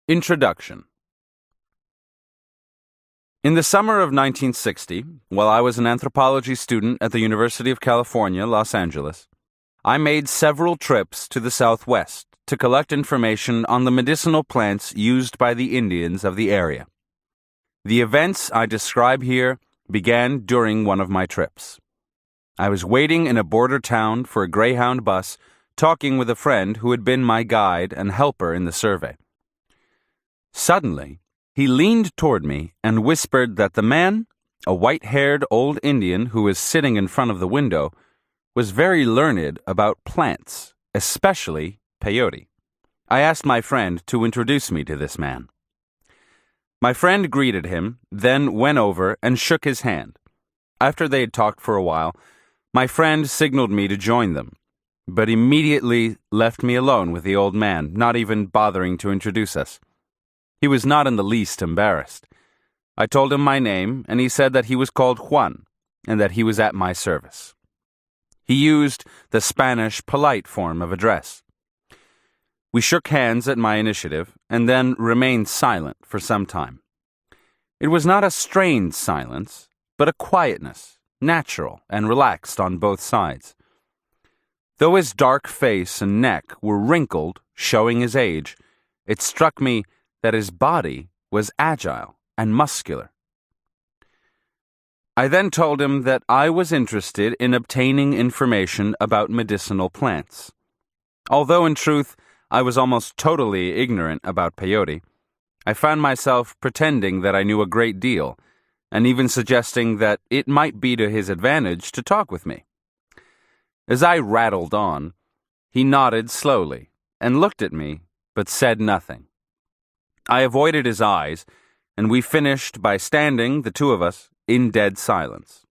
Introduction. In the summer of 1960, while I was an anthropology student at the University of California, Los Angeles, I made several trips to the Southwest to collect information on the medicinal plants used by the Indians of the area. The events I describe here began during one of my trips. I was waiting in a border town for a Greyhound bus, talking with a friend who had been my guide and helper in the survey. Suddenly, he leaned toward me and whispered that the man, a white-haired old Indian who was sitting in front of the window, was very learned about plants, especially peyote. I asked my friend to introduce me to this man. My friend greeted him, then went over and shook his hand. After they had talked for a while, my friend signaled me to join them, but immediately left me alone with the old man, not even bothering to introduce us. He was not in the least embarrassed. I told him my name, and he said that he was called Juan, and that he was at my service. He used the Spanish polite form of address. We shook hands at my initiative, and then remained silent for some time. It was not a strained silence, but a quietness, natural and relaxed on both sides. Though his dark face and neck were wrinkled, showing his age, it struck me that his body was agile and muscular. I then told him that I was interested in obtaining information about medicinal plants. Although in truth I was almost totally ignorant about peyote, I found myself pretending that I knew a great deal, and even suggesting that it might be to his advantage to talk with me. As I rattled on, he nodded slowly and looked at me, but said nothing. I avoided his eyes, and we finished by standing, the two of us, in dead silence.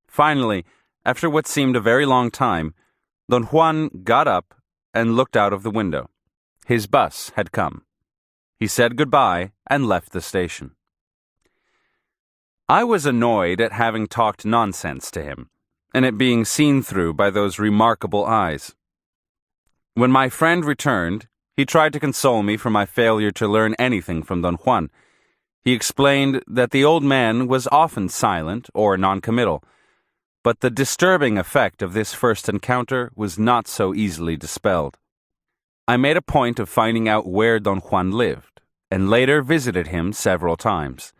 Finally, after what seemed a very long time, Don Juan got up and looked out of the window. His bus had come. He said goodbye and left the station. I was annoyed at having talked nonsense to him, and it being seen through by those remarkable eyes. When my friend returned, he tried to console me for my failure to learn anything from Don Juan. He explained that the old man was often silent or noncommittal, but the disturbing effect of this first encounter was not so easily dispelled. I made a point of finding out where Don Juan lived, and later visited him several times.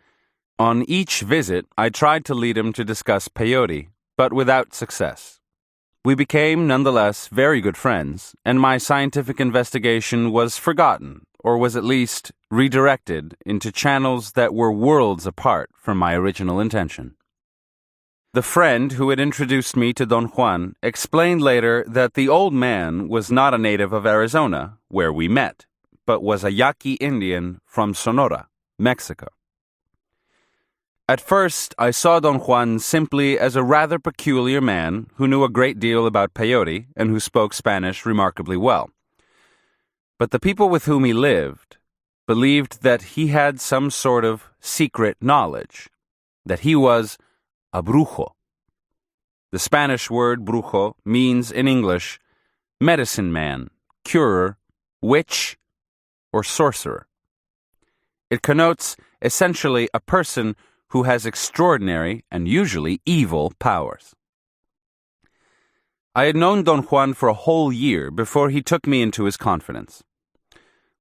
On each visit, I tried to lead him to discuss peyote, but without success. We became, nonetheless, very good friends, and my scientific investigation was forgotten, or was at least redirected into channels that were worlds apart from my original intention. The friend who had introduced me to Don Juan explained later that the old man was not a native of Arizona, where we met, but was a Yaqui Indian from Sonora, Mexico. At first, I saw Don Juan simply as a rather peculiar man who knew a great deal about peyote and who spoke Spanish remarkably well. But the people with whom he lived believed that he had some sort of secret knowledge, that he was a brujo. The Spanish word brujo means in English medicine man, curer, witch, or sorcerer. It connotes essentially a person who has extraordinary and usually evil powers. I had known Don Juan for a whole year before he took me into his confidence.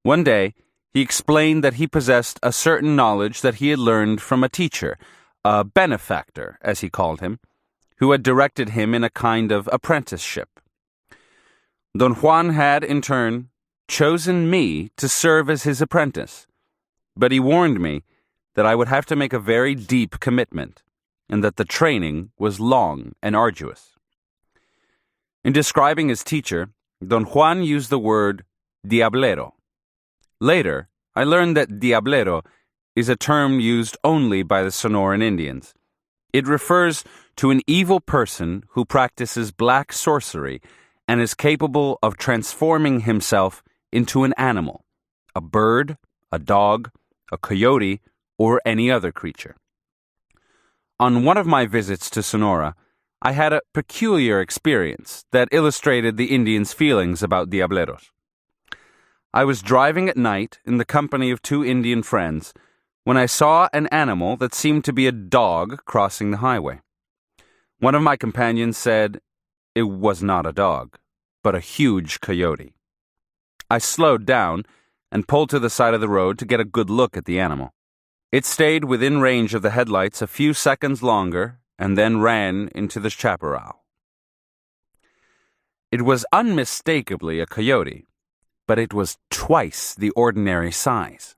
One day, he explained that he possessed a certain knowledge that he had learned from a teacher, a benefactor, as he called him, who had directed him in a kind of apprenticeship. Don Juan had, in turn, chosen me to serve as his apprentice, but he warned me that I would have to make a very deep commitment, and that the training was long and arduous. In describing his teacher, Don Juan used the word diablero. Later, I learned that diablero is a term used only by the Sonoran Indians. It refers to an evil person who practices black sorcery and is capable of transforming himself into an animal, a bird, a dog, a coyote, or any other creature. On one of my visits to Sonora, I had a peculiar experience that illustrated the Indians' feelings about diableros. I was driving at night in the company of 2 Indian friends when I saw an animal that seemed to be a dog crossing the highway. One of my companions said it was not a dog, but a huge coyote. I slowed down and pulled to the side of the road to get a good look at the animal. It stayed within range of the headlights a few seconds longer and then ran into the chaparral. It was unmistakably a coyote, but it was twice the ordinary size.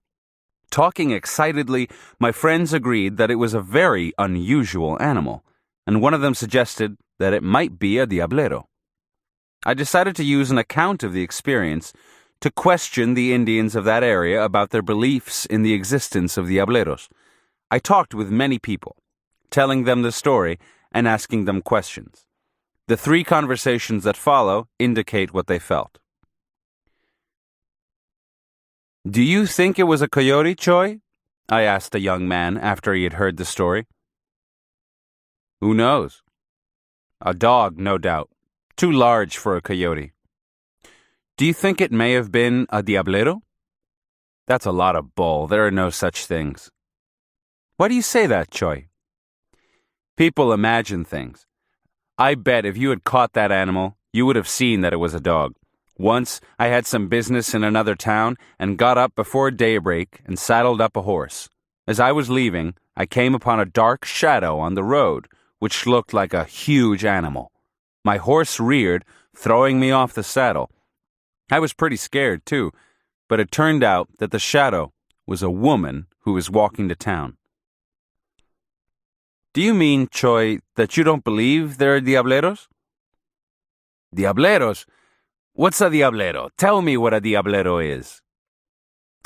Talking excitedly, my friends agreed that it was a very unusual animal, and one of them suggested that it might be a diablero. I decided to use an account of the experience to question the Indians of that area about their beliefs in the existence of diableros. I talked with many people, telling them the story and asking them questions. The 3 conversations that follow indicate what they felt. "Do you think it was a coyote, Choi?" I asked a young man after he had heard the story. "Who knows? A dog, no doubt. Too large for a coyote." "Do you think it may have been a diablero?" "That's a lot of bull. There are no such things." "Why do you say that, Choi?" "People imagine things. I bet if you had caught that animal, you would have seen that it was a dog. Once, I had some business in another town and got up before daybreak and saddled up a horse. As I was leaving, I came upon a dark shadow on the road, which looked like a huge animal. My horse reared, throwing me off the saddle. I was pretty scared, too, but it turned out that the shadow was a woman who was walking to town." "Do you mean, Choi, that you don't believe there are diableros?" "Diableros? What's a diablero? Tell me what a diablero is."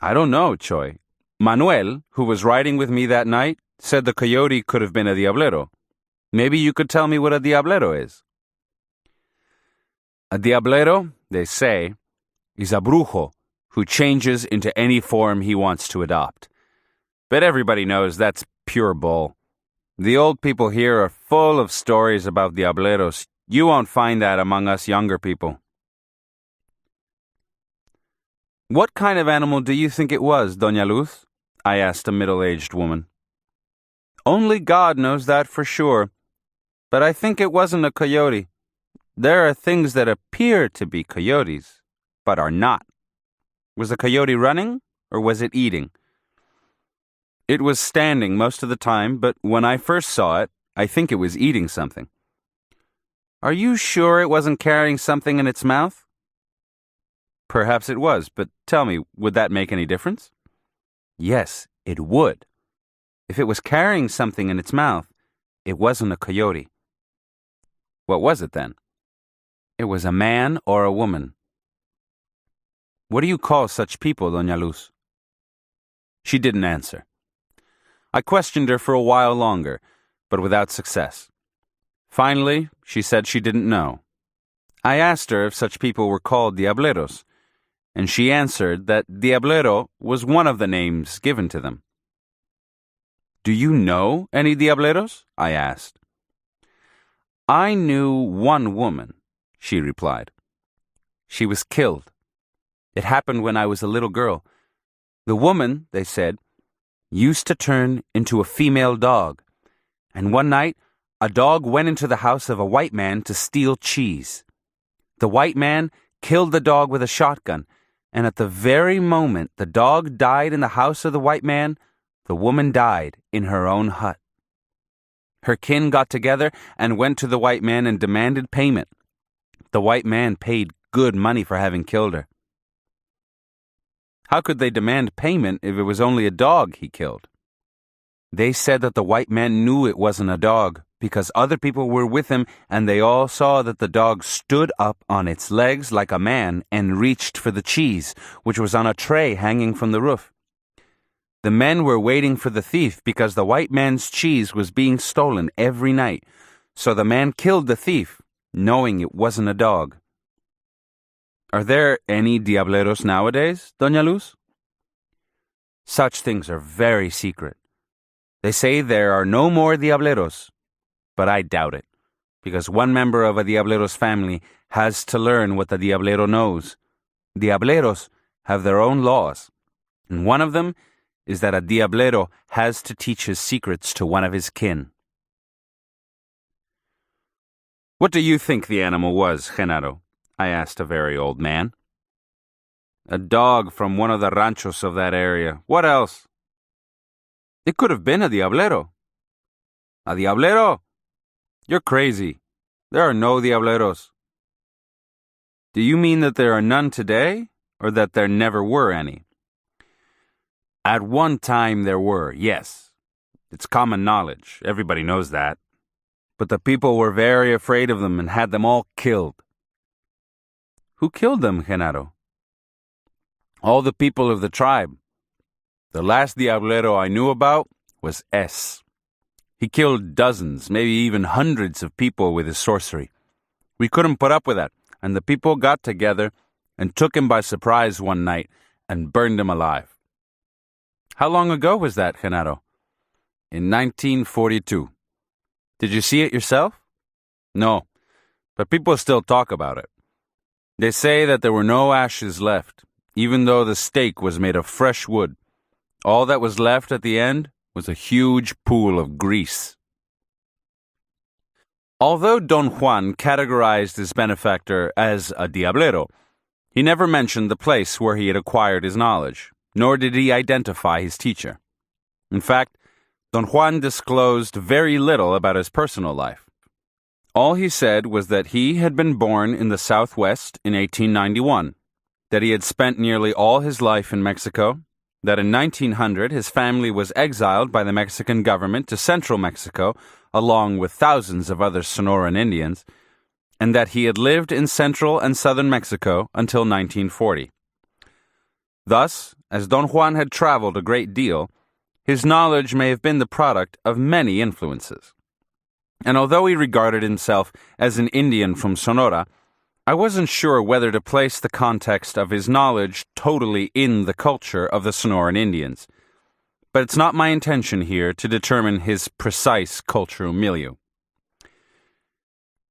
"I don't know, Choi. Manuel, who was riding with me that night, said the coyote could have been a diablero. Maybe you could tell me what a diablero is." "A diablero, they say, is a brujo who changes into any form he wants to adopt. But everybody knows that's pure bull. The old people here are full of stories about diableros. You won't find that among us younger people." "What kind of animal do you think it was, Doña Luz?" I asked a middle-aged woman. "Only God knows that for sure. But I think it wasn't a coyote. There are things that appear to be coyotes, but are not. Was the coyote running, or was it eating?" "It was standing most of the time, but when I first saw it, I think it was eating something." "Are you sure it wasn't carrying something in its mouth?" "Perhaps it was, but tell me, would that make any difference?" "Yes, it would. If it was carrying something in its mouth, it wasn't a coyote." "What was it then?" "It was a man or a woman." "What do you call such people, Doña Luz?" She didn't answer. I questioned her for a while longer, but without success. Finally, she said she didn't know. I asked her if such people were called diableros, and she answered that diablero was one of the names given to them. "Do you know any diableros?" I asked. "I knew one woman," she replied. "She was killed. It happened when I was a little girl. The woman, they said, used to turn into a female dog, and one night a dog went into the house of a white man to steal cheese. The white man killed the dog with a shotgun, and at the very moment the dog died in the house of the white man, the woman died in her own hut. Her kin got together and went to the white man and demanded payment. The white man paid good money for having killed her." "How could they demand payment if it was only a dog he killed?" "They said that the white man knew it wasn't a dog because other people were with him and they all saw that the dog stood up on its legs like a man and reached for the cheese, which was on a tray hanging from the roof. The men were waiting for the thief because the white man's cheese was being stolen every night, so the man killed the thief, knowing it wasn't a dog." "Are there any diableros nowadays, Doña Luz?" "Such things are very secret. They say there are no more diableros, but I doubt it, because one member of a diablero's family has to learn what the diablero knows. Diableros have their own laws, and one of them is that a diablero has to teach his secrets to one of his kin. What do you think the animal was, Genaro? I asked a very old man. A dog from one of the ranchos of that area. What else? It could have been a diablero. A diablero? You're crazy. There are no diableros. Do you mean that there are none today, or that there never were any? At one time there were, yes. It's common knowledge. Everybody knows that. But the people were very afraid of them and had them all killed. Who killed them, Genaro? All the people of the tribe. The last diablero I knew about was S. He killed dozens, maybe even hundreds of people with his sorcery. We couldn't put up with that, and the people got together and took him by surprise one night and burned him alive. How long ago was that, Genaro? In 1942. Did you see it yourself? No, but people still talk about it. They say that there were no ashes left, even though the stake was made of fresh wood. All that was left at the end was a huge pool of grease. Although Don Juan categorized his benefactor as a diablero, he never mentioned the place where he had acquired his knowledge, nor did he identify his teacher. In fact, Don Juan disclosed very little about his personal life. All he said was that he had been born in the Southwest in 1891, that he had spent nearly all his life in Mexico, that in 1900 his family was exiled by the Mexican government to central Mexico, along with thousands of other Sonoran Indians, and that he had lived in central and southern Mexico until 1940. Thus, as Don Juan had traveled a great deal, his knowledge may have been the product of many influences. And although he regarded himself as an Indian from Sonora, I wasn't sure whether to place the context of his knowledge totally in the culture of the Sonoran Indians. But it's not my intention here to determine his precise cultural milieu.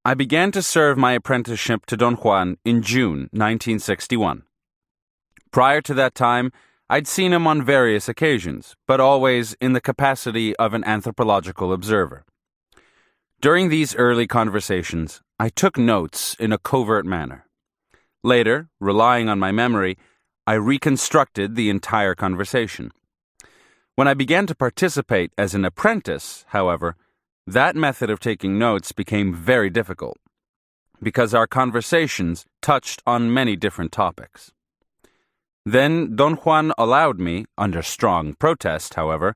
I began to serve my apprenticeship to Don Juan in June 1961. Prior to that time, I'd seen him on various occasions, but always in the capacity of an anthropological observer. During these early conversations, I took notes in a covert manner. Later, relying on my memory, I reconstructed the entire conversation. When I began to participate as an apprentice, however, that method of taking notes became very difficult, because our conversations touched on many different topics. Then Don Juan allowed me, under strong protest, however,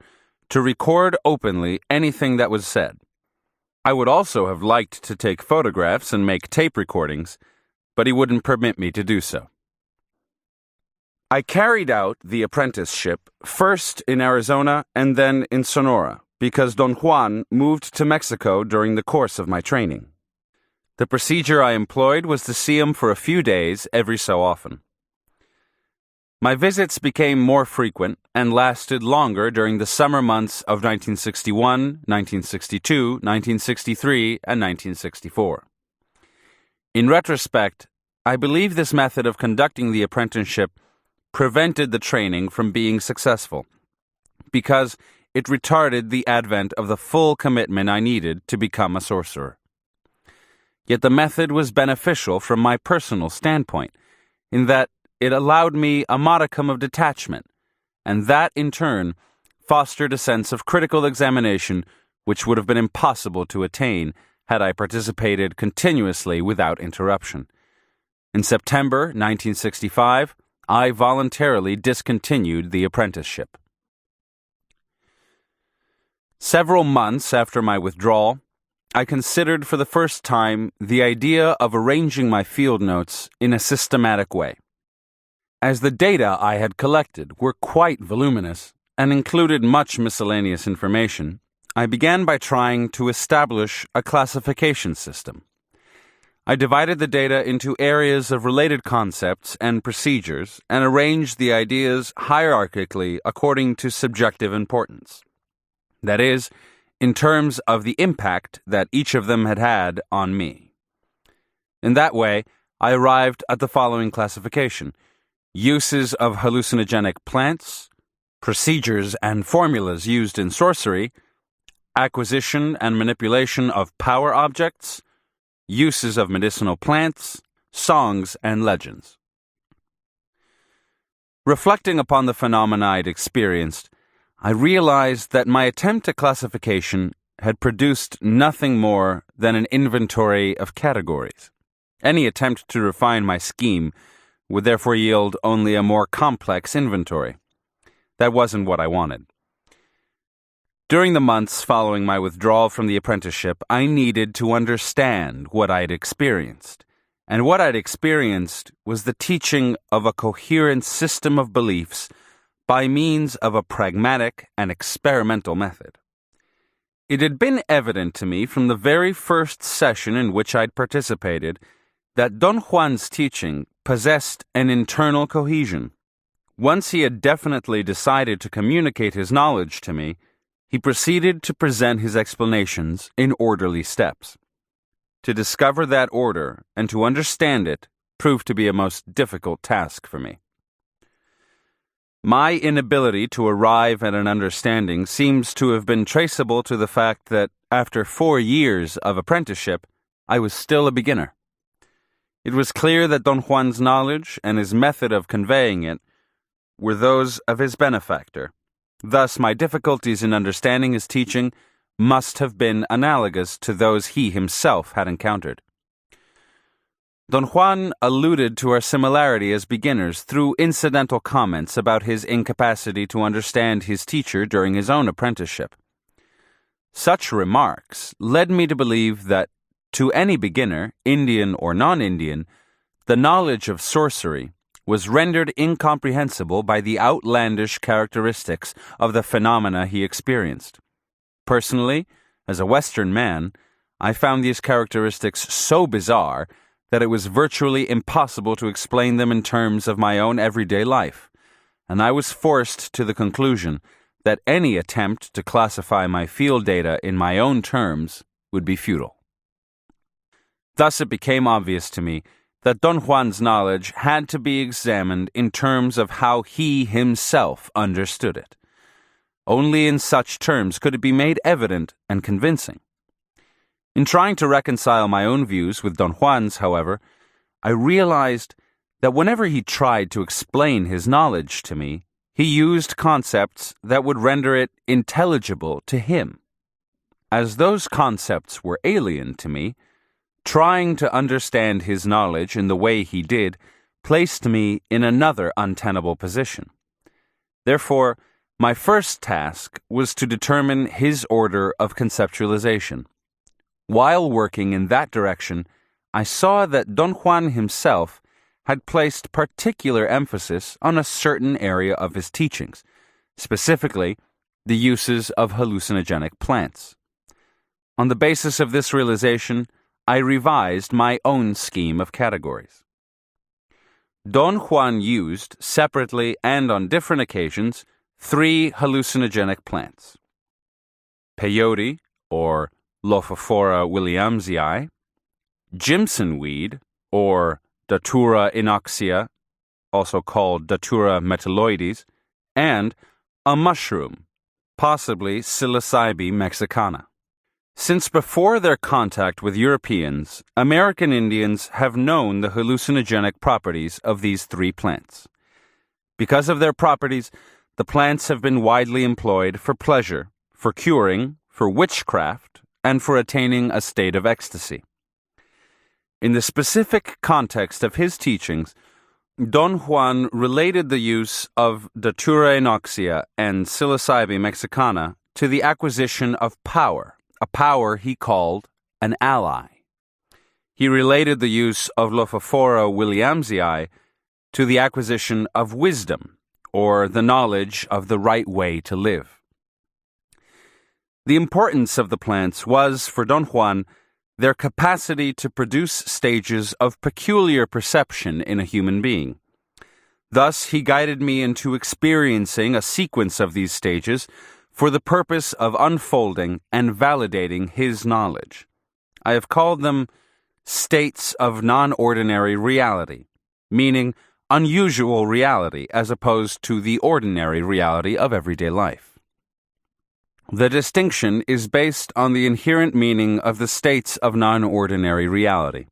to record openly anything that was said. I would also have liked to take photographs and make tape recordings, but he wouldn't permit me to do so. I carried out the apprenticeship first in Arizona and then in Sonora, because Don Juan moved to Mexico during the course of my training. The procedure I employed was to see him for a few days every so often. My visits became more frequent and lasted longer during the summer months of 1961, 1962, 1963, and 1964. In retrospect, I believe this method of conducting the apprenticeship prevented the training from being successful, because it retarded the advent of the full commitment I needed to become a sorcerer. Yet the method was beneficial from my personal standpoint, in that it allowed me a modicum of detachment, and that, in turn, fostered a sense of critical examination which would have been impossible to attain had I participated continuously without interruption. In September 1965, I voluntarily discontinued the apprenticeship. Several months after my withdrawal, I considered for the first time the idea of arranging my field notes in a systematic way. As the data I had collected were quite voluminous and included much miscellaneous information, I began by trying to establish a classification system. I divided the data into areas of related concepts and procedures and arranged the ideas hierarchically according to subjective importance. That is, in terms of the impact that each of them had had on me. In that way, I arrived at the following classification, uses of hallucinogenic plants, procedures and formulas used in sorcery, acquisition and manipulation of power objects, uses of medicinal plants, songs and legends. Reflecting upon the phenomena I'd experienced, I realized that my attempt at classification had produced nothing more than an inventory of categories. Any attempt to refine my scheme would therefore yield only a more complex inventory. That wasn't what I wanted. During the months following my withdrawal from the apprenticeship, I needed to understand what I'd experienced. And what I'd experienced was the teaching of a coherent system of beliefs by means of a pragmatic and experimental method. It had been evident to me from the very first session in which I'd participated that Don Juan's teaching possessed an internal cohesion. Once he had definitely decided to communicate his knowledge to me, he proceeded to present his explanations in orderly steps. To discover that order and to understand it proved to be a most difficult task for me. My inability to arrive at an understanding seems to have been traceable to the fact that after 4 years of apprenticeship, I was still a beginner. It was clear that Don Juan's knowledge and his method of conveying it were those of his benefactor. Thus, my difficulties in understanding his teaching must have been analogous to those he himself had encountered. Don Juan alluded to our similarity as beginners through incidental comments about his incapacity to understand his teacher during his own apprenticeship. Such remarks led me to believe that, to any beginner, Indian or non-Indian, the knowledge of sorcery was rendered incomprehensible by the outlandish characteristics of the phenomena he experienced. Personally, as a Western man, I found these characteristics so bizarre that it was virtually impossible to explain them in terms of my own everyday life, and I was forced to the conclusion that any attempt to classify my field data in my own terms would be futile. Thus it became obvious to me that Don Juan's knowledge had to be examined in terms of how he himself understood it. Only in such terms could it be made evident and convincing. In trying to reconcile my own views with Don Juan's, however, I realized that whenever he tried to explain his knowledge to me, he used concepts that would render it intelligible to him. As those concepts were alien to me, trying to understand his knowledge in the way he did placed me in another untenable position. Therefore, my first task was to determine his order of conceptualization. While working in that direction, I saw that Don Juan himself had placed particular emphasis on a certain area of his teachings, specifically the uses of hallucinogenic plants. On the basis of this realization, I revised my own scheme of categories. Don Juan used, separately and on different occasions, 3 hallucinogenic plants: peyote, or Lophophora williamsii, Jimson weed, or Datura inoxia, also called Datura metalloides, and a mushroom, possibly Psilocybe mexicana. Since before their contact with Europeans, American Indians have known the hallucinogenic properties of these 3 plants. Because of their properties, the plants have been widely employed for pleasure, for curing, for witchcraft, and for attaining a state of ecstasy. In the specific context of his teachings, Don Juan related the use of Datura inoxia and Psilocybe mexicana to the acquisition of power, a power he called an ally. He related the use of Lophophora williamsii to the acquisition of wisdom, or the knowledge of the right way to live. The importance of the plants was, for Don Juan, their capacity to produce stages of peculiar perception in a human being. Thus, he guided me into experiencing a sequence of these stages for the purpose of unfolding and validating his knowledge. I have called them states of non-ordinary reality, meaning unusual reality as opposed to the ordinary reality of everyday life. The distinction is based on the inherent meaning of the states of non-ordinary reality.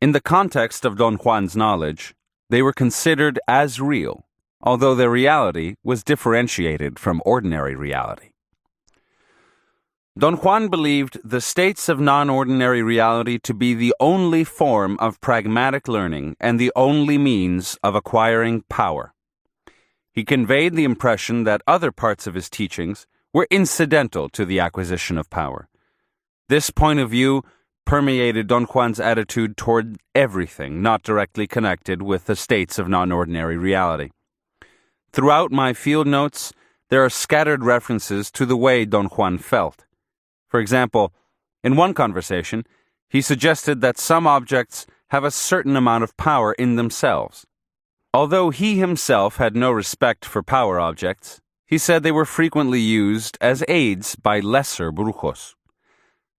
In the context of Don Juan's knowledge, they were considered as real, although their reality was differentiated from ordinary reality. Don Juan believed the states of non-ordinary reality to be the only form of pragmatic learning and the only means of acquiring power. He conveyed the impression that other parts of his teachings were incidental to the acquisition of power. This point of view permeated Don Juan's attitude toward everything not directly connected with the states of non-ordinary reality. Throughout my field notes, there are scattered references to the way Don Juan felt. For example, in one conversation, he suggested that some objects have a certain amount of power in themselves. Although he himself had no respect for power objects, he said they were frequently used as aids by lesser brujos.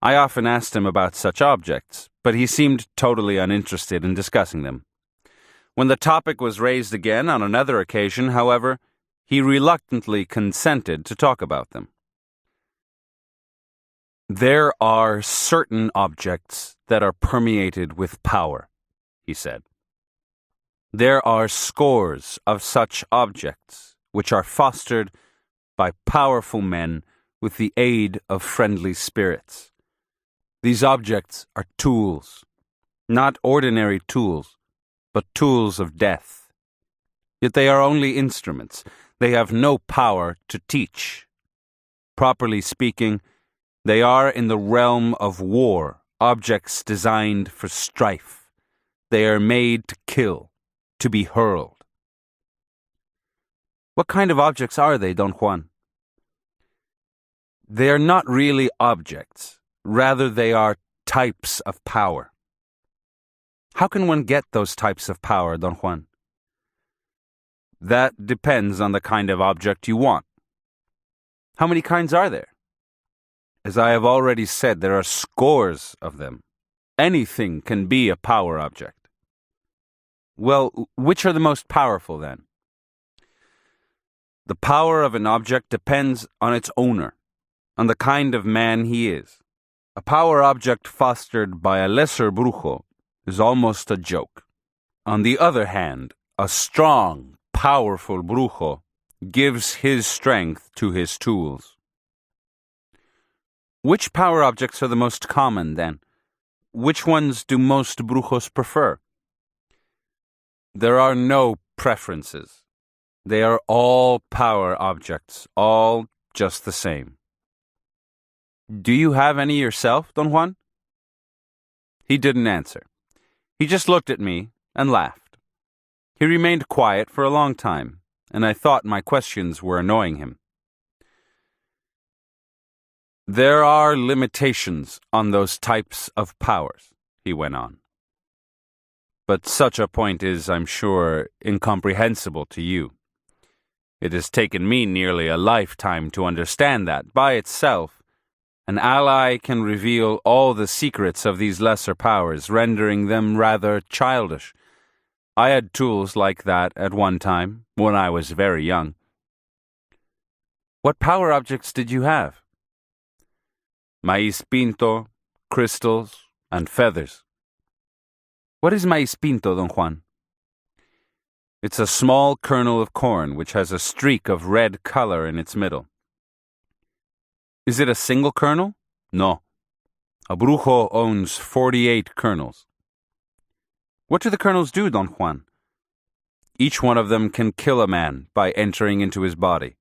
I often asked him about such objects, but he seemed totally uninterested in discussing them. When the topic was raised again on another occasion, however, he reluctantly consented to talk about them. "There are certain objects that are permeated with power," he said. "There are scores of such objects which are fostered by powerful men with the aid of friendly spirits. These objects are tools, not ordinary tools, but tools of death. Yet they are only instruments. They have no power to teach. Properly speaking, they are in the realm of war, objects designed for strife. They are made to kill, to be hurled." "What kind of objects are they, Don Juan?" "They are not really objects. Rather, they are types of power." "How can one get those types of power, Don Juan?" "That depends on the kind of object you want." "How many kinds are there?" "As I have already said, there are scores of them. Anything can be a power object." "Well, which are the most powerful, then?" "The power of an object depends on its owner, on the kind of man he is. A power object fostered by a lesser brujo is almost a joke. On the other hand, a strong, powerful brujo gives his strength to his tools." "Which power objects are the most common, then? Which ones do most brujos prefer?" "There are no preferences. They are all power objects, all just the same." "Do you have any yourself, Don Juan?" He didn't answer. He just looked at me and laughed. He remained quiet for a long time, and I thought my questions were annoying him. "There are limitations on those types of powers," he went on. "But such a point is, I'm sure, incomprehensible to you. It has taken me nearly a lifetime to understand that, by itself, an ally can reveal all the secrets of these lesser powers, rendering them rather childish. I had tools like that at one time, when I was very young." "What power objects did you have?" "Maíz pinto, crystals, and feathers." "What is maíz pinto, Don Juan?" "It's a small kernel of corn which has a streak of red color in its middle." "Is it a single kernel?" "No. A brujo owns 48 kernels." "What do the kernels do, Don Juan?" "Each one of them can kill a man by entering into his body."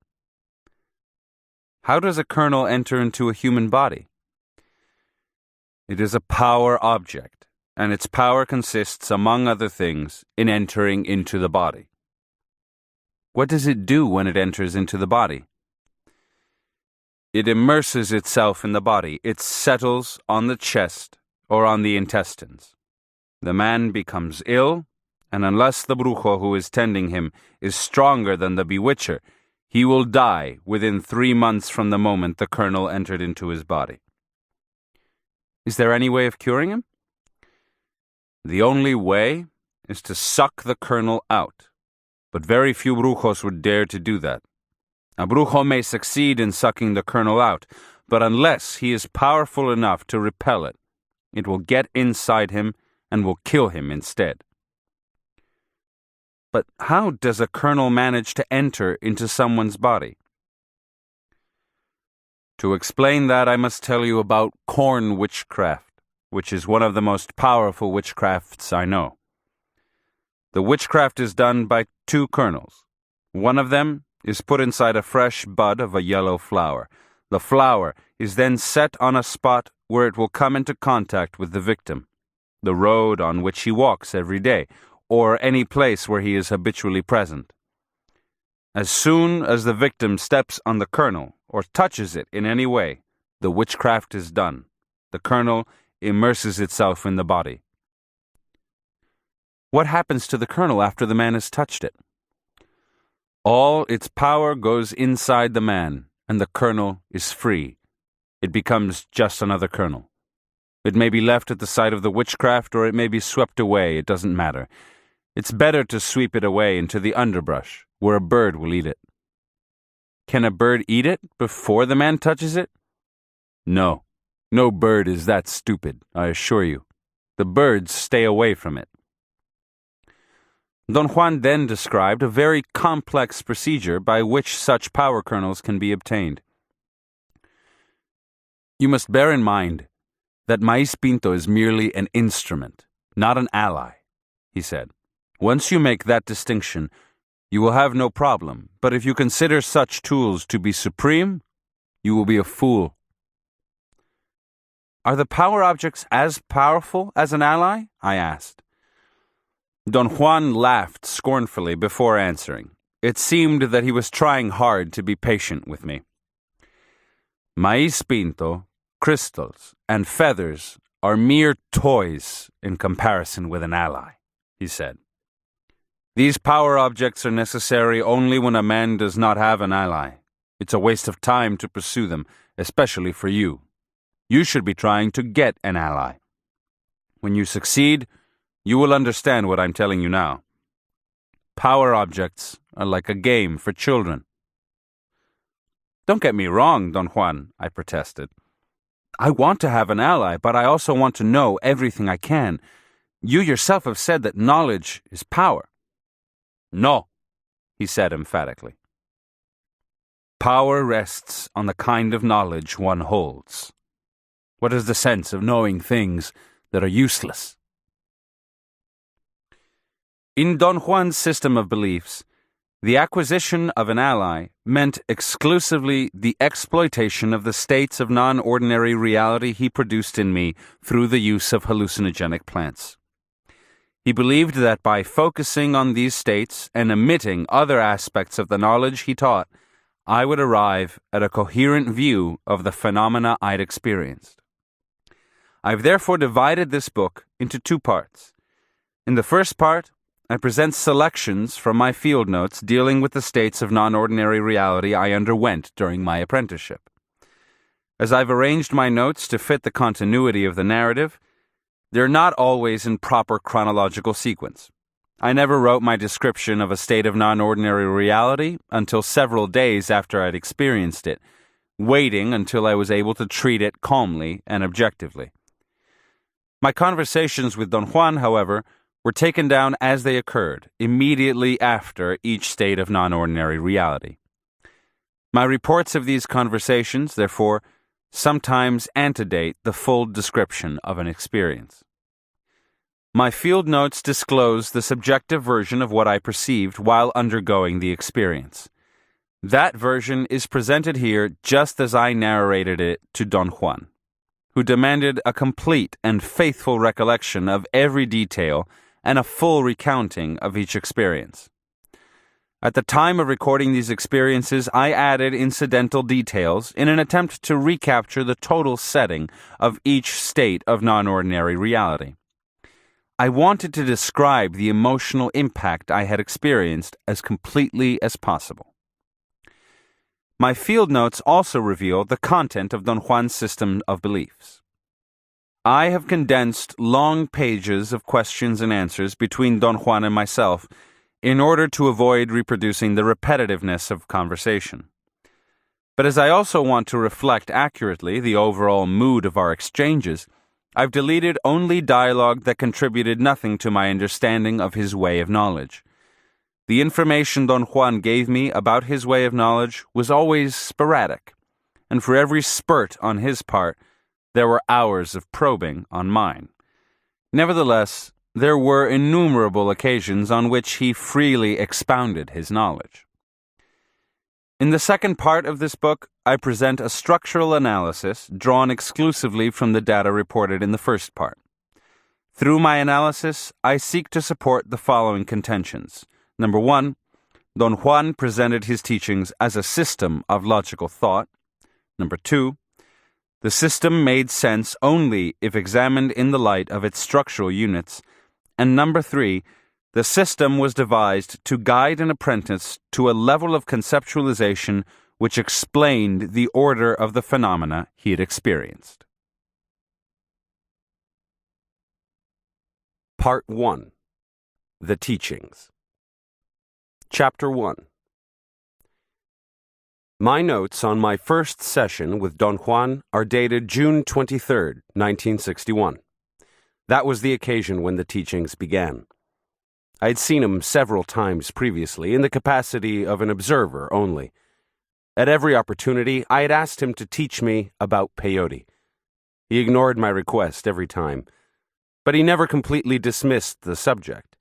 "How does a kernel enter into a human body?" "It is a power object, and its power consists, among other things, in entering into the body." "What does it do when it enters into the body?" "It immerses itself in the body. It settles on the chest or on the intestines. The man becomes ill, and unless the brujo who is tending him is stronger than the bewitcher, he will die within 3 months from the moment the kernel entered into his body." "Is there any way of curing him?" "The only way is to suck the kernel out, but very few brujos would dare to do that. A brujo may succeed in sucking the kernel out, but unless he is powerful enough to repel it, it will get inside him and will kill him instead. But how does a kernel manage to enter into someone's body? To explain that, I must tell you about corn witchcraft, which is one of the most powerful witchcrafts I know. The witchcraft is done by two kernels. One of them is put inside a fresh bud of a yellow flower. The flower is then set on a spot where it will come into contact with the victim, the road on which he walks every day, or any place where he is habitually present. As soon as the victim steps on the kernel or touches it in any way, the witchcraft is done. The kernel immerses itself in the body. What happens to the kernel after the man has touched it? All its power goes inside the man, and the kernel is free. It becomes just another kernel. It may be left at the site of the witchcraft, or it may be swept away. It doesn't matter. It's better to sweep it away into the underbrush, where a bird will eat it. Can a bird eat it before the man touches it? No. No bird is that stupid, I assure you. The birds stay away from it. Don Juan then described a very complex procedure by which such power kernels can be obtained. You must bear in mind that Maíz Pinto is merely an instrument, not an ally, he said. Once you make that distinction, you will have no problem, but if you consider such tools to be supreme, you will be a fool. Are the power objects as powerful as an ally? I asked. Don Juan laughed scornfully before answering. It seemed that he was trying hard to be patient with me. Maíz Pinto, crystals, and feathers are mere toys in comparison with an ally, he said. These power objects are necessary only when a man does not have an ally. It's a waste of time to pursue them, especially for you. You should be trying to get an ally. When you succeed, you will understand what I'm telling you now. Power objects are like a game for children. Don't get me wrong, Don Juan, I protested. I want to have an ally, but I also want to know everything I can. You yourself have said that knowledge is power. No, he said emphatically. Power rests on the kind of knowledge one holds. What is the sense of knowing things that are useless? In Don Juan's system of beliefs, the acquisition of an ally meant exclusively the exploitation of the states of non-ordinary reality he produced in me through the use of hallucinogenic plants. He believed that by focusing on these states and omitting other aspects of the knowledge he taught, I would arrive at a coherent view of the phenomena I'd experienced. I've therefore divided this book into two parts. In the first part, I present selections from my field notes dealing with the states of non-ordinary reality I underwent during my apprenticeship. As I've arranged my notes to fit the continuity of the narrative, they're not always in proper chronological sequence. I never wrote my description of a state of non-ordinary reality until several days after I'd experienced it, waiting until I was able to treat it calmly and objectively. My conversations with Don Juan, however, were taken down as they occurred, immediately after each state of non-ordinary reality. My reports of these conversations, therefore, sometimes antedate the full description of an experience. My field notes disclose the subjective version of what I perceived while undergoing the experience. That version is presented here just as I narrated it to Don Juan, who demanded a complete and faithful recollection of every detail and a full recounting of each experience. At the time of recording these experiences, I added incidental details in an attempt to recapture the total setting of each state of non-ordinary reality. I wanted to describe the emotional impact I had experienced as completely as possible. My field notes also reveal the content of Don Juan's system of beliefs. I have condensed long pages of questions and answers between Don Juan and myself in order to avoid reproducing the repetitiveness of conversation. But as I also want to reflect accurately the overall mood of our exchanges, I've deleted only dialogue that contributed nothing to my understanding of his way of knowledge. The information Don Juan gave me about his way of knowledge was always sporadic, and for every spurt on his part, there were hours of probing on mine. Nevertheless, there were innumerable occasions on which he freely expounded his knowledge. In the second part of this book, I present a structural analysis drawn exclusively from the data reported in the first part. Through my analysis, I seek to support the following contentions. Number 1, Don Juan presented his teachings as a system of logical thought. Number 2, the system made sense only if examined in the light of its structural units. And number 3, the system was devised to guide an apprentice to a level of conceptualization which explained the order of the phenomena he had experienced. Part 1. The Teachings. Chapter 1. My notes on my first session with Don Juan are dated June 23, 1961. That was the occasion when the teachings began. I had seen him several times previously in the capacity of an observer only. At every opportunity, I had asked him to teach me about peyote. He ignored my request every time, but he never completely dismissed the subject,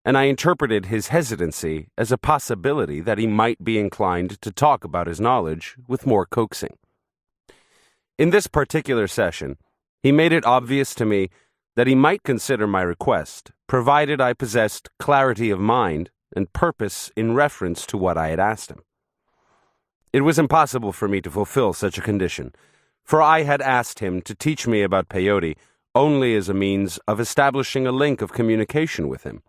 and I interpreted his hesitancy as a possibility that he might be inclined to talk about his knowledge with more coaxing. In this particular session, he made it obvious to me that he might consider my request, provided I possessed clarity of mind and purpose in reference to what I had asked him. It was impossible for me to fulfill such a condition, for I had asked him to teach me about peyote only as a means of establishing a link of communication with him.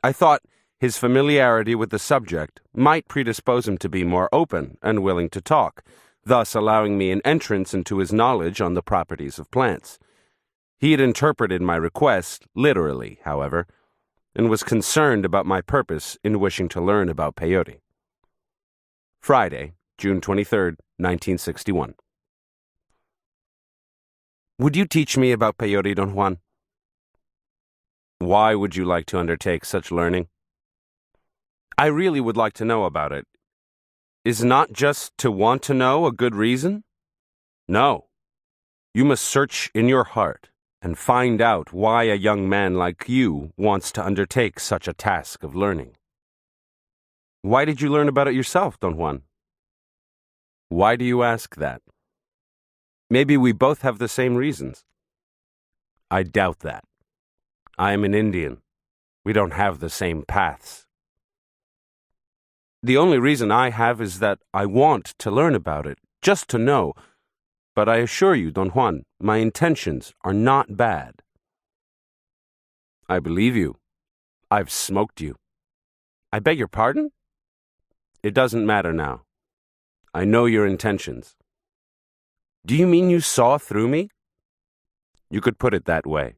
I thought his familiarity with the subject might predispose him to be more open and willing to talk, thus allowing me an entrance into his knowledge on the properties of plants. He had interpreted my request literally, however, and was concerned about my purpose in wishing to learn about peyote. Friday, June 23, 1961. Would you teach me about peyote, Don Juan? Why would you like to undertake such learning? I really would like to know about it. Is not just to want to know a good reason? No. You must search in your heart and find out why a young man like you wants to undertake such a task of learning. Why did you learn about it yourself, Don Juan? Why do you ask that? Maybe we both have the same reasons. I doubt that. I am an Indian. We don't have the same paths. The only reason I have is that I want to learn about it, just to know. But I assure you, Don Juan, my intentions are not bad. I believe you. I've smoked you. I beg your pardon? It doesn't matter now. I know your intentions. Do you mean you saw through me? You could put it that way.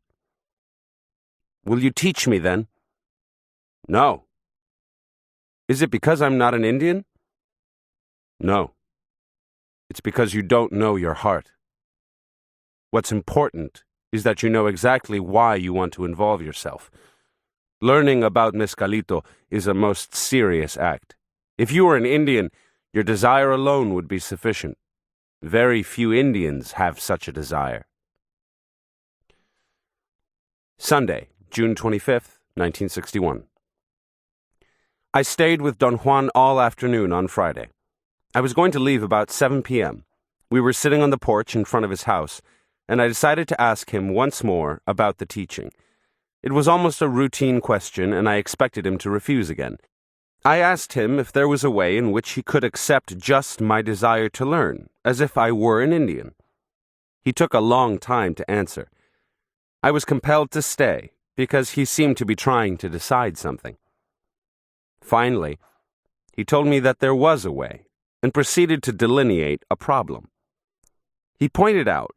Will you teach me then? No. Is it because I'm not an Indian? No. It's because you don't know your heart. What's important is that you know exactly why you want to involve yourself. Learning about mezcalito is a most serious act. If you were an Indian, your desire alone would be sufficient. Very few Indians have such a desire. Sunday, June 25th, 1961. I stayed with Don Juan all afternoon on Friday. I was going to leave about 7 p.m. We were sitting on the porch in front of his house, and I decided to ask him once more about the teaching. It was almost a routine question, and I expected him to refuse again. I asked him if there was a way in which he could accept just my desire to learn, as if I were an Indian. He took a long time to answer. I was compelled to stay, because he seemed to be trying to decide something. Finally, he told me that there was a way, and proceeded to delineate a problem. He pointed out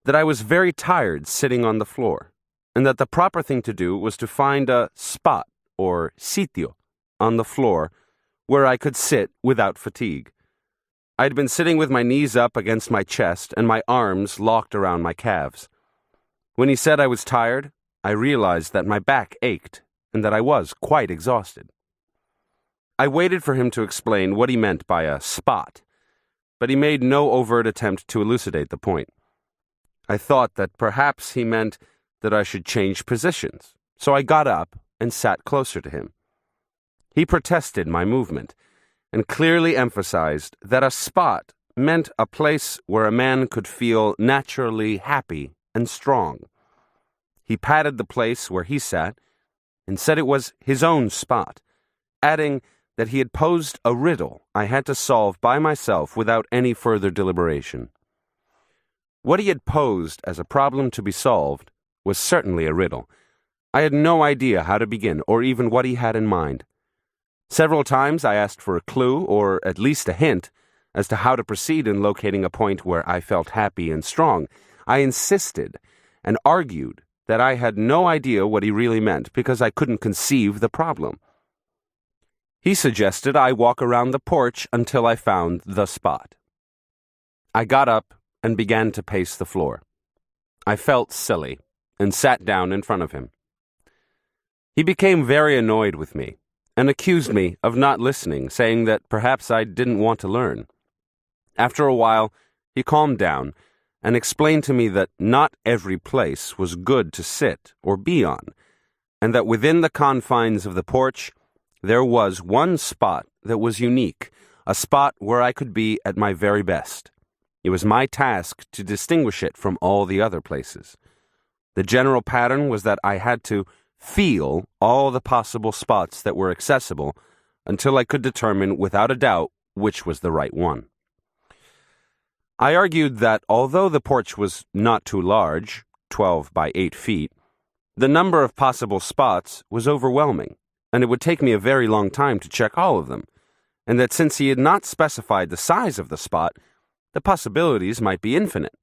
that I was very tired sitting on the floor, and that the proper thing to do was to find a spot, or sitio, on the floor where I could sit without fatigue. I'd been sitting with my knees up against my chest and my arms locked around my calves. When he said I was tired, I realized that my back ached and that I was quite exhausted. I waited for him to explain what he meant by a spot, but he made no overt attempt to elucidate the point. I thought that perhaps he meant that I should change positions, so I got up and sat closer to him. He protested my movement and clearly emphasized that a spot meant a place where a man could feel naturally happy and strong. He patted the place where he sat and said it was his own spot, adding that he had posed a riddle I had to solve by myself without any further deliberation. What he had posed as a problem to be solved was certainly a riddle. I had no idea how to begin or even what he had in mind. Several times I asked for a clue, or at least a hint, as to how to proceed in locating a point where I felt happy and strong. I insisted and argued that I had no idea what he really meant because I couldn't conceive the problem. He suggested I walk around the porch until I found the spot. I got up and began to pace the floor. I felt silly and sat down in front of him. He became very annoyed with me and accused me of not listening, saying that perhaps I didn't want to learn. After a while, he calmed down and explained to me that not every place was good to sit or be on, and that within the confines of the porch, there was one spot that was unique, a spot where I could be at my very best. It was my task to distinguish it from all the other places. The general pattern was that I had to feel all the possible spots that were accessible until I could determine without a doubt which was the right one. I argued that although the porch was not too large, 12 by 8 feet, the number of possible spots was overwhelming, and it would take me a very long time to check all of them, and that since he had not specified the size of the spot, the possibilities might be infinite.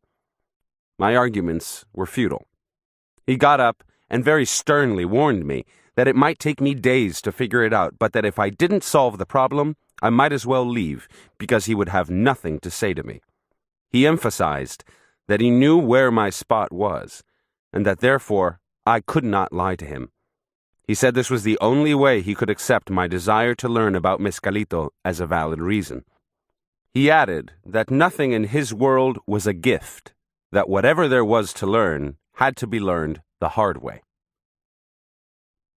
My arguments were futile. He got up and very sternly warned me that it might take me days to figure it out, but that if I didn't solve the problem, I might as well leave, because he would have nothing to say to me. He emphasized that he knew where my spot was, and that therefore I could not lie to him. He said this was the only way he could accept my desire to learn about Mezcalito as a valid reason. He added that nothing in his world was a gift, that whatever there was to learn had to be learned the hard way.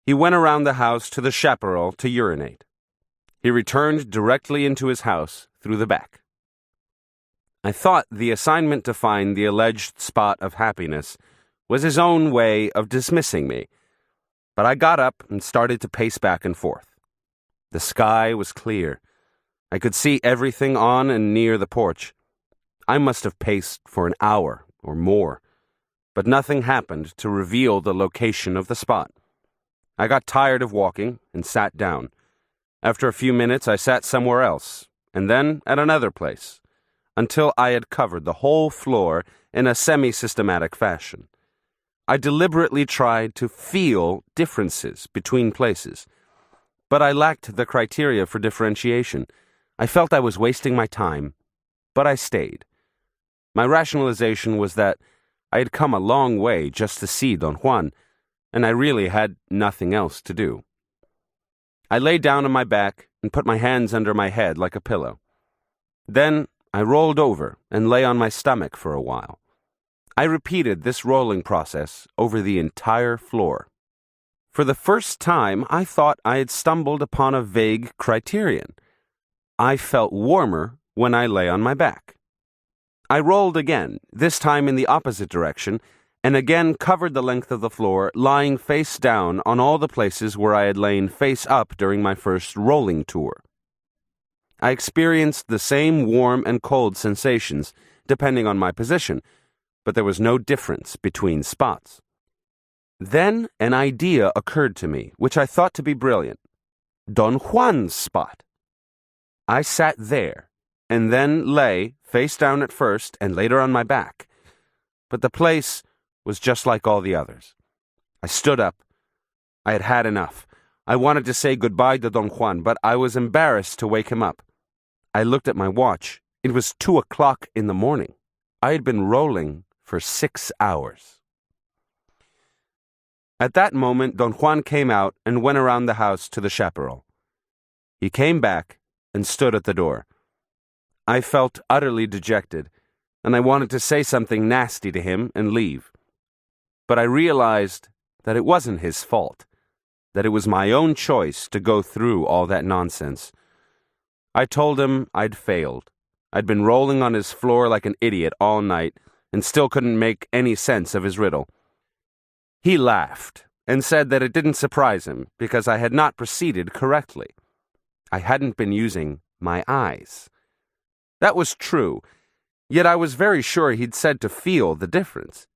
He went around the house to the chaparral to urinate. He returned directly into his house through the back. I thought the assignment to find the alleged spot of happiness was his own way of dismissing me, but I got up and started to pace back and forth. The sky was clear. I could see everything on and near the porch. I must have paced for an hour or more, but nothing happened to reveal the location of the spot. I got tired of walking and sat down. After a few minutes, I sat somewhere else, and then at another place, until I had covered the whole floor in a semi-systematic fashion. I deliberately tried to feel differences between places, but I lacked the criteria for differentiation. I felt I was wasting my time, but I stayed. My rationalization was that I had come a long way just to see Don Juan, and I really had nothing else to do. I lay down on my back and put my hands under my head like a pillow. Then I rolled over and lay on my stomach for a while. I repeated this rolling process over the entire floor. For the first time, I thought I had stumbled upon a vague criterion. I felt warmer when I lay on my back. I rolled again, this time in the opposite direction, and again covered the length of the floor, lying face down on all the places where I had lain face up during my first rolling tour. I experienced the same warm and cold sensations, depending on my position, but there was no difference between spots. Then an idea occurred to me, which I thought to be brilliant. Don Juan's spot. I sat there, and then lay face down at first and later on my back. but the place was just like all the others. I stood up. I had had enough. I wanted to say goodbye to Don Juan, but I was embarrassed to wake him up. I looked at my watch. It was 2:00 in the morning. I had been rolling for 6 hours. At that moment, Don Juan came out and went around the house to the chaparral. He came back and stood at the door. I felt utterly dejected, and I wanted to say something nasty to him and leave. But I realized that it wasn't his fault, that it was my own choice to go through all that nonsense. I told him I'd failed. I'd been rolling on his floor like an idiot all night and still couldn't make any sense of his riddle. He laughed and said that it didn't surprise him because I had not proceeded correctly. I hadn't been using my eyes. That was true, yet I was very sure he'd said to feel the difference.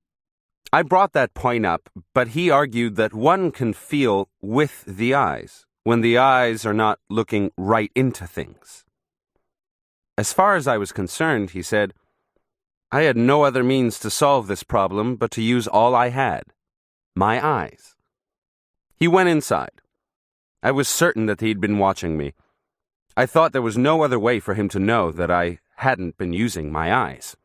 I brought that point up, but he argued that one can feel with the eyes, when the eyes are not looking right into things. As far as I was concerned, he said, I had no other means to solve this problem but to use all I had, my eyes. He went inside. I was certain that he'd been watching me. I thought there was no other way for him to know that I hadn't been using my eyes.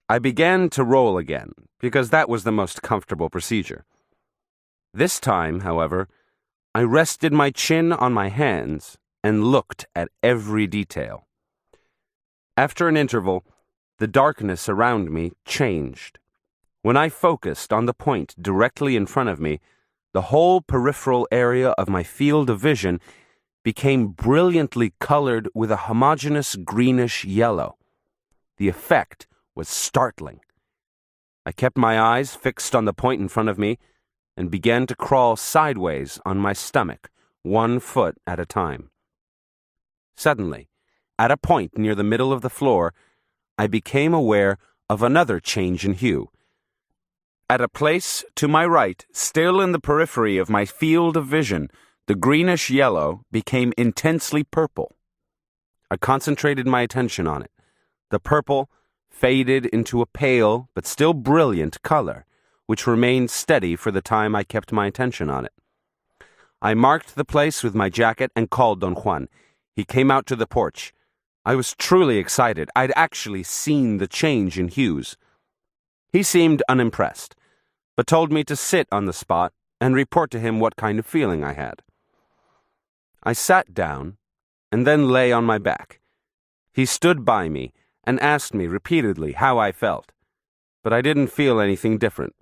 I began to roll again, because that was the most comfortable procedure. This time, however, I rested my chin on my hands and looked at every detail. After an interval, the darkness around me changed. When I focused on the point directly in front of me, the whole peripheral area of my field of vision became brilliantly colored with a homogeneous greenish yellow. The effect was startling. I kept my eyes fixed on the point in front of me and began to crawl sideways on my stomach, 1 foot at a time. Suddenly, at a point near the middle of the floor, I became aware of another change in hue. At a place to my right, still in the periphery of my field of vision, the greenish yellow became intensely purple. I concentrated my attention on it. The purple faded into a pale but still brilliant color, which remained steady for the time I kept my attention on it. I marked the place with my jacket and called Don Juan. He came out to the porch. I was truly excited. I'd actually seen the change in hues. He seemed unimpressed, but told me to sit on the spot and report to him what kind of feeling I had. I sat down and then lay on my back. He stood by me and asked me repeatedly how I felt, but I didn't feel anything different.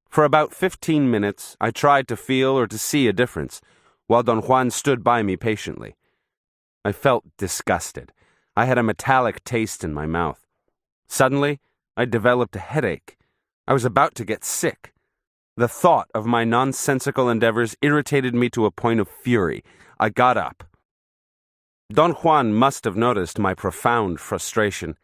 For about 15 minutes, I tried to feel or to see a difference, while Don Juan stood by me patiently. I felt disgusted. I had a metallic taste in my mouth. Suddenly, I developed a headache. I was about to get sick. The thought of my nonsensical endeavors irritated me to a point of fury. I got up. Don Juan must have noticed my profound frustration.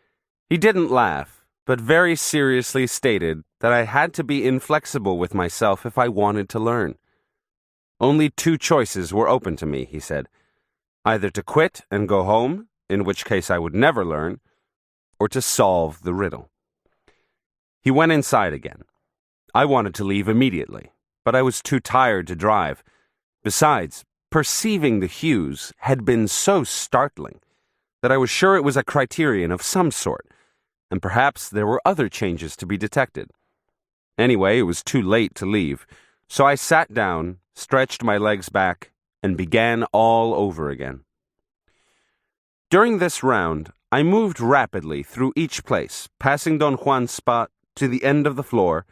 He didn't laugh, but very seriously stated that I had to be inflexible with myself if I wanted to learn. Only 2 choices were open to me, he said. Either to quit and go home, in which case I would never learn, or to solve the riddle. He went inside again. I wanted to leave immediately, but I was too tired to drive. Besides, perceiving the hues had been so startling that I was sure it was a criterion of some sort, and perhaps there were other changes to be detected. Anyway, it was too late to leave, so I sat down, stretched my legs back, and began all over again. During this round, I moved rapidly through each place, passing Don Juan's spot to the end of the floor,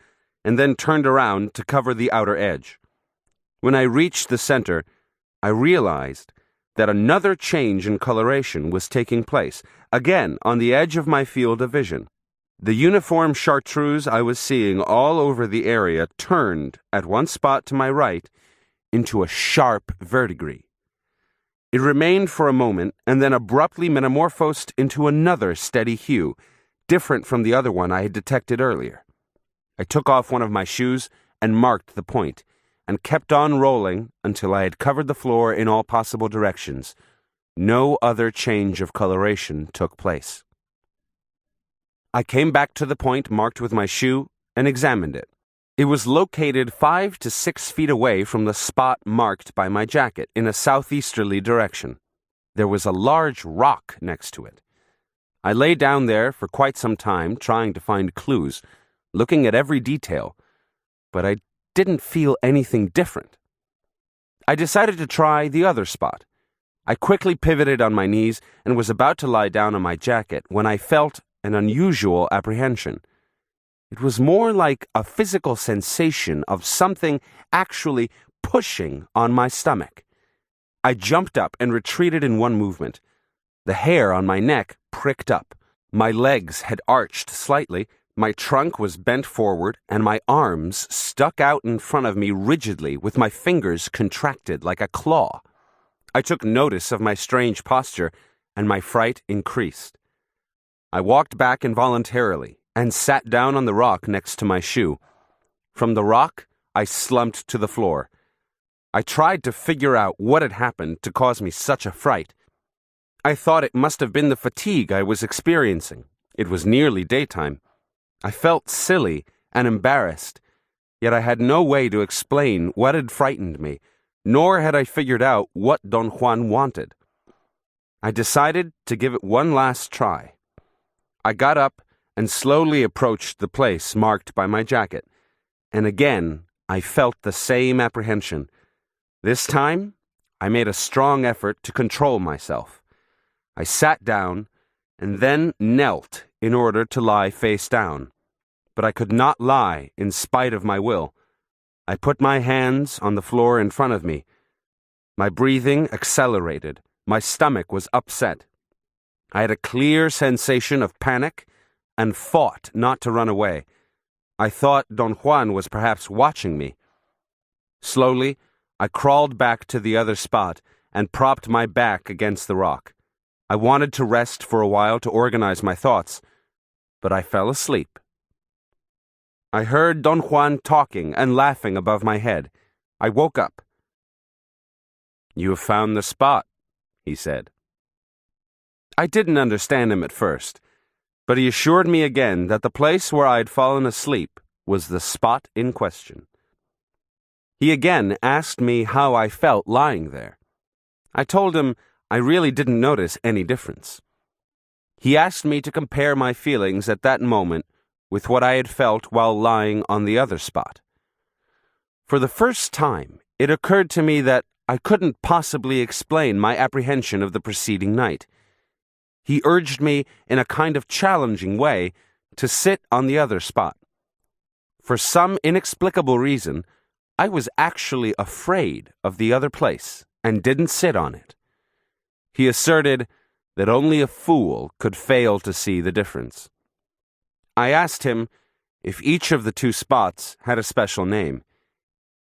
and then turned around to cover the outer edge. When I reached the center, I realized that another change in coloration was taking place, again on the edge of my field of vision. The uniform chartreuse I was seeing all over the area turned, at one spot to my right, into a sharp verdigris. It remained for a moment and then abruptly metamorphosed into another steady hue, different from the other one I had detected earlier. I took off one of my shoes and marked the point, and kept on rolling until I had covered the floor in all possible directions, No other change of coloration took place. I came back to the point marked with my shoe and examined it. It was located 5 to 6 feet away from the spot marked by my jacket in a southeasterly direction. There was a large rock next to it. I lay down there for quite some time trying to find clues, looking at every detail, but I didn't feel anything different. I decided to try the other spot. I quickly pivoted on my knees and was about to lie down on my jacket when I felt an unusual apprehension. It was more like a physical sensation of something actually pushing on my stomach. I jumped up and retreated in one movement. The hair on my neck pricked up. My legs had arched slightly, my trunk was bent forward, and my arms stuck out in front of me rigidly with my fingers contracted like a claw. I took notice of my strange posture, and my fright increased. I walked back involuntarily and sat down on the rock next to my shoe. From the rock, I slumped to the floor. I tried to figure out what had happened to cause me such a fright. I thought it must have been the fatigue I was experiencing. It was nearly daytime. I felt silly and embarrassed, yet I had no way to explain what had frightened me, nor had I figured out what Don Juan wanted. I decided to give it one last try. I got up and slowly approached the place marked by my jacket, and again I felt the same apprehension. This time, I made a strong effort to control myself. I sat down and then knelt in order to lie face down. But I could not lie in spite of my will. I put my hands on the floor in front of me. My breathing accelerated. My stomach was upset. I had a clear sensation of panic and fought not to run away. I thought Don Juan was perhaps watching me. Slowly, I crawled back to the other spot and propped my back against the rock. I wanted to rest for a while to organize my thoughts, but I fell asleep. I heard Don Juan talking and laughing above my head. I woke up. "You have found the spot," he said. I didn't understand him at first, but he assured me again that the place where I had fallen asleep was the spot in question. He again asked me how I felt lying there. I told him I really didn't notice any difference. He asked me to compare my feelings at that moment with what I had felt while lying on the other spot. For the first time, it occurred to me that I couldn't possibly explain my apprehension of the preceding night. He urged me in a kind of challenging way to sit on the other spot. For some inexplicable reason, I was actually afraid of the other place and didn't sit on it. He asserted that only a fool could fail to see the difference. I asked him if each of the two spots had a special name.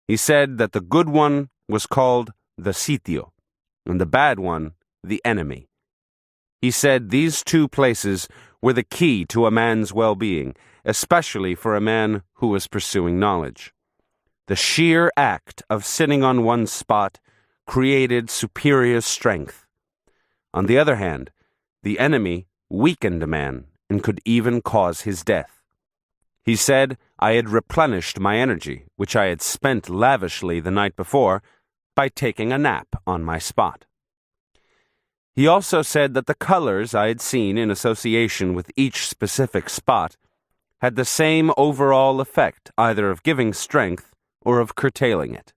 He said that the good one was called the sitio, and the bad one the enemy. He said these two places were the key to a man's well-being, especially for a man who was pursuing knowledge. The sheer act of sitting on one spot created superior strength. On the other hand, the enemy weakened a man and could even cause his death. He said I had replenished my energy, which I had spent lavishly the night before, by taking a nap on my spot. He also said that the colors I had seen in association with each specific spot had the same overall effect, either of giving strength or of curtailing it.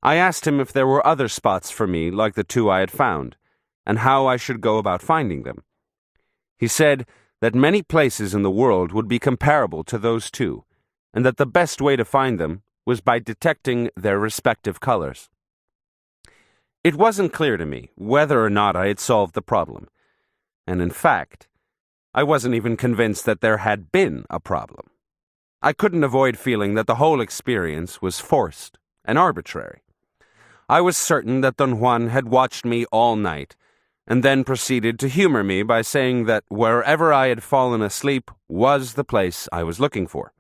I asked him if there were other spots for me like the two I had found, and how I should go about finding them. He said that many places in the world would be comparable to those two, and that the best way to find them was by detecting their respective colors. It wasn't clear to me whether or not I had solved the problem, and in fact, I wasn't even convinced that there had been a problem. I couldn't avoid feeling that the whole experience was forced and arbitrary. I was certain that Don Juan had watched me all night, and then proceeded to humor me by saying that wherever I had fallen asleep was the place I was looking for.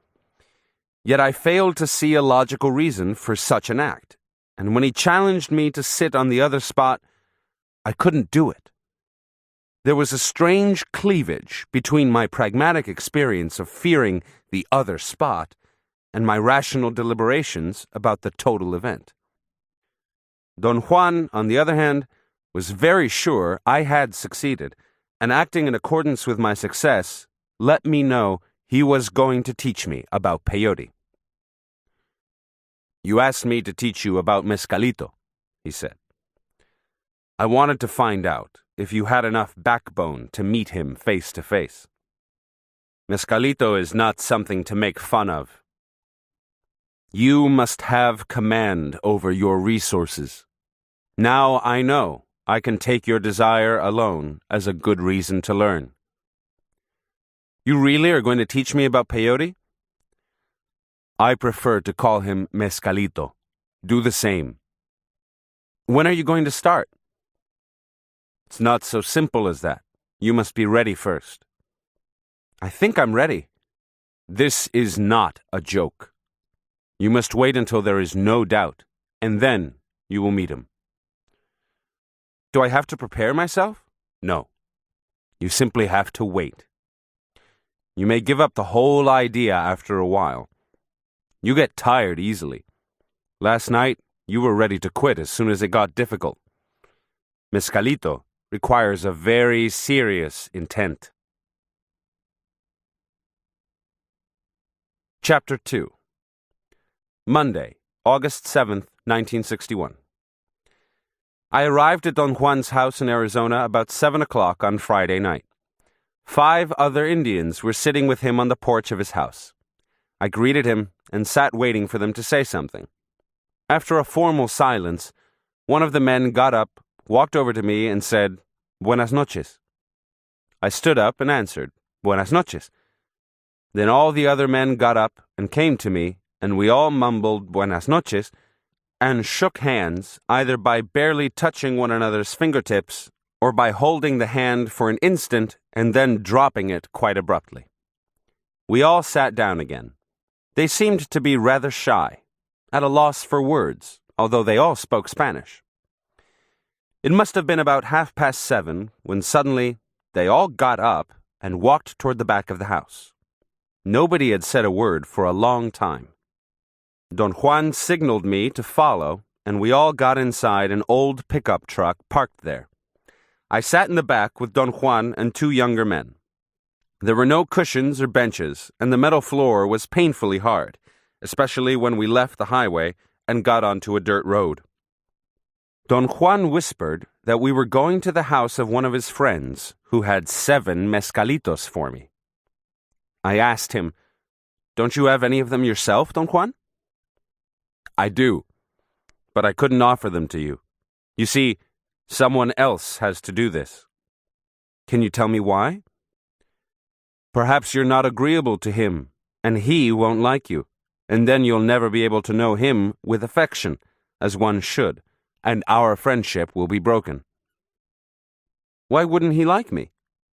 Yet I failed to see a logical reason for such an act, and when he challenged me to sit on the other spot, I couldn't do it. There was a strange cleavage between my pragmatic experience of fearing the other spot and my rational deliberations about the total event. Don Juan, on the other hand, was very sure I had succeeded, and acting in accordance with my success, let me know he was going to teach me about peyote. "You asked me to teach you about mezcalito," he said. "I wanted to find out if you had enough backbone to meet him face to face. Mezcalito is not something to make fun of. You must have command over your resources. Now I know I can take your desire alone as a good reason to learn." "You really are going to teach me about peyote?" "I prefer to call him mezcalito. Do the same." "When are you going to start?" "It's not so simple as that. You must be ready first." "I think I'm ready." "This is not a joke. You must wait until there is no doubt, and then you will meet him." "Do I have to prepare myself?" "No. You simply have to wait. You may give up the whole idea after a while. You get tired easily. Last night, you were ready to quit as soon as it got difficult. Mezcalito requires a very serious intent." Chapter 2. Monday, August 7th, 1961. I arrived at Don Juan's house in Arizona about 7 o'clock on Friday night. 5 other Indians were sitting with him on the porch of his house. I greeted him and sat waiting for them to say something. After a formal silence, one of the men got up, walked over to me, and said, "Buenas noches." I stood up and answered, "Buenas noches." Then all the other men got up and came to me, and we all mumbled "Buenas noches," and shook hands, either by barely touching one another's fingertips or by holding the hand for an instant and then dropping it quite abruptly. We all sat down again. They seemed to be rather shy, at a loss for words, although they all spoke Spanish. It must have been about 7:30 when suddenly they all got up and walked toward the back of the house. Nobody had said a word for a long time. Don Juan signaled me to follow, and we all got inside an old pickup truck parked there. I sat in the back with Don Juan and 2 younger men. There were no cushions or benches, and the metal floor was painfully hard, especially when we left the highway and got onto a dirt road. Don Juan whispered that we were going to the house of one of his friends who had 7 mezcalitos for me. I asked him, "Don't you have any of them yourself, Don Juan?" "I do, but I couldn't offer them to you. You see, someone else has to do this." "Can you tell me why?" "Perhaps you're not agreeable to him, and he won't like you, and then you'll never be able to know him with affection, as one should, and our friendship will be broken." "Why wouldn't he like me?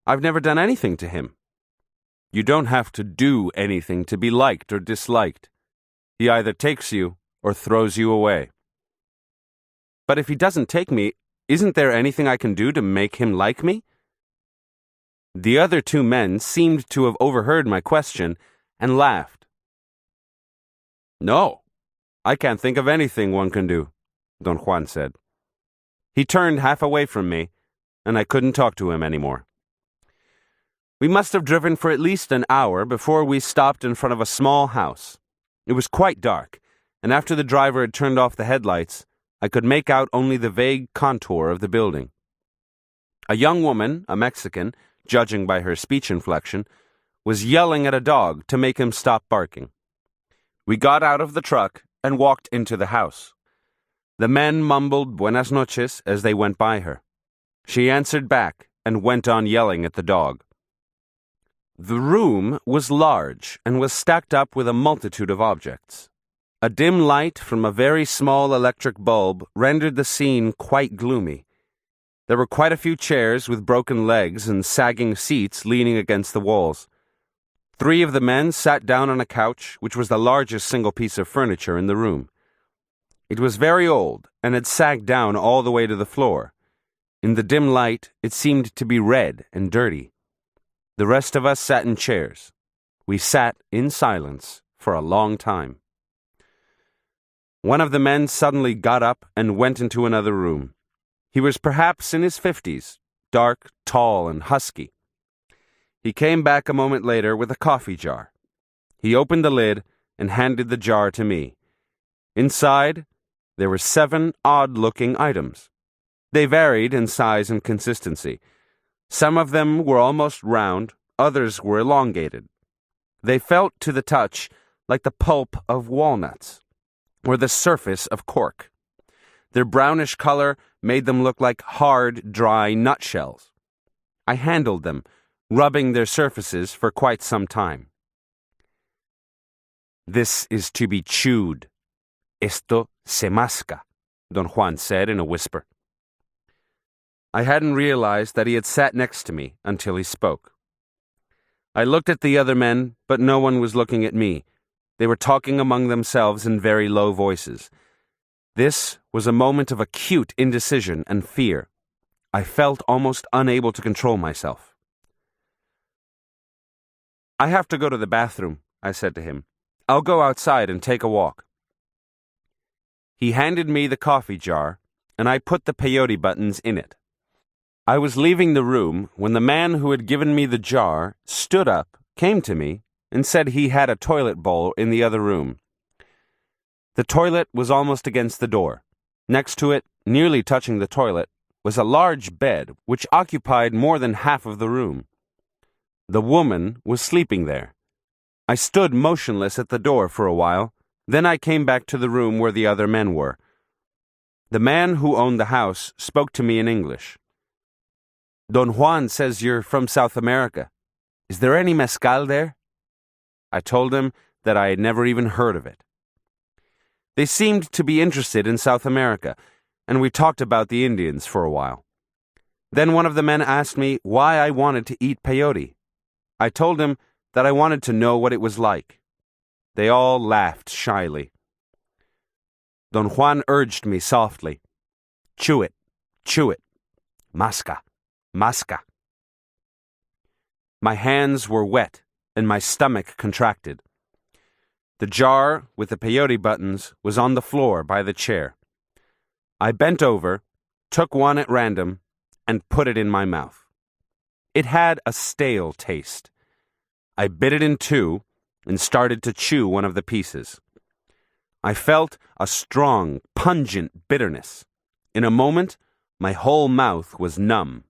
I've never done anything to him." "You don't have to do anything to be liked or disliked. He either takes you or throws you away." "But if he doesn't take me, isn't there anything I can do to make him like me?" The other 2 men seemed to have overheard my question and laughed. "No, I can't think of anything one can do," Don Juan said. He turned half away from me, and I couldn't talk to him anymore. We must have driven for at least an hour before we stopped in front of a small house. It was quite dark, and after the driver had turned off the headlights, I could make out only the vague contour of the building. A young woman, a Mexican, judging by her speech inflection, was yelling at a dog to make him stop barking. We got out of the truck and walked into the house. The men mumbled "Buenas noches" as they went by her. She answered back and went on yelling at the dog. The room was large and was stacked up with a multitude of objects. A dim light from a very small electric bulb rendered the scene quite gloomy. There were quite a few chairs with broken legs and sagging seats leaning against the walls. 3 of the men sat down on a couch, which was the largest single piece of furniture in the room. It was very old and had sagged down all the way to the floor. In the dim light, it seemed to be red and dirty. The rest of us sat in chairs. We sat in silence for a long time. One of the men suddenly got up and went into another room. He was perhaps in his 50s, dark, tall, and husky. He came back a moment later with a coffee jar. He opened the lid and handed the jar to me. Inside, there were 7 odd-looking items. They varied in size and consistency. Some of them were almost round, others were elongated. They felt to the touch like the pulp of walnuts, or the surface of cork. Their brownish color made them look like hard, dry nutshells. I handled them, rubbing their surfaces for quite some time. "This is to be chewed. Esto se masca," Don Juan said in a whisper. I hadn't realized that he had sat next to me until he spoke. I looked at the other men, but no one was looking at me. They were talking among themselves in very low voices. This was a moment of acute indecision and fear. I felt almost unable to control myself. "I have to go to the bathroom," I said to him. "I'll go outside and take a walk." He handed me the coffee jar, and I put the peyote buttons in it. I was leaving the room when the man who had given me the jar stood up, came to me, and said he had a toilet bowl in the other room. The toilet was almost against the door. Next to it, nearly touching the toilet, was a large bed which occupied more than half of the room. The woman was sleeping there. I stood motionless at the door for a while. Then I came back to the room where the other men were. The man who owned the house spoke to me in English. "Don Juan says you're from South America. Is there any mezcal there?" I told him that I had never even heard of it. They seemed to be interested in South America, and we talked about the Indians for a while. Then one of the men asked me why I wanted to eat peyote. I told him that I wanted to know what it was like. They all laughed shyly. Don Juan urged me softly. Chew it. Masca. Masca." My hands were wet, and my stomach contracted. The jar with the peyote buttons was on the floor by the chair. I bent over, took one at random, and put it in my mouth. It had a stale taste. I bit it in two and started to chew one of the pieces. I felt a strong, pungent bitterness. In a moment, my whole mouth was numb.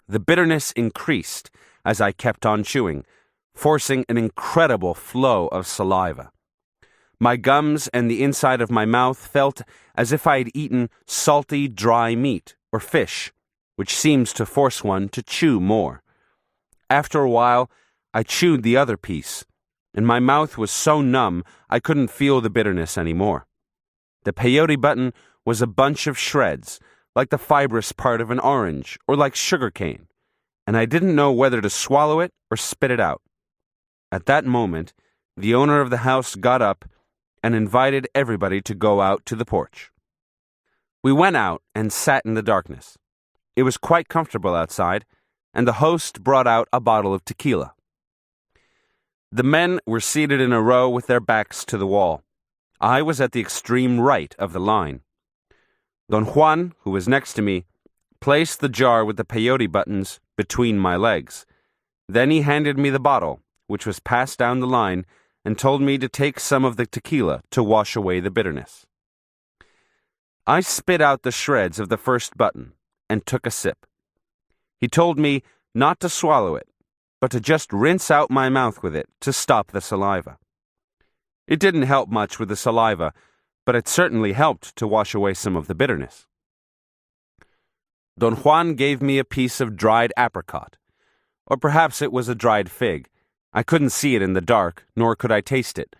The bitterness increased as I kept on chewing, forcing an incredible flow of saliva. My gums and the inside of my mouth felt as if I had eaten salty, dry meat or fish, which seems to force one to chew more. After a while, I chewed the other piece, and my mouth was so numb I couldn't feel the bitterness anymore. The peyote button was a bunch of shreds, like the fibrous part of an orange or like sugar cane, and I didn't know whether to swallow it or spit it out. At that moment, the owner of the house got up and invited everybody to go out to the porch. We went out and sat in the darkness. It was quite comfortable outside, and the host brought out a bottle of tequila. The men were seated in a row with their backs to the wall. I was at the extreme right of the line. Don Juan, who was next to me, placed the jar with the peyote buttons between my legs. Then he handed me the bottle, which was passed down the line, and told me to take some of the tequila to wash away the bitterness. I spit out the shreds of the first button and took a sip. He told me not to swallow it, but to just rinse out my mouth with it to stop the saliva. It didn't help much with the saliva, but it certainly helped to wash away some of the bitterness. Don Juan gave me a piece of dried apricot, or perhaps it was a dried fig. I couldn't see it in the dark, nor could I taste it,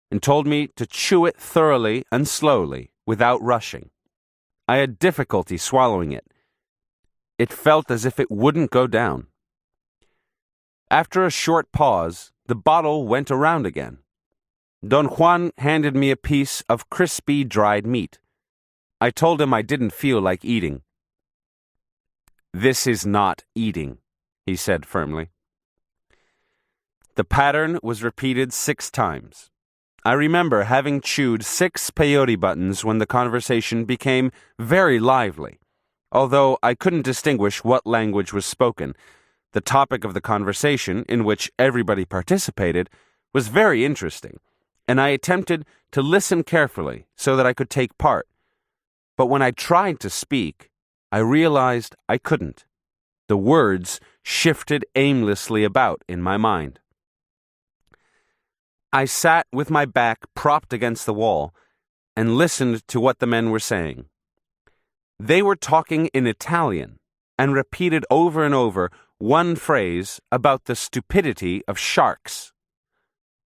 and told me to chew it thoroughly and slowly, without rushing. I had difficulty swallowing it. It felt as if it wouldn't go down. After a short pause, the bottle went around again. Don Juan handed me a piece of crispy dried meat. I told him I didn't feel like eating. "This is not eating," he said firmly. The pattern was repeated 6 times. I remember having chewed 6 peyote buttons when the conversation became very lively. Although I couldn't distinguish what language was spoken, the topic of the conversation, in which everybody participated, was very interesting, and I attempted to listen carefully so that I could take part. But when I tried to speak, I realized I couldn't. The words shifted aimlessly about in my mind. I sat with my back propped against the wall and listened to what the men were saying. They were talking in Italian and repeated over and over one phrase about the stupidity of sharks.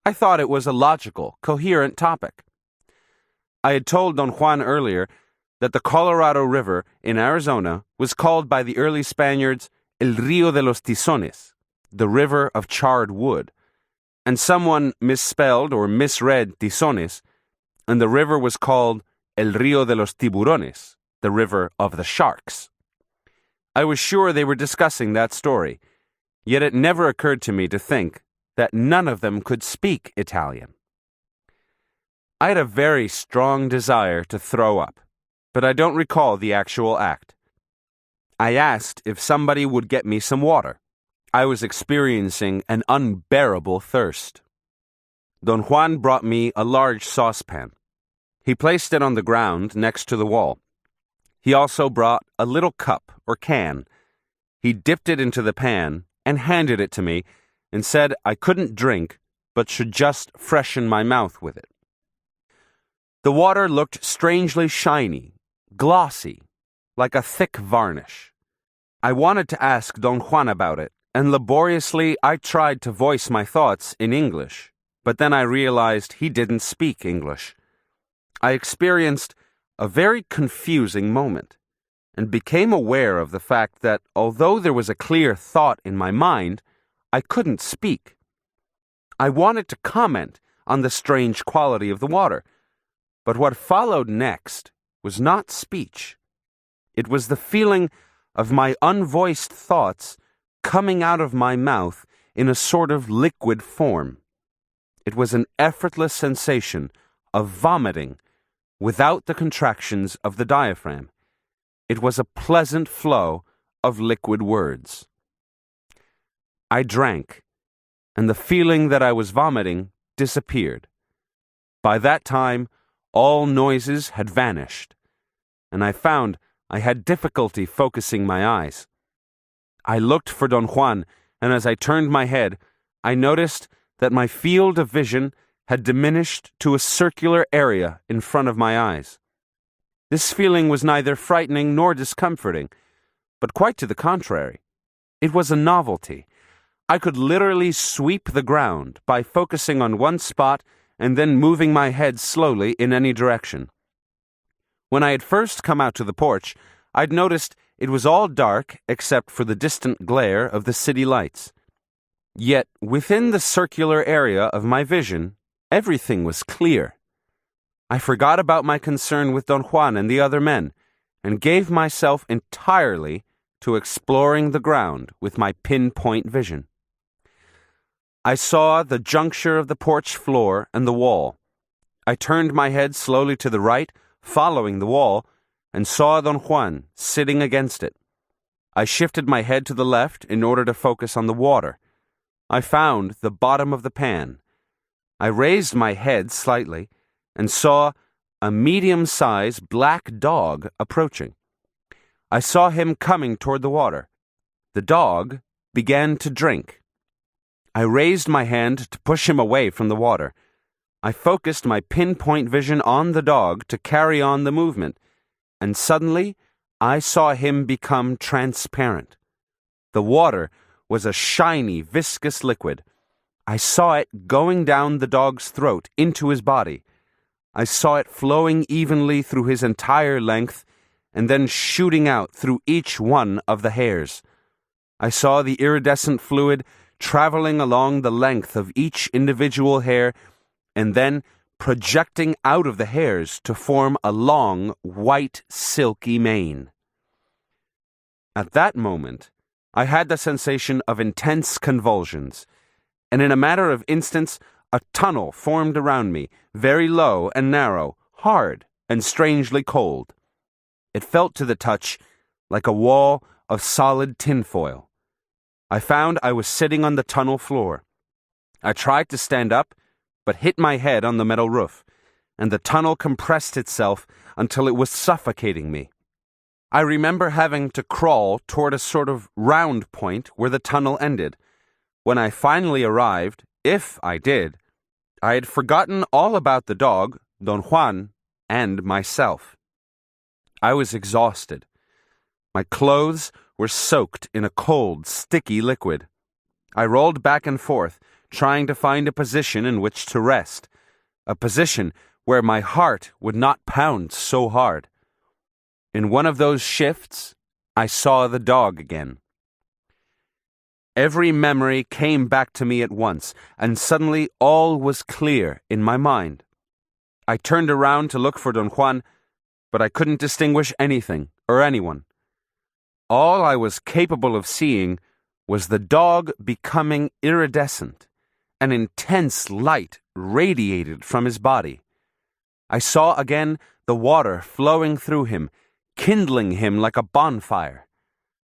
I thought it was a logical, coherent topic. I had told Don Juan earlier that the Colorado River in Arizona was called by the early Spaniards El Río de los Tizones, the river of charred wood, and someone misspelled or misread Tizones, and the river was called El Río de los Tiburones, the river of the sharks. I was sure they were discussing that story, yet it never occurred to me to think that none of them could speak Italian. I had a very strong desire to throw up, but I don't recall the actual act. I asked if somebody would get me some water. I was experiencing an unbearable thirst. Don Juan brought me a large saucepan. He placed it on the ground next to the wall. He also brought a little cup or can. He dipped it into the pan and handed it to me and said I couldn't drink, but should just freshen my mouth with it. The water looked strangely shiny, glossy, like a thick varnish. I wanted to ask Don Juan about it, and laboriously I tried to voice my thoughts in English, but then I realized he didn't speak English. I experienced a very confusing moment, and became aware of the fact that although there was a clear thought in my mind, I couldn't speak. I wanted to comment on the strange quality of the water, but what followed next was not speech. It was the feeling of my unvoiced thoughts coming out of my mouth in a sort of liquid form. It was an effortless sensation of vomiting without the contractions of the diaphragm. It was a pleasant flow of liquid words. I drank, and the feeling that I was vomiting disappeared. By that time, all noises had vanished, and I found I had difficulty focusing my eyes. I looked for Don Juan, and as I turned my head, I noticed that my field of vision had diminished to a circular area in front of my eyes. This feeling was neither frightening nor discomforting, but quite to the contrary. It was a novelty. I could literally sweep the ground by focusing on one spot and then moving my head slowly in any direction. When I had first come out to the porch, I'd noticed it was all dark except for the distant glare of the city lights. Yet, within the circular area of my vision, everything was clear. I forgot about my concern with Don Juan and the other men, and gave myself entirely to exploring the ground with my pinpoint vision. I saw the juncture of the porch floor and the wall. I turned my head slowly to the right, following the wall, and saw Don Juan sitting against it. I shifted my head to the left in order to focus on the water. I found the bottom of the pan. I raised my head slightly and saw a medium-sized black dog approaching. I saw him coming toward the water. The dog began to drink. I raised my hand to push him away from the water. I focused my pinpoint vision on the dog to carry on the movement, and suddenly I saw him become transparent. The water was a shiny, viscous liquid. I saw it going down the dog's throat into his body. I saw it flowing evenly through his entire length and then shooting out through each one of the hairs. I saw the iridescent fluid traveling along the length of each individual hair and then projecting out of the hairs to form a long, white, silky mane. At that moment, I had the sensation of intense convulsions, and in a matter of instants, a tunnel formed around me, very low and narrow, hard and strangely cold. It felt to the touch like a wall of solid tinfoil. I found I was sitting on the tunnel floor. I tried to stand up, but hit my head on the metal roof, and the tunnel compressed itself until it was suffocating me. I remember having to crawl toward a sort of round point where the tunnel ended. When I finally arrived, if I did, I had forgotten all about the dog, Don Juan, and myself. I was exhausted. My clothes were soaked in a cold, sticky liquid. I rolled back and forth, trying to find a position in which to rest, a position where my heart would not pound so hard. In one of those shifts, I saw the dog again. Every memory came back to me at once, and suddenly all was clear in my mind. I turned around to look for Don Juan, but I couldn't distinguish anything or anyone. All I was capable of seeing was the dog becoming iridescent. An intense light radiated from his body. I saw again the water flowing through him, kindling him like a bonfire.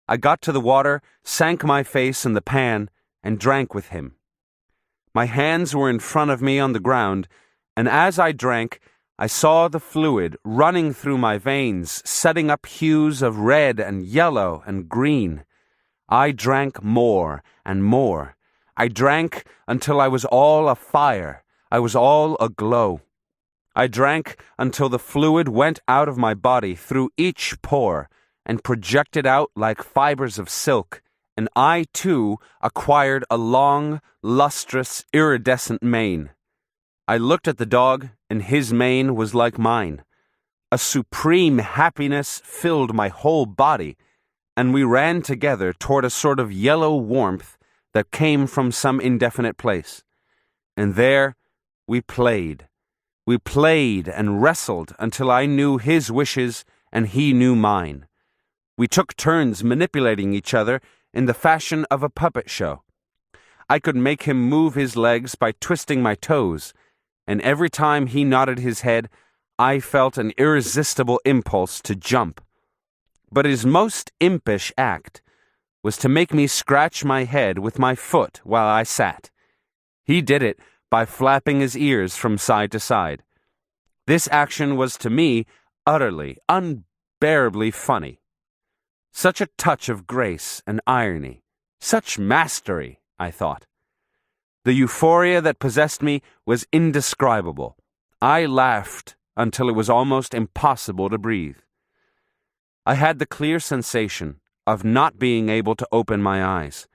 I got to the water, sank my face in the pan, and drank with him. My hands were in front of me on the ground, and as I drank, I saw the fluid running through my veins, setting up hues of red and yellow and green. I drank more and more. I drank until I was all afire. I was all aglow. I drank until the fluid went out of my body through each pore and projected out like fibers of silk, and I, too, acquired a long, lustrous, iridescent mane. I looked at the dog, and his mane was like mine. A supreme happiness filled my whole body, and we ran together toward a sort of yellow warmth that came from some indefinite place. And there we played. We played and wrestled until I knew his wishes and he knew mine. We took turns manipulating each other in the fashion of a puppet show. I could make him move his legs by twisting my toes, and every time he nodded his head, I felt an irresistible impulse to jump. But his most impish act was to make me scratch my head with my foot while I sat. He did it by flapping his ears from side to side. This action was to me utterly, unbearably funny. Such a touch of grace and irony, such mastery, I thought. The euphoria that possessed me was indescribable. I laughed until it was almost impossible to breathe. I had the clear sensation of not being able to open my eyes.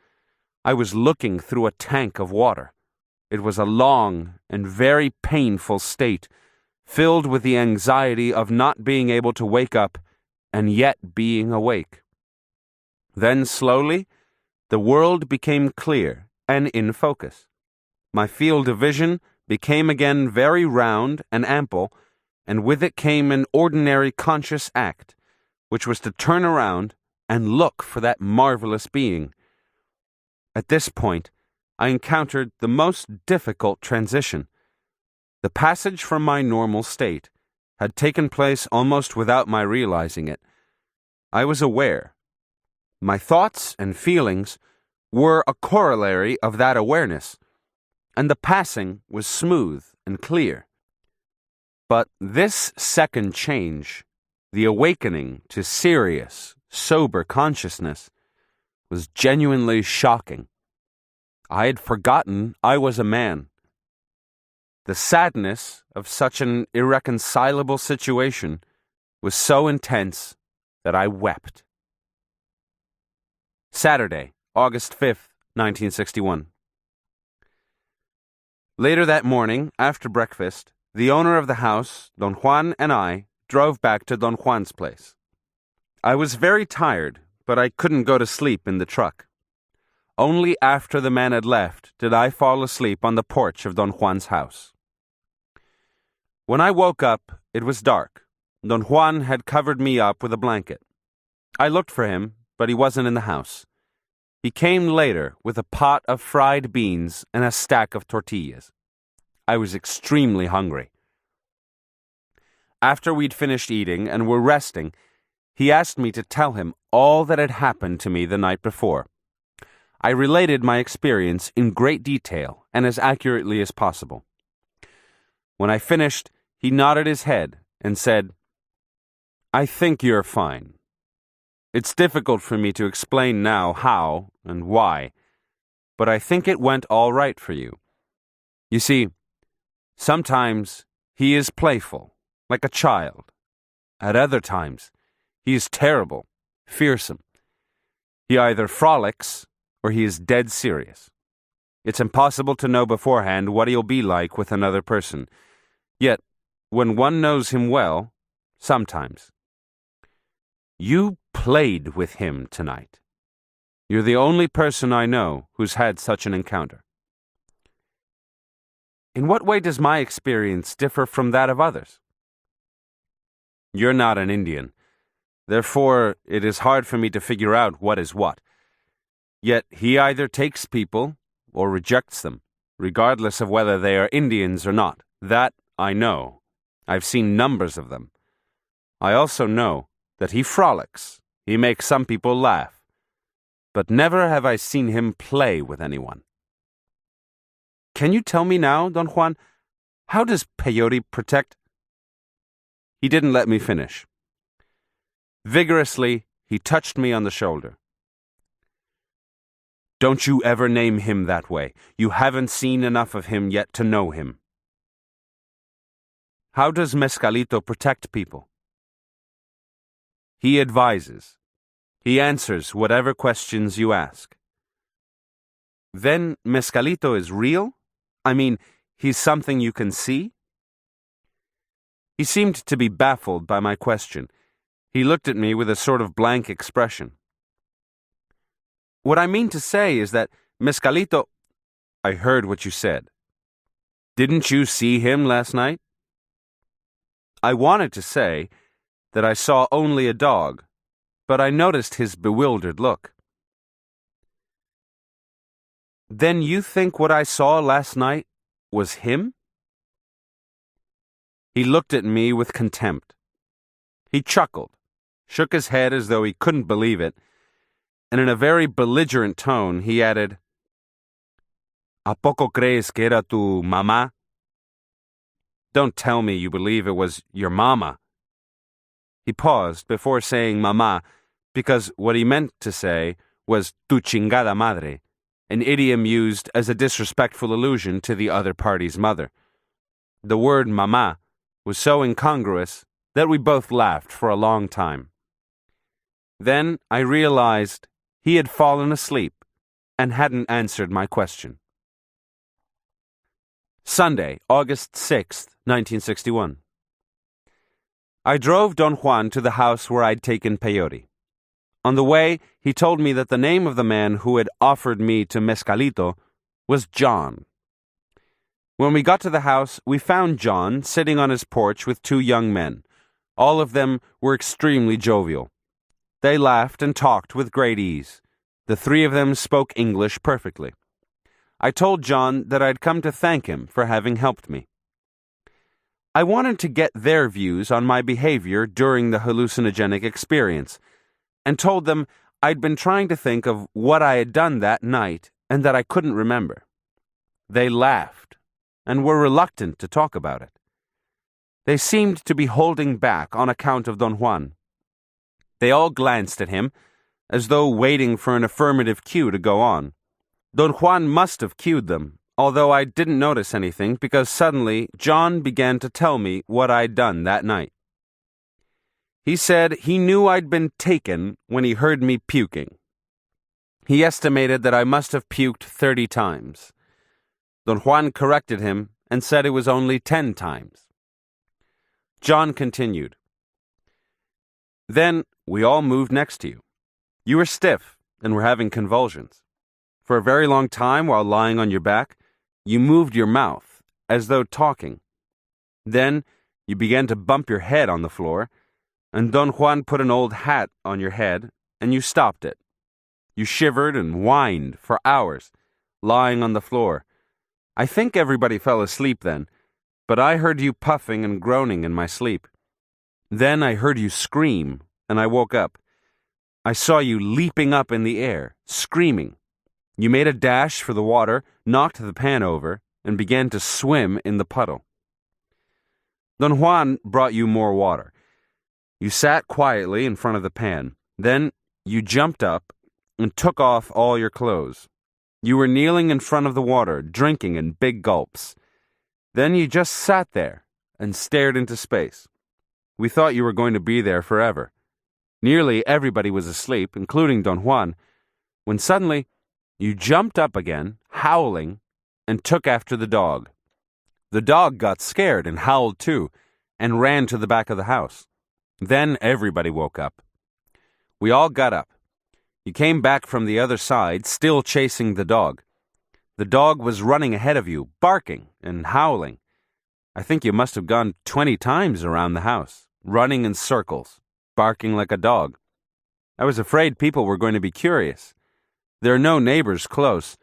I was looking through a tank of water. It was a long and very painful state, filled with the anxiety of not being able to wake up and yet being awake. Then slowly, the world became clear and in focus. My field of vision became again very round and ample, and with it came an ordinary conscious act, which was to turn around and look for that marvelous being. At this point, I encountered the most difficult transition. The passage from my normal state had taken place almost without my realizing it. I was aware. My thoughts and feelings were a corollary of that awareness, and the passing was smooth and clear. But this second change, the awakening to serious, sober consciousness, was genuinely shocking. I had forgotten I was a man. The sadness of such an irreconcilable situation was so intense that I wept. Saturday, August 5th, 1961. Later that morning, after breakfast, the owner of the house, Don Juan, and I drove back to Don Juan's place. I was very tired, but I couldn't go to sleep in the truck. Only after the man had left did I fall asleep on the porch of Don Juan's house. When I woke up, it was dark. Don Juan had covered me up with a blanket. I looked for him, but he wasn't in the house. He came later with a pot of fried beans and a stack of tortillas. I was extremely hungry. After we'd finished eating and were resting, he asked me to tell him all that had happened to me the night before. I related my experience in great detail and as accurately as possible. When I finished, he nodded his head and said, "I think you're fine. It's difficult for me to explain now how and why, but I think it went all right for you. You see, sometimes he is playful, like a child. At other times, he is terrible, fearsome. He either frolics or he is dead serious. It's impossible to know beforehand what he'll be like with another person. Yet, when one knows him well, sometimes. You played with him tonight. You're the only person I know who's had such an encounter." "In what way does my experience differ from that of others?" "You're not an Indian. Therefore, it is hard for me to figure out what is what. Yet he either takes people or rejects them, regardless of whether they are Indians or not. That I know. I've seen numbers of them. I also know that he frolics. He makes some people laugh. But never have I seen him play with anyone." "Can you tell me now, Don Juan, how does peyote protect—" He didn't let me finish. Vigorously, he touched me on the shoulder. "Don't you ever name him that way. You haven't seen enough of him yet to know him." "How does Mescalito protect people?" "He advises. He answers whatever questions you ask." "Then Mescalito is real? I mean, he's something you can see?" He seemed to be baffled by my question. He looked at me with a sort of blank expression. "What I mean to say is that Mescalito—" "I heard what you said. Didn't you see him last night?" I wanted to say that I saw only a dog, but I noticed his bewildered look. "Then you think what I saw last night was him?" He looked at me with contempt. He chuckled, shook his head as though he couldn't believe it, and in a very belligerent tone he added, "¿A poco crees que era tu mamá?" "Don't tell me you believe it was your mama." He paused before saying mama because what he meant to say was tu chingada madre, an idiom used as a disrespectful allusion to the other party's mother. The word mama was so incongruous that we both laughed for a long time. Then I realized he had fallen asleep and hadn't answered my question. Sunday, August 6th, 1961. I drove Don Juan to the house where I'd taken peyote. On the way, he told me that the name of the man who had offered me to Mescalito was John. When we got to the house, we found John sitting on his porch with two young men. All of them were extremely jovial. They laughed and talked with great ease. The three of them spoke English perfectly. I told John that I'd come to thank him for having helped me. I wanted to get their views on my behavior during the hallucinogenic experience, and told them I'd been trying to think of what I had done that night and that I couldn't remember. They laughed and were reluctant to talk about it. They seemed to be holding back on account of Don Juan. They all glanced at him, as though waiting for an affirmative cue to go on. Don Juan must have cued them, although I didn't notice anything because suddenly John began to tell me what I'd done that night. He said he knew I'd been taken when he heard me puking. He estimated that I must have puked 30 times. Don Juan corrected him and said it was only 10 times. John continued. Then we all moved next to you. You were stiff and were having convulsions. For a very long time while lying on your back, you moved your mouth as though talking. Then you began to bump your head on the floor, and Don Juan put an old hat on your head and you stopped it. You shivered and whined for hours, lying on the floor. I think everybody fell asleep then, but I heard you puffing and groaning in my sleep. Then I heard you scream, and I woke up. I saw you leaping up in the air, screaming. You made a dash for the water, knocked the pan over, and began to swim in the puddle. Don Juan brought you more water. You sat quietly in front of the pan. Then you jumped up and took off all your clothes. You were kneeling in front of the water, drinking in big gulps. Then you just sat there and stared into space. We thought you were going to be there forever. Nearly everybody was asleep, including Don Juan, when suddenly you jumped up again, howling, and took after the dog. The dog got scared and howled too, and ran to the back of the house. Then everybody woke up. We all got up. You came back from the other side, still chasing the dog. The dog was running ahead of you, barking and howling. I think you must have gone 20 times around the house, running in circles, barking like a dog. I was afraid people were going to be curious. There are no neighbors close,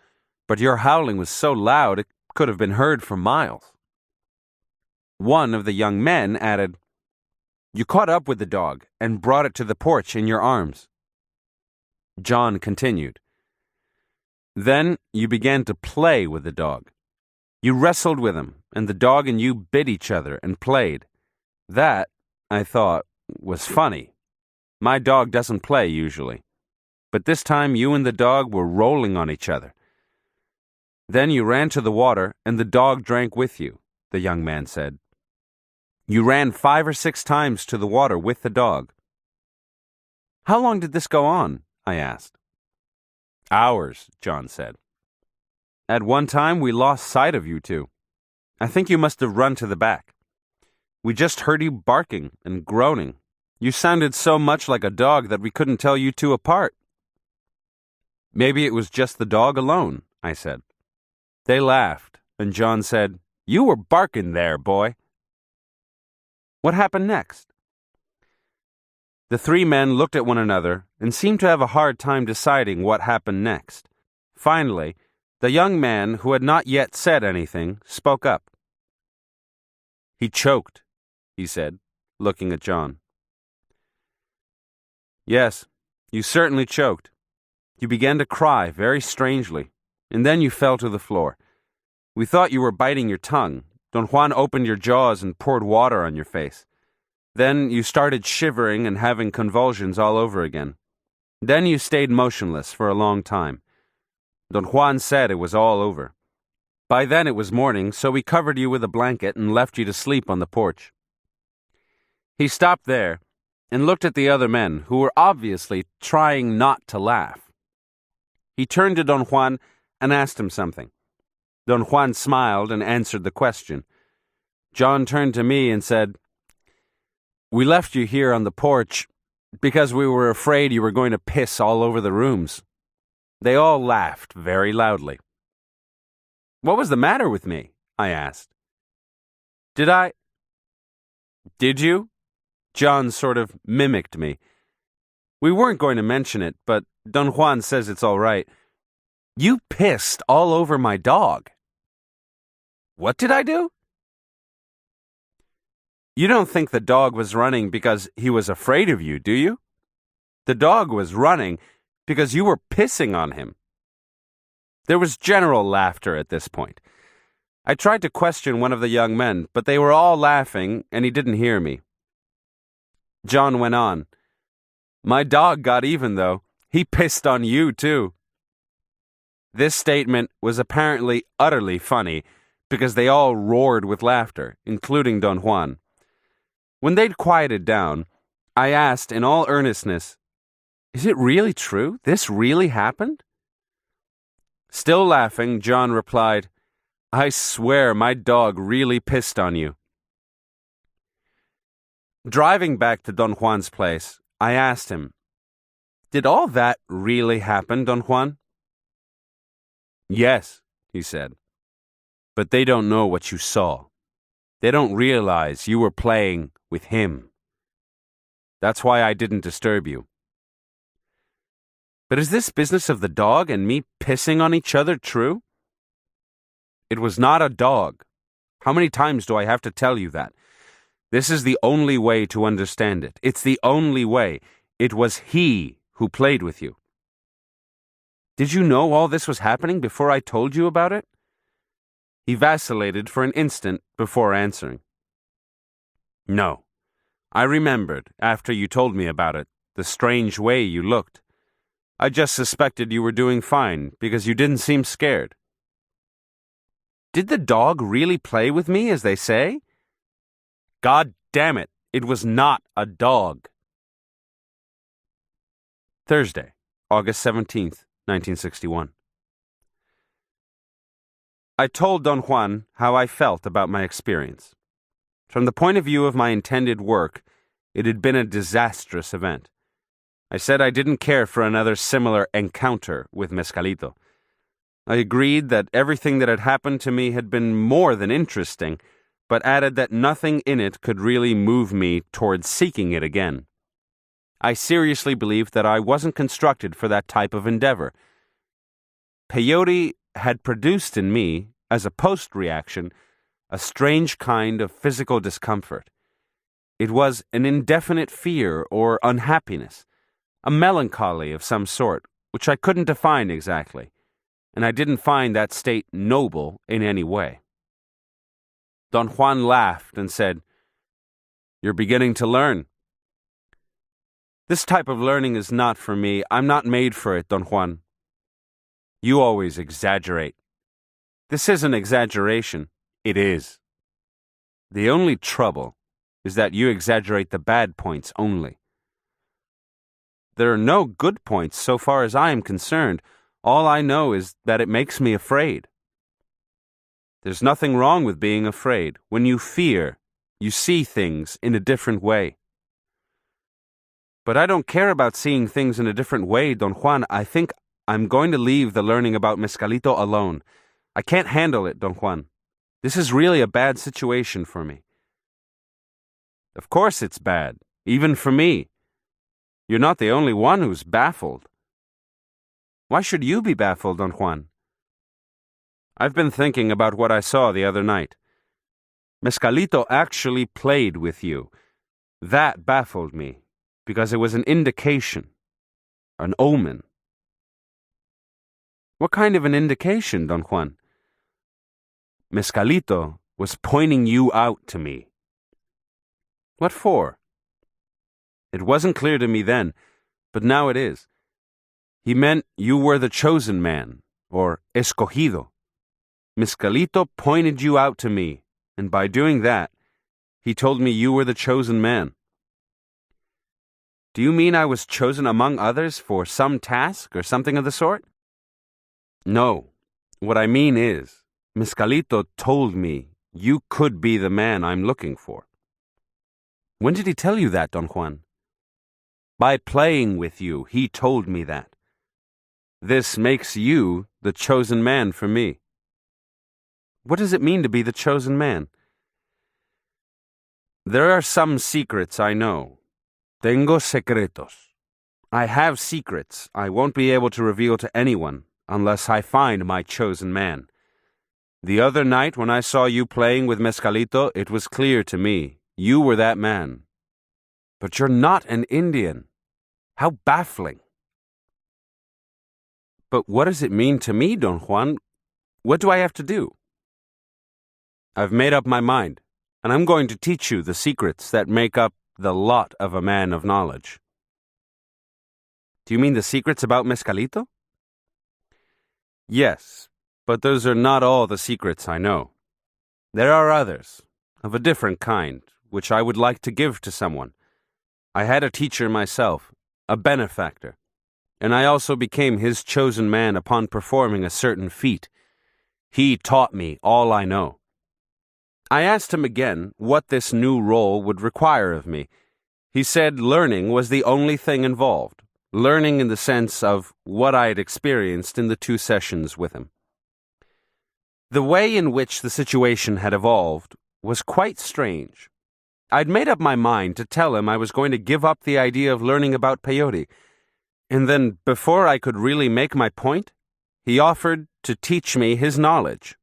but your howling was so loud it could have been heard for miles. One of the young men added, "You caught up with the dog and brought it to the porch in your arms." John continued, "Then you began to play with the dog. You wrestled with him, and the dog and you bit each other and played. That, I thought, was funny. My dog doesn't play usually. But this time you and the dog were rolling on each other. Then you ran to the water, and the dog drank with you," the young man said. "You ran 5 or 6 times to the water with the dog." "How long did this go on?" I asked. "Hours," John said. "At one time we lost sight of you two. I think you must have run to the back. We just heard you barking and groaning. You sounded so much like a dog that we couldn't tell you two apart." "Maybe it was just the dog alone," I said. They laughed, and John said, "You were barking there, boy." What happened next? The 3 men looked at one another and seemed to have a hard time deciding what happened next. Finally, the young man who had not yet said anything spoke up. "He choked," he said, looking at John. "Yes, you certainly choked. You began to cry very strangely, and then you fell to the floor. We thought you were biting your tongue. Don Juan opened your jaws and poured water on your face. Then you started shivering and having convulsions all over again. Then you stayed motionless for a long time. Don Juan said it was all over. By then it was morning, so we covered you with a blanket and left you to sleep on the porch." He stopped there and looked at the other men, who were obviously trying not to laugh. He turned to Don Juan and asked him something. Don Juan smiled and answered the question. John turned to me and said, "We left you here on the porch because we were afraid you were going to piss all over the rooms." They all laughed very loudly. "What was the matter with me?" I asked. Did you? John sort of mimicked me. "We weren't going to mention it, but Don Juan says it's all right. You pissed all over my dog." "What did I do?" "You don't think the dog was running because he was afraid of you, do you? The dog was running because you were pissing on him." There was general laughter at this point. I tried to question one of the young men, but they were all laughing, and he didn't hear me. John went on, "My dog got even, though. He pissed on you, too." This statement was apparently utterly funny, because they all roared with laughter, including Don Juan. When they'd quieted down, I asked in all earnestness, "Is it really true? This really happened?" Still laughing, John replied, "I swear my dog really pissed on you." Driving back to Don Juan's place, I asked him, "Did all that really happen, Don Juan?" "Yes," he said. "But they don't know what you saw. They don't realize you were playing with him. That's why I didn't disturb you." But is this business of the dog and me pissing on each other true? It was not a dog. How many times do I have to tell you that? This is the only way to understand it. It's the only way. It was he who played with you. Did you know all this was happening before I told you about it? He vacillated for an instant before answering. No. I remembered, after you told me about it, the strange way you looked. I just suspected you were doing fine because you didn't seem scared. Did the dog really play with me, as they say? God damn it, it was not a dog. Thursday, August 17th, 1961. I told Don Juan how I felt about my experience. From the point of view of my intended work, it had been a disastrous event. I said I didn't care for another similar encounter with Mescalito. I agreed that everything that had happened to me had been more than interesting, but added that nothing in it could really move me towards seeking it again. I seriously believed that I wasn't constructed for that type of endeavor. Peyote had produced in me, as a post-reaction, a strange kind of physical discomfort. It was an indefinite fear or unhappiness, a melancholy of some sort, which I couldn't define exactly, and I didn't find that state noble in any way. Don Juan laughed and said, "You're beginning to learn." "This type of learning is not for me. I'm not made for it, Don Juan." "You always exaggerate." "This isn't exaggeration. It is. The only trouble is that you exaggerate the bad points only." "There are no good points so far as I am concerned. All I know is that it makes me afraid." "There's nothing wrong with being afraid. When you fear, you see things in a different way." "But I don't care about seeing things in a different way, Don Juan. I think I'm going to leave the learning about Mescalito alone. I can't handle it, Don Juan. This is really a bad situation for me." "Of course it's bad, even for me. You're not the only one who's baffled." "Why should you be baffled, Don Juan?" "I've been thinking about what I saw the other night. Mescalito actually played with you. That baffled me, because it was an indication, an omen." "What kind of an indication, Don Juan?" "Mescalito was pointing you out to me." "What for?" "It wasn't clear to me then, but now it is. He meant you were the chosen man, or escogido. Mescalito pointed you out to me, and by doing that, he told me you were the chosen man." "Do you mean I was chosen among others for some task or something of the sort?" "No. What I mean is, Mescalito told me you could be the man I'm looking for." "When did he tell you that, Don Juan?" "By playing with you, he told me that. This makes you the chosen man for me." "What does it mean to be the chosen man?" "There are some secrets I know. Tengo secretos. I have secrets I won't be able to reveal to anyone unless I find my chosen man. The other night when I saw you playing with Mescalito, it was clear to me you were that man. But you're not an Indian. How baffling." "But what does it mean to me, Don Juan? What do I have to do?" "I've made up my mind, and I'm going to teach you the secrets that make up the lot of a man of knowledge." "Do you mean the secrets about Mescalito?" "Yes, but those are not all the secrets I know. There are others, of a different kind, which I would like to give to someone. I had a teacher myself, a benefactor, and I also became his chosen man upon performing a certain feat. He taught me all I know." I asked him again what this new role would require of me. He said learning was the only thing involved, learning in the sense of what I had experienced in the 2 sessions with him. The way in which the situation had evolved was quite strange. I'd made up my mind to tell him I was going to give up the idea of learning about peyote. And then, before I could really make my point, he offered to teach me his knowledge.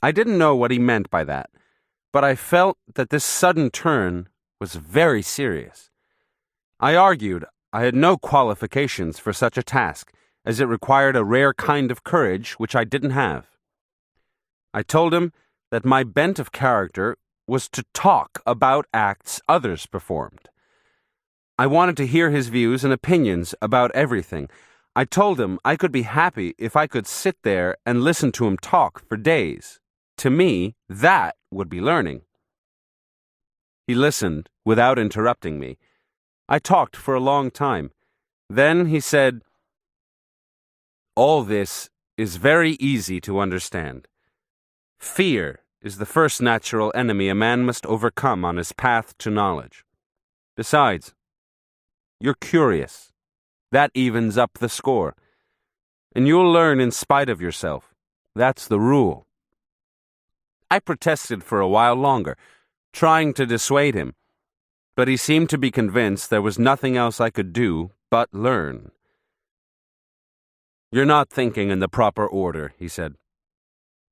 I didn't know what he meant by that, but I felt that this sudden turn was very serious. I argued I had no qualifications for such a task, as it required a rare kind of courage which I didn't have. I told him that my bent of character was to talk about acts others performed. I wanted to hear his views and opinions about everything. I told him I could be happy if I could sit there and listen to him talk for days. To me, that would be learning. He listened without interrupting me. I talked for a long time. Then he said, "All this is very easy to understand. Fear is the first natural enemy a man must overcome on his path to knowledge. Besides, you're curious. That evens up the score. And you'll learn in spite of yourself. That's the rule." I protested for a while longer, trying to dissuade him, but he seemed to be convinced there was nothing else I could do but learn. "You're not thinking in the proper order," he said.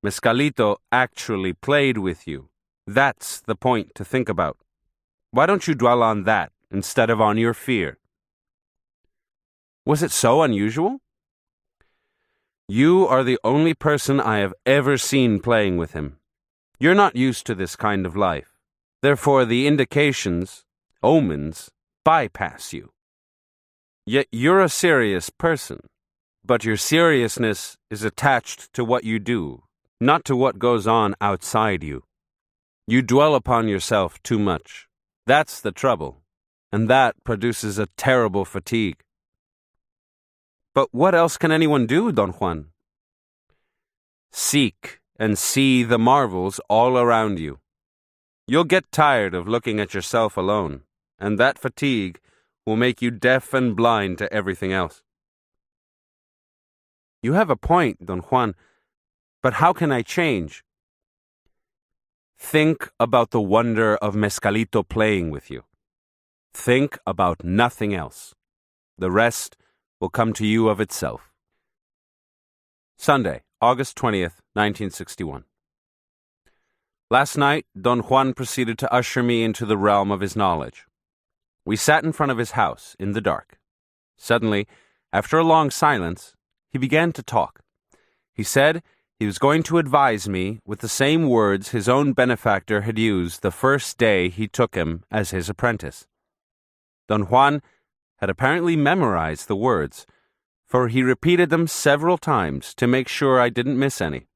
"Mescalito actually played with you. That's the point to think about. Why don't you dwell on that instead of on your fear?" Was it so unusual? "You are the only person I have ever seen playing with him. You're not used to this kind of life. Therefore, the indications, omens, bypass you. Yet you're a serious person, but your seriousness is attached to what you do, not to what goes on outside you. You dwell upon yourself too much. That's the trouble, and that produces a terrible fatigue." "But what else can anyone do, Don Juan?" "Seek and see the marvels all around you. You'll get tired of looking at yourself alone, and that fatigue will make you deaf and blind to everything else." "You have a point, Don Juan, but how can I change?" "Think about the wonder of Mescalito playing with you. Think about nothing else. The rest will come to you of itself." Sunday, August 20th, 1961. Last night, Don Juan proceeded to usher me into the realm of his knowledge. We sat in front of his house, in the dark. Suddenly, after a long silence, he began to talk. He said he was going to advise me with the same words his own benefactor had used the first day he took him as his apprentice. Don Juan had apparently memorized the words, for he repeated them several times to make sure I didn't miss any.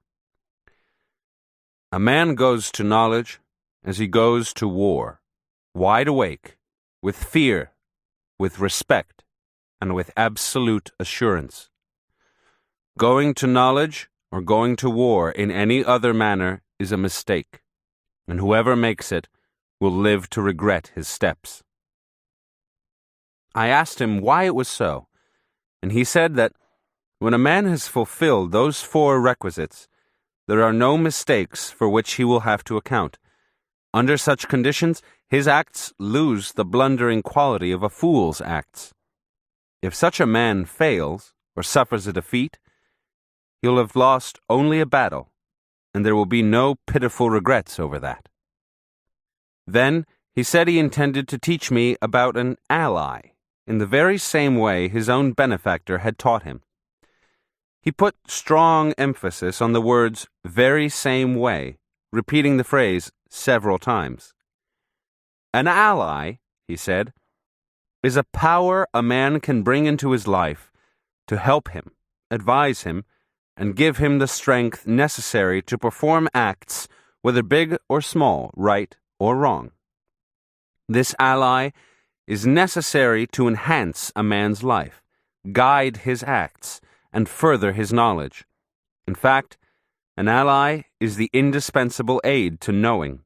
"A man goes to knowledge as he goes to war, wide awake, with fear, with respect, and with absolute assurance. Going to knowledge or going to war in any other manner is a mistake, and whoever makes it will live to regret his steps." I asked him why it was so, and he said that when a man has fulfilled those 4 requisites, there are no mistakes for which he will have to account. Under such conditions, his acts lose the blundering quality of a fool's acts. If such a man fails or suffers a defeat, he'll have lost only a battle, and there will be no pitiful regrets over that. Then he said he intended to teach me about an ally, in the very same way his own benefactor had taught him. He put strong emphasis on the words "very same way," repeating the phrase several times. "An ally," he said, "is a power a man can bring into his life to help him, advise him, and give him the strength necessary to perform acts, whether big or small, right or wrong. This ally is necessary to enhance a man's life, guide his acts, and further his knowledge. In fact, an ally is the indispensable aid to knowing."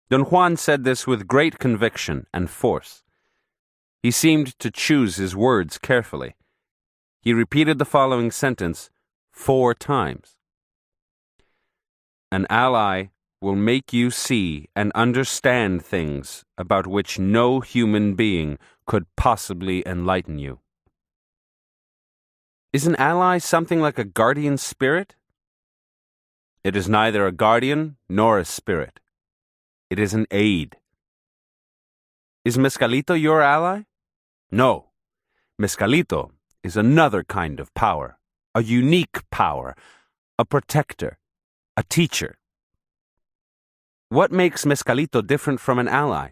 Don Juan said this with great conviction and force. He seemed to choose his words carefully. He repeated the following sentence 4 times. "An ally will make you see and understand things about which no human being could possibly enlighten you." Is an ally something like a guardian spirit? It is neither a guardian nor a spirit. It is an aid. Is Mescalito your ally? No. Mescalito is another kind of power, a unique power, a protector, a teacher. What makes Mescalito different from an ally?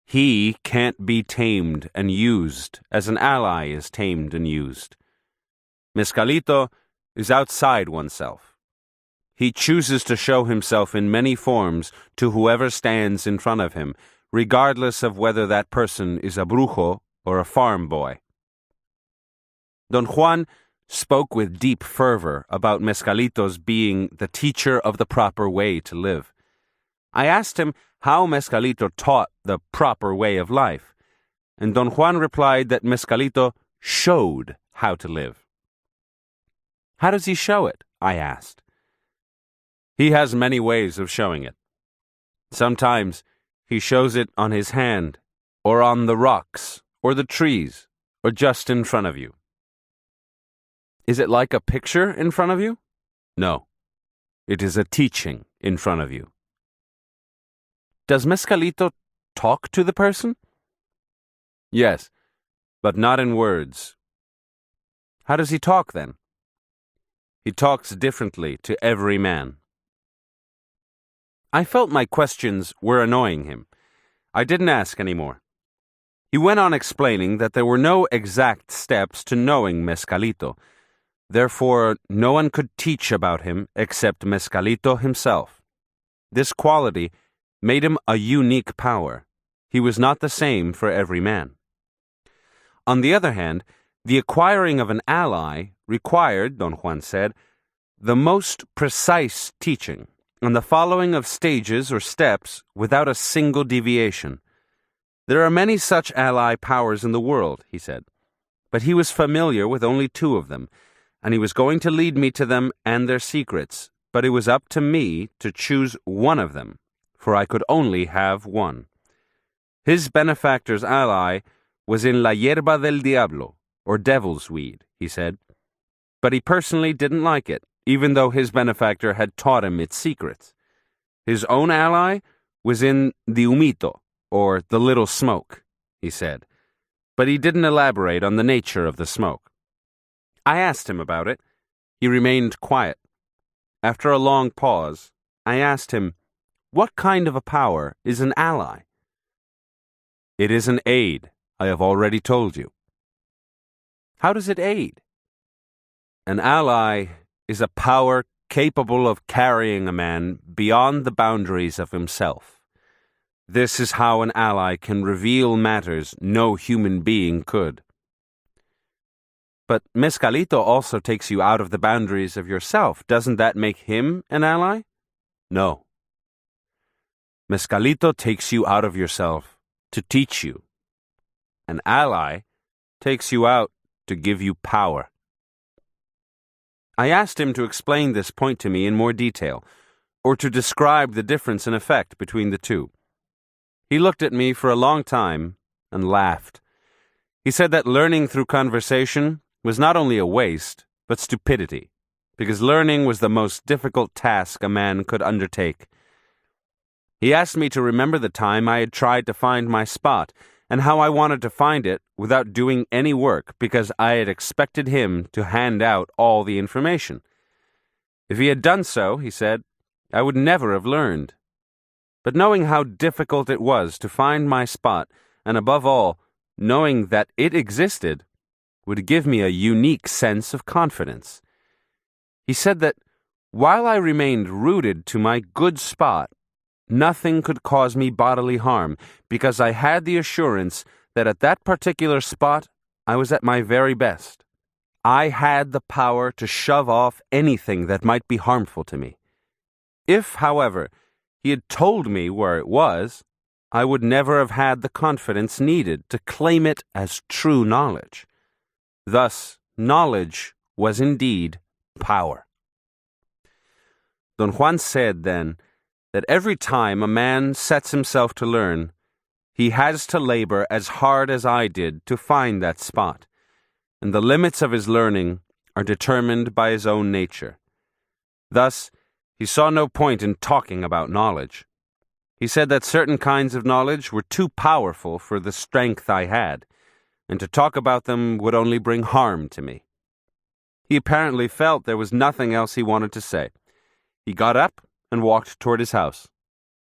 He can't be tamed and used as an ally is tamed and used. Mescalito is outside oneself. He chooses to show himself in many forms to whoever stands in front of him, regardless of whether that person is a brujo or a farm boy. Don Juan spoke with deep fervor about Mescalito's being the teacher of the proper way to live. I asked him how Mescalito taught the proper way of life, and Don Juan replied that Mescalito showed how to live. How does he show it? I asked. He has many ways of showing it. Sometimes he shows it on his hand, or on the rocks, or the trees, or just in front of you. Is it like a picture in front of you? No. It is a teaching in front of you. Does Mescalito talk to the person? Yes, but not in words. How does he talk then? He talks differently to every man. I felt my questions were annoying him. I didn't ask any more. He went on explaining that there were no exact steps to knowing Mescalito. Therefore, no one could teach about him except Mescalito himself. This quality made him a unique power. He was not the same for every man. On the other hand, the acquiring of an ally required, Don Juan said, the most precise teaching and the following of stages or steps without a single deviation. There are many such ally powers in the world, he said, but he was familiar with only 2 of them, and he was going to lead me to them and their secrets, but it was up to me to choose one of them, for I could only have one. His benefactor's ally was in La Hierba del Diablo, or devil's weed, he said, but he personally didn't like it, even though his benefactor had taught him its secrets. His own ally was in the humito, or the little smoke, he said, but he didn't elaborate on the nature of the smoke. I asked him about it. He remained quiet. After a long pause, I asked him, what kind of a power is an ally? It is an aid, I have already told you. How does it aid? An ally is a power capable of carrying a man beyond the boundaries of himself. This is how an ally can reveal matters no human being could. But Mescalito also takes you out of the boundaries of yourself. Doesn't that make him an ally? No. Mescalito takes you out of yourself to teach you. An ally takes you out to give you power. I asked him to explain this point to me in more detail, or to describe the difference in effect between the 2. He looked at me for a long time and laughed. He said that learning through conversation was not only a waste, but stupidity, because learning was the most difficult task a man could undertake. He asked me to remember the time I had tried to find my spot, and how I wanted to find it without doing any work because I had expected him to hand out all the information. If he had done so, he said, I would never have learned. But knowing how difficult it was to find my spot, and above all, knowing that it existed, would give me a unique sense of confidence. He said that while I remained rooted to my good spot, nothing could cause me bodily harm, because I had the assurance that at that particular spot I was at my very best. I had the power to shove off anything that might be harmful to me. If, however, he had told me where it was, I would never have had the confidence needed to claim it as true knowledge. Thus, knowledge was indeed power. Don Juan said then that every time a man sets himself to learn, he has to labor as hard as I did to find that spot. and the limits of his learning are determined by his own nature. Thus, he saw no point in talking about knowledge. He said that certain kinds of knowledge were too powerful for the strength I had, and to talk about them would only bring harm to me. He apparently felt there was nothing else he wanted to say. He got up and walked toward his house.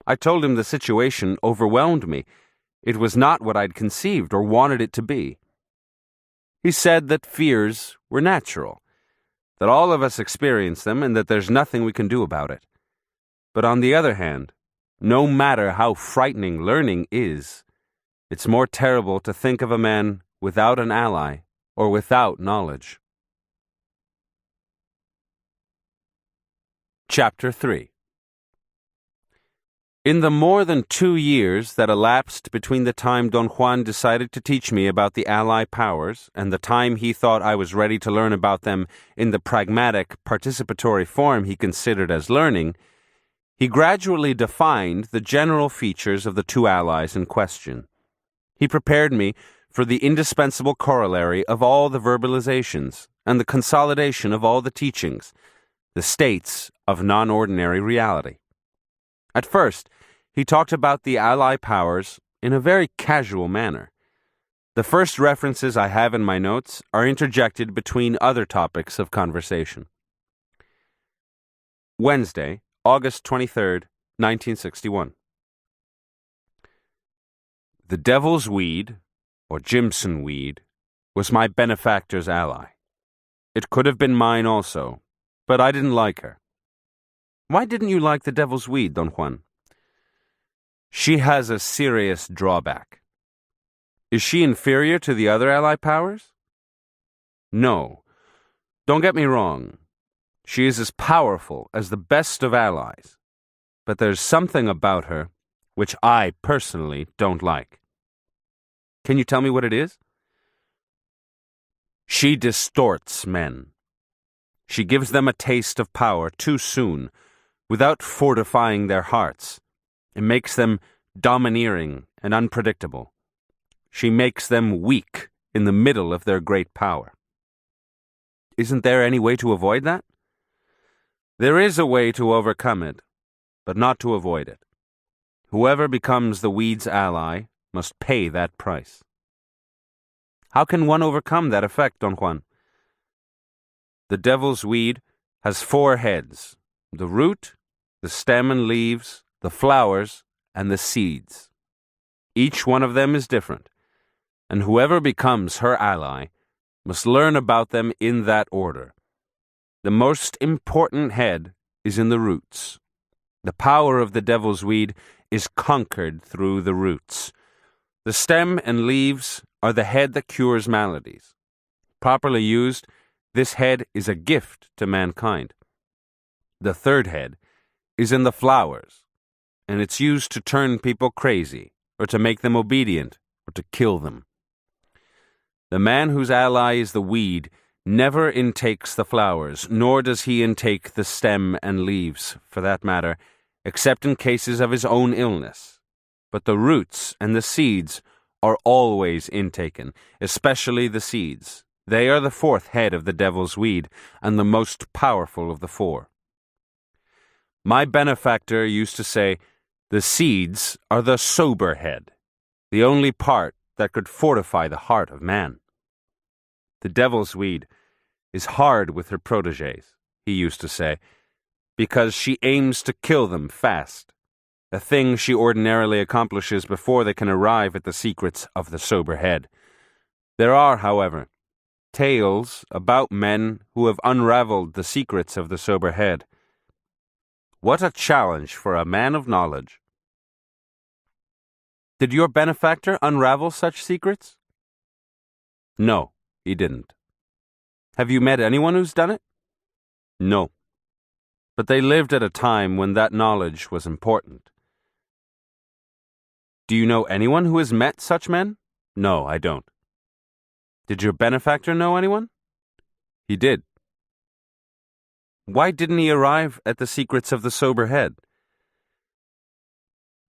I told him the situation overwhelmed me. It was not what I'd conceived or wanted it to be. He said that fears were natural, that all of us experience them and that there's nothing we can do about it. But on the other hand, no matter how frightening learning is, it's more terrible to think of a man without an ally or without knowledge. Chapter 3. In the more than 2 years that elapsed between the time Don Juan decided to teach me about the ally powers and the time he thought I was ready to learn about them in the pragmatic, participatory form he considered as learning, he gradually defined the general features of the two allies in question. He prepared me for the indispensable corollary of all the verbalizations and the consolidation of all the teachings, the states of non-ordinary reality. At first, he talked about the ally powers in a very casual manner. The first references I have in my notes are interjected between other topics of conversation. Wednesday, August 23rd, 1961. The devil's weed, or Jimson weed, was my benefactor's ally. It could have been mine also, but I didn't like her. Why didn't you like the devil's weed, Don Juan? She has a serious drawback. Is she inferior to the other ally powers? No. Don't get me wrong. She is as powerful as the best of allies. But there's something about her which I personally don't like. Can you tell me what it is? She distorts men. She gives them a taste of power too soon, without fortifying their hearts. It makes them domineering and unpredictable. She makes them weak in the middle of their great power. Isn't there any way to avoid that? There is a way to overcome it, but not to avoid it. Whoever becomes the weed's ally must pay that price. How can one overcome that effect, Don Juan? The devil's weed has 4 heads: the root, the stem and leaves, the flowers, and the seeds. Each one of them is different, and whoever becomes her ally must learn about them in that order. The most important head is in the roots. The power of the devil's weed is conquered through the roots. The stem and leaves are the head that cures maladies. Properly used, this head is a gift to mankind. The third head is in the flowers, and it's used to turn people crazy, or to make them obedient, or to kill them. The man whose ally is the weed never intakes the flowers, nor does he intake the stem and leaves, for that matter, except in cases of his own illness. But the roots and the seeds are always intaken, especially the seeds. They are the 4th head of the devil's weed, and the most powerful of the 4. My benefactor used to say, the seeds are the sober head, the only part that could fortify the heart of man. The devil's weed is hard with her protégés, he used to say, because she aims to kill them fast, a thing she ordinarily accomplishes before they can arrive at the secrets of the sober head. There are, however, tales about men who have unraveled the secrets of the sober head. What a challenge for a man of knowledge. Did your benefactor unravel such secrets? No, he didn't. Have you met anyone who's done it? No. But they lived at a time when that knowledge was important. Do you know anyone who has met such men? No, I don't. Did your benefactor know anyone? He did. Why didn't he arrive at the secrets of the sober head?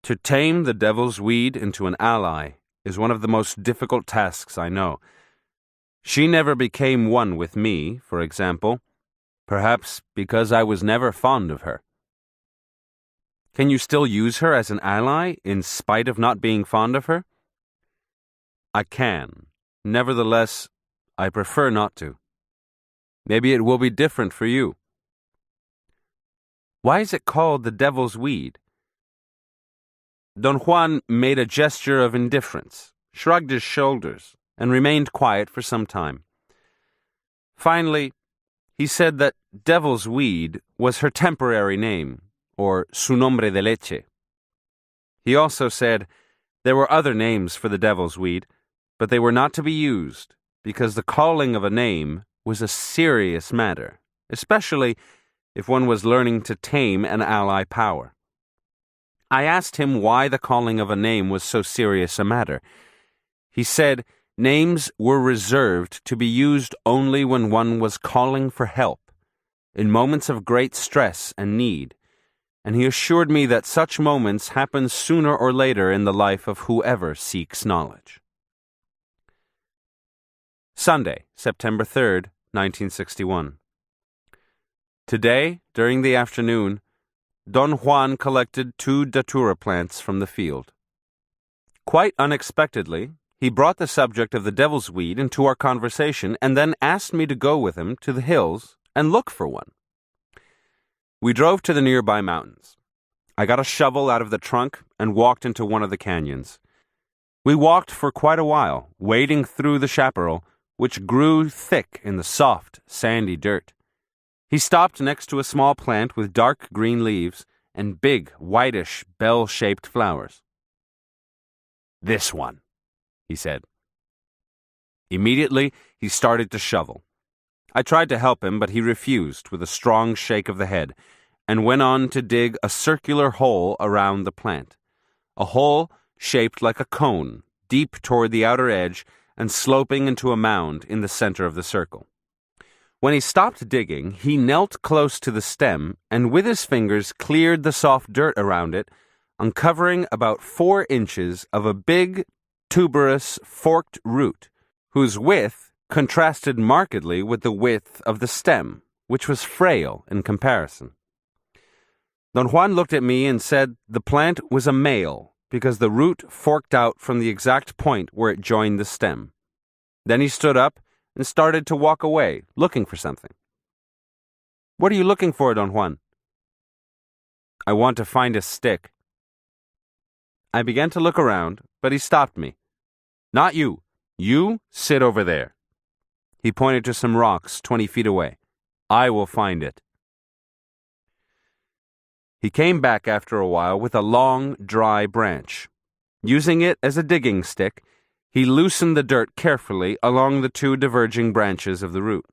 To tame the devil's weed into an ally is one of the most difficult tasks I know. She never became one with me, for example, perhaps because I was never fond of her. Can you still use her as an ally in spite of not being fond of her? I can. Nevertheless, I prefer not to. Maybe it will be different for you. Why is it called the devil's weed? Don Juan made a gesture of indifference, shrugged his shoulders, and remained quiet for some time. Finally, he said that devil's weed was her temporary name, or su nombre de leche. He also said there were other names for the devil's weed, but they were not to be used because the calling of a name was a serious matter, especially if one was learning to tame an ally power. I asked him why the calling of a name was so serious a matter. He said names were reserved to be used only when one was calling for help, in moments of great stress and need, and he assured me that such moments happen sooner or later in the life of whoever seeks knowledge. Sunday, September 3rd, 1961. Today, during the afternoon, Don Juan collected 2 datura plants from the field. Quite unexpectedly, he brought the subject of the devil's weed into our conversation and then asked me to go with him to the hills and look for one. We drove to the nearby mountains. I got a shovel out of the trunk and walked into one of the canyons. We walked for quite a while, wading through the chaparral, which grew thick in the soft, sandy dirt. He stopped next to a small plant with dark green leaves and big, whitish, bell-shaped flowers. "This one," he said. Immediately, he started to shovel. I tried to help him, but he refused with a strong shake of the head and went on to dig a circular hole around the plant, a hole shaped like a cone, deep toward the outer edge and sloping into a mound in the center of the circle. When he stopped digging, he knelt close to the stem and with his fingers cleared the soft dirt around it, uncovering about 4 inches of a big, tuberous, forked root, whose width contrasted markedly with the width of the stem, which was frail in comparison. Don Juan looked at me and said the plant was a male because the root forked out from the exact point where it joined the stem. Then he stood up and started to walk away, looking for something. "What are you looking for, Don Juan?" "I want to find a stick." I began to look around, but he stopped me. "Not you. You sit over there." He pointed to some rocks 20 feet away. "I will find it." He came back after a while with a long, dry branch. Using it as a digging stick, he loosened the dirt carefully along the 2 diverging branches of the root.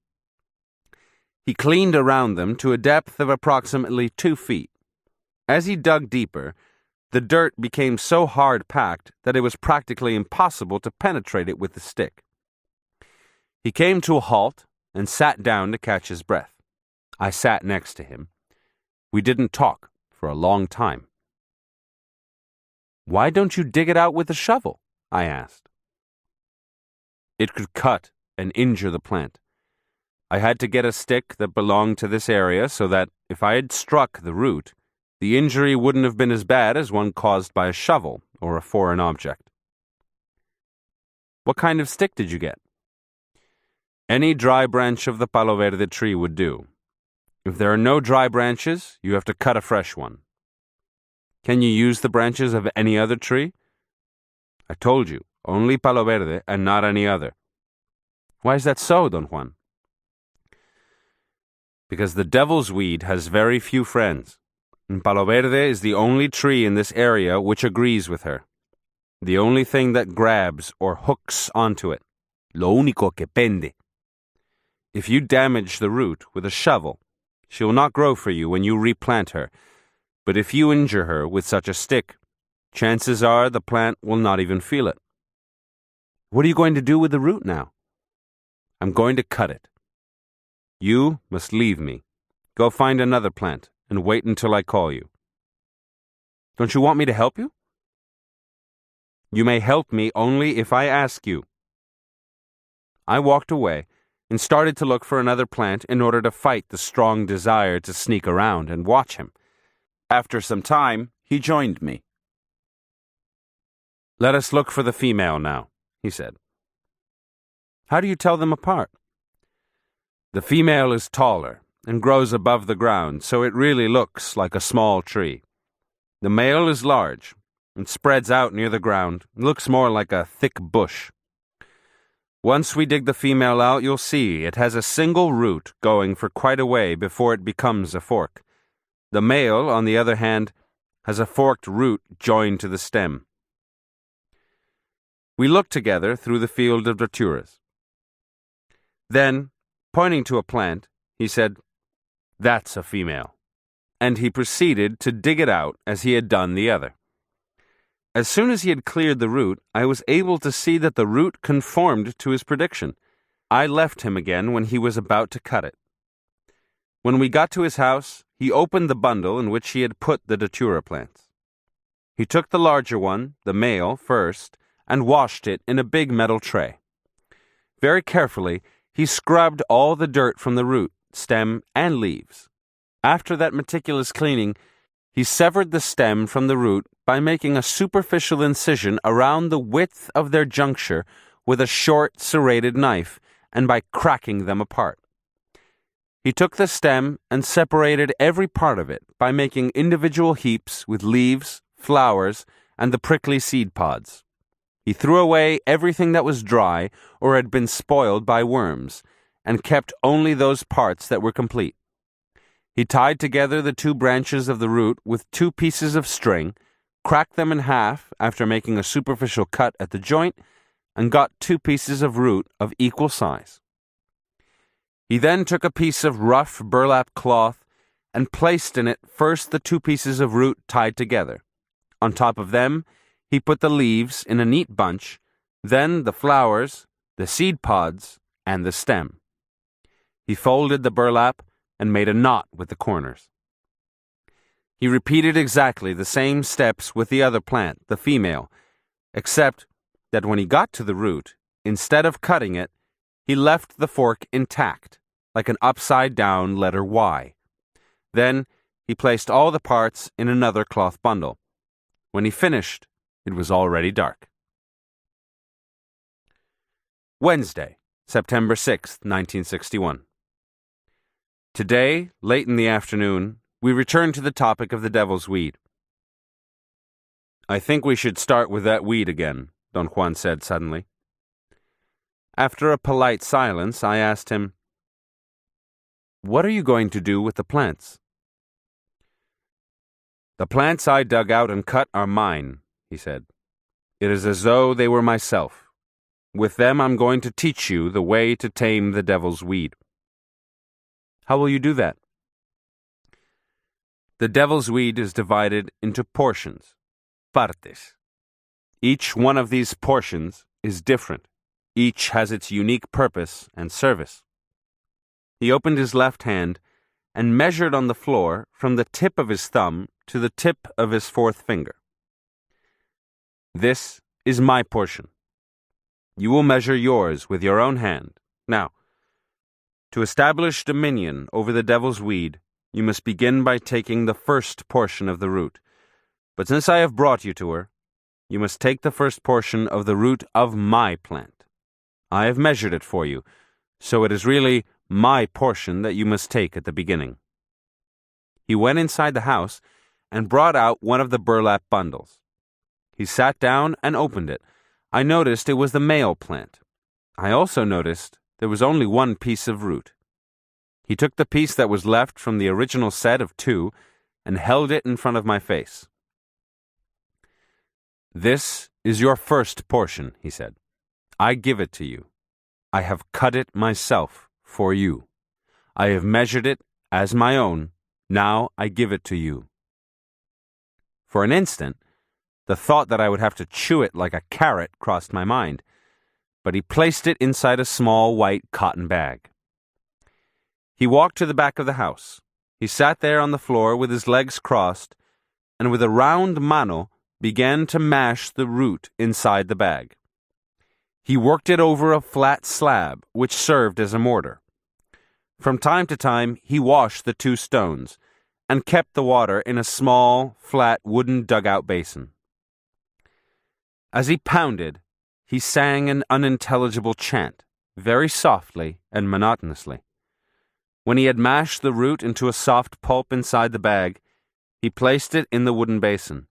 He cleaned around them to a depth of approximately 2 feet. As he dug deeper, the dirt became so hard-packed that it was practically impossible to penetrate it with the stick. He came to a halt and sat down to catch his breath. I sat next to him. We didn't talk for a long time. "Why don't you dig it out with a shovel?" I asked. "It could cut and injure the plant. I had to get a stick that belonged to this area so that if I had struck the root, the injury wouldn't have been as bad as one caused by a shovel or a foreign object." "What kind of stick did you get?" "Any dry branch of the palo verde tree would do. If there are no dry branches, you have to cut a fresh one." "Can you use the branches of any other tree?" "I told you, only palo verde and not any other." "Why is that so, Don Juan?" "Because the devil's weed has very few friends, and palo verde is the only tree in this area which agrees with her. The only thing that grabs or hooks onto it. Lo único que pende. If you damage the root with a shovel, she will not grow for you when you replant her, but if you injure her with such a stick, chances are the plant will not even feel it." "What are you going to do with the root now?" "I'm going to cut it. You must leave me. Go find another plant and wait until I call you." "Don't you want me to help you?" "You may help me only if I ask you." I walked away and started to look for another plant in order to fight the strong desire to sneak around and watch him. After some time, he joined me. "Let us look for the female now," he said. "How do you tell them apart?" "The female is taller and grows above the ground, so it really looks like a small tree. The male is large and spreads out near the ground, looks more like a thick bush. Once we dig the female out, you'll see it has a single root going for quite a way before it becomes a fork. The male, on the other hand, has a forked root joined to the stem." We looked together through the field of daturas. Then, pointing to a plant, he said, "That's a female," and he proceeded to dig it out as he had done the other. As soon as he had cleared the root, I was able to see that the root conformed to his prediction. I left him again when he was about to cut it. When we got to his house, he opened the bundle in which he had put the datura plants. He took the larger one, the male, first, and washed it in a big metal tray. Very carefully, he scrubbed all the dirt from the root, stem, and leaves. After that meticulous cleaning, he severed the stem from the root by making a superficial incision around the width of their juncture with a short, serrated knife, and by cracking them apart. He took the stem and separated every part of it by making individual heaps with leaves, flowers, and the prickly seed pods. He threw away everything that was dry or had been spoiled by worms, and kept only those parts that were complete. He tied together the two branches of the root with 2 pieces of string, cracked them in half after making a superficial cut at the joint, and got 2 pieces of root of equal size. He then took a piece of rough burlap cloth and placed in it first the 2 pieces of root tied together. On top of them, he put the leaves in a neat bunch, then the flowers, the seed pods, and the stem. He folded the burlap and made a knot with the corners. He repeated exactly the same steps with the other plant, the female, except that when he got to the root, instead of cutting it, he left the fork intact, like an upside-down letter Y. Then he placed all the parts in another cloth bundle. When he finished, it was already dark. Wednesday, September 6th, 1961. Today, late in the afternoon, we returned to the topic of the devil's weed. "I think we should start with that weed again," Don Juan said suddenly. After a polite silence, I asked him, "What are you going to do with the plants?" "The plants I dug out and cut are mine," he said. "It is as though they were myself. With them I'm going to teach you the way to tame the devil's weed." "How will you do that?" "The devil's weed is divided into portions, partes. Each one of these portions is different. Each has its unique purpose and service." He opened his left hand and measured on the floor from the tip of his thumb to the tip of his 4th finger. "This is my portion. You will measure yours with your own hand. Now, to establish dominion over the devil's weed, you must begin by taking the first portion of the root. But since I have brought you to her, you must take the first portion of the root of my plant. I have measured it for you, so it is really my portion that you must take at the beginning." He went inside the house and brought out one of the burlap bundles. He sat down and opened it. I noticed it was the male plant. I also noticed there was only 1 piece of root. He took the piece that was left from the original set of 2 and held it in front of my face. "This is your first portion," he said. "I give it to you. I have cut it myself for you. I have measured it as my own. Now I give it to you." For an instant, the thought that I would have to chew it like a carrot crossed my mind, but he placed it inside a small white cotton bag. He walked to the back of the house. He sat there on the floor with his legs crossed, and with a round mano began to mash the root inside the bag. He worked it over a flat slab, which served as a mortar. From time to time, he washed the 2 stones and kept the water in a small, flat wooden dugout basin. As he pounded, he sang an unintelligible chant, very softly and monotonously. When he had mashed the root into a soft pulp inside the bag, he placed it in the wooden basin.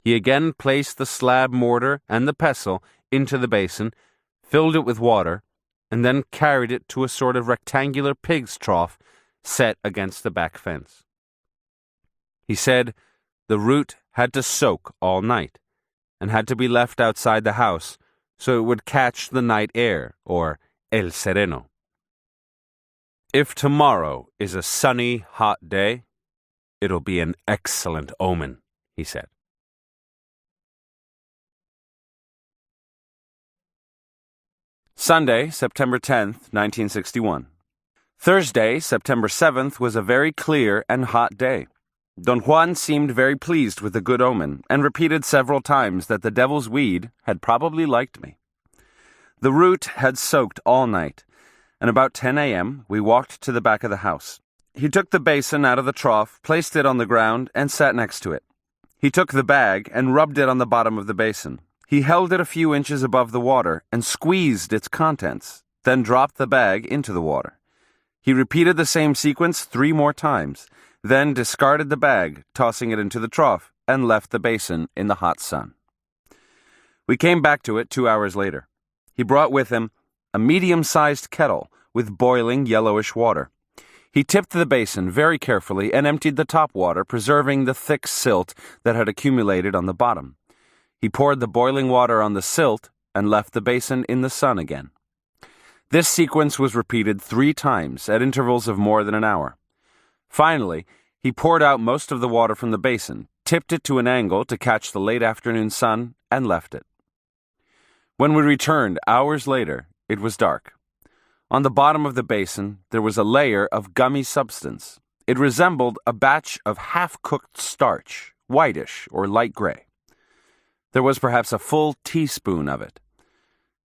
He again placed the slab mortar and the pestle into the basin, filled it with water, and then carried it to a sort of rectangular pig's trough set against the back fence. He said the root had to soak all night and had to be left outside the house so it would catch the night air, or el sereno. If tomorrow is a sunny, hot day, it'll be an excellent omen, he said. Sunday, September 10th, 1961. Thursday, September 7th, was a very clear and hot day. Don Juan seemed very pleased with the good omen and repeated several times that the devil's weed had probably liked me. The root had soaked all night, and about 10 a.m. we walked to the back of the house. He took the basin out of the trough, placed it on the ground, and sat next to it. He took the bag and rubbed it on the bottom of the basin. He held it a few inches above the water and squeezed its contents, then dropped the bag into the water. He repeated the same sequence 3 more times, then discarded the bag, tossing it into the trough, and left the basin in the hot sun. We came back to it 2 hours later. He brought with him a medium-sized kettle with boiling yellowish water. He tipped the basin very carefully and emptied the top water, preserving the thick silt that had accumulated on the bottom. He poured the boiling water on the silt and left the basin in the sun again. This sequence was repeated 3 times at intervals of more than an hour. Finally, he poured out most of the water from the basin, tipped it to an angle to catch the late afternoon sun, and left it. When we returned hours later, it was dark. On the bottom of the basin, there was a layer of gummy substance. It resembled a batch of half-cooked starch, whitish or light gray. There was perhaps a full teaspoon of it.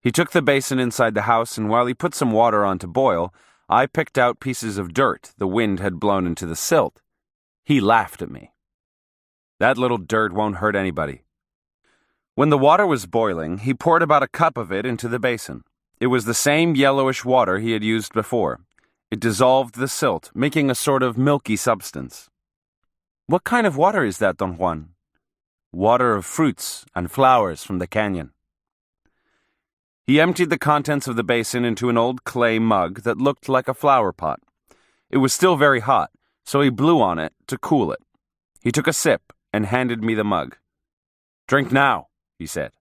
He took the basin inside the house, and while he put some water on to boil, I picked out pieces of dirt the wind had blown into the silt. He laughed at me. That little dirt won't hurt anybody. When the water was boiling, he poured about a cup of it into the basin. It was the same yellowish water he had used before. It dissolved the silt, making a sort of milky substance. "What kind of water is that, Don Juan?" "Water of fruits and flowers from the canyon." He emptied the contents of the basin into an old clay mug that looked like a flower pot. It was still very hot, so he blew on it to cool it. He took a sip and handed me the mug. "Drink now," he said.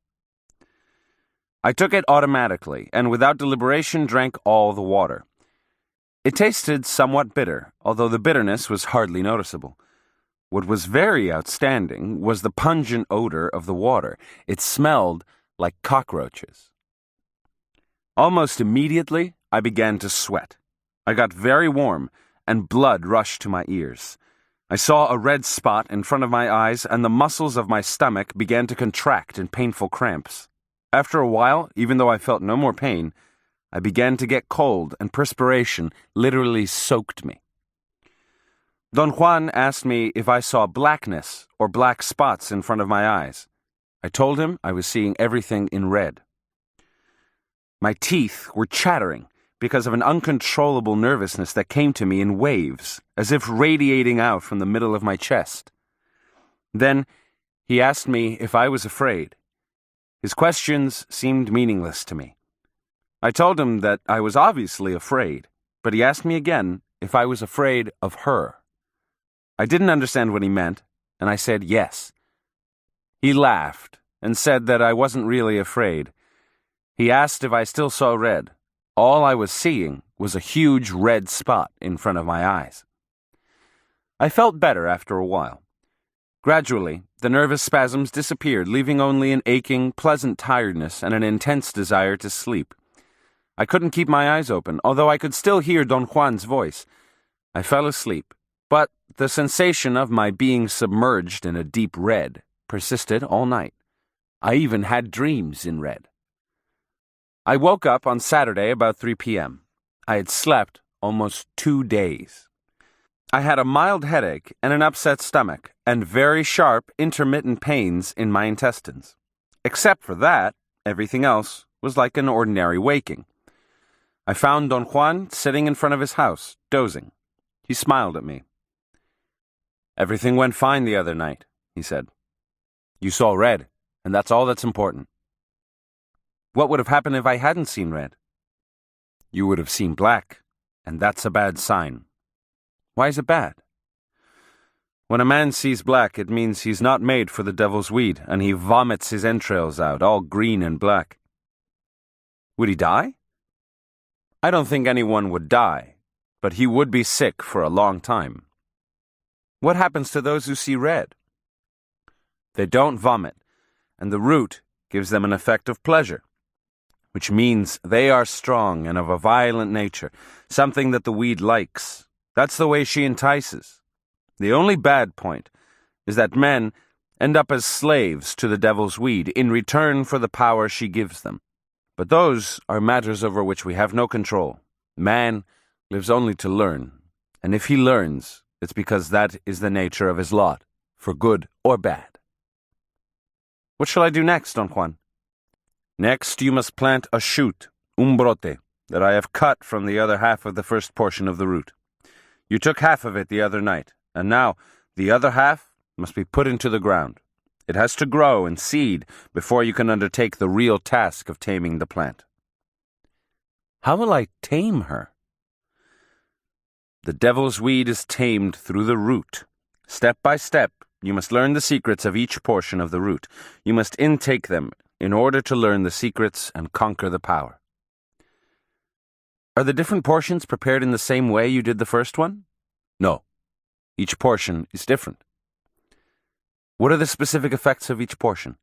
I took it automatically and without deliberation drank all the water. It tasted somewhat bitter, although the bitterness was hardly noticeable. What was very outstanding was the pungent odor of the water. It smelled like cockroaches. Almost immediately, I began to sweat. I got very warm, and blood rushed to my ears. I saw a red spot in front of my eyes, and the muscles of my stomach began to contract in painful cramps. After a while, even though I felt no more pain, I began to get cold, and perspiration literally soaked me. Don Juan asked me if I saw blackness or black spots in front of my eyes. I told him I was seeing everything in red. My teeth were chattering because of an uncontrollable nervousness that came to me in waves, as if radiating out from the middle of my chest. Then he asked me if I was afraid. His questions seemed meaningless to me. I told him that I was obviously afraid, but he asked me again if I was afraid of her. I didn't understand what he meant, and I said yes. He laughed and said that I wasn't really afraid. He asked if I still saw red. All I was seeing was a huge red spot in front of my eyes. I felt better after a while. Gradually, the nervous spasms disappeared, leaving only an aching, pleasant tiredness and an intense desire to sleep. I couldn't keep my eyes open, although I could still hear Don Juan's voice. I fell asleep, but the sensation of my being submerged in a deep red persisted all night. I even had dreams in red. I woke up on Saturday about 3 p.m. I had slept almost 2 days. I had a mild headache and an upset stomach and very sharp, intermittent pains in my intestines. Except for that, everything else was like an ordinary waking. I found Don Juan sitting in front of his house, dozing. He smiled at me. "Everything went fine the other night," he said. "You saw red, and that's all that's important." "What would have happened if I hadn't seen red?" "You would have seen black, and that's a bad sign." "Why is it bad?" "When a man sees black, it means he's not made for the devil's weed, and he vomits his entrails out, all green and black." "Would he die?" "I don't think anyone would die, but he would be sick for a long time." "What happens to those who see red?" "They don't vomit, and the root gives them an effect of pleasure, which means they are strong and of a violent nature, something that the weed likes. That's the way she entices. The only bad point is that men end up as slaves to the devil's weed in return for the power she gives them. But those are matters over which we have no control. Man lives only to learn, and if he learns, it's because that is the nature of his lot, for good or bad." "What shall I do next, Don Juan?" "Next, you must plant a shoot, un brote, that I have cut from the other half of the first portion of the root. You took half of it the other night, and now the other half must be put into the ground. It has to grow and seed before you can undertake the real task of taming the plant." "How will I tame her?" "The devil's weed is tamed through the root. Step by step, you must learn the secrets of each portion of the root. You must intake them in order to learn the secrets and conquer the power." "Are the different portions prepared in the same way you did the first one?" "No. Each portion is different." "What are the specific effects of each portion?"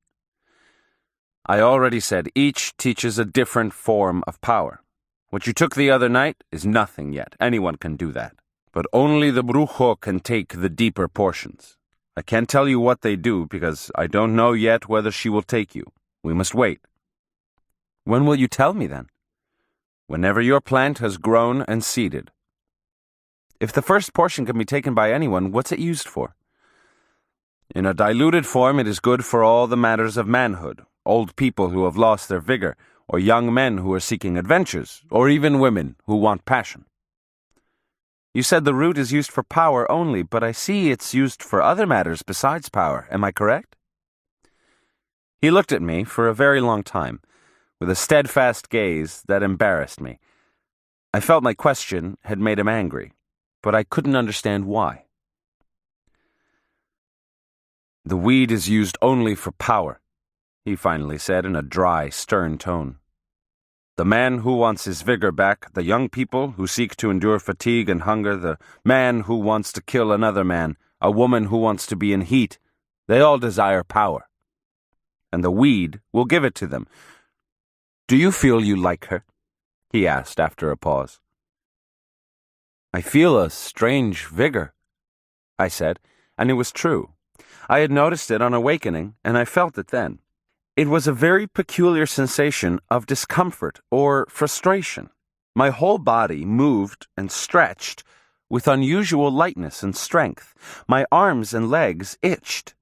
"I already said each teaches a different form of power. What you took the other night is nothing yet. Anyone can do that. But only the brujo can take the deeper portions. I can't tell you what they do because I don't know yet whether she will take you. We must wait." "When will you tell me then?" "Whenever your plant has grown and seeded." "If the first portion can be taken by anyone, what's it used for?" "In a diluted form, it is good for all the matters of manhood, old people who have lost their vigor, or young men who are seeking adventures, or even women who want passion." "You said the root is used for power only, but I see it's used for other matters besides power. Am I correct?" He looked at me for a very long time, with a steadfast gaze that embarrassed me. I felt my question had made him angry, but I couldn't understand why. "The weed is used only for power," he finally said in a dry, stern tone. "The man who wants his vigor back, the young people who seek to endure fatigue and hunger, the man who wants to kill another man, a woman who wants to be in heat, they all desire power. And the weed will give it to them. Do you feel you like her?" he asked after a pause. "I feel a strange vigor," I said, and it was true. I had noticed it on awakening, and I felt it then. It was a very peculiar sensation of discomfort or frustration. My whole body moved and stretched with unusual lightness and strength. My arms and legs itched.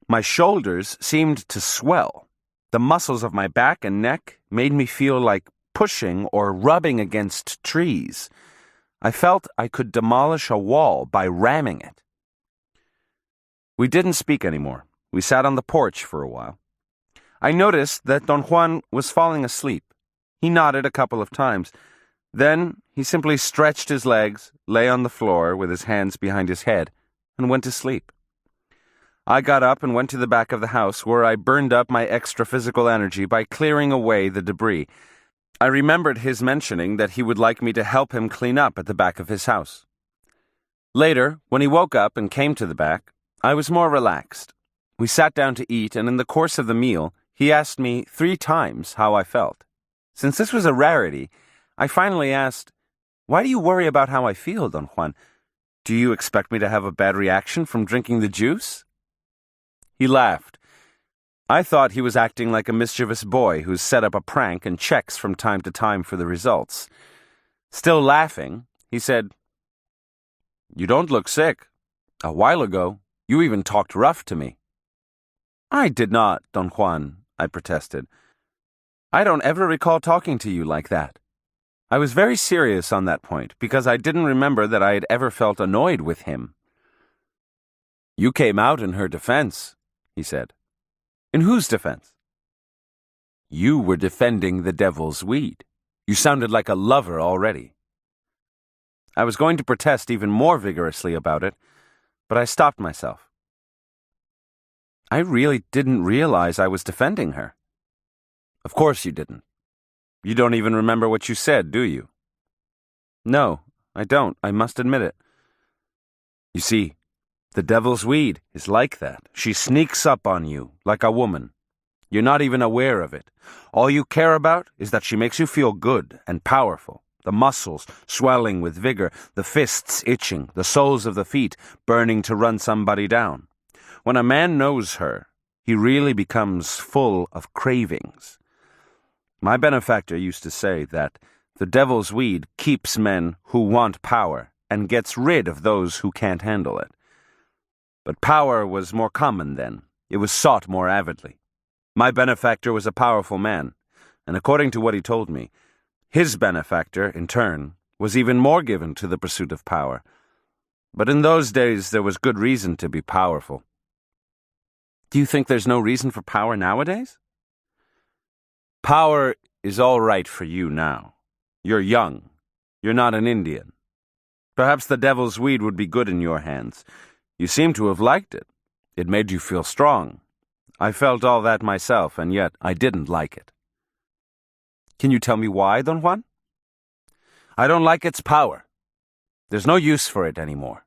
My shoulders seemed to swell. The muscles of my back and neck made me feel like pushing or rubbing against trees. I felt I could demolish a wall by ramming it. We didn't speak anymore. We sat on the porch for a while. I noticed that Don Juan was falling asleep. He nodded a couple of times. Then he simply stretched his legs, lay on the floor with his hands behind his head, and went to sleep. I got up and went to the back of the house, where I burned up my extra physical energy by clearing away the debris. I remembered his mentioning that he would like me to help him clean up at the back of his house. Later, when he woke up and came to the back, I was more relaxed. We sat down to eat, and in the course of the meal, he asked me 3 times how I felt. Since this was a rarity, I finally asked, "Why do you worry about how I feel, Don Juan? Do you expect me to have a bad reaction from drinking the juice?" He laughed. I thought he was acting like a mischievous boy who's set up a prank and checks from time to time for the results. Still laughing, he said, "You don't look sick. A while ago, you even talked rough to me." "I did not, Don Juan," I protested. "I don't ever recall talking to you like that." I was very serious on that point because I didn't remember that I had ever felt annoyed with him. "You came out in her defense," he said. "In whose defense?" "You were defending the devil's weed. You sounded like a lover already." I was going to protest even more vigorously about it, but I stopped myself. I really didn't realize I was defending her. "Of course you didn't. You don't even remember what you said, do you?" "No, I don't. I must admit it." "You see, the devil's weed is like that. She sneaks up on you like a woman. You're not even aware of it. All you care about is that she makes you feel good and powerful. The muscles swelling with vigor, the fists itching, the soles of the feet burning to run somebody down. When a man knows her, he really becomes full of cravings. My benefactor used to say that the devil's weed keeps men who want power and gets rid of those who can't handle it. But power was more common then. It was sought more avidly. My benefactor was a powerful man, and according to what he told me, his benefactor, in turn, was even more given to the pursuit of power. But in those days there was good reason to be powerful. Do you think there's no reason for power nowadays? Power is all right for you now. You're young. You're not an Indian. Perhaps the devil's weed would be good in your hands. You seem to have liked it. It made you feel strong. I felt all that myself, and yet I didn't like it." "Can you tell me why, Don Juan?" "I don't like its power. There's no use for it anymore.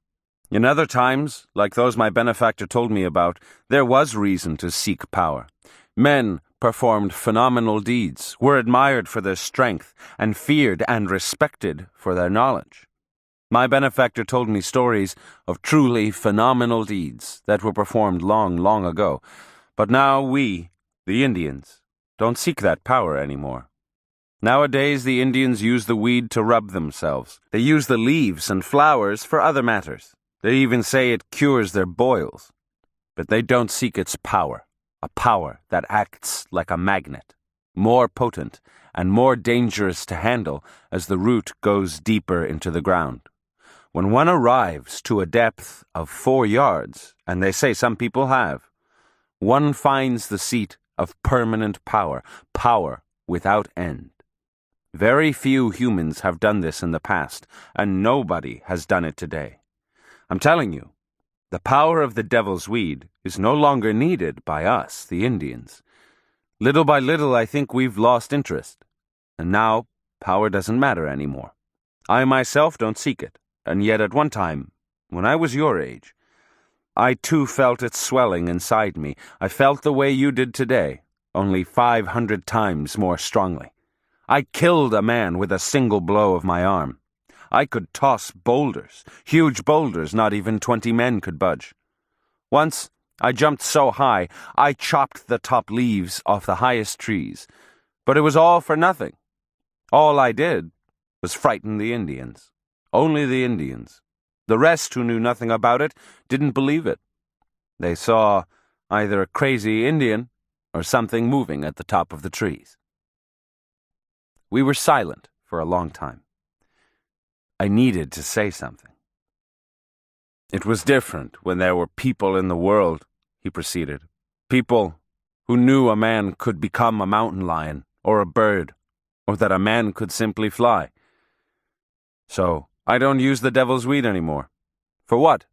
In other times, like those my benefactor told me about, there was reason to seek power. Men performed phenomenal deeds, were admired for their strength, and feared and respected for their knowledge. My benefactor told me stories of truly phenomenal deeds that were performed long, long ago. But now we, the Indians, don't seek that power anymore. Nowadays, the Indians use the weed to rub themselves. They use the leaves and flowers for other matters. They even say it cures their boils. But they don't seek its power, a power that acts like a magnet, more potent and more dangerous to handle as the root goes deeper into the ground. When one arrives to a depth of 4 yards, and they say some people have, one finds the seat of permanent power, power without end. Very few humans have done this in the past, and nobody has done it today. I'm telling you, the power of the devil's weed is no longer needed by us, the Indians. Little by little, I think we've lost interest, and now power doesn't matter anymore. I myself don't seek it, and yet at one time, when I was your age, I too felt it swelling inside me. I felt the way you did today, only 500 times more strongly. I killed a man with a single blow of my arm. I could toss boulders, huge boulders not even 20 men could budge. Once, I jumped so high, I chopped the top leaves off the highest trees. But it was all for nothing. All I did was frighten the Indians. Only the Indians. The rest, who knew nothing about it, didn't believe it. They saw either a crazy Indian or something moving at the top of the trees. We were silent for a long time. I needed to say something. "It was different when there were people in the world," he proceeded. "People who knew a man could become a mountain lion or a bird, or that a man could simply fly. So I don't use the devil's weed anymore. For what?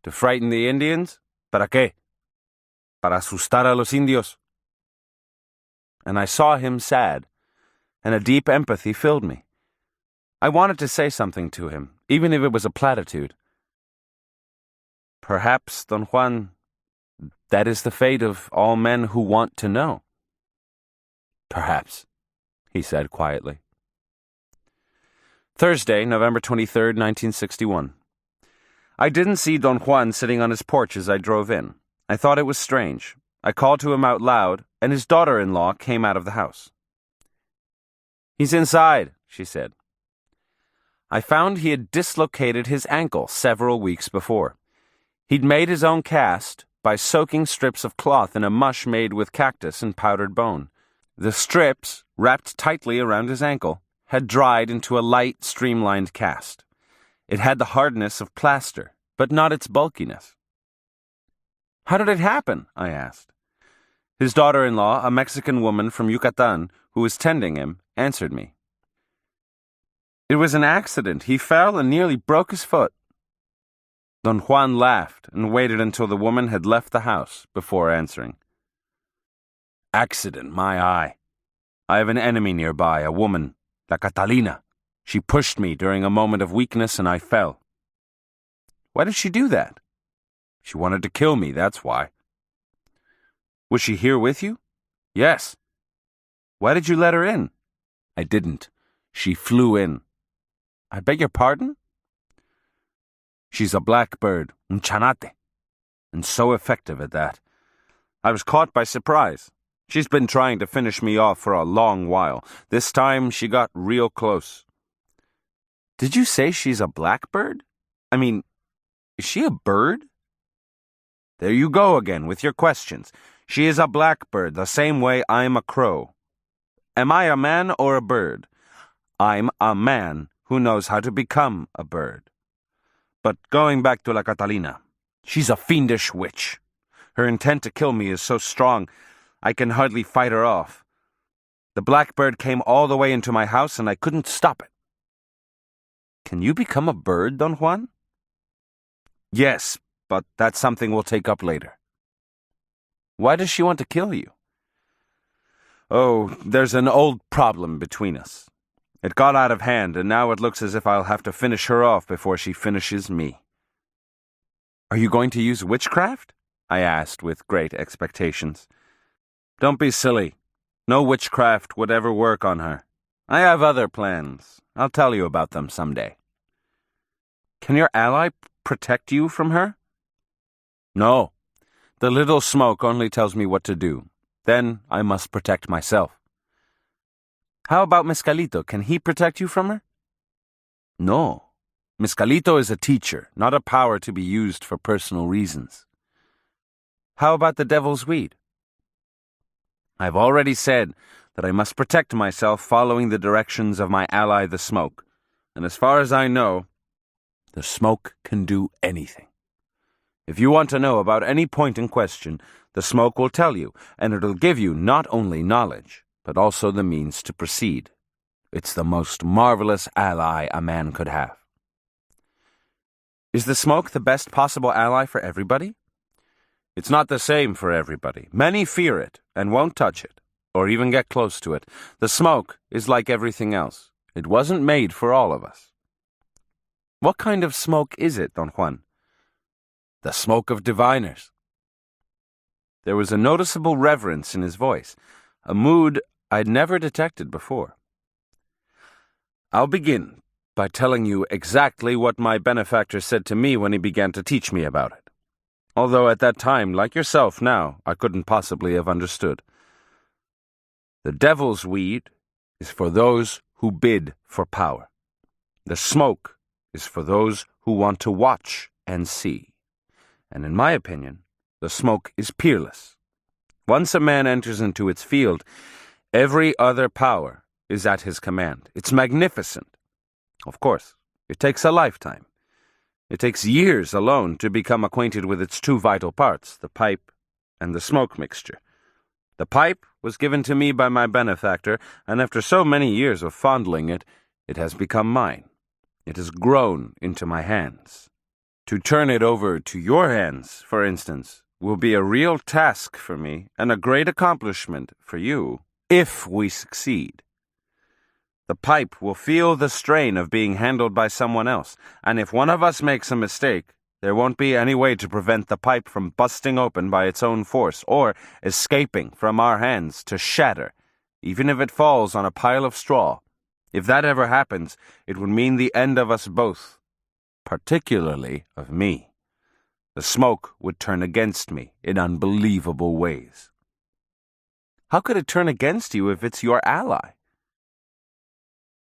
To frighten the Indians? ¿Para qué? Para asustar a los indios." And I saw him sad, and a deep empathy filled me. I wanted to say something to him, even if it was a platitude. "Perhaps, Don Juan, that is the fate of all men who want to know." "Perhaps," he said quietly. Thursday, November 23rd, 1961. I didn't see Don Juan sitting on his porch as I drove in. I thought it was strange. I called to him out loud, and his daughter-in-law came out of the house. "He's inside," she said. I found he had dislocated his ankle several weeks before. He'd made his own cast by soaking strips of cloth in a mush made with cactus and powdered bone. The strips, wrapped tightly around his ankle, had dried into a light, streamlined cast. It had the hardness of plaster, but not its bulkiness. "How did it happen?" I asked. His daughter-in-law, a Mexican woman from Yucatan who was tending him, answered me. "It was an accident. He fell and nearly broke his foot." Don Juan laughed and waited until the woman had left the house before answering. "Accident, my eye. I have an enemy nearby, a woman, La Catalina. She pushed me during a moment of weakness and I fell." "Why did she do that?" "She wanted to kill me, that's why." "Was she here with you?" "Yes." "Why did you let her in?" "I didn't. She flew in." "I beg your pardon?" "She's a blackbird, un chanate, and so effective at that. I was caught by surprise. She's been trying to finish me off for a long while. This time she got real close." "Did you say she's a blackbird? I mean, is she a bird?" "There you go again with your questions. She is a blackbird the same way I'm a crow. Am I a man or a bird? I'm a man who knows how to become a bird. But going back to La Catalina, she's a fiendish witch. Her intent to kill me is so strong, I can hardly fight her off. The blackbird came all the way into my house and I couldn't stop it." "Can you become a bird, Don Juan?" "Yes, but that's something we'll take up later." "Why does she want to kill you?" "Oh, there's an old problem between us. It got out of hand, and now it looks as if I'll have to finish her off before she finishes me." "Are you going to use witchcraft?" I asked with great expectations. "Don't be silly. No witchcraft would ever work on her. I have other plans. I'll tell you about them someday." "Can your ally protect you from her?" "No. The little smoke only tells me what to do. Then I must protect myself." "How about Mescalito? Can he protect you from her?" "No. Mescalito is a teacher, not a power to be used for personal reasons." "How about the devil's weed?" "I've already said that I must protect myself following the directions of my ally the smoke. And as far as I know, the smoke can do anything. If you want to know about any point in question, the smoke will tell you, and it'll give you not only knowledge, but also the means to proceed. It's the most marvelous ally a man could have." "Is the smoke the best possible ally for everybody?" "It's not the same for everybody. Many fear it and won't touch it, or even get close to it. The smoke is like everything else. It wasn't made for all of us." "What kind of smoke is it, Don Juan?" "The smoke of diviners." There was a noticeable reverence in his voice, a mood I'd never detected before. "I'll begin by telling you exactly what my benefactor said to me when he began to teach me about it. Although at that time, like yourself now, I couldn't possibly have understood. The devil's weed is for those who bid for power. The smoke is for those who want to watch and see. And in my opinion, the smoke is peerless. Once a man enters into its field, every other power is at his command. It's magnificent. Of course, it takes a lifetime. It takes years alone to become acquainted with its two vital parts, the pipe and the smoke mixture. The pipe was given to me by my benefactor, and after so many years of fondling it, it has become mine. It has grown into my hands. To turn it over to your hands, for instance, will be a real task for me and a great accomplishment for you, if we succeed. The pipe will feel the strain of being handled by someone else, and if one of us makes a mistake, there won't be any way to prevent the pipe from busting open by its own force or escaping from our hands to shatter, even if it falls on a pile of straw. If that ever happens, it would mean the end of us both, particularly of me. The smoke would turn against me in unbelievable ways. How could it turn against you if it's your ally?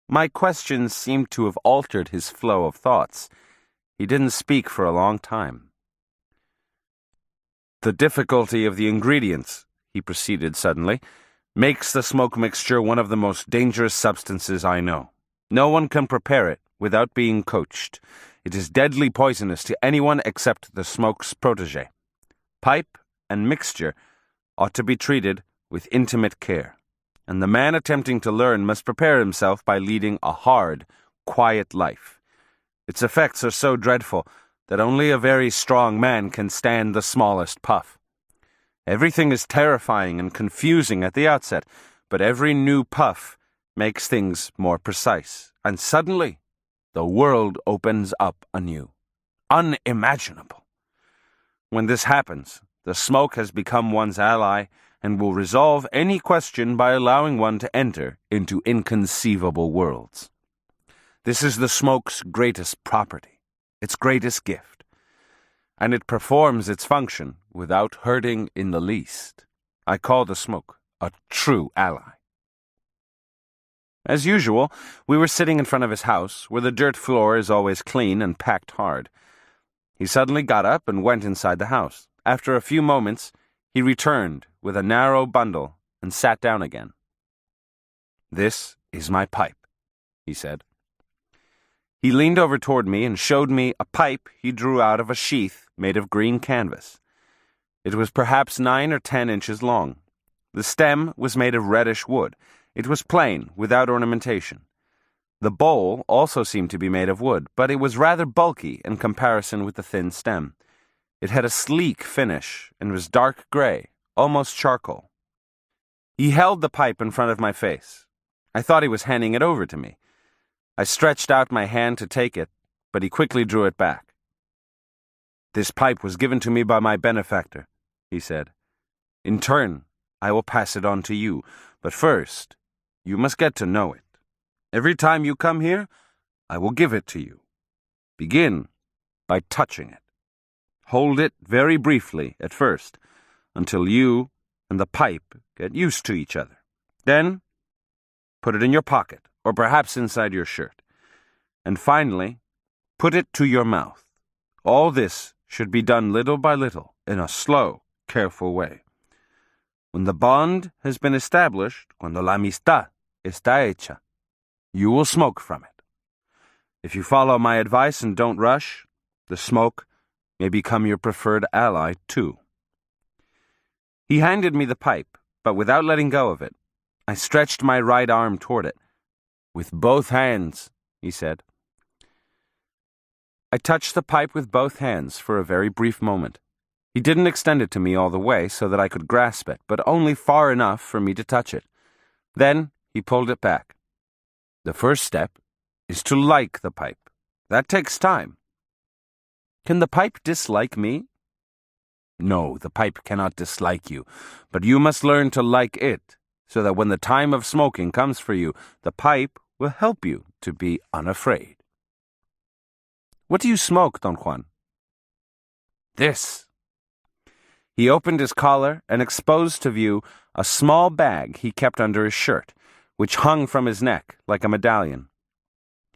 My questions seemed to have altered his flow of thoughts. He didn't speak for a long time. The difficulty of the ingredients, he proceeded suddenly, makes the smoke mixture one of the most dangerous substances I know. No one can prepare it without being coached. It is deadly poisonous to anyone except the smoke's protege. Pipe and mixture ought to be treated with intimate care, and the man attempting to learn must prepare himself by leading a hard, quiet life. Its effects are so dreadful that only a very strong man can stand the smallest puff. Everything is terrifying and confusing at the outset, but every new puff makes things more precise, and suddenly the world opens up anew. Unimaginable. When this happens, the smoke has become one's ally and will resolve any question by allowing one to enter into inconceivable worlds. This is the smoke's greatest property, its greatest gift, and it performs its function without hurting in the least. I call the smoke a true ally. As usual, we were sitting in front of his house, where the dirt floor is always clean and packed hard. He suddenly got up and went inside the house. After a few moments, he returned with a narrow bundle and sat down again. "This is my pipe," he said. He leaned over toward me and showed me a pipe he drew out of a sheath made of green canvas. It was perhaps 9 or 10 inches long. The stem was made of reddish wood. It was plain, without ornamentation. The bowl also seemed to be made of wood, but it was rather bulky in comparison with the thin stem. It had a sleek finish and was dark gray, almost charcoal. He held the pipe in front of my face. I thought he was handing it over to me. I stretched out my hand to take it, but he quickly drew it back. "This pipe was given to me by my benefactor," he said. "In turn, I will pass it on to you, but first, you must get to know it. Every time you come here, I will give it to you. Begin by touching it. Hold it very briefly at first, until you and the pipe get used to each other. Then, put it in your pocket, or perhaps inside your shirt. And finally, put it to your mouth. All this should be done little by little, in a slow, careful way. When the bond has been established, cuando la amistad está hecha, you will smoke from it. If you follow my advice and don't rush, the smoke may become your preferred ally, too." He handed me the pipe, but without letting go of it, I stretched my right arm toward it. "With both hands," he said. I touched the pipe with both hands for a very brief moment. He didn't extend it to me all the way so that I could grasp it, but only far enough for me to touch it. Then he pulled it back. "The first step is to like the pipe. That takes time." "Can the pipe dislike me?" "No, the pipe cannot dislike you, but you must learn to like it, so that when the time of smoking comes for you, the pipe will help you to be unafraid." "What do you smoke, Don Juan?" "This." He opened his collar and exposed to view a small bag he kept under his shirt, which hung from his neck like a medallion.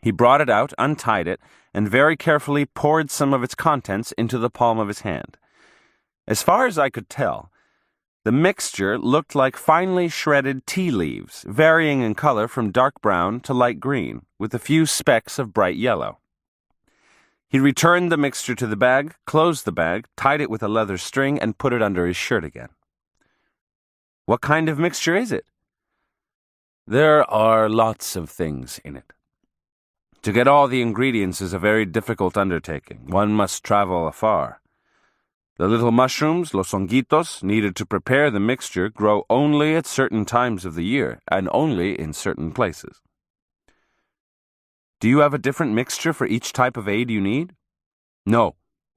He brought it out, untied it, and very carefully poured some of its contents into the palm of his hand. As far as I could tell, the mixture looked like finely shredded tea leaves, varying in color from dark brown to light green, with a few specks of bright yellow. He returned the mixture to the bag, closed the bag, tied it with a leather string, and put it under his shirt again. "What kind of mixture is it?" "There are lots of things in it. To get all the ingredients is a very difficult undertaking. One must travel afar. The little mushrooms, los honguitos, needed to prepare the mixture grow only at certain times of the year, and only in certain places." "Do you have a different mixture for each type of aid you need?" "No,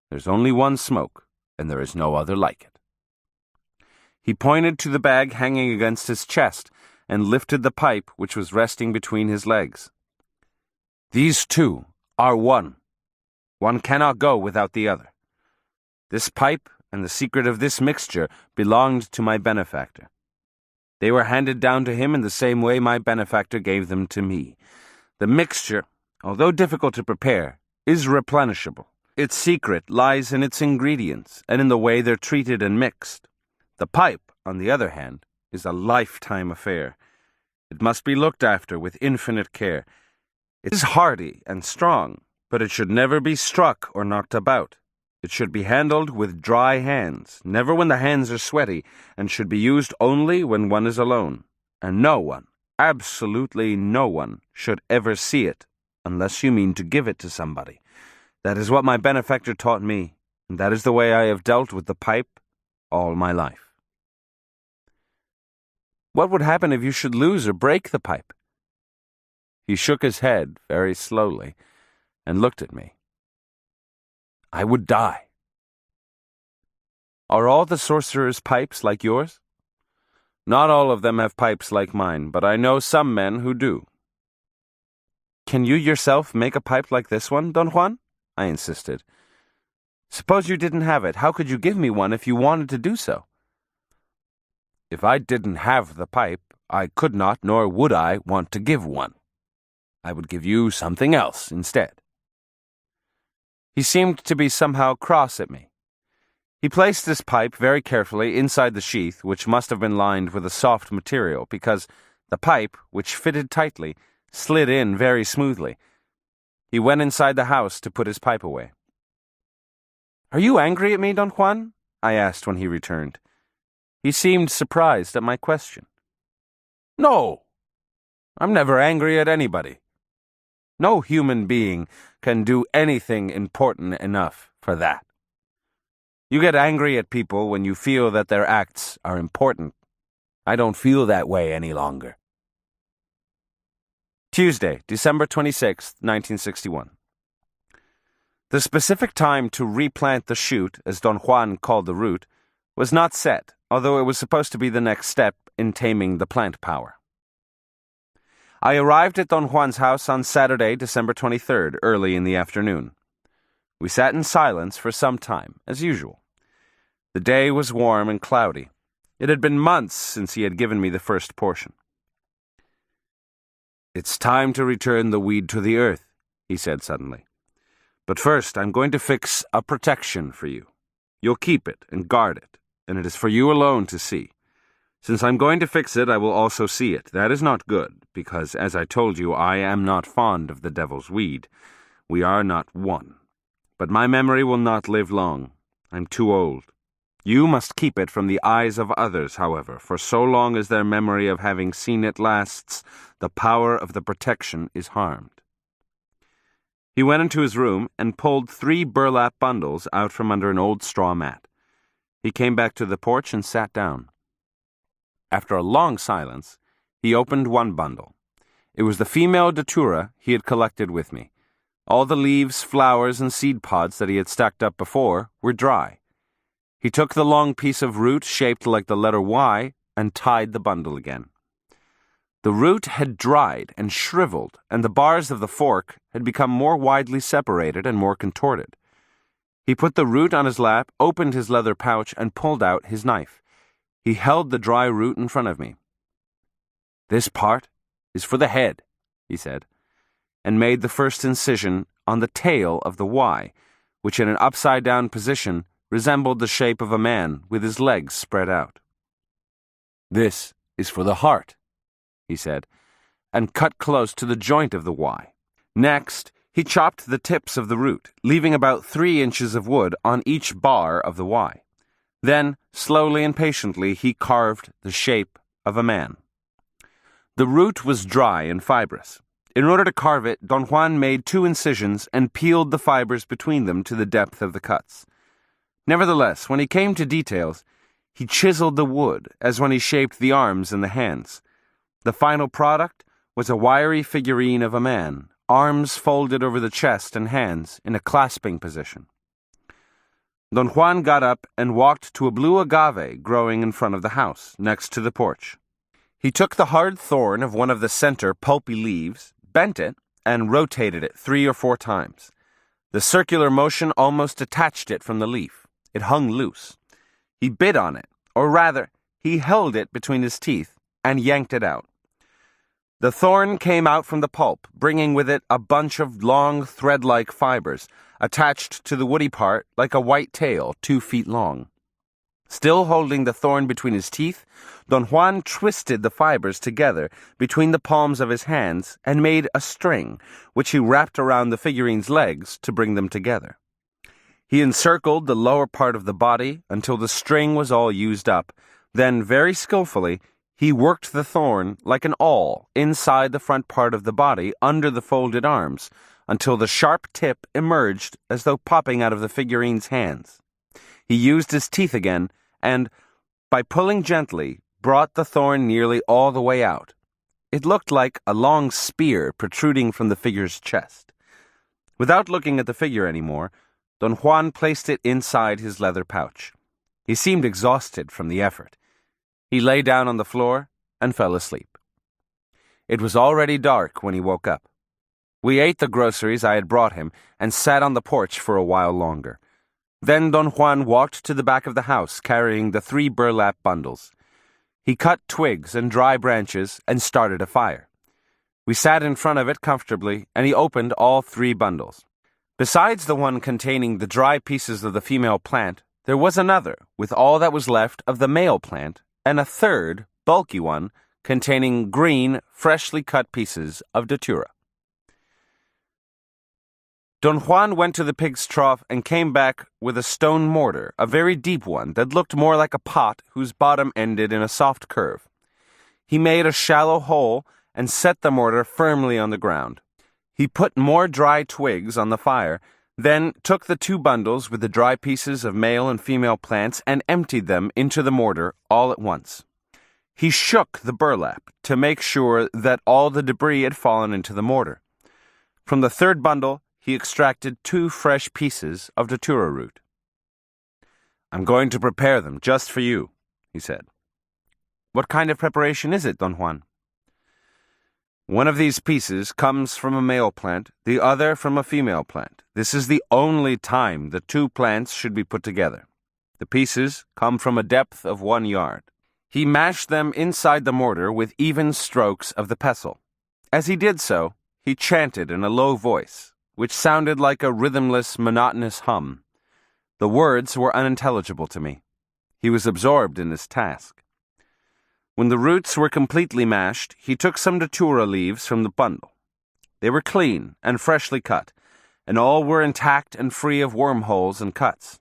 there's only one smoke, and there is no other like it." He pointed to the bag hanging against his chest, and lifted the pipe which was resting between his legs. "These two are one. One cannot go without the other. This pipe and the secret of this mixture belonged to my benefactor. They were handed down to him in the same way my benefactor gave them to me. The mixture, although difficult to prepare, is replenishable. Its secret lies in its ingredients and in the way they're treated and mixed. The pipe, on the other hand, is a lifetime affair. It must be looked after with infinite care. It is hardy and strong, but it should never be struck or knocked about. It should be handled with dry hands, never when the hands are sweaty, and should be used only when one is alone. And no one, absolutely no one, should ever see it, unless you mean to give it to somebody. That is what my benefactor taught me, and that is the way I have dealt with the pipe all my life. What would happen if you should lose or break the pipe? He shook his head very slowly and looked at me. I would die. Are all the sorcerers' pipes like yours? Not all of them have pipes like mine, but I know some men who do. Can you yourself make a pipe like this one, Don Juan? I insisted. Suppose you didn't have it. How could you give me one if you wanted to do so? If I didn't have the pipe, I could not, nor would I, want to give one. I would give you something else instead. He seemed to be somehow cross at me. He placed this pipe very carefully inside the sheath, which must have been lined with a soft material, because the pipe, which fitted tightly, slid in very smoothly. He went inside the house to put his pipe away. Are you angry at me, Don Juan? I asked when he returned. He seemed surprised at my question. No, I'm never angry at anybody. No human being can do anything important enough for that. You get angry at people when you feel that their acts are important. I don't feel that way any longer. Tuesday, December 26, 1961. The specific time to replant the shoot, as Don Juan called the root, was not set, although it was supposed to be the next step in taming the plant power. I arrived at Don Juan's house on Saturday, December 23rd, early in the afternoon. We sat in silence for some time, as usual. The day was warm and cloudy. It had been months since he had given me the first portion. It's time to return the weed to the earth, he said suddenly. But first, I'm going to fix a protection for you. You'll keep it and guard it, and it is for you alone to see. Since I'm going to fix it, I will also see it. That is not good, because, as I told you, I am not fond of the devil's weed. We are not one. But my memory will not live long. I'm too old. You must keep it from the eyes of others, however, for so long as their memory of having seen it lasts, the power of the protection is harmed. He went into his room and pulled 3 burlap bundles out from under an old straw mat. He came back to the porch and sat down. After a long silence, he opened one bundle. It was the female datura he had collected with me. All the leaves, flowers, and seed pods that he had stacked up before were dry. He took the long piece of root shaped like the letter Y and tied the bundle again. The root had dried and shriveled, and the bars of the fork had become more widely separated and more contorted. He put the root on his lap, opened his leather pouch, and pulled out his knife. He held the dry root in front of me. This part is for the head, he said, and made the first incision on the tail of the Y, which in an upside-down position resembled the shape of a man with his legs spread out. This is for the heart, he said, and cut close to the joint of the Y. Next, he chopped the tips of the root, leaving about 3 inches of wood on each bar of the Y. Then, slowly and patiently, he carved the shape of a man. The root was dry and fibrous. In order to carve it, Don Juan made 2 incisions and peeled the fibers between them to the depth of the cuts. Nevertheless, when he came to details, he chiseled the wood, as when he shaped the arms and the hands. The final product was a wiry figurine of a man, arms folded over the chest and hands in a clasping position. Don Juan got up and walked to a blue agave growing in front of the house, next to the porch. He took the hard thorn of one of the center pulpy leaves, bent it, and rotated it 3 or 4 times. The circular motion almost detached it from the leaf. It hung loose. He bit on it, or rather, he held it between his teeth and yanked it out. The thorn came out from the pulp, bringing with it a bunch of long thread-like fibers, attached to the woody part like a white tail 2 feet long. Still holding the thorn between his teeth, Don Juan twisted the fibers together between the palms of his hands and made a string, which he wrapped around the figurine's legs to bring them together. He encircled the lower part of the body until the string was all used up. Then, very skillfully, he worked the thorn like an awl inside the front part of the body under the folded arms until the sharp tip emerged as though popping out of the figurine's hands. He used his teeth again and, by pulling gently, brought the thorn nearly all the way out. It looked like a long spear protruding from the figure's chest. Without looking at the figure anymore, Don Juan placed it inside his leather pouch. He seemed exhausted from the effort. He lay down on the floor and fell asleep. It was already dark when he woke up. We ate the groceries I had brought him and sat on the porch for a while longer. Then Don Juan walked to the back of the house carrying the 3 burlap bundles. He cut twigs and dry branches and started a fire. We sat in front of it comfortably, and he opened all 3 bundles. Besides the one containing the dry pieces of the female plant, there was another with all that was left of the male plant, and a third, bulky one, containing green, freshly cut pieces of datura. Don Juan went to the pig's trough and came back with a stone mortar, a very deep one that looked more like a pot whose bottom ended in a soft curve. He made a shallow hole and set the mortar firmly on the ground. He put more dry twigs on the fire, then took the 2 bundles with the dry pieces of male and female plants and emptied them into the mortar all at once. He shook the burlap to make sure that all the debris had fallen into the mortar. From the 3rd bundle, he extracted 2 fresh pieces of datura root. "I'm going to prepare them just for you," he said. "What kind of preparation is it, Don Juan?" "One of these pieces comes from a male plant, the other from a female plant. This is the only time the 2 plants should be put together. The pieces come from a depth of 1 yard. He mashed them inside the mortar with even strokes of the pestle. As he did so, he chanted in a low voice, which sounded like a rhythmless, monotonous hum. The words were unintelligible to me. He was absorbed in his task. When the roots were completely mashed, he took some datura leaves from the bundle. They were clean and freshly cut, and all were intact and free of wormholes and cuts.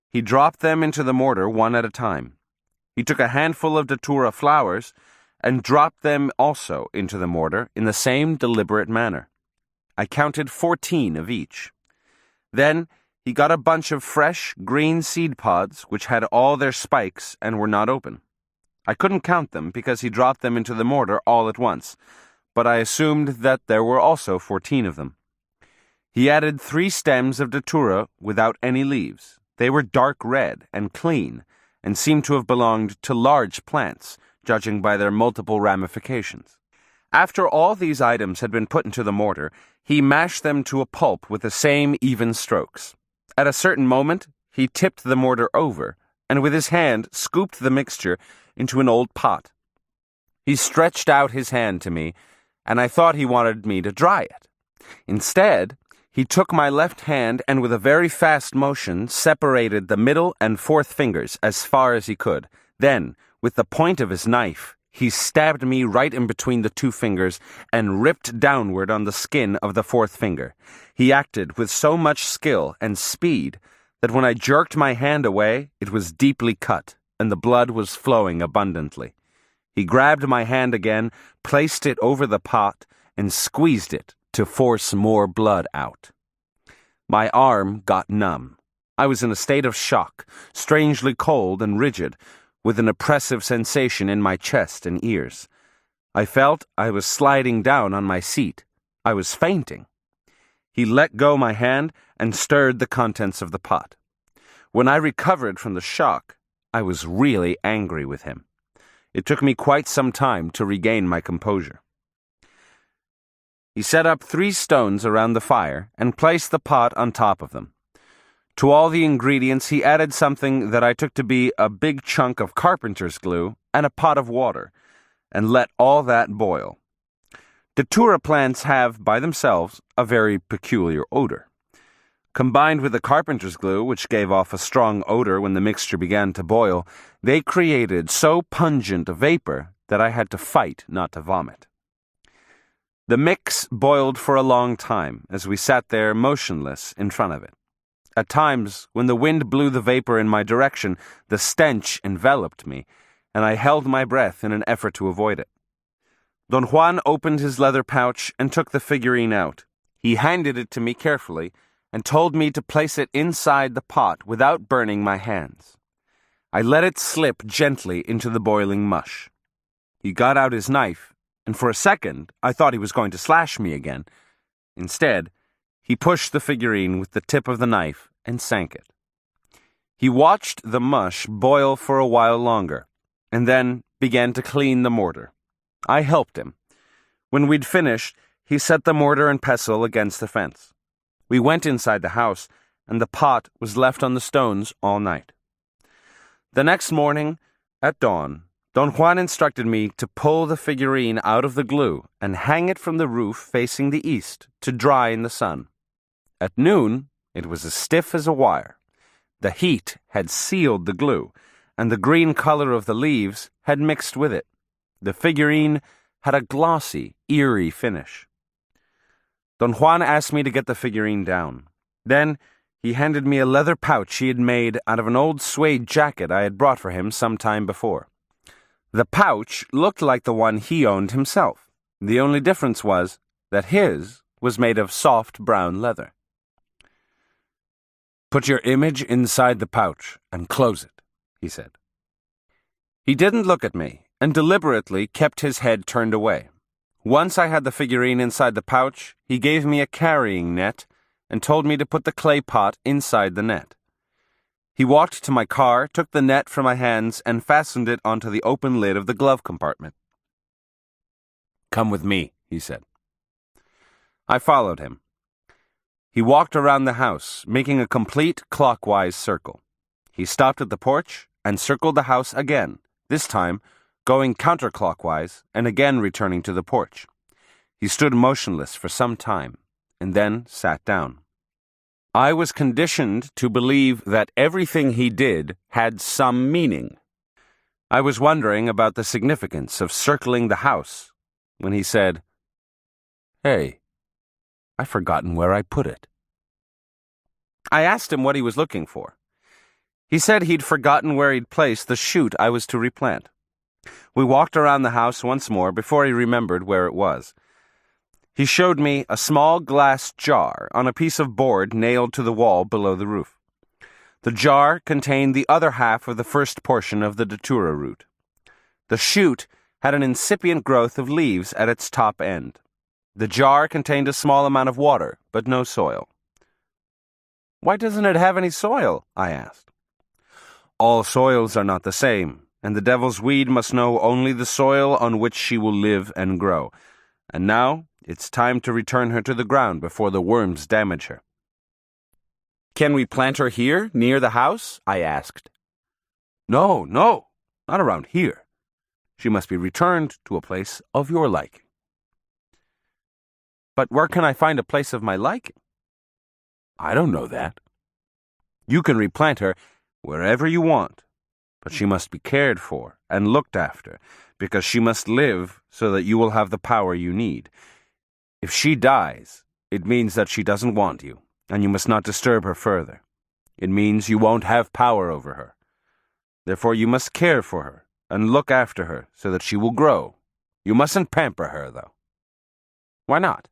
He dropped them into the mortar one at a time. He took a handful of datura flowers and dropped them also into the mortar in the same deliberate manner. I counted 14 of each. Then he got a bunch of fresh, green seed pods which had all their spikes and were not open. I couldn't count them because he dropped them into the mortar all at once, but I assumed that there were also 14 of them. He added 3 stems of datura without any leaves. They were dark red and clean, and seemed to have belonged to large plants, judging by their multiple ramifications. After all these items had been put into the mortar, he mashed them to a pulp with the same even strokes. At a certain moment, he tipped the mortar over, and with his hand scooped the mixture into an old pot. He stretched out his hand to me, and I thought he wanted me to dry it. Instead, he took my left hand and with a very fast motion separated the middle and 4th fingers as far as he could. Then, with the point of his knife, he stabbed me right in between the 2 fingers and ripped downward on the skin of the 4th finger. He acted with so much skill and speed that when I jerked my hand away, it was deeply cut, and the blood was flowing abundantly. He grabbed my hand again, placed it over the pot, and squeezed it to force more blood out. My arm got numb. I was in a state of shock, strangely cold and rigid, with an oppressive sensation in my chest and ears. I felt I was sliding down on my seat. I was fainting. He let go my hand and stirred the contents of the pot. When I recovered from the shock, I was really angry with him. It took me quite some time to regain my composure. He set up 3 stones around the fire and placed the pot on top of them. To all the ingredients, he added something that I took to be a big chunk of carpenter's glue and a pot of water, and let all that boil. Datura plants have, by themselves, a very peculiar odor. Combined with the carpenter's glue, which gave off a strong odor when the mixture began to boil, they created so pungent a vapor that I had to fight not to vomit. The mix boiled for a long time as we sat there motionless in front of it. At times, when the wind blew the vapor in my direction, the stench enveloped me, and I held my breath in an effort to avoid it. Don Juan opened his leather pouch and took the figurine out. He handed it to me carefully and told me to place it inside the pot without burning my hands. I let it slip gently into the boiling mush. He got out his knife, and for a second I thought he was going to slash me again. Instead, he pushed the figurine with the tip of the knife and sank it. He watched the mush boil for a while longer, and then began to clean the mortar. I helped him. When we'd finished, he set the mortar and pestle against the fence. We went inside the house, and the pot was left on the stones all night. The next morning, at dawn, Don Juan instructed me to pull the figurine out of the glue and hang it from the roof facing the east to dry in the sun. At noon, it was as stiff as a wire. The heat had sealed the glue, and the green color of the leaves had mixed with it. The figurine had a glossy, eerie finish. Don Juan asked me to get the figurine down. Then he handed me a leather pouch he had made out of an old suede jacket I had brought for him some time before. The pouch looked like the one he owned himself. The only difference was that his was made of soft brown leather. "Put your image inside the pouch and close it," he said. He didn't look at me and deliberately kept his head turned away. Once I had the figurine inside the pouch, he gave me a carrying net and told me to put the clay pot inside the net. He walked to my car, took the net from my hands, and fastened it onto the open lid of the glove compartment. "Come with me," he said. I followed him. He walked around the house, making a complete clockwise circle. He stopped at the porch and circled the house again, this time going counterclockwise and again returning to the porch. He stood motionless for some time, and then sat down. I was conditioned to believe that everything he did had some meaning. I was wondering about the significance of circling the house when he said, "Hey, I've forgotten where I put it." I asked him what he was looking for. He said he'd forgotten where he'd placed the shoot I was to replant. We walked around the house once more before he remembered where it was. He showed me a small glass jar on a piece of board nailed to the wall below the roof. The jar contained the other half of the first portion of the datura root. The shoot had an incipient growth of leaves at its top end. The jar contained a small amount of water, but no soil. "Why doesn't it have any soil?" I asked. "All soils are not the same, and the devil's weed must know only the soil on which she will live and grow. And now it's time to return her to the ground before the worms damage her." "Can we plant her here, near the house?" I asked. No, not around here. She must be returned to a place of your liking." "But where can I find a place of my liking?" "I don't know that. You can replant her wherever you want, but she must be cared for and looked after, because she must live so that you will have the power you need. If she dies, it means that she doesn't want you, and you must not disturb her further. It means you won't have power over her. Therefore you must care for her and look after her so that she will grow. You mustn't pamper her, though." "Why not?"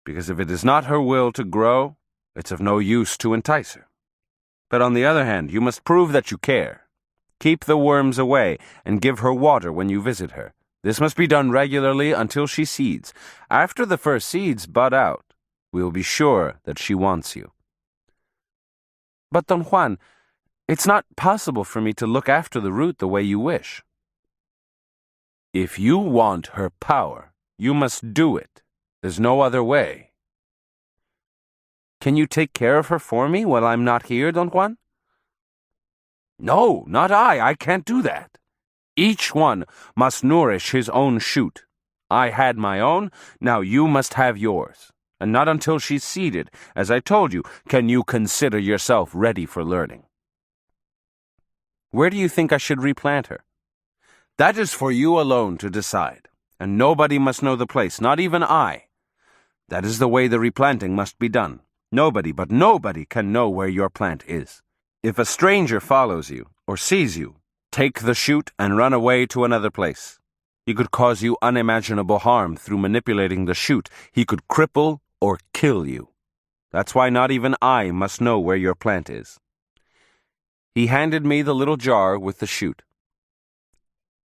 "Because if it is not her will to grow, it's of no use to entice her. But on the other hand, you must prove that you care. Keep the worms away and give her water when you visit her. This must be done regularly until she seeds. After the first seeds bud out, we will be sure that she wants you." "But Don Juan, it's not possible for me to look after the root the way you wish." "If you want her power, you must do it. There's no other way." Can you take care of her for me while I'm not here, Don Juan? No, not I. I can't do that. Each one must nourish his own shoot. I had my own, now you must have yours. And not until she's seeded, as I told you, can you consider yourself ready for learning. Where do you think I should replant her? That is for you alone to decide, and nobody must know the place, not even I. That is the way the replanting must be done. Nobody, but nobody can know where your plant is. If a stranger follows you, or sees you, take the shoot and run away to another place. He could cause you unimaginable harm through manipulating the shoot. He could cripple or kill you. That's why not even I must know where your plant is. He handed me the little jar with the shoot.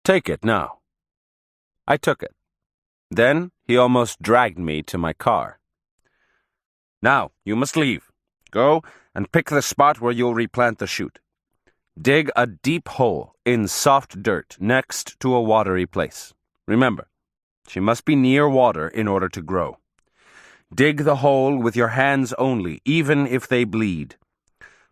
Take it now. I took it. Then he almost dragged me to my car. Now, you must leave. Go and pick the spot where you'll replant the shoot. Dig a deep hole in soft dirt next to a watery place. Remember, she must be near water in order to grow. Dig the hole with your hands only, even if they bleed.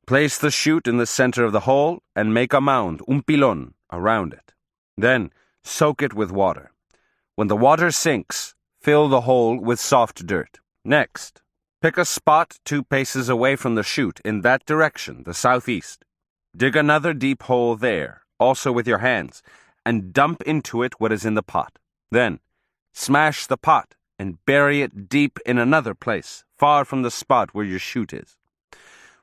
Place the shoot in the center of the hole and make a mound, un pilon, around it. Then soak it with water. When the water sinks, fill the hole with soft dirt. Next, pick a spot 2 paces away from the shoot in that direction, the southeast. Dig another deep hole there, also with your hands, and dump into it what is in the pot. Then, smash the pot and bury it deep in another place, far from the spot where your shoot is.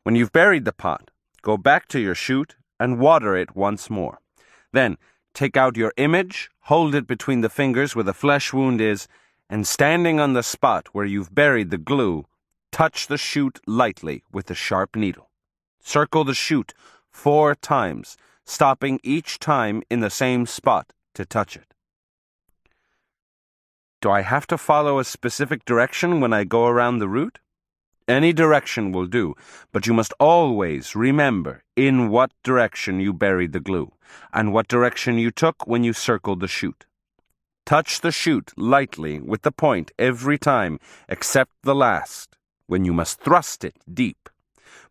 When you've buried the pot, go back to your shoot and water it once more. Then, take out your image, hold it between the fingers where the flesh wound is, and standing on the spot where you've buried the glue, touch the shoot lightly with a sharp needle. Circle the shoot 4 times, stopping each time in the same spot to touch it. Do I have to follow a specific direction when I go around the root? Any direction will do, but you must always remember in what direction you buried the glue, and what direction you took when you circled the shoot. Touch the shoot lightly with the point every time, except the last, when you must thrust it deep.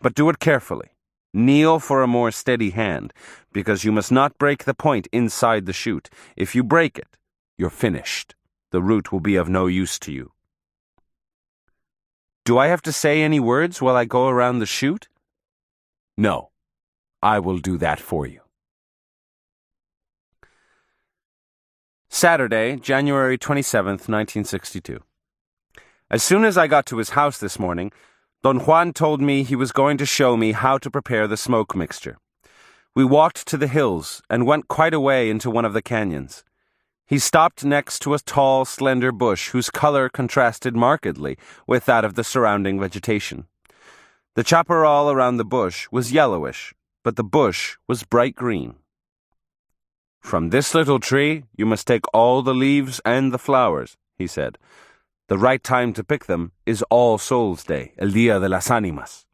But do it carefully. Kneel for a more steady hand, because you must not break the point inside the shoot. If you break it, you're finished. The root will be of no use to you. Do I have to say any words while I go around the shoot? No, I will do that for you. Saturday, January 27th, 1962. As soon as I got to his house this morning, Don Juan told me he was going to show me how to prepare the smoke mixture. We walked to the hills and went quite a way into one of the canyons. He stopped next to a tall, slender bush whose color contrasted markedly with that of the surrounding vegetation. The chaparral around the bush was yellowish, but the bush was bright green. From this little tree, you must take all the leaves and the flowers, he said. The right time to pick them is All Souls' Day, El Día de las Ánimas.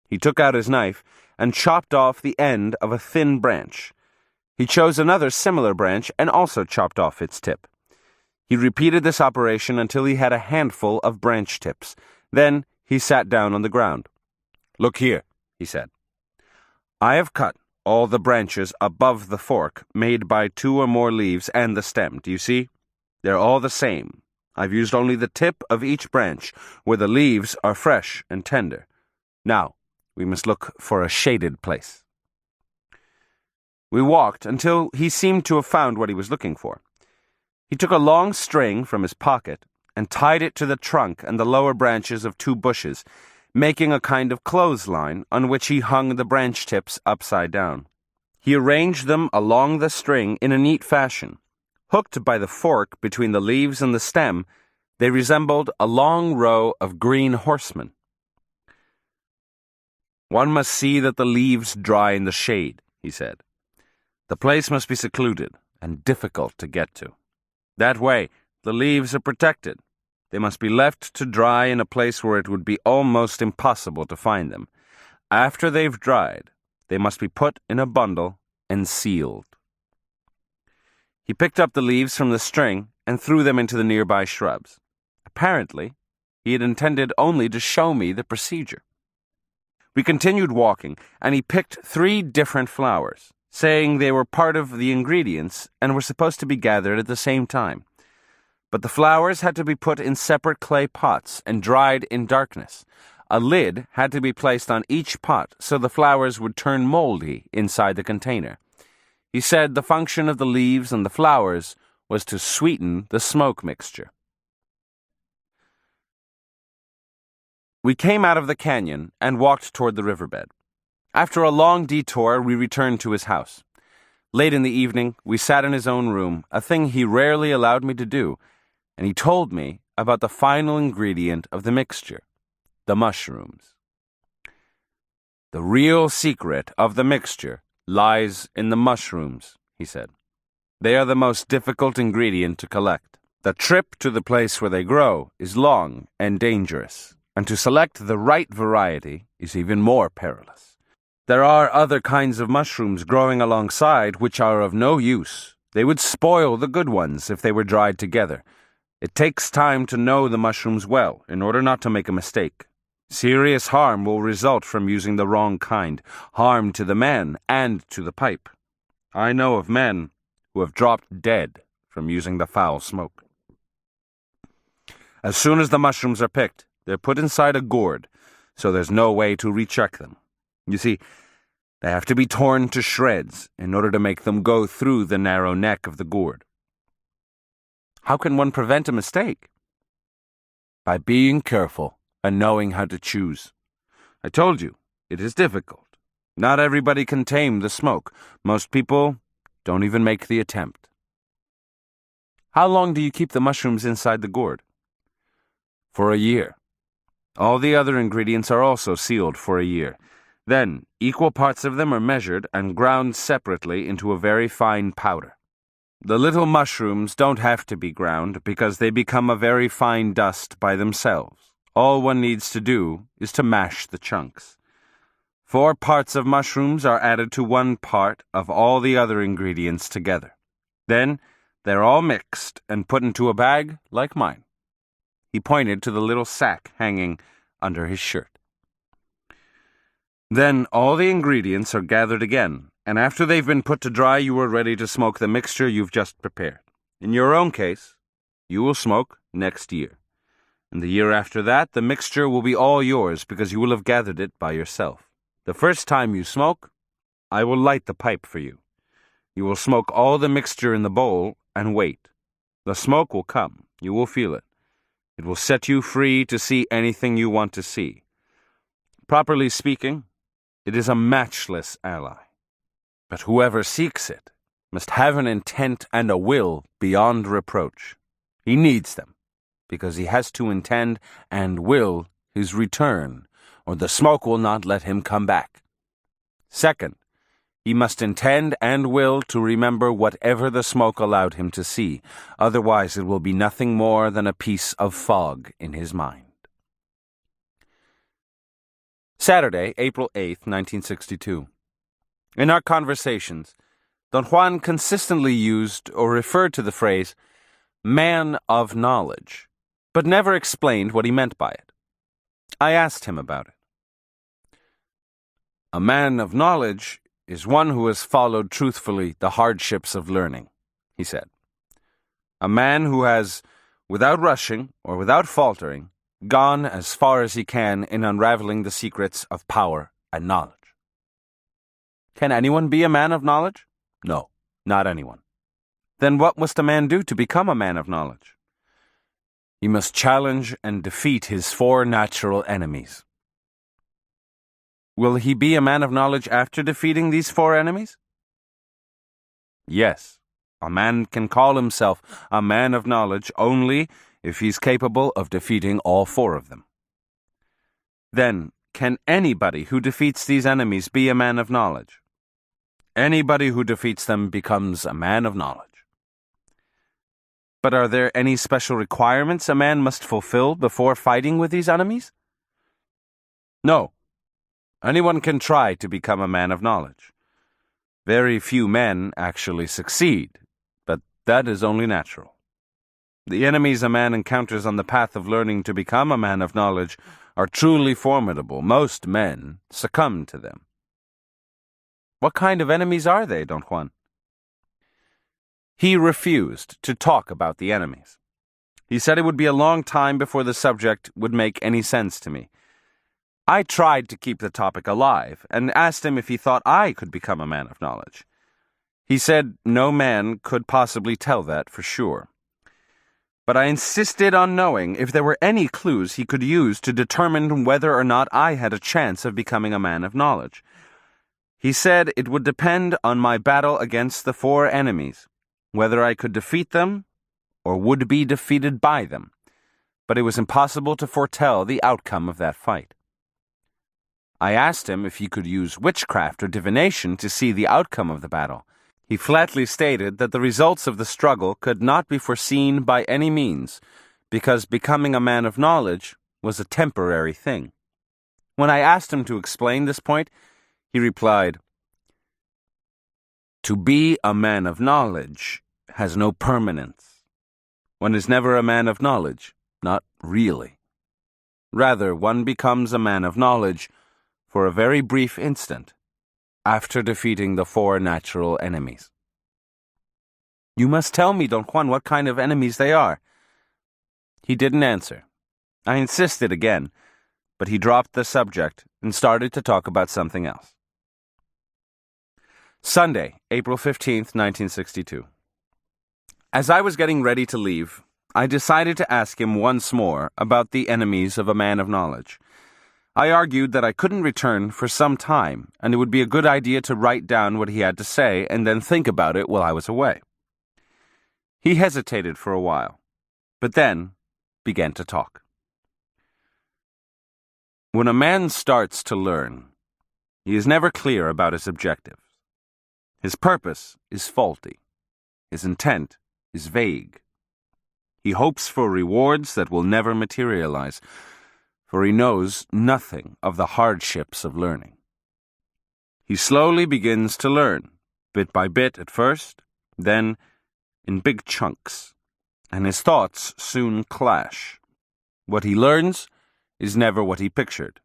He took out his knife and chopped off the end of a thin branch. He chose another similar branch and also chopped off its tip. He repeated this operation until he had a handful of branch tips. Then he sat down on the ground. Look here, he said. I have cut all the branches above the fork made by 2 or more leaves and the stem. Do you see? They're all the same. I've used only the tip of each branch, where the leaves are fresh and tender. Now, we must look for a shaded place. We walked until he seemed to have found what he was looking for. He took a long string from his pocket and tied it to the trunk and the lower branches of 2 bushes, making a kind of clothesline on which he hung the branch tips upside down. He arranged them along the string in a neat fashion. Hooked by the fork between the leaves and the stem, they resembled a long row of green horsemen. One must see that the leaves dry in the shade, he said. The place must be secluded and difficult to get to. That way, the leaves are protected. They must be left to dry in a place where it would be almost impossible to find them. After they've dried, they must be put in a bundle and sealed. He picked up the leaves from the string and threw them into the nearby shrubs. Apparently, he had intended only to show me the procedure. We continued walking, and he picked 3 different flowers, saying they were part of the ingredients and were supposed to be gathered at the same time. But the flowers had to be put in separate clay pots and dried in darkness. A lid had to be placed on each pot so the flowers would turn moldy inside the container. He said the function of the leaves and the flowers was to sweeten the smoke mixture. We came out of the canyon and walked toward the riverbed. After a long detour, we returned to his house. Late in the evening, we sat in his own room, a thing he rarely allowed me to do, and he told me about the final ingredient of the mixture, the mushrooms. The real secret of the mixture lies in the mushrooms, he said. They are the most difficult ingredient to collect. The trip to the place where they grow is long and dangerous, and to select the right variety is even more perilous. There are other kinds of mushrooms growing alongside which are of no use. They would spoil the good ones if they were dried together. It takes time to know the mushrooms well in order not to make a mistake. Serious harm will result from using the wrong kind, harm to the man and to the pipe. I know of men who have dropped dead from using the foul smoke. As soon as the mushrooms are picked, they're put inside a gourd, so there's no way to recheck them. You see, they have to be torn to shreds in order to make them go through the narrow neck of the gourd. How can one prevent a mistake? By being careful and knowing how to choose. I told you, it is difficult. Not everybody can tame the smoke. Most people don't even make the attempt. How long do you keep the mushrooms inside the gourd? For a year. All the other ingredients are also sealed for a year. Then, equal parts of them are measured and ground separately into a very fine powder. The little mushrooms don't have to be ground because they become a very fine dust by themselves. All one needs to do is to mash the chunks. 4 parts of mushrooms are added to 1 part of all the other ingredients together. Then, they're all mixed and put into a bag like mine. He pointed to the little sack hanging under his shirt. Then all the ingredients are gathered again, and after they've been put to dry, you are ready to smoke the mixture you've just prepared. In your own case, you will smoke next year. And the year after that, the mixture will be all yours because you will have gathered it by yourself. The first time you smoke, I will light the pipe for you. You will smoke all the mixture in the bowl and wait. The smoke will come. You will feel it. It will set you free to see anything you want to see. Properly speaking, it is a matchless ally. But whoever seeks it must have an intent and a will beyond reproach. He needs them, because he has to intend and will his return, or the smoke will not let him come back. Second, he must intend and will to remember whatever the smoke allowed him to see. Otherwise, it will be nothing more than a piece of fog in his mind. Saturday, April 8th, 1962. In our conversations, Don Juan consistently used or referred to the phrase, man of knowledge, but never explained what he meant by it. I asked him about it. A man of knowledge is one who has followed truthfully the hardships of learning, he said. A man who has, without rushing or without faltering, gone as far as he can in unraveling the secrets of power and knowledge. Can anyone be a man of knowledge? No, not anyone. Then what must a man do to become a man of knowledge? He must challenge and defeat his 4 natural enemies. Will he be a man of knowledge after defeating these 4 enemies? Yes, a man can call himself a man of knowledge only if he's capable of defeating all 4 of them. Then, can anybody who defeats these enemies be a man of knowledge? Anybody who defeats them becomes a man of knowledge. But are there any special requirements a man must fulfill before fighting with these enemies? No. Anyone can try to become a man of knowledge. Very few men actually succeed, but that is only natural. The enemies a man encounters on the path of learning to become a man of knowledge are truly formidable. Most men succumb to them. What kind of enemies are they, Don Juan? He refused to talk about the enemies. He said it would be a long time before the subject would make any sense to me. I tried to keep the topic alive and asked him if he thought I could become a man of knowledge. He said no man could possibly tell that for sure. But I insisted on knowing if there were any clues he could use to determine whether or not I had a chance of becoming a man of knowledge. He said it would depend on my battle against the 4 enemies, whether I could defeat them or would be defeated by them, but it was impossible to foretell the outcome of that fight. I asked him if he could use witchcraft or divination to see the outcome of the battle. He flatly stated that the results of the struggle could not be foreseen by any means, because becoming a man of knowledge was a temporary thing. When I asked him to explain this point, he replied, "To be a man of knowledge has no permanence. One is never a man of knowledge, not really. Rather, one becomes a man of knowledge for a very brief instant, after defeating the 4 natural enemies." "You must tell me, Don Juan, what kind of enemies they are." He didn't answer. I insisted again, but he dropped the subject and started to talk about something else. Sunday, April 15th, 1962. As I was getting ready to leave, I decided to ask him once more about the enemies of a man of knowledge. I argued that I couldn't return for some time, and it would be a good idea to write down what he had to say and then think about it while I was away. He hesitated for a while, but then began to talk. When a man starts to learn, he is never clear about his objectives. His purpose is faulty. His intent is vague. He hopes for rewards that will never materialize, for he knows nothing of the hardships of learning. He slowly begins to learn, bit by bit at first, then in big chunks, and his thoughts soon clash. What he learns is never what he pictured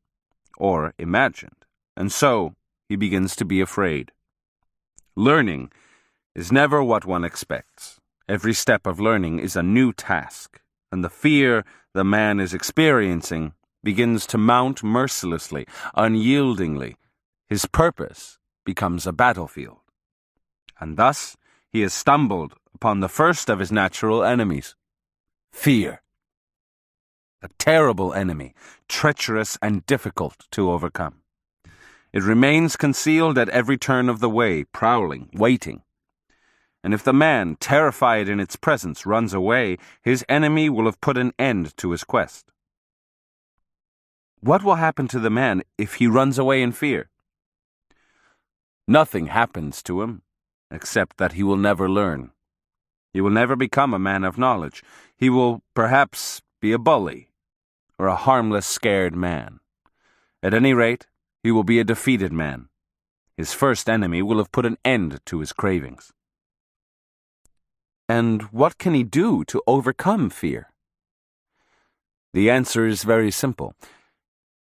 or imagined, and so he begins to be afraid. Learning is never what one expects. Every step of learning is a new task, and the fear the man is experiencing begins to mount mercilessly, unyieldingly. His purpose becomes a battlefield. And thus he has stumbled upon the first of his natural enemies, fear. A terrible enemy, treacherous and difficult to overcome. It remains concealed at every turn of the way, prowling, waiting. And if the man, terrified in its presence, runs away, his enemy will have put an end to his quest. What will happen to the man if he runs away in fear? Nothing happens to him, except that he will never learn. He will never become a man of knowledge. He will perhaps be a bully, or a harmless, scared man. At any rate, he will be a defeated man. His first enemy will have put an end to his cravings. And what can he do to overcome fear? The answer is very simple.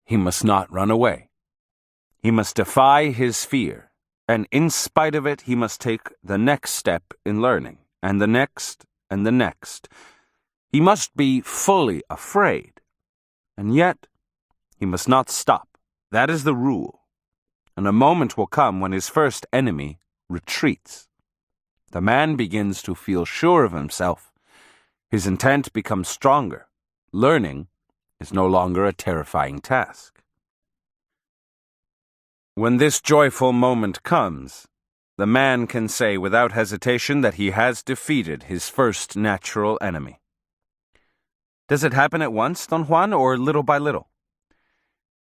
He must not run away. He must defy his fear, and in spite of it, he must take the next step in learning, and the next, and the next. He must be fully afraid, and yet he must not stop. That is the rule. And a moment will come when his first enemy retreats. The man begins to feel sure of himself. His intent becomes stronger. Learning is no longer a terrifying task. When this joyful moment comes, the man can say without hesitation that he has defeated his first natural enemy. Does it happen at once, Don Juan, or little by little?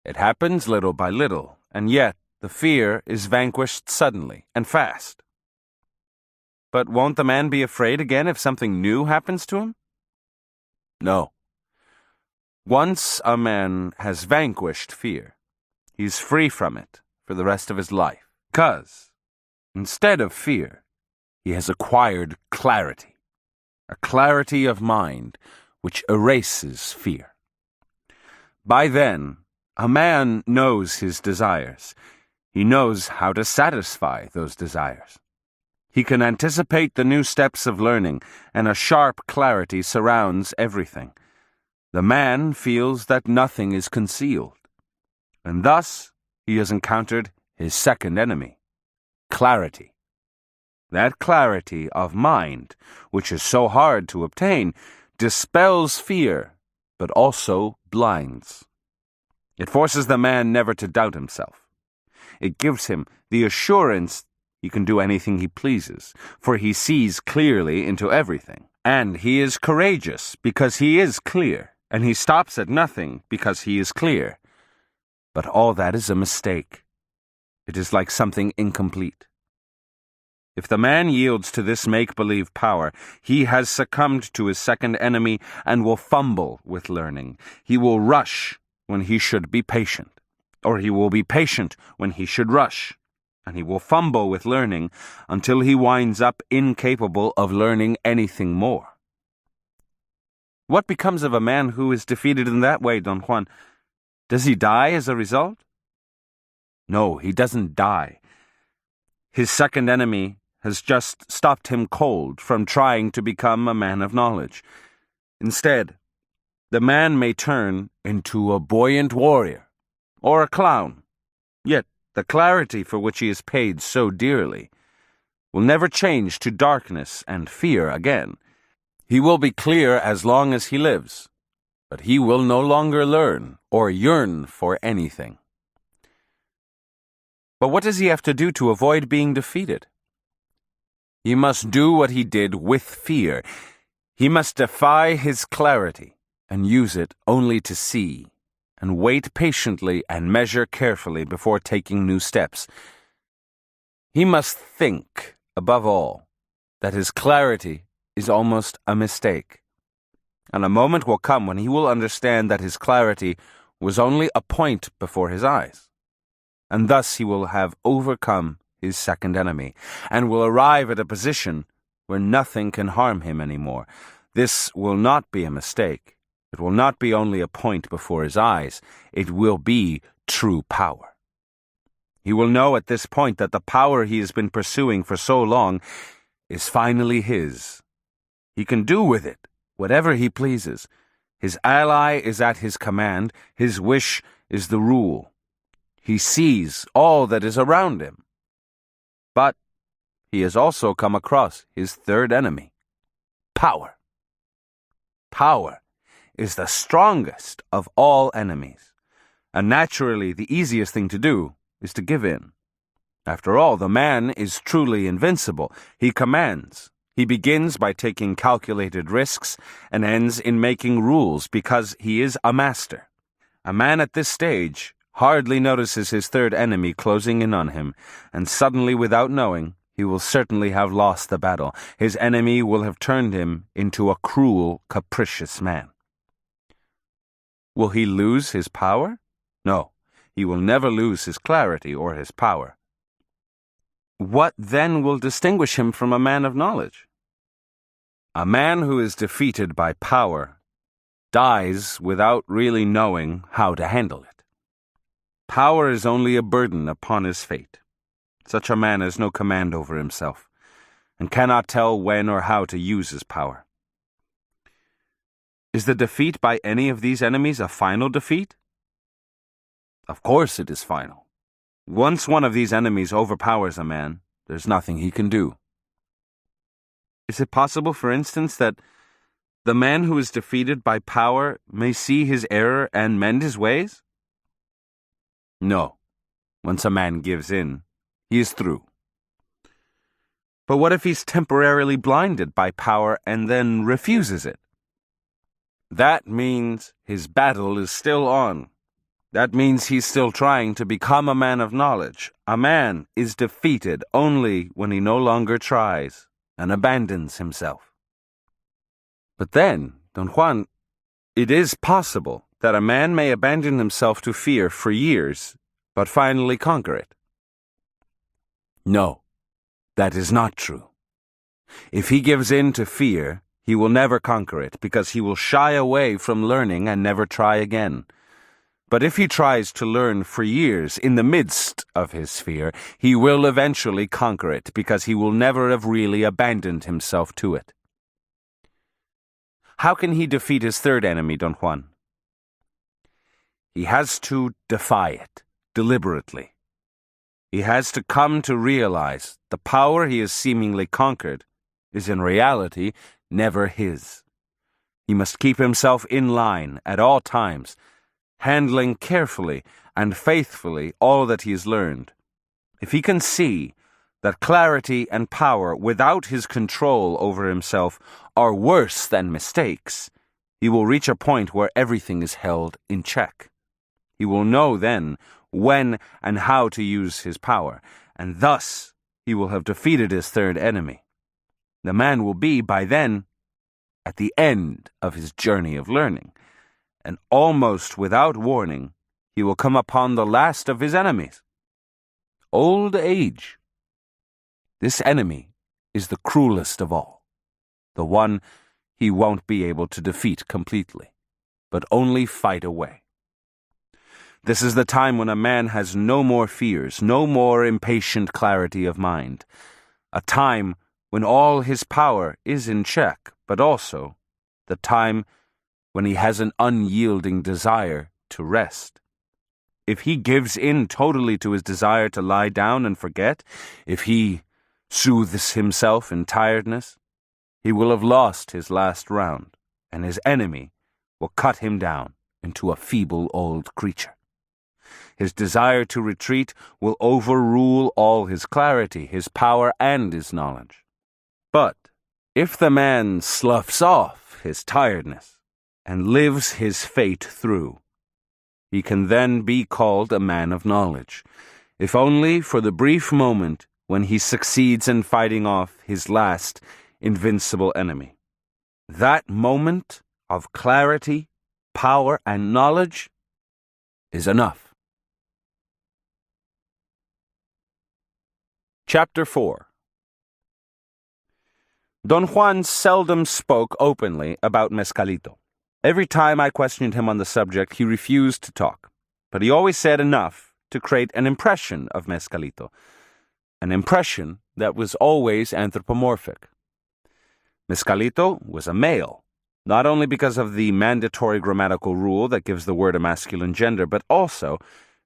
It happens little by little, and yet the fear is vanquished suddenly and fast. But won't the man be afraid again if something new happens to him? No. Once a man has vanquished fear, he's free from it for the rest of his life, because instead of fear, he has acquired clarity. a clarity of mind which erases fear. By then, a man knows his desires. He knows how to satisfy those desires. He can anticipate the new steps of learning, and a sharp clarity surrounds everything. The man feels that nothing is concealed, and thus he has encountered his second enemy, clarity. That clarity of mind, which is so hard to obtain, dispels fear, but also blinds. It forces the man never to doubt himself. It gives him the assurance he can do anything he pleases, for he sees clearly into everything. And he is courageous because he is clear, and he stops at nothing because he is clear. But all that is a mistake. It is like something incomplete. If the man yields to this make-believe power, he has succumbed to his second enemy and will fumble with learning. He will rush when he should be patient, or he will be patient when he should rush, and he will fumble with learning until he winds up incapable of learning anything more. What becomes of a man who is defeated in that way, Don Juan? Does he die as a result? No, he doesn't die. His second enemy has just stopped him cold from trying to become a man of knowledge. Instead, the man may turn into a buoyant warrior or a clown. Yet the clarity for which he is paid so dearly will never change to darkness and fear again. He will be clear as long as he lives, but he will no longer learn or yearn for anything. But what does he have to do to avoid being defeated? He must do what he did with fear. He must defy his clarity and use it only to see, and wait patiently and measure carefully before taking new steps. He must think, above all, that his clarity is almost a mistake. And a moment will come when he will understand that his clarity was only a point before his eyes. And thus he will have overcome his second enemy, and will arrive at a position where nothing can harm him anymore. This will not be a mistake. It will not be only a point before his eyes. It will be true power. He will know at this point that the power he has been pursuing for so long is finally his. He can do with it whatever he pleases. His ally is at his command. His wish is the rule. He sees all that is around him. But he has also come across his third enemy, power. Power is the strongest of all enemies, and naturally the easiest thing to do is to give in. After all, the man is truly invincible. He commands. He begins by taking calculated risks and ends in making rules because he is a master. A man at this stage hardly notices his third enemy closing in on him, and suddenly, without knowing, he will certainly have lost the battle. His enemy will have turned him into a cruel, capricious man. Will he lose his power? No, he will never lose his clarity or his power. What then will distinguish him from a man of knowledge? A man who is defeated by power dies without really knowing how to handle it. Power is only a burden upon his fate. Such a man has no command over himself, and cannot tell when or how to use his power. Is the defeat by any of these enemies a final defeat? Of course it is final. Once one of these enemies overpowers a man, there's nothing he can do. Is it possible, for instance, that the man who is defeated by power may see his error and mend his ways? No. Once a man gives in, he is through. But what if he's temporarily blinded by power and then refuses it? That means his battle is still on. That means he's still trying to become a man of knowledge. A man is defeated only when he no longer tries and abandons himself. But then, Don Juan, it is possible that a man may abandon himself to fear for years, but finally conquer it. No, that is not true. If he gives in to fear, he will never conquer it because he will shy away from learning and never try again. But if he tries to learn for years in the midst of his fear, he will eventually conquer it because he will never have really abandoned himself to it. How can he defeat his third enemy, Don Juan? He has to defy it, deliberately. He has to come to realize the power he has seemingly conquered is in reality never his. He must keep himself in line at all times, handling carefully and faithfully all that he has learned. If he can see that clarity and power without his control over himself are worse than mistakes, he will reach a point where everything is held in check. He will know then when and how to use his power, and thus he will have defeated his third enemy. The man will be, by then, at the end of his journey of learning, and almost without warning, he will come upon the last of his enemies, old age. This enemy is the cruelest of all, the one he won't be able to defeat completely, but only fight away. This is the time when a man has no more fears, no more impatient clarity of mind, a time when all his power is in check, but also the time when he has an unyielding desire to rest. If he gives in totally to his desire to lie down and forget, if he soothes himself in tiredness, he will have lost his last round, and his enemy will cut him down into a feeble old creature. His desire to retreat will overrule all his clarity, his power, and his knowledge. But if the man sloughs off his tiredness and lives his fate through, he can then be called a man of knowledge, if only for the brief moment when he succeeds in fighting off his last invincible enemy. That moment of clarity, power, and knowledge is enough. Chapter 4. Don Juan seldom spoke openly about Mezcalito. Every time I questioned him on the subject, he refused to talk, but he always said enough to create an impression of Mezcalito, an impression that was always anthropomorphic. Mezcalito was a male, not only because of the mandatory grammatical rule that gives the word a masculine gender, but also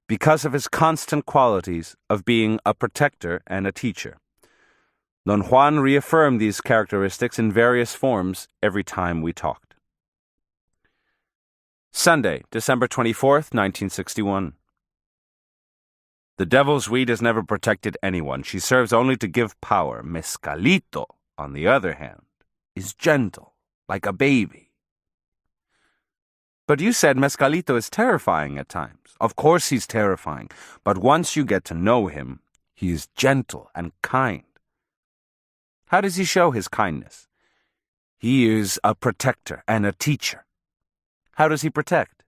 because of his constant qualities of being a protector and a teacher. Don Juan reaffirmed these characteristics in various forms every time we talked. Sunday, December 24th, 1961. The devil's weed has never protected anyone. She serves only to give power. Mezcalito, on the other hand, is gentle, like a baby. But you said Mezcalito is terrifying at times. Of course he's terrifying, but once you get to know him, he is gentle and kind. How does he show his kindness? He is a protector and a teacher. How does he protect?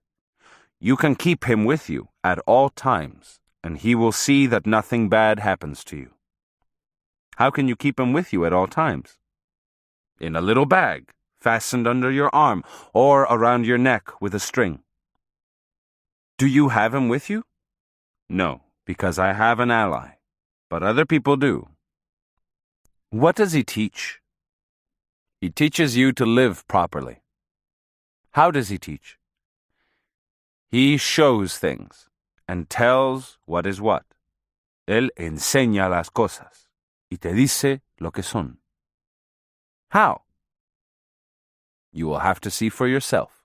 You can keep him with you at all times, and he will see that nothing bad happens to you. How can you keep him with you at all times? In a little bag, fastened under your arm, or around your neck with a string. Do you have him with you? No, because I have an ally, but other people do. What does he teach? He teaches you to live properly. How does he teach? He shows things and tells what is what. Él enseña las cosas y te dice lo que son. How? You will have to see for yourself.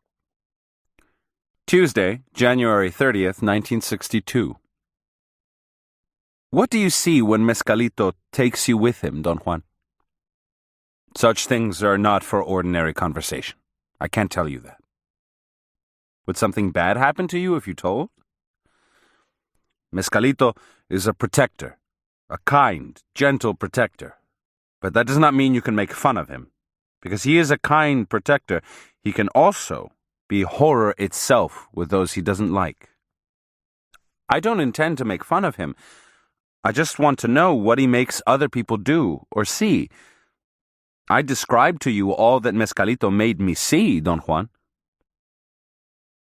Tuesday, January 30th, 1962. What do you see when Mezcalito takes you with him, Don Juan? Such things are not for ordinary conversation. I can't tell you that. Would something bad happen to you if you told? Mezcalito is a protector, a kind, gentle protector. But that does not mean you can make fun of him. Because he is a kind protector, he can also be horror itself with those he doesn't like. I don't intend to make fun of him. I just want to know what he makes other people do or see. I described to you all that Mescalito made me see, Don Juan.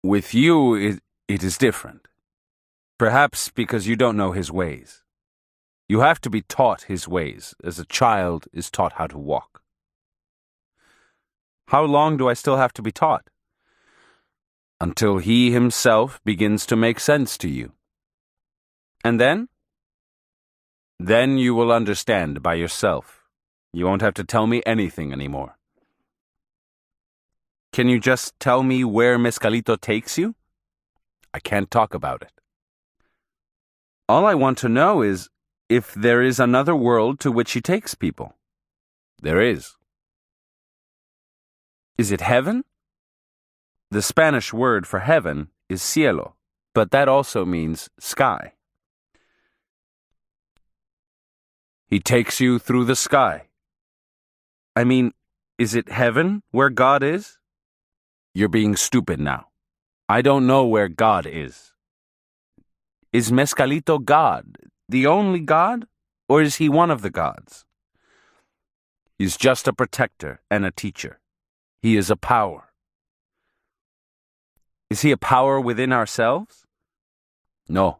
With you, it is different. Perhaps because you don't know his ways. You have to be taught his ways, as a child is taught how to walk. How long do I still have to be taught? Until he himself begins to make sense to you. And then? Then you will understand by yourself. You won't have to tell me anything anymore. Can you just tell me where Mescalito takes you? I can't talk about it. All I want to know is if there is another world to which he takes people. There is. Is it heaven? The Spanish word for heaven is cielo, but that also means sky. He takes you through the sky. I mean, is it heaven where God is? You're being stupid now. I don't know where God is. Is Mescalito God, the only God, or is he one of the gods? He's just a protector and a teacher. He is a power. Is he a power within ourselves? No.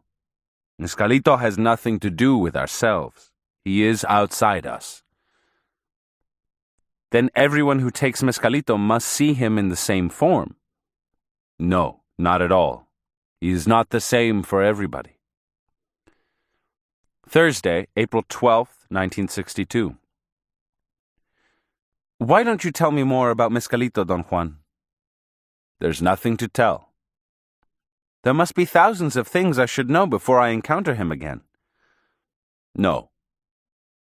Mescalito has nothing to do with ourselves. He is outside us. Then everyone who takes Mescalito must see him in the same form. No, not at all. He is not the same for everybody. Thursday, April 12th, 1962. Why don't you tell me more about Mescalito, Don Juan? There's nothing to tell. There must be thousands of things I should know before I encounter him again. No.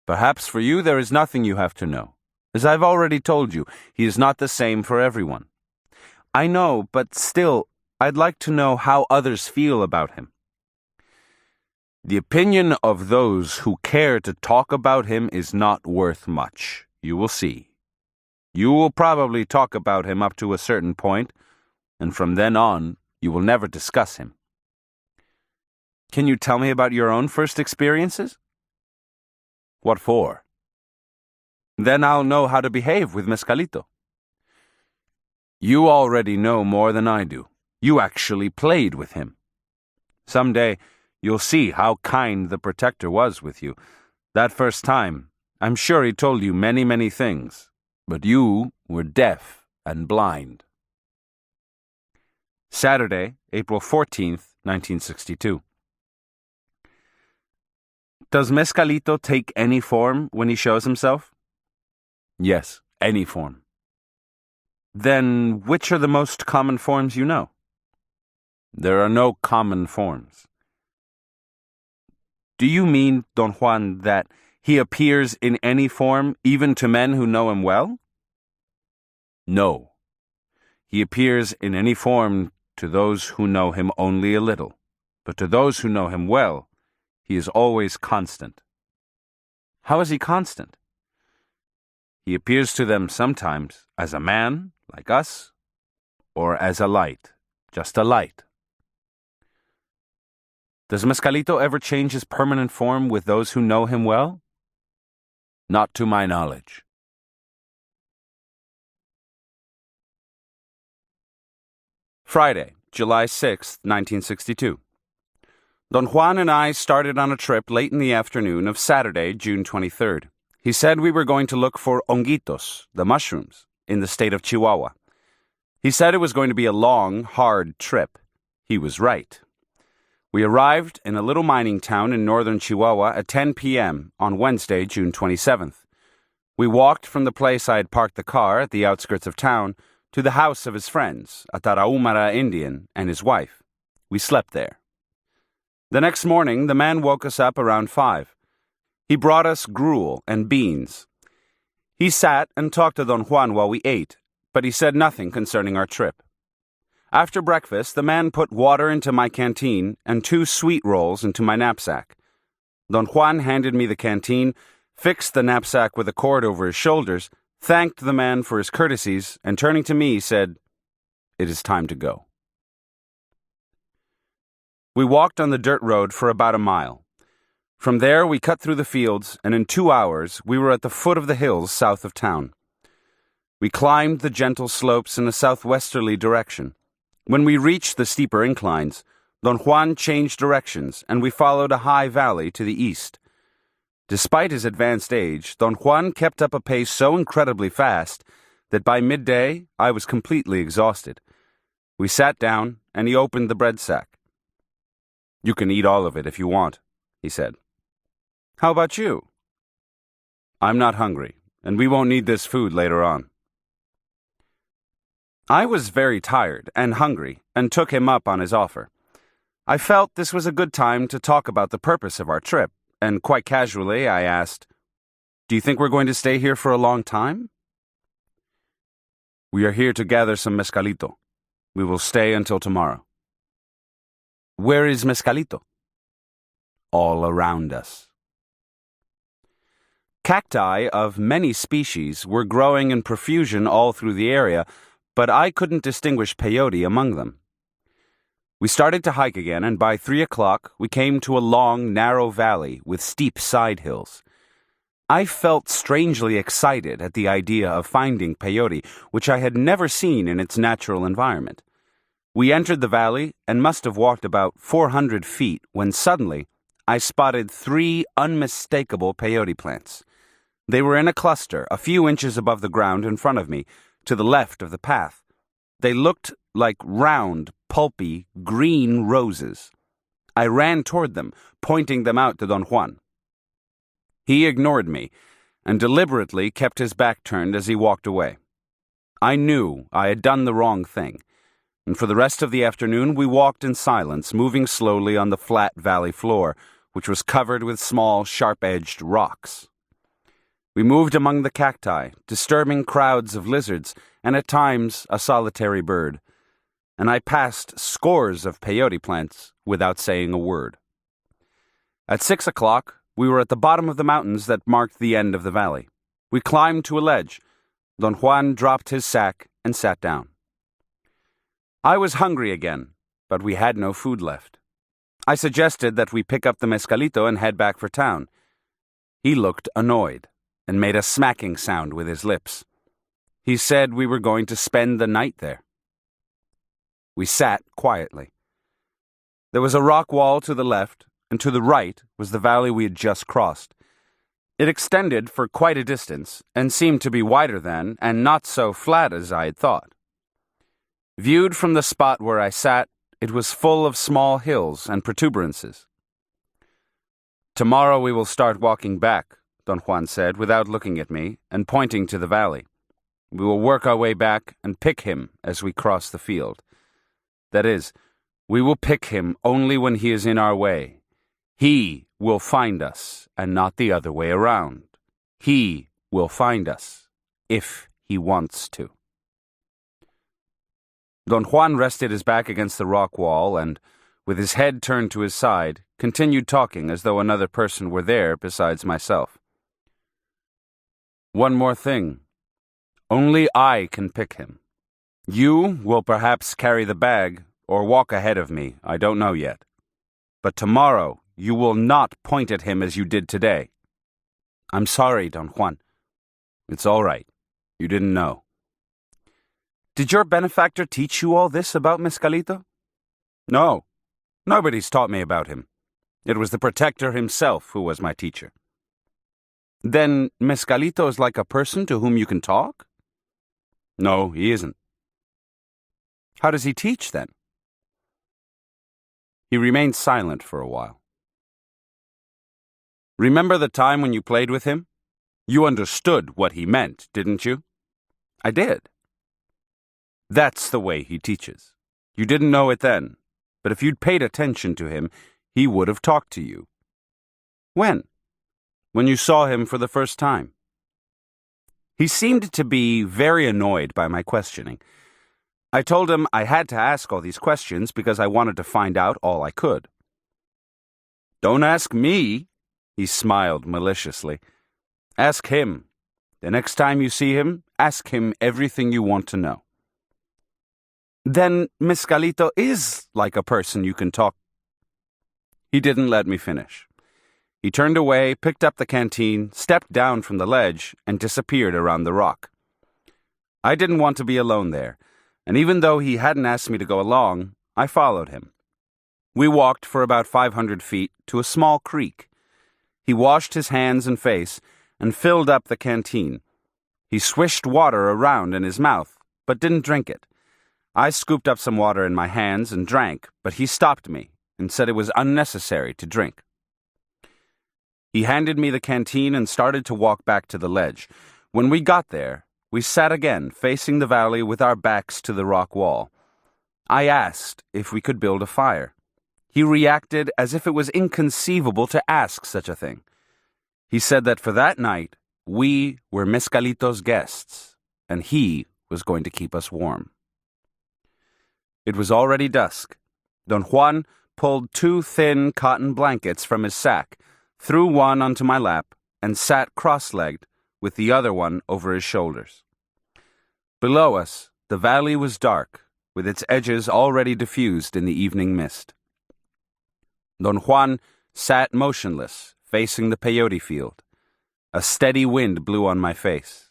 Perhaps for you there is nothing you have to know. As I've already told you, he is not the same for everyone. I know, but still, I'd like to know how others feel about him. The opinion of those who care to talk about him is not worth much. You will see. You will probably talk about him up to a certain point, and from then on, you will never discuss him. Can you tell me about your own first experiences? What for? Then I'll know how to behave with Mescalito. You already know more than I do. You actually played with him. Someday, you'll see how kind the protector was with you. That first time, I'm sure he told you many, many things, but you were deaf and blind. Saturday, April 14th, 1962. Does Mescalito take any form when he shows himself? Yes, any form. Then which are the most common forms you know? There are no common forms. Do you mean, Don Juan, that he appears in any form, even to men who know him well? No. He appears in any form to those who know him only a little, but to those who know him well, he is always constant. How is he constant? He appears to them sometimes as a man, like us, or as a light, just a light. Does Mescalito ever change his permanent form with those who know him well? Not to my knowledge. Friday, July 6th, 1962. Don Juan and I started on a trip late in the afternoon of Saturday, June 23rd. He said we were going to look for honguitos, the mushrooms, in the state of Chihuahua. He said it was going to be a long, hard trip. He was right. We arrived in a little mining town in northern Chihuahua at 10 p.m. on Wednesday, June 27th. We walked from the place I had parked the car at the outskirts of town to the house of his friends, a Tarahumara Indian, and his wife. We slept there. The next morning, the man woke us up around 5. He brought us gruel and beans. He sat and talked to Don Juan while we ate, but he said nothing concerning our trip. After breakfast, the man put water into my canteen and 2 sweet rolls into my knapsack. Don Juan handed me the canteen, fixed the knapsack with a cord over his shoulders, thanked the man for his courtesies, and turning to me, said, "It is time to go." We walked on the dirt road for about a mile. From there, we cut through the fields, and in 2 hours, we were at the foot of the hills south of town. We climbed the gentle slopes in a southwesterly direction. When we reached the steeper inclines, Don Juan changed directions, and we followed a high valley to the east. Despite his advanced age, Don Juan kept up a pace so incredibly fast that by midday I was completely exhausted. We sat down, and he opened the bread sack. "You can eat all of it if you want," he said. "How about you?" "I'm not hungry, and we won't need this food later on." I was very tired and hungry, and took him up on his offer. I felt this was a good time to talk about the purpose of our trip, and quite casually I asked, "Do you think we're going to stay here for a long time?" "We are here to gather some mezcalito. We will stay until tomorrow." "Where is mezcalito?" "All around us." Cacti of many species were growing in profusion all through the area, but I couldn't distinguish peyote among them. We started to hike again, and by 3 o'clock we came to a long, narrow valley with steep side hills. I felt strangely excited at the idea of finding peyote, which I had never seen in its natural environment. We entered the valley and must have walked about 400 feet when suddenly I spotted 3 unmistakable peyote plants. They were in a cluster a few inches above the ground in front of me, to the left of the path. They looked like round, pulpy, green roses. I ran toward them, pointing them out to Don Juan. He ignored me and deliberately kept his back turned as he walked away. I knew I had done the wrong thing, and for the rest of the afternoon we walked in silence, moving slowly on the flat valley floor, which was covered with small, sharp-edged rocks. We moved among the cacti, disturbing crowds of lizards, and at times a solitary bird, and I passed scores of peyote plants without saying a word. At 6 o'clock, we were at the bottom of the mountains that marked the end of the valley. We climbed to a ledge. Don Juan dropped his sack and sat down. I was hungry again, but we had no food left. I suggested that we pick up the mezcalito and head back for town. He looked annoyed and made a smacking sound with his lips. He said we were going to spend the night there. We sat quietly. There was a rock wall to the left, and to the right was the valley we had just crossed. It extended for quite a distance, and seemed to be wider than, and not so flat as I had thought. Viewed from the spot where I sat, it was full of small hills and protuberances. "Tomorrow we will start walking back," Don Juan said, without looking at me, and pointing to the valley. "We will work our way back and pick him as we cross the field. That is, we will pick him only when he is in our way. He will find us, and not the other way around. He will find us, if he wants to." Don Juan rested his back against the rock wall and, with his head turned to his side, continued talking as though another person were there besides myself. "One more thing. Only I can pick him. You will perhaps carry the bag or walk ahead of me, I don't know yet. But tomorrow you will not point at him as you did today." "I'm sorry, Don Juan." "It's all right. You didn't know." "Did your benefactor teach you all this about Mezcalito?" "No. Nobody's taught me about him. It was the protector himself who was my teacher." "Then Mezcalito is like a person to whom you can talk?" "No, he isn't." "How does he teach, then?" He remained silent for a while. "Remember the time when you played with him? You understood what he meant, didn't you?" "I did." "That's the way he teaches. You didn't know it then, but if you'd paid attention to him, he would have talked to you." "When?" "When you saw him for the first time." He seemed to be very annoyed by my questioning. I told him I had to ask all these questions because I wanted to find out all I could. "Don't ask me," he smiled maliciously. "Ask him. The next time you see him, ask him everything you want to know." "Then Mezcalito is like a person you can talk." He didn't let me finish. He turned away, picked up the canteen, stepped down from the ledge, and disappeared around the rock. I didn't want to be alone there, and even though he hadn't asked me to go along, I followed him. We walked for about 500 feet to a small creek. He washed his hands and face and filled up the canteen. He swished water around in his mouth, but didn't drink it. I scooped up some water in my hands and drank, but he stopped me and said it was unnecessary to drink. He handed me the canteen and started to walk back to the ledge. When we got there, we sat again, facing the valley with our backs to the rock wall. I asked if we could build a fire. He reacted as if it was inconceivable to ask such a thing. He said that for that night, we were Mezcalito's guests, and he was going to keep us warm. It was already dusk. Don Juan pulled 2 thin cotton blankets from his sack, threw one onto my lap, and sat cross-legged with the other one over his shoulders. Below us, the valley was dark, with its edges already diffused in the evening mist. Don Juan sat motionless, facing the peyote field. A steady wind blew on my face.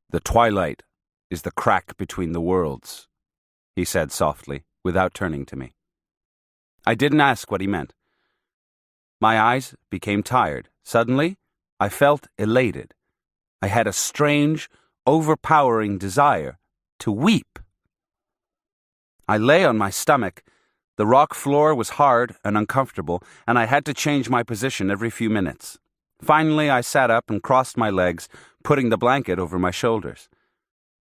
"The twilight is the crack between the worlds," he said softly, without turning to me. I didn't ask what he meant. My eyes became tired. Suddenly, I felt elated. I had a strange, overpowering desire to weep. I lay on my stomach. The rock floor was hard and uncomfortable, and I had to change my position every few minutes. Finally, I sat up and crossed my legs, putting the blanket over my shoulders.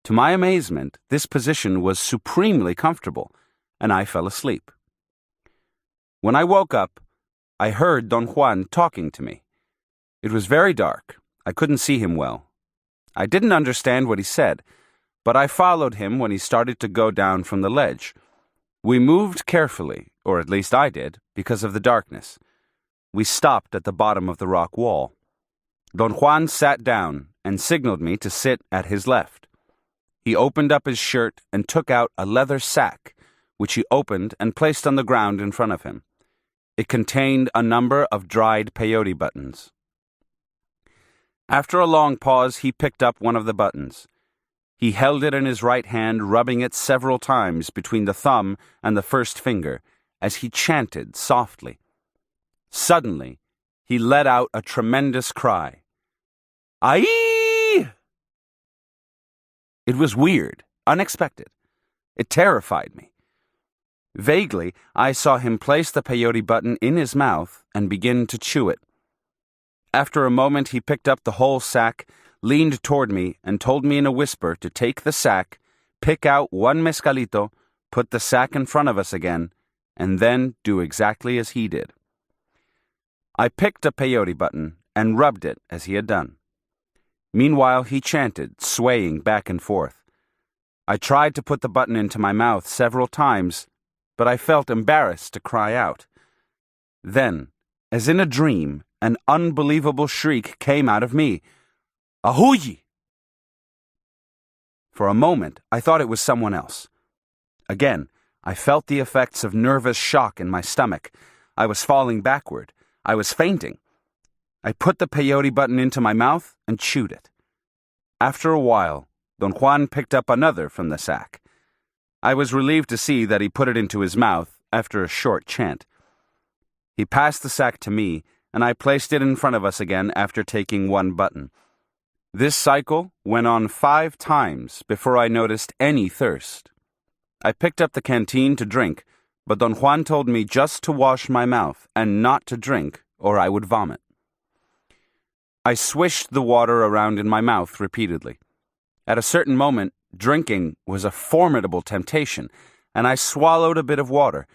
To my amazement, this position was supremely comfortable, and I fell asleep. When I woke up, I heard Don Juan talking to me. It was very dark. I couldn't see him well. I didn't understand what he said, but I followed him when he started to go down from the ledge. We moved carefully, or at least I did, because of the darkness. We stopped at the bottom of the rock wall. Don Juan sat down and signaled me to sit at his left. He opened up his shirt and took out a leather sack, which he opened and placed on the ground in front of him. It contained a number of dried peyote buttons. After a long pause, he picked up one of the buttons. He held it in his right hand, rubbing it several times between the thumb and the first finger, as he chanted softly. Suddenly, he let out a tremendous cry. "Aye!" It was weird, unexpected. It terrified me. Vaguely, I saw him place the peyote button in his mouth and begin to chew it. After a moment, he picked up the whole sack, leaned toward me, and told me in a whisper to take the sack, pick out one mezcalito, put the sack in front of us again, and then do exactly as he did. I picked a peyote button and rubbed it as he had done. Meanwhile, he chanted, swaying back and forth. I tried to put the button into my mouth several times, but I felt embarrassed to cry out. Then, as in a dream, an unbelievable shriek came out of me. "Ahuyi!" For a moment, I thought it was someone else. Again, I felt the effects of nervous shock in my stomach. I was falling backward. I was fainting. I put the peyote button into my mouth and chewed it. After a while, Don Juan picked up another from the sack. I was relieved to see that he put it into his mouth after a short chant. He passed the sack to me, and I placed it in front of us again after taking one button. This cycle went on 5 times before I noticed any thirst. I picked up the canteen to drink, but Don Juan told me just to wash my mouth and not to drink, or I would vomit. I swished the water around in my mouth repeatedly. At a certain moment, drinking was a formidable temptation, and I swallowed a bit of water.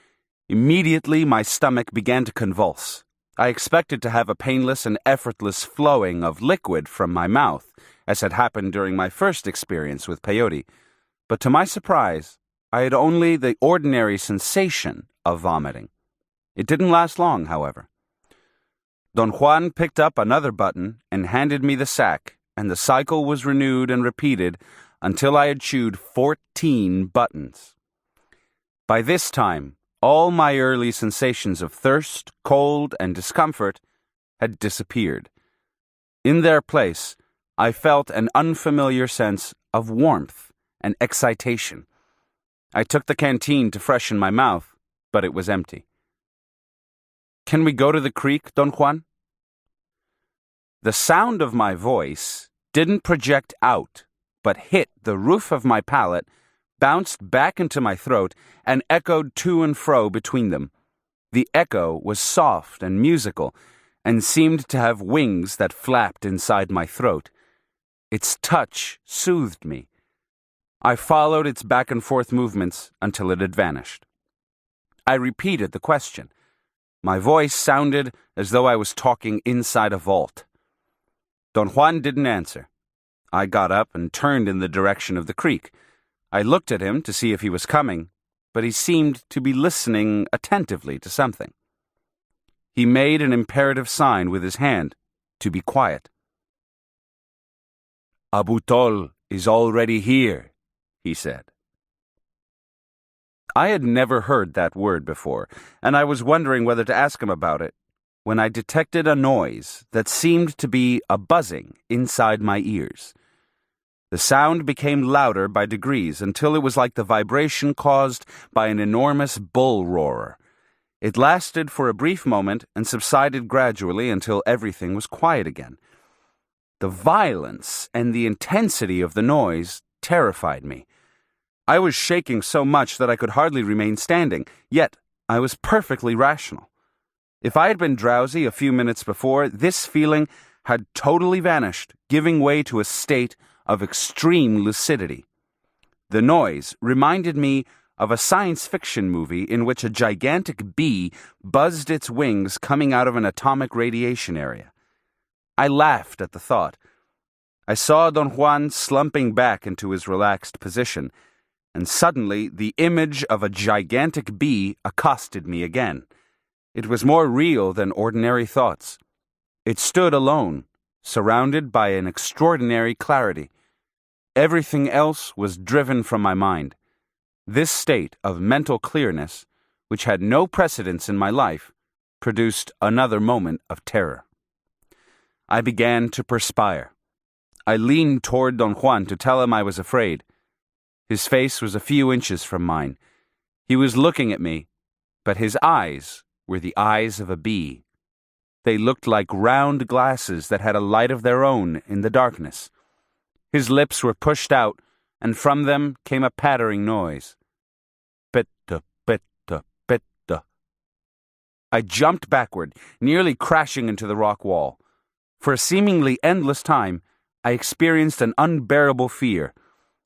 Immediately, my stomach began to convulse. I expected to have a painless and effortless flowing of liquid from my mouth, as had happened during my first experience with peyote. But to my surprise, I had only the ordinary sensation of vomiting. It didn't last long, however. Don Juan picked up another button and handed me the sack, and the cycle was renewed and repeated until I had chewed 14 buttons. By this time, all my early sensations of thirst, cold, and discomfort had disappeared. In their place, I felt an unfamiliar sense of warmth and excitation. I took the canteen to freshen my mouth, but it was empty. "Can we go to the creek, Don Juan?" The sound of my voice didn't project out, but hit the roof of my palate, bounced back into my throat, and echoed to and fro between them. The echo was soft and musical, and seemed to have wings that flapped inside my throat. Its touch soothed me. I followed its back-and-forth movements until it had vanished. I repeated the question. My voice sounded as though I was talking inside a vault. Don Juan didn't answer. I got up and turned in the direction of the creek. I looked at him to see if he was coming, but he seemed to be listening attentively to something. He made an imperative sign with his hand to be quiet. "Abu Tol is already here," he said. I had never heard that word before, and I was wondering whether to ask him about it, when I detected a noise that seemed to be a buzzing inside my ears. The sound became louder by degrees until it was like the vibration caused by an enormous bull roarer. It lasted for a brief moment and subsided gradually until everything was quiet again. The violence and the intensity of the noise terrified me. I was shaking so much that I could hardly remain standing, yet I was perfectly rational. If I had been drowsy a few minutes before, this feeling had totally vanished, giving way to a state of extreme lucidity. The noise reminded me of a science fiction movie in which a gigantic bee buzzed its wings coming out of an atomic radiation area. I laughed at the thought. I saw Don Juan slumping back into his relaxed position, and suddenly the image of a gigantic bee accosted me again. It was more real than ordinary thoughts. It stood alone, surrounded by an extraordinary clarity. Everything else was driven from my mind. This state of mental clearness, which had no precedence in my life, produced another moment of terror. I began to perspire. I leaned toward Don Juan to tell him I was afraid. His face was a few inches from mine. He was looking at me, but his eyes were the eyes of a bee. They looked like round glasses that had a light of their own in the darkness. His lips were pushed out, and from them came a pattering noise. Pitta, pitta, pitta. I jumped backward, nearly crashing into the rock wall. For a seemingly endless time, I experienced an unbearable fear.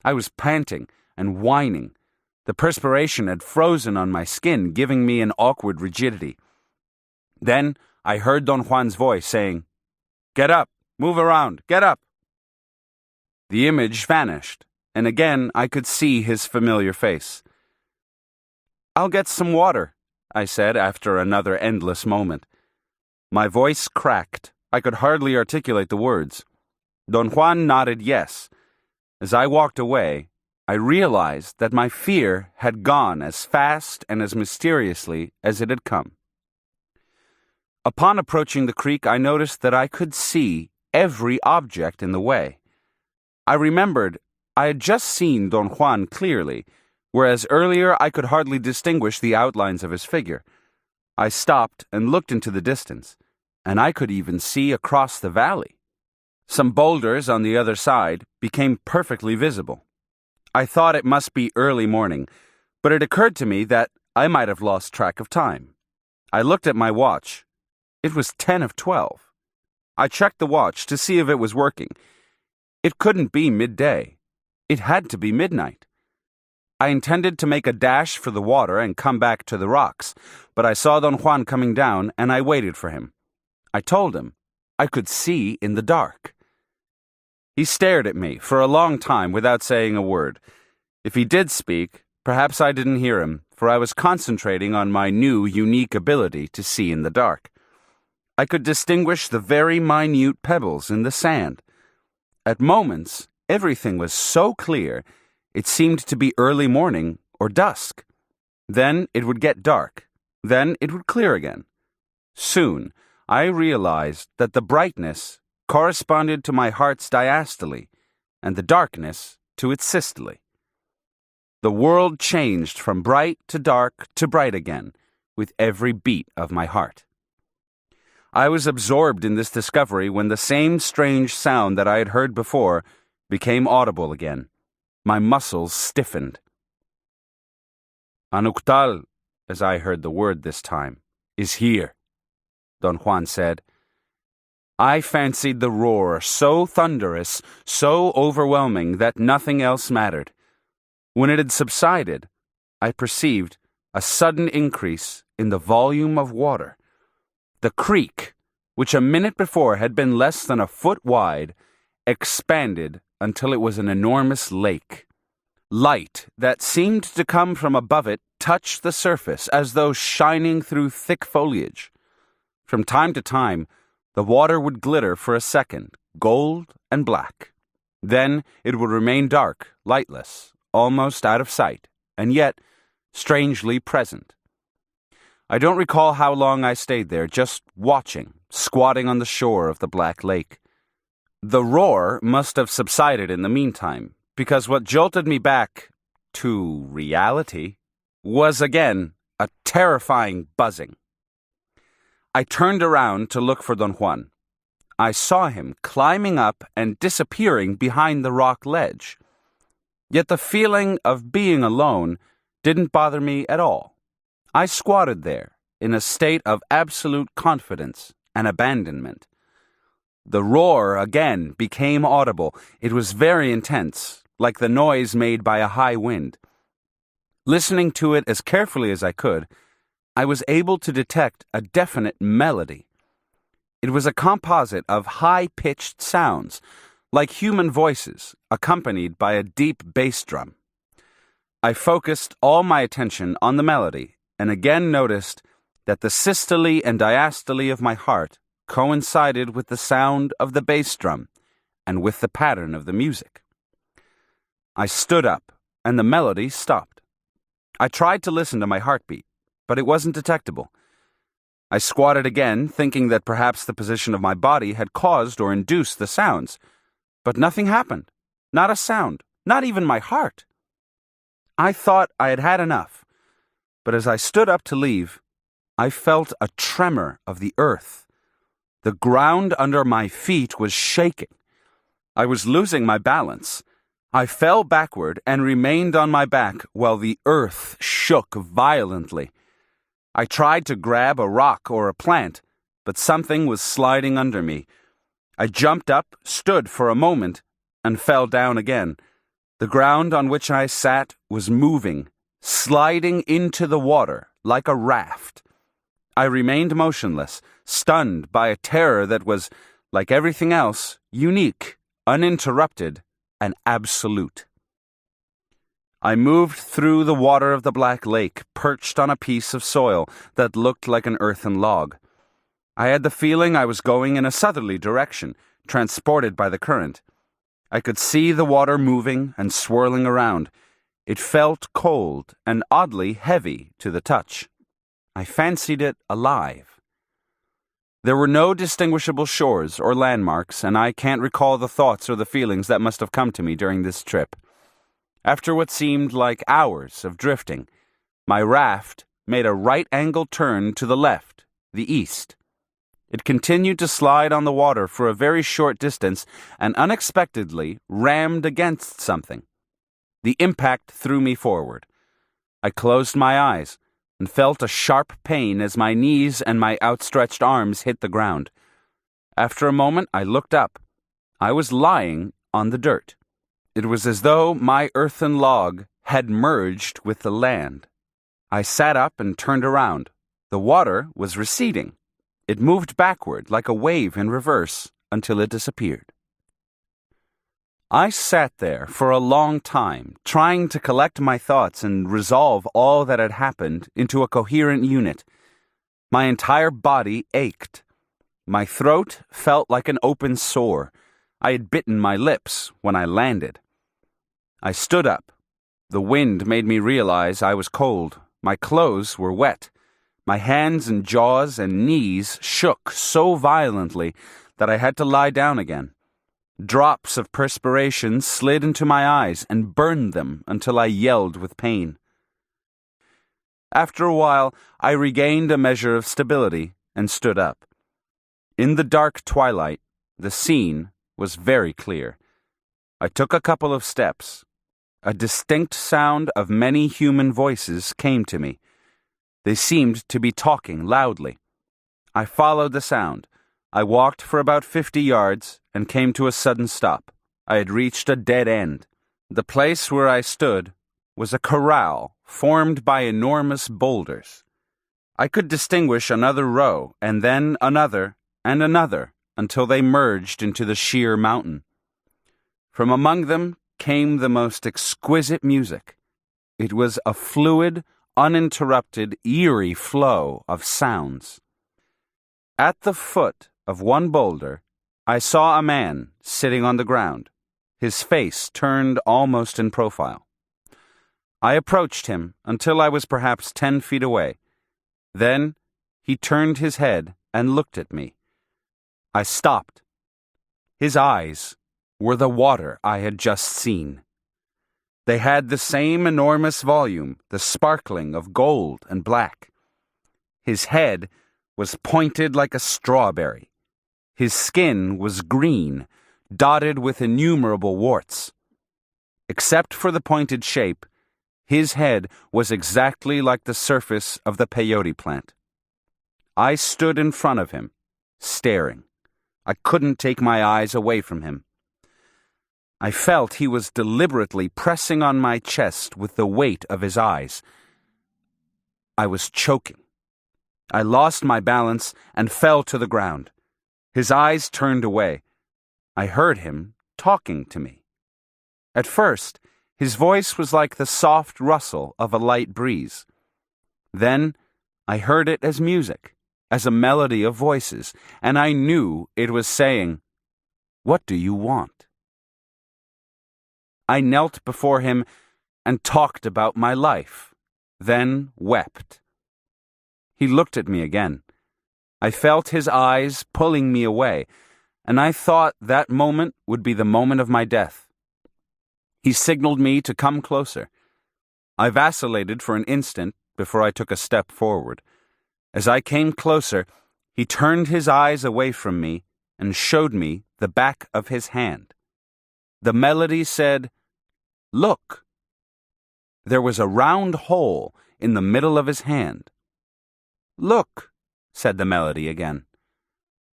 I was panting and whining. The perspiration had frozen on my skin, giving me an awkward rigidity. Then I heard Don Juan's voice saying, "Get up, move around, get up." The image vanished, and again I could see his familiar face. "I'll get some water," I said after another endless moment. My voice cracked. I could hardly articulate the words. Don Juan nodded yes. As I walked away, I realized that my fear had gone as fast and as mysteriously as it had come. Upon approaching the creek, I noticed that I could see every object in the way. I remembered I had just seen Don Juan clearly, whereas earlier I could hardly distinguish the outlines of his figure. I stopped and looked into the distance, and I could even see across the valley. Some boulders on the other side became perfectly visible. I thought it must be early morning, but it occurred to me that I might have lost track of time. I looked at my watch. It was 10 of 12. I checked the watch to see if it was working. It couldn't be midday. It had to be midnight. I intended to make a dash for the water and come back to the rocks, but I saw Don Juan coming down, and I waited for him. I told him I could see in the dark. He stared at me for a long time without saying a word. If he did speak, perhaps I didn't hear him, for I was concentrating on my new, unique ability to see in the dark. I could distinguish the very minute pebbles in the sand. At moments, everything was so clear, it seemed to be early morning or dusk. Then it would get dark. Then it would clear again. Soon, I realized that the brightness corresponded to my heart's diastole, and the darkness to its systole. The world changed from bright to dark to bright again, with every beat of my heart. I was absorbed in this discovery when the same strange sound that I had heard before became audible again. My muscles stiffened. "Anuctal," as I heard the word this time, "is here," Don Juan said. I fancied the roar so thunderous, so overwhelming that nothing else mattered. When it had subsided, I perceived a sudden increase in the volume of water. The creek, which a minute before had been less than a foot wide, expanded until it was an enormous lake. Light that seemed to come from above it touched the surface as though shining through thick foliage. From time to time, the water would glitter for a second, gold and black. Then it would remain dark, lightless, almost out of sight, and yet strangely present. I don't recall how long I stayed there, just watching, squatting on the shore of the Black Lake. The roar must have subsided in the meantime, because what jolted me back to reality was again a terrifying buzzing. I turned around to look for Don Juan. I saw him climbing up and disappearing behind the rock ledge. Yet the feeling of being alone didn't bother me at all. I squatted there in a state of absolute confidence and abandonment. The roar again became audible. It was very intense, like the noise made by a high wind. Listening to it as carefully as I could, I was able to detect a definite melody. It was a composite of high-pitched sounds, like human voices, accompanied by a deep bass drum. I focused all my attention on the melody, and again noticed that the systole and diastole of my heart coincided with the sound of the bass drum and with the pattern of the music. I stood up, and the melody stopped. I tried to listen to my heartbeat, but it wasn't detectable. I squatted again, thinking that perhaps the position of my body had caused or induced the sounds, but nothing happened. Not a sound, not even my heart. I thought I had had enough, but as I stood up to leave, I felt a tremor of the earth. The ground under my feet was shaking. I was losing my balance. I fell backward and remained on my back while the earth shook violently. I tried to grab a rock or a plant, but something was sliding under me. I jumped up, stood for a moment, and fell down again. The ground on which I sat was moving, sliding into the water like a raft. I remained motionless, stunned by a terror that was, like everything else, unique, uninterrupted, and absolute. I moved through the water of the Black Lake, perched on a piece of soil that looked like an earthen log. I had the feeling I was going in a southerly direction, transported by the current. I could see the water moving and swirling around. It felt cold and oddly heavy to the touch. I fancied it alive. There were no distinguishable shores or landmarks, and I can't recall the thoughts or the feelings that must have come to me during this trip. After what seemed like hours of drifting, my raft made a right-angle turn to the left, the east. It continued to slide on the water for a very short distance and unexpectedly rammed against something. The impact threw me forward. I closed my eyes and felt a sharp pain as my knees and my outstretched arms hit the ground. After a moment, I looked up. I was lying on the dirt. It was as though my earthen log had merged with the land. I sat up and turned around. The water was receding. It moved backward like a wave in reverse until it disappeared. I sat there for a long time, trying to collect my thoughts and resolve all that had happened into a coherent unit. My entire body ached. My throat felt like an open sore. I had bitten my lips when I landed. I stood up. The wind made me realize I was cold, My clothes were wet. My hands and jaws and knees shook so violently that I had to lie down again. Drops of perspiration slid into my eyes and burned them until I yelled with pain. After a while, I regained a measure of stability and stood up. In the dark twilight, the scene was very clear. I took a couple of steps. A distinct sound of many human voices came to me. They seemed to be talking loudly. I followed the sound. I walked for about 50 yards and came to a sudden stop. I had reached a dead end. The place where I stood was a corral formed by enormous boulders. I could distinguish another row, and then another, and another, until they merged into the sheer mountain. From among them came the most exquisite music. It was a fluid, uninterrupted, eerie flow of sounds. At the foot of one boulder, I saw a man sitting on the ground, his face turned almost in profile. I approached him until I was perhaps 10 feet away. Then he turned his head and looked at me. I stopped. His eyes were the water I had just seen. They had the same enormous volume, the sparkling of gold and black. His head was pointed like a strawberry. His skin was green, dotted with innumerable warts. Except for the pointed shape, his head was exactly like the surface of the peyote plant. I stood in front of him, staring. I couldn't take my eyes away from him. I felt he was deliberately pressing on my chest with the weight of his eyes. I was choking. I lost my balance and fell to the ground. His eyes turned away. I heard him talking to me. At first, his voice was like the soft rustle of a light breeze. Then I heard it as music, as a melody of voices, and I knew it was saying, "What do you want?" I knelt before him and talked about my life, then wept. He looked at me again. I felt his eyes pulling me away, and I thought that moment would be the moment of my death. He signaled me to come closer. I vacillated for an instant before I took a step forward. As I came closer, he turned his eyes away from me and showed me the back of his hand. The melody said, "Look." There was a round hole in the middle of his hand. "Look," said the melody again.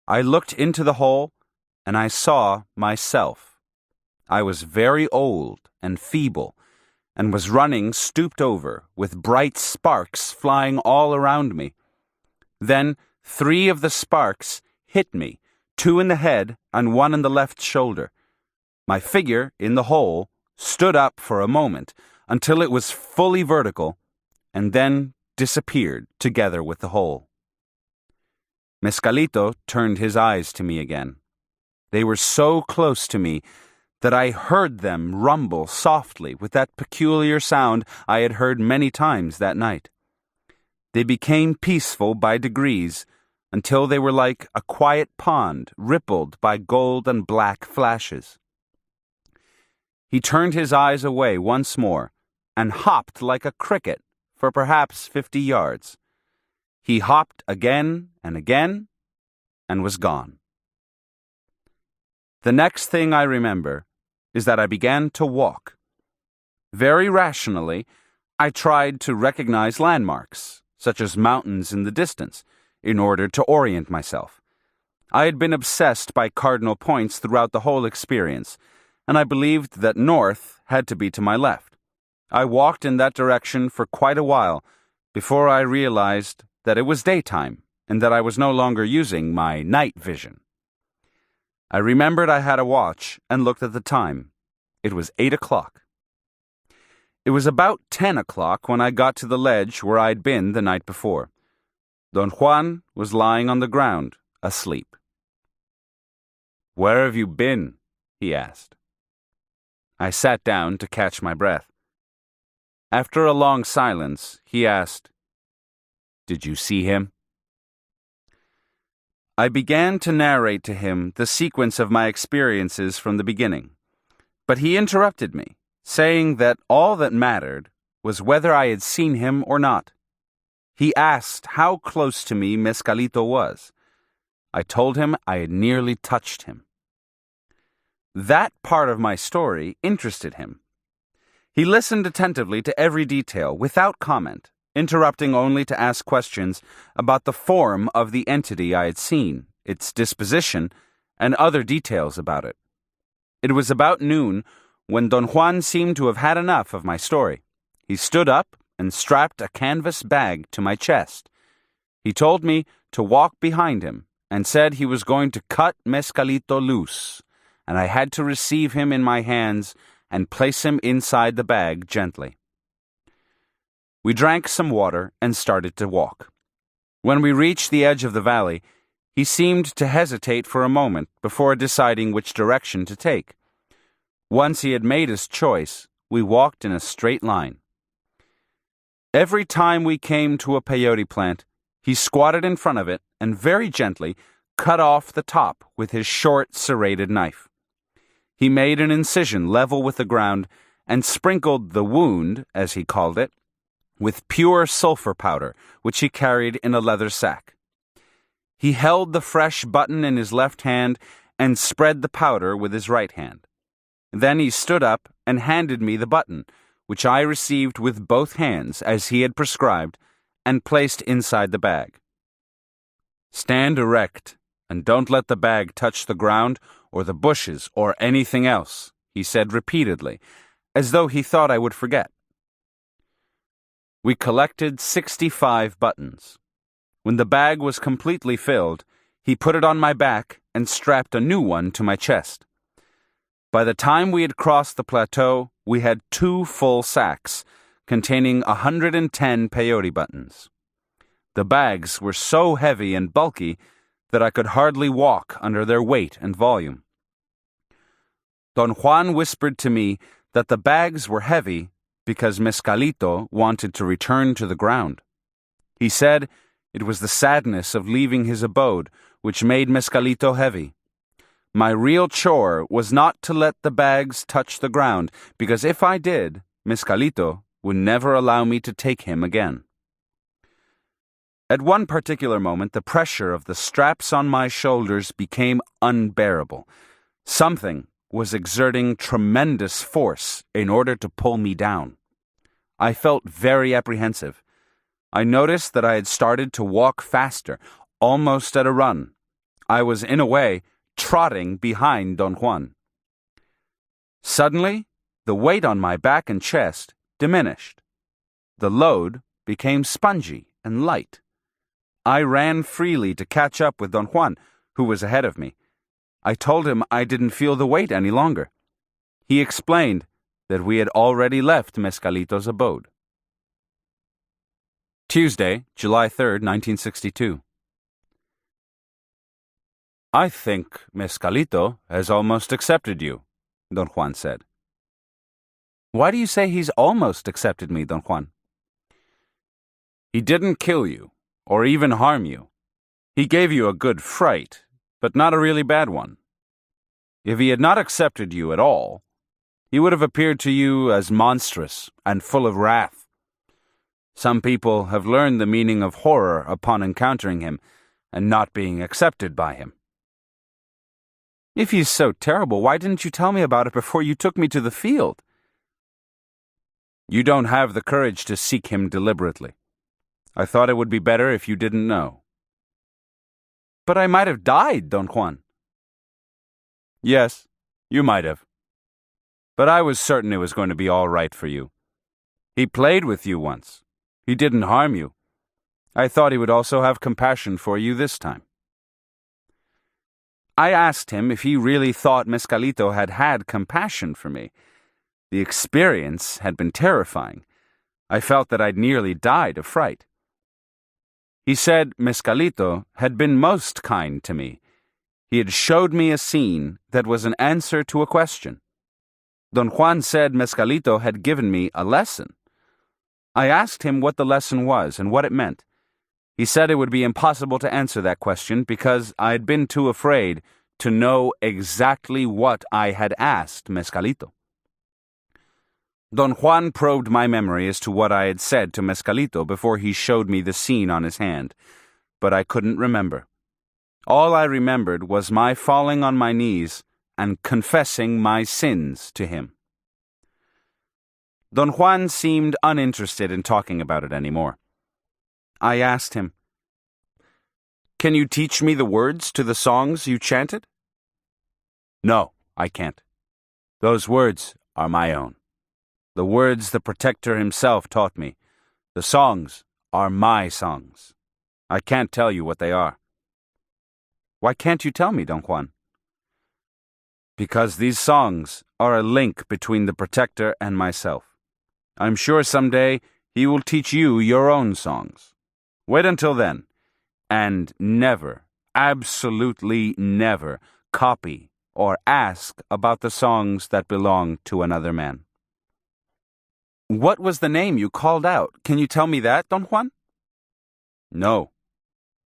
I looked into the hole, and I saw myself. I was very old and feeble, and was running stooped over, with bright sparks flying all around me. Then 3 of the sparks hit me, 2 in the head and 1 in the left shoulder. My figure in the hole stood up for a moment until it was fully vertical, and then disappeared together with the hole. Mescalito turned his eyes to me again. They were so close to me that I heard them rumble softly with that peculiar sound I had heard many times that night. They became peaceful by degrees until they were like a quiet pond rippled by gold and black flashes. He turned his eyes away once more and hopped like a cricket for perhaps 50 yards. He hopped again and was gone. The next thing I remember is that I began to walk. Very rationally, I tried to recognize landmarks, such as mountains in the distance, in order to orient myself. I had been obsessed by cardinal points throughout the whole experience, and I believed that north had to be to my left. I walked in that direction for quite a while before I realized that it was daytime and that I was no longer using my night vision. I remembered I had a watch and looked at the time. It was 8 o'clock. It was about 10 o'clock when I got to the ledge where I'd been the night before. Don Juan was lying on the ground, asleep. "Where have you been?" he asked. I sat down to catch my breath. After a long silence, he asked, "Did you see him?" I began to narrate to him the sequence of my experiences from the beginning, but he interrupted me, saying that all that mattered was whether I had seen him or not. He asked how close to me Mescalito was. I told him I had nearly touched him. That part of my story interested him. He listened attentively to every detail without comment, interrupting only to ask questions about the form of the entity I had seen, its disposition, and other details about it. It was about noon when Don Juan seemed to have had enough of my story. He stood up and strapped a canvas bag to my chest. He told me to walk behind him and said he was going to cut Mescalito loose, and I had to receive him in my hands and place him inside the bag gently. We drank some water and started to walk. When we reached the edge of the valley, he seemed to hesitate for a moment before deciding which direction to take. Once he had made his choice, we walked in a straight line. Every time we came to a peyote plant, he squatted in front of it and very gently cut off the top with his short, serrated knife. He made an incision level with the ground and sprinkled the wound, as he called it, with pure sulfur powder, which he carried in a leather sack. He held the fresh button in his left hand and spread the powder with his right hand. Then he stood up and handed me the button, which I received with both hands, as he had prescribed, and placed inside the bag. "Stand erect, and don't let the bag touch the ground or the bushes or anything else," he said repeatedly, as though he thought I would forget. We collected 65 buttons. When the bag was completely filled, he put it on my back and strapped a new one to my chest. By the time we had crossed the plateau, we had 2 full sacks containing 110 peyote buttons. The bags were so heavy and bulky that I could hardly walk under their weight and volume. Don Juan whispered to me that the bags were heavy because Mescalito wanted to return to the ground. He said it was the sadness of leaving his abode which made Mescalito heavy. My real chore was not to let the bags touch the ground, because if I did, Mescalito would never allow me to take him again. At one particular moment, the pressure of the straps on my shoulders became unbearable. Something was exerting tremendous force in order to pull me down. I felt very apprehensive. I noticed that I had started to walk faster, almost at a run. I was, in a way, trotting behind Don Juan. Suddenly, the weight on my back and chest diminished. The load became spongy and light. I ran freely to catch up with Don Juan, who was ahead of me. I told him I didn't feel the weight any longer. He explained that we had already left Mescalito's abode. Tuesday, July 3rd, 1962. "I think Mescalito has almost accepted you," Don Juan said. "Why do you say he's almost accepted me, Don Juan?" "He didn't kill you, or even harm you. He gave you a good fright, but not a really bad one. If he had not accepted you at all, he would have appeared to you as monstrous and full of wrath. Some people have learned the meaning of horror upon encountering him and not being accepted by him." "If he's so terrible, why didn't you tell me about it before you took me to the field?" "You don't have the courage to seek him deliberately. I thought it would be better if you didn't know." "But I might have died, Don Juan." "Yes, you might have. But I was certain it was going to be all right for you. He played with you once. He didn't harm you. I thought he would also have compassion for you this time." I asked him if he really thought Mescalito had had compassion for me. The experience had been terrifying. I felt that I'd nearly died of fright. He said Mescalito had been most kind to me. He had showed me a scene that was an answer to a question. Don Juan said Mescalito had given me a lesson. I asked him what the lesson was and what it meant. He said it would be impossible to answer that question because I had been too afraid to know exactly what I had asked Mezcalito. Don Juan probed my memory as to what I had said to Mezcalito before he showed me the scene on his hand, but I couldn't remember. All I remembered was my falling on my knees and confessing my sins to him. Don Juan seemed uninterested in talking about it anymore. I asked him, "Can you teach me the words to the songs you chanted?" "No, I can't. Those words are my own. The words the Protector himself taught me. The songs are my songs. I can't tell you what they are." "Why can't you tell me, Don Juan?" "Because these songs are a link between the Protector and myself. I'm sure someday he will teach you your own songs. Wait until then, and never, absolutely never, copy or ask about the songs that belong to another man." "What was the name you called out? Can you tell me that, Don Juan?" "No.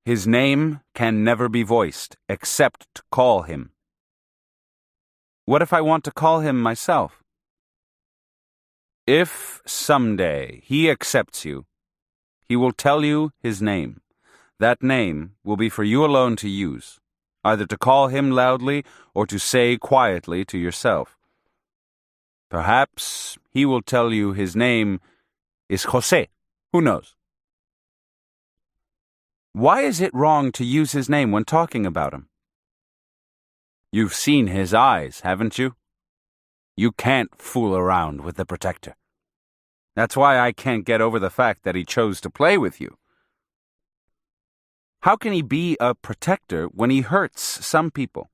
His name can never be voiced, except to call him." "What if I want to call him myself?" "If someday he accepts you, he will tell you his name. That name will be for you alone to use, either to call him loudly or to say quietly to yourself. Perhaps he will tell you his name is José. Who knows?" "Why is it wrong to use his name when talking about him?" "You've seen his eyes, haven't you? You can't fool around with the Protector. That's why I can't get over the fact that he chose to play with you." "How can he be a protector when he hurts some people?"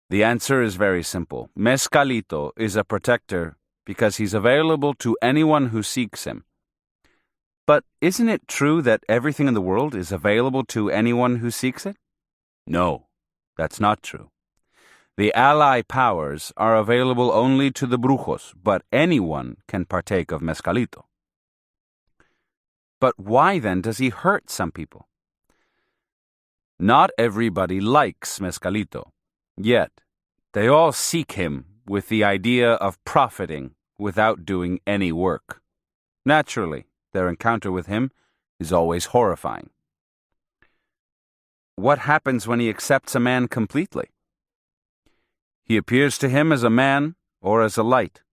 The answer is very simple. Mezcalito is a protector because he's available to anyone who seeks him. But isn't it true that everything in the world is available to anyone who seeks it? No, that's not true. The ally powers are available only to the brujos, but anyone can partake of Mezcalito. But why then does he hurt some people? Not everybody likes Mezcalito, yet they all seek him with the idea of profiting without doing any work. Naturally, their encounter with him is always horrifying. What happens when he accepts a man completely? He appears to him as a man or as a light.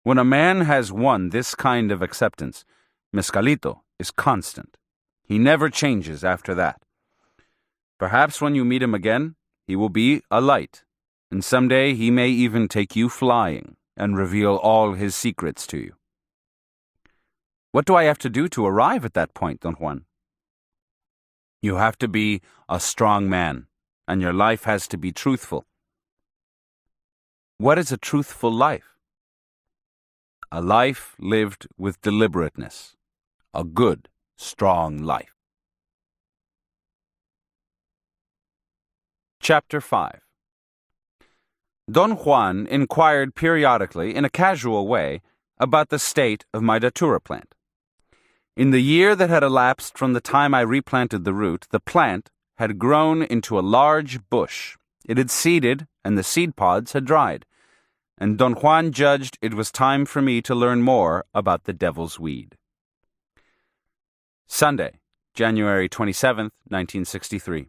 When a man has won this kind of acceptance, Mezcalito is constant. He never changes after that. Perhaps when you meet him again, he will be a light, and someday he may even take you flying and reveal all his secrets to you. What do I have to do to arrive at that point, Don Juan? You have to be a strong man, and your life has to be truthful. What is a truthful life? A life lived with deliberateness. A good, strong life. Chapter 5. Don Juan inquired periodically, in a casual way, about the state of my datura plant. In the year that had elapsed from the time I replanted the root, the plant had grown into a large bush. It had seeded, and the seed pods had dried, and Don Juan judged it was time for me to learn more about the devil's weed. Sunday, January 27th, 1963.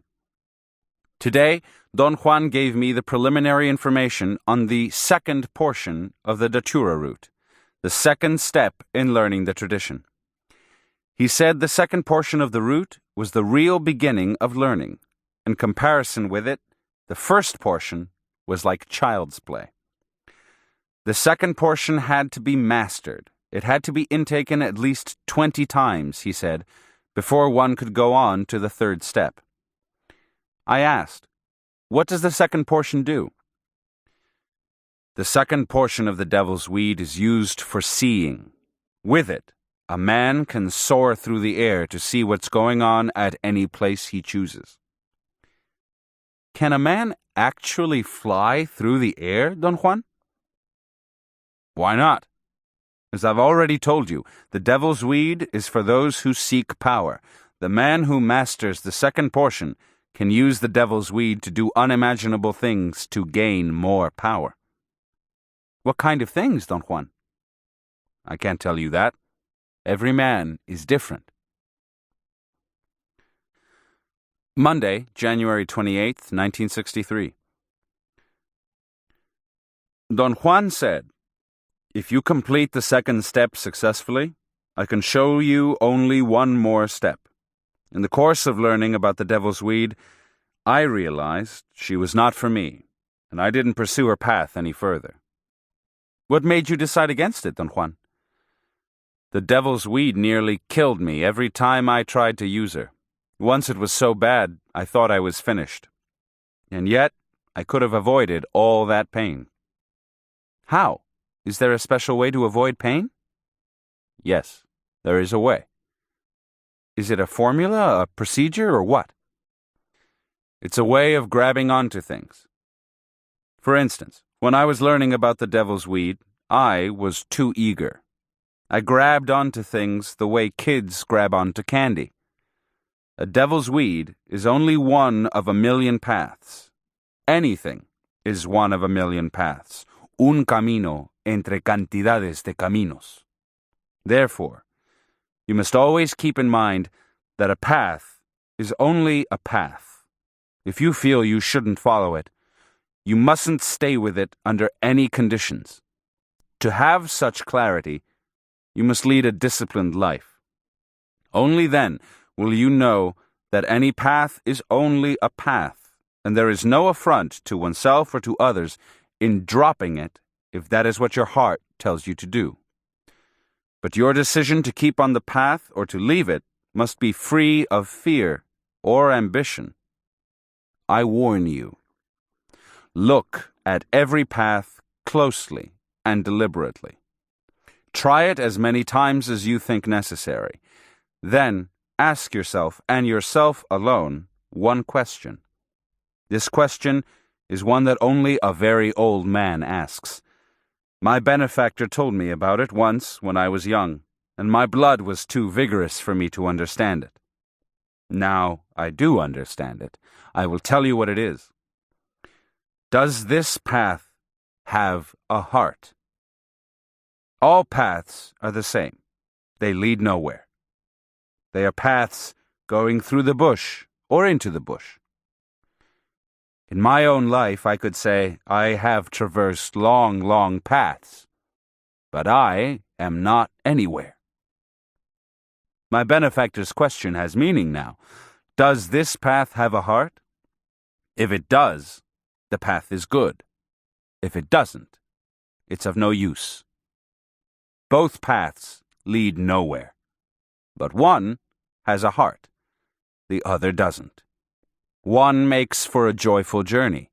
Today, Don Juan gave me the preliminary information on the second portion of the datura root, the second step in learning the tradition. He said the second portion of the root was the real beginning of learning. In comparison with it, the first portion was like child's play. The second portion had to be mastered. It had to be intaken at least 20 times, he said, before one could go on to the third step. I asked, "What does the second portion do?" The second portion of the devil's weed is used for seeing. With it, a man can soar through the air to see what's going on at any place he chooses. Can a man actually fly through the air, Don Juan? Why not? As I've already told you, the devil's weed is for those who seek power. The man who masters the second portion can use the devil's weed to do unimaginable things to gain more power. What kind of things, Don Juan? I can't tell you that. Every man is different. Monday, January 28th, 1963. Don Juan said, "If you complete the second step successfully, I can show you only one more step. In the course of learning about the devil's weed, I realized she was not for me, and I didn't pursue her path any further." What made you decide against it, Don Juan? The devil's weed nearly killed me every time I tried to use her. Once it was so bad, I thought I was finished. And yet, I could have avoided all that pain. How? Is there a special way to avoid pain? Yes, there is a way. Is it a formula, a procedure, or what? It's a way of grabbing onto things. For instance, when I was learning about the devil's weed, I was too eager. I grabbed onto things the way kids grab onto candy. A devil's weed is only one of a million paths. Anything is one of a million paths. Un camino entre cantidades de caminos. Therefore, you must always keep in mind that a path is only a path. If you feel you shouldn't follow it, you mustn't stay with it under any conditions. To have such clarity, you must lead a disciplined life. Only then will you know that any path is only a path, and there is no affront to oneself or to others in dropping it if that is what your heart tells you to do. But your decision to keep on the path or to leave it must be free of fear or ambition. I warn you. Look at every path closely and deliberately. Try it as many times as you think necessary. Then ask yourself, and yourself alone, one question. This question is one that only a very old man asks. My benefactor told me about it once when I was young, and my blood was too vigorous for me to understand it. Now I do understand it. I will tell you what it is. Does this path have a heart? All paths are the same. They lead nowhere. They are paths going through the bush or into the bush. In my own life, I could say I have traversed long, long paths, but I am not anywhere. My benefactor's question has meaning now. Does this path have a heart? If it does, the path is good. If it doesn't, it's of no use. Both paths lead nowhere, but one has a heart. The other doesn't. One makes for a joyful journey.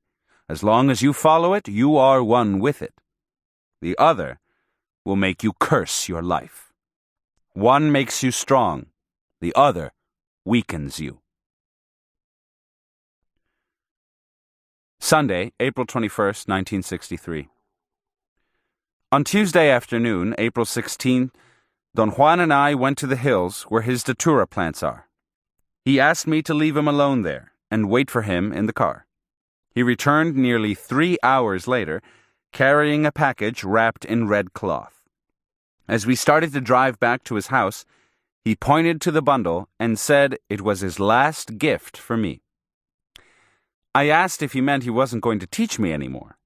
As long as you follow it, you are one with it. The other will make you curse your life. One makes you strong. The other weakens you. Sunday, April 21st, 1963. On Tuesday afternoon, April 16th, Don Juan and I went to the hills where his datura plants are. He asked me to leave him alone there and wait for him in the car. He returned nearly 3 hours later, carrying a package wrapped in red cloth. As we started to drive back to his house, he pointed to the bundle and said it was his last gift for me. I asked if he meant he wasn't going to teach me anymore.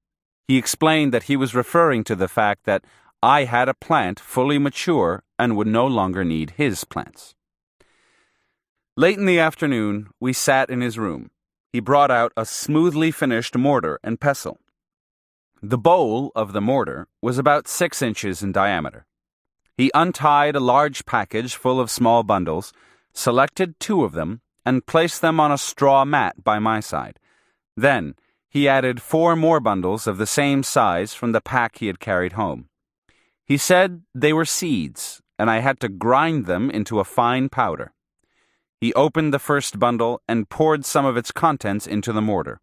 He explained that he was referring to the fact that I had a plant fully mature and would no longer need his plants. Late in the afternoon, we sat in his room. He brought out a smoothly finished mortar and pestle. The bowl of the mortar was about 6 inches in diameter. He untied a large package full of small bundles, selected 2 of them, and placed them on a straw mat by my side. Then he added 4 more bundles of the same size from the pack he had carried home. He said they were seeds, and I had to grind them into a fine powder. He opened the first bundle and poured some of its contents into the mortar.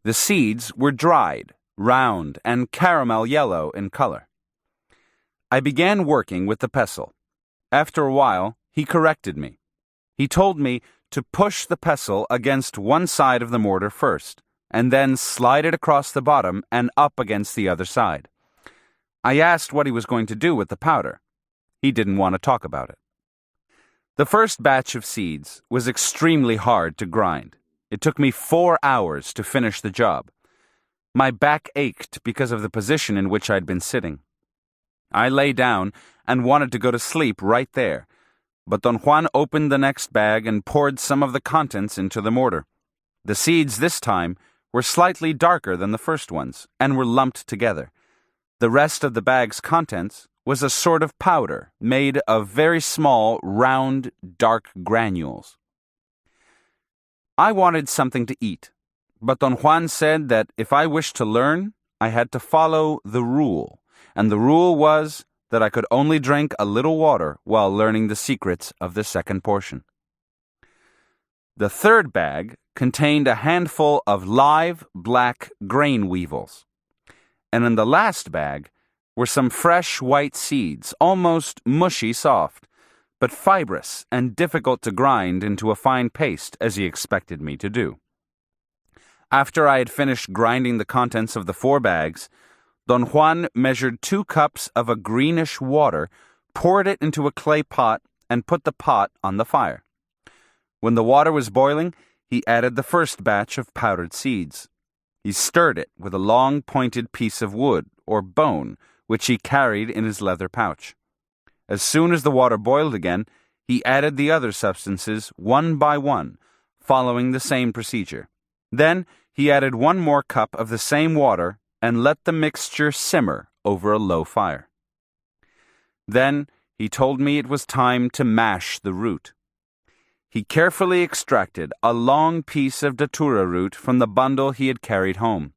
The seeds were dried, round, and caramel yellow in color. I began working with the pestle. After a while, he corrected me. He told me to push the pestle against one side of the mortar first, and then slide it across the bottom and up against the other side. I asked what he was going to do with the powder. He didn't want to talk about it. The first batch of seeds was extremely hard to grind. It took me 4 hours to finish the job. My back ached because of the position in which I'd been sitting. I lay down and wanted to go to sleep right there, but Don Juan opened the next bag and poured some of the contents into the mortar. The seeds this time were slightly darker than the first ones and were lumped together. The rest of the bag's contents was a sort of powder made of very small, round, dark granules. I wanted something to eat, but Don Juan said that if I wished to learn, I had to follow the rule, and the rule was that I could only drink a little water while learning the secrets of the second portion. The third bag contained a handful of live black grain weevils, and in the last bag were some fresh white seeds, almost mushy soft, but fibrous and difficult to grind into a fine paste as he expected me to do. After I had finished grinding the contents of the 4 bags, Don Juan measured 2 cups of a greenish water, poured it into a clay pot, and put the pot on the fire. When the water was boiling, he added the first batch of powdered seeds. He stirred it with a long pointed piece of wood, or bone, which he carried in his leather pouch. As soon as the water boiled again, he added the other substances one by one, following the same procedure. Then he added 1 more cup of the same water and let the mixture simmer over a low fire. Then he told me it was time to mash the root. He carefully extracted a long piece of datura root from the bundle he had carried home.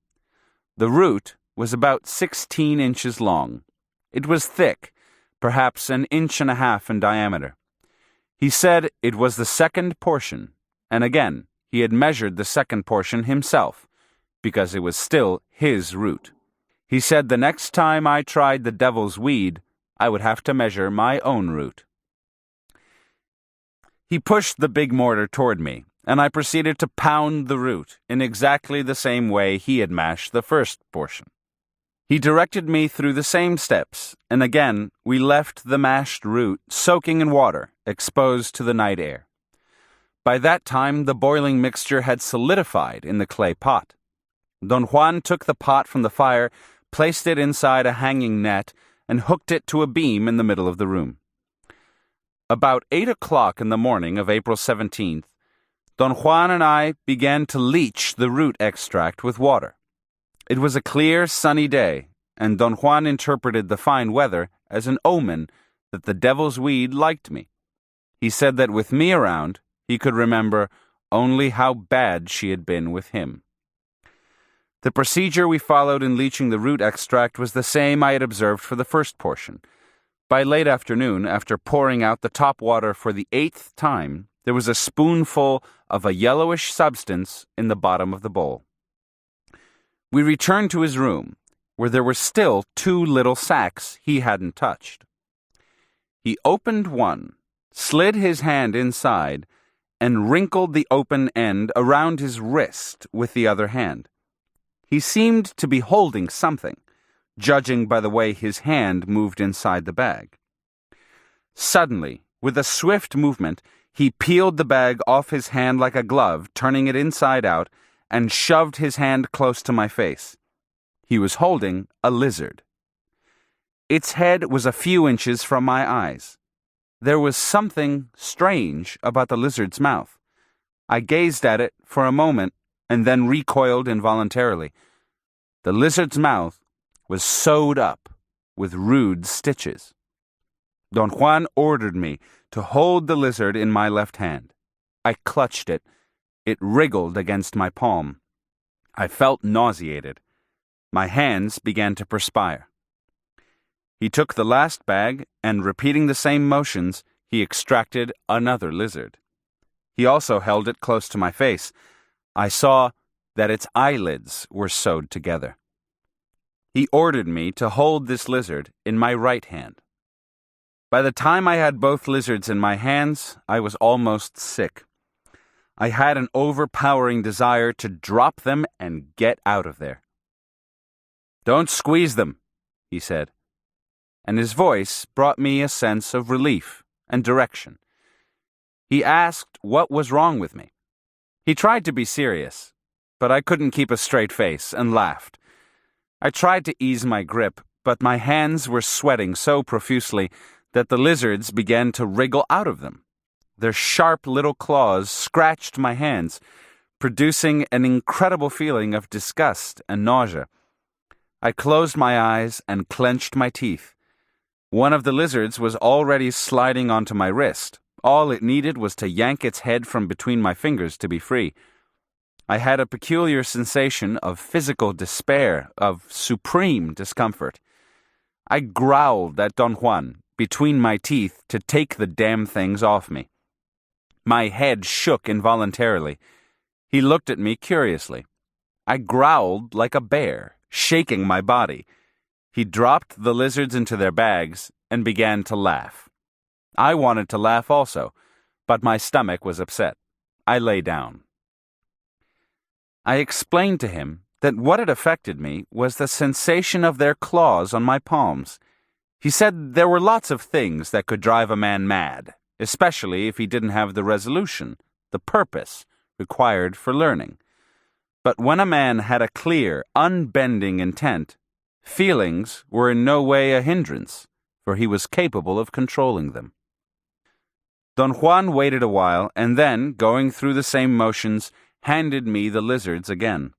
The root was about 16 inches long. It was thick, perhaps 1.5 inches in diameter. He said it was the second portion, and again, he had measured the second portion himself, because it was still his root. He said the next time I tried the devil's weed, I would have to measure my own root. He pushed the big mortar toward me, and I proceeded to pound the root in exactly the same way he had mashed the first portion. He directed me through the same steps, and again we left the mashed root soaking in water, exposed to the night air. By that time the boiling mixture had solidified in the clay pot. Don Juan took the pot from the fire, placed it inside a hanging net, and hooked it to a beam in the middle of the room. About 8 o'clock in the morning of April 17th, Don Juan and I began to leach the root extract with water. It was a clear, sunny day, and Don Juan interpreted the fine weather as an omen that the devil's weed liked me. He said that with me around, he could remember only how bad she had been with him. The procedure we followed in leaching the root extract was the same I had observed for the first portion. By late afternoon, after pouring out the top water for the 8th time, there was a spoonful of a yellowish substance in the bottom of the bowl. We returned to his room, where there were still 2 little sacks he hadn't touched. He opened one, slid his hand inside, and wrinkled the open end around his wrist with the other hand. He seemed to be holding something, judging by the way his hand moved inside the bag. Suddenly, with a swift movement, he peeled the bag off his hand like a glove, turning it inside out, and shoved his hand close to my face. He was holding a lizard. Its head was a few inches from my eyes. There was something strange about the lizard's mouth. I gazed at it for a moment and then recoiled involuntarily. The lizard's mouth was sewed up with rude stitches. Don Juan ordered me to hold the lizard in my left hand. I clutched it. It wriggled against my palm. I felt nauseated. My hands began to perspire. He took the last bag, and repeating the same motions, he extracted another lizard. He also held it close to my face. I saw that its eyelids were sewed together. He ordered me to hold this lizard in my right hand. By the time I had both lizards in my hands, I was almost sick. I had an overpowering desire to drop them and get out of there. "Don't squeeze them," he said, and his voice brought me a sense of relief and direction. He asked what was wrong with me. He tried to be serious, but I couldn't keep a straight face and laughed. I tried to ease my grip, but my hands were sweating so profusely that the lizards began to wriggle out of them. Their sharp little claws scratched my hands, producing an incredible feeling of disgust and nausea. I closed my eyes and clenched my teeth. One of the lizards was already sliding onto my wrist. All it needed was to yank its head from between my fingers to be free. I had a peculiar sensation of physical despair, of supreme discomfort. I growled at Don Juan between my teeth to take the damn things off me. My head shook involuntarily. He looked at me curiously. I growled like a bear, shaking my body. He dropped the lizards into their bags and began to laugh. I wanted to laugh also, but my stomach was upset. I lay down. I explained to him that what had affected me was the sensation of their claws on my palms. He said there were lots of things that could drive a man mad, especially if he didn't have the resolution, the purpose required for learning. But when a man had a clear, unbending intent, feelings were in no way a hindrance, for he was capable of controlling them. Don Juan waited a while and then, going through the same motions, handed me the lizards again.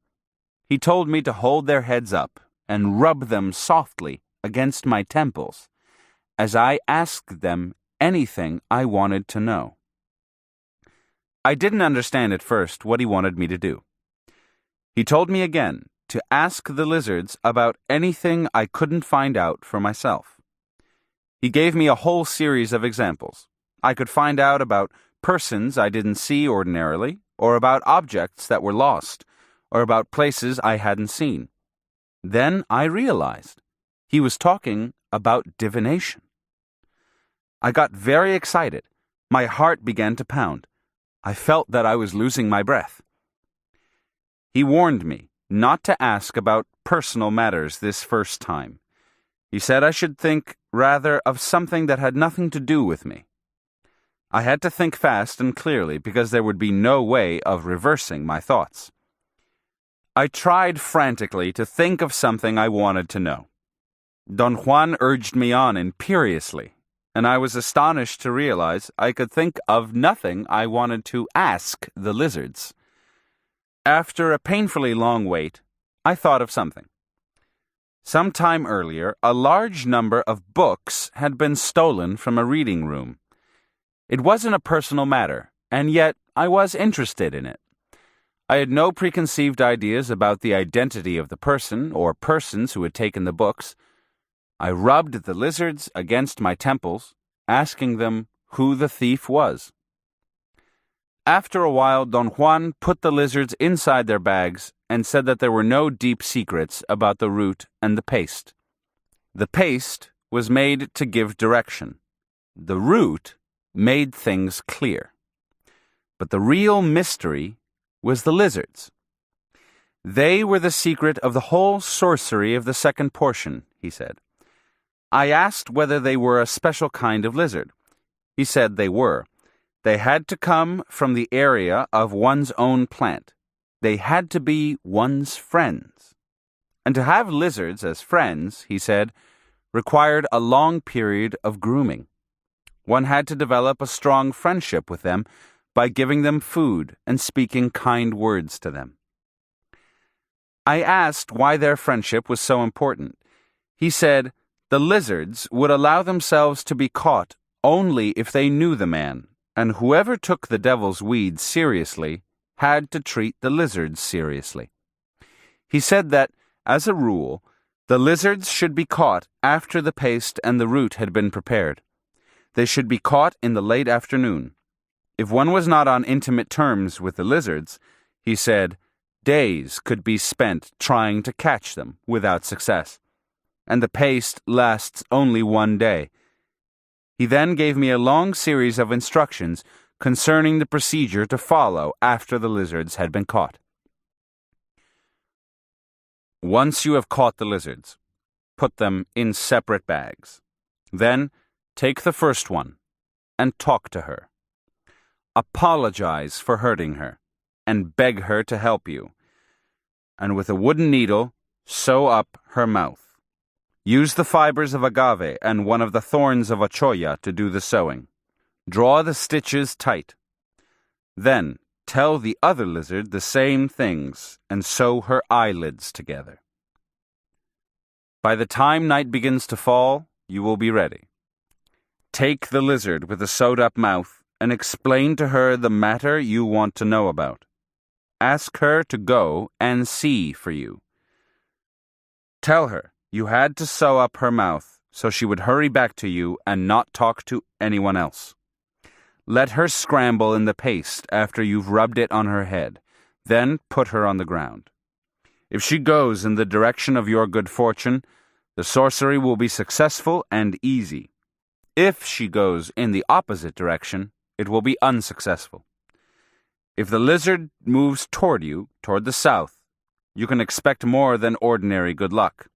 He told me to hold their heads up and rub them softly against my temples, as I asked them anything I wanted to know. I didn't understand at first what he wanted me to do. He told me again to ask the lizards about anything I couldn't find out for myself. He gave me a whole series of examples. I could find out about persons I didn't see ordinarily, or about objects that were lost, or about places I hadn't seen. Then I realized he was talking about divination. I got very excited. My heart began to pound. I felt that I was losing my breath. He warned me not to ask about personal matters this first time. He said I should think rather of something that had nothing to do with me. I had to think fast and clearly because there would be no way of reversing my thoughts. I tried frantically to think of something I wanted to know. Don Juan urged me on imperiously, and I was astonished to realize I could think of nothing I wanted to ask the lizards. After a painfully long wait, I thought of something. Some time earlier, a large number of books had been stolen from a reading room. It wasn't a personal matter, and yet I was interested in it. I had no preconceived ideas about the identity of the person or persons who had taken the books. I rubbed the lizards against my temples, asking them who the thief was. After a while, Don Juan put the lizards inside their bags and said that there were no deep secrets about the root and the paste. The paste was made to give direction. The root made things clear. But the real mystery was the lizards. They were the secret of the whole sorcery of the second portion, he said. I asked whether they were a special kind of lizard. He said they were. They had to come from the area of one's own plant. They had to be one's friends. And to have lizards as friends, he said, required a long period of grooming. One had to develop a strong friendship with them by giving them food and speaking kind words to them. I asked why their friendship was so important. He said the lizards would allow themselves to be caught only if they knew the man, and whoever took the devil's weed seriously had to treat the lizards seriously. He said that, as a rule, the lizards should be caught after the paste and the root had been prepared. They should be caught in the late afternoon. If one was not on intimate terms with the lizards, he said, days could be spent trying to catch them without success. And the paste lasts only one day. He then gave me a long series of instructions concerning the procedure to follow after the lizards had been caught. Once you have caught the lizards, put them in separate bags. Then take the first one and talk to her. Apologize for hurting her and beg her to help you. And with a wooden needle, sew up her mouth. Use the fibers of agave and one of the thorns of achoya to do the sewing. Draw the stitches tight. Then tell the other lizard the same things and sew her eyelids together. By the time night begins to fall, you will be ready. Take the lizard with the sewed-up mouth and explain to her the matter you want to know about. Ask her to go and see for you. Tell her you had to sew up her mouth so she would hurry back to you and not talk to anyone else. Let her scramble in the paste after you've rubbed it on her head. Then put her on the ground. If she goes in the direction of your good fortune, the sorcery will be successful and easy. If she goes in the opposite direction, it will be unsuccessful. If the lizard moves toward you, toward the south, you can expect more than ordinary good luck.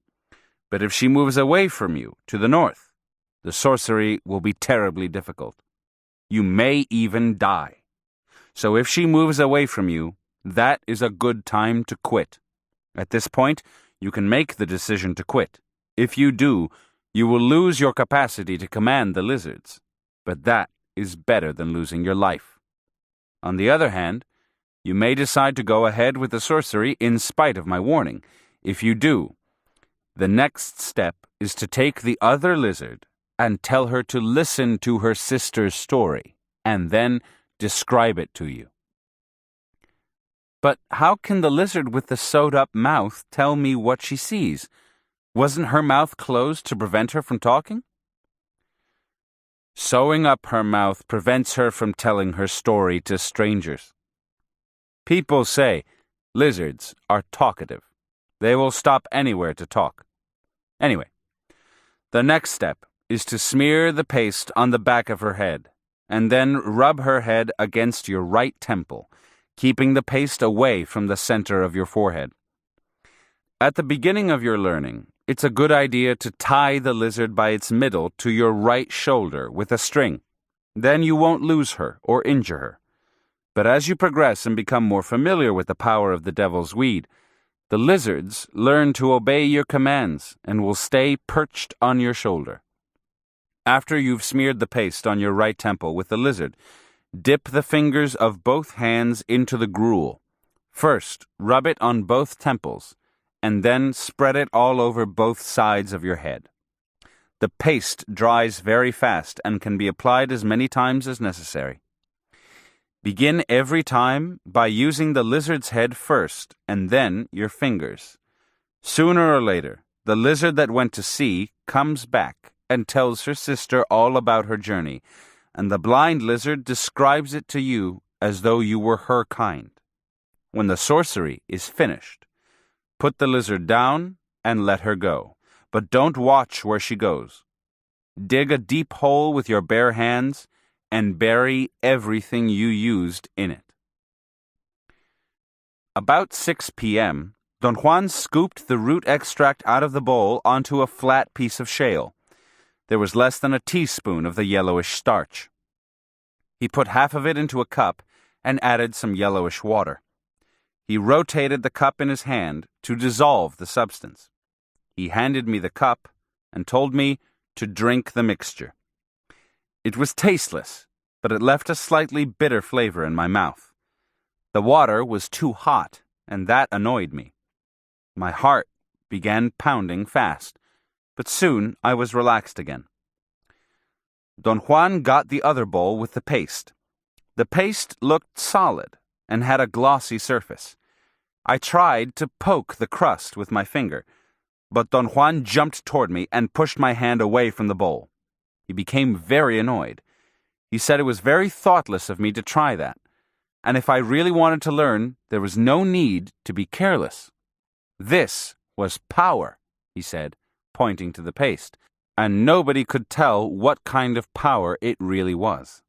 But if she moves away from you, to the north, the sorcery will be terribly difficult. You may even die. So if she moves away from you, that is a good time to quit. At this point, you can make the decision to quit. If you do, you will lose your capacity to command the lizards. But that is better than losing your life. On the other hand, you may decide to go ahead with the sorcery in spite of my warning. If you do, the next step is to take the other lizard and tell her to listen to her sister's story, and then describe it to you. But how can the lizard with the sewed-up mouth tell me what she sees? Wasn't her mouth closed to prevent her from talking? Sewing up her mouth prevents her from telling her story to strangers. People say lizards are talkative. They will stop anywhere to talk. Anyway, the next step is to smear the paste on the back of her head, and then rub her head against your right temple, keeping the paste away from the center of your forehead. At the beginning of your learning, it's a good idea to tie the lizard by its middle to your right shoulder with a string. Then you won't lose her or injure her. But as you progress and become more familiar with the power of the devil's weed, the lizards learn to obey your commands and will stay perched on your shoulder. After you've smeared the paste on your right temple with the lizard, dip the fingers of both hands into the gruel. First, rub it on both temples, and then spread it all over both sides of your head. The paste dries very fast and can be applied as many times as necessary. Begin every time by using the lizard's head first and then your fingers. Sooner or later, the lizard that went to sea comes back and tells her sister all about her journey, and the blind lizard describes it to you as though you were her kind. When the sorcery is finished, put the lizard down and let her go, but don't watch where she goes. Dig a deep hole with your bare hands and bury everything you used in it. About 6 p.m., Don Juan scooped the root extract out of the bowl onto a flat piece of shale. There was less than a teaspoon of the yellowish starch. He put half of it into a cup and added some yellowish water. He rotated the cup in his hand to dissolve the substance. He handed me the cup and told me to drink the mixture. It was tasteless, but it left a slightly bitter flavor in my mouth. The water was too hot, and that annoyed me. My heart began pounding fast, but soon I was relaxed again. Don Juan got the other bowl with the paste. The paste looked solid and had a glossy surface. I tried to poke the crust with my finger, but Don Juan jumped toward me and pushed my hand away from the bowl. He became very annoyed. He said it was very thoughtless of me to try that, and if I really wanted to learn, there was no need to be careless. This was power, he said, pointing to the paste, and nobody could tell what kind of power it really was.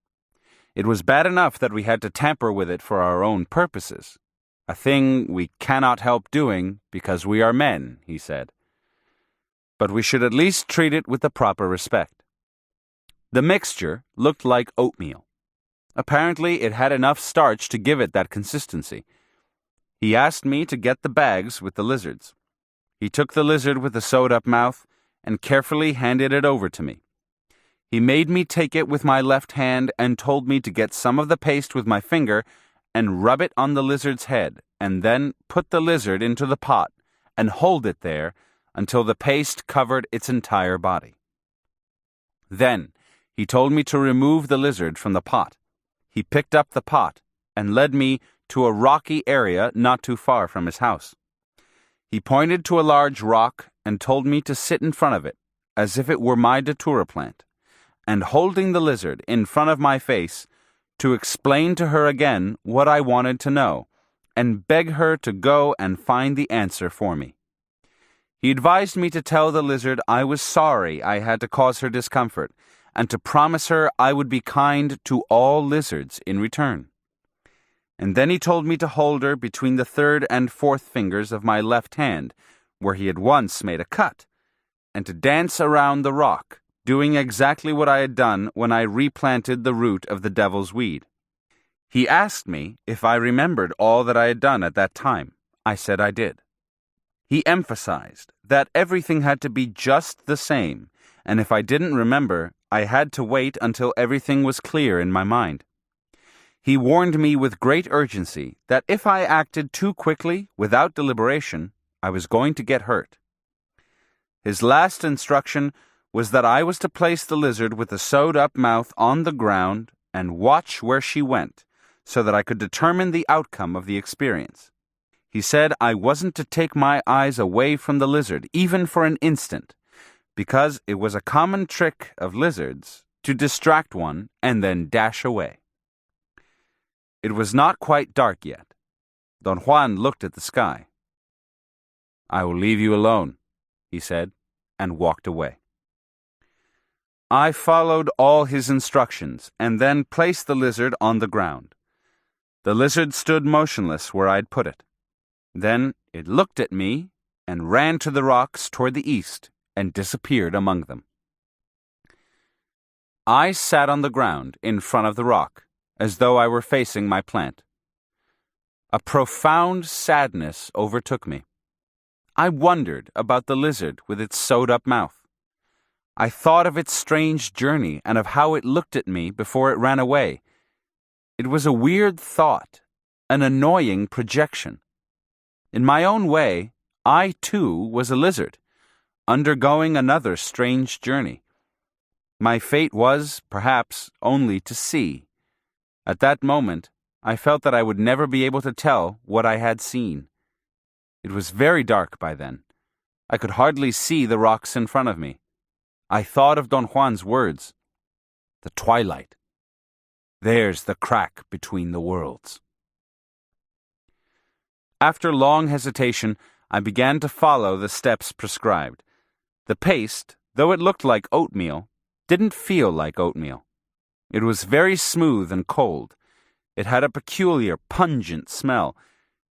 It was bad enough that we had to tamper with it for our own purposes, a thing we cannot help doing because we are men, he said. But we should at least treat it with the proper respect. The mixture looked like oatmeal. Apparently, it had enough starch to give it that consistency. He asked me to get the bags with the lizards. He took the lizard with the sewed-up mouth and carefully handed it over to me. He made me take it with my left hand and told me to get some of the paste with my finger and rub it on the lizard's head, and then put the lizard into the pot and hold it there until the paste covered its entire body. Then he told me to remove the lizard from the pot. He picked up the pot and led me to a rocky area not too far from his house. He pointed to a large rock and told me to sit in front of it, as if it were my datura plant, and holding the lizard in front of my face, to explain to her again what I wanted to know, and beg her to go and find the answer for me. He advised me to tell the lizard I was sorry I had to cause her discomfort, and to promise her I would be kind to all lizards in return. And then he told me to hold her between the third and fourth fingers of my left hand, where he had once made a cut, and to dance around the rock, doing exactly what I had done when I replanted the root of the devil's weed. He asked me if I remembered all that I had done at that time. I said I did. He emphasized that everything had to be just the same, and if I didn't remember, I had to wait until everything was clear in my mind. He warned me with great urgency that if I acted too quickly, without deliberation, I was going to get hurt. His last instruction was that I was to place the lizard with the sewed-up mouth on the ground and watch where she went, so that I could determine the outcome of the experience. He said I wasn't to take my eyes away from the lizard, even for an instant, because it was a common trick of lizards to distract one and then dash away. It was not quite dark yet. Don Juan looked at the sky. "I will leave you alone," he said, and walked away. I followed all his instructions and then placed the lizard on the ground. The lizard stood motionless where I'd put it. Then it looked at me and ran to the rocks toward the east and disappeared among them. I sat on the ground in front of the rock, as though I were facing my plant. A profound sadness overtook me. I wondered about the lizard with its sewed-up mouth. I thought of its strange journey and of how it looked at me before it ran away. It was a weird thought, an annoying projection. In my own way, I too was a lizard, undergoing another strange journey. My fate was, perhaps, only to see. At that moment, I felt that I would never be able to tell what I had seen. It was very dark by then. I could hardly see the rocks in front of me. I thought of Don Juan's words. The twilight. There's the crack between the worlds. After long hesitation, I began to follow the steps prescribed. The paste, though it looked like oatmeal, didn't feel like oatmeal. It was very smooth and cold. It had a peculiar, pungent smell.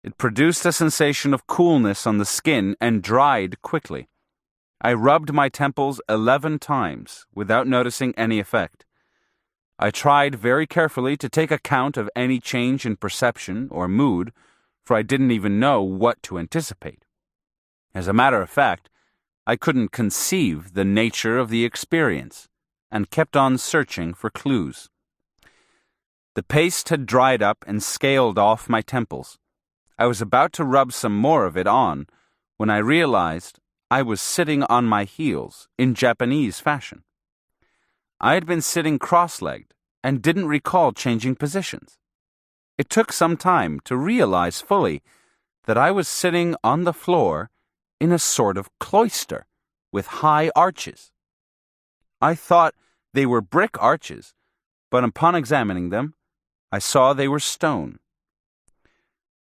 It produced a sensation of coolness on the skin and dried quickly. I rubbed my temples 11 times without noticing any effect. I tried very carefully to take account of any change in perception or mood, for I didn't even know what to anticipate. As a matter of fact, I couldn't conceive the nature of the experience, and kept on searching for clues. The paste had dried up and scaled off my temples. I was about to rub some more of it on when I realized I was sitting on my heels in Japanese fashion. I had been sitting cross-legged and didn't recall changing positions. It took some time to realize fully that I was sitting on the floor in a sort of cloister with high arches. I thought they were brick arches, but upon examining them, I saw they were stone.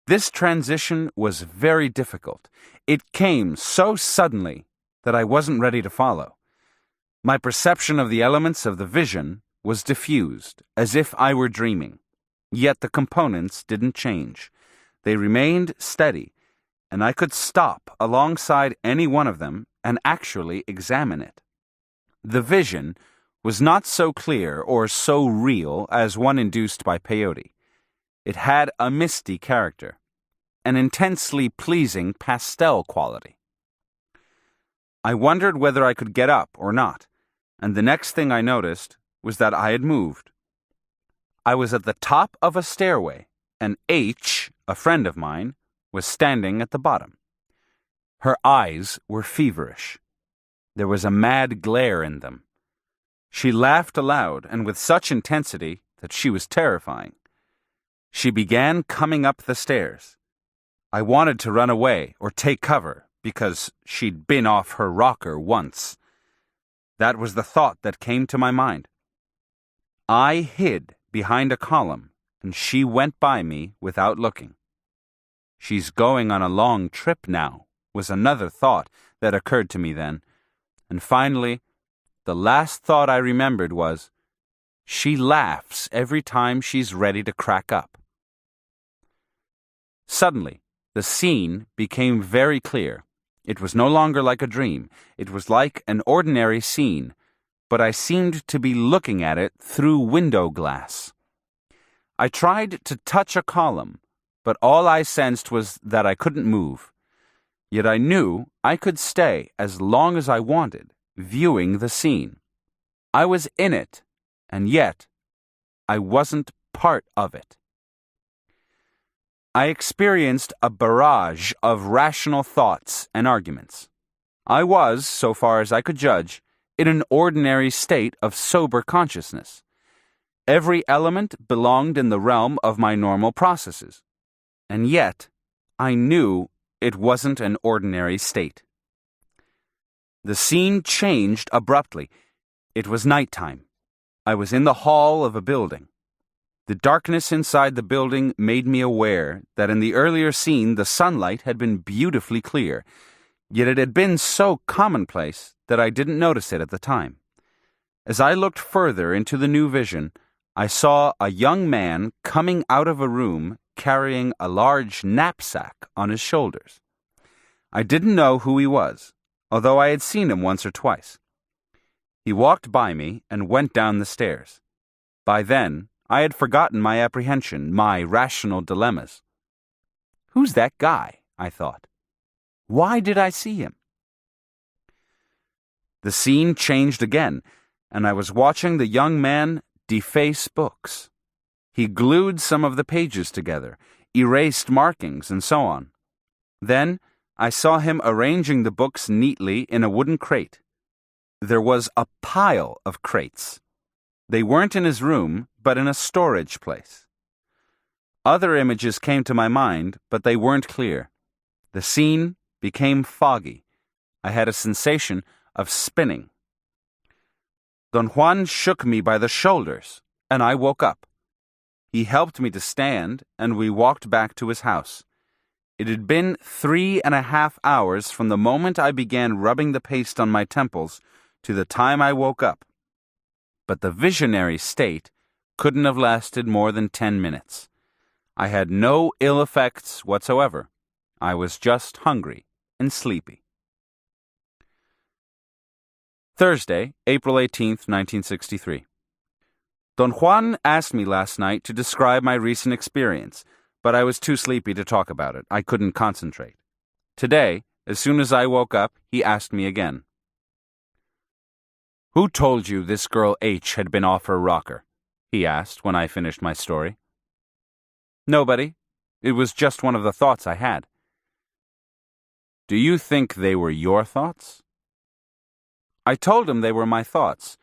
This transition was very difficult. It came so suddenly that I wasn't ready to follow. My perception of the elements of the vision was diffused, as if I were dreaming. Yet the components didn't change. They remained steady, and I could stop alongside any one of them and actually examine it. The vision was not so clear or so real as one induced by peyote. It had a misty character, an intensely pleasing pastel quality. I wondered whether I could get up or not, and the next thing I noticed was that I had moved. I was at the top of a stairway, and H, a friend of mine, was standing at the bottom. Her eyes were feverish. There was a mad glare in them. She laughed aloud and with such intensity that she was terrifying. She began coming up the stairs. I wanted to run away or take cover because she'd been off her rocker once. That was the thought that came to my mind. I hid behind a column, and she went by me without looking. She's going on a long trip now, was another thought that occurred to me then. And finally, the last thought I remembered was, she laughs every time she's ready to crack up. Suddenly, the scene became very clear. It was no longer like a dream. It was like an ordinary scene, but I seemed to be looking at it through window glass. I tried to touch a column, but all I sensed was that I couldn't move. Yet I knew I could stay as long as I wanted, viewing the scene. I was in it, and yet I wasn't part of it. I experienced a barrage of rational thoughts and arguments. I was, so far as I could judge, in an ordinary state of sober consciousness. Every element belonged in the realm of my normal processes. And yet, I knew it wasn't an ordinary state. The scene changed abruptly. It was nighttime. I was in the hall of a building. The darkness inside the building made me aware that in the earlier scene the sunlight had been beautifully clear, yet it had been so commonplace that I didn't notice it at the time. As I looked further into the new vision, I saw a young man coming out of a room carrying a large knapsack on his shoulders. I didn't know who he was, although I had seen him once or twice. He walked by me and went down the stairs. By then, I had forgotten my apprehension, my rational dilemmas. Who's that guy? I thought. Why did I see him? The scene changed again, and I was watching the young man deface books. He glued some of the pages together, erased markings, and so on. Then I saw him arranging the books neatly in a wooden crate. There was a pile of crates. They weren't in his room, but in a storage place. Other images came to my mind, but they weren't clear. The scene became foggy. I had a sensation of spinning. Don Juan shook me by the shoulders, and I woke up. He helped me to stand, and we walked back to his house. It had been 3.5 hours from the moment I began rubbing the paste on my temples to the time I woke up. But the visionary state couldn't have lasted more than 10 minutes. I had no ill effects whatsoever. I was just hungry and sleepy. Thursday, April 18th, 1963. Don Juan asked me last night to describe my recent experience, but I was too sleepy to talk about it. I couldn't concentrate. Today, as soon as I woke up, he asked me again. Who told you this girl H had been off her rocker? He asked when I finished my story. Nobody. It was just one of the thoughts I had. Do you think they were your thoughts? I told him they were my thoughts,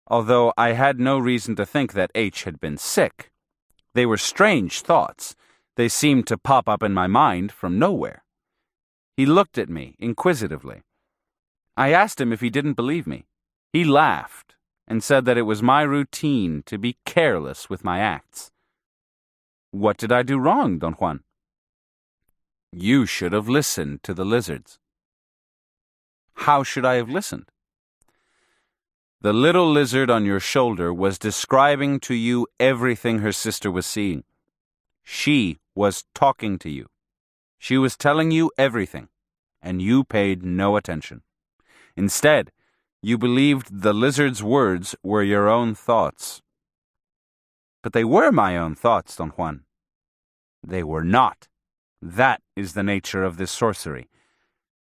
although I had no reason to think that H had been sick. They were strange thoughts. They seemed to pop up in my mind from nowhere. He looked at me inquisitively. I asked him if he didn't believe me. He laughed and said that it was my routine to be careless with my acts. What did I do wrong, Don Juan? You should have listened to the lizards. How should I have listened? The little lizard on your shoulder was describing to you everything her sister was seeing. She was talking to you. She was telling you everything, and you paid no attention. Instead, you believed the lizard's words were your own thoughts. But they were my own thoughts, Don Juan. They were not. That is the nature of this sorcery.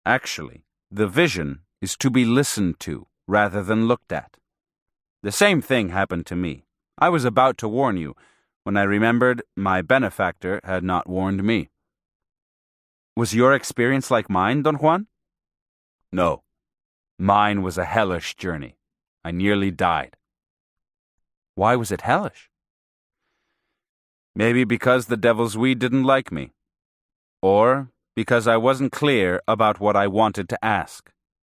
Actually, the vision is to be listened to rather than looked at. The same thing happened to me. I was about to warn you when I remembered my benefactor had not warned me. Was your experience like mine, Don Juan? No. Mine was a hellish journey. I nearly died. Why was it hellish? Maybe because the devil's weed didn't like me. Or because I wasn't clear about what I wanted to ask.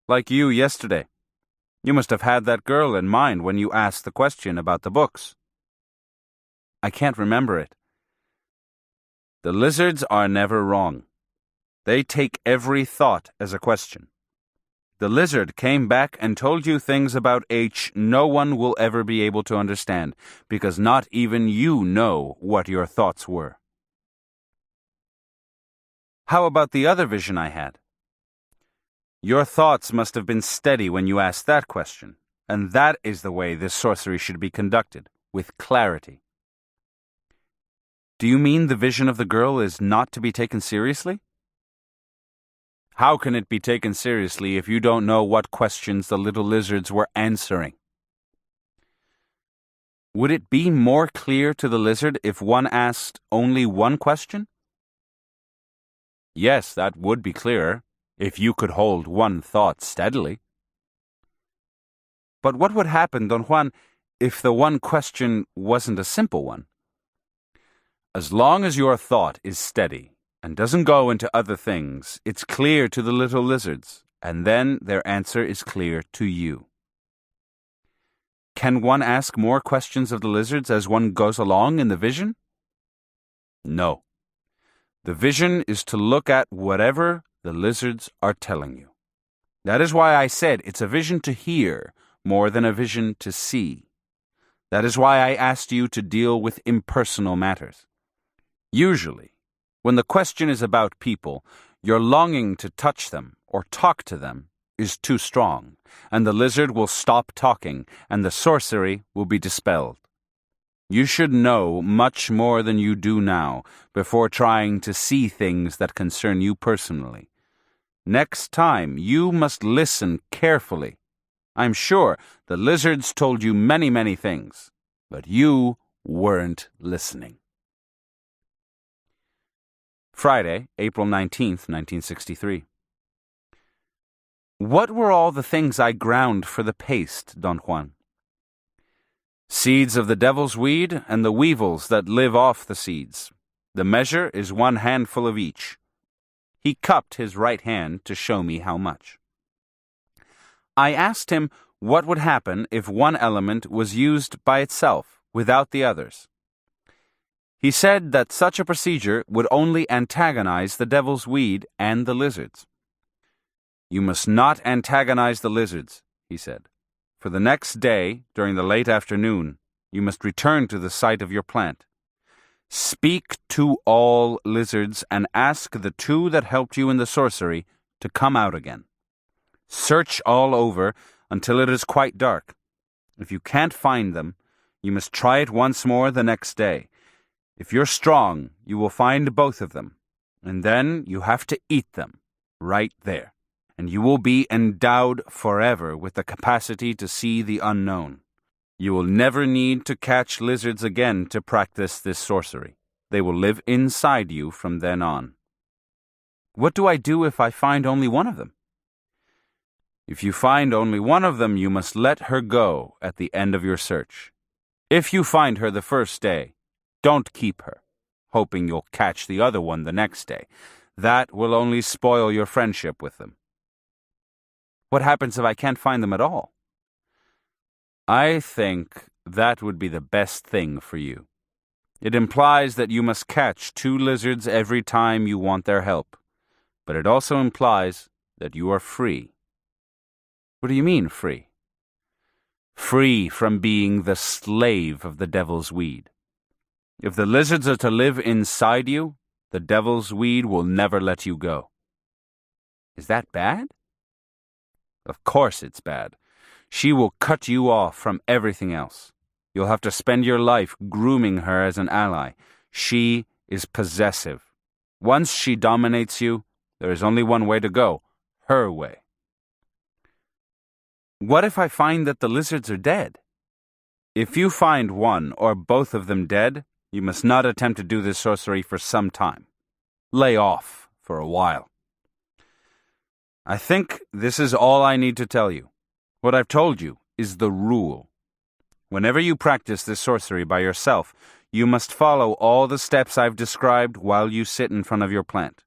Like you yesterday. You must have had that girl in mind when you asked the question about the books. I can't remember it. The lizards are never wrong. They take every thought as a question. The lizard came back and told you things about H no one will ever be able to understand, because not even you know what your thoughts were. How about the other vision I had? Your thoughts must have been steady when you asked that question, and that is the way this sorcery should be conducted, with clarity. Do you mean the vision of the girl is not to be taken seriously? How can it be taken seriously if you don't know what questions the little lizards were answering? Would it be more clear to the lizard if one asked only one question? Yes, that would be clearer, if you could hold one thought steadily. But what would happen, Don Juan, if the one question wasn't a simple one? As long as your thought is steady, and doesn't go into other things, it's clear to the little lizards, and then their answer is clear to you. Can one ask more questions of the lizards as one goes along in the vision? No. The vision is to look at whatever the lizards are telling you. That is why I said it's a vision to hear more than a vision to see. That is why I asked you to deal with impersonal matters. Usually, when the question is about people, your longing to touch them or talk to them is too strong, and the lizard will stop talking, and the sorcery will be dispelled. You should know much more than you do now before trying to see things that concern you personally. Next time, you must listen carefully. I'm sure the lizards told you many, many things, but you weren't listening. Friday, April 19th, 1963. What were all the things I ground for the paste, Don Juan? Seeds of the devil's weed and the weevils that live off the seeds. The measure is 1 handful of each. He cupped his right hand to show me how much. I asked him what would happen if one element was used by itself, without the others. He said that such a procedure would only antagonize the devil's weed and the lizards. You must not antagonize the lizards, he said. For the next day, during the late afternoon, you must return to the site of your plant. Speak to all lizards and ask the 2 that helped you in the sorcery to come out again. Search all over until it is quite dark. If you can't find them, you must try it once more the next day. If you're strong, you will find both of them, and then you have to eat them right there, and you will be endowed forever with the capacity to see the unknown. You will never need to catch lizards again to practice this sorcery. They will live inside you from then on. What do I do if I find only one of them? If you find only one of them, you must let her go at the end of your search. If you find her the first day, don't keep her, hoping you'll catch the other one the next day. That will only spoil your friendship with them. What happens if I can't find them at all? I think that would be the best thing for you. It implies that you must catch 2 lizards every time you want their help, but it also implies that you are free. What do you mean, free? free from being the slave of the devil's weed. If the lizards are to live inside you, the devil's weed will never let you go. Is that bad? Of course it's bad. She will cut you off from everything else. You'll have to spend your life grooming her as an ally. She is possessive. Once she dominates you, there is only one way to go, her way. What if I find that the lizards are dead? If you find one or both of them dead, you must not attempt to do this sorcery for some time. Lay off for a while. I think this is all I need to tell you. What I've told you is the rule. Whenever you practice this sorcery by yourself, you must follow all the steps I've described while you sit in front of your plant.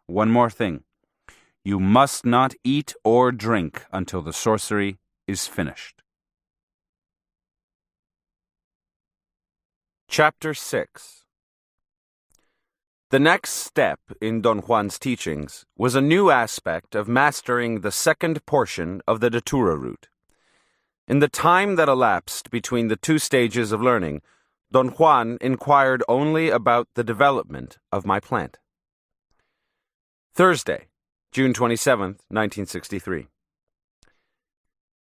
One more thing. You must not eat or drink until the sorcery is finished. Chapter 6. The next step in Don Juan's teachings was a new aspect of mastering the second portion of the Datura route. In the time that elapsed between the two stages of learning, Don Juan inquired only about the development of my plant. Thursday, June 27, 1963.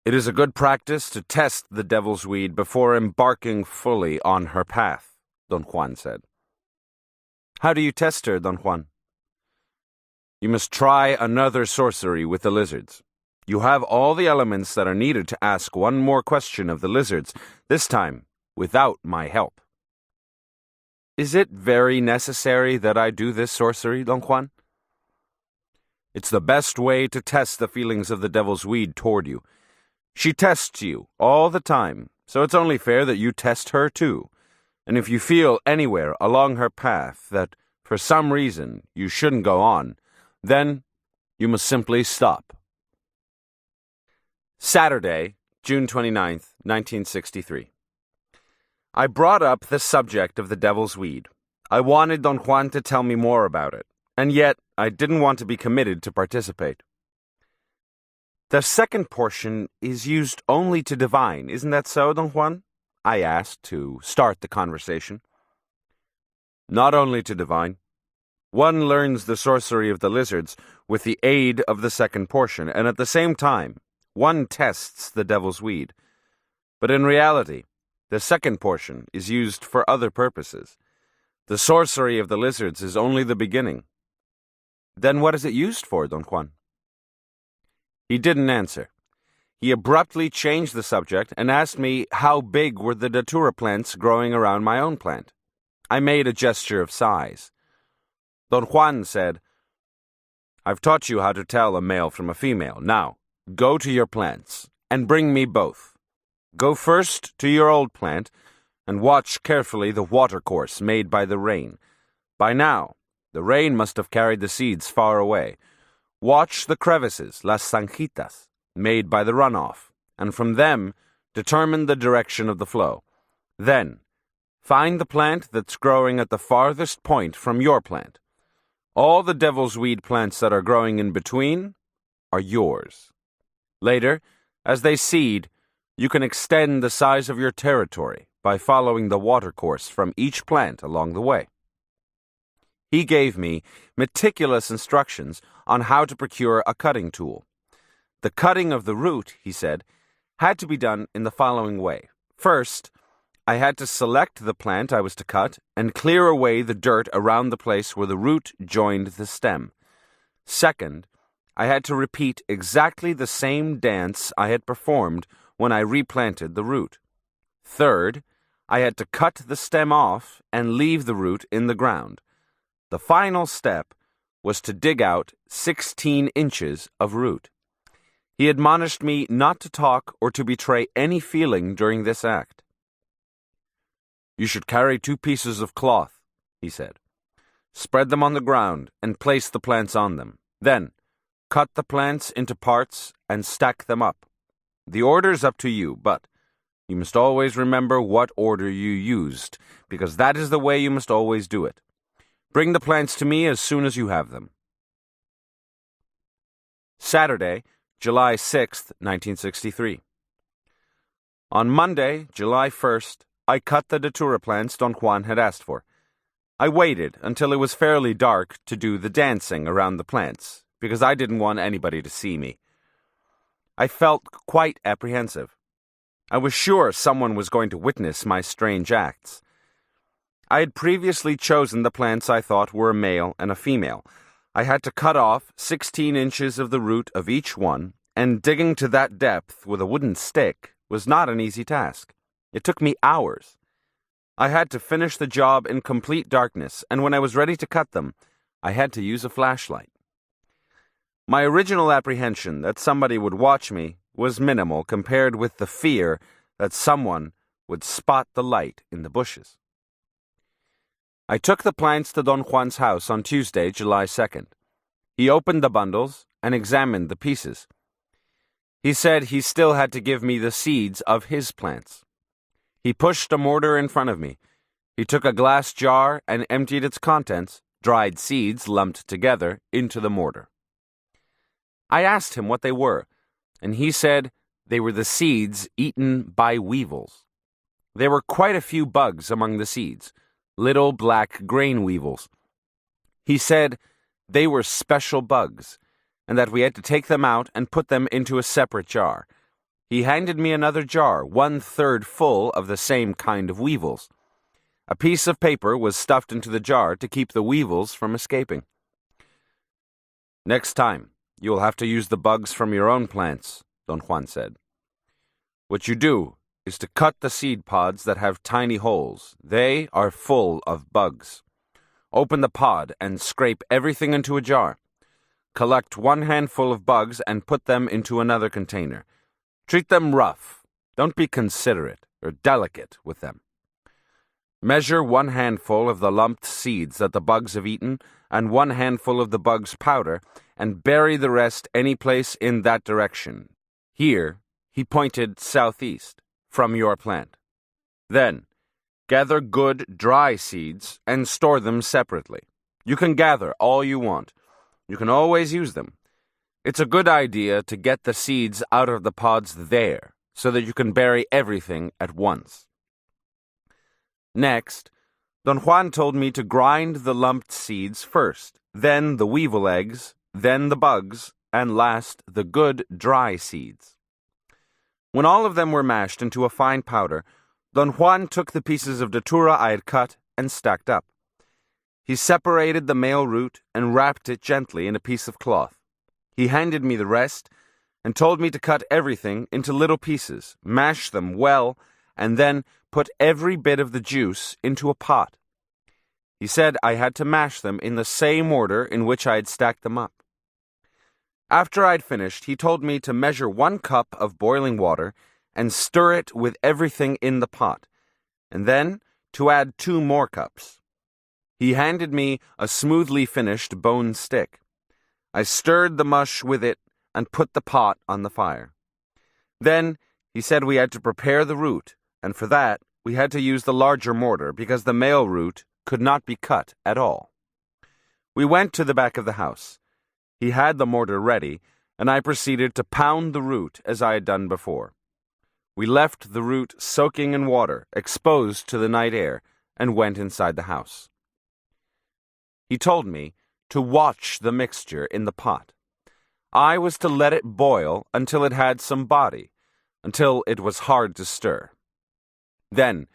It is a good practice to test the devil's weed before embarking fully on her path, Don Juan said. How do you test her, Don Juan? You must try another sorcery with the lizards. You have all the elements that are needed to ask one more question of the lizards, this time without my help. Is it very necessary that I do this sorcery, Don Juan? It's the best way to test the feelings of the devil's weed toward you. She tests you all the time, so it's only fair that you test her too. And if you feel anywhere along her path that, for some reason, you shouldn't go on, then you must simply stop. Saturday, June 29th, 1963. I brought up the subject of the devil's weed. I wanted Don Juan to tell me more about it, and yet I didn't want to be committed to participate. The second portion is used only to divine, isn't that so, Don Juan? I asked to start the conversation. Not only to divine. One learns the sorcery of the lizards with the aid of the second portion, and at the same time, one tests the devil's weed. But in reality, the second portion is used for other purposes. The sorcery of the lizards is only the beginning. Then what is it used for, Don Juan? He didn't answer. He abruptly changed the subject and asked me how big were the datura plants growing around my own plant. I made a gesture of size. Don Juan said, I've taught you how to tell a male from a female. Now, go to your plants and bring me both. Go first to your old plant and watch carefully the watercourse made by the rain. By now, the rain must have carried the seeds far away. Watch the crevices, las zanjitas, made by the runoff, and from them determine the direction of the flow. Then, find the plant that's growing at the farthest point from your plant. All the devil's weed plants that are growing in between are yours. Later, as they seed, you can extend the size of your territory by following the watercourse from each plant along the way. He gave me meticulous instructions on how to procure a cutting tool. The cutting of the root, he said, had to be done in the following way. First, I had to select the plant I was to cut and clear away the dirt around the place where the root joined the stem. Second, I had to repeat exactly the same dance I had performed when I replanted the root. Third, I had to cut the stem off and leave the root in the ground. The final step was to dig out 16 inches of root. He admonished me not to talk or to betray any feeling during this act. You should carry 2 pieces of cloth, he said. Spread them on the ground and place the plants on them. Then, cut the plants into parts and stack them up. The order's up to you, but you must always remember what order you used, because that is the way you must always do it. Bring the plants to me as soon as you have them. Saturday, July 6th, 1963. On Monday, July 1st, I cut the datura plants Don Juan had asked for. I waited until it was fairly dark to do the dancing around the plants, because I didn't want anybody to see me. I felt quite apprehensive. I was sure someone was going to witness my strange acts. I had previously chosen the plants I thought were a male and a female. I had to cut off 16 inches of the root of each one, and digging to that depth with a wooden stick was not an easy task. It took me hours. I had to finish the job in complete darkness, and when I was ready to cut them, I had to use a flashlight. My original apprehension that somebody would watch me was minimal compared with the fear that someone would spot the light in the bushes. I took the plants to Don Juan's house on Tuesday, July 2nd. He opened the bundles and examined the pieces. He said he still had to give me the seeds of his plants. He pushed a mortar in front of me. He took a glass jar and emptied its contents, dried seeds lumped together, into the mortar. I asked him what they were, and he said they were the seeds eaten by weevils. There were quite a few bugs among the seeds, little black grain weevils. He said they were special bugs, and that we had to take them out and put them into a separate jar. He handed me another jar, 1/3 full of the same kind of weevils. A piece of paper was stuffed into the jar to keep the weevils from escaping. "Next time, you will have to use the bugs from your own plants," Don Juan said. "What you do is to cut the seed pods that have tiny holes. They are full of bugs. Open the pod and scrape everything into a jar. Collect 1 handful of bugs and put them into another container. Treat them rough. Don't be considerate or delicate with them. Measure 1 handful of the lumped seeds that the bugs have eaten and 1 handful of the bugs' powder, and bury the rest any place in that direction. Here, he pointed southeast, from your plant. Then, gather good, dry seeds and store them separately. You can gather all you want. You can always use them. It's a good idea to get the seeds out of the pods there, so that you can bury everything at once." Next, Don Juan told me to grind the lumped seeds first, then the weevil eggs, then the bugs, and last the good, dry seeds. When all of them were mashed into a fine powder, Don Juan took the pieces of datura I had cut and stacked up. He separated the male root and wrapped it gently in a piece of cloth. He handed me the rest and told me to cut everything into little pieces, mash them well, and then put every bit of the juice into a pot. He said I had to mash them in the same order in which I had stacked them up. After I'd finished, he told me to measure 1 cup of boiling water and stir it with everything in the pot, and then to add 2 more cups. He handed me a smoothly finished bone stick. I stirred the mush with it and put the pot on the fire. Then he said we had to prepare the root, and for that we had to use the larger mortar because the male root could not be cut at all. We went to the back of the house. He had the mortar ready, and I proceeded to pound the root as I had done before. We left the root soaking in water, exposed to the night air, and went inside the house. He told me to watch the mixture in the pot. I was to let it boil until it had some body, until it was hard to stir. Then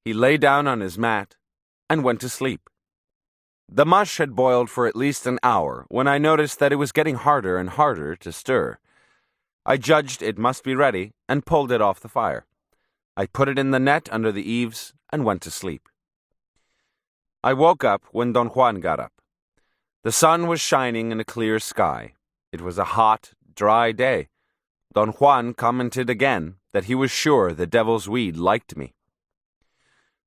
he lay down on his mat and went to sleep. The mush had boiled for at least an hour when I noticed that it was getting harder and harder to stir. I judged it must be ready and pulled it off the fire. I put it in the net under the eaves and went to sleep. I woke up when Don Juan got up. The sun was shining in a clear sky. It was a hot, dry day. Don Juan commented again that he was sure the devil's weed liked me.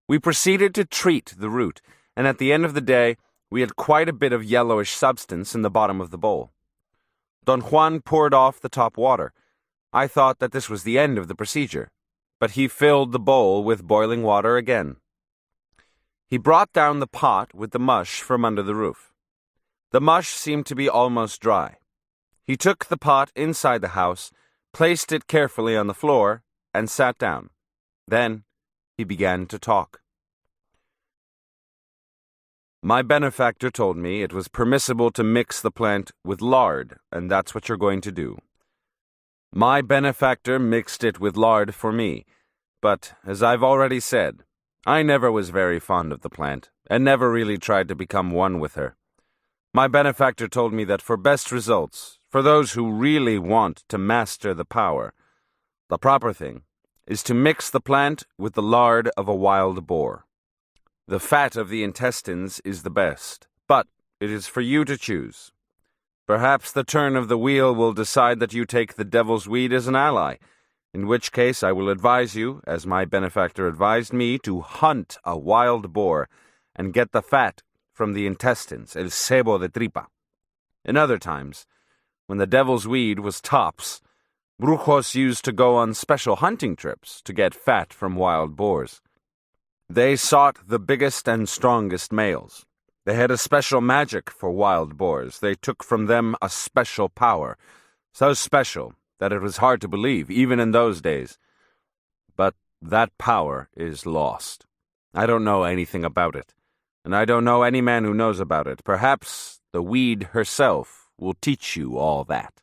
We proceeded to treat the root, and at the end of the day, we had quite a bit of yellowish substance in the bottom of the bowl. Don Juan poured off the top water. I thought that this was the end of the procedure, but he filled the bowl with boiling water again. He brought down the pot with the mush from under the roof. The mush seemed to be almost dry. He took the pot inside the house, placed it carefully on the floor, and sat down, Then he began to talk. My benefactor told me it was permissible to mix the plant with lard, and that's what you're going to do. My benefactor mixed it with lard for me, but, as I've already said, I never was very fond of the plant, and never really tried to become one with her. My benefactor told me that for best results, for those who really want to master the power, the proper thing is to mix the plant with the lard of a wild boar. The fat of the intestines is the best, but it is for you to choose. Perhaps the turn of the wheel will decide that you take the devil's weed as an ally, in which case I will advise you, as my benefactor advised me, to hunt a wild boar and get the fat from the intestines, el cebo de tripa. In other times, when the devil's weed was tops, brujos used to go on special hunting trips to get fat from wild boars. They sought the biggest and strongest males. They had a special magic for wild boars. They took from them a special power, so special that it was hard to believe, even in those days. But that power is lost. I don't know anything about it, and I don't know any man who knows about it. Perhaps the weed herself will teach you all that.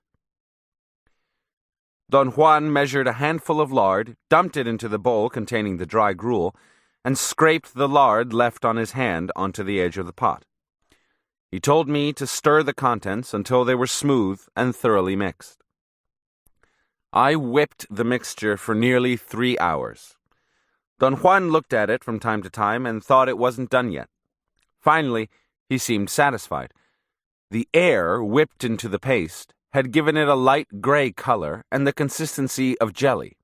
Don Juan measured a handful of lard, dumped it into the bowl containing the dry gruel, and scraped the lard left on his hand onto the edge of the pot. He told me to stir the contents until they were smooth and thoroughly mixed. I whipped the mixture for nearly 3 hours. Don Juan looked at it from time to time and thought it wasn't done yet. Finally, he seemed satisfied. The air whipped into the paste had given it a light gray color and the consistency of jelly.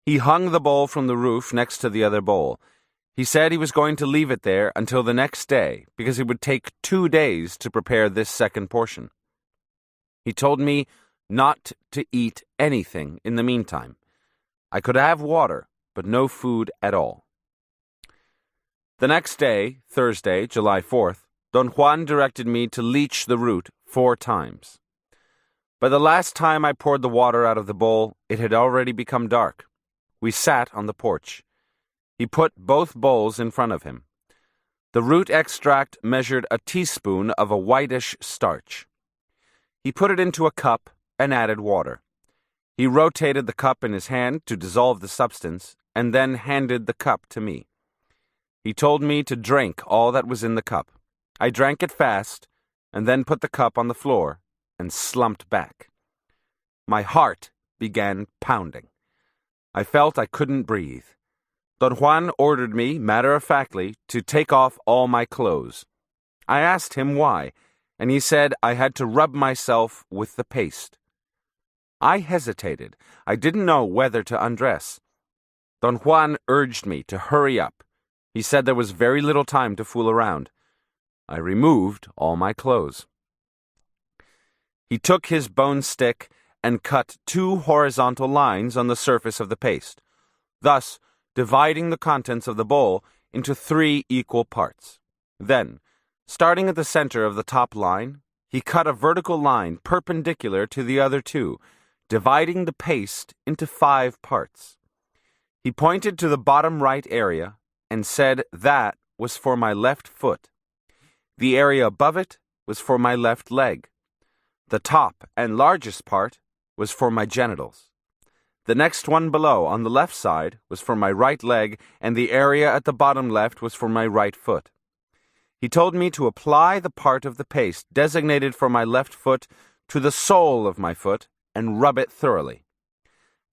He hung the bowl from the roof next to the other bowl. He said he was going to leave it there until the next day because it would take 2 days to prepare this second portion. He told me not to eat anything in the meantime. I could have water, but no food at all. The next day, Thursday, July 4th, Don Juan directed me to leach the root 4 times. By the last time I poured the water out of the bowl, it had already become dark. We sat on the porch. He put both bowls in front of him. The root extract measured a teaspoon of a whitish starch. He put it into a cup and added water. He rotated the cup in his hand to dissolve the substance and then handed the cup to me. He told me to drink all that was in the cup. I drank it fast and then put the cup on the floor and slumped back. My heart began pounding. I felt I couldn't breathe. Don Juan ordered me, matter-of-factly, to take off all my clothes. I asked him why, and he said I had to rub myself with the paste. I hesitated. I didn't know whether to undress. Don Juan urged me to hurry up. He said there was very little time to fool around. I removed all my clothes. He took his bone stick and cut 2 horizontal lines on the surface of the paste, thus dividing the contents of the bowl into 3 equal parts. Then, starting at the center of the top line, he cut a vertical line perpendicular to the other 2, dividing the paste into 5 parts. He pointed to the bottom right area and said that was for my left foot. The area above it was for my left leg. The top and largest part was for my genitals. The next one below, on the left side, was for my right leg, and the area at the bottom left was for my right foot. He told me to apply the part of the paste designated for my left foot to the sole of my foot and rub it thoroughly.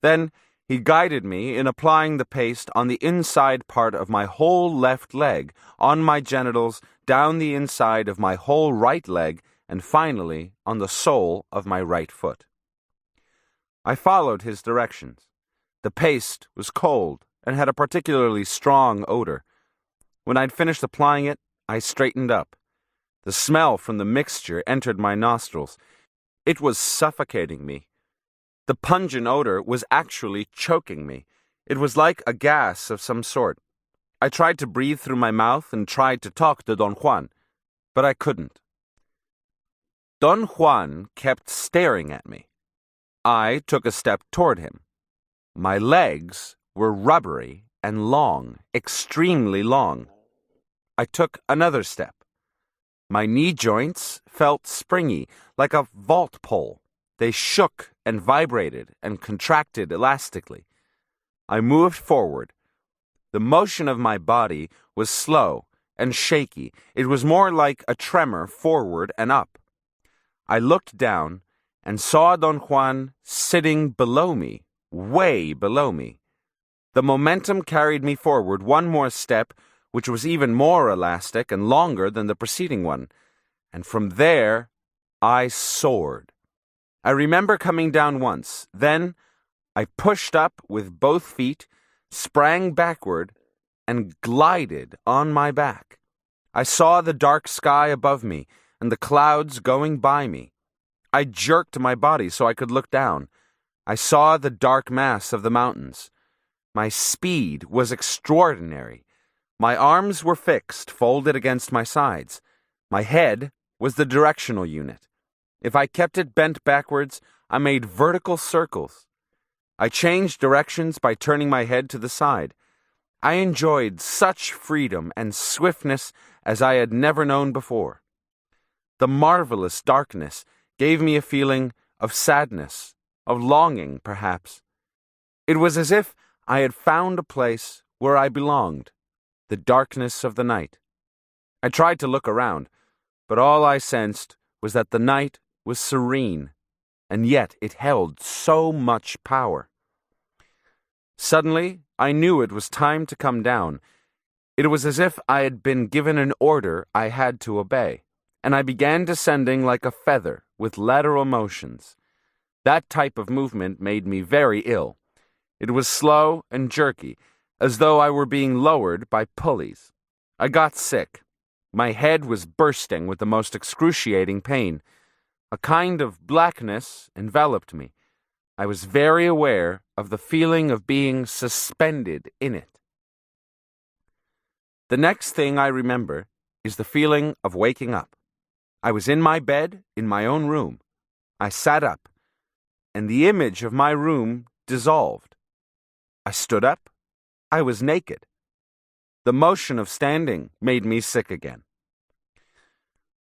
Then he guided me in applying the paste on the inside part of my whole left leg, on my genitals, down the inside of my whole right leg, and finally on the sole of my right foot. I followed his directions. The paste was cold and had a particularly strong odor. When I'd finished applying it, I straightened up. The smell from the mixture entered my nostrils. It was suffocating me. The pungent odor was actually choking me. It was like a gas of some sort. I tried to breathe through my mouth and tried to talk to Don Juan, but I couldn't. Don Juan kept staring at me. I took a step toward him. My legs were rubbery and long, extremely long. I took another step. My knee joints felt springy, like a vault pole. They shook and vibrated and contracted elastically. I moved forward. The motion of my body was slow and shaky. It was more like a tremor forward and up. I looked down and saw Don Juan sitting below me, way below me. The momentum carried me forward one more step, which was even more elastic and longer than the preceding one, and from there I soared. I remember coming down once. Then I pushed up with both feet, sprang backward, and glided on my back. I saw the dark sky above me and the clouds going by me. I jerked my body so I could look down. I saw the dark mass of the mountains. My speed was extraordinary. My arms were fixed, folded against my sides. My head was the directional unit. If I kept it bent backwards, I made vertical circles. I changed directions by turning my head to the side. I enjoyed such freedom and swiftness as I had never known before. The marvelous darkness gave me a feeling of sadness, of longing, perhaps. It was as if I had found a place where I belonged, the darkness of the night. I tried to look around, but all I sensed was that the night was serene, and yet it held so much power. Suddenly, I knew it was time to come down. It was as if I had been given an order I had to obey, and I began descending like a feather with lateral motions. That type of movement made me very ill. It was slow and jerky, as though I were being lowered by pulleys. I got sick. My head was bursting with the most excruciating pain. A kind of blackness enveloped me. I was very aware of the feeling of being suspended in it. The next thing I remember is the feeling of waking up. I was in my bed, in my own room. I sat up, and the image of my room dissolved. I stood up. I was naked. The motion of standing made me sick again.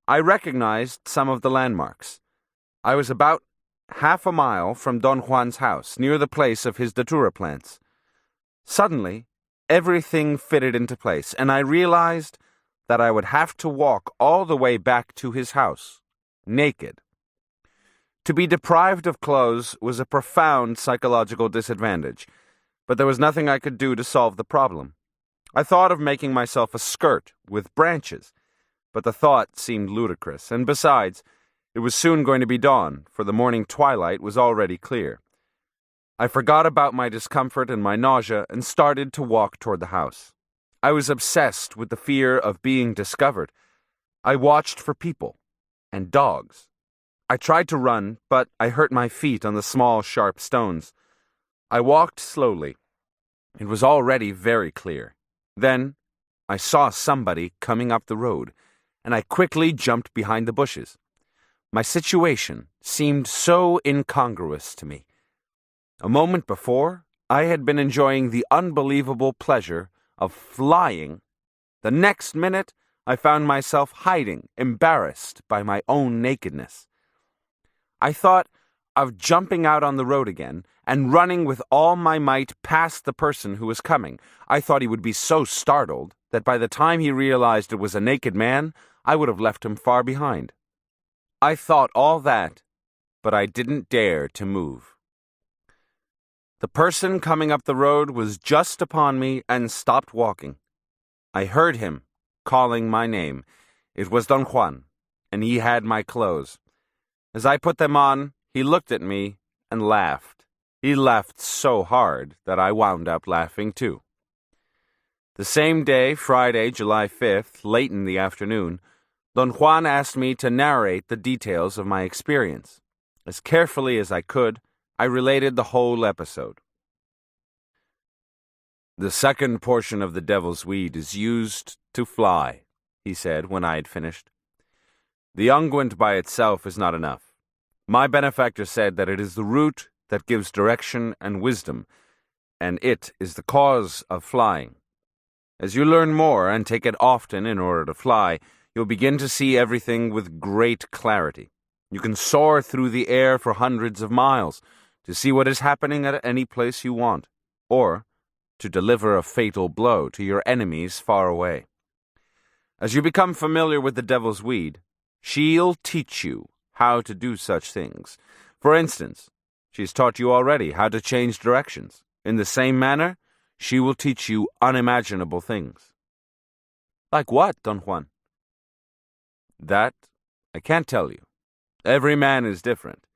I recognized some of the landmarks. I was about half a mile from Don Juan's house, near the place of his datura plants. Suddenly, everything fitted into place, and I realized that I would have to walk all the way back to his house, naked. To be deprived of clothes was a profound psychological disadvantage, but there was nothing I could do to solve the problem. I thought of making myself a skirt with branches, but the thought seemed ludicrous, and besides, it was soon going to be dawn, for the morning twilight was already clear. I forgot about my discomfort and my nausea and started to walk toward the house. I was obsessed with the fear of being discovered. I watched for people and dogs. I tried to run, but I hurt my feet on the small, sharp stones. I walked slowly. It was already very clear. Then I saw somebody coming up the road, and I quickly jumped behind the bushes. My situation seemed so incongruous to me. A moment before, I had been enjoying the unbelievable pleasure of flying. The next minute, I found myself hiding, embarrassed by my own nakedness. I thought of jumping out on the road again and running with all my might past the person who was coming. I thought he would be so startled that by the time he realized it was a naked man, I would have left him far behind. I thought all that, but I didn't dare to move. The person coming up the road was just upon me and stopped walking. I heard him calling my name. It was Don Juan, and he had my clothes. As I put them on, he looked at me and laughed. He laughed so hard that I wound up laughing too. The same day, Friday, July 5th, late in the afternoon, Don Juan asked me to narrate the details of my experience. As carefully as I could, I related the whole episode. "The second portion of the devil's weed is used to fly," he said when I had finished. "The unguent by itself is not enough. My benefactor said that it is the root that gives direction and wisdom, and it is the cause of flying. As you learn more and take it often in order to fly, you'll begin to see everything with great clarity. You can soar through the air for hundreds of miles to see what is happening at any place you want, or to deliver a fatal blow to your enemies far away. As you become familiar with the devil's weed, she'll teach you how to do such things. For instance, she's taught you already how to change directions. In the same manner, she will teach you unimaginable things. Like what, Don Juan? That I can't tell you. Every man is different.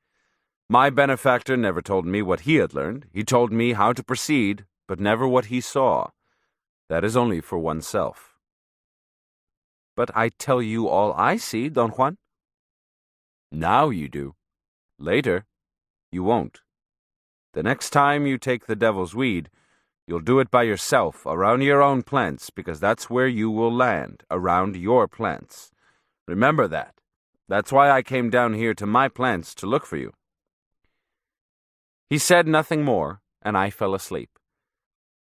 My benefactor never told me what he had learned. He told me how to proceed, but never what he saw. That is only for oneself. But I tell you all I see, Don Juan. Now you do. Later, you won't. The next time you take the devil's weed, you'll do it by yourself, around your own plants, because that's where you will land, around your plants. Remember that. That's why I came down here to my plants to look for you. He said nothing more, and I fell asleep.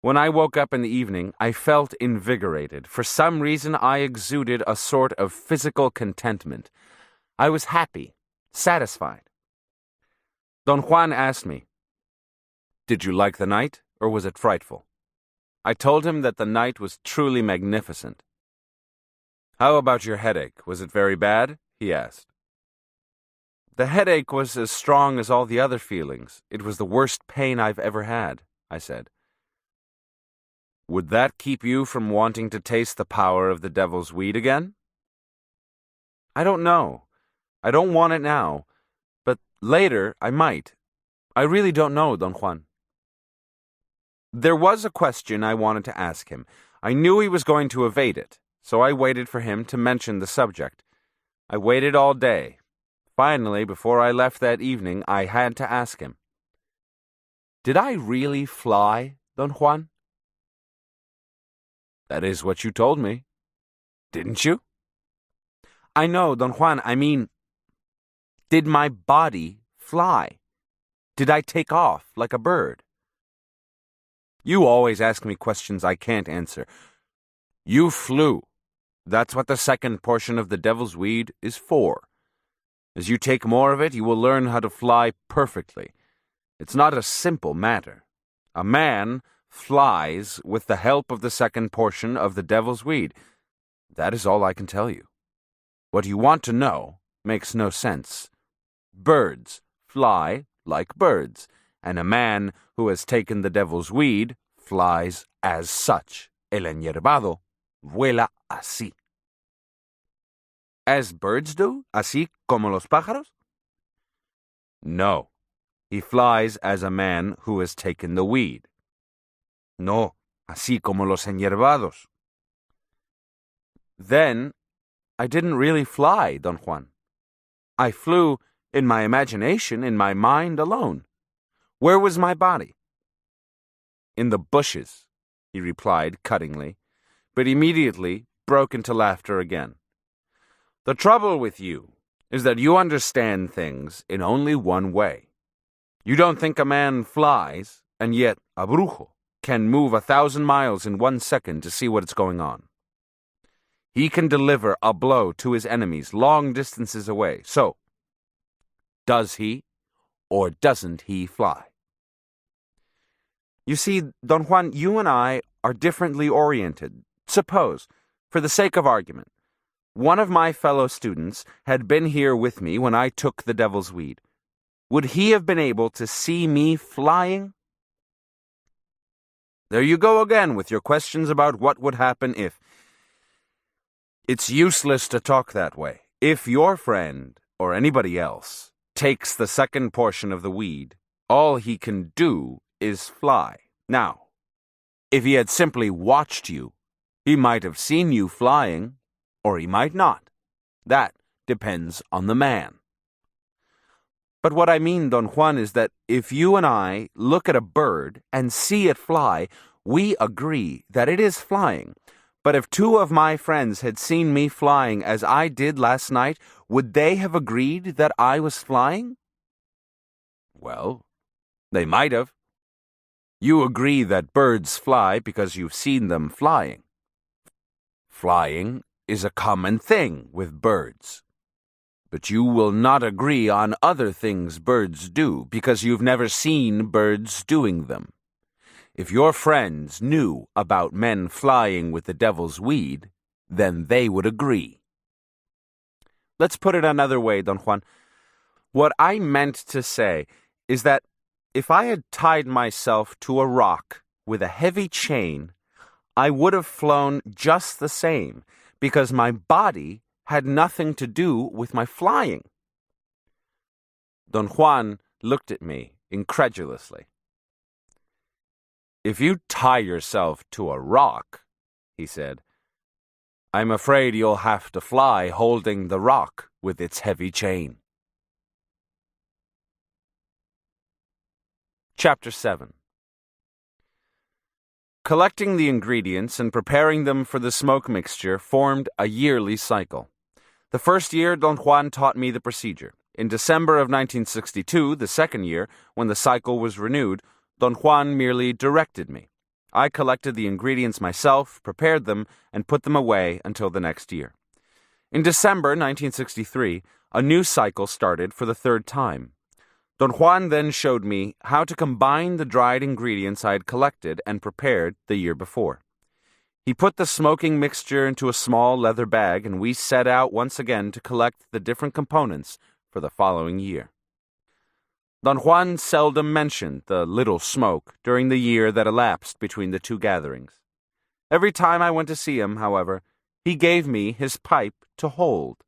When I woke up in the evening, I felt invigorated. For some reason, I exuded a sort of physical contentment. I was happy, satisfied. Don Juan asked me, "Did you like the night, or was it frightful?" I told him that the night was truly magnificent. "How about your headache? Was it very bad?" he asked. "The headache was as strong as all the other feelings. It was the worst pain I've ever had," I said. "Would that keep you from wanting to taste the power of the devil's weed again?" "I don't know. I don't want it now, but later I might. I really don't know, Don Juan." There was a question I wanted to ask him. I knew he was going to evade it, so I waited for him to mention the subject. I waited all day. Finally, before I left that evening, I had to ask him, "Did I really fly, Don Juan?" "That is what you told me. Didn't you?" "I know, Don Juan. I mean, did my body fly? Did I take off like a bird?" "You always ask me questions I can't answer. You flew. That's what the second portion of the devil's weed is for. As you take more of it, you will learn how to fly perfectly. It's not a simple matter. A man flies with the help of the second portion of the devil's weed. That is all I can tell you. What you want to know makes no sense. Birds fly like birds, and a man who has taken the devil's weed flies as such. El enyerbado vuela así." "As birds do? Así como los pájaros?" "No. He flies as a man who has taken the weed." "No, así como los enyerbados." "Then I didn't really fly, Don Juan. I flew in my imagination, in my mind alone. Where was my body?" "In the bushes," he replied cuttingly, but immediately broke into laughter again. "The trouble with you is that you understand things in only one way. You don't think a man flies, and yet a brujo can move 1,000 miles in 1 second to see what's going on. He can deliver a blow to his enemies long distances away. So, does he or doesn't he fly?" "You see, Don Juan, you and I are differently oriented. Suppose, for the sake of argument, one of my fellow students had been here with me when I took the devil's weed. Would he have been able to see me flying?" "There you go again with your questions about what would happen if. It's useless to talk that way. If your friend, or anybody else, takes the second portion of the weed, all he can do is fly. Now, if he had simply watched you, he might have seen you flying, or he might not. That depends on the man. But what I mean, Don Juan, is that if you and I look at a bird and see it fly, we agree that it is flying. But if two of my friends had seen me flying as I did last night, would they have agreed that I was flying?" "Well, they might have." You agree that birds fly because you've seen them flying. Flying is a common thing with birds. But you will not agree on other things birds do because you've never seen birds doing them. If your friends knew about men flying with the devil's weed, then they would agree. Let's put it another way, Don Juan. What I meant to say is that if I had tied myself to a rock with a heavy chain, I would have flown just the same because my body had nothing to do with my flying. Don Juan looked at me incredulously. If you tie yourself to a rock, he said, I'm afraid you'll have to fly holding the rock with its heavy chain. Chapter 7. Collecting the ingredients and preparing them for the smoke mixture formed a yearly cycle. The first year, Don Juan taught me the procedure. In December of 1962, the second year, when the cycle was renewed, Don Juan merely directed me. I collected the ingredients myself, prepared them, and put them away until the next year. In December 1963, a new cycle started for the third time. Don Juan then showed me how to combine the dried ingredients I had collected and prepared the year before. He put the smoking mixture into a small leather bag, and we set out once again to collect the different components for the following year. Don Juan seldom mentioned the little smoke during the year that elapsed between the two gatherings. Every time I went to see him, however, he gave me his pipe to hold,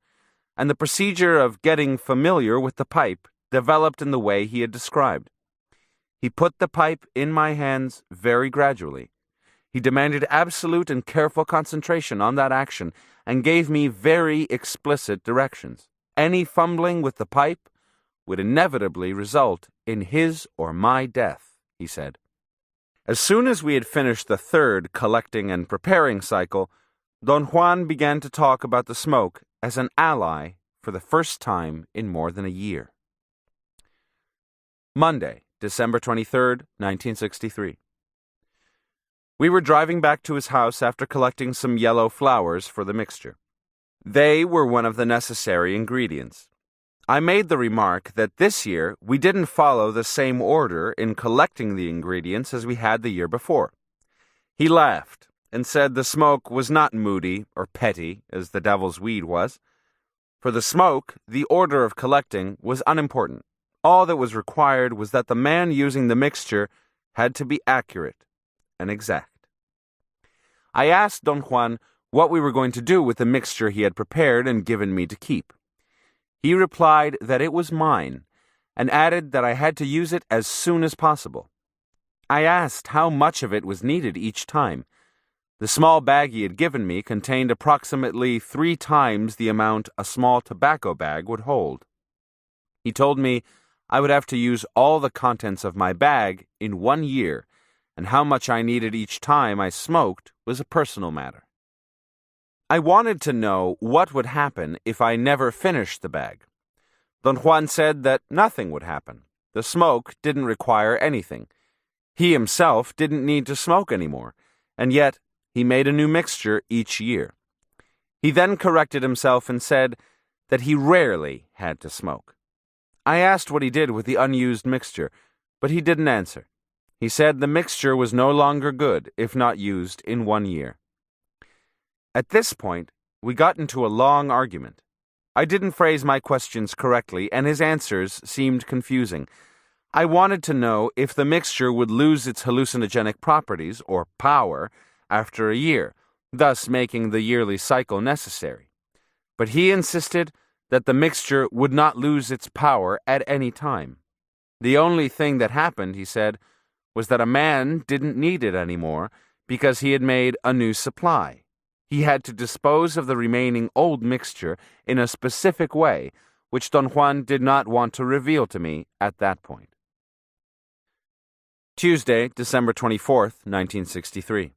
and the procedure of getting familiar with the pipe developed in the way he had described. He put the pipe in my hands very gradually. He demanded absolute and careful concentration on that action and gave me very explicit directions. Any fumbling with the pipe would inevitably result in his or my death, he said. As soon as we had finished the third collecting and preparing cycle, Don Juan began to talk about the smoke as an ally for the first time in more than a year. Monday, December 23rd, 1963. We were driving back to his house after collecting some yellow flowers for the mixture. They were one of the necessary ingredients. I made the remark that this year we didn't follow the same order in collecting the ingredients as we had the year before. He laughed and said the smoke was not moody or petty as the devil's weed was. For the smoke, the order of collecting was unimportant. All that was required was that the man using the mixture had to be accurate and exact. I asked Don Juan what we were going to do with the mixture he had prepared and given me to keep. He replied that it was mine, and added that I had to use it as soon as possible. I asked how much of it was needed each time. The small bag he had given me contained approximately 3 times the amount a small tobacco bag would hold. He told me I would have to use all the contents of my bag in 1 year, and how much I needed each time I smoked was a personal matter. I wanted to know what would happen if I never finished the bag. Don Juan said that nothing would happen. The smoke didn't require anything. He himself didn't need to smoke anymore, and yet he made a new mixture each year. He then corrected himself and said that he rarely had to smoke. I asked what he did with the unused mixture, but he didn't answer. He said the mixture was no longer good if not used in 1 year. At this point, we got into a long argument. I didn't phrase my questions correctly, and his answers seemed confusing. I wanted to know if the mixture would lose its hallucinogenic properties, or power, after a year, thus making the yearly cycle necessary. But he insisted that the mixture would not lose its power at any time. The only thing that happened, he said, was that a man didn't need it anymore because he had made a new supply. He had to dispose of the remaining old mixture in a specific way, which Don Juan did not want to reveal to me at that point. Tuesday, December 24th, 1963.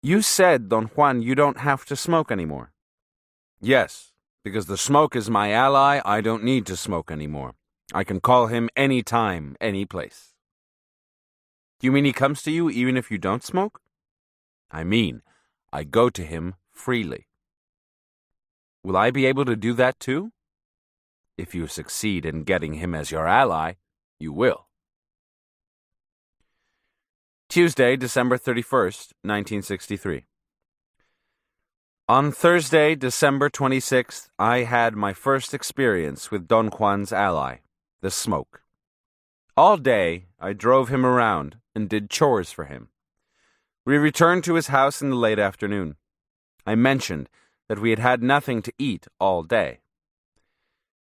You said, Don Juan, you don't have to smoke anymore. Yes, because the smoke is my ally, I don't need to smoke anymore. I can call him any time, any place. Do you mean he comes to you even if you don't smoke? I mean, I go to him freely. Will I be able to do that too? If you succeed in getting him as your ally, you will. Tuesday, December 31st, 1963. On Thursday, December 26th, I had my first experience with Don Juan's ally, the smoke. All day, I drove him around and did chores for him. We returned to his house in the late afternoon. I mentioned that we had had nothing to eat all day.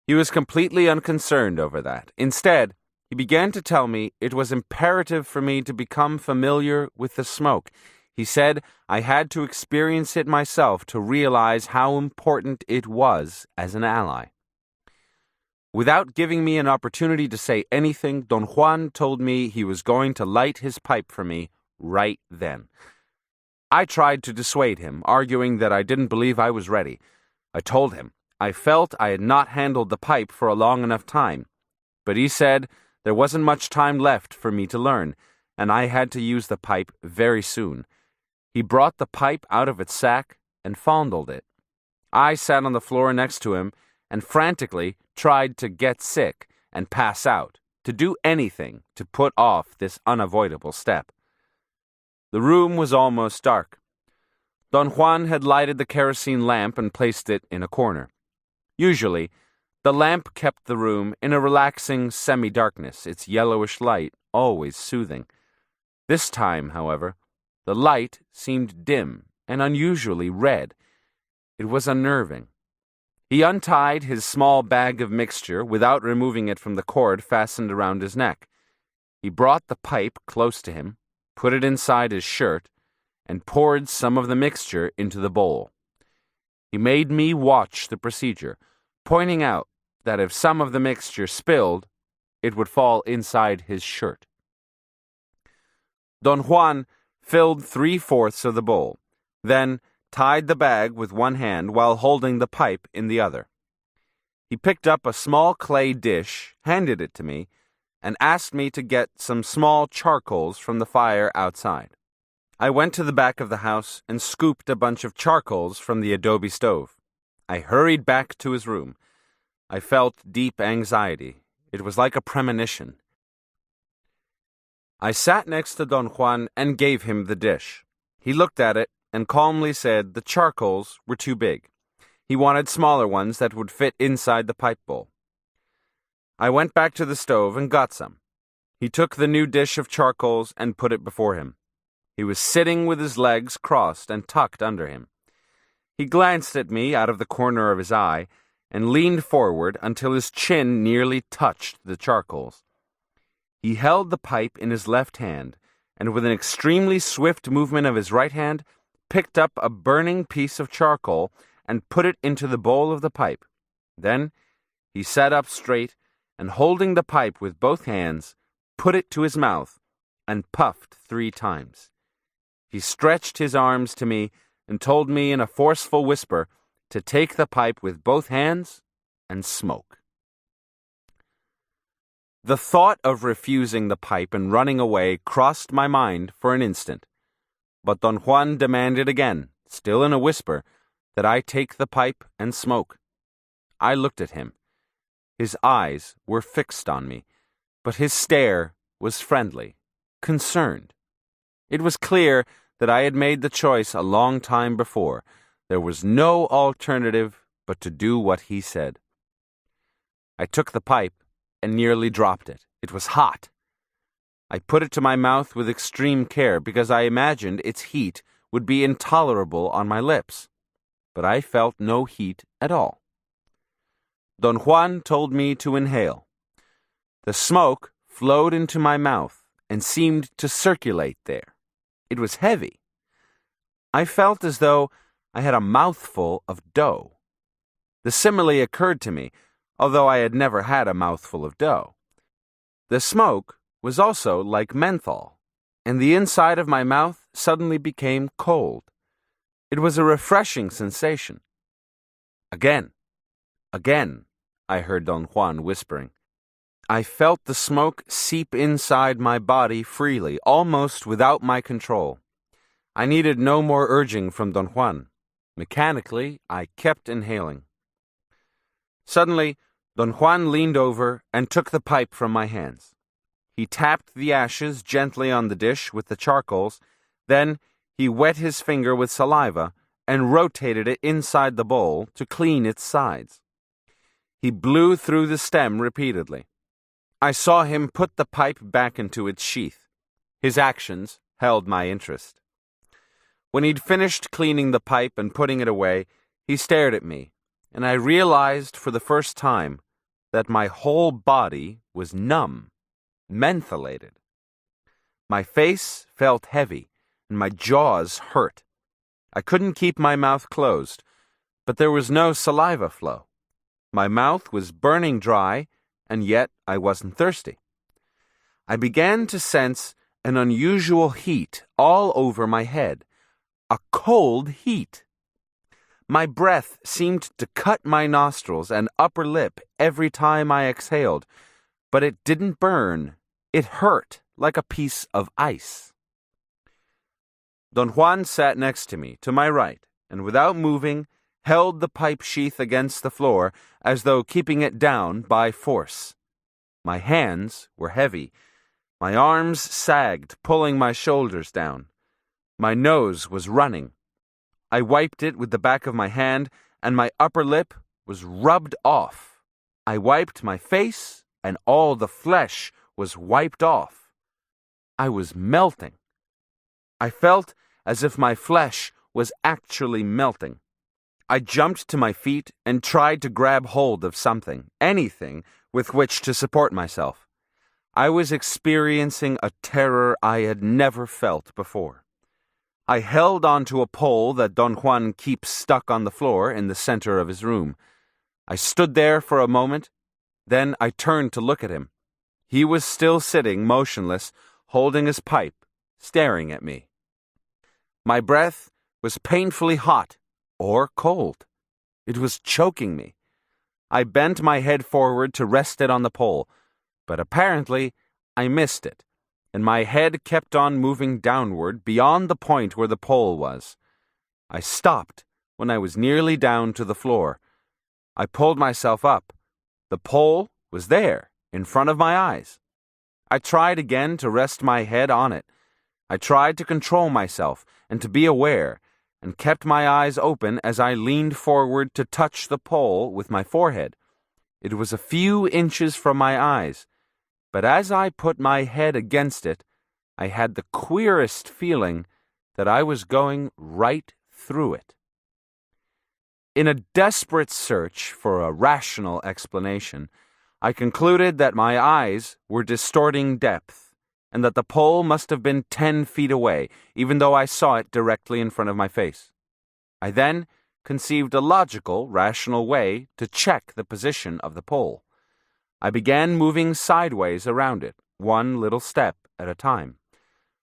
He was completely unconcerned over that. Instead, he began to tell me it was imperative for me to become familiar with the smoke. He said I had to experience it myself to realize how important it was as an ally. Without giving me an opportunity to say anything, Don Juan told me he was going to light his pipe for me right then. I tried to dissuade him, arguing that I didn't believe I was ready. I told him I felt I had not handled the pipe for a long enough time, but he said there wasn't much time left for me to learn, and I had to use the pipe very soon. He brought the pipe out of its sack and fondled it. I sat on the floor next to him and frantically tried to get sick and pass out, to do anything to put off this unavoidable step. The room was almost dark. Don Juan had lighted the kerosene lamp and placed it in a corner. Usually, the lamp kept the room in a relaxing semi-darkness, its yellowish light always soothing. This time, however, the light seemed dim and unusually red. It was unnerving. He untied his small bag of mixture without removing it from the cord fastened around his neck. He brought the pipe close to him, put it inside his shirt, and poured some of the mixture into the bowl. He made me watch the procedure, pointing out that if some of the mixture spilled, it would fall inside his shirt. Don Juan filled 3/4 of the bowl, then tied the bag with one hand while holding the pipe in the other. He picked up a small clay dish, handed it to me, and asked me to get some small charcoals from the fire outside. I went to the back of the house and scooped a bunch of charcoals from the adobe stove. I hurried back to his room. I felt deep anxiety. It was like a premonition. I sat next to Don Juan and gave him the dish. He looked at it and calmly said the charcoals were too big. He wanted smaller ones that would fit inside the pipe bowl. I went back to the stove and got some. He took the new dish of charcoals and put it before him. He was sitting with his legs crossed and tucked under him. He glanced at me out of the corner of his eye and leaned forward until his chin nearly touched the charcoals. He held the pipe in his left hand, and with an extremely swift movement of his right hand, picked up a burning piece of charcoal and put it into the bowl of the pipe. Then he sat up straight and, holding the pipe with both hands, put it to his mouth and puffed 3 times. He stretched his arms to me and told me in a forceful whisper to take the pipe with both hands and smoke. The thought of refusing the pipe and running away crossed my mind for an instant, but Don Juan demanded again, still in a whisper, that I take the pipe and smoke. I looked at him. His eyes were fixed on me, but his stare was friendly, concerned. It was clear that I had made the choice a long time before. There was no alternative but to do what he said. I took the pipe and nearly dropped it. It was hot. I put it to my mouth with extreme care because I imagined its heat would be intolerable on my lips. But I felt no heat at all. Don Juan told me to inhale. The smoke flowed into my mouth and seemed to circulate there. It was heavy. I felt as though I had a mouthful of dough. The simile occurred to me, although I had never had a mouthful of dough. The smoke was also like menthol, and the inside of my mouth suddenly became cold. It was a refreshing sensation. Again, I heard Don Juan whispering. I felt the smoke seep inside my body freely, almost without my control. I needed no more urging from Don Juan. Mechanically, I kept inhaling. Suddenly, Don Juan leaned over and took the pipe from my hands. He tapped the ashes gently on the dish with the charcoals, then he wet his finger with saliva and rotated it inside the bowl to clean its sides. He blew through the stem repeatedly. I saw him put the pipe back into its sheath. His actions held my interest. When he'd finished cleaning the pipe and putting it away, he stared at me, and I realized for the first time that my whole body was numb, mentholated. My face felt heavy, and my jaws hurt. I couldn't keep my mouth closed, but there was no saliva flow. My mouth was burning dry, and yet I wasn't thirsty. I began to sense an unusual heat all over my head, a cold heat. My breath seemed to cut my nostrils and upper lip every time I exhaled, but it didn't burn. It hurt like a piece of ice. Don Juan sat next to me, to my right, and without moving, held the pipe sheath against the floor as though keeping it down by force. My hands were heavy. My arms sagged, pulling my shoulders down. My nose was running. I wiped it with the back of my hand, and my upper lip was rubbed off. I wiped my face, and all the flesh was wiped off. I was melting. I felt as if my flesh was actually melting. I jumped to my feet and tried to grab hold of something, anything, with which to support myself. I was experiencing a terror I had never felt before. I held onto a pole that Don Juan keeps stuck on the floor in the center of his room. I stood there for a moment, then I turned to look at him. He was still sitting motionless, holding his pipe, staring at me. My breath was painfully hot or cold. It was choking me. I bent my head forward to rest it on the pole, but apparently I missed it, and my head kept on moving downward beyond the point where the pole was. I stopped when I was nearly down to the floor. I pulled myself up. The pole was there, in front of my eyes. I tried again to rest my head on it. I tried to control myself and to be aware, and kept my eyes open as I leaned forward to touch the pole with my forehead. It was a few inches from my eyes, but as I put my head against it, I had the queerest feeling that I was going right through it. In a desperate search for a rational explanation, I concluded that my eyes were distorting depth, and that the pole must have been 10 feet away, even though I saw it directly in front of my face. I then conceived a logical, rational way to check the position of the pole. I began moving sideways around it, one little step at a time.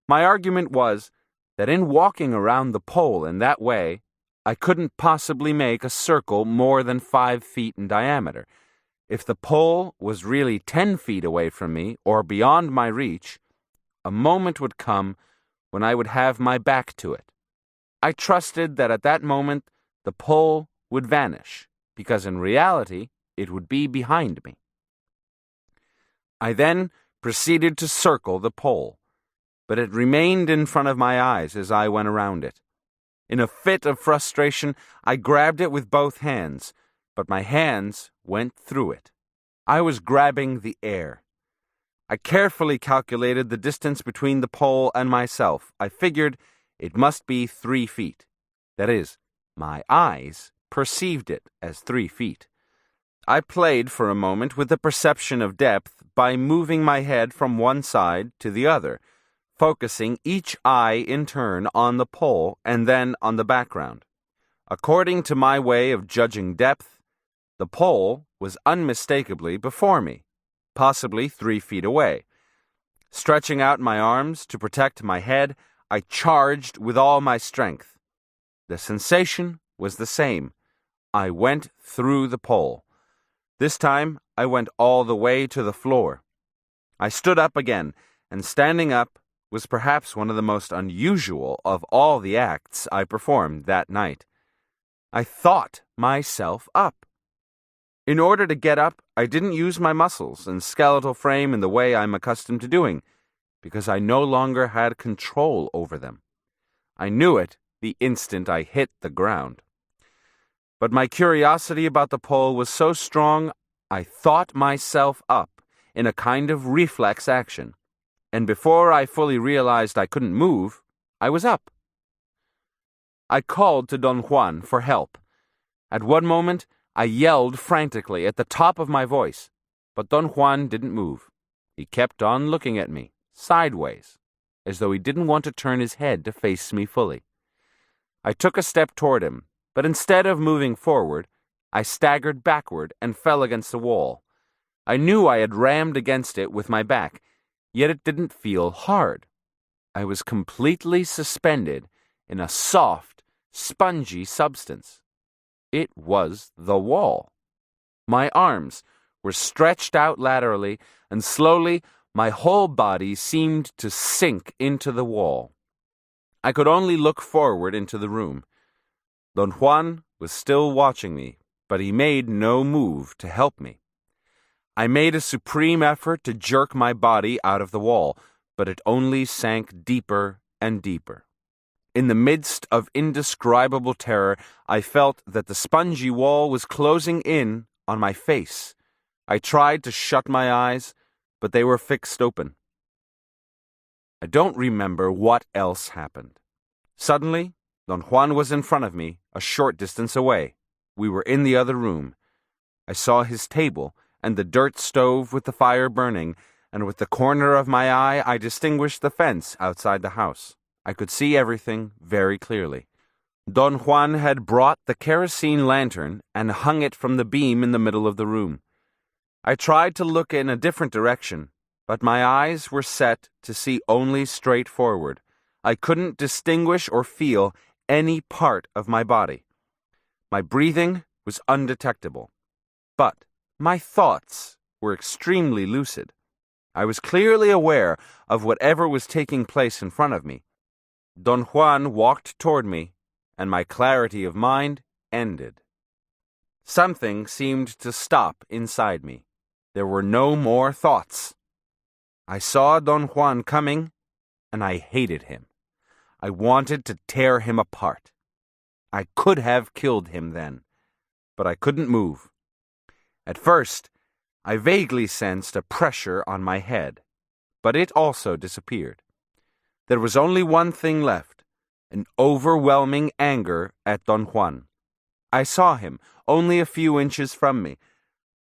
My argument was that in walking around the pole in that way, I couldn't possibly make a circle more than 5 feet in diameter. If the pole was really 10 feet away from me or beyond my reach, a moment would come when I would have my back to it. I trusted that at that moment the pole would vanish, because in reality it would be behind me. I then proceeded to circle the pole, but it remained in front of my eyes as I went around it. In a fit of frustration, I grabbed it with both hands, but my hands went through it. I was grabbing the air. I carefully calculated the distance between the pole and myself. I figured it must be 3 feet. That is, my eyes perceived it as 3 feet. I played for a moment with the perception of depth by moving my head from one side to the other, focusing each eye in turn on the pole and then on the background. According to my way of judging depth, the pole was unmistakably before me, possibly 3 feet away. Stretching out my arms to protect my head, I charged with all my strength. The sensation was the same. I went through the pole. This time, I went all the way to the floor. I stood up again, and standing up was perhaps one of the most unusual of all the acts I performed that night. I thought myself up. In order to get up, I didn't use my muscles and skeletal frame in the way I'm accustomed to doing, because I no longer had control over them. I knew it the instant I hit the ground. But my curiosity about the pole was so strong, I thought myself up in a kind of reflex action, and before I fully realized I couldn't move, I was up. I called to Don Juan for help. At one moment, I yelled frantically at the top of my voice, but Don Juan didn't move. He kept on looking at me, sideways, as though he didn't want to turn his head to face me fully. I took a step toward him, but instead of moving forward, I staggered backward and fell against the wall. I knew I had rammed against it with my back, yet it didn't feel hard. I was completely suspended in a soft, spongy substance. It was the wall. My arms were stretched out laterally, and slowly my whole body seemed to sink into the wall. I could only look forward into the room. Don Juan was still watching me, but he made no move to help me. I made a supreme effort to jerk my body out of the wall, but it only sank deeper and deeper. In the midst of indescribable terror, I felt that the spongy wall was closing in on my face. I tried to shut my eyes, but they were fixed open. I don't remember what else happened. Suddenly, Don Juan was in front of me, a short distance away. We were in the other room. I saw his table and the dirt stove with the fire burning, and with the corner of my eye I distinguished the fence outside the house. I could see everything very clearly. Don Juan had brought the kerosene lantern and hung it from the beam in the middle of the room. I tried to look in a different direction, but my eyes were set to see only straight forward. I couldn't distinguish or feel any part of my body. My breathing was undetectable, but my thoughts were extremely lucid. I was clearly aware of whatever was taking place in front of me. Don Juan walked toward me, and my clarity of mind ended. Something seemed to stop inside me. There were no more thoughts. I saw Don Juan coming, and I hated him. I wanted to tear him apart. I could have killed him then, but I couldn't move. At first, I vaguely sensed a pressure on my head, but it also disappeared. There was only one thing left, an overwhelming anger at Don Juan. I saw him only a few inches from me.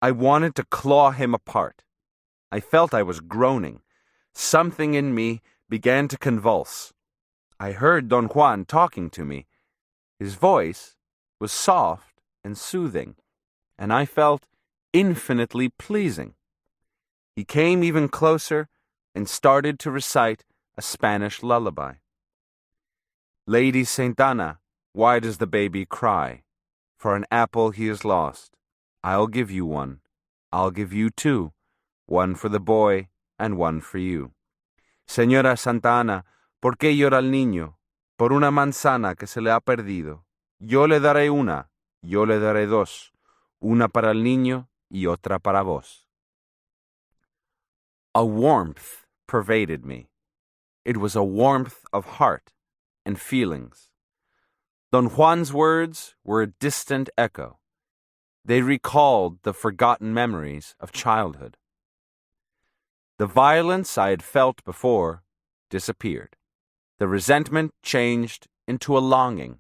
I wanted to claw him apart. I felt I was groaning. Something in me began to convulse. I heard Don Juan talking to me. His voice was soft and soothing, and I felt infinitely pleasing. He came even closer and started to recite a Spanish lullaby. Lady Saint Anna, why does the baby cry? For an apple he has lost. I'll give you one. I'll give you two. One for the boy and one for you. Señora Santa Ana, ¿por qué llora el niño? Por una manzana que se le ha perdido. Yo le daré una, yo le daré dos. Una para el niño y otra para vos. A warmth pervaded me. It was a warmth of heart and feelings. Don Juan's words were a distant echo. They recalled the forgotten memories of childhood. The violence I had felt before disappeared. The resentment changed into a longing,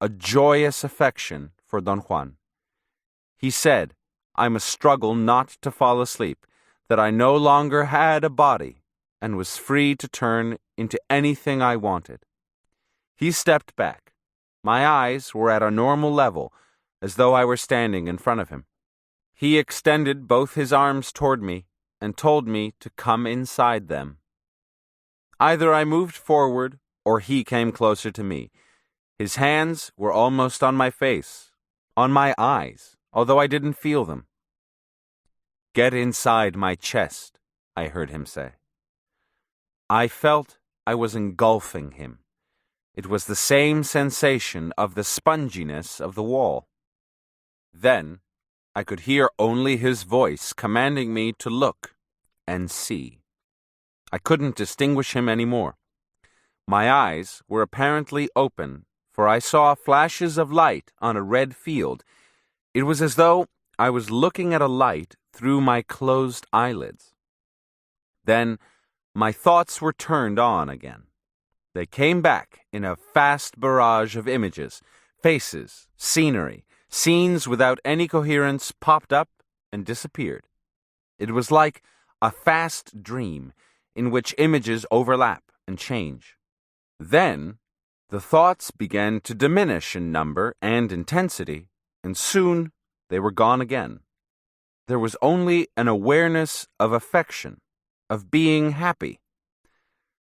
a joyous affection for Don Juan. He said I must struggle not to fall asleep, that I no longer had a body and was free to turn into anything I wanted. He stepped back. My eyes were at a normal level, as though I were standing in front of him. He extended both his arms toward me and told me to come inside them. Either I moved forward or he came closer to me. His hands were almost on my face, on my eyes, although I didn't feel them. "Get inside my chest," I heard him say. I felt I was engulfing him. It was the same sensation of the sponginess of the wall. Then I could hear only his voice commanding me to look and see. I couldn't distinguish him anymore. My eyes were apparently open, for I saw flashes of light on a red field. It was as though I was looking at a light through my closed eyelids. Then my thoughts were turned on again. They came back in a fast barrage of images, faces, scenery, scenes without any coherence popped up and disappeared. It was like a fast dream in which images overlap and change. Then the thoughts began to diminish in number and intensity, and soon they were gone again. There was only an awareness of affection, of being happy.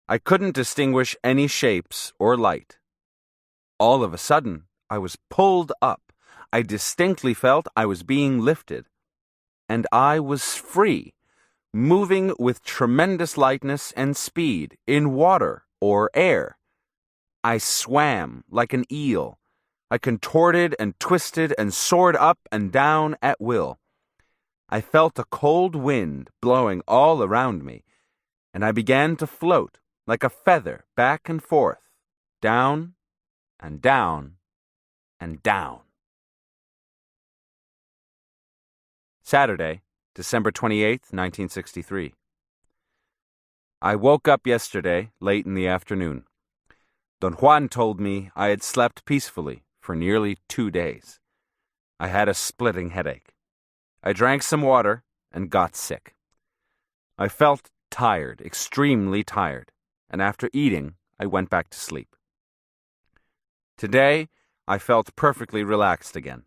I couldn't distinguish any shapes or light. All of a sudden, I was pulled up. I distinctly felt I was being lifted. And I was free, moving with tremendous lightness and speed in water or air. I swam like an eel. I contorted and twisted and soared up and down at will. I felt a cold wind blowing all around me, and I began to float like a feather back and forth, down and down and down. Saturday, December 28th, 1963. I woke up yesterday late in the afternoon. Don Juan told me I had slept peacefully for nearly 2 days. I had a splitting headache. I drank some water and got sick. I felt tired, extremely tired, and after eating, I went back to sleep. Today, I felt perfectly relaxed again.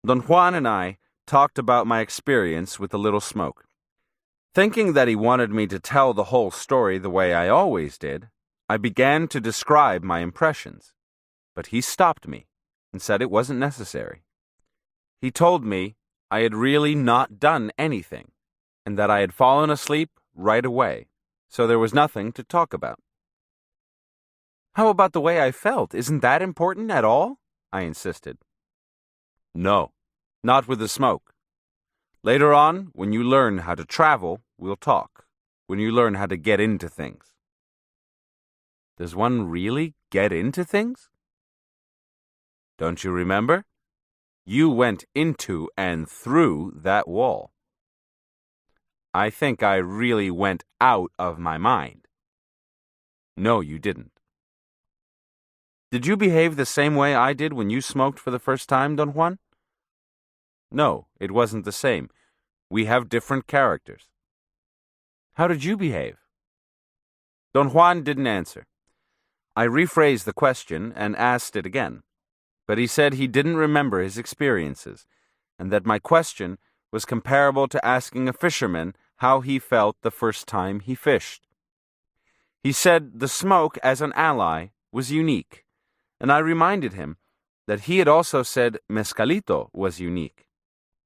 Don Juan and I talked about my experience with the little smoke. Thinking that he wanted me to tell the whole story the way I always did, I began to describe my impressions, but he stopped me and said it wasn't necessary. He told me I had really not done anything, and that I had fallen asleep right away, so there was nothing to talk about. How about the way I felt? Isn't that important at all? I insisted. No, not with the smoke. Later on, when you learn how to travel, we'll talk. When you learn how to get into things. Does one really get into things? Don't you remember? You went into and through that wall. I think I really went out of my mind. No, you didn't. Did you behave the same way I did when you smoked for the first time, Don Juan? No, it wasn't the same. We have different characters. How did you behave? Don Juan didn't answer. I rephrased the question and asked it again, but he said he didn't remember his experiences, and that my question was comparable to asking a fisherman how he felt the first time he fished. He said the smoke as an ally was unique, and I reminded him that he had also said mezcalito was unique.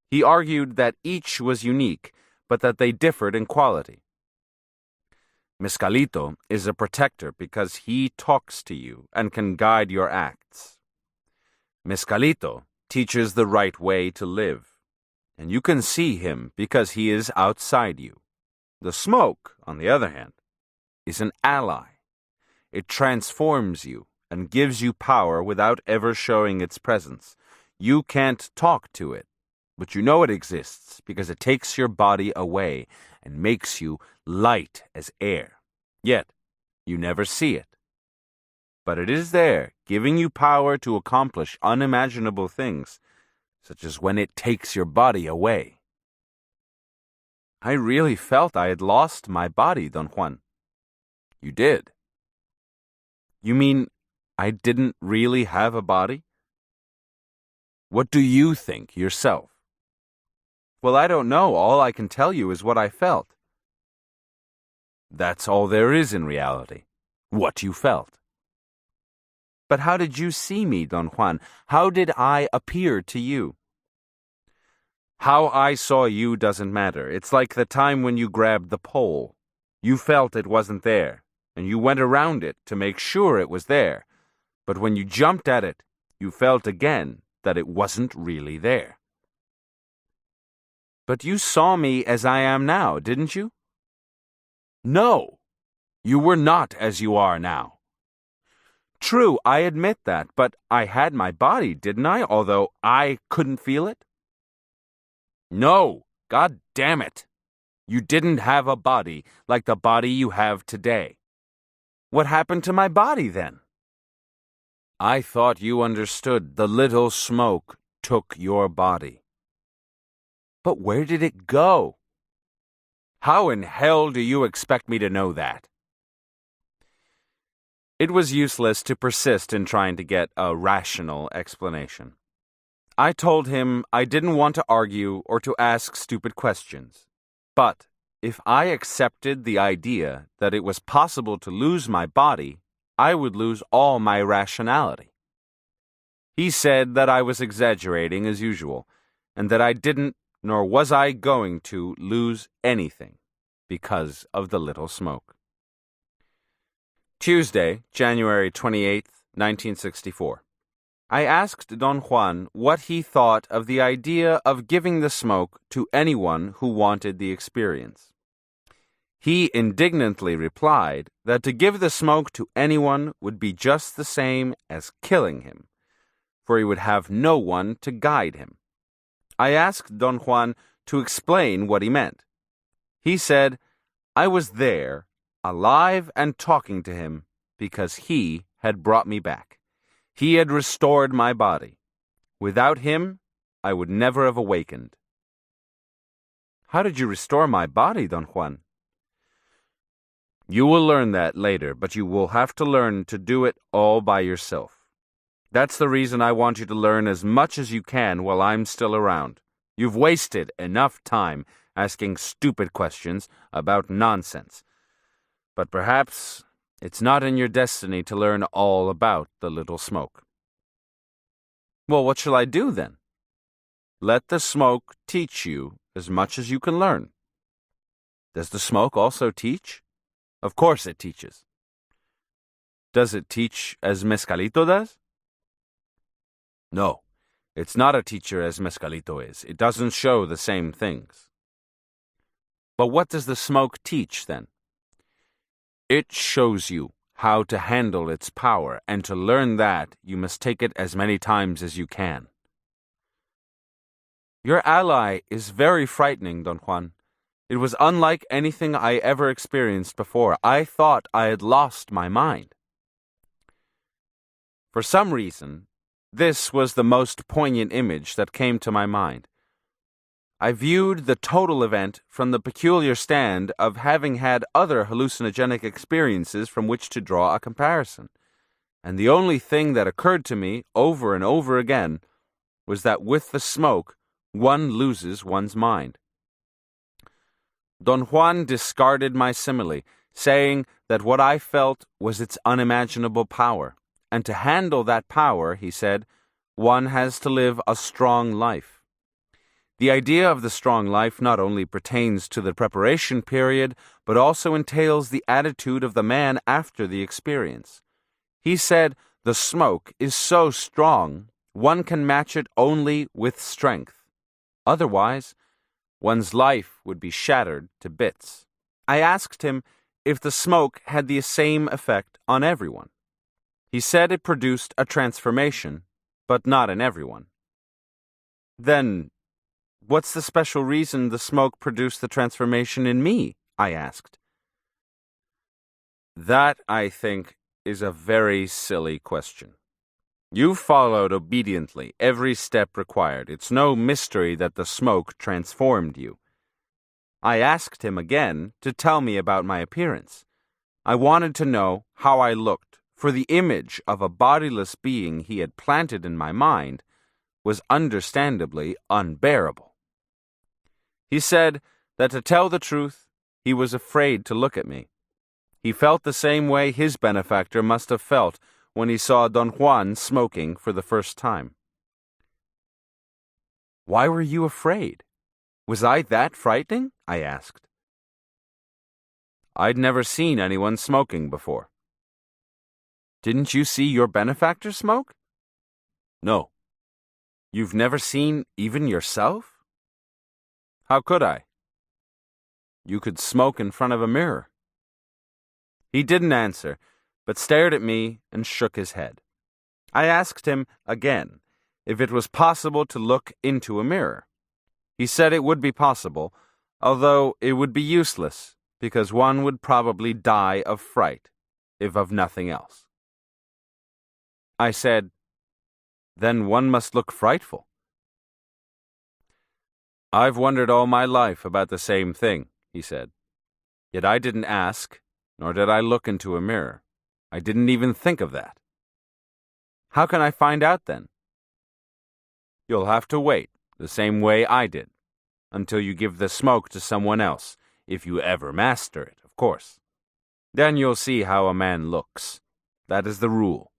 He argued that each was unique, but that they differed in quality. Mezcalito is a protector because he talks to you and can guide your acts. Mezcalito teaches the right way to live, and you can see him because he is outside you. The smoke, on the other hand, is an ally. It transforms you and gives you power without ever showing its presence. You can't talk to it, but you know it exists because it takes your body away and makes you light as air. Yet, you never see it. But it is there, giving you power to accomplish unimaginable things, such as when it takes your body away. I really felt I had lost my body, Don Juan. You did. You mean I didn't really have a body? What do you think yourself? Well, I don't know. All I can tell you is what I felt. That's all there is in reality. What you felt. But how did you see me, Don Juan? How did I appear to you? How I saw you doesn't matter. It's like the time when you grabbed the pole. You felt it wasn't there, and you went around it to make sure it was there. But when you jumped at it, you felt again that it wasn't really there. But you saw me as I am now, didn't you? No, you were not as you are now. True, I admit that, but I had my body, didn't I, although I couldn't feel it? No, God damn it. You didn't have a body like the body you have today. What happened to my body then? I thought you understood. The little smoke took your body. But where did it go? How in hell do you expect me to know that? It was useless to persist in trying to get a rational explanation. I told him I didn't want to argue or to ask stupid questions. But if I accepted the idea that it was possible to lose my body, I would lose all my rationality. He said that I was exaggerating as usual, and that I didn't, nor was I going to, lose anything because of the little smoke. Tuesday, January 28th, 1964. I asked Don Juan what he thought of the idea of giving the smoke to anyone who wanted the experience. He indignantly replied that to give the smoke to anyone would be just the same as killing him, for he would have no one to guide him. I asked Don Juan to explain what he meant. He said, I was there, alive and talking to him, because he had brought me back. He had restored my body. Without him, I would never have awakened. How did you restore my body, Don Juan? You will learn that later, but you will have to learn to do it all by yourself. That's the reason I want you to learn as much as you can while I'm still around. You've wasted enough time asking stupid questions about nonsense. But perhaps it's not in your destiny to learn all about the little smoke. Well, what shall I do then? Let the smoke teach you as much as you can learn. Does the smoke also teach? Of course it teaches. Does it teach as Mezcalito does? No, it's not a teacher as Mezcalito is. It doesn't show the same things. But what does the smoke teach then? It shows you how to handle its power, and to learn that, you must take it as many times as you can. Your ally is very frightening, Don Juan. It was unlike anything I ever experienced before. I thought I had lost my mind. For some reason, this was the most poignant image that came to my mind. I viewed the total event from the peculiar stand of having had other hallucinogenic experiences from which to draw a comparison, and the only thing that occurred to me over and over again was that with the smoke, one loses one's mind. Don Juan discarded my simile, saying that what I felt was its unimaginable power, and to handle that power, he said, one has to live a strong life. The idea of the strong life not only pertains to the preparation period, but also entails the attitude of the man after the experience. He said the smoke is so strong, one can match it only with strength. Otherwise, one's life would be shattered to bits. I asked him if the smoke had the same effect on everyone. He said it produced a transformation, but not in everyone. Then, what's the special reason the smoke produced the transformation in me? I asked. That, I think, is a very silly question. You followed obediently every step required. It's no mystery that the smoke transformed you. I asked him again to tell me about my appearance. I wanted to know how I looked, for the image of a bodiless being he had planted in my mind was understandably unbearable. He said that to tell the truth, he was afraid to look at me. He felt the same way his benefactor must have felt when he saw Don Juan smoking for the first time. Why were you afraid? Was I that frightening? I asked. I'd never seen anyone smoking before. Didn't you see your benefactor smoke? No. You've never seen even yourself? How could I? You could smoke in front of a mirror. He didn't answer, but stared at me and shook his head. I asked him again if it was possible to look into a mirror. He said it would be possible, although it would be useless, because one would probably die of fright, if of nothing else. I said, then one must look frightful. I've wondered all my life about the same thing, he said. Yet I didn't ask, nor did I look into a mirror. I didn't even think of that. How can I find out then? You'll have to wait, the same way I did, until you give the smoke to someone else, if you ever master it, of course. Then you'll see how a man looks. That is the rule.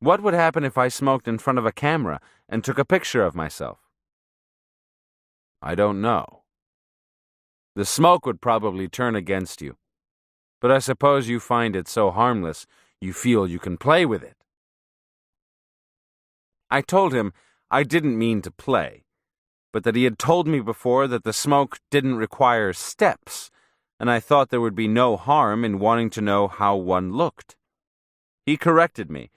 What would happen if I smoked in front of a camera and took a picture of myself? I don't know. The smoke would probably turn against you. But I suppose you find it so harmless, you feel you can play with it. I told him I didn't mean to play, but that he had told me before that the smoke didn't require steps, and I thought there would be no harm in wanting to know how one looked. He corrected me,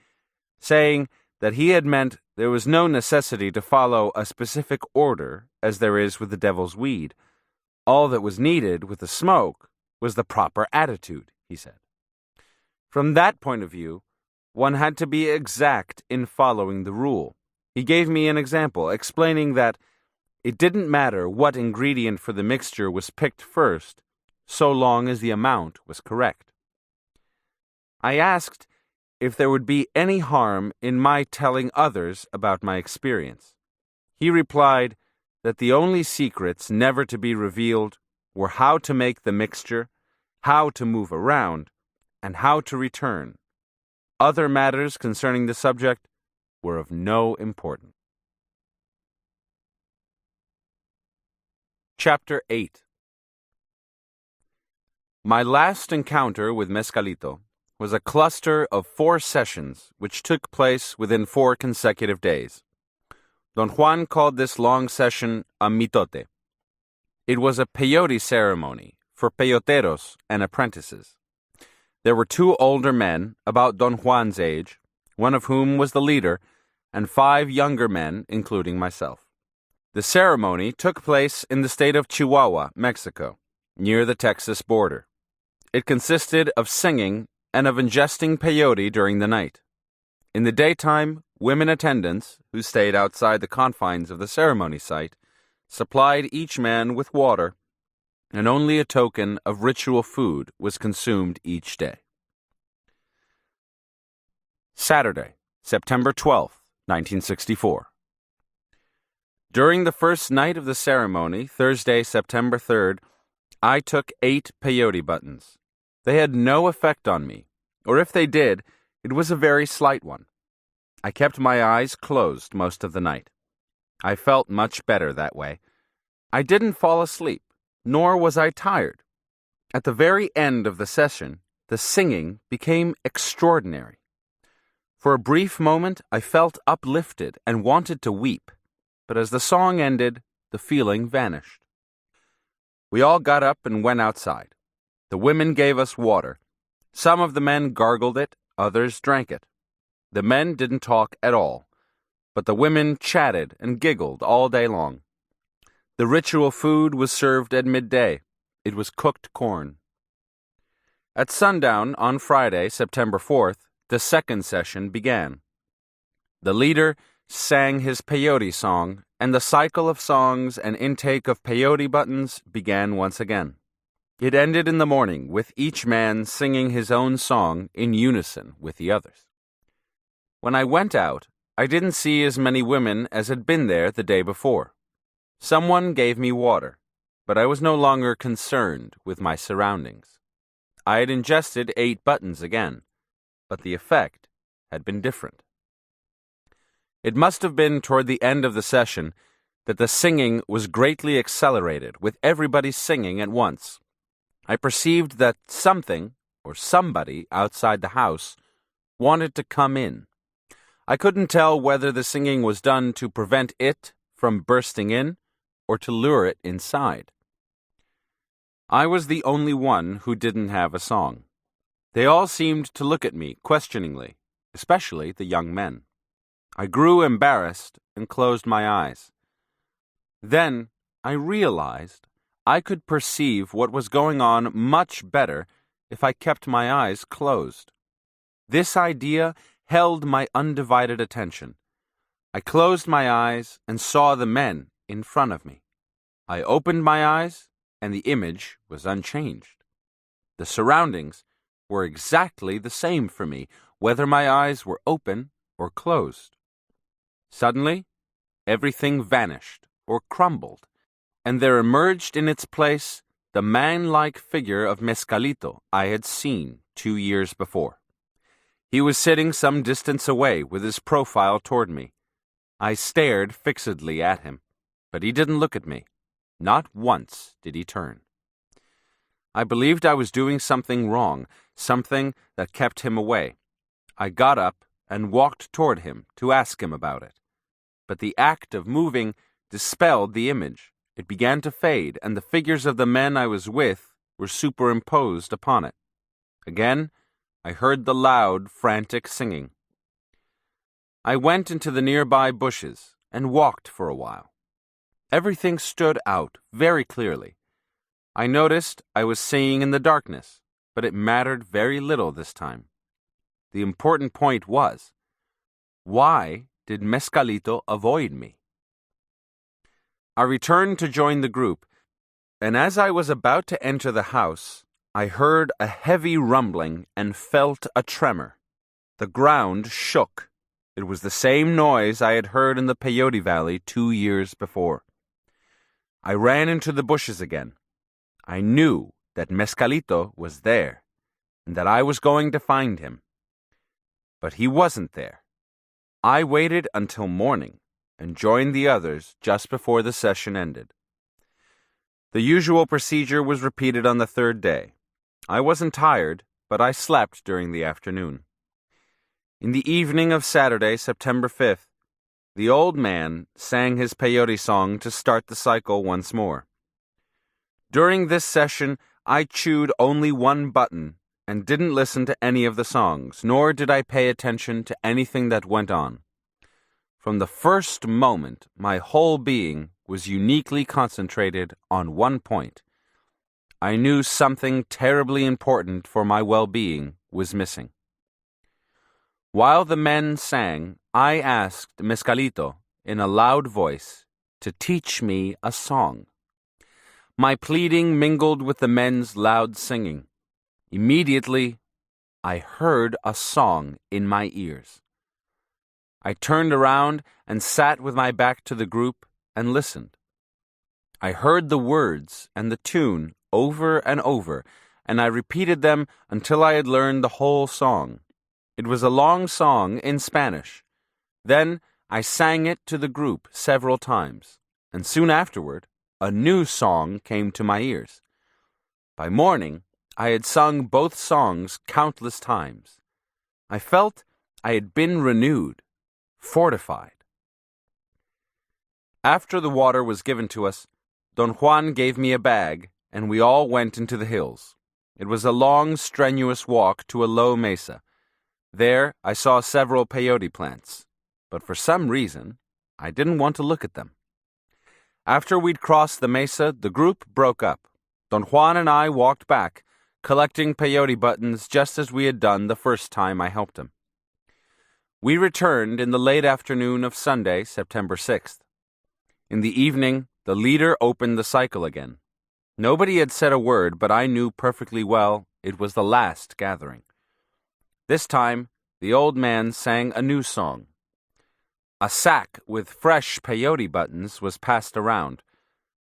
saying that he had meant there was no necessity to follow a specific order as there is with the devil's weed. All that was needed with the smoke was the proper attitude, he said. From that point of view, one had to be exact in following the rule. He gave me an example, explaining that it didn't matter what ingredient for the mixture was picked first, so long as the amount was correct. I asked if there would be any harm in my telling others about my experience. He replied that the only secrets never to be revealed were how to make the mixture, how to move around, and how to return. Other matters concerning the subject were of no importance. Chapter 8. My last encounter with Mezcalito was a cluster of 4 sessions which took place within 4 consecutive days. Don Juan called this long session a mitote. It was a peyote ceremony for peyoteros and apprentices. There were 2 older men, about Don Juan's age, one of whom was the leader, and 5 younger men, including myself. The ceremony took place in the state of Chihuahua, Mexico, near the Texas border. It consisted of singing and of ingesting peyote during the night. In the daytime, women attendants, who stayed outside the confines of the ceremony site, supplied each man with water, and only a token of ritual food was consumed each day. Saturday, September 12th, 1964. During the first night of the ceremony, Thursday, September 3rd, I took 8 peyote buttons. They had no effect on me, or if they did, it was a very slight one. I kept my eyes closed most of the night. I felt much better that way. I didn't fall asleep, nor was I tired. At the very end of the session, the singing became extraordinary. For a brief moment, I felt uplifted and wanted to weep, but as the song ended, the feeling vanished. We all got up and went outside. The women gave us water. Some of the men gargled it, others drank it. The men didn't talk at all, but the women chatted and giggled all day long. The ritual food was served at midday. It was cooked corn. At sundown on Friday, September 4th, the second session began. The leader sang his peyote song, and the cycle of songs and intake of peyote buttons began once again. It ended in the morning with each man singing his own song in unison with the others. When I went out, I didn't see as many women as had been there the day before. Someone gave me water, but I was no longer concerned with my surroundings. I had ingested 8 buttons again, but the effect had been different. It must have been toward the end of the session that the singing was greatly accelerated, with everybody singing at once. I perceived that something, or somebody, outside the house wanted to come in. I couldn't tell whether the singing was done to prevent it from bursting in, or to lure it inside. I was the only one who didn't have a song. They all seemed to look at me questioningly, especially the young men. I grew embarrassed and closed my eyes. Then I realized I could perceive what was going on much better if I kept my eyes closed. This idea held my undivided attention. I closed my eyes and saw the men in front of me. I opened my eyes, and the image was unchanged. The surroundings were exactly the same for me, whether my eyes were open or closed. Suddenly, everything vanished or crumbled, and there emerged in its place the man-like figure of Mescalito I had seen 2 years before. He was sitting some distance away with his profile toward me. I stared fixedly at him, but he didn't look at me. Not once did he turn. I believed I was doing something wrong, something that kept him away. I got up and walked toward him to ask him about it. But the act of moving dispelled the image. It began to fade, and the figures of the men I was with were superimposed upon it. Again, I heard the loud, frantic singing. I went into the nearby bushes and walked for a while. Everything stood out very clearly. I noticed I was seeing in the darkness, but it mattered very little this time. The important point was, why did Mescalito avoid me? I returned to join the group, and as I was about to enter the house, I heard a heavy rumbling and felt a tremor. The ground shook. It was the same noise I had heard in the Peyote Valley 2 years before. I ran into the bushes again. I knew that Mescalito was there, and that I was going to find him. But he wasn't there. I waited until morning and joined the others just before the session ended. The usual procedure was repeated on the third day. I wasn't tired, but I slept during the afternoon. In the evening of Saturday, September 5th, the old man sang his peyote song to start the cycle once more. During this session, I chewed only one button and didn't listen to any of the songs, nor did I pay attention to anything that went on. From the first moment, my whole being was uniquely concentrated on one point. I knew something terribly important for my well-being was missing. While the men sang, I asked Mescalito, in a loud voice, to teach me a song. My pleading mingled with the men's loud singing. Immediately, I heard a song in my ears. I turned around and sat with my back to the group and listened. I heard the words and the tune over and over, and I repeated them until I had learned the whole song. It was a long song in Spanish. Then I sang it to the group several times, and soon afterward, a new song came to my ears. By morning, I had sung both songs countless times. I felt I had been renewed, fortified. After the water was given to us, Don Juan gave me a bag, and we all went into the hills. It was a long, strenuous walk to a low mesa. There I saw several peyote plants, but for some reason, I didn't want to look at them. After we'd crossed the mesa, the group broke up. Don Juan and I walked back, collecting peyote buttons just as we had done the first time I helped him. We returned in the late afternoon of Sunday, September 6th. In the evening, the leader opened the cycle again. Nobody had said a word, but I knew perfectly well it was the last gathering. This time, the old man sang a new song. A sack with fresh peyote buttons was passed around.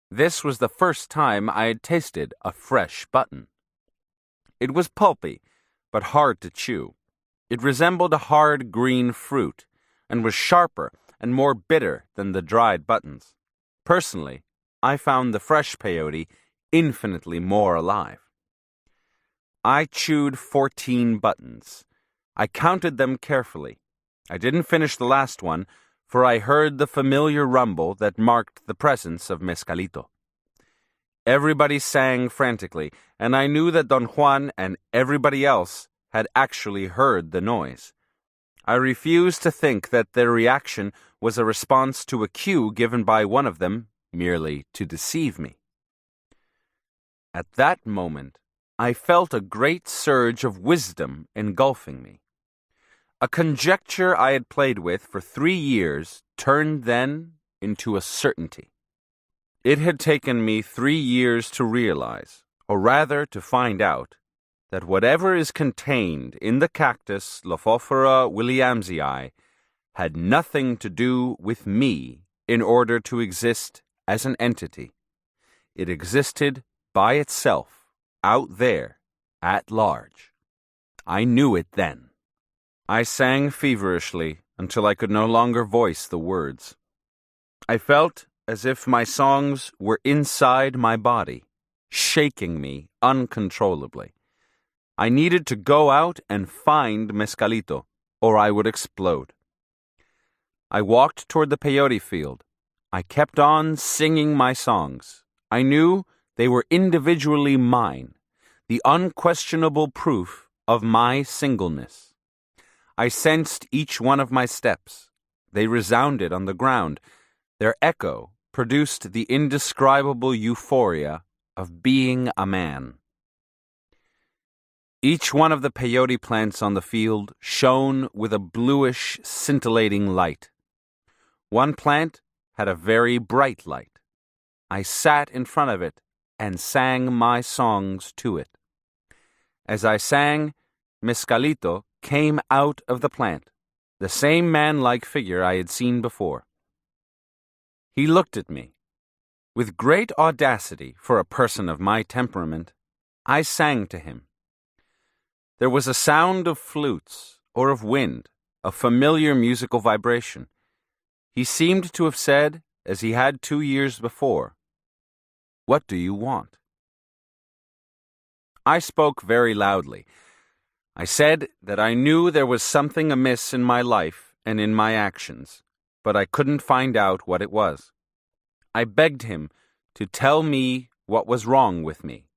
This was the first time I had tasted a fresh button. It was pulpy, but hard to chew. It resembled a hard green fruit, and was sharper and more bitter than the dried buttons. Personally, I found the fresh peyote infinitely more alive. I chewed 14 buttons. I counted them carefully. I didn't finish the last one, for I heard the familiar rumble that marked the presence of Mescalito. Everybody sang frantically, and I knew that Don Juan and everybody else had actually heard the noise. I refused to think that their reaction was a response to a cue given by one of them merely to deceive me. At that moment, I felt a great surge of wisdom engulfing me. A conjecture I had played with for 3 years turned then into a certainty. It had taken me 3 years to realize, or rather to find out, that whatever is contained in the cactus Lophophora williamsii had nothing to do with me in order to exist as an entity. It existed by itself, out there, at large. I knew it then. I sang feverishly until I could no longer voice the words. I felt as if my songs were inside my body, shaking me uncontrollably. I needed to go out and find Mescalito, or I would explode. I walked toward the peyote field. I kept on singing my songs. I knew they were individually mine, the unquestionable proof of my singleness. I sensed each one of my steps. They resounded on the ground. Their echo produced the indescribable euphoria of being a man. Each one of the peyote plants on the field shone with a bluish, scintillating light. One plant had a very bright light. I sat in front of it and sang my songs to it. As I sang, Mescalito came out of the plant, the same man-like figure I had seen before. He looked at me. With great audacity for a person of my temperament, I sang to him. There was a sound of flutes or of wind, a familiar musical vibration. He seemed to have said, as he had 2 years before, "What do you want?" I spoke very loudly. I said that I knew there was something amiss in my life and in my actions, but I couldn't find out what it was. I begged him to tell me what was wrong with me,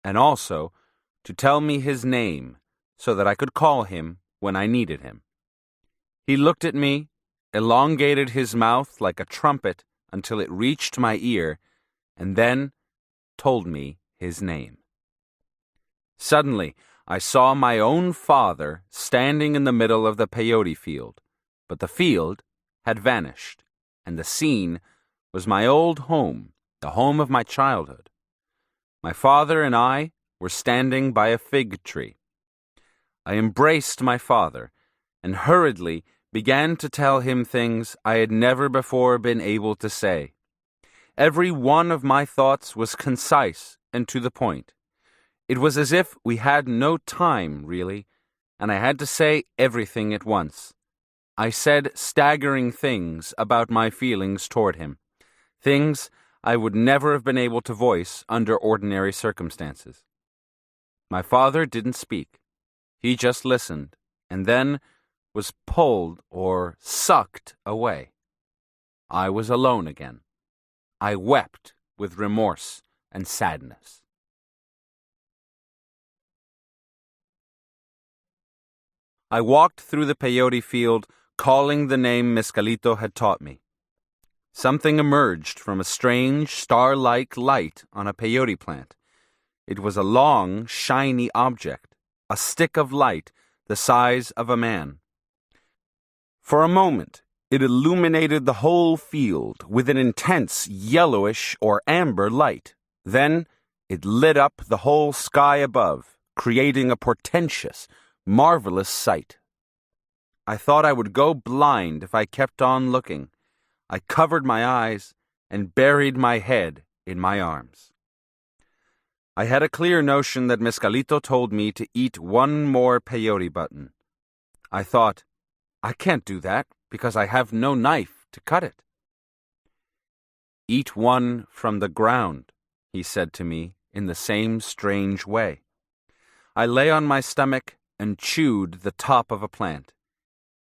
and also to tell me his name so that I could call him when I needed him. He looked at me, elongated his mouth like a trumpet until it reached my ear, and then told me his name. Suddenly, I saw my own father standing in the middle of the peyote field, but the field had vanished, and the scene was my old home, the home of my childhood. My father and I were standing by a fig tree. I embraced my father and hurriedly began to tell him things I had never before been able to say. Every one of my thoughts was concise and to the point. It was as if we had no time, really, and I had to say everything at once. I said staggering things about my feelings toward him, things I would never have been able to voice under ordinary circumstances. My father didn't speak. He just listened, and then was pulled or sucked away. I was alone again. I wept with remorse and sadness. I walked through the peyote field, calling the name Mescalito had taught me. Something emerged from a strange, star-like light on a peyote plant. It was a long, shiny object, a stick of light the size of a man. For a moment, it illuminated the whole field with an intense yellowish or amber light. Then it lit up the whole sky above, creating a portentous, marvelous sight. I thought I would go blind if I kept on looking. I covered my eyes and buried my head in my arms. I had a clear notion that Mescalito told me to eat one more peyote button. I thought, I can't do that because I have no knife to cut it. "Eat one from the ground," he said to me in the same strange way. I lay on my stomach and chewed the top of a plant.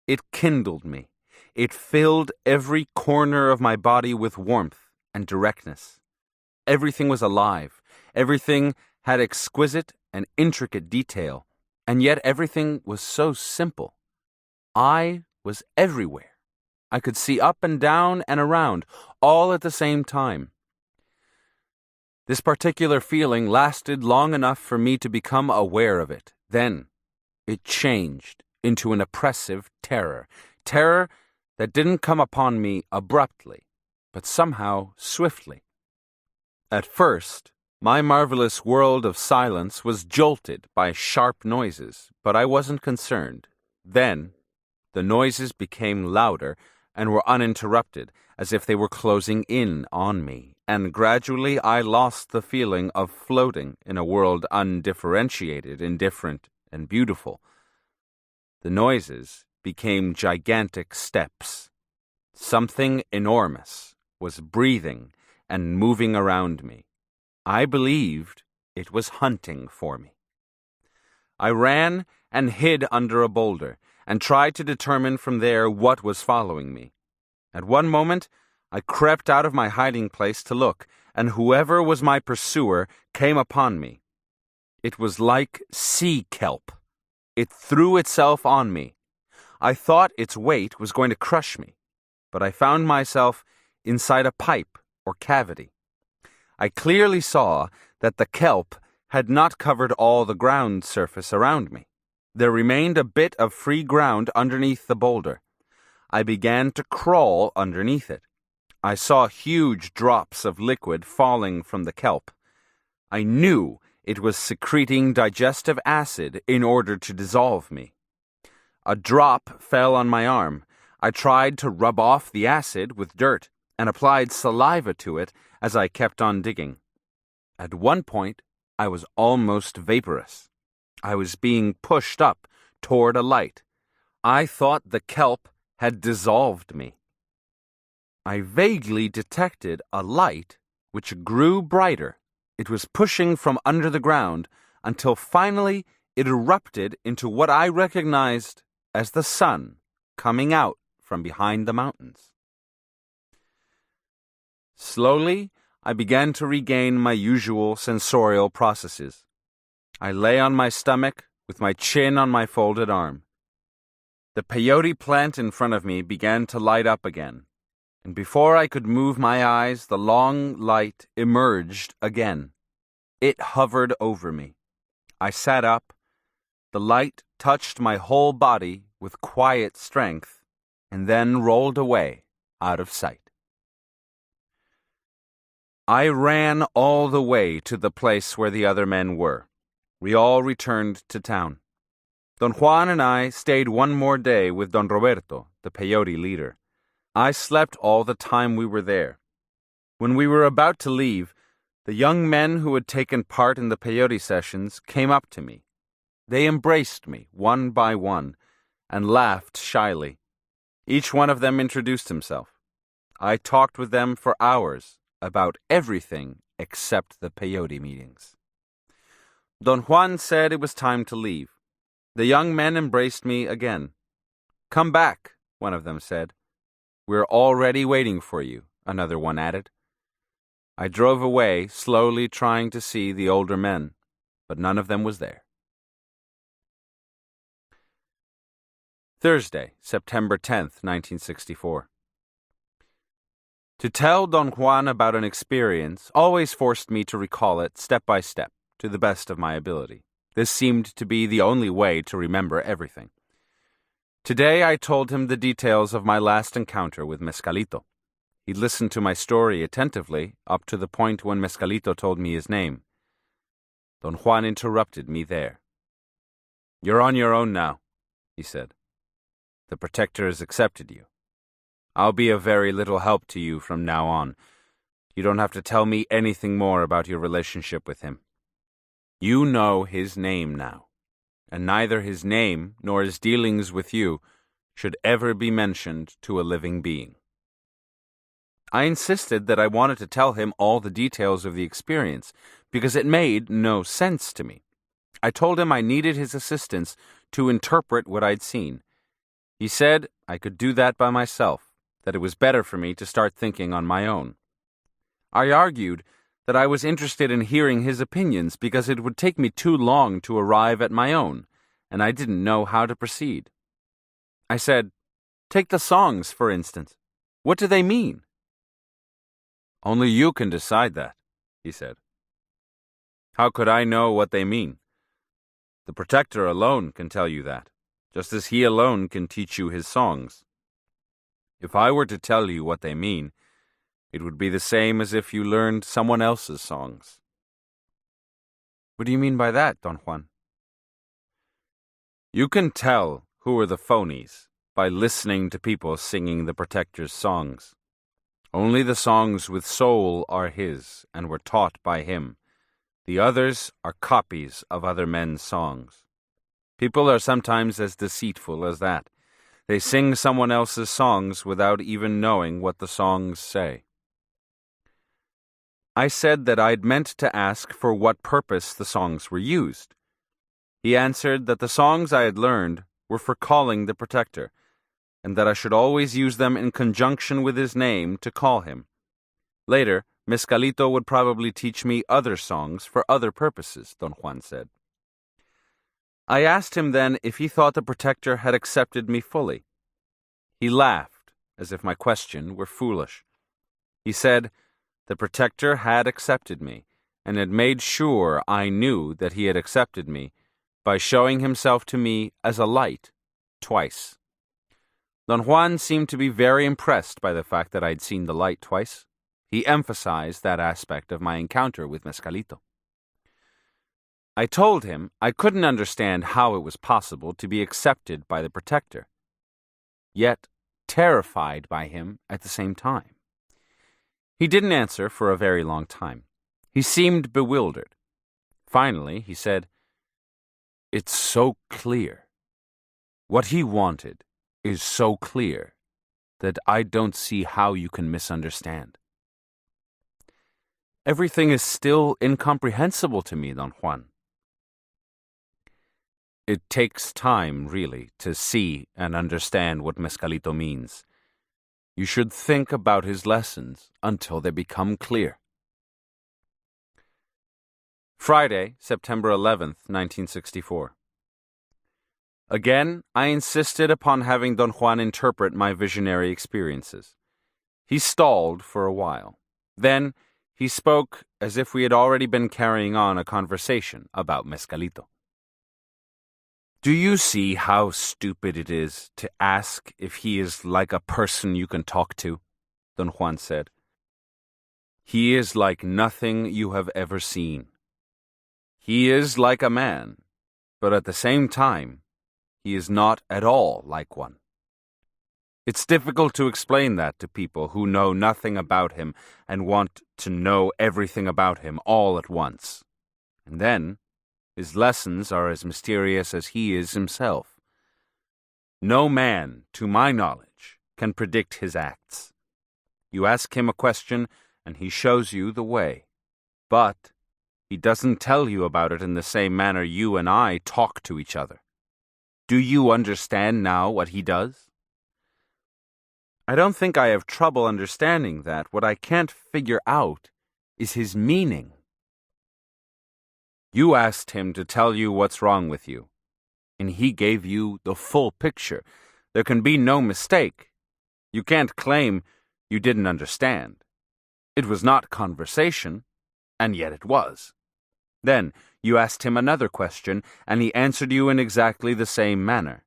It kindled me. It filled every corner of my body with warmth and directness. Everything was alive. Everything had exquisite and intricate detail, and yet everything was so simple. I was everywhere. I could see up and down and around, all at the same time. This particular feeling lasted long enough for me to become aware of it. Then it changed into an oppressive terror that didn't come upon me abruptly, but somehow swiftly. At first, my marvelous world of silence was jolted by sharp noises, but I wasn't concerned. Then, the noises became louder and were uninterrupted, as if they were closing in on me, and gradually I lost the feeling of floating in a world undifferentiated, indifferent, and beautiful. The noises became gigantic steps. Something enormous was breathing and moving around me. I believed it was hunting for me. I ran and hid under a boulder and tried to determine from there what was following me. At one moment, I crept out of my hiding place to look, and whoever was my pursuer came upon me. It was like sea kelp. It threw itself on me. I thought its weight was going to crush me, but I found myself inside a pipe or cavity. I clearly saw that the kelp had not covered all the ground surface around me. There remained a bit of free ground underneath the boulder. I began to crawl underneath it. I saw huge drops of liquid falling from the kelp. I knew it was secreting digestive acid in order to dissolve me. A drop fell on my arm. I tried to rub off the acid with dirt and applied saliva to it as I kept on digging. At one point, I was almost vaporous. I was being pushed up toward a light. I thought the kelp had dissolved me. I vaguely detected a light which grew brighter. It was pushing from under the ground until finally it erupted into what I recognized as the sun coming out from behind the mountains. Slowly, I began to regain my usual sensorial processes. I lay on my stomach with my chin on my folded arm. The peyote plant in front of me began to light up again, and before I could move my eyes, the long light emerged again. It hovered over me. I sat up. The light touched my whole body with quiet strength, and then rolled away out of sight. I ran all the way to the place where the other men were. We all returned to town. Don Juan and I stayed one more day with Don Roberto, the peyote leader. I slept all the time we were there. When we were about to leave, the young men who had taken part in the peyote sessions came up to me. They embraced me one by one and laughed shyly. Each one of them introduced himself. I talked with them for hours about everything except the peyote meetings. Don Juan said it was time to leave. The young men embraced me again. "Come back," one of them said. "We're already waiting for you," another one added. I drove away, slowly trying to see the older men, but none of them was there. Thursday, September 10th, 1964. To tell Don Juan about an experience always forced me to recall it step by step, to the best of my ability. This seemed to be the only way to remember everything. Today I told him the details of my last encounter with Mescalito. He listened to my story attentively up to the point when Mescalito told me his name. Don Juan interrupted me there. "You're on your own now," he said. "The Protector has accepted you. I'll be of very little help to you from now on. You don't have to tell me anything more about your relationship with him. You know his name now, and neither his name nor his dealings with you should ever be mentioned to a living being." I insisted that I wanted to tell him all the details of the experience, because it made no sense to me. I told him I needed his assistance to interpret what I'd seen. He said I could do that by myself, that it was better for me to start thinking on my own. I argued that I was interested in hearing his opinions because it would take me too long to arrive at my own, and I didn't know how to proceed. I said, "Take the songs, for instance. What do they mean?" "Only you can decide that," he said. "How could I know what they mean? The protector alone can tell you that, just as he alone can teach you his songs. If I were to tell you what they mean, it would be the same as if you learned someone else's songs." "What do you mean by that, Don Juan?" "You can tell who are the phonies by listening to people singing the protector's songs. Only the songs with soul are his and were taught by him. The others are copies of other men's songs. People are sometimes as deceitful as that. They sing someone else's songs without even knowing what the songs say." I said that I'd meant to ask for what purpose the songs were used. He answered that the songs I had learned were for calling the protector, and that I should always use them in conjunction with his name to call him. Later, Mescalito would probably teach me other songs for other purposes, Don Juan said. I asked him then if he thought the protector had accepted me fully. He laughed, as if my question were foolish. He said the protector had accepted me, and had made sure I knew that he had accepted me by showing himself to me as a light twice. Don Juan seemed to be very impressed by the fact that I'd seen the light twice. He emphasized that aspect of my encounter with Mescalito. I told him I couldn't understand how it was possible to be accepted by the protector, yet terrified by him at the same time. He didn't answer for a very long time. He seemed bewildered. Finally, he said, "It's so clear. What he wanted is so clear that I don't see how you can misunderstand." Everything is still incomprehensible to me, Don Juan. It takes time, really, to see and understand what Mescalito means. You should think about his lessons until they become clear. Friday, September 11th, 1964. Again, I insisted upon having Don Juan interpret my visionary experiences. He stalled for a while. Then he spoke as if we had already been carrying on a conversation about Mescalito. "Do you see how stupid it is to ask if he is like a person you can talk to?" Don Juan said. "He is like nothing you have ever seen. He is like a man, but at the same time, he is not at all like one. It's difficult to explain that to people who know nothing about him and want to know everything about him all at once. And then, his lessons are as mysterious as he is himself. No man, to my knowledge, can predict his acts. You ask him a question, and he shows you the way. But he doesn't tell you about it in the same manner you and I talk to each other. Do you understand now what he does?" I don't think I have trouble understanding that. What I can't figure out is his meaning. You asked him to tell you what's wrong with you, and he gave you the full picture. There can be no mistake. You can't claim you didn't understand. It was not conversation, and yet it was. Then you asked him another question, and he answered you in exactly the same manner.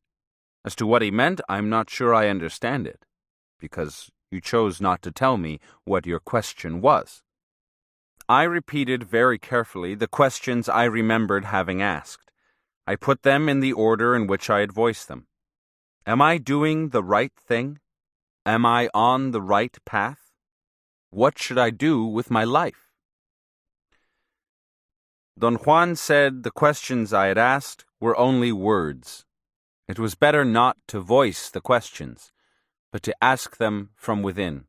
As to what he meant, I'm not sure I understand it, because you chose not to tell me what your question was. I repeated very carefully the questions I remembered having asked. I put them in the order in which I had voiced them. Am I doing the right thing? Am I on the right path? What should I do with my life? Don Juan said the questions I had asked were only words. It was better not to voice the questions, but to ask them from within.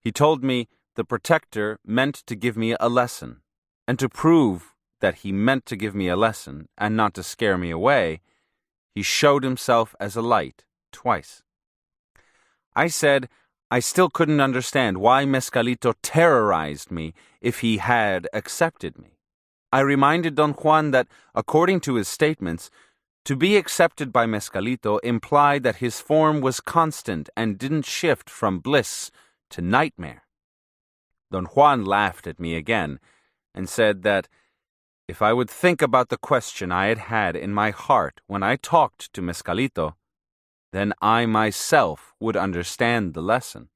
He told me the protector meant to give me a lesson, and to prove that he meant to give me a lesson and not to scare me away, he showed himself as a light twice. I said I still couldn't understand why Mescalito terrorized me if he had accepted me. I reminded Don Juan that, according to his statements, to be accepted by Mescalito implied that his form was constant and didn't shift from bliss to nightmare. Don Juan laughed at me again and said that if I would think about the question I had had in my heart when I talked to Mescalito, then I myself would understand the lesson.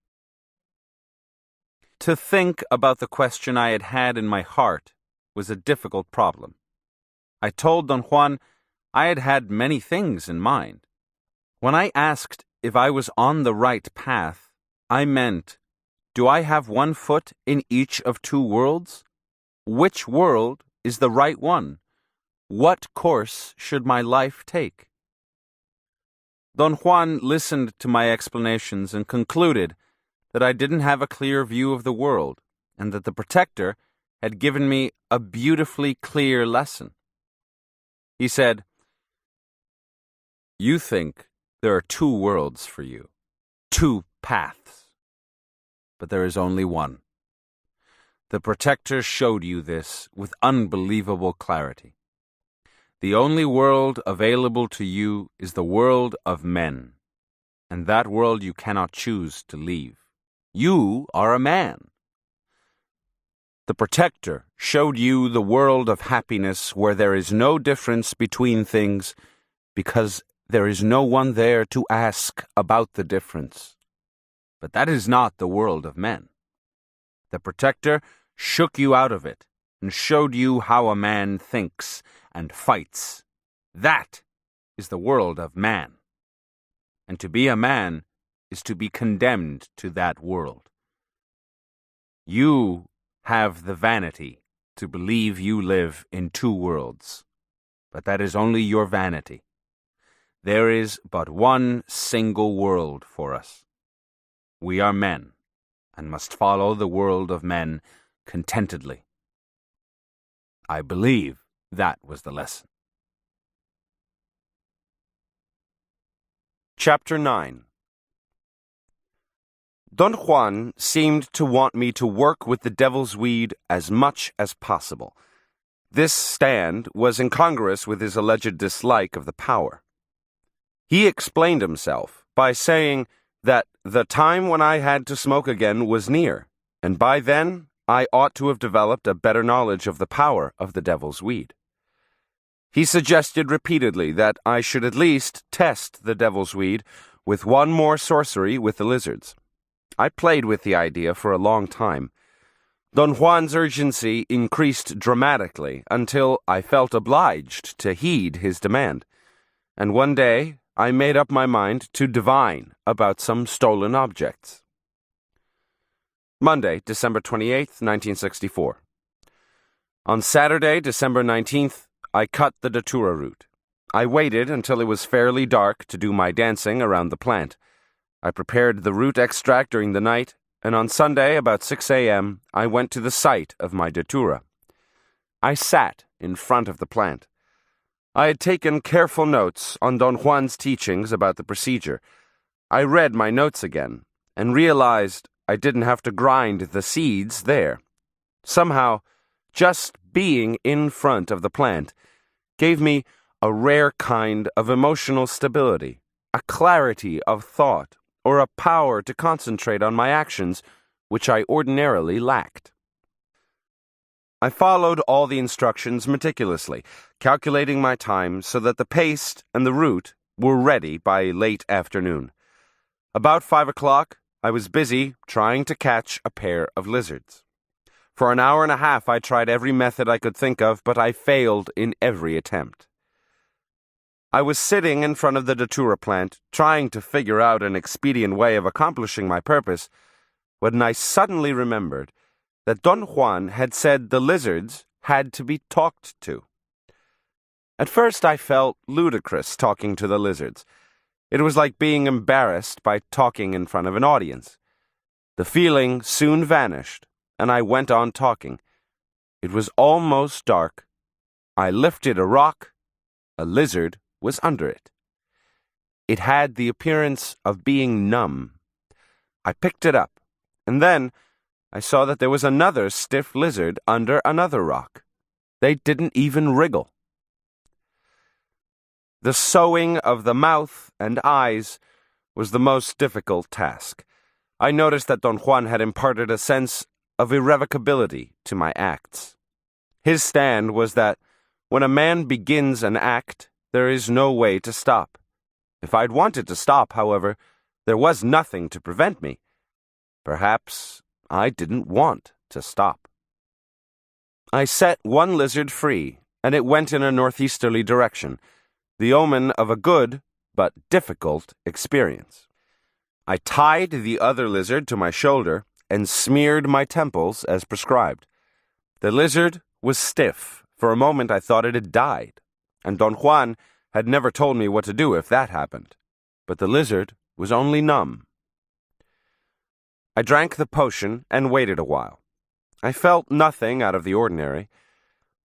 To think about the question I had had in my heart was a difficult problem. I told Don Juan I had had many things in mind. When I asked if I was on the right path, I meant, do I have one foot in each of two worlds? Which world is the right one? What course should my life take? Don Juan listened to my explanations and concluded that I didn't have a clear view of the world, and that the protector had given me a beautifully clear lesson. He said, "You think there are two worlds for you, two paths, but there is only one. The protector showed you this with unbelievable clarity. The only world available to you is the world of men, and that world you cannot choose to leave. You are a man. The protector showed you the world of happiness where there is no difference between things because there is no one there to ask about the difference. But that is not the world of men. The protector shook you out of it and showed you how a man thinks and fights. That is the world of man. And to be a man is to be condemned to that world. You have the vanity to believe you live in two worlds, but that is only your vanity. There is but one single world for us. We are men, and must follow the world of men contentedly." I believe that was the lesson. Chapter 9. Don Juan seemed to want me to work with the devil's weed as much as possible. This stand was incongruous with his alleged dislike of the power. He explained himself by saying that the time when I had to smoke again was near, and by then I ought to have developed a better knowledge of the power of the devil's weed. He suggested repeatedly that I should at least test the devil's weed with one more sorcery with the lizards. I played with the idea for a long time. Don Juan's urgency increased dramatically until I felt obliged to heed his demand, and one day I made up my mind to divine about some stolen objects. Monday, December 28th, 1964. On Saturday, December 19th, I cut the datura root. I waited until it was fairly dark to do my dancing around the plant. I prepared the root extract during the night, and on Sunday, about 6 a.m., I went to the site of my datura. I sat in front of the plant. I had taken careful notes on Don Juan's teachings about the procedure. I read my notes again and realized I didn't have to grind the seeds there. Somehow, just being in front of the plant gave me a rare kind of emotional stability, a clarity of thought, or a power to concentrate on my actions which I ordinarily lacked. I followed all the instructions meticulously, calculating my time so that the paste and the root were ready by late afternoon. About 5 o'clock, I was busy trying to catch a pair of lizards. For an hour and a half I tried every method I could think of, but I failed in every attempt. I was sitting in front of the datura plant, trying to figure out an expedient way of accomplishing my purpose, when I suddenly remembered that Don Juan had said the lizards had to be talked to. At first I felt ludicrous talking to the lizards. It was like being embarrassed by talking in front of an audience. The feeling soon vanished, and I went on talking. It was almost dark. I lifted a rock. A lizard was under it. It had the appearance of being numb. I picked it up, and then I saw that there was another stiff lizard under another rock. They didn't even wriggle. The sewing of the mouth and eyes was the most difficult task. I noticed that Don Juan had imparted a sense of irrevocability to my acts. His stand was that when a man begins an act, there is no way to stop. If I'd wanted to stop, however, there was nothing to prevent me. Perhaps I didn't want to stop. I set one lizard free, and it went in a northeasterly direction, the omen of a good but difficult experience. I tied the other lizard to my shoulder and smeared my temples as prescribed. The lizard was stiff. For a moment I thought it had died, and Don Juan had never told me what to do if that happened. But the lizard was only numb. I drank the potion and waited a while. I felt nothing out of the ordinary.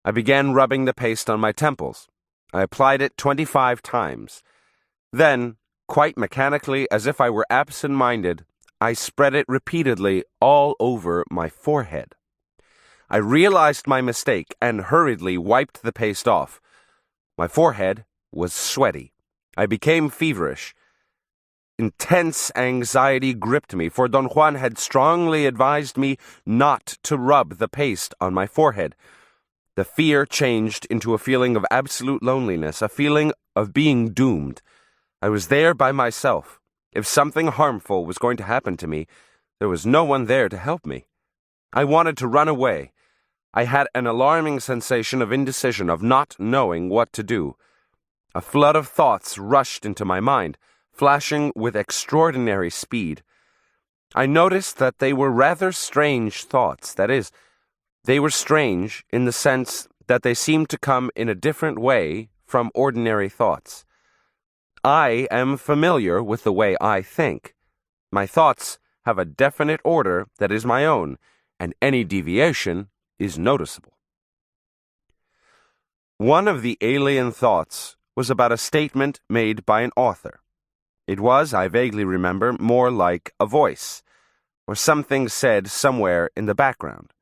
I began rubbing the paste on my temples. I applied it 25 times. Then, quite mechanically, as if I were absent-minded, I spread it repeatedly all over my forehead. I realized my mistake and hurriedly wiped the paste off. My forehead was sweaty. I became feverish. Intense anxiety gripped me, for Don Juan had strongly advised me not to rub the paste on my forehead. The fear changed into a feeling of absolute loneliness, a feeling of being doomed. I was there by myself. If something harmful was going to happen to me, there was no one there to help me. I wanted to run away. I had an alarming sensation of indecision, of not knowing what to do. A flood of thoughts rushed into my mind, flashing with extraordinary speed. I noticed that they were rather strange thoughts. That is, they were strange in the sense that they seemed to come in a different way from ordinary thoughts. I am familiar with the way I think. My thoughts have a definite order that is my own, and any deviation is noticeable. One of the alien thoughts was about a statement made by an author. It was, I vaguely remember, more like a voice, or something said somewhere in the background.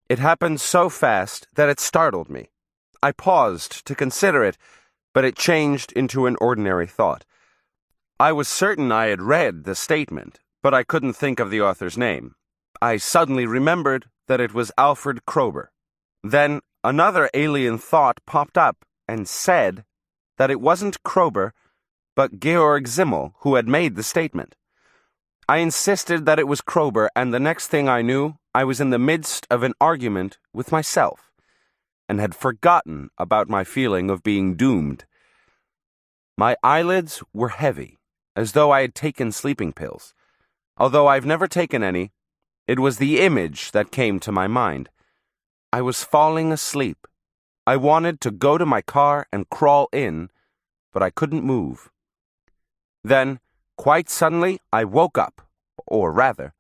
It happened so fast that it startled me. I paused to consider it, but it changed into an ordinary thought. I was certain I had read the statement, but I couldn't think of the author's name. I suddenly remembered that it was Alfred Kroeber. Then another alien thought popped up and said that it wasn't Kroeber, but Georg Simmel who had made the statement. I insisted that it was Kroeber, and the next thing I knew, I was in the midst of an argument with myself, and had forgotten about my feeling of being doomed. My eyelids were heavy, as though I had taken sleeping pills. Although I've never taken any, it was the image that came to my mind. I was falling asleep. I wanted to go to my car and crawl in, but I couldn't move. Then, quite suddenly, I woke up, or rather,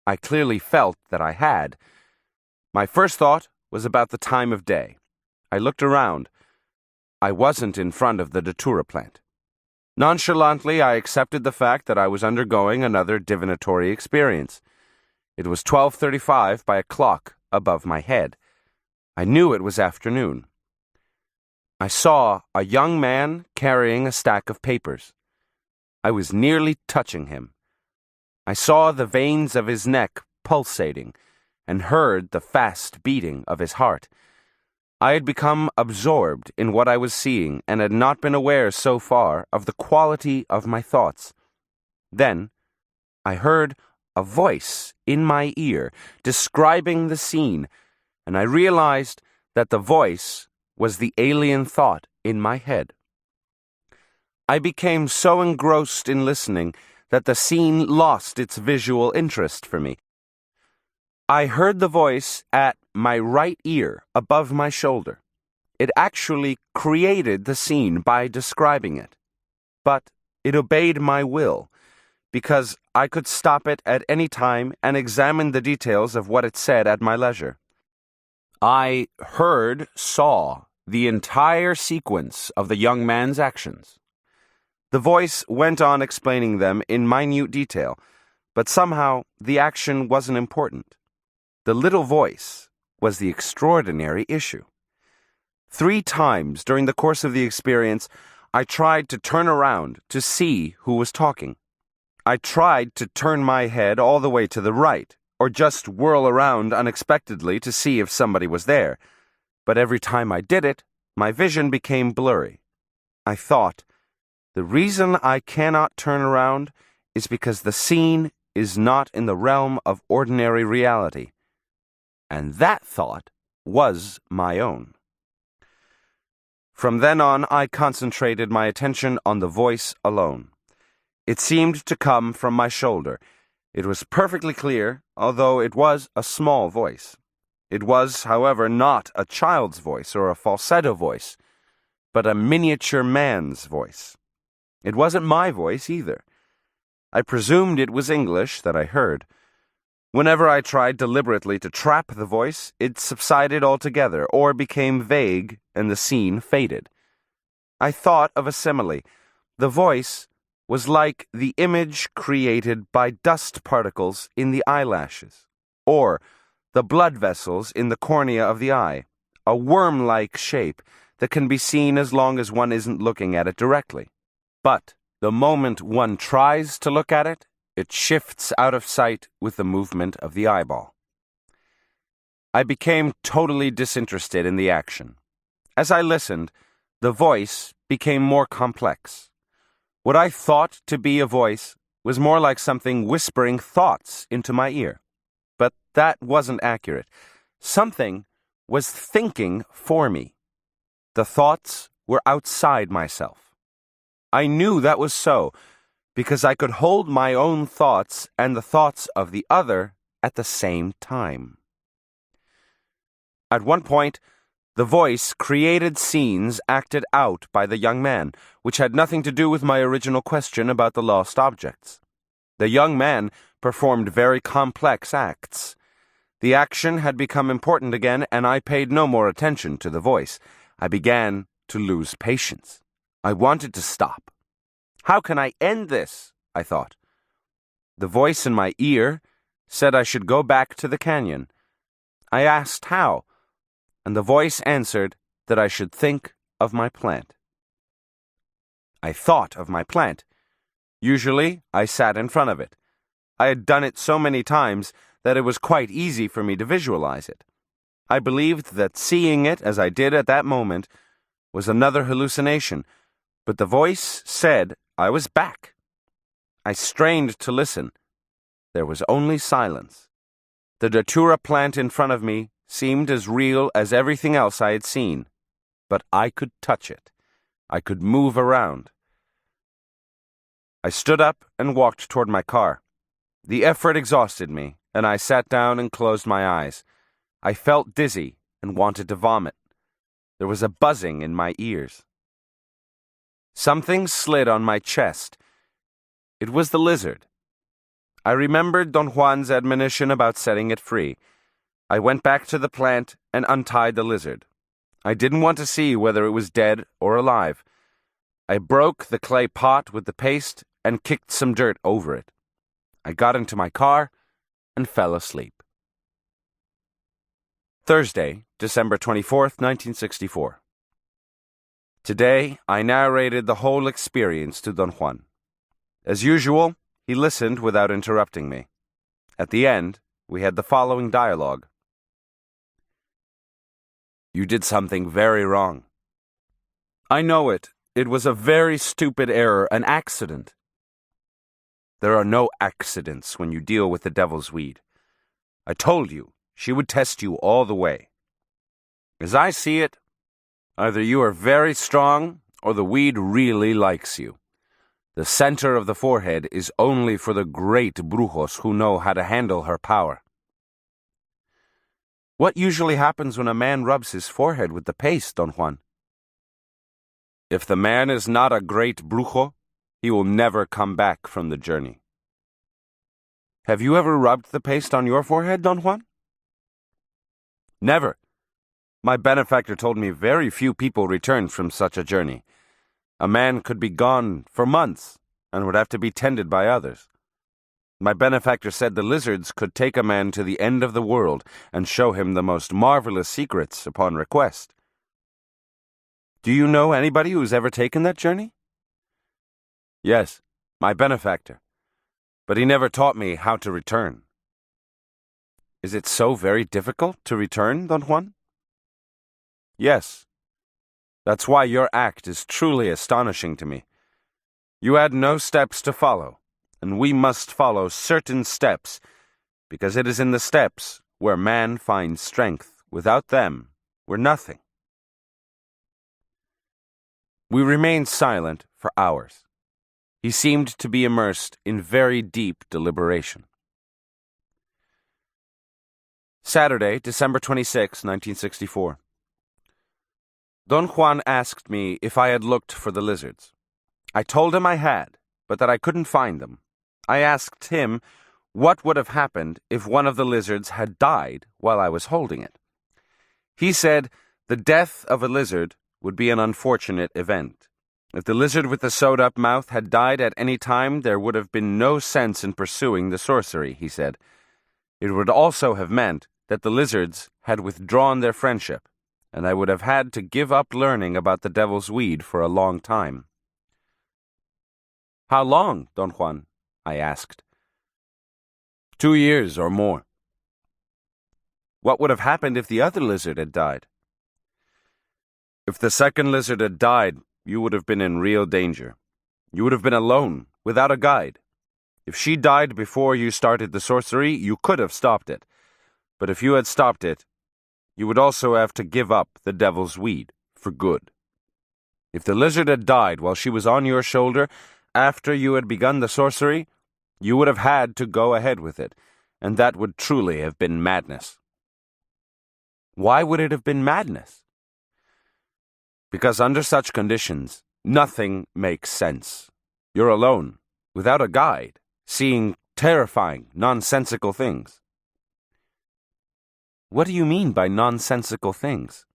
I clearly felt that I had. My first thought was about the time of day. I looked around. I wasn't in front of the Datura plant. Nonchalantly, I accepted the fact that I was undergoing another divinatory experience. It was 12:35 by a clock above my head. I knew it was afternoon. I saw a young man carrying a stack of papers. I was nearly touching him. I saw the veins of his neck pulsating and heard the fast beating of his heart. I had become absorbed in what I was seeing and had not been aware so far of the quality of my thoughts. Then I heard a voice in my ear describing the scene, and I realized that the voice was the alien thought in my head. I became so engrossed in listening that the scene lost its visual interest for me. I heard the voice at my right ear above my shoulder. It actually created the scene by describing it. But it obeyed my will, because I could stop it at any time and examine the details of what it said at my leisure. I saw the entire sequence of the young man's actions. The voice went on explaining them in minute detail, but somehow the action wasn't important. The little voice was the extraordinary issue. 3 times during the course of the experience, I tried to turn around to see who was talking. I tried to turn my head all the way to the right, or just whirl around unexpectedly to see if somebody was there. But every time I did it, my vision became blurry. I thought, the reason I cannot turn around is because the scene is not in the realm of ordinary reality. And that thought was my own. From then on, I concentrated my attention on the voice alone. It seemed to come from my shoulder. It was perfectly clear, although it was a small voice. It was, however, not a child's voice or a falsetto voice, but a miniature man's voice. It wasn't my voice either. I presumed it was English that I heard. Whenever I tried deliberately to trap the voice, it subsided altogether or became vague and the scene faded. I thought of a simile. The voice was like the image created by dust particles in the eyelashes, or the blood vessels in the cornea of the eye, a worm-like shape that can be seen as long as one isn't looking at it directly. But the moment one tries to look at it, it shifts out of sight with the movement of the eyeball. I became totally disinterested in the action. As I listened, the voice became more complex. What I thought to be a voice was more like something whispering thoughts into my ear. But that wasn't accurate. Something was thinking for me. The thoughts were outside myself. I knew that was so, because I could hold my own thoughts and the thoughts of the other at the same time. At one point, the voice created scenes acted out by the young man, which had nothing to do with my original question about the lost objects. The young man performed very complex acts. The action had become important again, and I paid no more attention to the voice. I began to lose patience. I wanted to stop. How can I end this? I thought. The voice in my ear said I should go back to the canyon. I asked how, and the voice answered that I should think of my plant. I thought of my plant. Usually, I sat in front of it. I had done it so many times that it was quite easy for me to visualize it. I believed that seeing it as I did at that moment was another hallucination, but the voice said I was back. I strained to listen. There was only silence. The datura plant in front of me seemed as real as everything else I had seen, but I could touch it. I could move around. I stood up and walked toward my car. The effort exhausted me, and I sat down and closed my eyes. I felt dizzy and wanted to vomit. There was a buzzing in my ears. Something slid on my chest. It was the lizard. I remembered Don Juan's admonition about setting it free. I went back to the plant and untied the lizard. I didn't want to see whether it was dead or alive. I broke the clay pot with the paste and kicked some dirt over it. I got into my car and fell asleep. Thursday, December 24th, 1964. Today, I narrated the whole experience to Don Juan. As usual, he listened without interrupting me. At the end, we had the following dialogue. You did something very wrong. I know it. It was a very stupid error, an accident. There are no accidents when you deal with the devil's weed. I told you, she would test you all the way. As I see it, either you are very strong or the weed really likes you. The center of the forehead is only for the great brujos who know how to handle her power. What usually happens when a man rubs his forehead with the paste, Don Juan? If the man is not a great brujo, he will never come back from the journey. Have you ever rubbed the paste on your forehead, Don Juan? Never. My benefactor told me very few people returned from such a journey. A man could be gone for months and would have to be tended by others. My benefactor said the lizards could take a man to the end of the world and show him the most marvelous secrets upon request. Do you know anybody who's ever taken that journey? Yes, my benefactor. But he never taught me how to return. Is it so very difficult to return, Don Juan? Yes. That's why your act is truly astonishing to me. You had no steps to follow, and we must follow certain steps, because it is in the steps where man finds strength. Without them, we're nothing. We remained silent for hours. He seemed to be immersed in very deep deliberation. Saturday, December 26, 1964. Don Juan asked me if I had looked for the lizards. I told him I had, but that I couldn't find them. I asked him what would have happened if one of the lizards had died while I was holding it. He said the death of a lizard would be an unfortunate event. If the lizard with the sewed-up mouth had died at any time, there would have been no sense in pursuing the sorcery, he said. It would also have meant that the lizards had withdrawn their friendship, and I would have had to give up learning about the devil's weed for a long time. How long, Don Juan? I asked. 2 years or more. What would have happened if the other lizard had died? If the second lizard had died, you would have been in real danger. You would have been alone, without a guide. If she died before you started the sorcery, you could have stopped it. But if you had stopped it, you would also have to give up the devil's weed, for good. If the lizard had died while she was on your shoulder, after you had begun the sorcery, you would have had to go ahead with it, and that would truly have been madness. Why would it have been madness? Because under such conditions, nothing makes sense. You're alone, without a guide, seeing terrifying, nonsensical things. What do you mean by nonsensical things?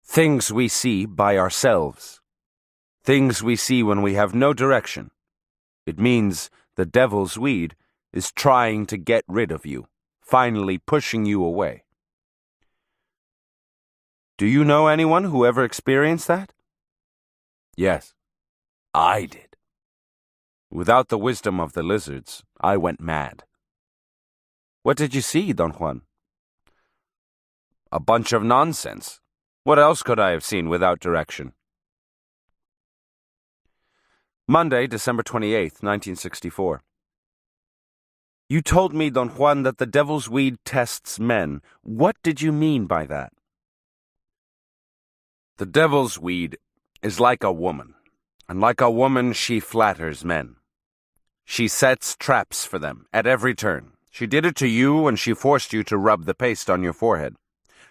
Things we see by ourselves. Things we see when we have no direction. It means the devil's weed is trying to get rid of you, finally pushing you away. Do you know anyone who ever experienced that? Yes, I did. Without the wisdom of the lizards, I went mad. What did you see, Don Juan? A bunch of nonsense. What else could I have seen without direction? Monday, December 28, 1964. You told me, Don Juan, that the devil's weed tests men. What did you mean by that? The devil's weed is like a woman, and like a woman she flatters men. She sets traps for them at every turn. She did it to you when she forced you to rub the paste on your forehead.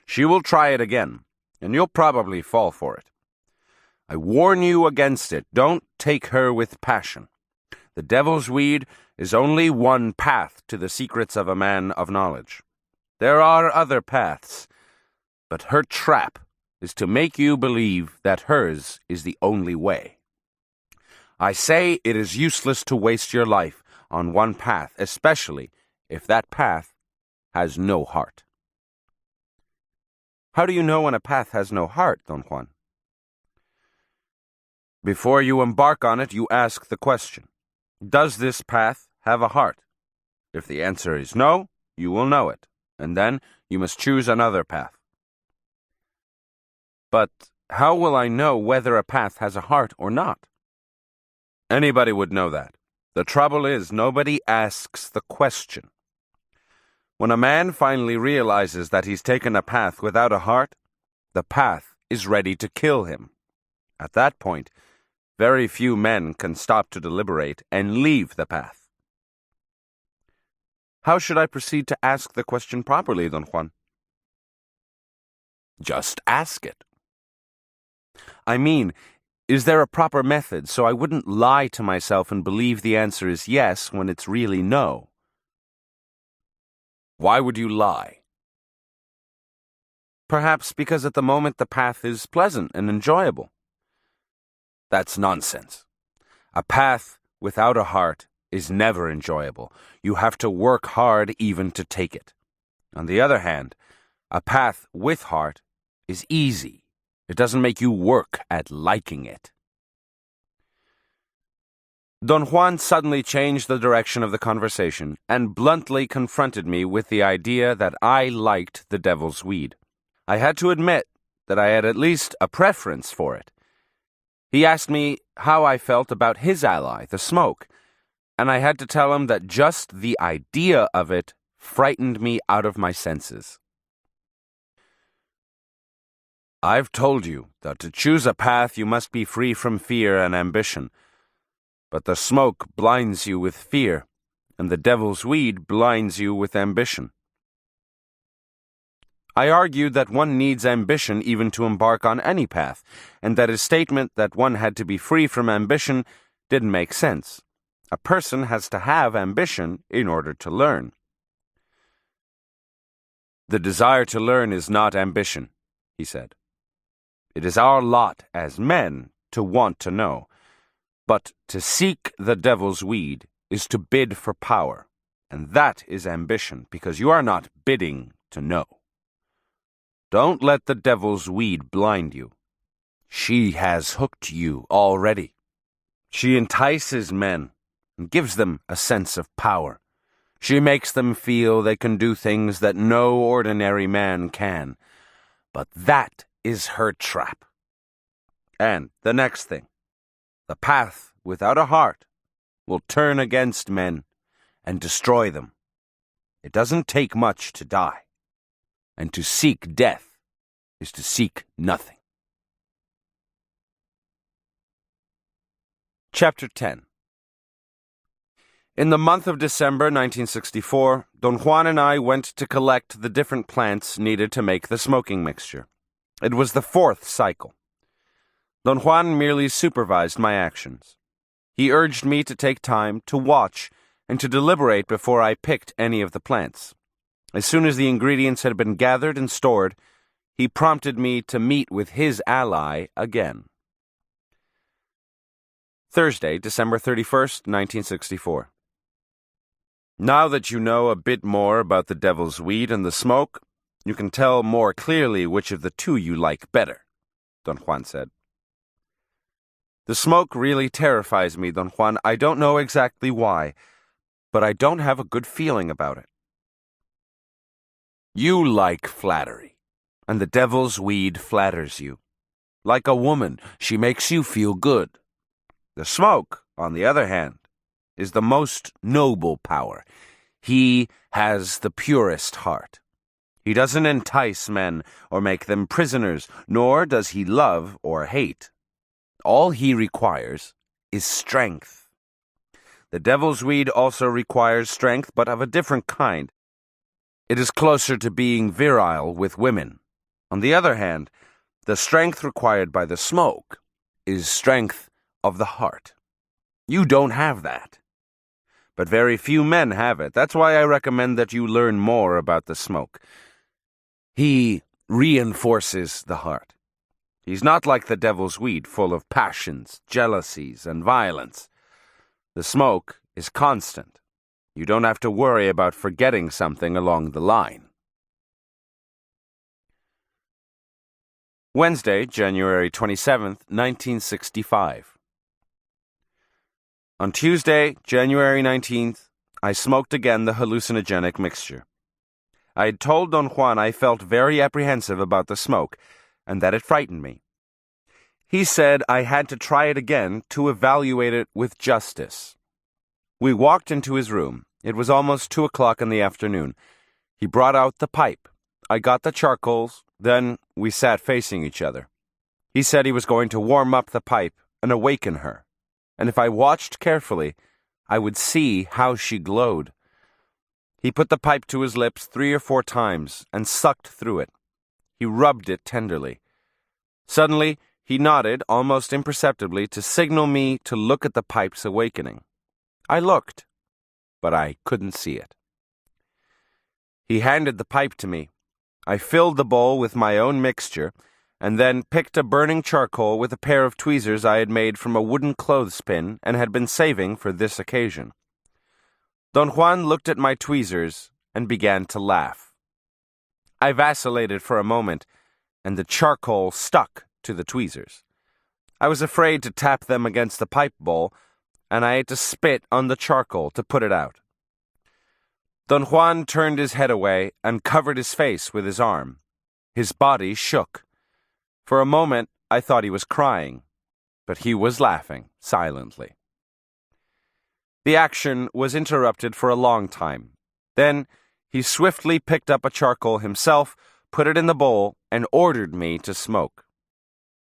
She will try it again, and you'll probably fall for it. I warn you against it. Don't take her with passion. The devil's weed is only one path to the secrets of a man of knowledge. There are other paths, but her trap is to make you believe that hers is the only way. I say it is useless to waste your life on one path, especially if that path has no heart. How do you know when a path has no heart, Don Juan? Before you embark on it, you ask the question, does this path have a heart? If the answer is no, you will know it, and then you must choose another path. But how will I know whether a path has a heart or not? Anybody would know that. The trouble is, nobody asks the question. When a man finally realizes that he's taken a path without a heart, the path is ready to kill him. At that point, very few men can stop to deliberate and leave the path. How should I proceed to ask the question properly, Don Juan? Just ask it. I mean, Is there a proper method so I wouldn't lie to myself and believe the answer is yes when it's really no? Why would you lie? Perhaps because at the moment the path is pleasant and enjoyable. That's nonsense. A path without a heart is never enjoyable. You have to work hard even to take it. On the other hand, a path with heart is easy. It doesn't make you work at liking it. Don Juan suddenly changed the direction of the conversation and bluntly confronted me with the idea that I liked the devil's weed. I had to admit that I had at least a preference for it. He asked me how I felt about his ally, the smoke, and I had to tell him that just the idea of it frightened me out of my senses. I've told you that to choose a path you must be free from fear and ambition. But the smoke blinds you with fear, and the devil's weed blinds you with ambition. I argued that one needs ambition even to embark on any path, and that his statement that one had to be free from ambition didn't make sense. A person has to have ambition in order to learn. The desire to learn is not ambition, he said. It is our lot as men to want to know, but to seek the devil's weed is to bid for power, and that is ambition because you are not bidding to know. Don't let the devil's weed blind you. She has hooked you already. She entices men and gives them a sense of power. She makes them feel they can do things that no ordinary man can. But that is her trap. And the next thing, the path without a heart will turn against men and destroy them. It doesn't take much to die. And to seek death is to seek nothing. Chapter 10. In the month of December 1964, Don Juan and I went to collect the different plants needed to make the smoking mixture. It was the 4th cycle. Don Juan merely supervised my actions. He urged me to take time to watch and to deliberate before I picked any of the plants. As soon as the ingredients had been gathered and stored, he prompted me to meet with his ally again. Thursday, December 31st, 1964. Now that you know a bit more about the devil's weed and the smoke, you can tell more clearly which of the two you like better, Don Juan said. The smoke really terrifies me, Don Juan. I don't know exactly why, but I don't have a good feeling about it. You like flattery, and the devil's weed flatters you. Like a woman, she makes you feel good. The smoke, on the other hand, is the most noble power. He has the purest heart. He doesn't entice men or make them prisoners, nor does he love or hate. All he requires is strength. The devil's weed also requires strength, but of a different kind. It is closer to being virile with women. On the other hand, the strength required by the smoke is strength of the heart. You don't have that. But very few men have it. That's why I recommend that you learn more about the smoke. He reinforces the heart. He's not like the devil's weed, full of passions, jealousies, and violence. The smoke is constant. You don't have to worry about forgetting something along the line. Wednesday, January 27th, 1965. On Tuesday, January 19th, I smoked again the hallucinogenic mixture. I had told Don Juan I felt very apprehensive about the smoke, and that it frightened me. He said I had to try it again to evaluate it with justice. We walked into his room. It was almost 2 o'clock in the afternoon. He brought out the pipe. I got the charcoals. Then we sat facing each other. He said he was going to warm up the pipe and awaken her, and if I watched carefully, I would see how she glowed. He put the pipe to his lips 3 or 4 times and sucked through it. He rubbed it tenderly. Suddenly, He nodded almost imperceptibly to signal me to look at the pipe's awakening. I looked, but I couldn't see it. He handed the pipe to me. I filled the bowl with my own mixture, and then picked a burning charcoal with a pair of tweezers I had made from a wooden clothespin and had been saving for this occasion. Don Juan looked at my tweezers and began to laugh. I vacillated for a moment, and the charcoal stuck to the tweezers. I was afraid to tap them against the pipe bowl, and I had to spit on the charcoal to put it out. Don Juan turned his head away and covered his face with his arm. His body shook. For a moment, I thought he was crying, but he was laughing silently. The action was interrupted for a long time. Then he swiftly picked up a charcoal himself, put it in the bowl, and ordered me to smoke.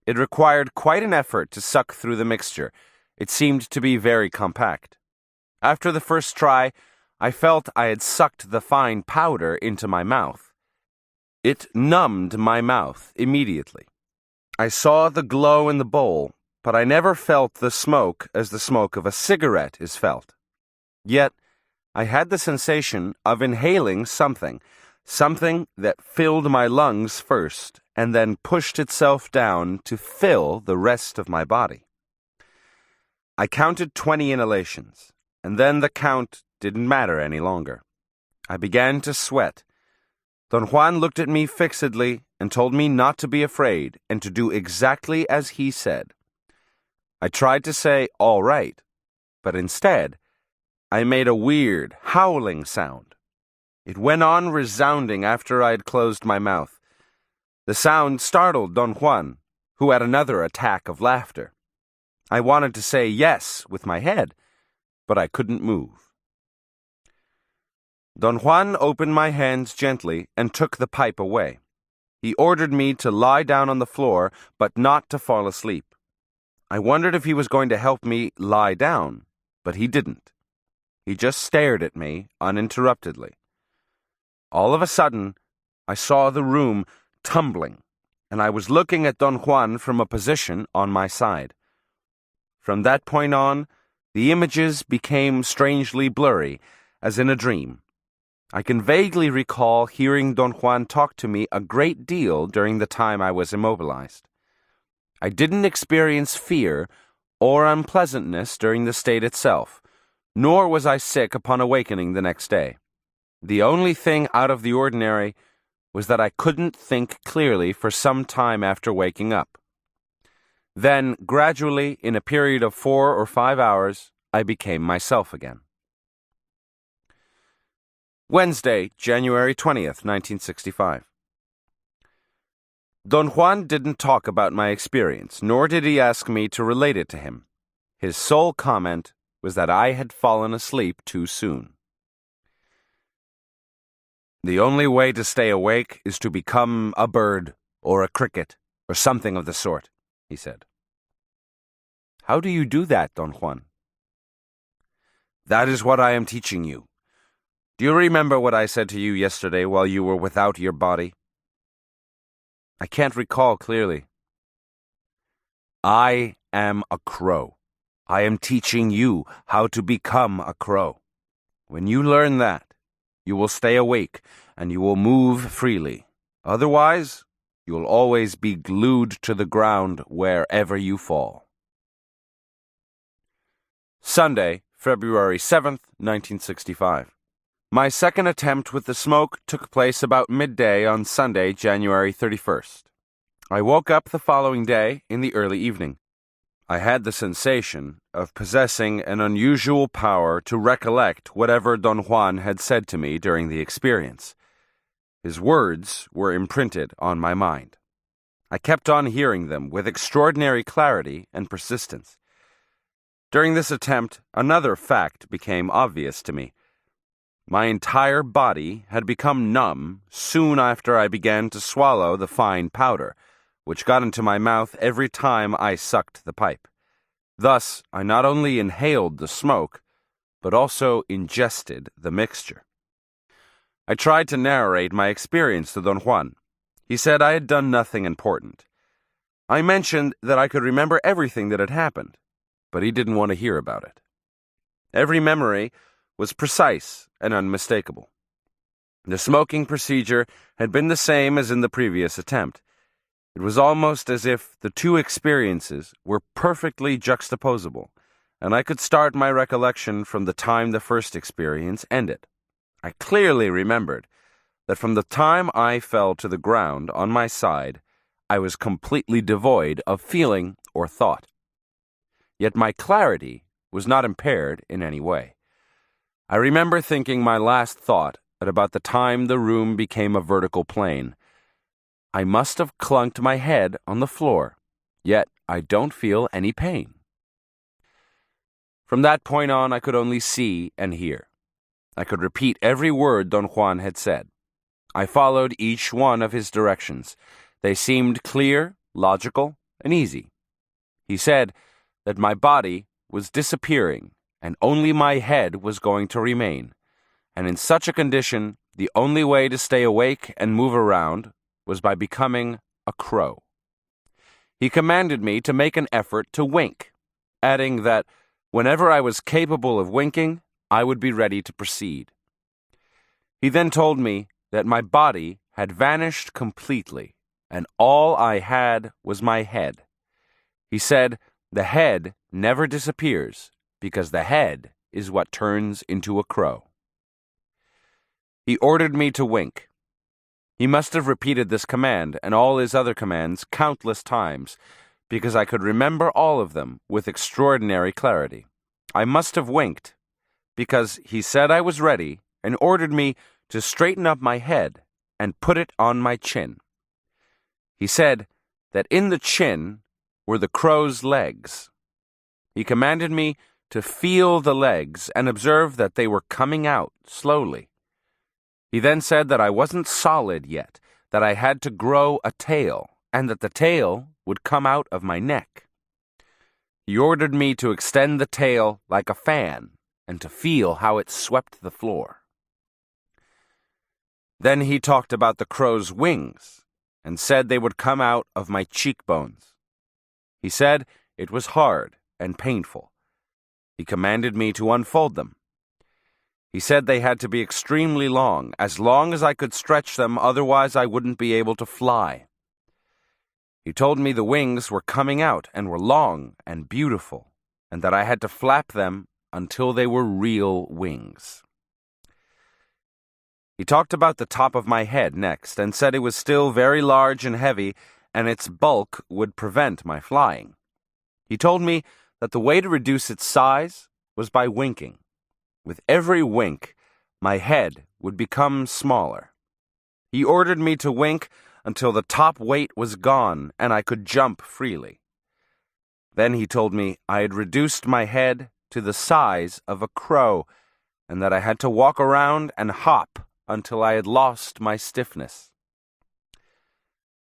It required quite an effort to suck through the mixture. It seemed to be very compact. After the first try, I felt I had sucked the fine powder into my mouth. It numbed my mouth immediately. I saw the glow in the bowl, but I never felt the smoke as the smoke of a cigarette is felt. Yet, I had the sensation of inhaling something that filled my lungs first and then pushed itself down to fill the rest of my body. I counted 20 inhalations, and then the count didn't matter any longer. I began to sweat. Don Juan looked at me fixedly and told me not to be afraid and to do exactly as he said. I tried to say, "All right," but instead, I made a weird, howling sound. It went on resounding after I had closed my mouth. The sound startled Don Juan, who had another attack of laughter. I wanted to say yes with my head, but I couldn't move. Don Juan opened my hands gently and took the pipe away. He ordered me to lie down on the floor, but not to fall asleep. I wondered if he was going to help me lie down, but he didn't. He just stared at me uninterruptedly. All of a sudden, I saw the room tumbling, and I was looking at Don Juan from a position on my side. From that point on, the images became strangely blurry, as in a dream. I can vaguely recall hearing Don Juan talk to me a great deal during the time I was immobilized. I didn't experience fear or unpleasantness during the state itself, nor was I sick upon awakening the next day. The only thing out of the ordinary was that I couldn't think clearly for some time after waking up. Then, gradually, in a period of 4 or 5 hours, I became myself again. Wednesday, January 20th, 1965. Don Juan didn't talk about my experience, nor did he ask me to relate it to him. His sole comment was that I had fallen asleep too soon. The only way to stay awake is to become a bird or a cricket or something of the sort, he said. How do you do that, Don Juan? That is what I am teaching you. Do you remember what I said to you yesterday while you were without your body? I can't recall clearly. I am a crow. I am teaching you how to become a crow. When you learn that, you will stay awake and you will move freely. Otherwise, you will always be glued to the ground wherever you fall. Sunday, February 7th, 1965. My second attempt with the smoke took place about midday on Sunday, January 31st. I woke up the following day in the early evening. I had the sensation of possessing an unusual power to recollect whatever Don Juan had said to me during the experience. His words were imprinted on my mind. I kept on hearing them with extraordinary clarity and persistence. During this attempt, another fact became obvious to me. My entire body had become numb soon after I began to swallow the fine powder, which got into my mouth every time I sucked the pipe. Thus, I not only inhaled the smoke, but also ingested the mixture. I tried to narrate my experience to Don Juan. He said I had done nothing important. I mentioned that I could remember everything that had happened, but he didn't want to hear about it. Every memory was precise and unmistakable. The smoking procedure had been the same as in the previous attempt. It was almost as if the two experiences were perfectly juxtaposable, and I could start my recollection from the time the first experience ended. I clearly remembered that from the time I fell to the ground on my side, I was completely devoid of feeling or thought. Yet my clarity was not impaired in any way. I remember thinking my last thought at about the time the room became a vertical plane. I must have clunked my head on the floor, yet I don't feel any pain. From that point on, I could only see and hear. I could repeat every word Don Juan had said. I followed each one of his directions. They seemed clear, logical, and easy. He said that my body was disappearing and only my head was going to remain, and in such a condition, the only way to stay awake and move around was by becoming a crow. He commanded me to make an effort to wink, adding that whenever I was capable of winking, I would be ready to proceed. He then told me that my body had vanished completely, and all I had was my head. He said the head never disappears because the head is what turns into a crow. He ordered me to wink. He must have repeated this command and all his other commands countless times, because I could remember all of them with extraordinary clarity. I must have winked, because he said I was ready and ordered me to straighten up my head and put it on my chin. He said that in the chin were the crow's legs. He commanded me to feel the legs and observe that they were coming out slowly. He then said that I wasn't solid yet, that I had to grow a tail, and that the tail would come out of my neck. He ordered me to extend the tail like a fan and to feel how it swept the floor. Then he talked about the crow's wings and said they would come out of my cheekbones. He said it was hard and painful. He commanded me to unfold them. He said they had to be extremely long as I could stretch them, otherwise I wouldn't be able to fly. He told me the wings were coming out and were long and beautiful, and that I had to flap them until they were real wings. He talked about the top of my head next and said it was still very large and heavy, and its bulk would prevent my flying. He told me that the way to reduce its size was by winking. With every wink, my head would become smaller. He ordered me to wink until the top weight was gone and I could jump freely. Then he told me I had reduced my head to the size of a crow and that I had to walk around and hop until I had lost my stiffness.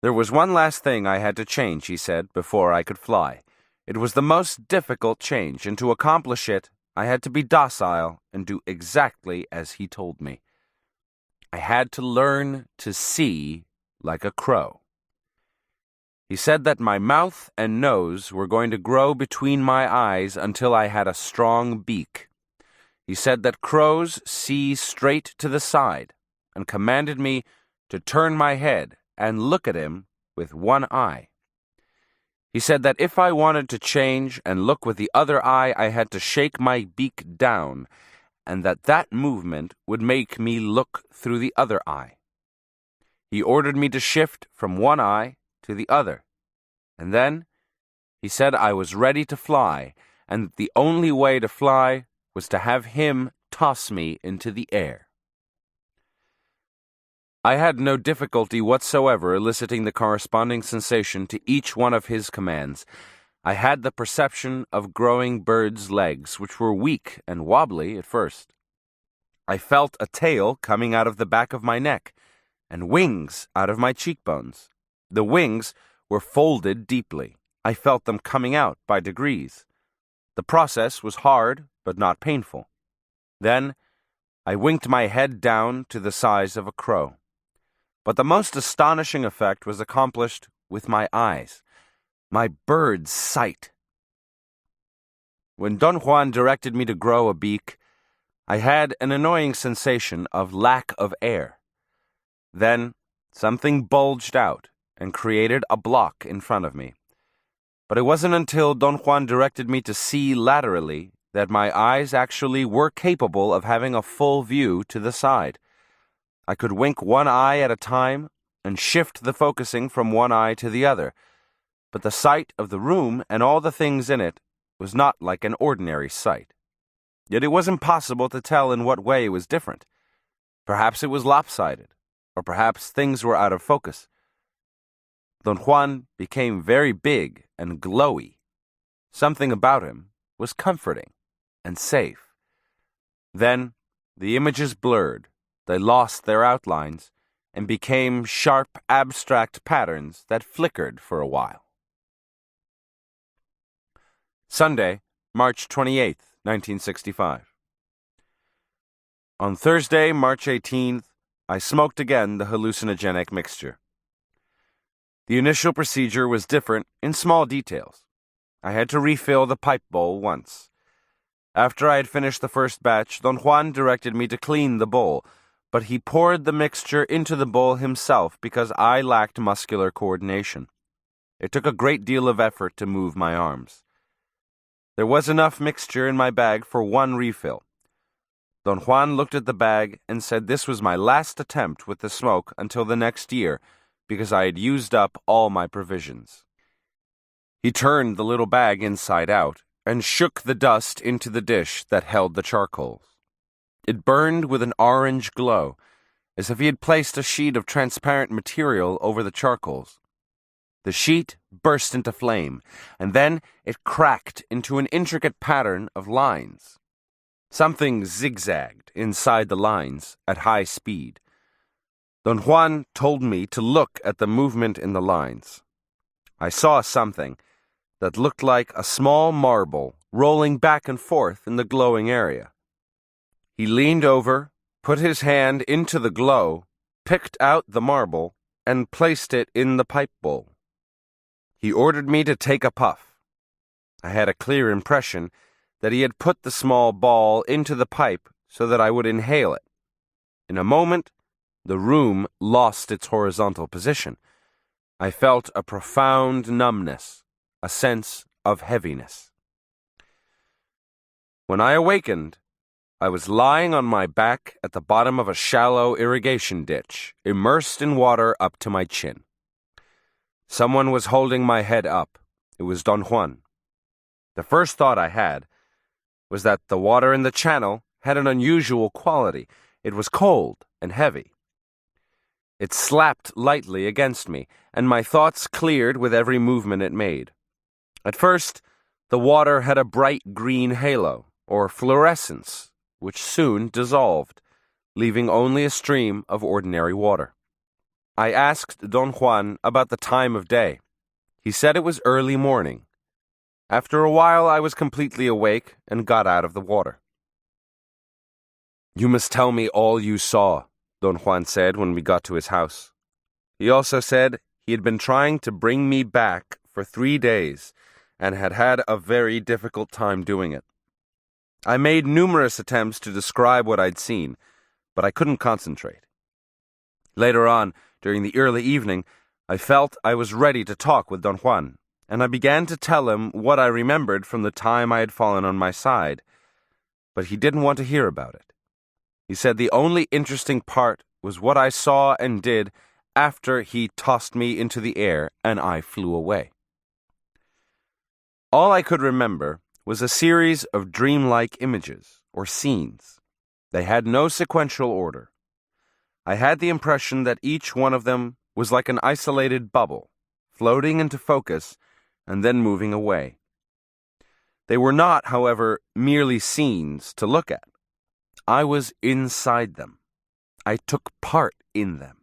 There was one last thing I had to change, he said, before I could fly. It was the most difficult change, and to accomplish it, I had to be docile and do exactly as he told me. I had to learn to see like a crow. He said that my mouth and nose were going to grow between my eyes until I had a strong beak. He said that crows see straight to the side and commanded me to turn my head and look at him with one eye. He said that if I wanted to change and look with the other eye, I had to shake my beak down, and that movement would make me look through the other eye. He ordered me to shift from one eye to the other, and then he said I was ready to fly, and that the only way to fly was to have him toss me into the air. I had no difficulty whatsoever eliciting the corresponding sensation to each one of his commands. I had the perception of growing birds' legs, which were weak and wobbly at first. I felt a tail coming out of the back of my neck, and wings out of my cheekbones. The wings were folded deeply. I felt them coming out by degrees. The process was hard, but not painful. Then I winked my head down to the size of a crow. But the most astonishing effect was accomplished with my eyes. My bird's sight. When Don Juan directed me to grow a beak, I had an annoying sensation of lack of air. Then something bulged out and created a block in front of me. But it wasn't until Don Juan directed me to see laterally that my eyes actually were capable of having a full view to the side. I could wink one eye at a time and shift the focusing from one eye to the other, but the sight of the room and all the things in it was not like an ordinary sight. Yet it was impossible to tell in what way it was different. Perhaps it was lopsided, or perhaps things were out of focus. Don Juan became very big and glowy. Something about him was comforting and safe. Then the images blurred, they lost their outlines, and became sharp, abstract patterns that flickered for a while. Sunday, March 28th, 1965. On Thursday, March 18th, I smoked again the hallucinogenic mixture. The initial procedure was different in small details. I had to refill the pipe bowl once. After I had finished the first batch, Don Juan directed me to clean the bowl, but he poured the mixture into the bowl himself because I lacked muscular coordination. It took a great deal of effort to move my arms. There was enough mixture in my bag for one refill. Don Juan looked at the bag and said this was my last attempt with the smoke until the next year, because I had used up all my provisions. He turned the little bag inside out and shook the dust into the dish that held the charcoals. It burned with an orange glow, as if he had placed a sheet of transparent material over the charcoals. The sheet burst into flame, and then it cracked into an intricate pattern of lines. Something zigzagged inside the lines at high speed. Don Juan told me to look at the movement in the lines. I saw something that looked like a small marble rolling back and forth in the glowing area. He leaned over, put his hand into the glow, picked out the marble, and placed it in the pipe bowl. He ordered me to take a puff. I had a clear impression that he had put the small ball into the pipe so that I would inhale it. In a moment, the room lost its horizontal position. I felt a profound numbness, a sense of heaviness. When I awakened, I was lying on my back at the bottom of a shallow irrigation ditch, immersed in water up to my chin. Someone was holding my head up. It was Don Juan. The first thought I had was that the water in the channel had an unusual quality. It was cold and heavy. It slapped lightly against me, and my thoughts cleared with every movement it made. At first, the water had a bright green halo, or fluorescence, which soon dissolved, leaving only a stream of ordinary water. I asked Don Juan about the time of day. He said it was early morning. After a while, I was completely awake and got out of the water. "You must tell me all you saw," Don Juan said when we got to his house. He also said he had been trying to bring me back for 3 days and had had a very difficult time doing it. I made numerous attempts to describe what I'd seen, but I couldn't concentrate. Later on, during the early evening, I felt I was ready to talk with Don Juan, and I began to tell him what I remembered from the time I had fallen on my side, but he didn't want to hear about it. He said the only interesting part was what I saw and did after he tossed me into the air and I flew away. All I could remember was a series of dreamlike images, or scenes. They had no sequential order. I had the impression that each one of them was like an isolated bubble, floating into focus and then moving away. They were not, however, merely scenes to look at. I was inside them. I took part in them.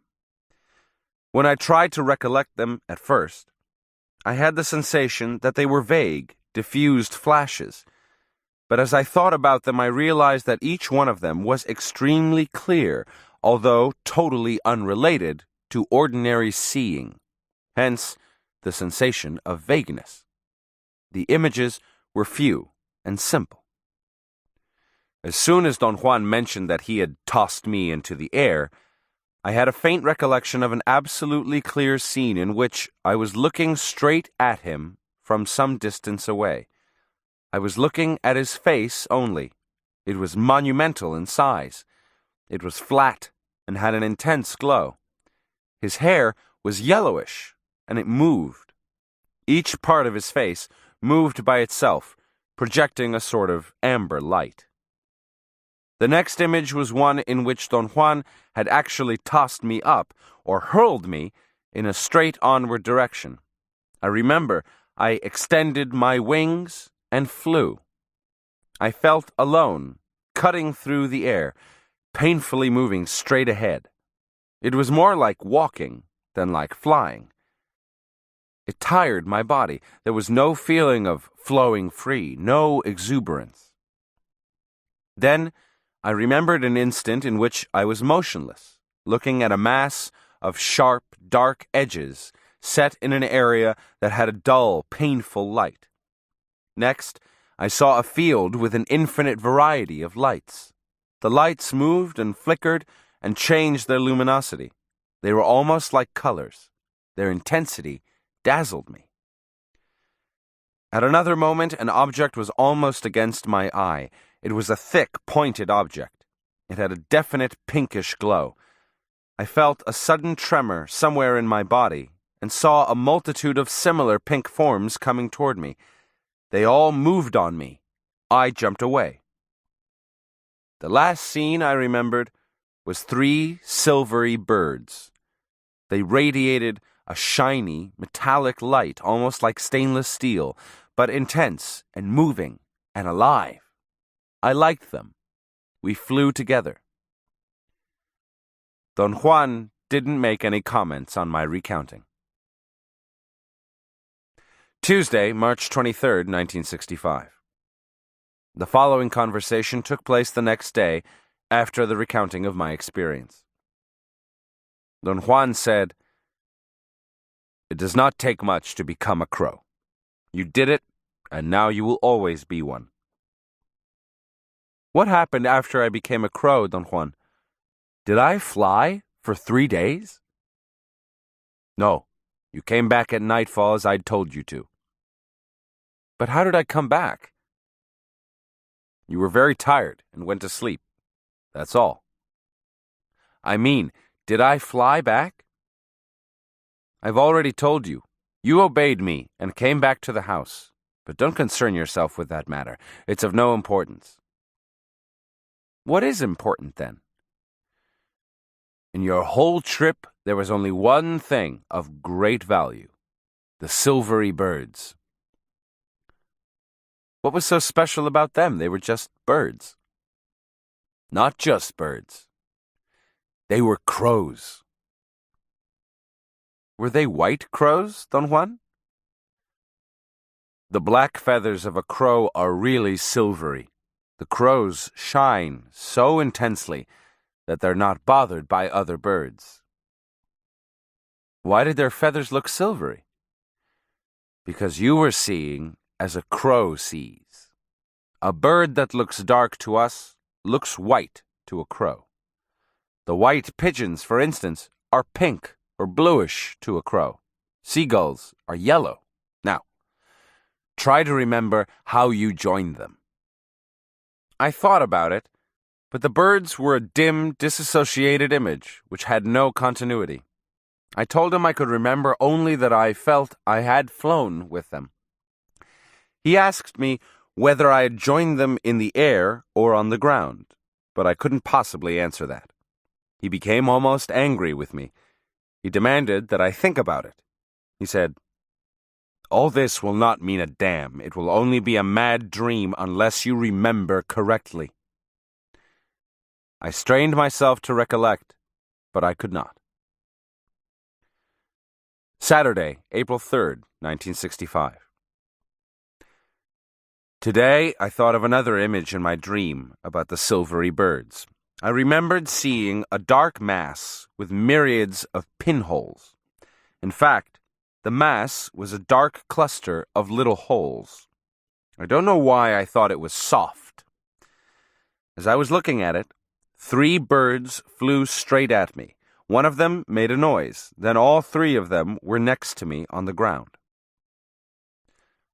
When I tried to recollect them at first, I had the sensation that they were vague, diffused flashes. But as I thought about them, I realized that each one of them was extremely clear, although totally unrelated to ordinary seeing. Hence, the sensation of vagueness. The images were few and simple. As soon as Don Juan mentioned that he had tossed me into the air, I had a faint recollection of an absolutely clear scene in which I was looking straight at him from some distance away. I was looking at his face only. It was monumental in size. It was flat and had an intense glow. His hair was yellowish, and it moved. Each part of his face moved by itself, projecting a sort of amber light. The next image was one in which Don Juan had actually tossed me up, or hurled me, in a straight onward direction. I remember I extended my wings and flew. I felt alone, cutting through the air, painfully moving straight ahead. It was more like walking than like flying. It tired my body. There was no feeling of flowing free, no exuberance. Then I remembered an instant in which I was motionless, looking at a mass of sharp, dark edges set in an area that had a dull, painful light. Next, I saw a field with an infinite variety of lights. The lights moved and flickered and changed their luminosity. They were almost like colors. Their intensity dazzled me. At another moment, an object was almost against my eye. It was a thick, pointed object. It had a definite pinkish glow. I felt a sudden tremor somewhere in my body and saw a multitude of similar pink forms coming toward me. They all moved on me. I jumped away. The last scene I remembered was 3 silvery birds. They radiated a shiny, metallic light, almost like stainless steel, but intense and moving and alive. I liked them. We flew together. Don Juan didn't make any comments on my recounting. Tuesday, March 23rd, 1965. The following conversation took place the next day after the recounting of my experience. Don Juan said, "It does not take much to become a crow. You did it, and now you will always be one." "What happened after I became a crow, Don Juan? Did I fly for 3 days?" "No, you came back at nightfall as I'd told you to." "But how did I come back?" "You were very tired and went to sleep. That's all." "I mean, did I fly back?" "I've already told you. You obeyed me and came back to the house. But don't concern yourself with that matter. It's of no importance." "What is important, then?" "In your whole trip, there was only one thing of great value. The silvery birds." "What was so special about them? They were just birds." "Not just birds. They were crows." "Were they white crows, Don Juan?" "The black feathers of a crow are really silvery. The crows shine so intensely that they're not bothered by other birds." "Why did their feathers look silvery?" "Because you were seeing as a crow sees. A bird that looks dark to us looks white to a crow. The white pigeons, for instance, are pink or bluish to a crow. Seagulls are yellow. Now, try to remember how you joined them." I thought about it, but the birds were a dim, disassociated image which had no continuity. I told him I could remember only that I felt I had flown with them. He asked me whether I had joined them in the air or on the ground, but I couldn't possibly answer that. He became almost angry with me. He demanded that I think about it. He said, "All this will not mean a damn. It will only be a mad dream unless you remember correctly." I strained myself to recollect, but I could not. Saturday, April 3rd, 1965. Today, I thought of another image in my dream about the silvery birds. I remembered seeing a dark mass with myriads of pinholes. In fact, The mass was a dark cluster of little holes. I don't know why I thought it was soft. As I was looking at it, 3 birds flew straight at me. One of them made a noise. Then all 3 of them were next to me on the ground.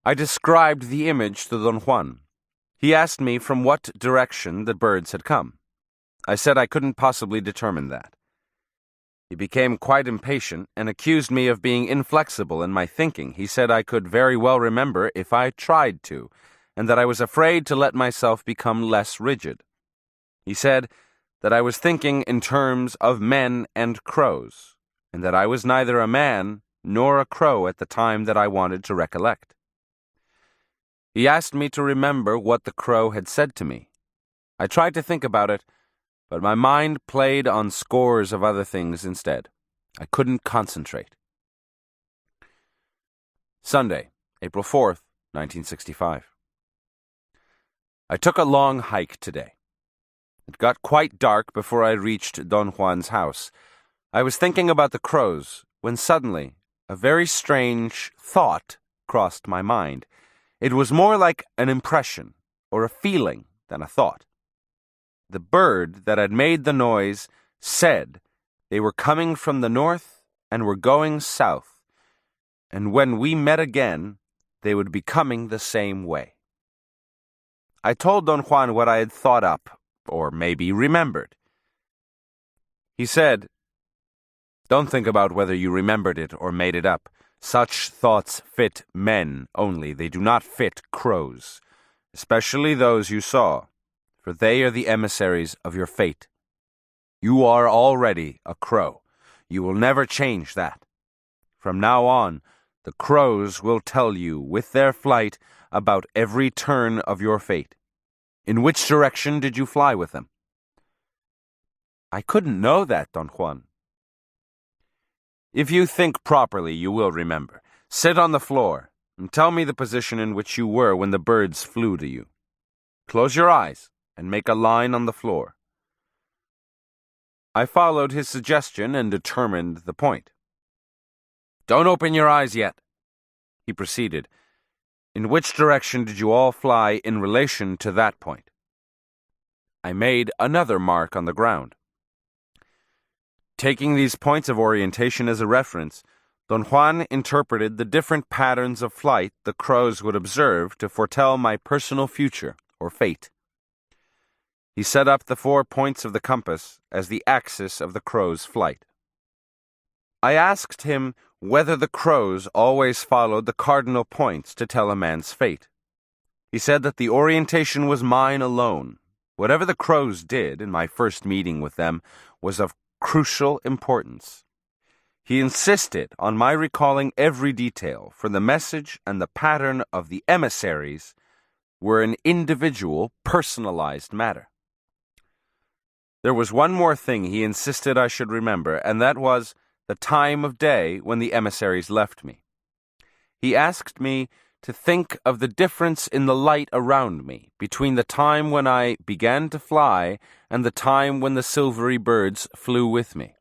I described the image to Don Juan. He asked me from what direction the birds had come. I said I couldn't possibly determine that. He became quite impatient and accused me of being inflexible in my thinking. He said I could very well remember if I tried to, and that I was afraid to let myself become less rigid. He said that I was thinking in terms of men and crows, and that I was neither a man nor a crow at the time that I wanted to recollect. He asked me to remember what the crow had said to me. I tried to think about it, but my mind played on scores of other things instead. I couldn't concentrate. Sunday, April 4th, 1965. I took a long hike today. It got quite dark before I reached Don Juan's house. I was thinking about the crows when suddenly a very strange thought crossed my mind. It was more like an impression or a feeling than a thought. The bird that had made the noise said they were coming from the north and were going south, and when we met again, they would be coming the same way. I told Don Juan what I had thought up, or maybe remembered. He said, "Don't think about whether you remembered it or made it up. Such thoughts fit men only. They do not fit crows, especially those you saw, for they are the emissaries of your fate. You are already a crow. You will never change that. From now on, the crows will tell you with their flight about every turn of your fate. In which direction did you fly with them?" "I couldn't know that, Don Juan." "If you think properly, you will remember. Sit on the floor and tell me the position in which you were when the birds flew to you. Close your eyes and make a line on the floor." I followed his suggestion and determined the point. "Don't open your eyes yet," he proceeded. "In which direction did you all fly in relation to that point?" I made another mark on the ground. Taking these points of orientation as a reference, Don Juan interpreted the different patterns of flight the crows would observe to foretell my personal future or fate. He set up the 4 points of the compass as the axis of the crow's flight. I asked him whether the crows always followed the cardinal points to tell a man's fate. He said that the orientation was mine alone. Whatever the crows did in my first meeting with them was of crucial importance. He insisted on my recalling every detail, for the message and the pattern of the emissaries were an individual, personalized matter. There was one more thing he insisted I should remember, and that was the time of day when the emissaries left me. He asked me to think of the difference in the light around me between the time when I began to fly and the time when the silvery birds flew with me.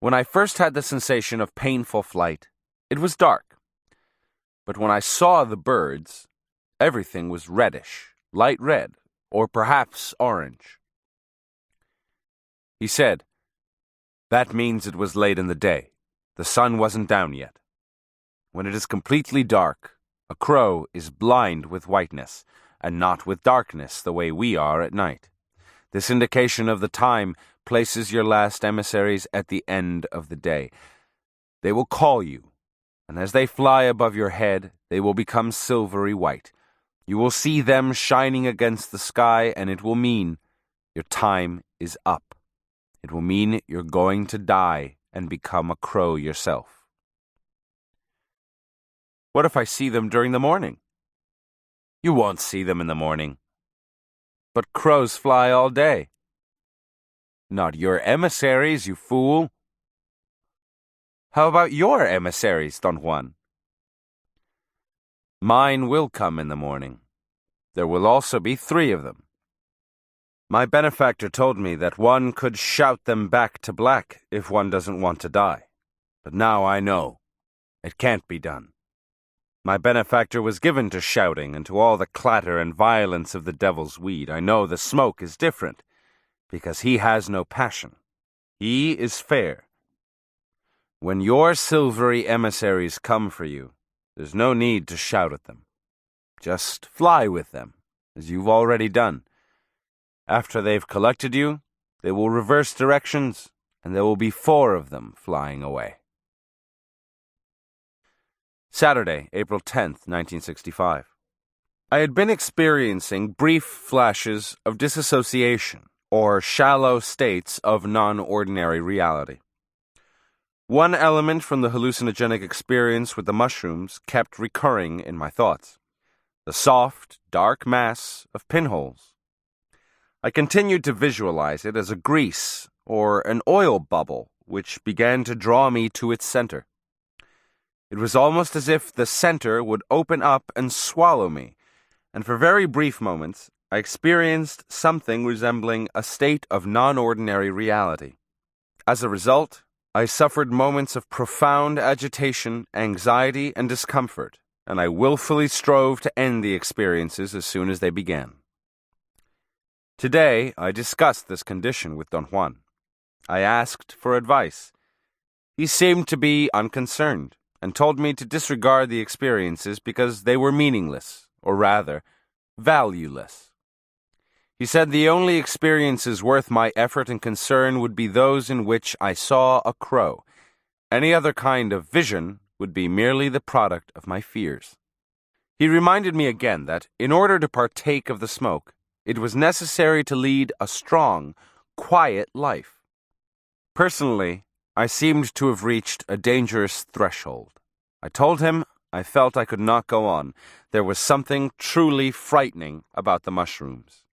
When I first had the sensation of painful flight, it was dark. But when I saw the birds, everything was reddish, light red, or perhaps orange. He said, "That means it was late in the day. The sun wasn't down yet. When it is completely dark, a crow is blind with whiteness, and not with darkness the way we are at night. This indication of the time places your last emissaries at the end of the day. They will call you, and as they fly above your head, they will become silvery white. You will see them shining against the sky, and it will mean your time is up. It will mean you're going to die and become a crow yourself." "What if I see them during the morning?" "You won't see them in the morning." "But crows fly all day." "Not your emissaries, you fool." "How about your emissaries, Don Juan?" "Mine will come in the morning. There will also be 3 of them. My benefactor told me that one could shout them back to black if one doesn't want to die. But now I know. It can't be done. My benefactor was given to shouting and to all the clatter and violence of the devil's weed. I know the smoke is different, because he has no passion. He is fair. When your silvery emissaries come for you, there's no need to shout at them. Just fly with them, as you've already done. After they've collected you, they will reverse directions, and there will be 4 of them flying away. Saturday, April 10th, 1965. I had been experiencing brief flashes of disassociation, or shallow states of non-ordinary reality. One element from the hallucinogenic experience with the mushrooms kept recurring in my thoughts: the soft, dark mass of pinholes. I continued to visualize it as a grease or an oil bubble which began to draw me to its center. It was almost as if the center would open up and swallow me, and for very brief moments I experienced something resembling a state of non-ordinary reality. As a result, I suffered moments of profound agitation, anxiety, and discomfort, and I willfully strove to end the experiences as soon as they began. Today, I discussed this condition with Don Juan. I asked for advice. He seemed to be unconcerned, and told me to disregard the experiences because they were meaningless, or rather, valueless. He said the only experiences worth my effort and concern would be those in which I saw a crow. Any other kind of vision would be merely the product of my fears. He reminded me again that, in order to partake of the smoke, it was necessary to lead a strong, quiet life. Personally, I seemed to have reached a dangerous threshold. I told him I felt I could not go on. There was something truly frightening about the mushrooms.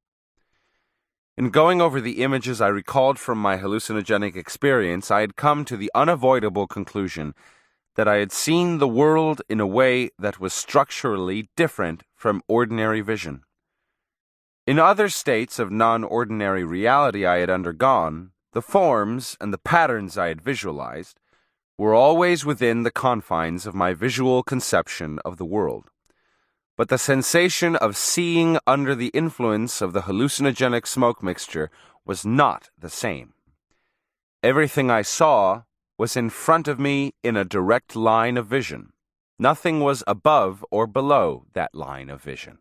In going over the images I recalled from my hallucinogenic experience, I had come to the unavoidable conclusion that I had seen the world in a way that was structurally different from ordinary vision. In other states of non-ordinary reality I had undergone, the forms and the patterns I had visualized were always within the confines of my visual conception of the world. But the sensation of seeing under the influence of the hallucinogenic smoke mixture was not the same. Everything I saw was in front of me in a direct line of vision. Nothing was above or below that line of vision.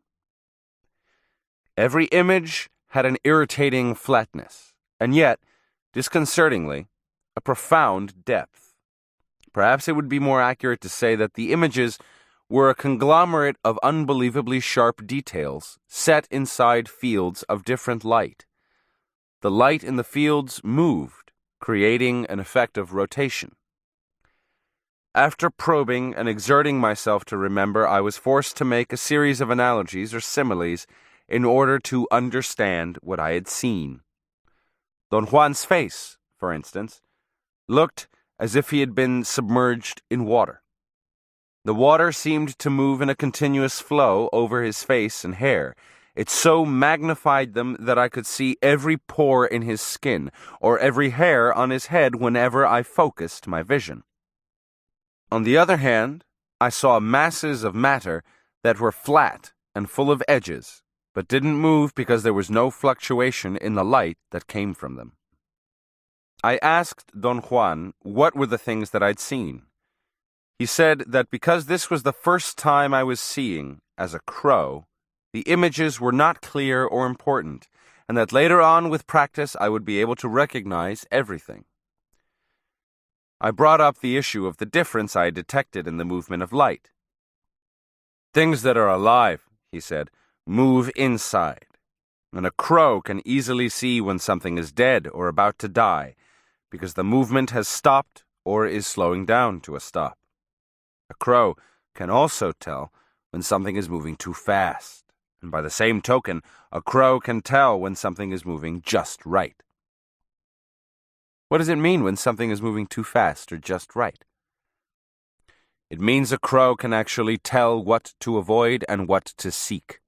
Every image had an irritating flatness, and yet, disconcertingly, a profound depth. Perhaps it would be more accurate to say that the images were a conglomerate of unbelievably sharp details set inside fields of different light. The light in the fields moved, creating an effect of rotation. After probing and exerting myself to remember, I was forced to make a series of analogies or similes in order to understand what I had seen. Don Juan's face, for instance, looked as if he had been submerged in water. The water seemed to move in a continuous flow over his face and hair. It so magnified them that I could see every pore in his skin, or every hair on his head whenever I focused my vision. On the other hand, I saw masses of matter that were flat and full of edges, but didn't move because there was no fluctuation in the light that came from them. I asked Don Juan what were the things that I'd seen. He said that because this was the first time I was seeing, as a crow, the images were not clear or important, and that later on with practice I would be able to recognize everything. I brought up the issue of the difference I had detected in the movement of light. Things that are alive, he said, move inside, and a crow can easily see when something is dead or about to die, because the movement has stopped or is slowing down to a stop. A crow can also tell when something is moving too fast, and by the same token, a crow can tell when something is moving just right. What does it mean when something is moving too fast or just right? It means a crow can actually tell what to avoid and what to seek.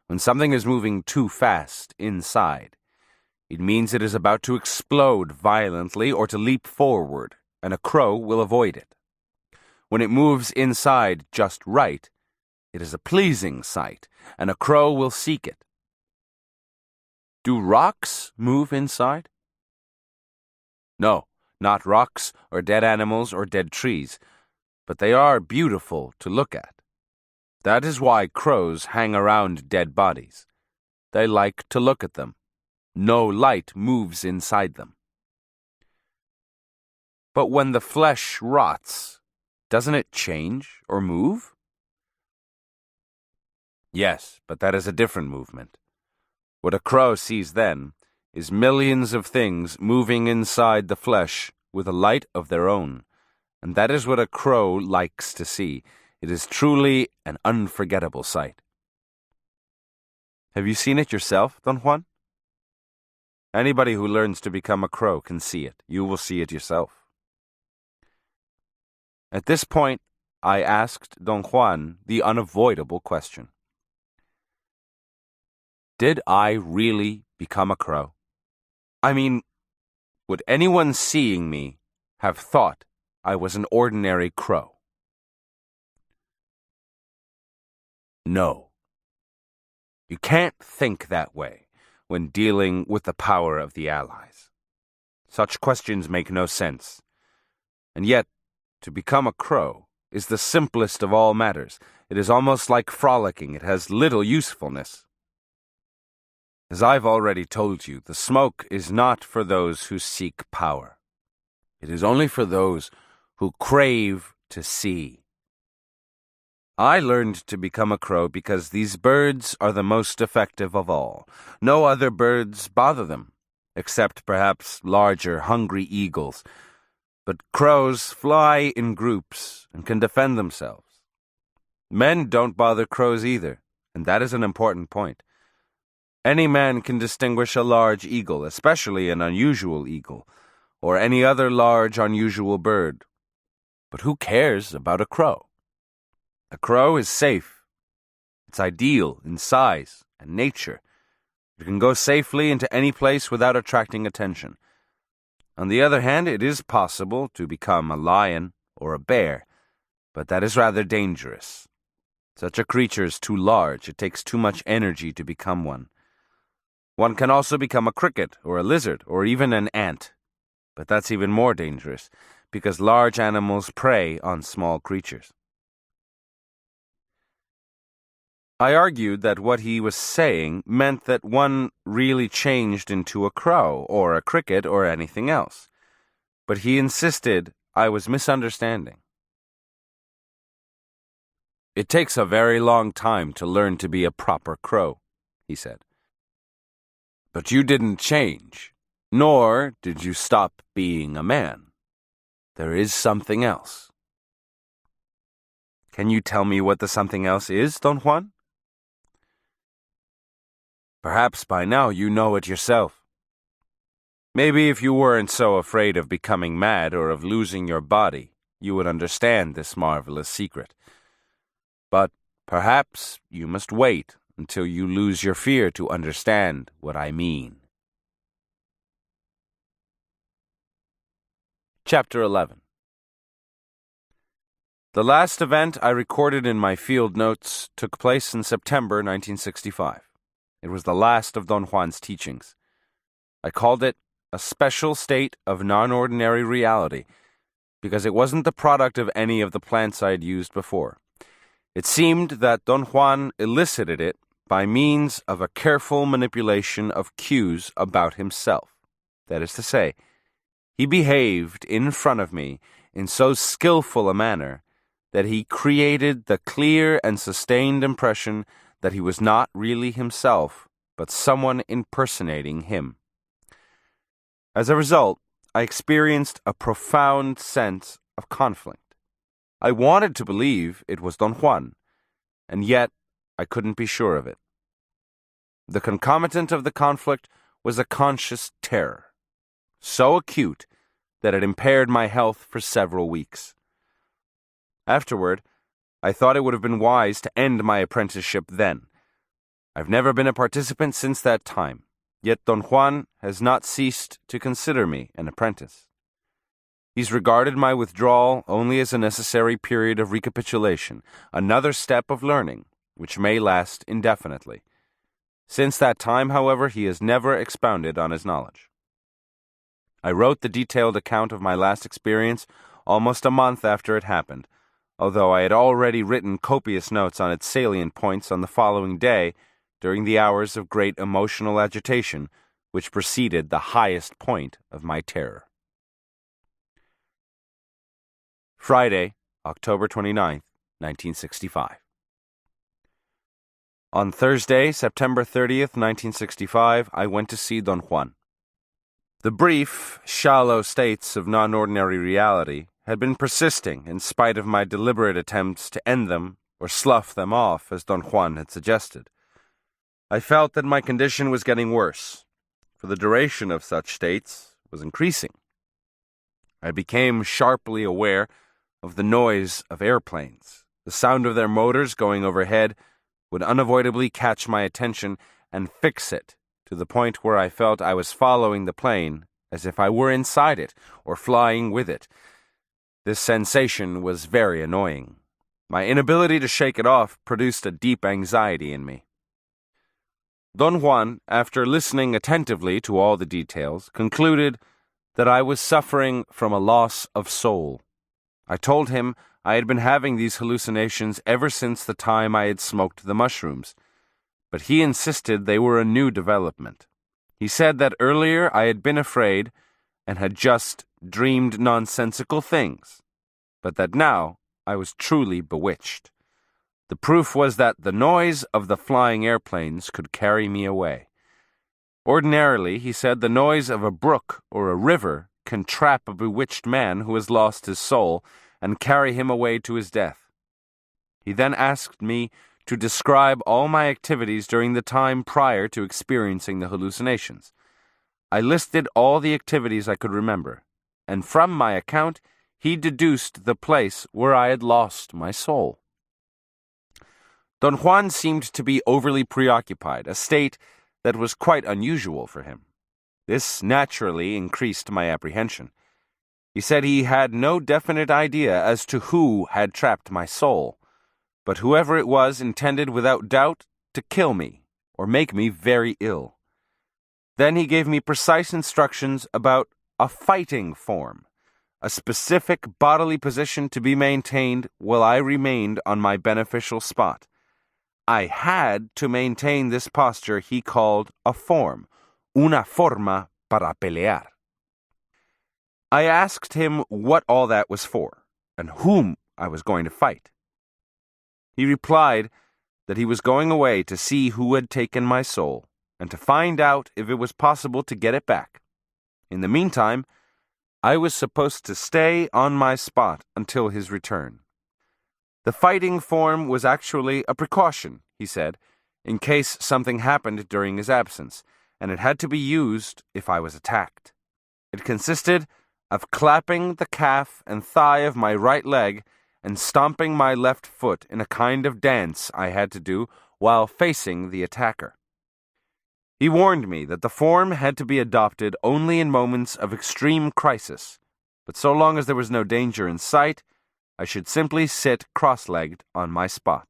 When something is moving too fast inside, it means it is about to explode violently or to leap forward, and a crow will avoid it. When it moves inside just right, it is a pleasing sight, and a crow will seek it. Do rocks move inside? No, not rocks or dead animals or dead trees, but they are beautiful to look at. That is why crows hang around dead bodies. They like to look at them. No light moves inside them. But when the flesh rots, doesn't it change or move? Yes, but that is a different movement. What a crow sees then is millions of things moving inside the flesh with a light of their own, and that is what a crow likes to see. It is truly an unforgettable sight. Have you seen it yourself, Don Juan? Anybody who learns to become a crow can see it. You will see it yourself. At this point, I asked Don Juan the unavoidable question. Did I really become a crow? I mean, would anyone seeing me have thought I was an ordinary crow? No. You can't think that way when dealing with the power of the Allies. Such questions make no sense. And yet, to become a crow is the simplest of all matters. It is almost like frolicking. It has little usefulness. As I've already told you, the smoke is not for those who seek power. It is only for those who crave to see. I learned to become a crow because these birds are the most effective of all. No other birds bother them, except perhaps larger, hungry eagles. But crows fly in groups and can defend themselves. Men don't bother crows either, and that is an important point. Any man can distinguish a large eagle, especially an unusual eagle, or any other large, unusual bird. But who cares about a crow? A crow is safe. It's ideal in size and nature. It can go safely into any place without attracting attention. On the other hand, it is possible to become a lion or a bear, but that is rather dangerous. Such a creature is too large. It takes too much energy to become one. One can also become a cricket or a lizard or even an ant. But that's even more dangerous because large animals prey on small creatures. I argued that what he was saying meant that one really changed into a crow or a cricket or anything else. But he insisted I was misunderstanding. It takes a very long time to learn to be a proper crow, he said. But you didn't change, nor did you stop being a man. There is something else. Can you tell me what the something else is, Don Juan? Perhaps by now you know it yourself. Maybe if you weren't so afraid of becoming mad or of losing your body, you would understand this marvelous secret. But perhaps you must wait until you lose your fear to understand what I mean. Chapter 11. The last event I recorded in my field notes took place in September 1965. It was the last of Don Juan's teachings. I called it a special state of non-ordinary reality because it wasn't the product of any of the plants I had used before. It seemed that Don Juan elicited it by means of a careful manipulation of cues about himself. That is to say, he behaved in front of me in so skillful a manner that he created the clear and sustained impression that he was not really himself, but someone impersonating him. As a result, I experienced a profound sense of conflict. I wanted to believe it was Don Juan, and yet I couldn't be sure of it. The concomitant of the conflict was a conscious terror, so acute that it impaired my health for several weeks. Afterward, I thought it would have been wise to end my apprenticeship then. I've never been a participant since that time, yet Don Juan has not ceased to consider me an apprentice. He's regarded my withdrawal only as a necessary period of recapitulation, another step of learning, which may last indefinitely. Since that time, however, he has never expounded on his knowledge. I wrote the detailed account of my last experience almost a month after it happened, although I had already written copious notes on its salient points on the following day during the hours of great emotional agitation which preceded the highest point of my terror. Friday, October 29th, 1965. On Thursday, September 30th, 1965, I went to see Don Juan. The brief, shallow states of non-ordinary reality had been persisting in spite of my deliberate attempts to end them or slough them off, as Don Juan had suggested. I felt that my condition was getting worse, for the duration of such states was increasing. I became sharply aware of the noise of airplanes. The sound of their motors going overhead would unavoidably catch my attention and fix it to the point where I felt I was following the plane as if I were inside it or flying with it. This sensation was very annoying. My inability to shake it off produced a deep anxiety in me. Don Juan, after listening attentively to all the details, concluded that I was suffering from a loss of soul. I told him I had been having these hallucinations ever since the time I had smoked the mushrooms, but he insisted they were a new development. He said that earlier I had been afraid and had just dreamed nonsensical things, but that now I was truly bewitched. The proof was that the noise of the flying airplanes could carry me away. Ordinarily, he said, the noise of a brook or a river can trap a bewitched man who has lost his soul and carry him away to his death. He then asked me to describe all my activities during the time prior to experiencing the hallucinations. I listed all the activities I could remember, and from my account, he deduced the place where I had lost my soul. Don Juan seemed to be overly preoccupied, a state that was quite unusual for him. This naturally increased my apprehension. He said he had no definite idea as to who had trapped my soul, but whoever it was intended without doubt to kill me or make me very ill. Then he gave me precise instructions about a fighting form, a specific bodily position to be maintained while I remained on my beneficial spot. I had to maintain this posture he called a form, una forma para pelear. I asked him what all that was for, and whom I was going to fight. He replied that he was going away to see who had taken my soul, and to find out if it was possible to get it back. In the meantime, I was supposed to stay on my spot until his return. The fighting form was actually a precaution, he said, in case something happened during his absence, and it had to be used if I was attacked. It consisted of clapping the calf and thigh of my right leg and stomping my left foot in a kind of dance I had to do while facing the attacker. He warned me that the form had to be adopted only in moments of extreme crisis, but so long as there was no danger in sight, I should simply sit cross-legged on my spot.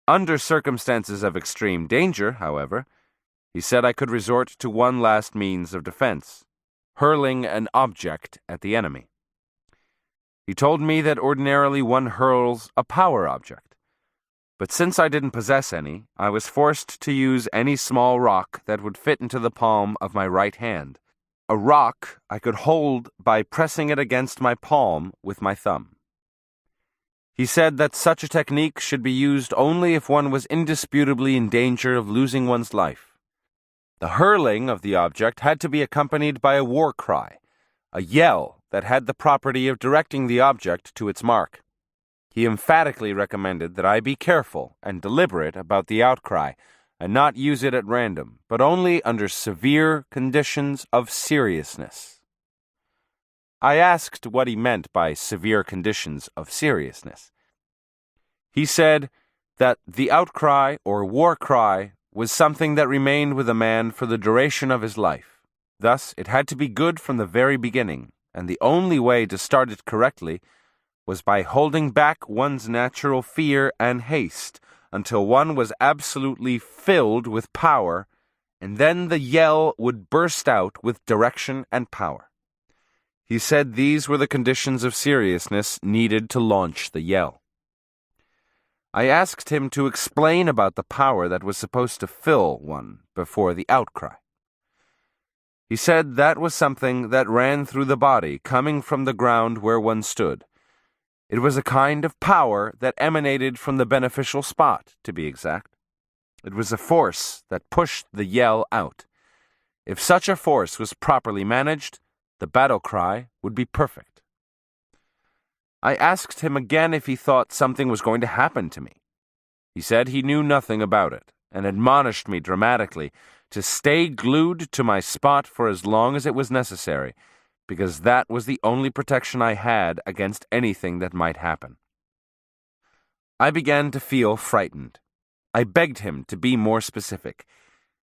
Under circumstances of extreme danger, however, he said I could resort to one last means of defense, hurling an object at the enemy. He told me that ordinarily one hurls a power object, but since I didn't possess any, I was forced to use any small rock that would fit into the palm of my right hand, a rock I could hold by pressing it against my palm with my thumb. He said that such a technique should be used only if one was indisputably in danger of losing one's life. The hurling of the object had to be accompanied by a war cry, a yell that had the property of directing the object to its mark. He emphatically recommended that I be careful and deliberate about the outcry and not use it at random, but only under severe conditions of seriousness. I asked what he meant by severe conditions of seriousness. He said that the outcry or war cry was something that remained with a man for the duration of his life. Thus, it had to be good from the very beginning, and the only way to start it correctly was by holding back one's natural fear and haste until one was absolutely filled with power, and then the yell would burst out with direction and power. He said these were the conditions of seriousness needed to launch the yell. I asked him to explain about the power that was supposed to fill one before the outcry. He said that was something that ran through the body, coming from the ground where one stood. It was a kind of power that emanated from the beneficial spot, to be exact. It was a force that pushed the yell out. If such a force was properly managed, the battle cry would be perfect. I asked him again if he thought something was going to happen to me. He said he knew nothing about it, and admonished me dramatically to stay glued to my spot for as long as it was necessary, because that was the only protection I had against anything that might happen. I began to feel frightened. I begged him to be more specific.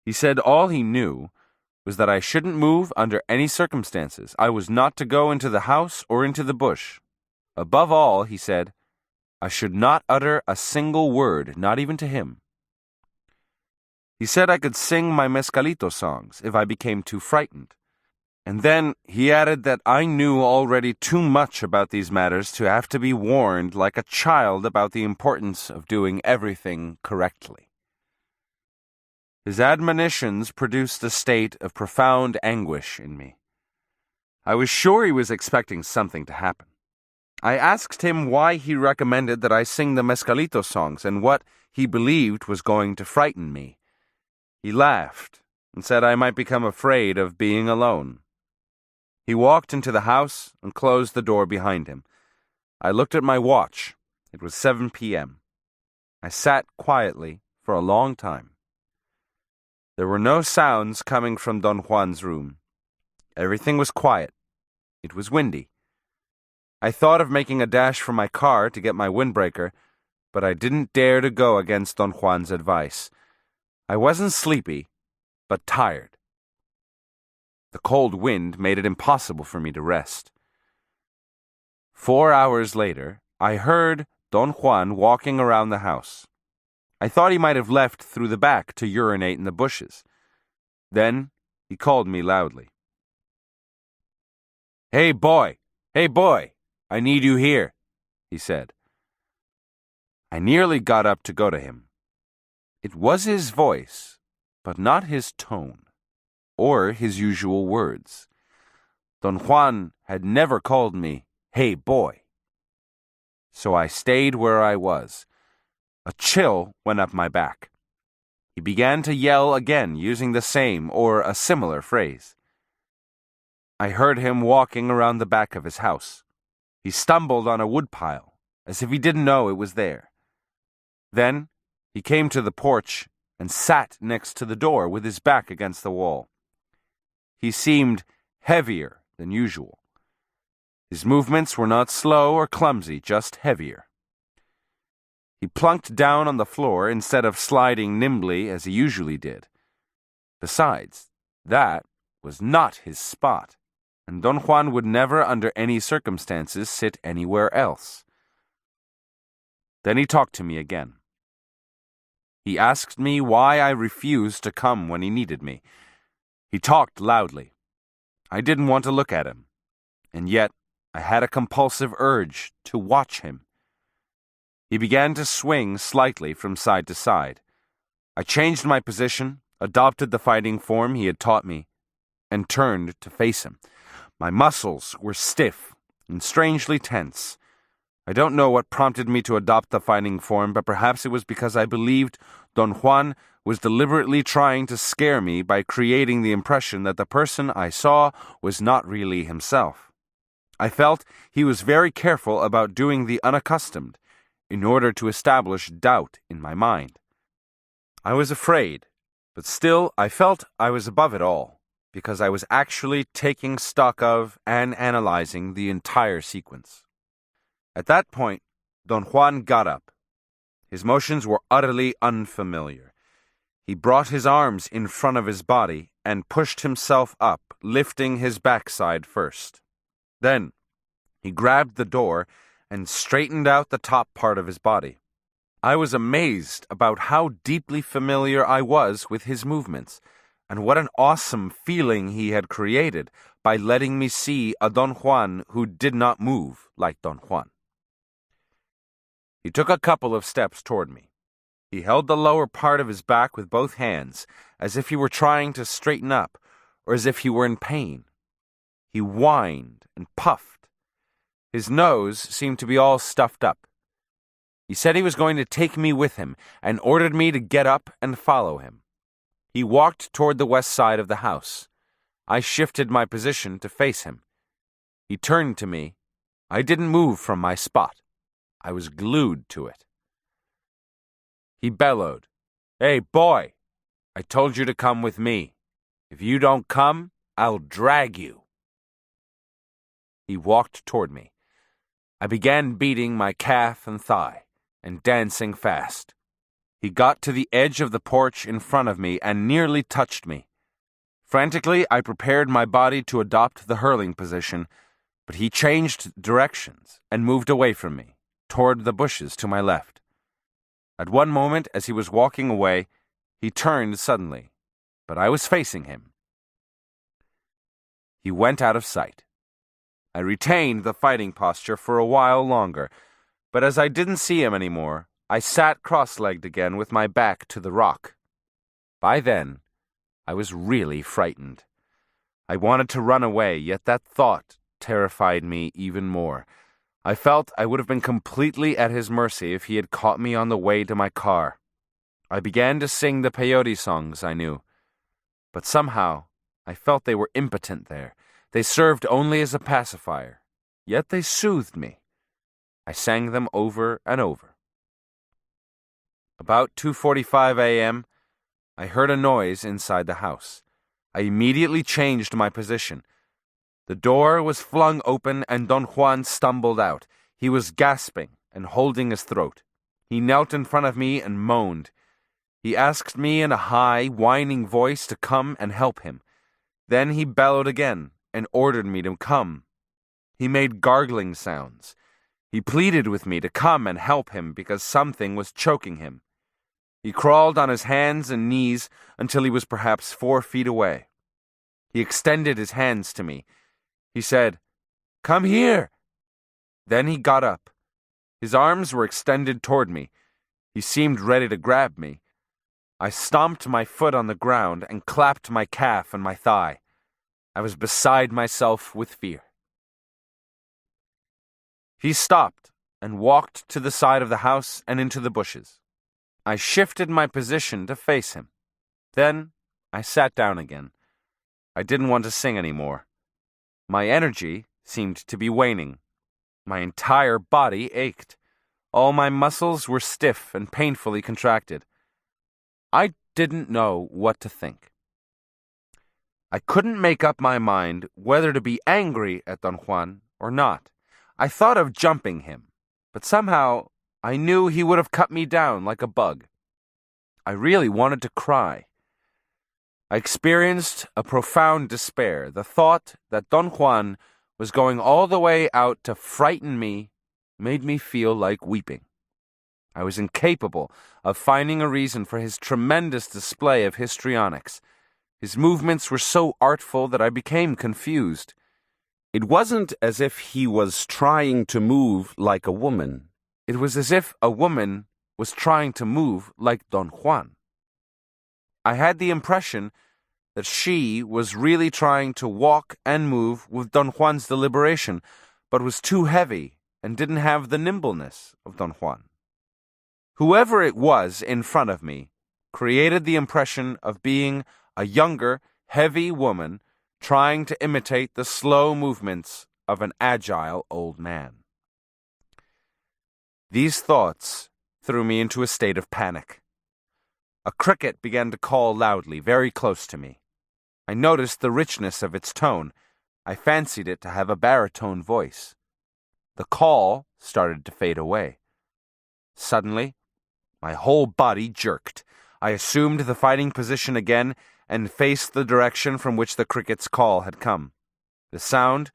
He said all he knew was that I shouldn't move under any circumstances. I was not to go into the house or into the bush. Above all, he said, I should not utter a single word, not even to him. He said I could sing my mezcalito songs if I became too frightened. And then he added that I knew already too much about these matters to have to be warned like a child about the importance of doing everything correctly. His admonitions produced a state of profound anguish in me. I was sure he was expecting something to happen. I asked him why he recommended that I sing the mezcalito songs and what he believed was going to frighten me. He laughed and said I might become afraid of being alone. He walked into the house and closed the door behind him. I looked at my watch. It was 7 p.m. I sat quietly for a long time. There were no sounds coming from Don Juan's room. Everything was quiet. It was windy. I thought of making a dash for my car to get my windbreaker, but I didn't dare to go against Don Juan's advice. I wasn't sleepy, but tired. The cold wind made it impossible for me to rest. 4 hours later, I heard Don Juan walking around the house. I thought he might have left through the back to urinate in the bushes. Then he called me loudly. Hey, boy! I need you here," he said. I nearly got up to go to him. It was his voice, but not his tone, or his usual words. Don Juan had never called me, "Hey, boy." So I stayed where I was. A chill went up my back. He began to yell again, using the same or a similar phrase. I heard him walking around the back of his house. He stumbled on a woodpile, as if he didn't know it was there. Then he came to the porch and sat next to the door with his back against the wall. He seemed heavier than usual. His movements were not slow or clumsy, just heavier. He plunked down on the floor instead of sliding nimbly as he usually did. Besides, that was not his spot, and Don Juan would never under any circumstances sit anywhere else. Then he talked to me again. He asked me why I refused to come when he needed me. He talked loudly. I didn't want to look at him, and yet I had a compulsive urge to watch him. He began to swing slightly from side to side. I changed my position, adopted the fighting form he had taught me, and turned to face him. My muscles were stiff and strangely tense. I don't know what prompted me to adopt the fighting form, but perhaps it was because I believed Don Juan was deliberately trying to scare me by creating the impression that the person I saw was not really himself. I felt he was very careful about doing the unaccustomed, in order to establish doubt in my mind. I was afraid, but still I felt I was above it all, because I was actually taking stock of and analyzing the entire sequence. At that point, Don Juan got up. His motions were utterly unfamiliar. He brought his arms in front of his body and pushed himself up, lifting his backside first. Then he grabbed the door and straightened out the top part of his body. I was amazed about how deeply familiar I was with his movements, and what an awesome feeling he had created by letting me see a Don Juan who did not move like Don Juan. He took a couple of steps toward me. He held the lower part of his back with both hands, as if he were trying to straighten up, or as if he were in pain. He whined and puffed. His nose seemed to be all stuffed up. He said he was going to take me with him and ordered me to get up and follow him. He walked toward the west side of the house. I shifted my position to face him. He turned to me. I didn't move from my spot. I was glued to it. He bellowed, "Hey, boy, I told you to come with me. If you don't come, I'll drag you." He walked toward me. I began beating my calf and thigh and dancing fast. He got to the edge of the porch in front of me and nearly touched me. Frantically, I prepared my body to adopt the hurling position, but he changed directions and moved away from me, toward the bushes to my left. At one moment, as he was walking away, he turned suddenly, but I was facing him. He went out of sight. I retained the fighting posture for a while longer, but as I didn't see him anymore, I sat cross-legged again with my back to the rock. By then, I was really frightened. I wanted to run away, yet that thought terrified me even more. I felt I would have been completely at his mercy if he had caught me on the way to my car. I began to sing the peyote songs I knew, but somehow I felt they were impotent there. They served only as a pacifier, yet they soothed me. I sang them over and over. About 2:45 a.m., I heard a noise inside the house. I immediately changed my position. The door was flung open and Don Juan stumbled out. He was gasping and holding his throat. He knelt in front of me and moaned. He asked me in a high, whining voice to come and help him. Then he bellowed again and ordered me to come. He made gargling sounds. He pleaded with me to come and help him because something was choking him. He crawled on his hands and knees until he was perhaps 4 feet away. He extended his hands to me. He said, "Come here." Then he got up. His arms were extended toward me. He seemed ready to grab me. I stomped my foot on the ground and clapped my calf and my thigh. I was beside myself with fear. He stopped and walked to the side of the house and into the bushes. I shifted my position to face him. Then I sat down again. I didn't want to sing anymore. My energy seemed to be waning. My entire body ached. All my muscles were stiff and painfully contracted. I didn't know what to think. I couldn't make up my mind whether to be angry at Don Juan or not. I thought of jumping him, but somehow I knew he would have cut me down like a bug. I really wanted to cry. I experienced a profound despair. The thought that Don Juan was going all the way out to frighten me made me feel like weeping. I was incapable of finding a reason for his tremendous display of histrionics. His movements were so artful that I became confused. It wasn't as if he was trying to move like a woman. It was as if a woman was trying to move like Don Juan. I had the impression that she was really trying to walk and move with Don Juan's deliberation, but was too heavy and didn't have the nimbleness of Don Juan. Whoever it was in front of me created the impression of being a younger, heavy woman trying to imitate the slow movements of an agile old man. These thoughts threw me into a state of panic. A cricket began to call loudly, very close to me. I noticed the richness of its tone. I fancied it to have a baritone voice. The call started to fade away. Suddenly, my whole body jerked. I assumed the fighting position again and faced the direction from which the cricket's call had come. The sound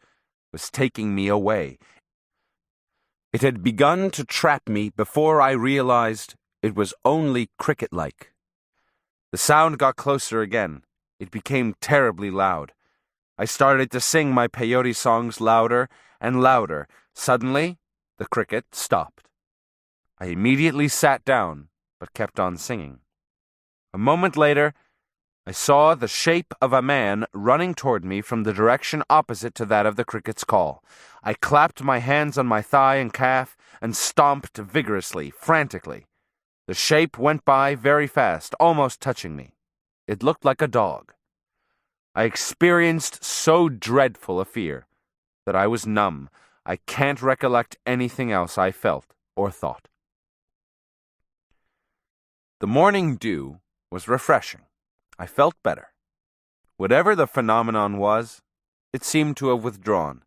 was taking me away. It had begun to trap me before I realized it was only cricket-like. The sound got closer again. It became terribly loud. I started to sing my peyote songs louder and louder. Suddenly, the cricket stopped. I immediately sat down, but kept on singing. A moment later, I saw the shape of a man running toward me from the direction opposite to that of the cricket's call. I clapped my hands on my thigh and calf and stomped vigorously, frantically. The shape went by very fast, almost touching me. It looked like a dog. I experienced so dreadful a fear that I was numb. I can't recollect anything else I felt or thought. The morning dew was refreshing. I felt better. Whatever the phenomenon was, it seemed to have withdrawn.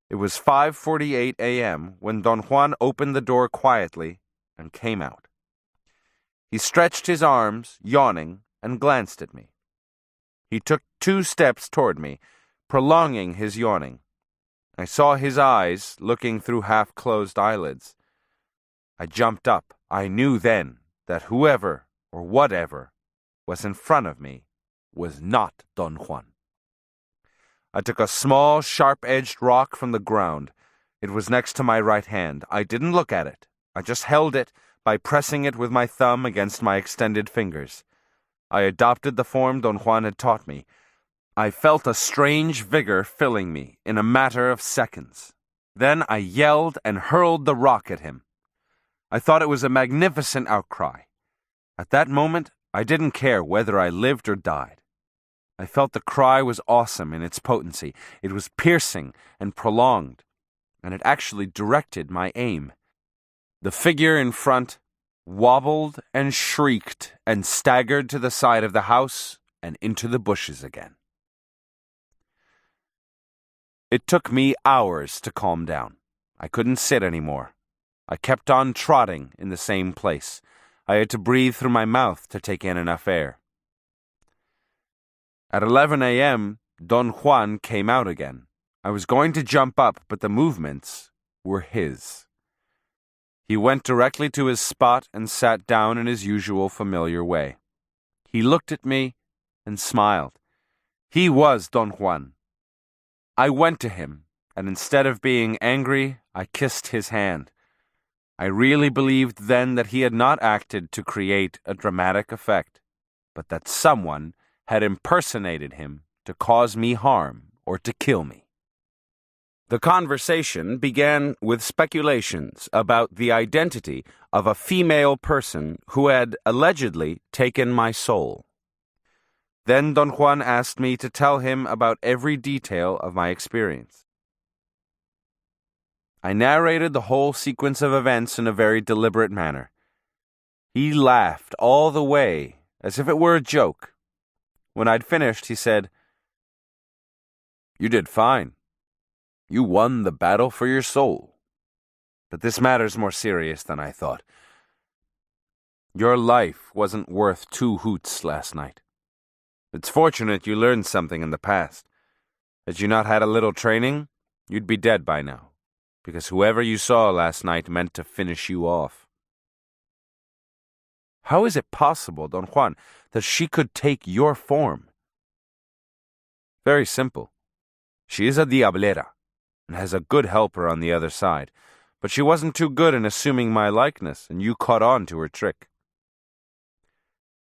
It was 5:48 a.m. when Don Juan opened the door quietly and came out. He stretched his arms, yawning, and glanced at me. He took 2 steps toward me, prolonging his yawning. I saw his eyes looking through half-closed eyelids. I jumped up. I knew then that whoever or whatever was in front of me was not Don Juan. I took a small, sharp-edged rock from the ground. It was next to my right hand. I didn't look at it. I just held it by pressing it with my thumb against my extended fingers. I adopted the form Don Juan had taught me. I felt a strange vigor filling me in a matter of seconds. Then I yelled and hurled the rock at him. I thought it was a magnificent outcry. At that moment, I didn't care whether I lived or died. I felt the cry was awesome in its potency. It was piercing and prolonged, and it actually directed my aim. The figure in front wobbled and shrieked and staggered to the side of the house and into the bushes again. It took me hours to calm down. I couldn't sit anymore. I kept on trotting in the same place. I had to breathe through my mouth to take in enough air. At 11 a.m., Don Juan came out again. I was going to jump up, but the movements were his. He went directly to his spot and sat down in his usual familiar way. He looked at me and smiled. He was Don Juan. I went to him, and instead of being angry, I kissed his hand. I really believed then that he had not acted to create a dramatic effect, but that someone had impersonated him to cause me harm or to kill me. The conversation began with speculations about the identity of a female person who had allegedly taken my soul. Then Don Juan asked me to tell him about every detail of my experience. I narrated the whole sequence of events in a very deliberate manner. He laughed all the way, as if it were a joke. When I'd finished, he said, "You did fine. You won the battle for your soul. But this matter's more serious than I thought. Your life wasn't worth 2 hoots last night. It's fortunate you learned something in the past. Had you not had a little training, you'd be dead by now, because whoever you saw last night meant to finish you off." How is it possible, Don Juan, that she could take your form? Very simple. She is a diablera, and has a good helper on the other side, but she wasn't too good in assuming my likeness, and you caught on to her trick.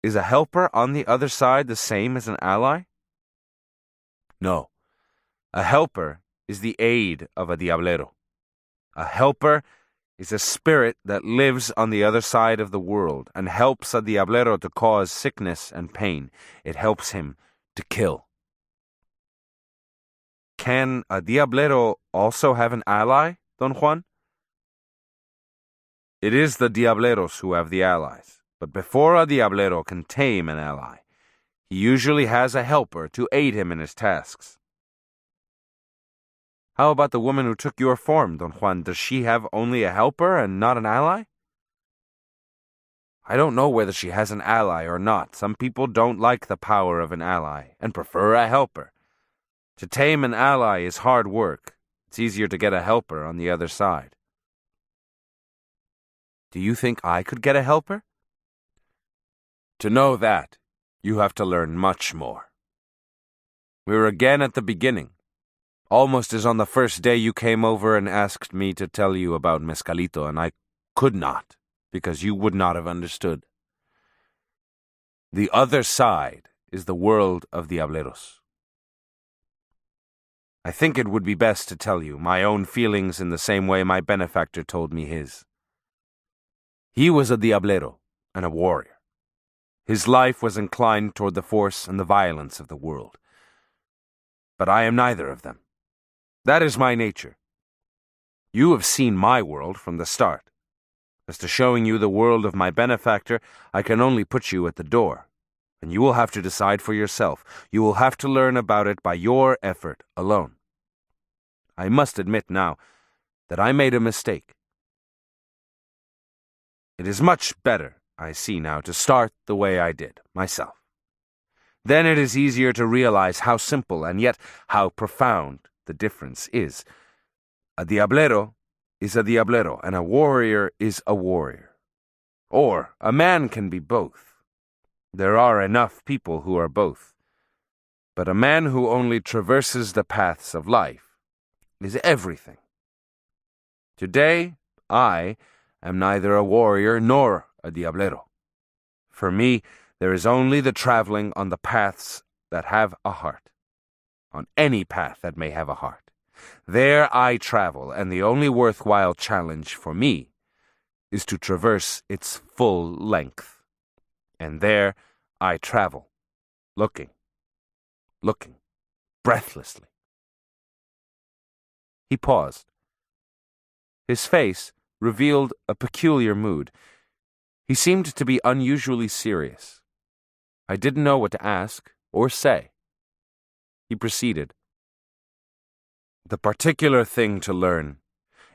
Is a helper on the other side the same as an ally? No. A helper is the aid of a diablero. A helper is a spirit that lives on the other side of the world and helps a diablero to cause sickness and pain. It helps him to kill. Can a diablero also have an ally, Don Juan? It is the diableros who have the allies. But before a diablero can tame an ally, he usually has a helper to aid him in his tasks. How about the woman who took your form, Don Juan? Does she have only a helper and not an ally? I don't know whether she has an ally or not. Some people don't like the power of an ally and prefer a helper. To tame an ally is hard work. It's easier to get a helper on the other side. Do you think I could get a helper? To know that, you have to learn much more. We're again at the beginning, almost as on the first day you came over and asked me to tell you about Mezcalito, and I could not, because you would not have understood. The other side is the world of Diableros. I think it would be best to tell you my own feelings in the same way my benefactor told me his. He was a Diablero and a warrior. His life was inclined toward the force and the violence of the world. But I am neither of them. That is my nature. You have seen my world from the start. As to showing you the world of my benefactor, I can only put you at the door, and you will have to decide for yourself. You will have to learn about it by your effort alone. I must admit now that I made a mistake. It is much better, I see now, to start the way I did, myself. Then it is easier to realize how simple and yet how profound the difference is. A Diablero is a Diablero, and a warrior is a warrior. Or a man can be both. There are enough people who are both. But a man who only traverses the paths of life is everything. Today, I am neither a warrior nor a Diablero. For me, there is only the traveling on the paths that have a heart. On any path that may have a heart. There I travel, and the only worthwhile challenge for me is to traverse its full length. And there I travel, looking, breathlessly. He paused. His face revealed a peculiar mood. He seemed to be unusually serious. I didn't know what to ask or say. He proceeded. The particular thing to learn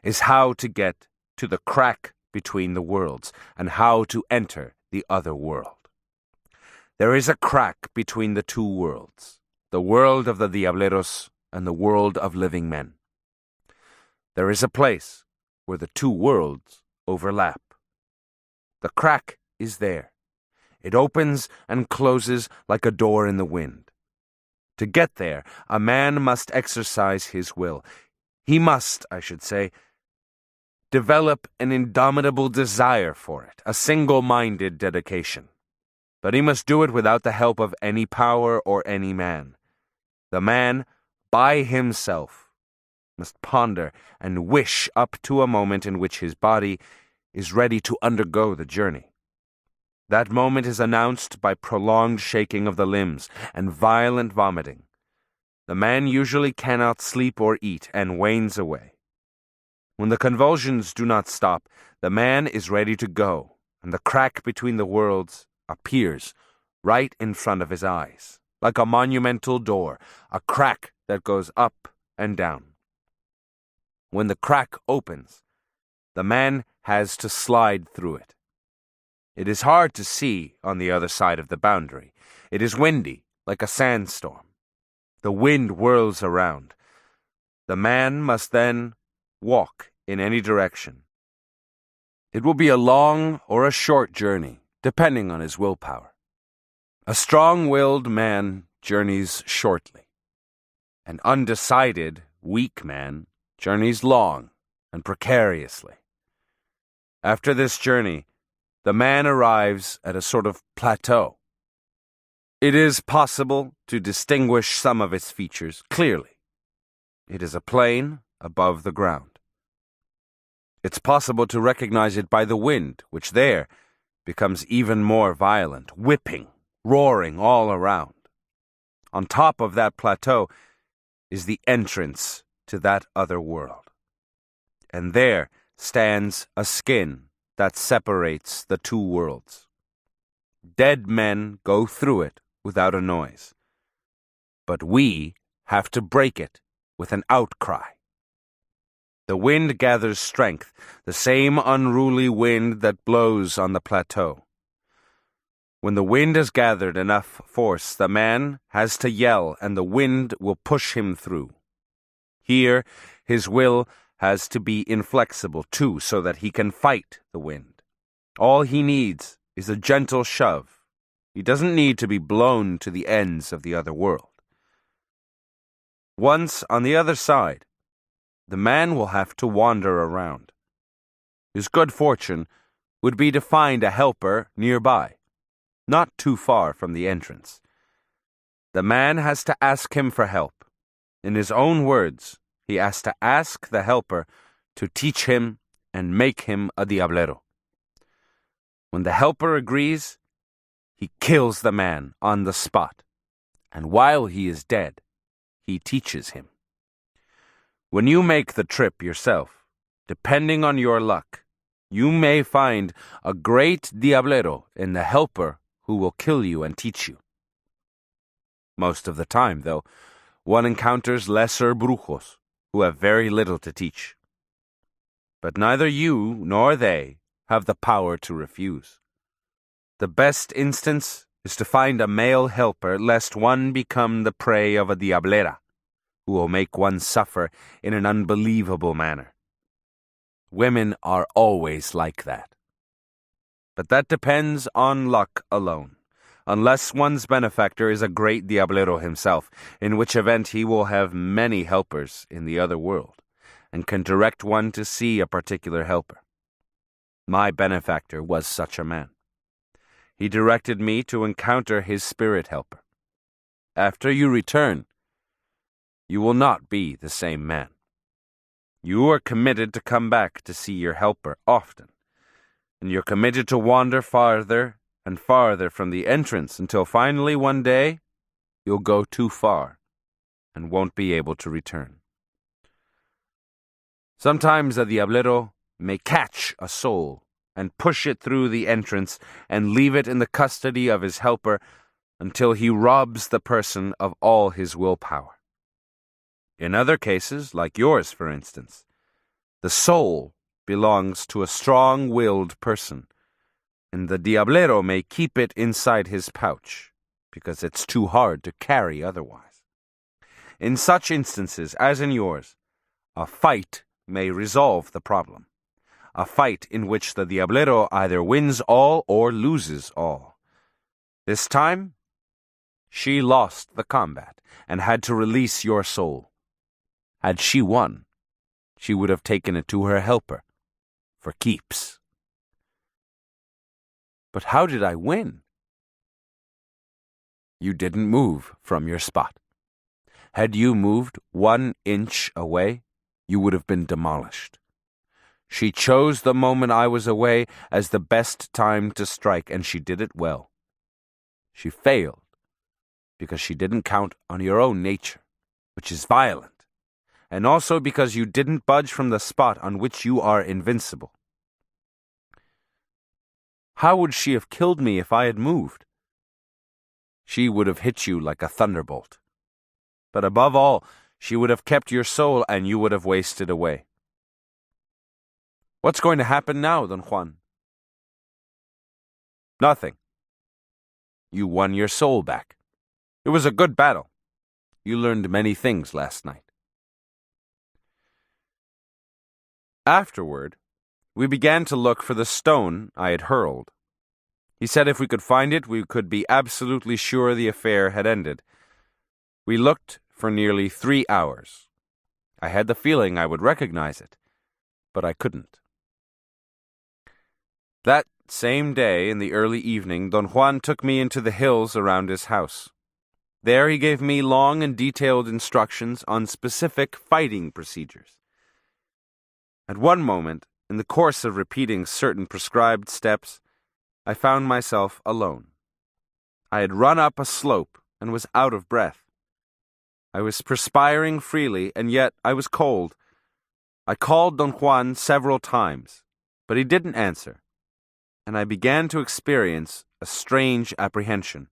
is how to get to the crack between the worlds and how to enter the other world. There is a crack between the two worlds, the world of the Diableros and the world of living men. There is a place where the two worlds overlap. The crack is there. It opens and closes like a door in the wind. To get there, a man must exercise his will. He must, I should say, develop an indomitable desire for it, a single-minded dedication. But he must do it without the help of any power or any man. The man, by himself, must ponder and wish up to a moment in which his body is ready to undergo the journey. That moment is announced by prolonged shaking of the limbs and violent vomiting. The man usually cannot sleep or eat and wanes away. When the convulsions do not stop, the man is ready to go, and the crack between the worlds appears right in front of his eyes, like a monumental door, a crack that goes up and down. When the crack opens, the man has to slide through it. It is hard to see on the other side of the boundary. It is windy, like a sandstorm. The wind whirls around. The man must then walk in any direction. It will be a long or a short journey, depending on his willpower. A strong-willed man journeys shortly. An undecided, weak man journeys long and precariously. After this journey, the man arrives at a sort of plateau. It is possible to distinguish some of its features clearly. It is a plain above the ground. It's possible to recognize it by the wind, which there becomes even more violent, whipping, roaring all around. On top of that plateau is the entrance to that other world. And there stands a skin that separates the two worlds. Dead men go through it without a noise. But we have to break it with an outcry. The wind gathers strength, the same unruly wind that blows on the plateau. When the wind has gathered enough force, the man has to yell, and the wind will push him through. Here, his will has to be inflexible too, so that he can fight the wind. All he needs is a gentle shove. He doesn't need to be blown to the ends of the other world. Once on the other side, the man will have to wander around. His good fortune would be to find a helper nearby, not too far from the entrance. The man has to ask him for help. In his own words, he has to ask the helper to teach him and make him a diablero. When the helper agrees, he kills the man on the spot, and while he is dead, he teaches him. When you make the trip yourself, depending on your luck, you may find a great diablero in the helper who will kill you and teach you. Most of the time, though, one encounters lesser brujos who have very little to teach. But neither you nor they have the power to refuse. The best instance is to find a male helper, lest one become the prey of a diablera, who will make one suffer in an unbelievable manner. Women are always like that. But that depends on luck alone, unless one's benefactor is a great diablero himself, in which event he will have many helpers in the other world, and can direct one to see a particular helper. My benefactor was such a man. He directed me to encounter his spirit helper. After you return, you will not be the same man. You are committed to come back to see your helper often, and you're committed to wander farther and farther from the entrance until finally one day you'll go too far and won't be able to return. Sometimes a diablero may catch a soul and push it through the entrance and leave it in the custody of his helper until he robs the person of all his willpower. In other cases, like yours for instance, the soul belongs to a strong-willed person, and the diablero may keep it inside his pouch because it's too hard to carry otherwise. In such instances, as in yours, a fight may resolve the problem. A fight in which the diablero either wins all or loses all. This time, she lost the combat and had to release your soul. Had she won, she would have taken it to her helper, for keeps. But how did I win? You didn't move from your spot. Had you moved 1 inch away, you would have been demolished. She chose the moment I was away as the best time to strike, and she did it well. She failed because she didn't count on your own nature, which is violent, and also because you didn't budge from the spot on which you are invincible. How would she have killed me if I had moved? She would have hit you like a thunderbolt. But above all, she would have kept your soul and you would have wasted away. What's going to happen now, Don Juan? Nothing. You won your soul back. It was a good battle. You learned many things last night. Afterward, we began to look for the stone I had hurled. He said if we could find it, we could be absolutely sure the affair had ended. We looked for nearly 3 hours. I had the feeling I would recognize it, but I couldn't. That same day, in the early evening, Don Juan took me into the hills around his house. There he gave me long and detailed instructions on specific fighting procedures. At one moment, in the course of repeating certain prescribed steps, I found myself alone. I had run up a slope and was out of breath. I was perspiring freely, and yet I was cold. I called Don Juan several times, but he didn't answer, and I began to experience a strange apprehension.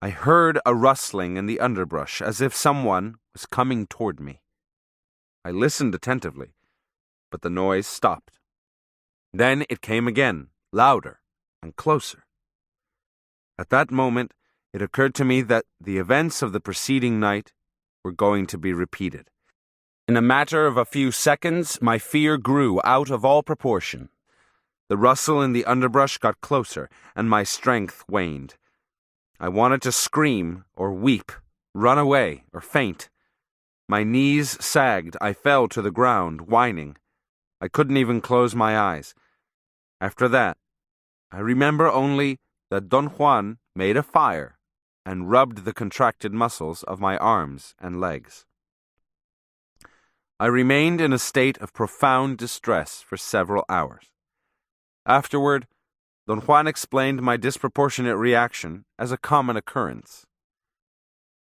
I heard a rustling in the underbrush, as if someone was coming toward me. I listened attentively, but the noise stopped. Then it came again, louder and closer. At that moment, it occurred to me that the events of the preceding night were going to be repeated. In a matter of a few seconds, my fear grew out of all proportion. The rustle in the underbrush got closer, and my strength waned. I wanted to scream or weep, run away or faint. My knees sagged. I fell to the ground, whining. I couldn't even close my eyes. After that, I remember only that Don Juan made a fire and rubbed the contracted muscles of my arms and legs. I remained in a state of profound distress for several hours. Afterward, Don Juan explained my disproportionate reaction as a common occurrence.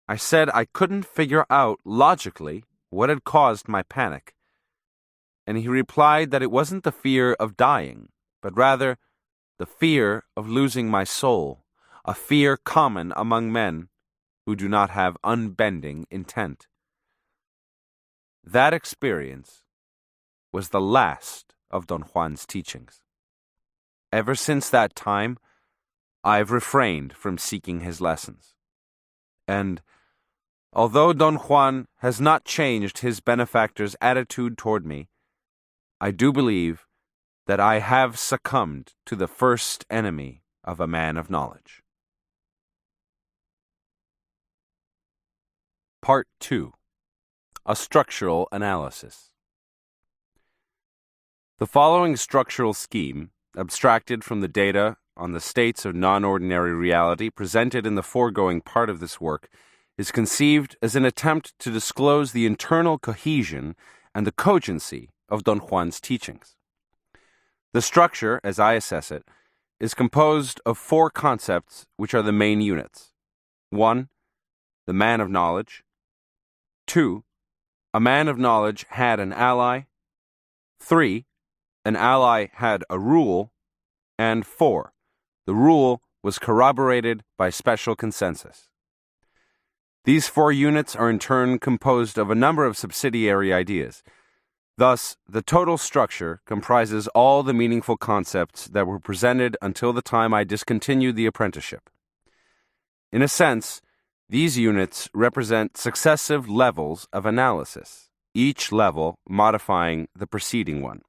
I said I couldn't figure out logically what had caused my panic, and he replied that it wasn't the fear of dying, but rather the fear of losing my soul, a fear common among men who do not have unbending intent. That experience was the last of Don Juan's teachings. Ever since that time, I've refrained from seeking his lessons. And although Don Juan has not changed his benefactor's attitude toward me, I do believe that I have succumbed to the first enemy of a man of knowledge. Part 2. A Structural Analysis. The following structural scheme, abstracted from the data on the states of non-ordinary reality presented in the foregoing part of this work, is conceived as an attempt to disclose the internal cohesion and the cogency of Don Juan's teachings. The structure, as I assess it, is composed of 4 concepts which are the main units. 1. The man of knowledge. 2. A man of knowledge had an ally. 3. An ally had a rule. And 4. The rule was corroborated by special consensus. These 4 units are in turn composed of a number of subsidiary ideas. Thus, the total structure comprises all the meaningful concepts that were presented until the time I discontinued the apprenticeship. In a sense, these units represent successive levels of analysis, each level modifying the preceding one.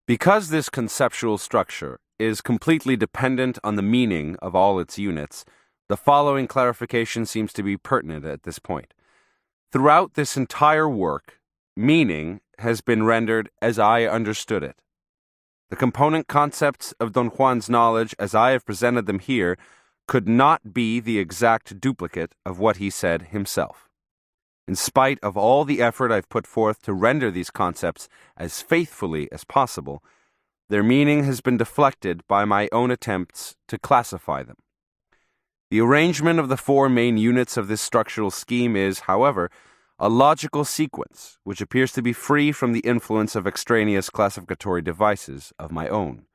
Because this conceptual structure is completely dependent on the meaning of all its units, the following clarification seems to be pertinent at this point. Throughout this entire work, meaning has been rendered as I understood it. The component concepts of Don Juan's knowledge, as I have presented them here, could not be the exact duplicate of what he said himself. In spite of all the effort I've put forth to render these concepts as faithfully as possible, their meaning has been deflected by my own attempts to classify them. The arrangement of the 4 main units of this structural scheme is, however, a logical sequence which appears to be free from the influence of extraneous classificatory devices of my own.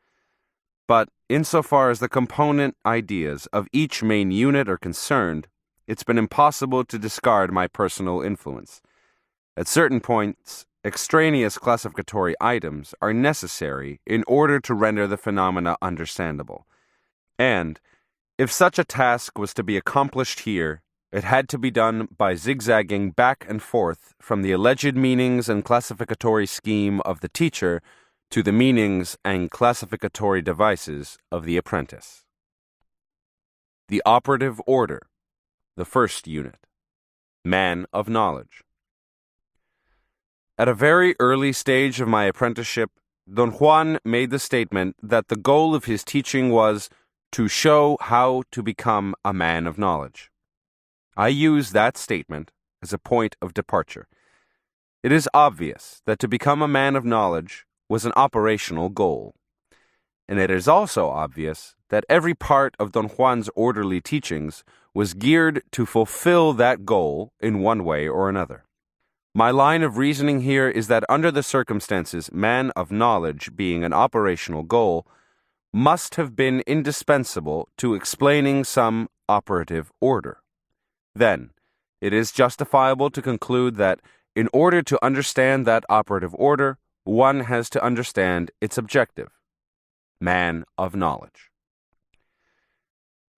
But insofar as the component ideas of each main unit are concerned, it's been impossible to discard my personal influence. At certain points, extraneous classificatory items are necessary in order to render the phenomena understandable. And, if such a task was to be accomplished here, it had to be done by zigzagging back and forth from the alleged meanings and classificatory scheme of the teacher to the meanings and classificatory devices of the apprentice. The operative order, the first unit. Man of knowledge. At a very early stage of my apprenticeship, Don Juan made the statement that the goal of his teaching was to show how to become a man of knowledge. I use that statement as a point of departure. It is obvious that to become a man of knowledge was an operational goal. And it is also obvious that every part of Don Juan's orderly teachings was geared to fulfill that goal in one way or another. My line of reasoning here is that under the circumstances, man of knowledge being an operational goal must have been indispensable to explaining some operative order. Then, it is justifiable to conclude that in order to understand that operative order, one has to understand its objective, man of knowledge.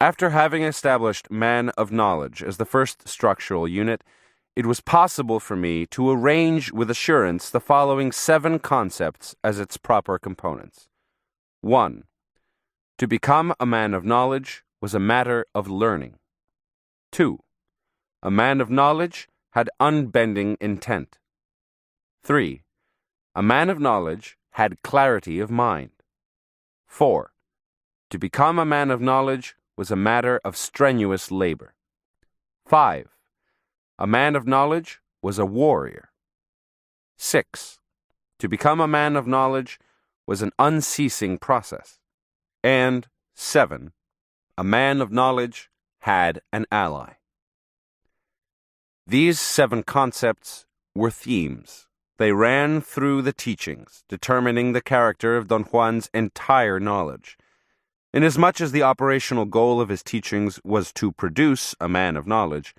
After having established man of knowledge as the first structural unit, it was possible for me to arrange with assurance the following 7 concepts as its proper components. 1. To become a man of knowledge was a matter of learning. 2. A man of knowledge had unbending intent. 3. A man of knowledge had clarity of mind. 4. To become a man of knowledge was a matter of strenuous labor. 5. A man of knowledge was a warrior. 6. To become a man of knowledge was an unceasing process. And 7. A man of knowledge had an ally. These 7 concepts were themes. They ran through the teachings, determining the character of Don Juan's entire knowledge. Inasmuch as the operational goal of his teachings was to produce a man of knowledge,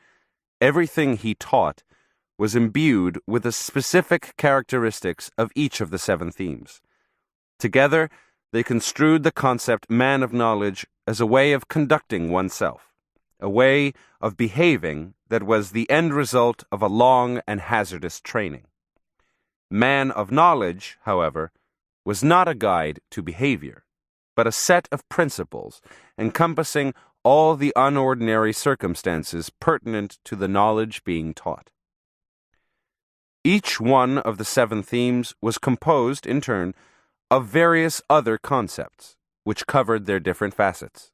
everything he taught was imbued with the specific characteristics of each of the 7 themes. Together, they construed the concept man of knowledge as a way of conducting oneself, a way of behaving that was the end result of a long and hazardous training. Man of knowledge, however, was not a guide to behavior, but a set of principles encompassing all the unordinary circumstances pertinent to the knowledge being taught. Each one of the 7 themes was composed, in turn, of various other concepts, which covered their different facets.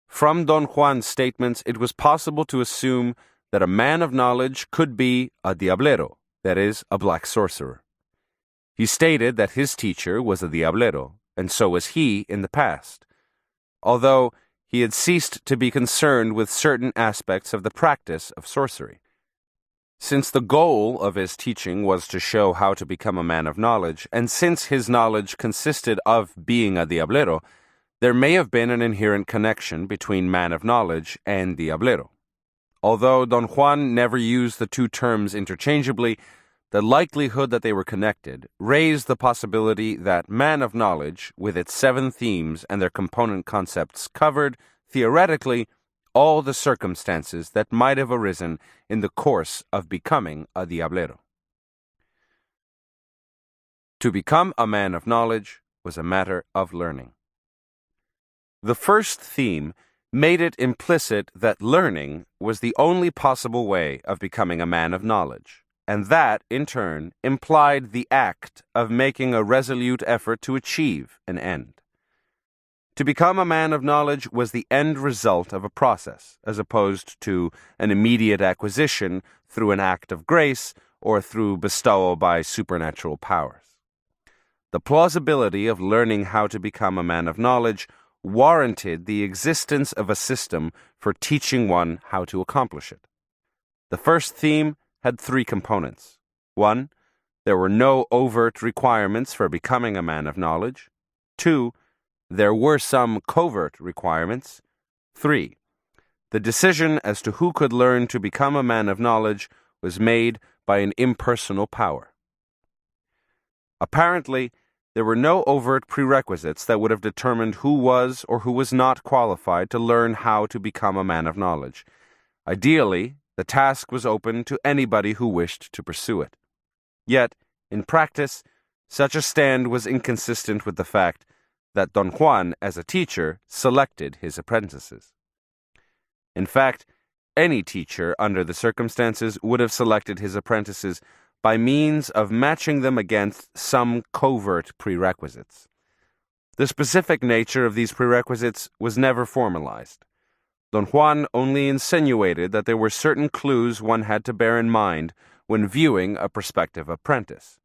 From Don Juan's statements, it was possible to assume that a man of knowledge could be a diablero, that is, a black sorcerer. He stated that his teacher was a diablero, and so was he in the past, although he had ceased to be concerned with certain aspects of the practice of sorcery. Since the goal of his teaching was to show how to become a man of knowledge, and since his knowledge consisted of being a diablero, there may have been an inherent connection between man of knowledge and diablero. Although Don Juan never used the 2 terms interchangeably, the likelihood that they were connected raised the possibility that man of knowledge, with its 7 themes and their component concepts, covered, theoretically, all the circumstances that might have arisen in the course of becoming a diablero. To become a man of knowledge was a matter of learning. The first theme made it implicit that learning was the only possible way of becoming a man of knowledge, and that, in turn, implied the act of making a resolute effort to achieve an end. To become a man of knowledge was the end result of a process, as opposed to an immediate acquisition through an act of grace or through bestowal by supernatural powers. The plausibility of learning how to become a man of knowledge warranted the existence of a system for teaching one how to accomplish it. The first theme had 3 components. 1. There were no overt requirements for becoming a man of knowledge. 2. There were some covert requirements. 3. The decision as to who could learn to become a man of knowledge was made by an impersonal power. Apparently, there were no overt prerequisites that would have determined who was or who was not qualified to learn how to become a man of knowledge. Ideally, the task was open to anybody who wished to pursue it. Yet, in practice, such a stand was inconsistent with the fact that Don Juan, as a teacher, selected his apprentices. In fact, any teacher, under the circumstances, would have selected his apprentices by means of matching them against some covert prerequisites. The specific nature of these prerequisites was never formalized. Don Juan only insinuated that there were certain clues one had to bear in mind when viewing a prospective apprentice.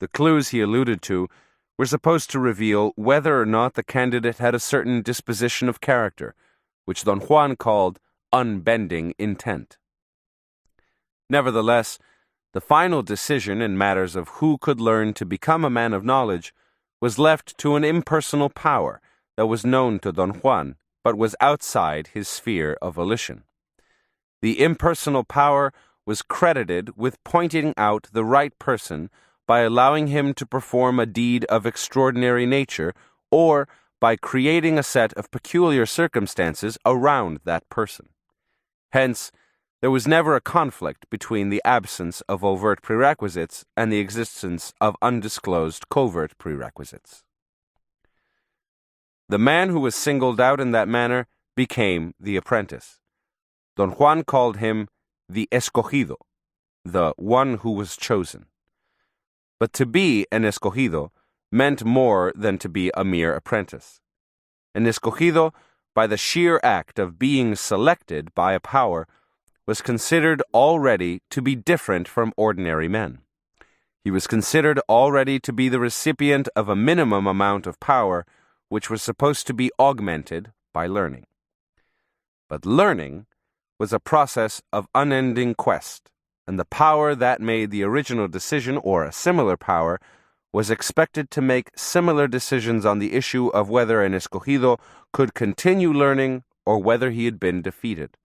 The clues he alluded to were supposed to reveal whether or not the candidate had a certain disposition of character, which Don Juan called unbending intent. Nevertheless, the final decision in matters of who could learn to become a man of knowledge was left to an impersonal power that was known to Don Juan, but was outside his sphere of volition. The impersonal power was credited with pointing out the right person by allowing him to perform a deed of extraordinary nature, or by creating a set of peculiar circumstances around that person. Hence, There was never a conflict between the absence of overt prerequisites and the existence of undisclosed covert prerequisites. The man who was singled out in that manner became the apprentice. Don Juan called him the escogido, the one who was chosen. But to be an escogido meant more than to be a mere apprentice. An escogido, by the sheer act of being selected by a power, was considered already to be different from ordinary men. He was considered already to be the recipient of a minimum amount of power which was supposed to be augmented by learning. But learning was a process of unending quest, and the power that made the original decision, or a similar power, was expected to make similar decisions on the issue of whether an escogido could continue learning or whether he had been defeated.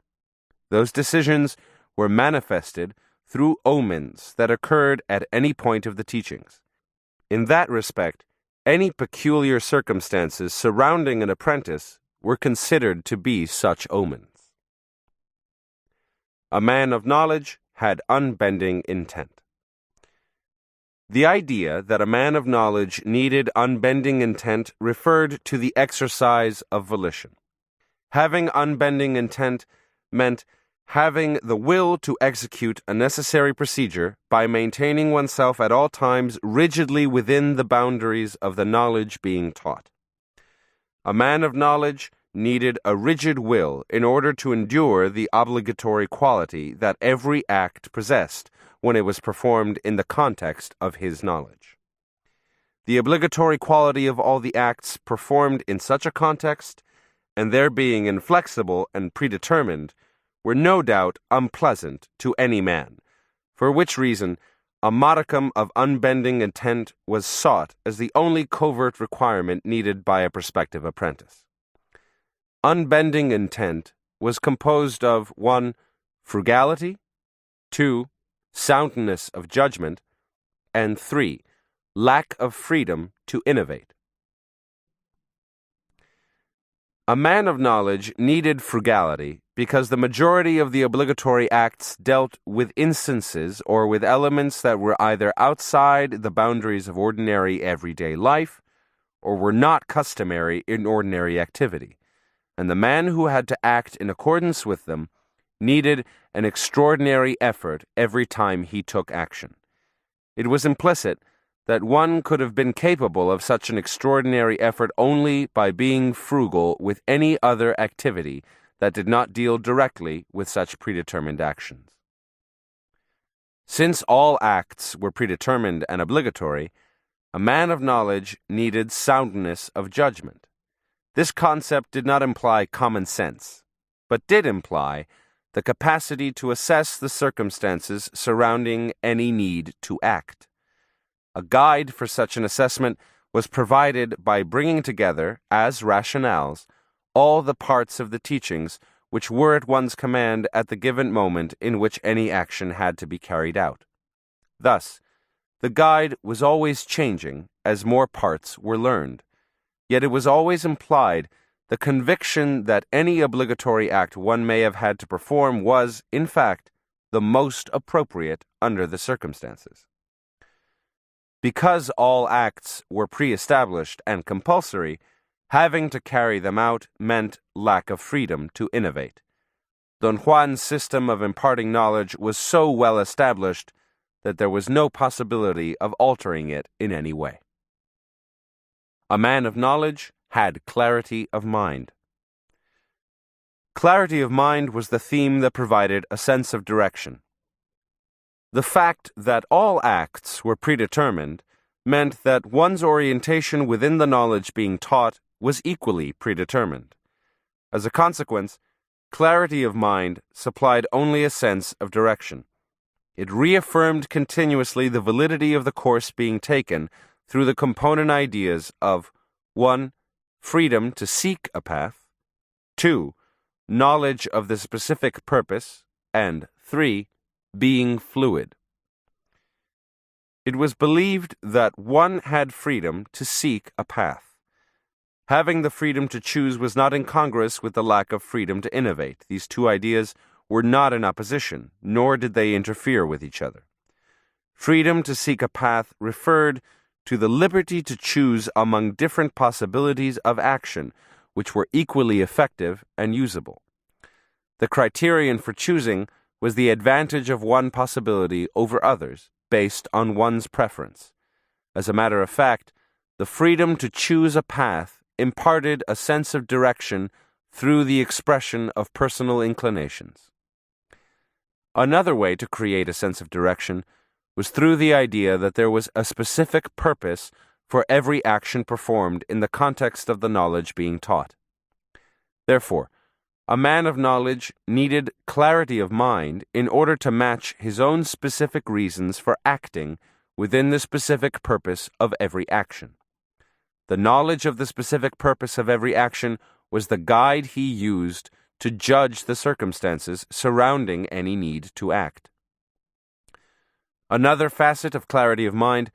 Those decisions were manifested through omens that occurred at any point of the teachings. In that respect, any peculiar circumstances surrounding an apprentice were considered to be such omens. A man of knowledge had unbending intent. The idea that a man of knowledge needed unbending intent referred to the exercise of volition. Having unbending intent meant having the will to execute a necessary procedure by maintaining oneself at all times rigidly within the boundaries of the knowledge being taught. A man of knowledge needed a rigid will in order to endure the obligatory quality that every act possessed when it was performed in the context of his knowledge. The obligatory quality of all the acts performed in such a context, and their being inflexible and predetermined, were no doubt unpleasant to any man, for which reason a modicum of unbending intent was sought as the only covert requirement needed by a prospective apprentice. Unbending intent was composed of 1. Frugality, 2. Soundness of judgment, and 3. Lack of freedom to innovate. A man of knowledge needed frugality because the majority of the obligatory acts dealt with instances or with elements that were either outside the boundaries of ordinary everyday life or were not customary in ordinary activity, and the man who had to act in accordance with them needed an extraordinary effort every time he took action. It was implicit that one could have been capable of such an extraordinary effort only by being frugal with any other activity that did not deal directly with such predetermined actions. Since all acts were predetermined and obligatory, a man of knowledge needed soundness of judgment. This concept did not imply common sense, but did imply the capacity to assess the circumstances surrounding any need to act. A guide for such an assessment was provided by bringing together, as rationales, all the parts of the teachings which were at one's command at the given moment in which any action had to be carried out. Thus, the guide was always changing as more parts were learned, yet it was always implied the conviction that any obligatory act one may have had to perform was, in fact, the most appropriate under the circumstances. Because all acts were pre-established and compulsory, having to carry them out meant lack of freedom to innovate. Don Juan's system of imparting knowledge was so well established that there was no possibility of altering it in any way. A man of knowledge had clarity of mind. Clarity of mind was the theme that provided a sense of direction. The fact that all acts were predetermined meant that one's orientation within the knowledge being taught was equally predetermined. As a consequence, clarity of mind supplied only a sense of direction. It reaffirmed continuously the validity of the course being taken through the component ideas of 1. Freedom to seek a path, 2. Knowledge of the specific purpose, and 3. Being fluid. It was believed that one had freedom to seek a path. Having the freedom to choose was not incongruous with the lack of freedom to innovate. These two ideas were not in opposition, nor did they interfere with each other. Freedom to seek a path referred to the liberty to choose among different possibilities of action, which were equally effective and usable. The criterion for choosing was the advantage of one possibility over others, based on one's preference. As a matter of fact, the freedom to choose a path imparted a sense of direction through the expression of personal inclinations. Another way to create a sense of direction was through the idea that there was a specific purpose for every action performed in the context of the knowledge being taught. Therefore, a man of knowledge needed clarity of mind in order to match his own specific reasons for acting within the specific purpose of every action. The knowledge of the specific purpose of every action was the guide he used to judge the circumstances surrounding any need to act. Another facet of clarity of mind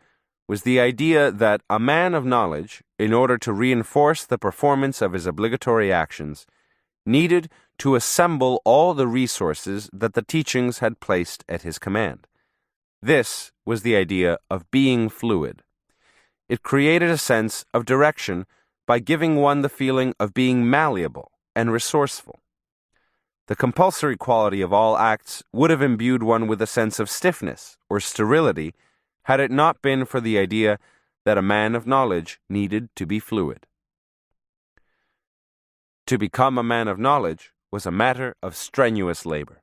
was the idea that a man of knowledge, in order to reinforce the performance of his obligatory actions, needed to assemble all the resources that the teachings had placed at his command. This was the idea of being fluid. It created a sense of direction by giving one the feeling of being malleable and resourceful. The compulsory quality of all acts would have imbued one with a sense of stiffness or sterility had it not been for the idea that a man of knowledge needed to be fluid. To become a man of knowledge was a matter of strenuous labor.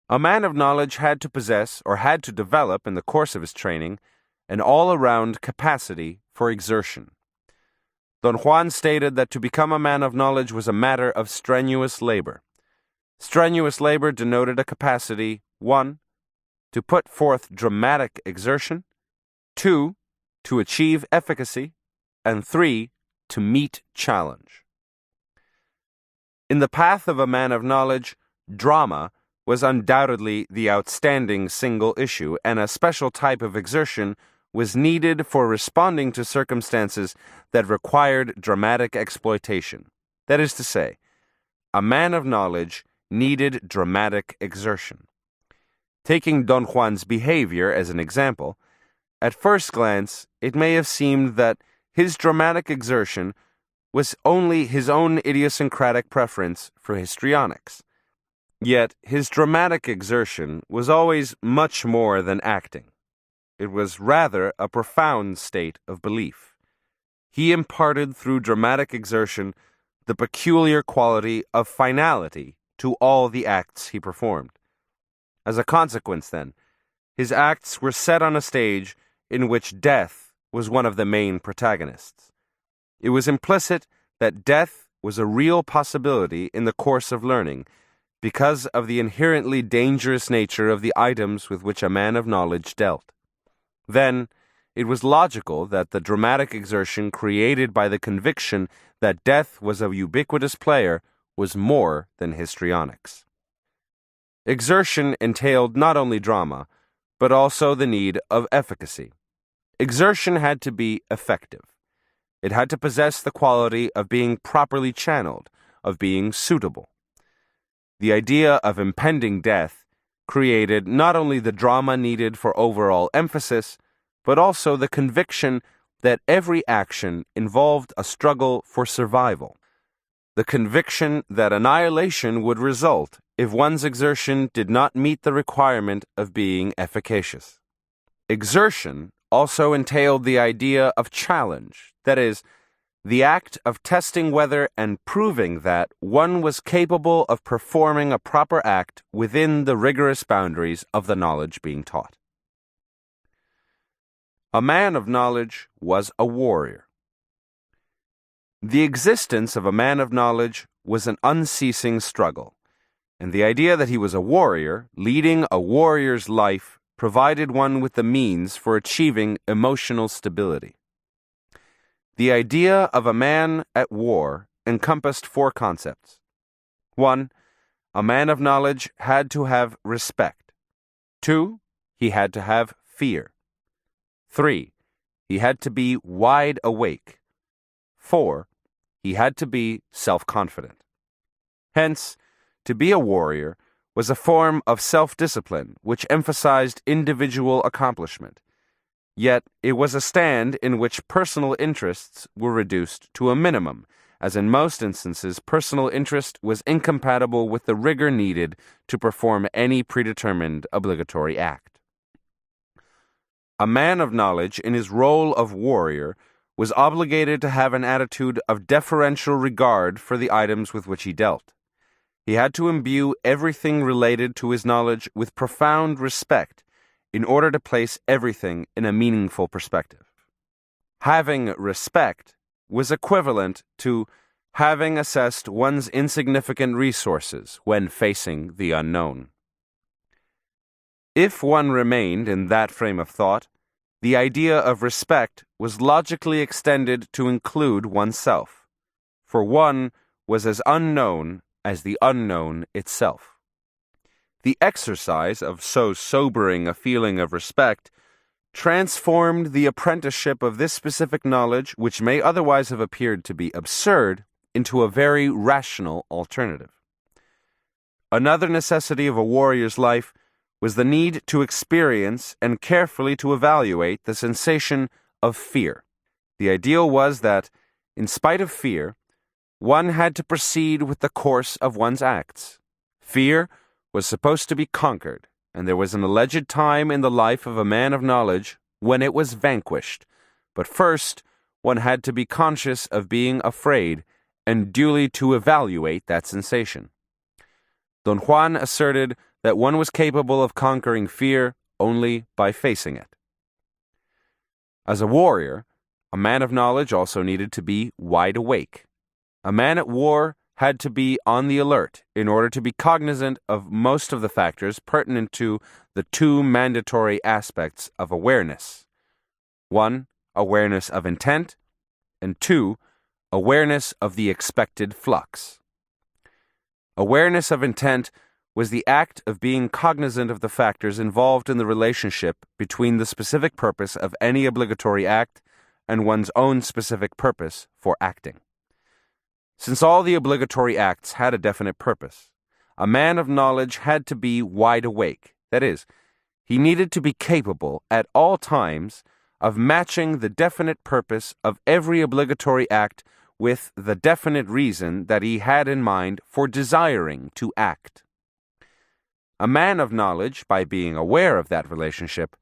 A man of knowledge had to possess or had to develop in the course of his training an all-around capacity for exertion. Don Juan stated that to become a man of knowledge was a matter of strenuous labor. Strenuous labor denoted a capacity, 1, to put forth dramatic exertion, 2, to achieve efficacy, and 3, to meet challenge. In the path of a man of knowledge, drama was undoubtedly the outstanding single issue, and a special type of exertion was needed for responding to circumstances that required dramatic exploitation. That is to say, a man of knowledge needed dramatic exertion. Taking Don Juan's behavior as an example, at first glance it may have seemed that his dramatic exertion was only his own idiosyncratic preference for histrionics. Yet his dramatic exertion was always much more than acting. It was rather a profound state of belief. He imparted through dramatic exertion the peculiar quality of finality to all the acts he performed. As a consequence, then, his acts were set on a stage in which death was one of the main protagonists. It was implicit that death was a real possibility in the course of learning because of the inherently dangerous nature of the items with which a man of knowledge dealt. Then, it was logical that the dramatic exertion created by the conviction that death was a ubiquitous player was more than histrionics. Exertion entailed not only drama, but also the need of efficacy. Exertion had to be effective. It had to possess the quality of being properly channeled, of being suitable. The idea of impending death created not only the drama needed for overall emphasis, but also the conviction that every action involved a struggle for survival. The conviction that annihilation would result if one's exertion did not meet the requirement of being efficacious. Exertion also entailed the idea of challenge, that is, the act of testing whether and proving that one was capable of performing a proper act within the rigorous boundaries of the knowledge being taught. A man of knowledge was a warrior. The existence of a man of knowledge was an unceasing struggle, and the idea that he was a warrior, leading a warrior's life, provided one with the means for achieving emotional stability. The idea of a man at war encompassed 4 concepts. 1. A man of knowledge had to have respect. 2. He had to have fear. 3. He had to be wide awake. 4. He had to be self-confident. Hence, To be a warrior was a form of self-discipline which emphasized individual accomplishment. Yet it was a stand in which personal interests were reduced to a minimum, as in most instances personal interest was incompatible with the rigor needed to perform any predetermined obligatory act. A man of knowledge, in his role of warrior, was obligated to have an attitude of deferential regard for the items with which he dealt. He had to imbue everything related to his knowledge with profound respect in order to place everything in a meaningful perspective. Having respect was equivalent to having assessed one's insignificant resources when facing the unknown. If one remained in that frame of thought, the idea of respect was logically extended to include oneself, for one was as unknown as the unknown itself. The exercise of so sobering a feeling of respect transformed the apprenticeship of this specific knowledge, which may otherwise have appeared to be absurd, into a very rational alternative. Another necessity of a warrior's life was the need to experience and carefully to evaluate the sensation of fear. The ideal was that, in spite of fear, one had to proceed with the course of one's acts. Fear was supposed to be conquered, and there was an alleged time in the life of a man of knowledge when it was vanquished. But first, one had to be conscious of being afraid and duly to evaluate that sensation. Don Juan asserted that one was capable of conquering fear only by facing it. As a warrior, a man of knowledge also needed to be wide awake. A man at war had to be on the alert in order to be cognizant of most of the factors pertinent to the two mandatory aspects of awareness. 1, awareness of intent, and 2, awareness of the expected flux. Awareness of intent was the act of being cognizant of the factors involved in the relationship between the specific purpose of any obligatory act and one's own specific purpose for acting. Since all the obligatory acts had a definite purpose, a man of knowledge had to be wide awake. That is, he needed to be capable at all times of matching the definite purpose of every obligatory act with the definite reason that he had in mind for desiring to act. A man of knowledge, by being aware of that relationship,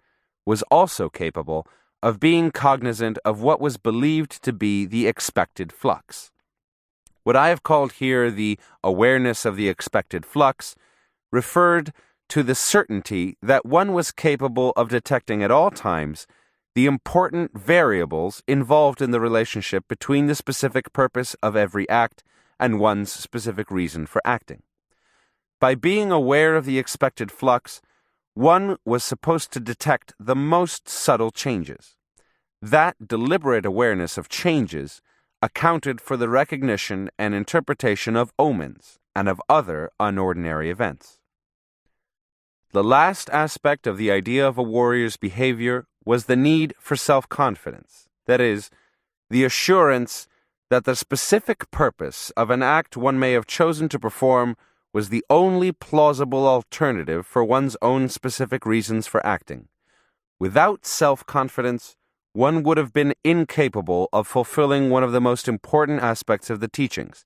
was also capable of being cognizant of what was believed to be the expected flux. What I have called here the awareness of the expected flux referred to the certainty that one was capable of detecting at all times the important variables involved in the relationship between the specific purpose of every act and one's specific reason for acting. By being aware of the expected flux, one was supposed to detect the most subtle changes. That deliberate awareness of changes accounted for the recognition and interpretation of omens and of other unordinary events. The last aspect of the idea of a warrior's behavior was the need for self-confidence, that is, the assurance that the specific purpose of an act one may have chosen to perform was the only plausible alternative for one's own specific reasons for acting. Without self-confidence, one would have been incapable of fulfilling one of the most important aspects of the teachings,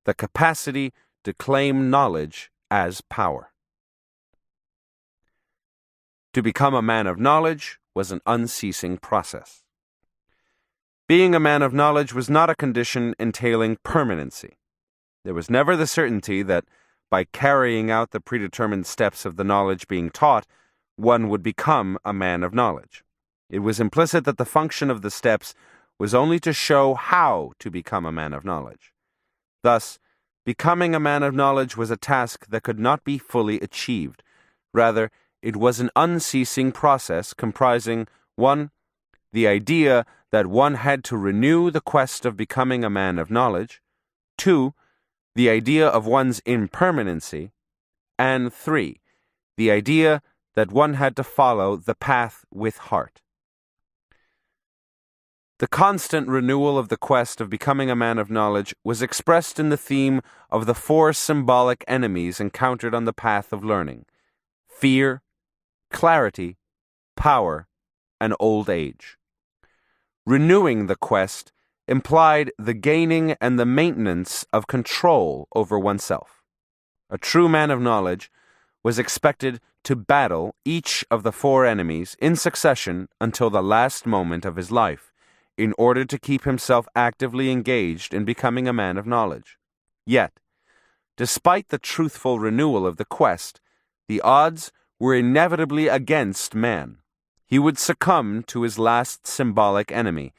the capacity to claim knowledge as power. To become a man of knowledge was an unceasing process. Being a man of knowledge was not a condition entailing permanency. There was never the certainty that, by carrying out the predetermined steps of the knowledge being taught, one would become a man of knowledge. It was implicit that the function of the steps was only to show how to become a man of knowledge. Thus, becoming a man of knowledge was a task that could not be fully achieved. Rather, it was an unceasing process comprising 1, the idea that one had to renew the quest of becoming a man of knowledge, 2, the idea of one's impermanency, and 3, the idea that one had to follow the path with heart. The constant renewal of the quest of becoming a man of knowledge was expressed in the theme of the 4 symbolic enemies encountered on the path of learning: fear, clarity, power, and old age. Renewing the quest implied the gaining and the maintenance of control over oneself. A true man of knowledge was expected to battle each of the 4 enemies in succession until the last moment of his life, in order to keep himself actively engaged in becoming a man of knowledge. Yet, despite the truthful renewal of the quest, the odds were inevitably against man. He would succumb to his last symbolic enemy.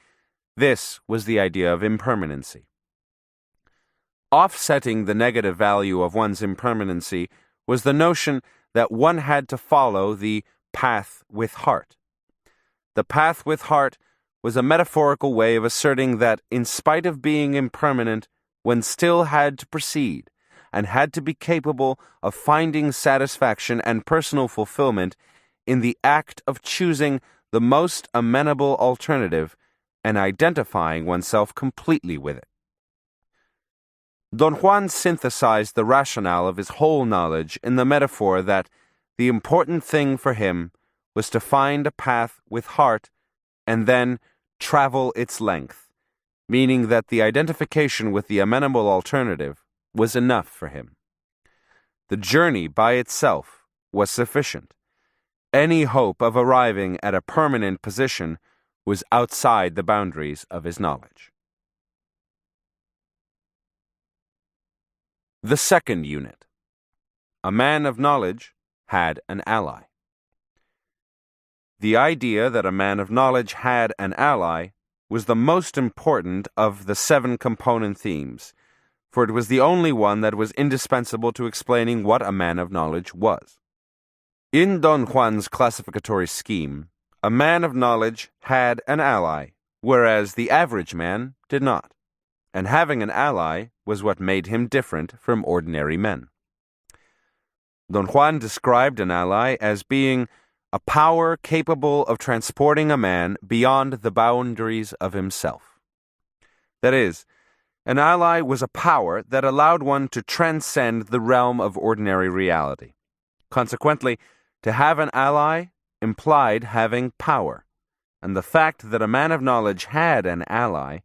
This was the idea of impermanency. Offsetting the negative value of one's impermanency was the notion that one had to follow the path with heart. The path with heart was a metaphorical way of asserting that, in spite of being impermanent, one still had to proceed, and had to be capable of finding satisfaction and personal fulfillment in the act of choosing the most amenable alternative and identifying oneself completely with it. Don Juan synthesized the rationale of his whole knowledge in the metaphor that the important thing for him was to find a path with heart and then travel its length, meaning that the identification with the amenable alternative was enough for him. The journey by itself was sufficient. Any hope of arriving at a permanent position was outside the boundaries of his knowledge. The second unit. A man of knowledge had an ally. The idea that a man of knowledge had an ally was the most important of the 7 component themes, for it was the only one that was indispensable to explaining what a man of knowledge was. In Don Juan's classificatory scheme, a man of knowledge had an ally, whereas the average man did not, and having an ally was what made him different from ordinary men. Don Juan described an ally as being a power capable of transporting a man beyond the boundaries of himself. That is, an ally was a power that allowed one to transcend the realm of ordinary reality. Consequently, to have an ally implied having power, and the fact that a man of knowledge had an ally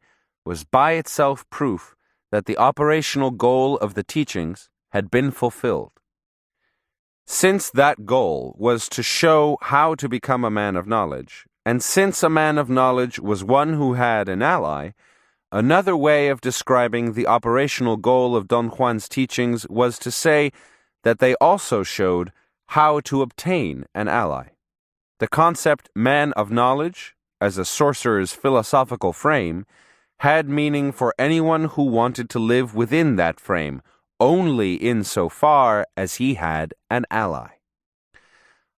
was by itself proof that the operational goal of the teachings had been fulfilled. Since that goal was to show how to become a man of knowledge, and since a man of knowledge was one who had an ally, another way of describing the operational goal of Don Juan's teachings was to say that they also showed how to obtain an ally. The concept man of knowledge, as a sorcerer's philosophical frame, had meaning for anyone who wanted to live within that frame, only insofar as he had an ally.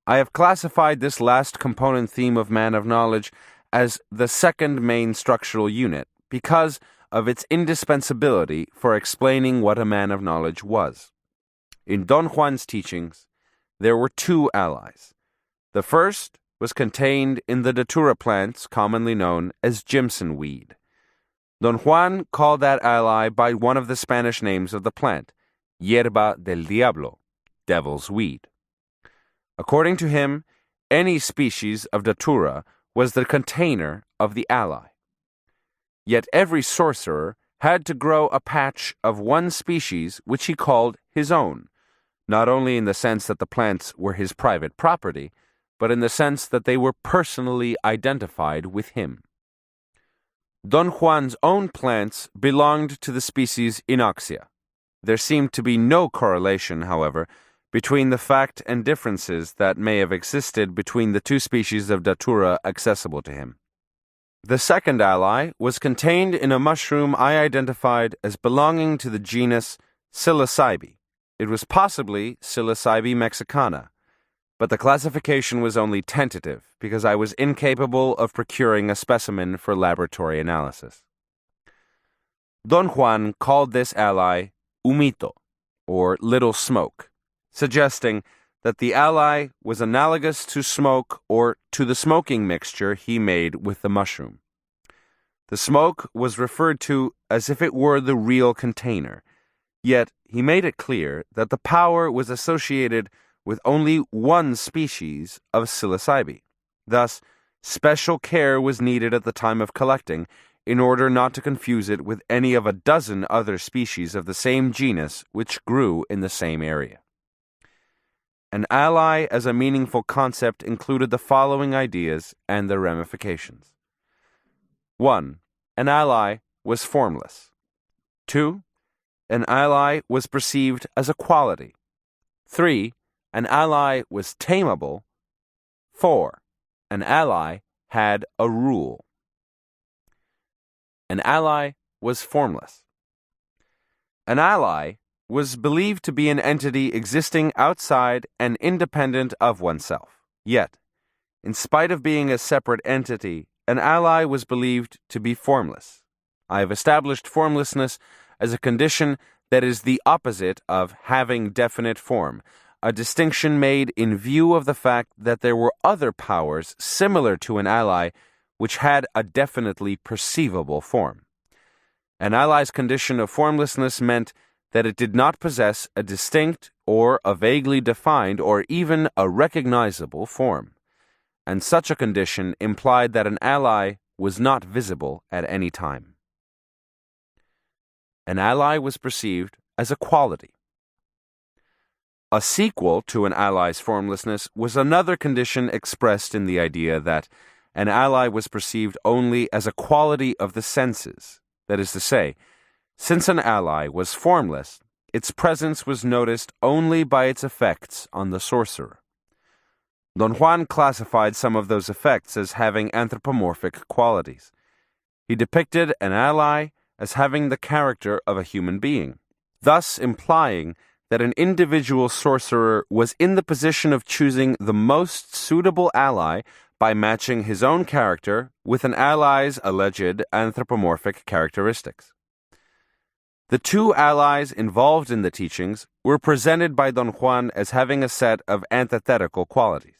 I have classified this last component theme of man of knowledge as the second main structural unit because of its indispensability for explaining what a man of knowledge was. In Don Juan's teachings, there were 2 allies. The first was contained in the datura plants commonly known as Jimson weed. Don Juan called that ally by one of the Spanish names of the plant, hierba del diablo, devil's weed. According to him, any species of datura was the container of the ally. Yet every sorcerer had to grow a patch of one species which he called his own, not only in the sense that the plants were his private property, but in the sense that they were personally identified with him. Don Juan's own plants belonged to the species Inoxia. There seemed to be no correlation, however, between the fact and differences that may have existed between the 2 species of datura accessible to him. The second ally was contained in a mushroom I identified as belonging to the genus Psilocybe. It was possibly Psilocybe mexicana, but the classification was only tentative because I was incapable of procuring a specimen for laboratory analysis. Don Juan called this ally humito, or little smoke, suggesting that the ally was analogous to smoke or to the smoking mixture he made with the mushroom. The smoke was referred to as if it were the real container, yet he made it clear that the power was associated with only one species of psilocybe. Thus, special care was needed at the time of collecting in order not to confuse it with any of a dozen other species of the same genus which grew in the same area. An ally as a meaningful concept included the following ideas and their ramifications. 1. An ally was formless. 2. An ally was perceived as a quality. 3. An ally was tameable. 4. An ally had a rule. An ally was formless. An ally was believed to be an entity existing outside and independent of oneself. Yet, in spite of being a separate entity, an ally was believed to be formless. I have established formlessness as a condition that is the opposite of having definite form, a distinction made in view of the fact that there were other powers similar to an ally which had a definitely perceivable form. An ally's condition of formlessness meant that it did not possess a distinct or a vaguely defined or even a recognizable form, and such a condition implied that an ally was not visible at any time. An ally was perceived as a quality. A sequel to an ally's formlessness was another condition expressed in the idea that an ally was perceived only as a quality of the senses. That is to say, since an ally was formless, its presence was noticed only by its effects on the sorcerer. Don Juan classified some of those effects as having anthropomorphic qualities. He depicted an ally as having the character of a human being, thus implying that an individual sorcerer was in the position of choosing the most suitable ally by matching his own character with an ally's alleged anthropomorphic characteristics. The two allies involved in the teachings were presented by Don Juan as having a set of antithetical qualities.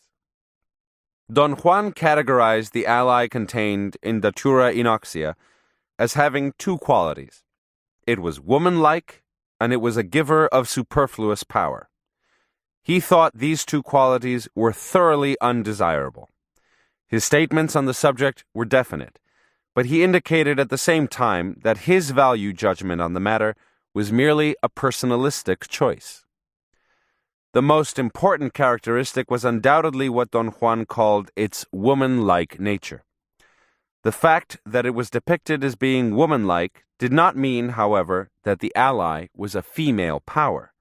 Don Juan categorized the ally contained in Datura Inoxia as having two qualities. It was woman-like, and it was a giver of superfluous power. He thought these two qualities were thoroughly undesirable. His statements on the subject were definite, but he indicated at the same time that his value judgment on the matter was merely a personalistic choice. The most important characteristic was undoubtedly what Don Juan called its woman-like nature. The fact that it was depicted as being woman-like did not mean, however, that the ally was a female power.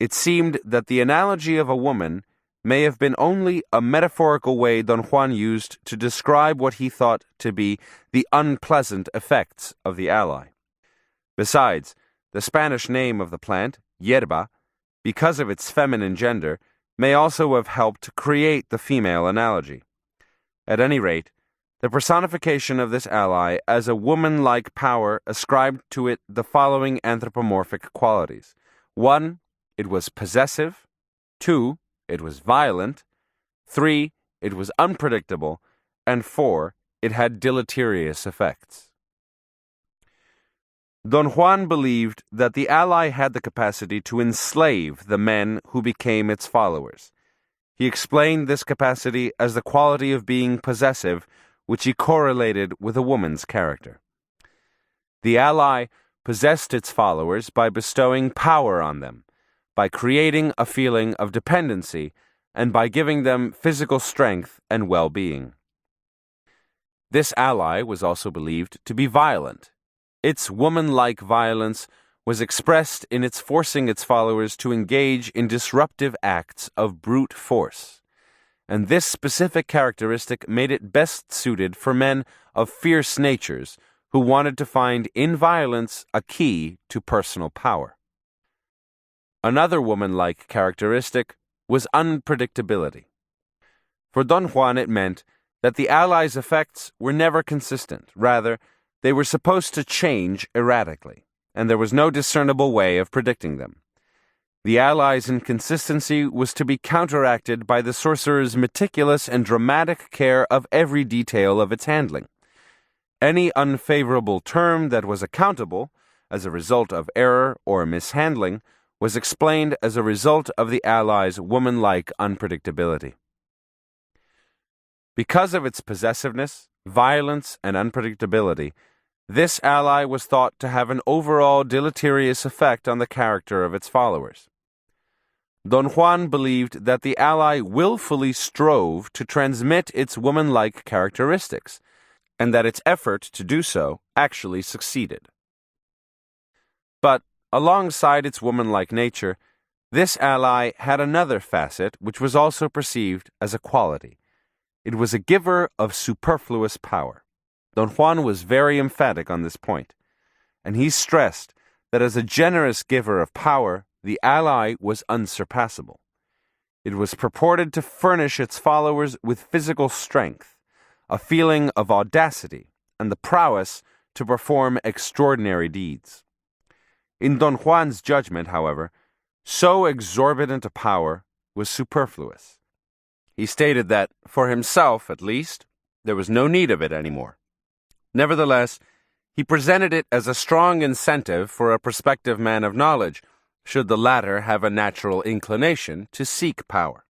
It seemed that the analogy of a woman may have been only a metaphorical way Don Juan used to describe what he thought to be the unpleasant effects of the ally. Besides, the Spanish name of the plant, yerba, because of its feminine gender, may also have helped create the female analogy. At any rate, the personification of this ally as a woman-like power ascribed to it the following anthropomorphic qualities. 1. It was possessive. 2. It was violent. 3. It was unpredictable. And 4. It had deleterious effects. Don Juan believed that the ally had the capacity to enslave the men who became its followers. He explained this capacity as the quality of being possessive, which he correlated with a woman's character. The ally possessed its followers by bestowing power on them, by creating a feeling of dependency, and by giving them physical strength and well-being. This ally was also believed to be violent. Its woman-like violence was expressed in its forcing its followers to engage in disruptive acts of brute force, and this specific characteristic made it best suited for men of fierce natures who wanted to find in violence a key to personal power. Another woman-like characteristic was unpredictability. For Don Juan it meant that the ally's effects were never consistent. Rather, they were supposed to change erratically, and there was no discernible way of predicting them. The ally's inconsistency was to be counteracted by the sorcerer's meticulous and dramatic care of every detail of its handling. Any unfavorable term that was accountable as a result of error or mishandling was explained as a result of the ally's woman-like unpredictability. Because of its possessiveness, violence, and unpredictability, this ally was thought to have an overall deleterious effect on the character of its followers. Don Juan believed that the ally willfully strove to transmit its woman-like characteristics, and that its effort to do so actually succeeded. But alongside its woman-like nature, this ally had another facet which was also perceived as a quality. It was a giver of superfluous power. Don Juan was very emphatic on this point, and he stressed that as a generous giver of power, the ally was unsurpassable. It was purported to furnish its followers with physical strength, a feeling of audacity, and the prowess to perform extraordinary deeds. In Don Juan's judgment, however, so exorbitant a power was superfluous. He stated that, for himself at least, there was no need of it anymore. Nevertheless, he presented it as a strong incentive for a prospective man of knowledge, should the latter have a natural inclination to seek power.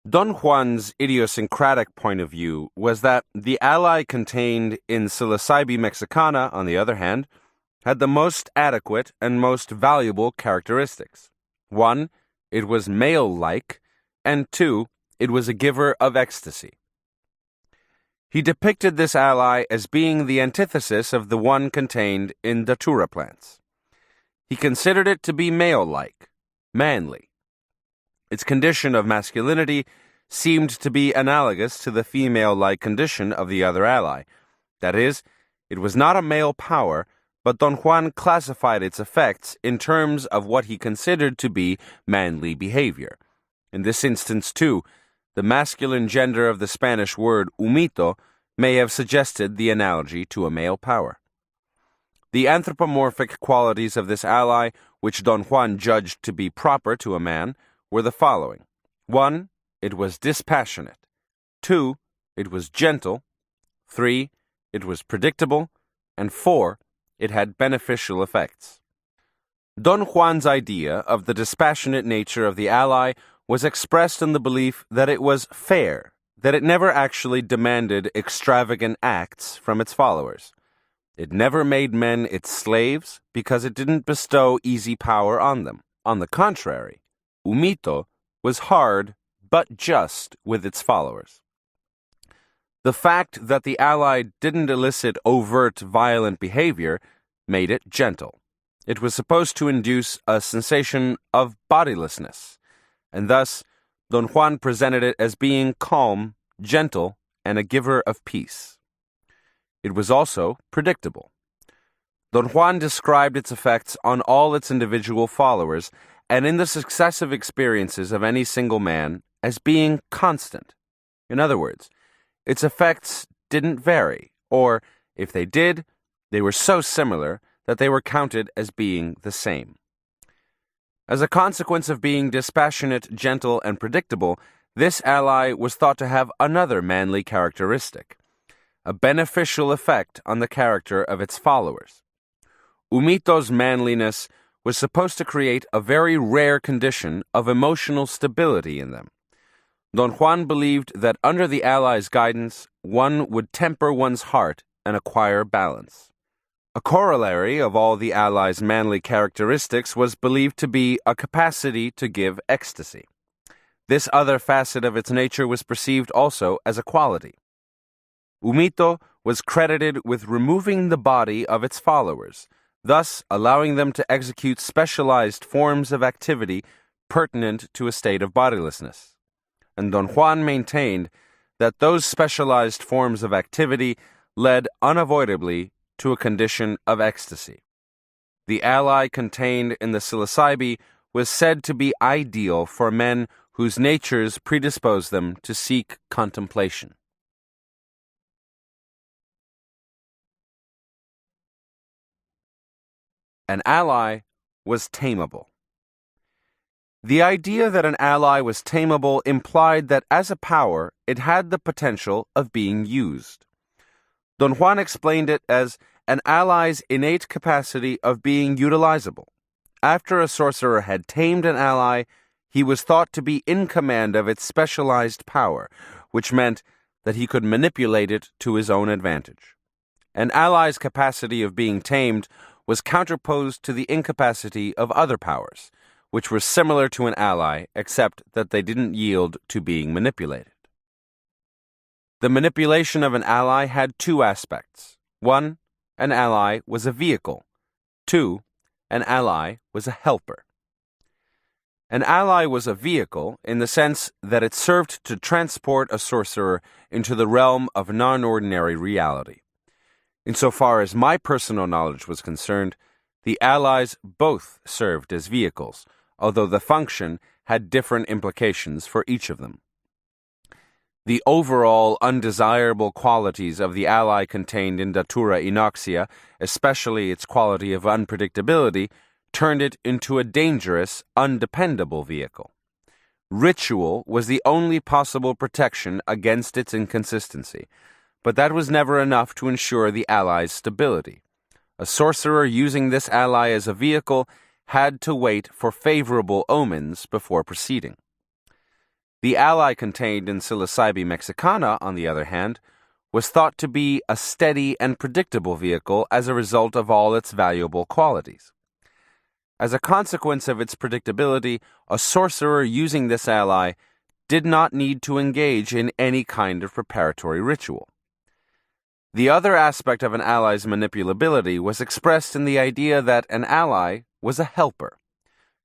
Don Juan's idiosyncratic point of view was that the ally contained in psilocybe mexicana, on the other hand, had the most adequate and most valuable characteristics. 1, it was male-like, and 2, it was a giver of ecstasy. He depicted this ally as being the antithesis of the one contained in datura plants. He considered it to be male-like, manly. Its condition of masculinity seemed to be analogous to the female-like condition of the other ally. That is, it was not a male power, but Don Juan classified its effects in terms of what he considered to be manly behavior. In this instance, too, the masculine gender of the Spanish word humito may have suggested the analogy to a male power. The anthropomorphic qualities of this ally, which Don Juan judged to be proper to a man, were the following. 1, it was dispassionate. 2, it was gentle. 3, it was predictable. And 4, it had beneficial effects. Don Juan's idea of the dispassionate nature of the ally was expressed in the belief that it was fair, that it never actually demanded extravagant acts from its followers. It never made men its slaves because it didn't bestow easy power on them. On the contrary, humito was hard but just with its followers. The fact that the ally didn't elicit overt violent behavior made it gentle. It was supposed to induce a sensation of bodilessness, and thus Don Juan presented it as being calm, gentle, and a giver of peace. It was also predictable. Don Juan described its effects on all its individual followers and in the successive experiences of any single man as being constant. In other words, its effects didn't vary, or, if they did, they were so similar that they were counted as being the same. As a consequence of being dispassionate, gentle, and predictable, this ally was thought to have another manly characteristic, a beneficial effect on the character of its followers. Humito's manliness was supposed to create a very rare condition of emotional stability in them. Don Juan believed that under the ally's guidance, one would temper one's heart and acquire balance. A corollary of all the ally's manly characteristics was believed to be a capacity to give ecstasy. This other facet of its nature was perceived also as a quality. Humito was credited with removing the body of its followers, thus allowing them to execute specialized forms of activity pertinent to a state of bodilessness. And Don Juan maintained that those specialized forms of activity led unavoidably to a condition of ecstasy. The ally contained in the psilocybe was said to be ideal for men whose natures predisposed them to seek contemplation. An ally was tameable. The idea that an ally was tameable implied that as a power, it had the potential of being used. Don Juan explained it as an ally's innate capacity of being utilizable. After a sorcerer had tamed an ally, he was thought to be in command of its specialized power, which meant that he could manipulate it to his own advantage. An ally's capacity of being tamed was counterposed to the incapacity of other powers, which were similar to an ally, except that they didn't yield to being manipulated. The manipulation of an ally had two aspects. 1, an ally was a vehicle. 2, an ally was a helper. An ally was a vehicle in the sense that it served to transport a sorcerer into the realm of non-ordinary reality. Insofar as my personal knowledge was concerned, the allies both served as vehicles, although the function had different implications for each of them. The overall undesirable qualities of the ally contained in Datura Inoxia, especially its quality of unpredictability, turned it into a dangerous, undependable vehicle. Ritual was the only possible protection against its inconsistency, but that was never enough to ensure the ally's stability. A sorcerer using this ally as a vehicle had to wait for favorable omens before proceeding. The ally contained in Psilocybe mexicana, on the other hand, was thought to be a steady and predictable vehicle as a result of all its valuable qualities. As a consequence of its predictability, a sorcerer using this ally did not need to engage in any kind of preparatory ritual. The other aspect of an ally's manipulability was expressed in the idea that an ally was a helper.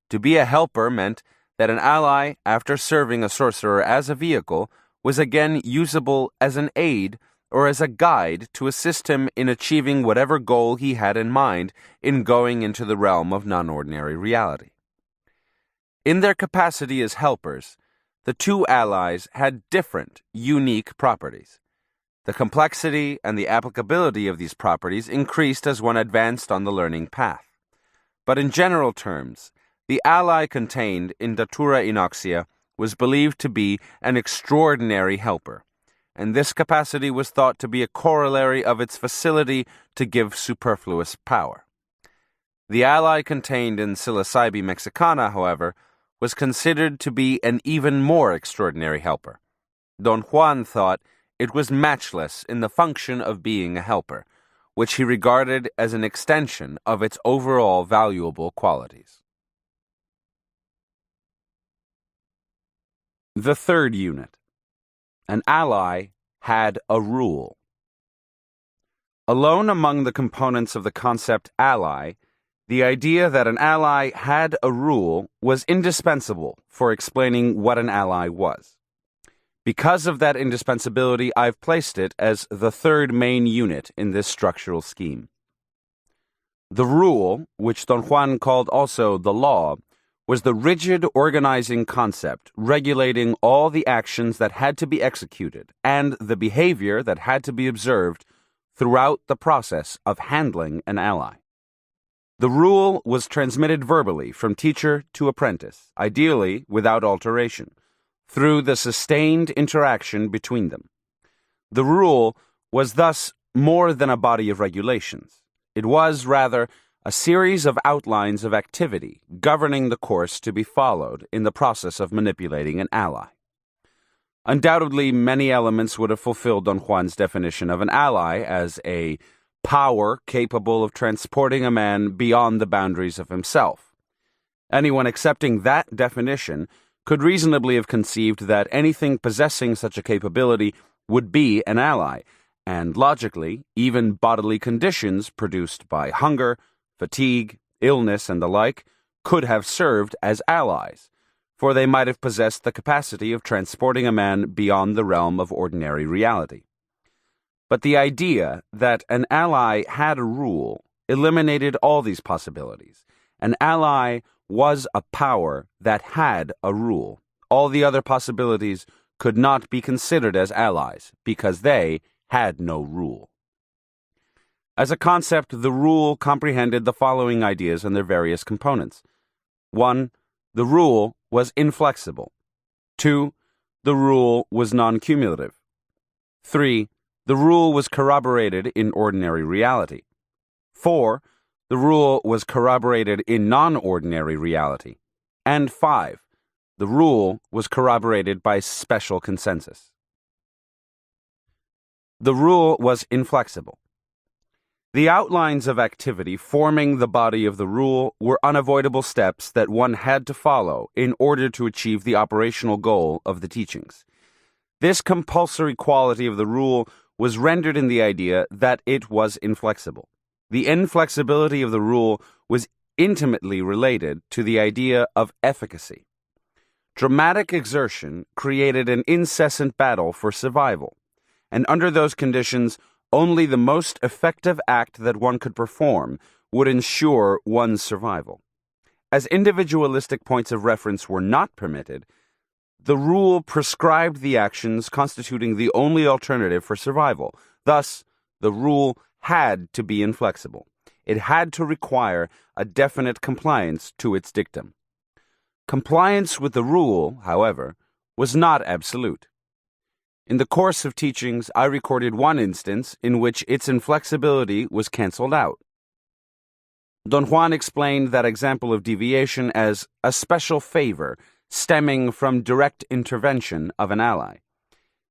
To be a helper meant that an ally, after serving a sorcerer as a vehicle, was again usable as an aid or as a guide to assist him in achieving whatever goal he had in mind in going into the realm of non-ordinary reality. In their capacity as helpers, the two allies had different, unique properties. The complexity and the applicability of these properties increased as one advanced on the learning path. But in general terms, the ally contained in Datura Inoxia was believed to be an extraordinary helper, and this capacity was thought to be a corollary of its facility to give superfluous power. The ally contained in Psilocybe mexicana, however, was considered to be an even more extraordinary helper. Don Juan thought it was matchless in the function of being a helper, which he regarded as an extension of its overall valuable qualities. The third unit. An ally had a rule. Alone among the components of the concept ally, the idea that an ally had a rule was indispensable for explaining what an ally was. Because of that indispensability, I've placed it as the third main unit in this structural scheme. The rule, which Don Juan called also the law, was the rigid organizing concept regulating all the actions that had to be executed and the behavior that had to be observed throughout the process of handling an ally. The rule was transmitted verbally from teacher to apprentice, ideally without alteration, through the sustained interaction between them. The rule was thus more than a body of regulations. It was, rather, a series of outlines of activity governing the course to be followed in the process of manipulating an ally. Undoubtedly, many elements would have fulfilled Don Juan's definition of an ally as a power capable of transporting a man beyond the boundaries of himself. Anyone accepting that definition could reasonably have conceived that anything possessing such a capability would be an ally, and logically, even bodily conditions produced by hunger, fatigue, illness, and the like could have served as allies, for they might have possessed the capacity of transporting a man beyond the realm of ordinary reality. But the idea that an ally had a rule eliminated all these possibilities. An ally was a power that had a rule. All the other possibilities could not be considered as allies because they had no rule. As a concept, the rule comprehended the following ideas and their various components. 1. The rule was inflexible. 2. The rule was non-cumulative. 3. The rule was corroborated in ordinary reality. 4. The rule was corroborated in non-ordinary reality. And 5. The rule was corroborated by special consensus. The rule was inflexible. The outlines of activity forming the body of the rule were unavoidable steps that one had to follow in order to achieve the operational goal of the teachings. This compulsory quality of the rule was rendered in the idea that it was inflexible. The inflexibility of the rule was intimately related to the idea of efficacy. Dramatic exertion created an incessant battle for survival, and under those conditions, only the most effective act that one could perform would ensure one's survival. As individualistic points of reference were not permitted, the rule prescribed the actions constituting the only alternative for survival. Thus, the rule had to be inflexible. It had to require a definite compliance to its dictum. Compliance with the rule, however, was not absolute. In the course of teachings, I recorded one instance in which its inflexibility was cancelled out. Don Juan explained that example of deviation as a special favor stemming from direct intervention of an ally.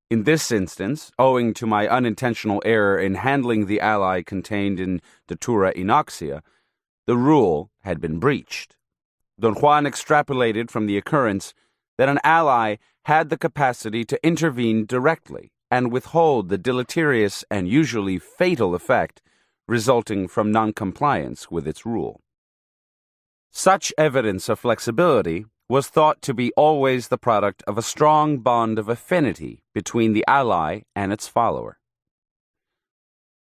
In this instance, owing to my unintentional error in handling the ally contained in Datura Inoxia, the rule had been breached. Don Juan extrapolated from the occurrence that an ally had the capacity to intervene directly and withhold the deleterious and usually fatal effect resulting from noncompliance with its rule. Such evidence of flexibility was thought to be always the product of a strong bond of affinity between the ally and its follower.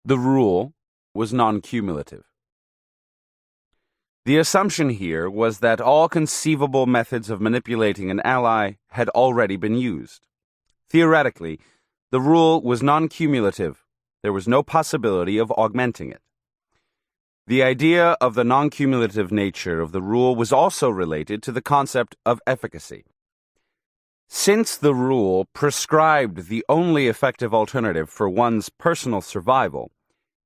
The rule was non-cumulative. The assumption here was that all conceivable methods of manipulating an ally had already been used. Theoretically, the rule was non-cumulative. There was no possibility of augmenting it. The idea of the non-cumulative nature of the rule was also related to the concept of efficacy. Since the rule prescribed the only effective alternative for one's personal survival,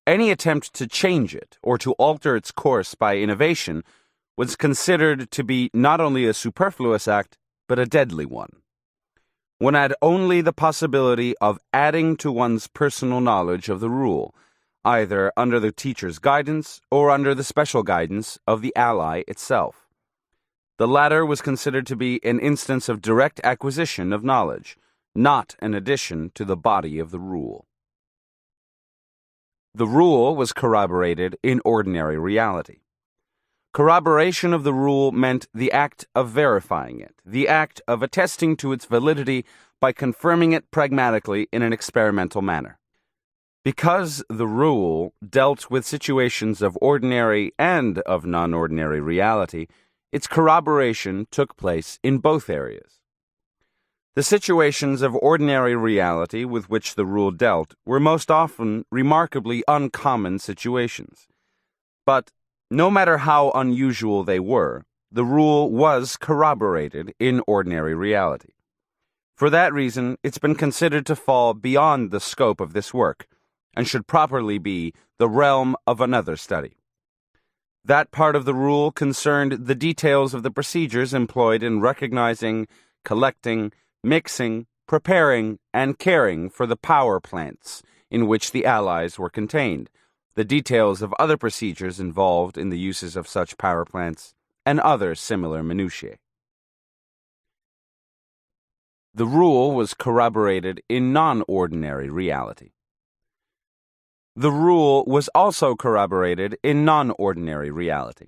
any attempt to change it or to alter its course by innovation was considered to be not only a superfluous act, but a deadly one. One had only the possibility of adding to one's personal knowledge of the rule, either under the teacher's guidance or under the special guidance of the ally itself. The latter was considered to be an instance of direct acquisition of knowledge, not an addition to the body of the rule. The rule was corroborated in ordinary reality. Corroboration of the rule meant the act of verifying it, the act of attesting to its validity by confirming it pragmatically in an experimental manner. Because the rule dealt with situations of ordinary and of non-ordinary reality, its corroboration took place in both areas. The situations of ordinary reality with which the rule dealt were most often remarkably uncommon situations. But no matter how unusual they were, the rule was corroborated in ordinary reality. For that reason, it's been considered to fall beyond the scope of this work, and should properly be the realm of another study. That part of the rule concerned the details of the procedures employed in recognizing, collecting, mixing, preparing, and caring for the power plants in which the allies were contained, the details of other procedures involved in the uses of such power plants, and other similar minutiae. The rule was corroborated in non-ordinary reality. The rule was also corroborated in non-ordinary reality,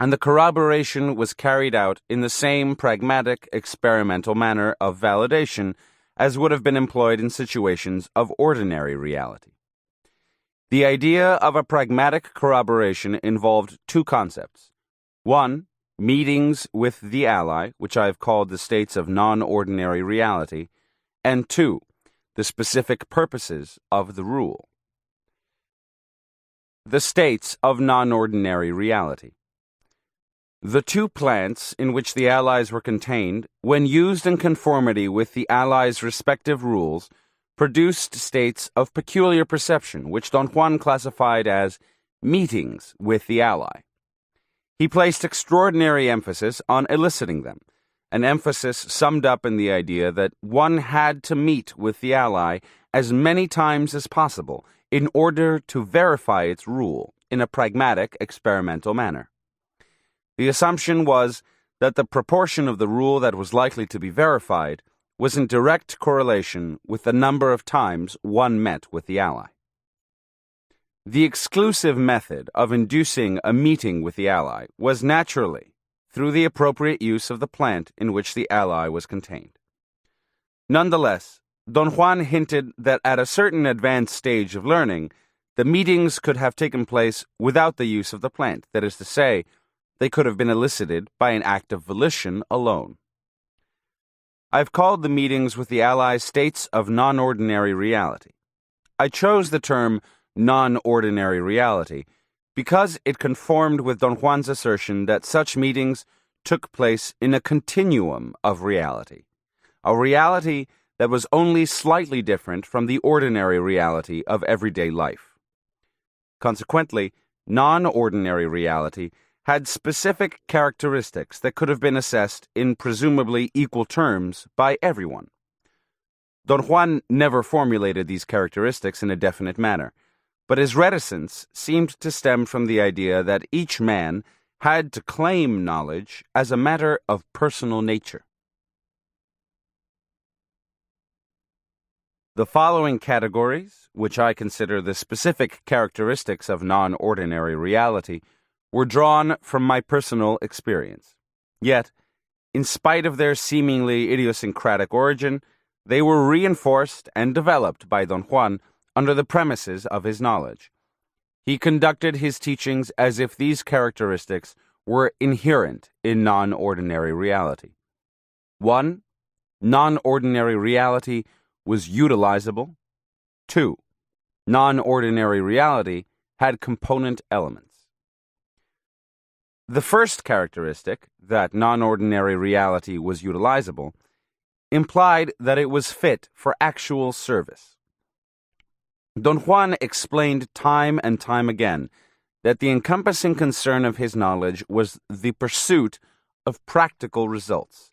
and the corroboration was carried out in the same pragmatic, experimental manner of validation as would have been employed in situations of ordinary reality. The idea of a pragmatic corroboration involved two concepts. One, meetings with the ally, which I have called the states of non-ordinary reality, and two, the specific purposes of the rule. The states of non-ordinary reality. The two plants in which the allies were contained, when used in conformity with the allies' respective rules, produced states of peculiar perception, which Don Juan classified as meetings with the ally. He placed extraordinary emphasis on eliciting them, an emphasis summed up in the idea that one had to meet with the ally as many times as possible in order to verify its rule in a pragmatic, experimental manner. The assumption was that the proportion of the rule that was likely to be verified was in direct correlation with the number of times one met with the ally. The exclusive method of inducing a meeting with the ally was naturally through the appropriate use of the plant in which the ally was contained. Nonetheless, Don Juan hinted that at a certain advanced stage of learning, the meetings could have taken place without the use of the plant, that is to say, they could have been elicited by an act of volition alone. I've called the meetings with the allies states of non-ordinary reality. I chose the term non-ordinary reality because it conformed with Don Juan's assertion that such meetings took place in a continuum of reality, a reality that was only slightly different from the ordinary reality of everyday life. Consequently, non-ordinary reality had specific characteristics that could have been assessed in presumably equal terms by everyone. Don Juan never formulated these characteristics in a definite manner, but his reticence seemed to stem from the idea that each man had to claim knowledge as a matter of personal nature. The following categories, which I consider the specific characteristics of non-ordinary reality, were drawn from my personal experience. Yet, in spite of their seemingly idiosyncratic origin, they were reinforced and developed by Don Juan under the premises of his knowledge. He conducted his teachings as if these characteristics were inherent in non-ordinary reality. 1. Non-ordinary reality was utilizable. 2. Non-ordinary reality had component elements. The first characteristic, that non-ordinary reality was utilizable, implied that it was fit for actual service. Don Juan explained time and time again that the encompassing concern of his knowledge was the pursuit of practical results,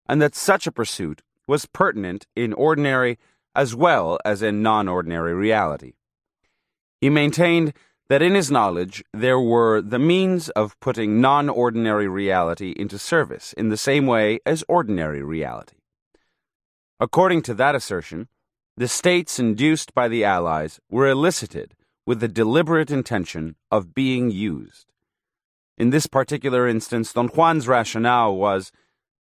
and that such a pursuit was pertinent in ordinary as well as in non-ordinary reality. He maintained that in his knowledge there were the means of putting non-ordinary reality into service in the same way as ordinary reality. According to that assertion, the states induced by the allies were elicited with the deliberate intention of being used. In this particular instance, Don Juan's rationale was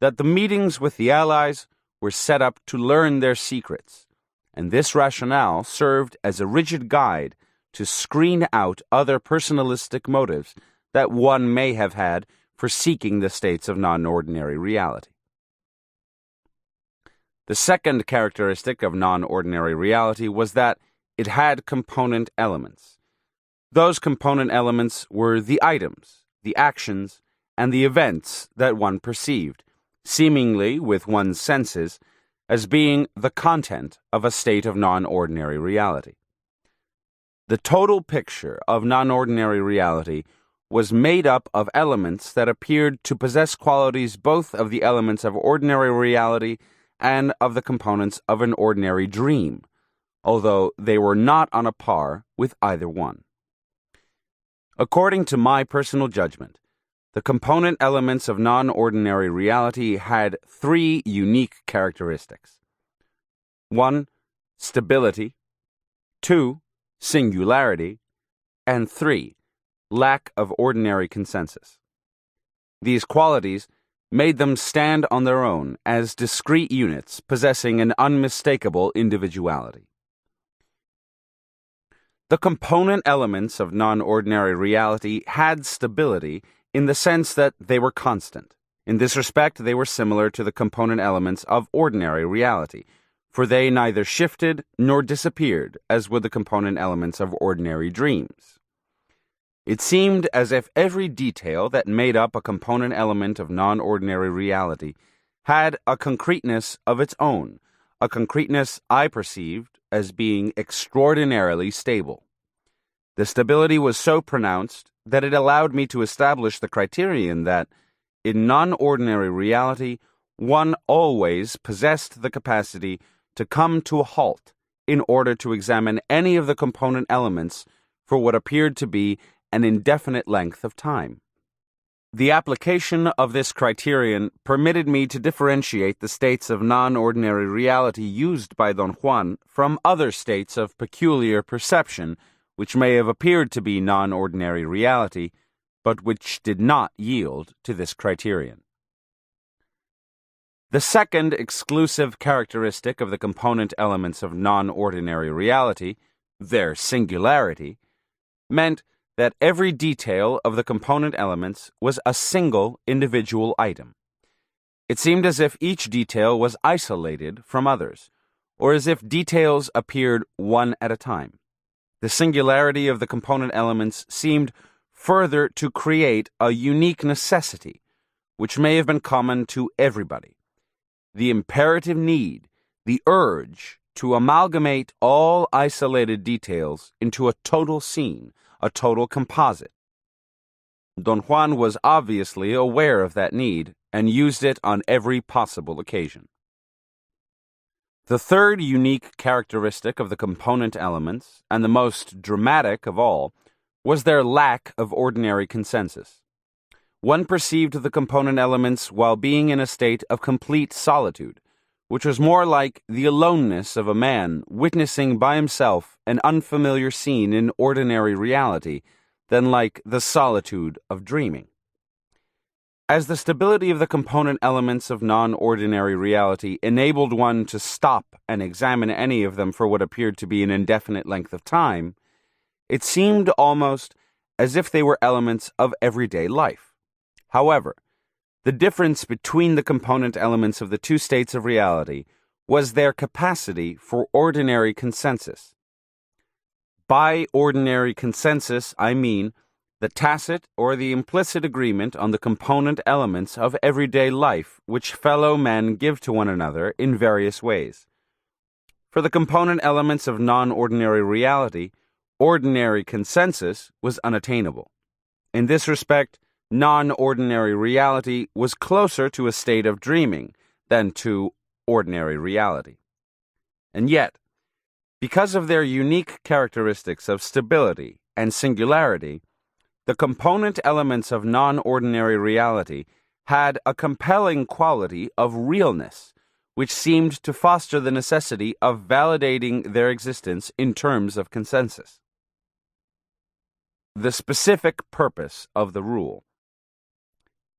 that the meetings with the allies were set up to learn their secrets, and this rationale served as a rigid guide to screen out other personalistic motives that one may have had for seeking the states of non-ordinary reality. The second characteristic of non-ordinary reality was that it had component elements. Those component elements were the items, the actions, and the events that one perceived, seemingly with one's senses, as being the content of a state of non-ordinary reality. The total picture of non-ordinary reality was made up of elements that appeared to possess qualities both of the elements of ordinary reality and of the components of an ordinary dream, although they were not on a par with either one. According to my personal judgment, the component elements of non-ordinary reality had 3 unique characteristics. 1. Stability. 2. Singularity. And 3. Lack of ordinary consensus. These qualities made them stand on their own as discrete units possessing an unmistakable individuality. The component elements of non-ordinary reality had stability in the sense that they were constant. In this respect, they were similar to the component elements of ordinary reality, for they neither shifted nor disappeared as would the component elements of ordinary dreams. It seemed as if every detail that made up a component element of non-ordinary reality had a concreteness of its own, a concreteness I perceived as being extraordinarily stable. The stability was so pronounced that it allowed me to establish the criterion that, in non-ordinary reality, one always possessed the capacity to come to a halt in order to examine any of the component elements for what appeared to be an indefinite length of time. The application of this criterion permitted me to differentiate the states of non-ordinary reality used by Don Juan from other states of peculiar perception which may have appeared to be non-ordinary reality, but which did not yield to this criterion. The second exclusive characteristic of the component elements of non-ordinary reality, their singularity, meant that every detail of the component elements was a single individual item. It seemed as if each detail was isolated from others, or as if details appeared one at a time. The singularity of the component elements seemed further to create a unique necessity, which may have been common to everybody. The imperative need, the urge to amalgamate all isolated details into a total scene, a total composite. Don Juan was obviously aware of that need and used it on every possible occasion. The third unique characteristic of the component elements, and the most dramatic of all, was their lack of ordinary consensus. One perceived the component elements while being in a state of complete solitude, which was more like the aloneness of a man witnessing by himself an unfamiliar scene in ordinary reality than like the solitude of dreaming. As the stability of the component elements of non-ordinary reality enabled one to stop and examine any of them for what appeared to be an indefinite length of time, it seemed almost as if they were elements of everyday life. However, the difference between the component elements of the two states of reality was their capacity for ordinary consensus. By ordinary consensus, I mean the tacit or the implicit agreement on the component elements of everyday life which fellow men give to one another in various ways. For the component elements of non-ordinary reality, ordinary consensus was unattainable. In this respect, non-ordinary reality was closer to a state of dreaming than to ordinary reality. And yet, because of their unique characteristics of stability and singularity, the component elements of non-ordinary reality had a compelling quality of realness, which seemed to foster the necessity of validating their existence in terms of consensus. The specific purpose of the rule.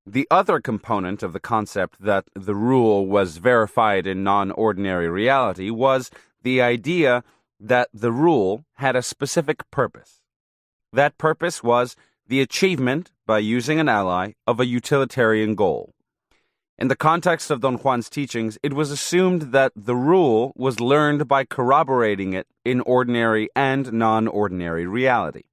The other component of the concept that the rule was verified in non-ordinary reality was the idea that the rule had a specific purpose. That purpose was the achievement, by using an ally, of a utilitarian goal. In the context of Don Juan's teachings, it was assumed that the rule was learned by corroborating it in ordinary and non-ordinary reality.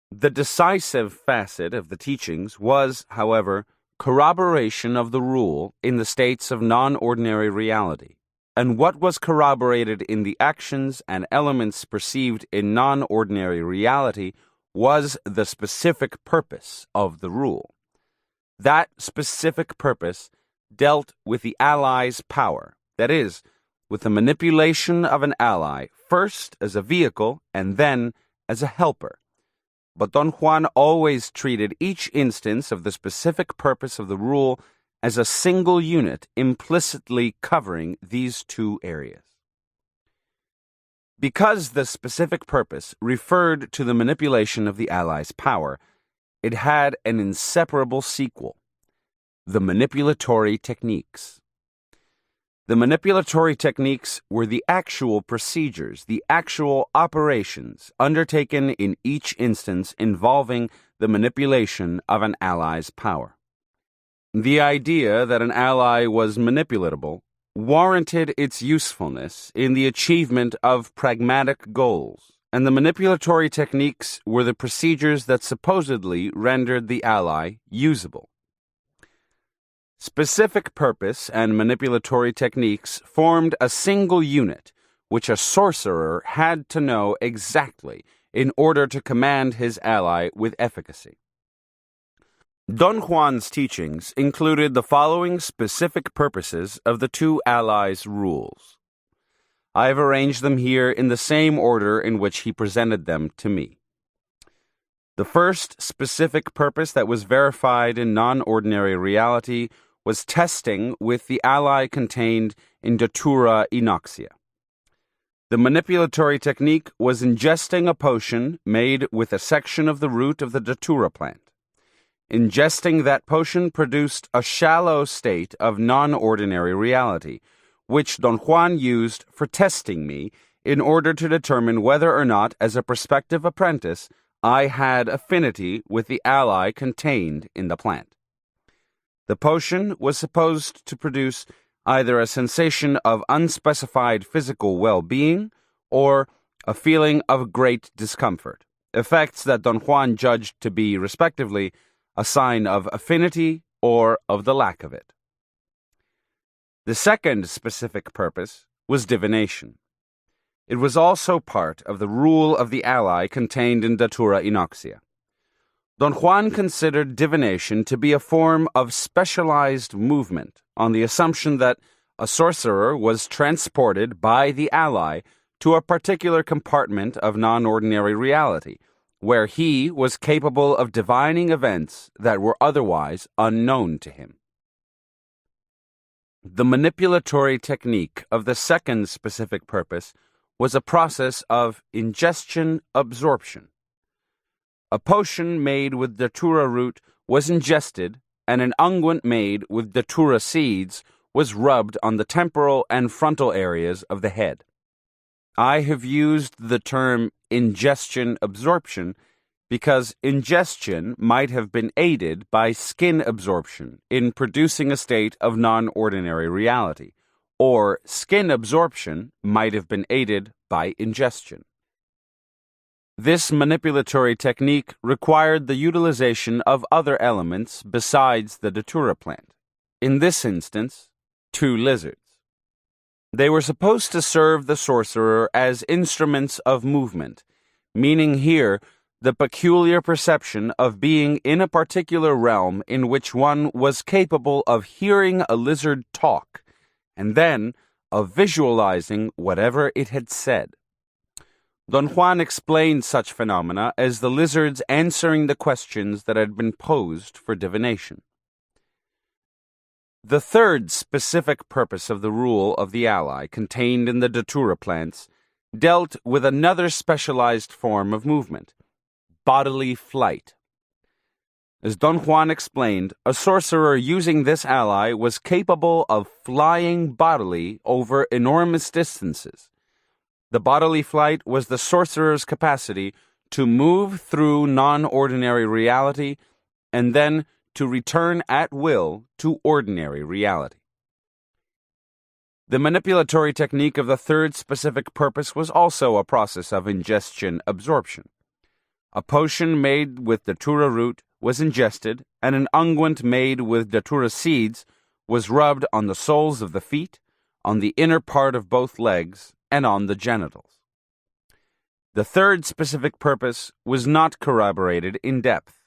The decisive facet of the teachings was, however, corroboration of the rule in the states of non-ordinary reality, and what was corroborated in the actions and elements perceived in non-ordinary reality was the specific purpose of the rule. That specific purpose dealt with the ally's power, that is, with the manipulation of an ally, first as a vehicle and then as a helper. But Don Juan always treated each instance of the specific purpose of the rule as a single unit implicitly covering these two areas. Because the specific purpose referred to the manipulation of the ally's power, it had an inseparable sequel: the manipulatory techniques. The manipulatory techniques were the actual procedures, the actual operations undertaken in each instance involving the manipulation of an ally's power. The idea that an ally was manipulatable warranted its usefulness in the achievement of pragmatic goals, and the manipulatory techniques were the procedures that supposedly rendered the ally usable. Specific purpose and manipulatory techniques formed a single unit, which a sorcerer had to know exactly in order to command his ally with efficacy. Don Juan's teachings included the following specific purposes of the two allies' rules. I have arranged them here in the same order in which he presented them to me. The first specific purpose that was verified in non-ordinary reality was testing with the ally contained in Datura inoxia. The manipulatory technique was ingesting a potion made with a section of the root of the Datura plant. Ingesting that potion produced a shallow state of non-ordinary reality, which Don Juan used for testing me in order to determine whether or not, as a prospective apprentice, I had affinity with the ally contained in the plant. The potion was supposed to produce either a sensation of unspecified physical well-being or a feeling of great discomfort, effects that Don Juan judged to be, respectively, a sign of affinity or of the lack of it. The second specific purpose was divination. It was also part of the rule of the ally contained in Datura inoxia. Don Juan considered divination to be a form of specialized movement on the assumption that a sorcerer was transported by the ally to a particular compartment of non-ordinary reality, where he was capable of divining events that were otherwise unknown to him. The manipulatory technique of the second specific purpose was a process of ingestion-absorption. A potion made with Datura root was ingested, and an unguent made with Datura seeds was rubbed on the temporal and frontal areas of the head. I have used the term ingestion-absorption because ingestion might have been aided by skin absorption in producing a state of non-ordinary reality, or skin absorption might have been aided by ingestion. This manipulatory technique required the utilization of other elements besides the Datura plant. In this instance, 2 lizards. They were supposed to serve the sorcerer as instruments of movement, meaning here the peculiar perception of being in a particular realm in which one was capable of hearing a lizard talk, and then of visualizing whatever it had said. Don Juan explained such phenomena as the lizards answering the questions that had been posed for divination. The third specific purpose of the rule of the ally contained in the Datura plants dealt with another specialized form of movement, bodily flight. As Don Juan explained, a sorcerer using this ally was capable of flying bodily over enormous distances. The bodily flight was the sorcerer's capacity to move through non-ordinary reality and then to return at will to ordinary reality. The manipulatory technique of the third specific purpose was also a process of ingestion-absorption. A potion made with Datura root was ingested, and an unguent made with Datura seeds was rubbed on the soles of the feet, on the inner part of both legs, and on the genitals. The third specific purpose was not corroborated in depth.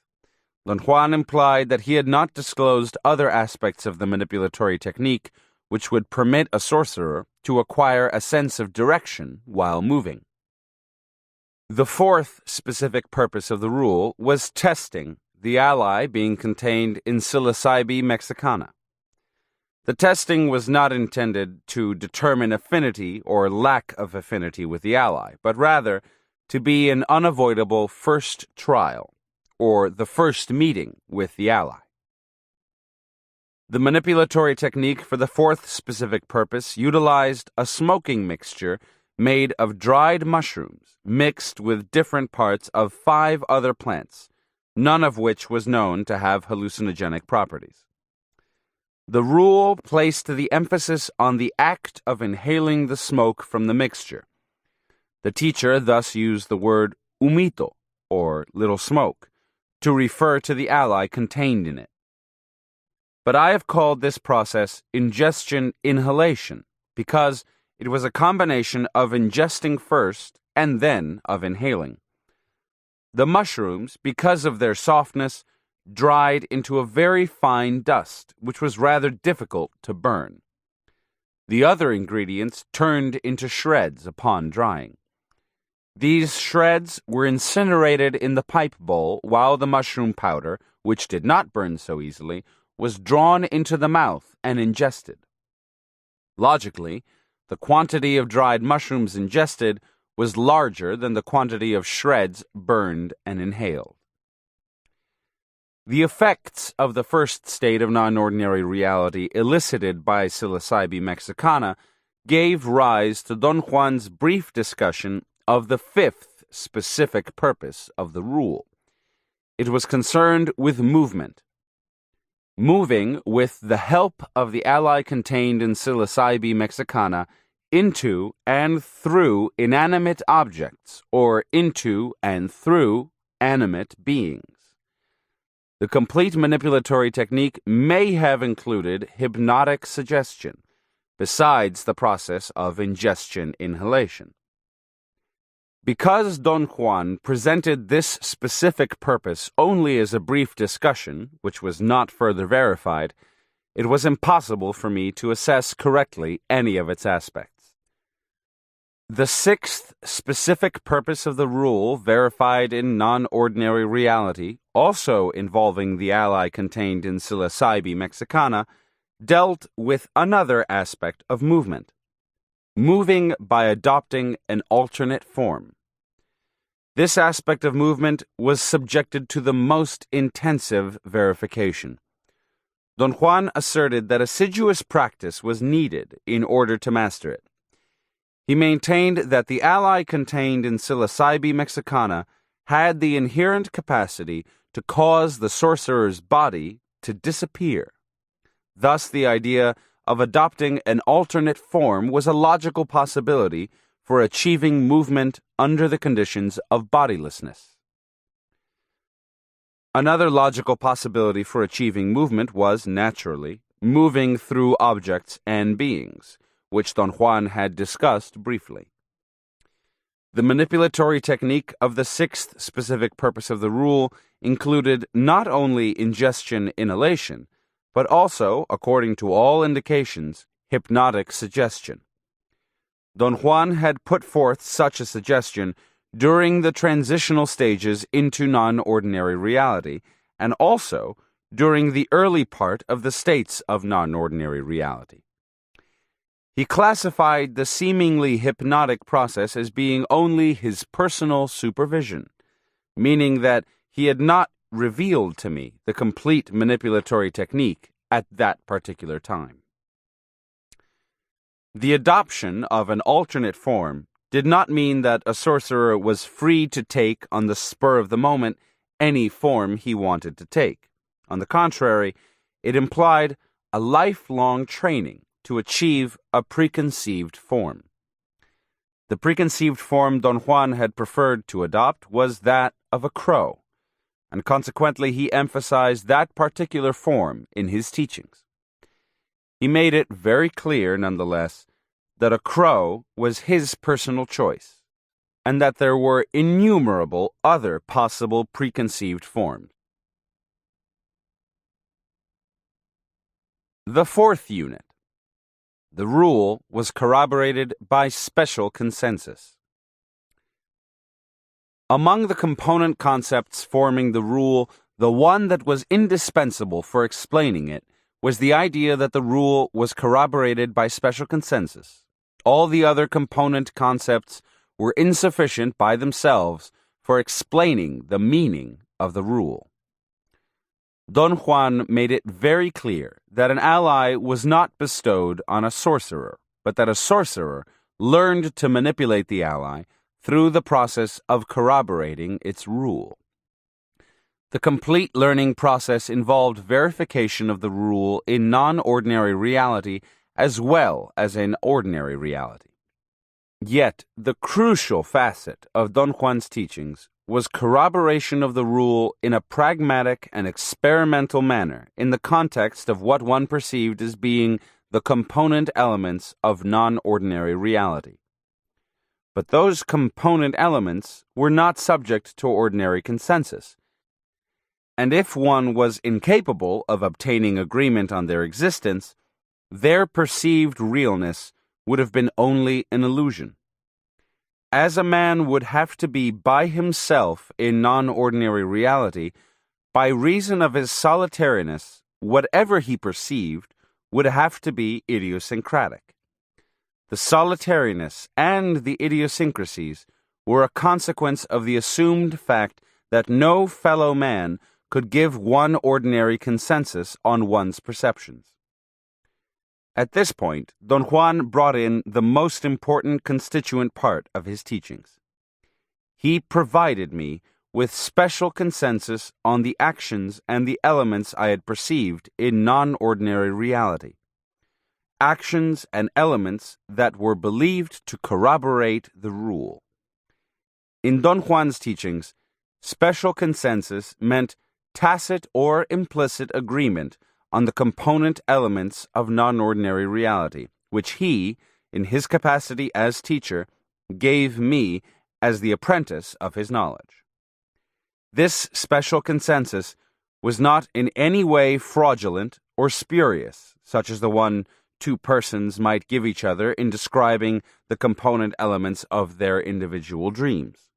Don Juan implied that he had not disclosed other aspects of the manipulatory technique which would permit a sorcerer to acquire a sense of direction while moving. The fourth specific purpose of the rule was testing, the ally being contained in psilocybe mexicana. The testing was not intended to determine affinity or lack of affinity with the ally, but rather to be an unavoidable first trial, or the first meeting with the ally. The manipulatory technique for the fourth specific purpose utilized a smoking mixture made of dried mushrooms mixed with different parts of 5 other plants, none of which was known to have hallucinogenic properties. The rule placed the emphasis on the act of inhaling the smoke from the mixture. The teacher thus used the word humito, or little smoke, to refer to the ally contained in it. But I have called this process ingestion inhalation because it was a combination of ingesting first and then of inhaling. The mushrooms, because of their softness, dried into a very fine dust, which was rather difficult to burn. The other ingredients turned into shreds upon drying. These shreds were incinerated in the pipe bowl while the mushroom powder, which did not burn so easily, was drawn into the mouth and ingested. Logically, the quantity of dried mushrooms ingested was larger than the quantity of shreds burned and inhaled. The effects of the first state of non-ordinary reality elicited by psilocybe mexicana gave rise to Don Juan's brief discussion of the fifth specific purpose of the rule. It was concerned with movement. Moving with the help of the alloy contained in psilocybe mexicana into and through inanimate objects or into and through animate beings. The complete manipulatory technique may have included hypnotic suggestion, besides the process of ingestion inhalation. Because Don Juan presented this specific purpose only as a brief discussion, which was not further verified, it was impossible for me to assess correctly any of its aspects. The sixth specific purpose of the rule, verified in non-ordinary reality, also involving the alloy contained in psilocybe mexicana, dealt with another aspect of movement. Moving by adopting an alternate form. This aspect of movement was subjected to the most intensive verification. Don Juan asserted that assiduous practice was needed in order to master it. He maintained that the alloy contained in psilocybe mexicana had the inherent capacity to cause the sorcerer's body to disappear. Thus, the idea of adopting an alternate form was a logical possibility for achieving movement under the conditions of bodilessness. Another logical possibility for achieving movement was, naturally, moving through objects and beings, which Don Juan had discussed briefly. The manipulatory technique of the sixth specific purpose of the rule included not only ingestion inhalation, but also, according to all indications, hypnotic suggestion. Don Juan had put forth such a suggestion during the transitional stages into non-ordinary reality, and also during the early part of the states of non-ordinary reality. He classified the seemingly hypnotic process as being only his personal supervision, meaning that he had not revealed to me the complete manipulatory technique at that particular time. The adoption of an alternate form did not mean that a sorcerer was free to take on the spur of the moment any form he wanted to take. On the contrary, it implied a lifelong training to achieve a preconceived form. The preconceived form Don Juan had preferred to adopt was that of a crow, and consequently he emphasized that particular form in his teachings. He made it very clear, nonetheless, that a crow was his personal choice, and that there were innumerable other possible preconceived forms. The fourth unit. The rule was corroborated by special consensus. Among the component concepts forming the rule, the one that was indispensable for explaining it was the idea that the rule was corroborated by special consensus. All the other component concepts were insufficient by themselves for explaining the meaning of the rule. Don Juan made it very clear that an ally was not bestowed on a sorcerer, but that a sorcerer learned to manipulate the ally through the process of corroborating its rule. The complete learning process involved verification of the rule in non-ordinary reality as well as in ordinary reality. Yet, the crucial facet of Don Juan's teachings was corroboration of the rule in a pragmatic and experimental manner in the context of what one perceived as being the component elements of non-ordinary reality. But those component elements were not subject to ordinary consensus, and if one was incapable of obtaining agreement on their existence, their perceived realness would have been only an illusion. As a man would have to be by himself in non-ordinary reality, by reason of his solitariness, whatever he perceived would have to be idiosyncratic. The solitariness and the idiosyncrasies were a consequence of the assumed fact that no fellow man could give one ordinary consensus on one's perceptions. At this point, Don Juan brought in the most important constituent part of his teachings. He provided me with special consensus on the actions and the elements I had perceived in non-ordinary reality. Actions and elements that were believed to corroborate the rule. In Don Juan's teachings, special consensus meant tacit or implicit agreement on the component elements of non-ordinary reality, which he, in his capacity as teacher, gave me as the apprentice of his knowledge. This special consensus was not in any way fraudulent or spurious, such as the one two persons might give each other in describing the component elements of their individual dreams.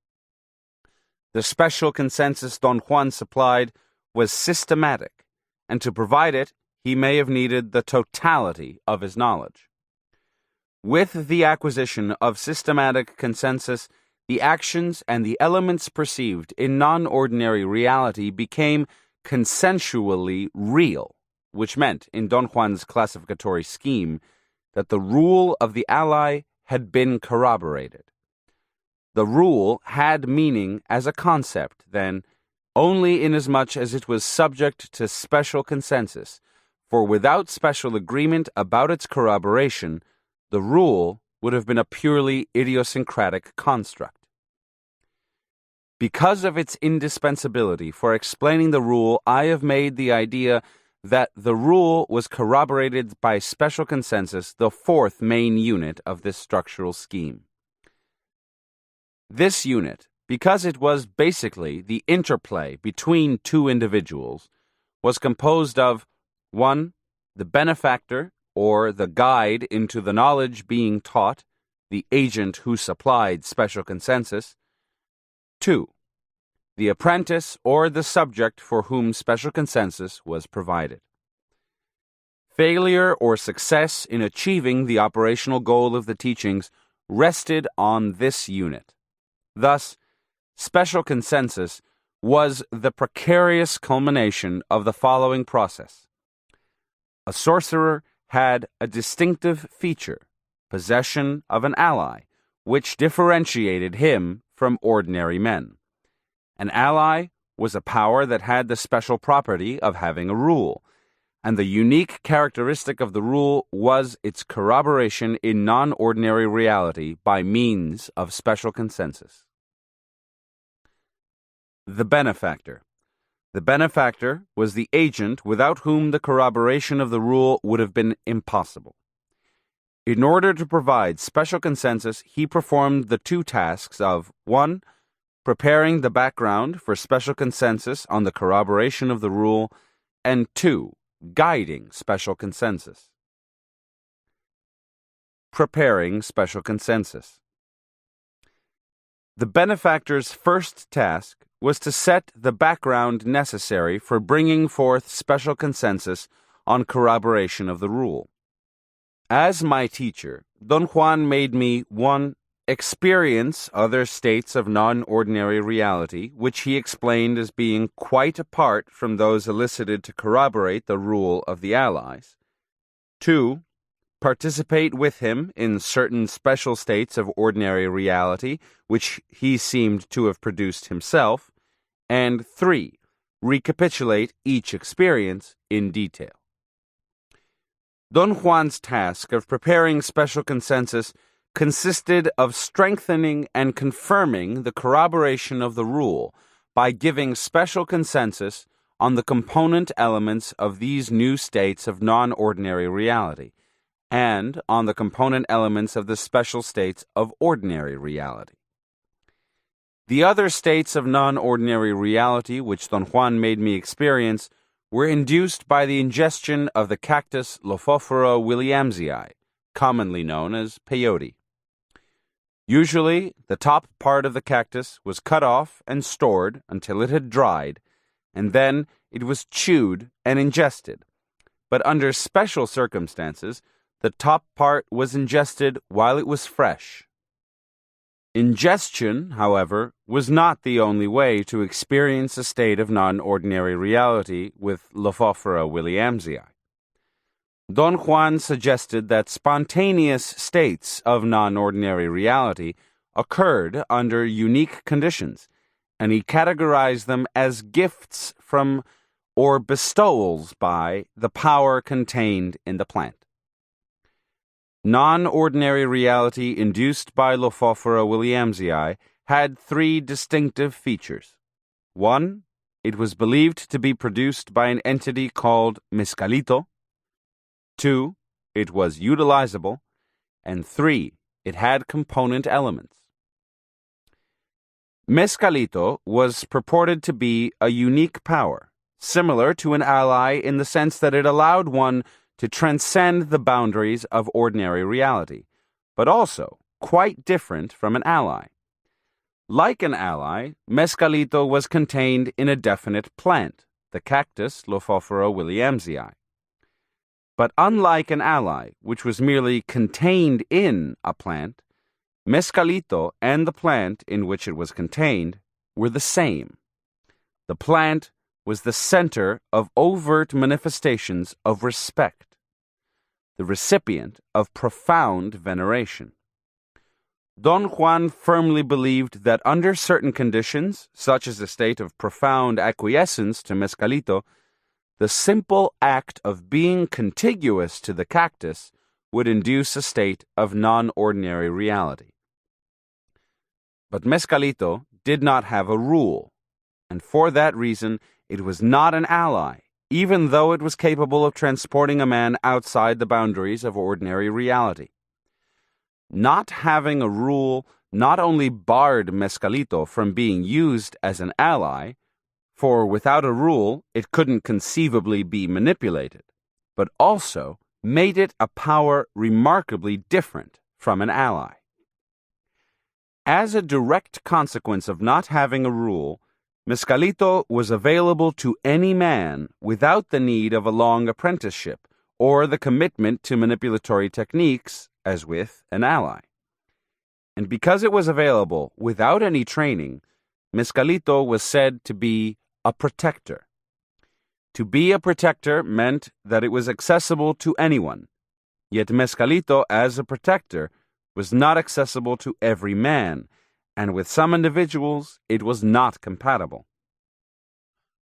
The special consensus Don Juan supplied was systematic, and to provide it, he may have needed the totality of his knowledge. With the acquisition of systematic consensus, the actions and the elements perceived in non-ordinary reality became consensually real, which meant, in Don Juan's classificatory scheme, that the rule of the ally had been corroborated. The rule had meaning as a concept, then, only inasmuch as it was subject to special consensus, for without special agreement about its corroboration, the rule would have been a purely idiosyncratic construct. Because of its indispensability for explaining the rule, I have made the idea that the rule was corroborated by special consensus the fourth main unit of this structural scheme. This unit, because it was basically the interplay between two individuals, was composed of 1. The benefactor, or the guide into the knowledge being taught, the agent who supplied special consensus. 2. The apprentice, or the subject for whom special consensus was provided. Failure or success in achieving the operational goal of the teachings rested on this unit. Thus, special consensus was the precarious culmination of the following process. A sorcerer had a distinctive feature, possession of an ally, which differentiated him from ordinary men. An ally was a power that had the special property of having a rule, and the unique characteristic of the rule was its corroboration in non-ordinary reality by means of special consensus. The benefactor. The benefactor was the agent without whom the corroboration of the rule would have been impossible. In order to provide special consensus, he performed the two tasks of 1. Preparing the background for special consensus on the corroboration of the rule, and 2. Guiding special consensus. Preparing special consensus. The benefactor's first task was to set the background necessary for bringing forth special consensus on corroboration of the rule. As my teacher, Don Juan made me 1. Experience other states of non-ordinary reality, which he explained as being quite apart from those elicited to corroborate the rule of the allies. 2. Participate with him in certain special states of ordinary reality, which he seemed to have produced himself. And 3. Recapitulate each experience in detail. Don Juan's task of preparing special consensus consisted of strengthening and confirming the corroboration of the rule by giving special consensus on the component elements of these new states of non-ordinary reality, and on the component elements of the special states of ordinary reality. The other states of non-ordinary reality which Don Juan made me experience were induced by the ingestion of the cactus Lophophora williamsii, commonly known as peyote. Usually, the top part of the cactus was cut off and stored until it had dried, and then it was chewed and ingested. But under special circumstances, the top part was ingested while it was fresh. Ingestion, however, was not the only way to experience a state of non-ordinary reality with Lophophora williamsii. Don Juan suggested that spontaneous states of non-ordinary reality occurred under unique conditions, and he categorized them as gifts from or bestowals by the power contained in the plant. Non-ordinary reality induced by Lophophora williamsii had three distinctive features. 1, it was believed to be produced by an entity called mescalito. 2, it was utilizable. And 3, it had component elements. Mescalito was purported to be a unique power, similar to an ally in the sense that it allowed one to transcend the boundaries of ordinary reality, but also quite different from an ally. Like an ally, mescalito was contained in a definite plant, the cactus Lophophora williamsii. But unlike an ally, which was merely contained in a plant, mescalito and the plant in which it was contained were the same. The plant was the center of overt manifestations of respect, the recipient of profound veneration. Don Juan firmly believed that under certain conditions, such as a state of profound acquiescence to mescalito, the simple act of being contiguous to the cactus would induce a state of non-ordinary reality. But mescalito did not have a rule, and for that reason it was not an ally, even though it was capable of transporting a man outside the boundaries of ordinary reality. Not having a rule not only barred mescalito from being used as an ally, for without a rule it couldn't conceivably be manipulated, but also made it a power remarkably different from an ally. As a direct consequence of not having a rule, mescalito was available to any man without the need of a long apprenticeship or the commitment to manipulatory techniques as with an ally. And because it was available without any training, mescalito was said to be a protector. To be a protector meant that it was accessible to anyone, yet mescalito as a protector was not accessible to every man, and with some individuals it was not compatible.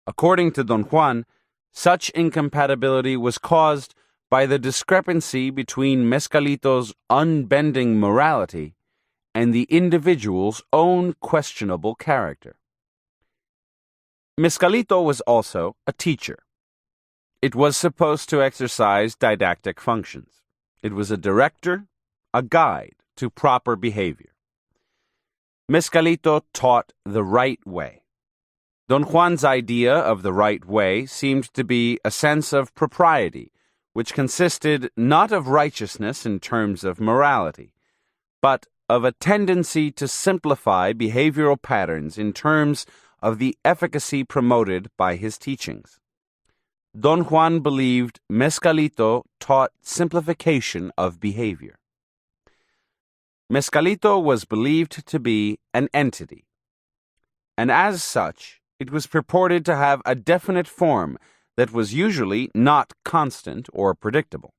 According to Don Juan, such incompatibility was caused by the discrepancy between mescalito's unbending morality and the individual's own questionable character. Mescalito was also a teacher. It was supposed to exercise didactic functions. It was a director, a guide to proper behavior. Mescalito taught the right way. Don Juan's idea of the right way seemed to be a sense of propriety, which consisted not of righteousness in terms of morality, but of a tendency to simplify behavioral patterns in terms of the efficacy promoted by his teachings. Don Juan believed mescalito taught simplification of behavior. Mescalito was believed to be an entity, and as such, it was purported to have a definite form that was usually not constant or predictable.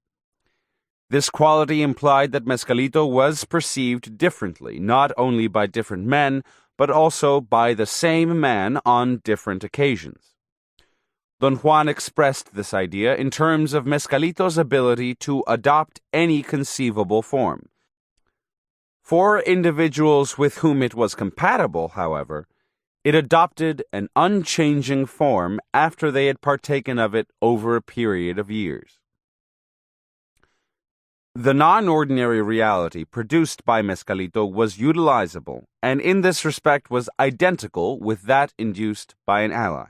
This quality implied that mescalito was perceived differently, not only by different men, but also by the same man on different occasions. Don Juan expressed this idea in terms of mescalito's ability to adopt any conceivable form. For individuals with whom it was compatible, however, it adopted an unchanging form after they had partaken of it over a period of years. The non-ordinary reality produced by Mescalito was utilizable, and in this respect was identical with that induced by an ally.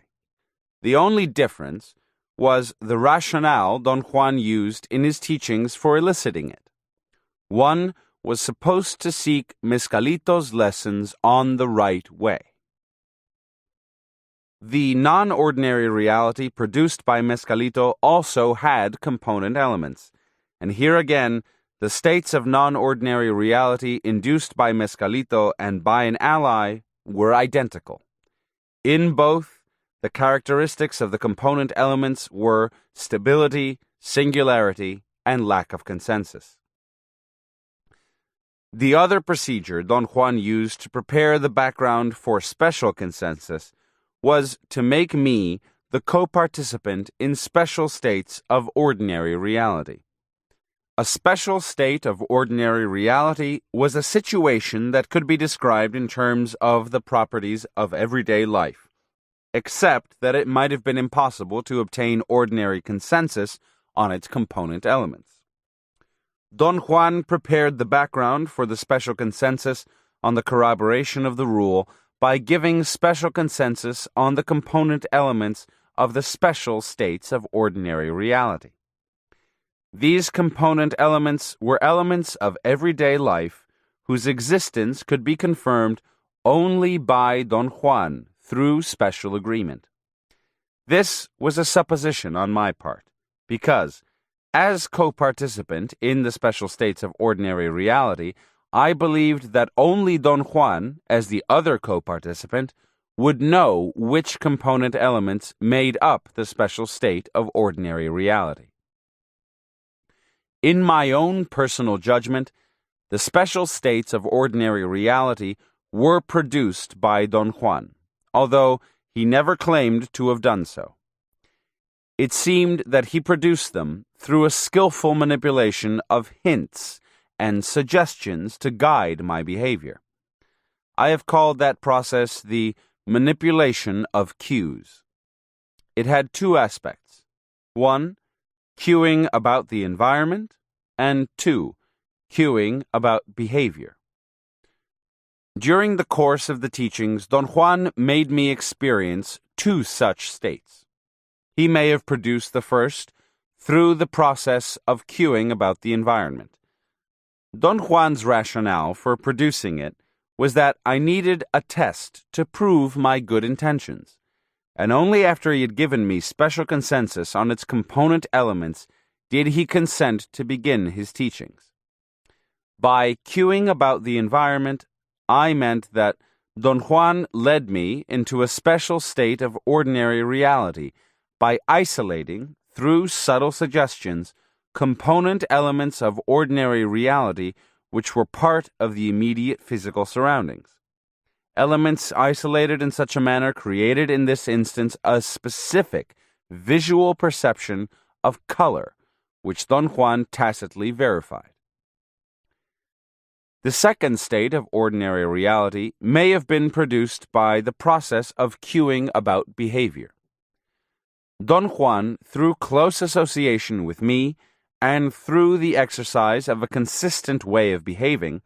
The only difference was the rationale Don Juan used in his teachings for eliciting it. One was supposed to seek Mescalito's lessons on the right way. The non-ordinary reality produced by Mescalito also had component elements, and here again, the states of non-ordinary reality induced by Mescalito and by an ally were identical. In both, the characteristics of the component elements were stability, singularity, and lack of consensus. The other procedure Don Juan used to prepare the background for special consensus was to make me the co-participant in special states of ordinary reality. A special state of ordinary reality was a situation that could be described in terms of the properties of everyday life, except that it might have been impossible to obtain ordinary consensus on its component elements. Don Juan prepared the background for the special consensus on the corroboration of the rule by giving special consensus on the component elements of the special states of ordinary reality. These component elements were elements of everyday life whose existence could be confirmed only by Don Juan through special agreement. This was a supposition on my part, because, as co-participant in the special states of ordinary reality, I believed that only Don Juan, as the other co-participant, would know which component elements made up the special state of ordinary reality. In my own personal judgment, the special states of ordinary reality were produced by Don Juan, although he never claimed to have done so. It seemed that he produced them through a skillful manipulation of hints and suggestions to guide my behavior. I have called that process the manipulation of cues. It had two aspects. One, cueing about the environment, and two, cueing about behavior. During the course of the teachings, Don Juan made me experience two such states. He may have produced the first through the process of cueing about the environment. Don Juan's rationale for producing it was that I needed a test to prove my good intentions, and only after he had given me special consensus on its component elements did he consent to begin his teachings. By cueing about the environment, I meant that Don Juan led me into a special state of ordinary reality by isolating, through subtle suggestions, component elements of ordinary reality which were part of the immediate physical surroundings. Elements isolated in such a manner created in this instance a specific visual perception of color, which Don Juan tacitly verified. The second state of ordinary reality may have been produced by the process of cueing about behavior. Don Juan, through close association with me, and through the exercise of a consistent way of behaving,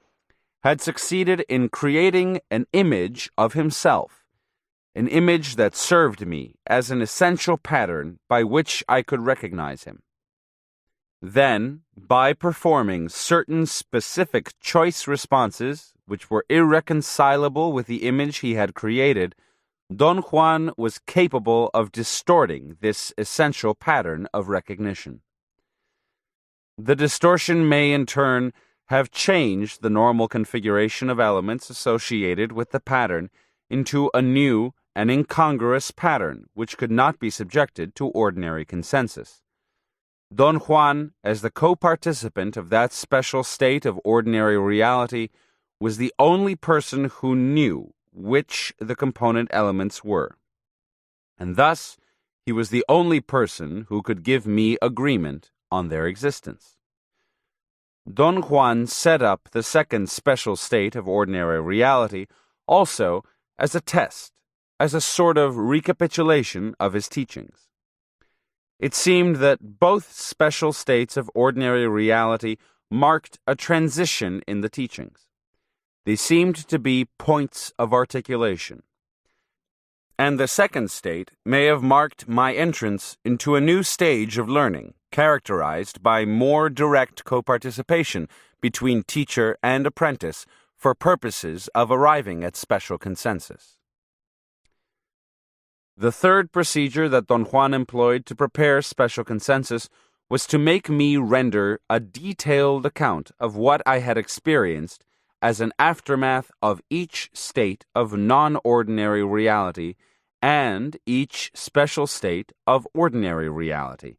had succeeded in creating an image of himself, an image that served me as an essential pattern by which I could recognize him. Then, by performing certain specific choice responses which were irreconcilable with the image he had created, Don Juan was capable of distorting this essential pattern of recognition. The distortion may, in turn, have changed the normal configuration of elements associated with the pattern into a new and incongruous pattern which could not be subjected to ordinary consensus. Don Juan, as the co-participant of that special state of ordinary reality, was the only person who knew which the component elements were, and thus he was the only person who could give me agreement on their existence. Don Juan set up the second special state of ordinary reality also as a test, as a sort of recapitulation of his teachings. It seemed that both special states of ordinary reality marked a transition in the teachings. They seemed to be points of articulation. And the second state may have marked my entrance into a new stage of learning, characterized by more direct co-participation between teacher and apprentice for purposes of arriving at special consensus. The third procedure that Don Juan employed to prepare special consensus was to make me render a detailed account of what I had experienced as an aftermath of each state of non-ordinary reality and each special state of ordinary reality,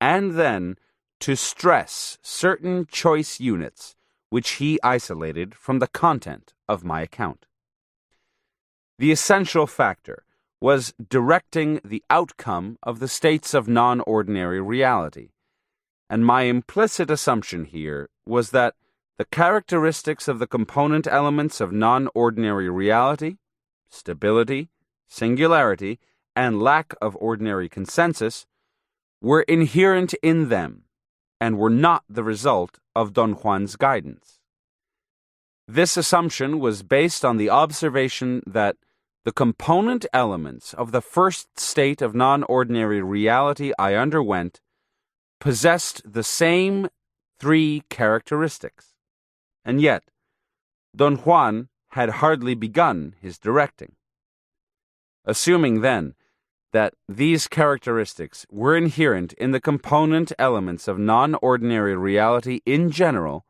and then to stress certain choice units which he isolated from the content of my account. The essential factor was directing the outcome of the states of non-ordinary reality, and my implicit assumption here was that the characteristics of the component elements of non-ordinary reality, stability, singularity, and lack of ordinary consensus, were inherent in them and were not the result of Don Juan's guidance. This assumption was based on the observation that the component elements of the first state of non-ordinary reality I underwent possessed the same three characteristics, and yet Don Juan had hardly begun his directing. Assuming, then, that these characteristics were inherent in the component elements of non-ordinary reality in general,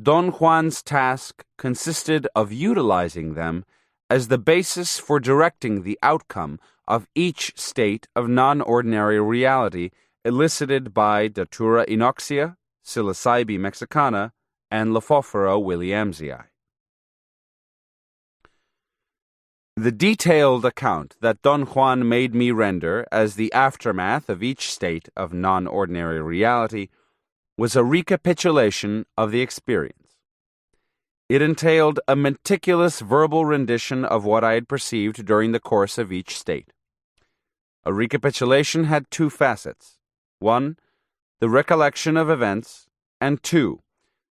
Don Juan's task consisted of utilizing them as the basis for directing the outcome of each state of non-ordinary reality elicited by Datura inoxia, psilocybe mexicana, and Lophophora williamsii. The detailed account that Don Juan made me render as the aftermath of each state of non-ordinary reality was a recapitulation of the experience. It entailed a meticulous verbal rendition of what I had perceived during the course of each state. A recapitulation had two facets. One, the recollection of events, and two,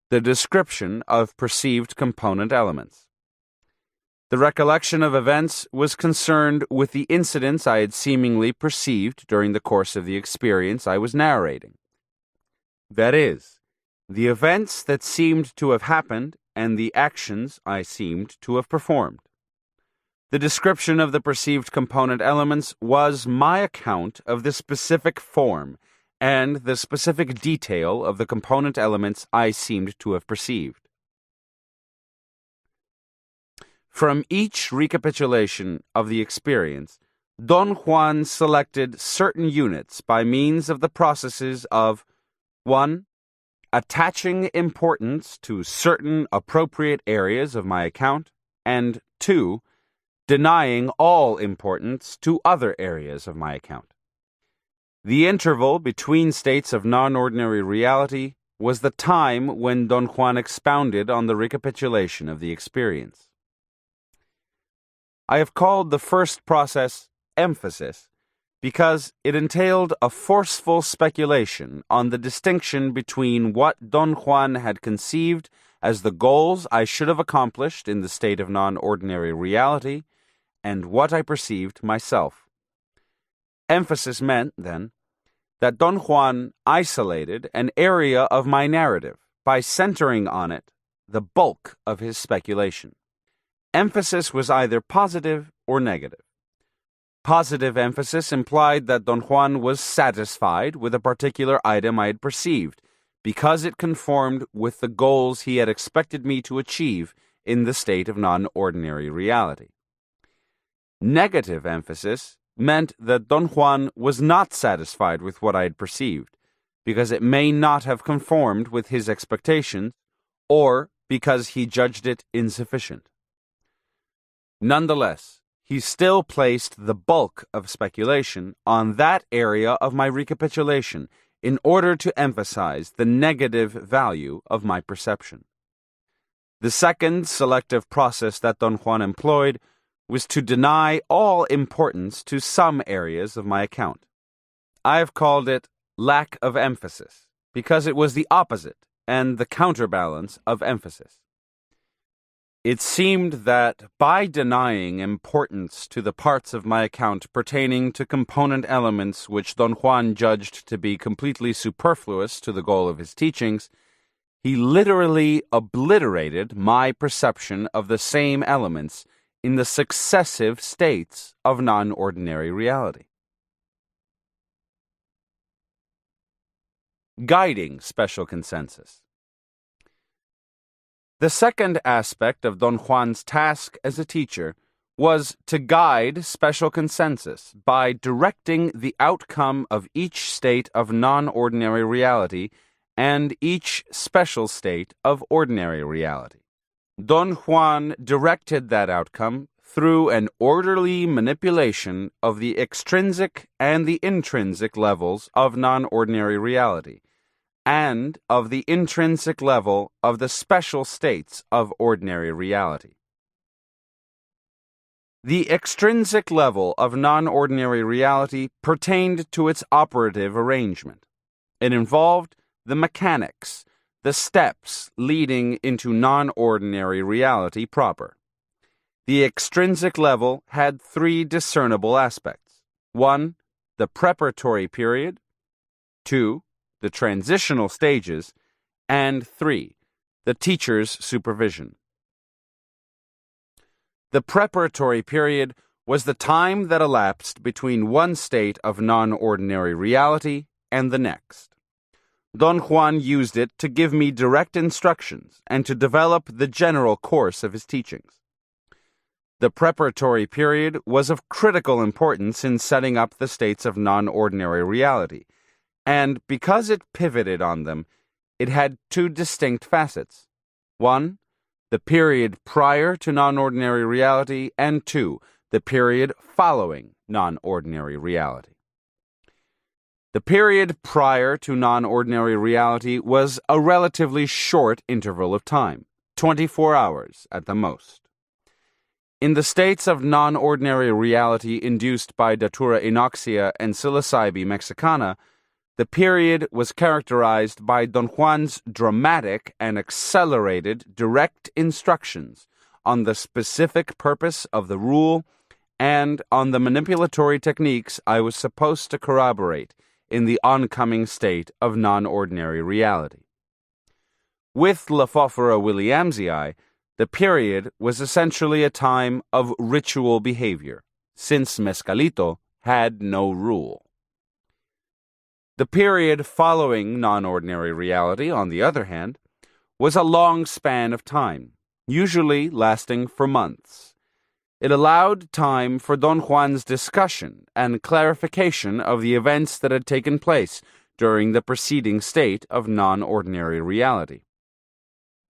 the description of perceived component elements. The recollection of events was concerned with the incidents I had seemingly perceived during the course of the experience I was narrating. That is, the events that seemed to have happened and the actions I seemed to have performed. The description of the perceived component elements was my account of the specific form and the specific detail of the component elements I seemed to have perceived. From each recapitulation of the experience, Don Juan selected certain units by means of the processes of 1. Attaching importance to certain appropriate areas of my account, and 2. Denying all importance to other areas of my account. The interval between states of non-ordinary reality was the time when Don Juan expounded on the recapitulation of the experience. I have called the first process emphasis because it entailed a forceful speculation on the distinction between what Don Juan had conceived as the goals I should have accomplished in the state of non-ordinary reality and what I perceived myself. Emphasis meant, then, that Don Juan isolated an area of my narrative by centering on it the bulk of his speculation. Emphasis was either positive or negative. Positive emphasis implied that Don Juan was satisfied with a particular item I had perceived, because it conformed with the goals he had expected me to achieve in the state of non-ordinary reality. Negative emphasis meant that Don Juan was not satisfied with what I had perceived, because it may not have conformed with his expectations, or because he judged it insufficient. Nonetheless, he still placed the bulk of speculation on that area of my recapitulation in order to emphasize the negative value of my perception. The second selective process that Don Juan employed was to deny all importance to some areas of my account. I have called it lack of emphasis, because it was the opposite and the counterbalance of emphasis. It seemed that by denying importance to the parts of my account pertaining to component elements which Don Juan judged to be completely superfluous to the goal of his teachings, he literally obliterated my perception of the same elements in the successive states of non-ordinary reality. Guiding special consensus. The second aspect of Don Juan's task as a teacher was to guide special consensus by directing the outcome of each state of non-ordinary reality and each special state of ordinary reality. Don Juan directed that outcome through an orderly manipulation of the extrinsic and the intrinsic levels of non-ordinary reality, and of the intrinsic level of the special states of ordinary reality. The extrinsic level of non-ordinary reality pertained to its operative arrangement. It involved the mechanics, the steps leading into non-ordinary reality proper. The extrinsic level had three discernible aspects. 1, the preparatory period. 2, the transitional stages, and 3, the teacher's supervision. The preparatory period was the time that elapsed between one state of non-ordinary reality and the next. Don Juan used it to give me direct instructions and to develop the general course of his teachings. The preparatory period was of critical importance in setting up the states of non-ordinary reality, and because it pivoted on them, it had two distinct facets. 1, the period prior to non-ordinary reality, and 2, the period following non-ordinary reality. The period prior to non-ordinary reality was a relatively short interval of time, 24 hours at the most. In the states of non-ordinary reality induced by datura inoxia and psilocybe mexicana, the period was characterized by Don Juan's dramatic and accelerated direct instructions on the specific purpose of the rule and on the manipulatory techniques I was supposed to corroborate in the oncoming state of non-ordinary reality. With Lophophora williamsii, the period was essentially a time of ritual behavior, since Mescalito had no rule. The period following non-ordinary reality, on the other hand, was a long span of time, usually lasting for months. It allowed time for Don Juan's discussion and clarification of the events that had taken place during the preceding state of non-ordinary reality.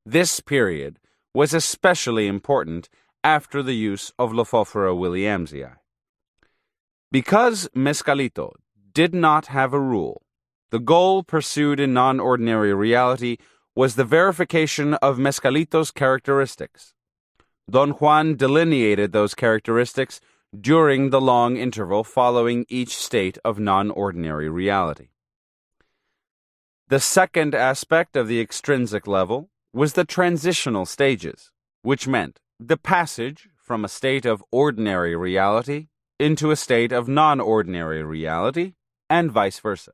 This period was especially important after the use of Lophophora williamsii. Because Mescalito did not have a rule, the goal pursued in non-ordinary reality was the verification of Mescalito's characteristics. Don Juan delineated those characteristics during the long interval following each state of non-ordinary reality. The second aspect of the extrinsic level was the transitional stages, which meant the passage from a state of ordinary reality into a state of non-ordinary reality, and vice versa.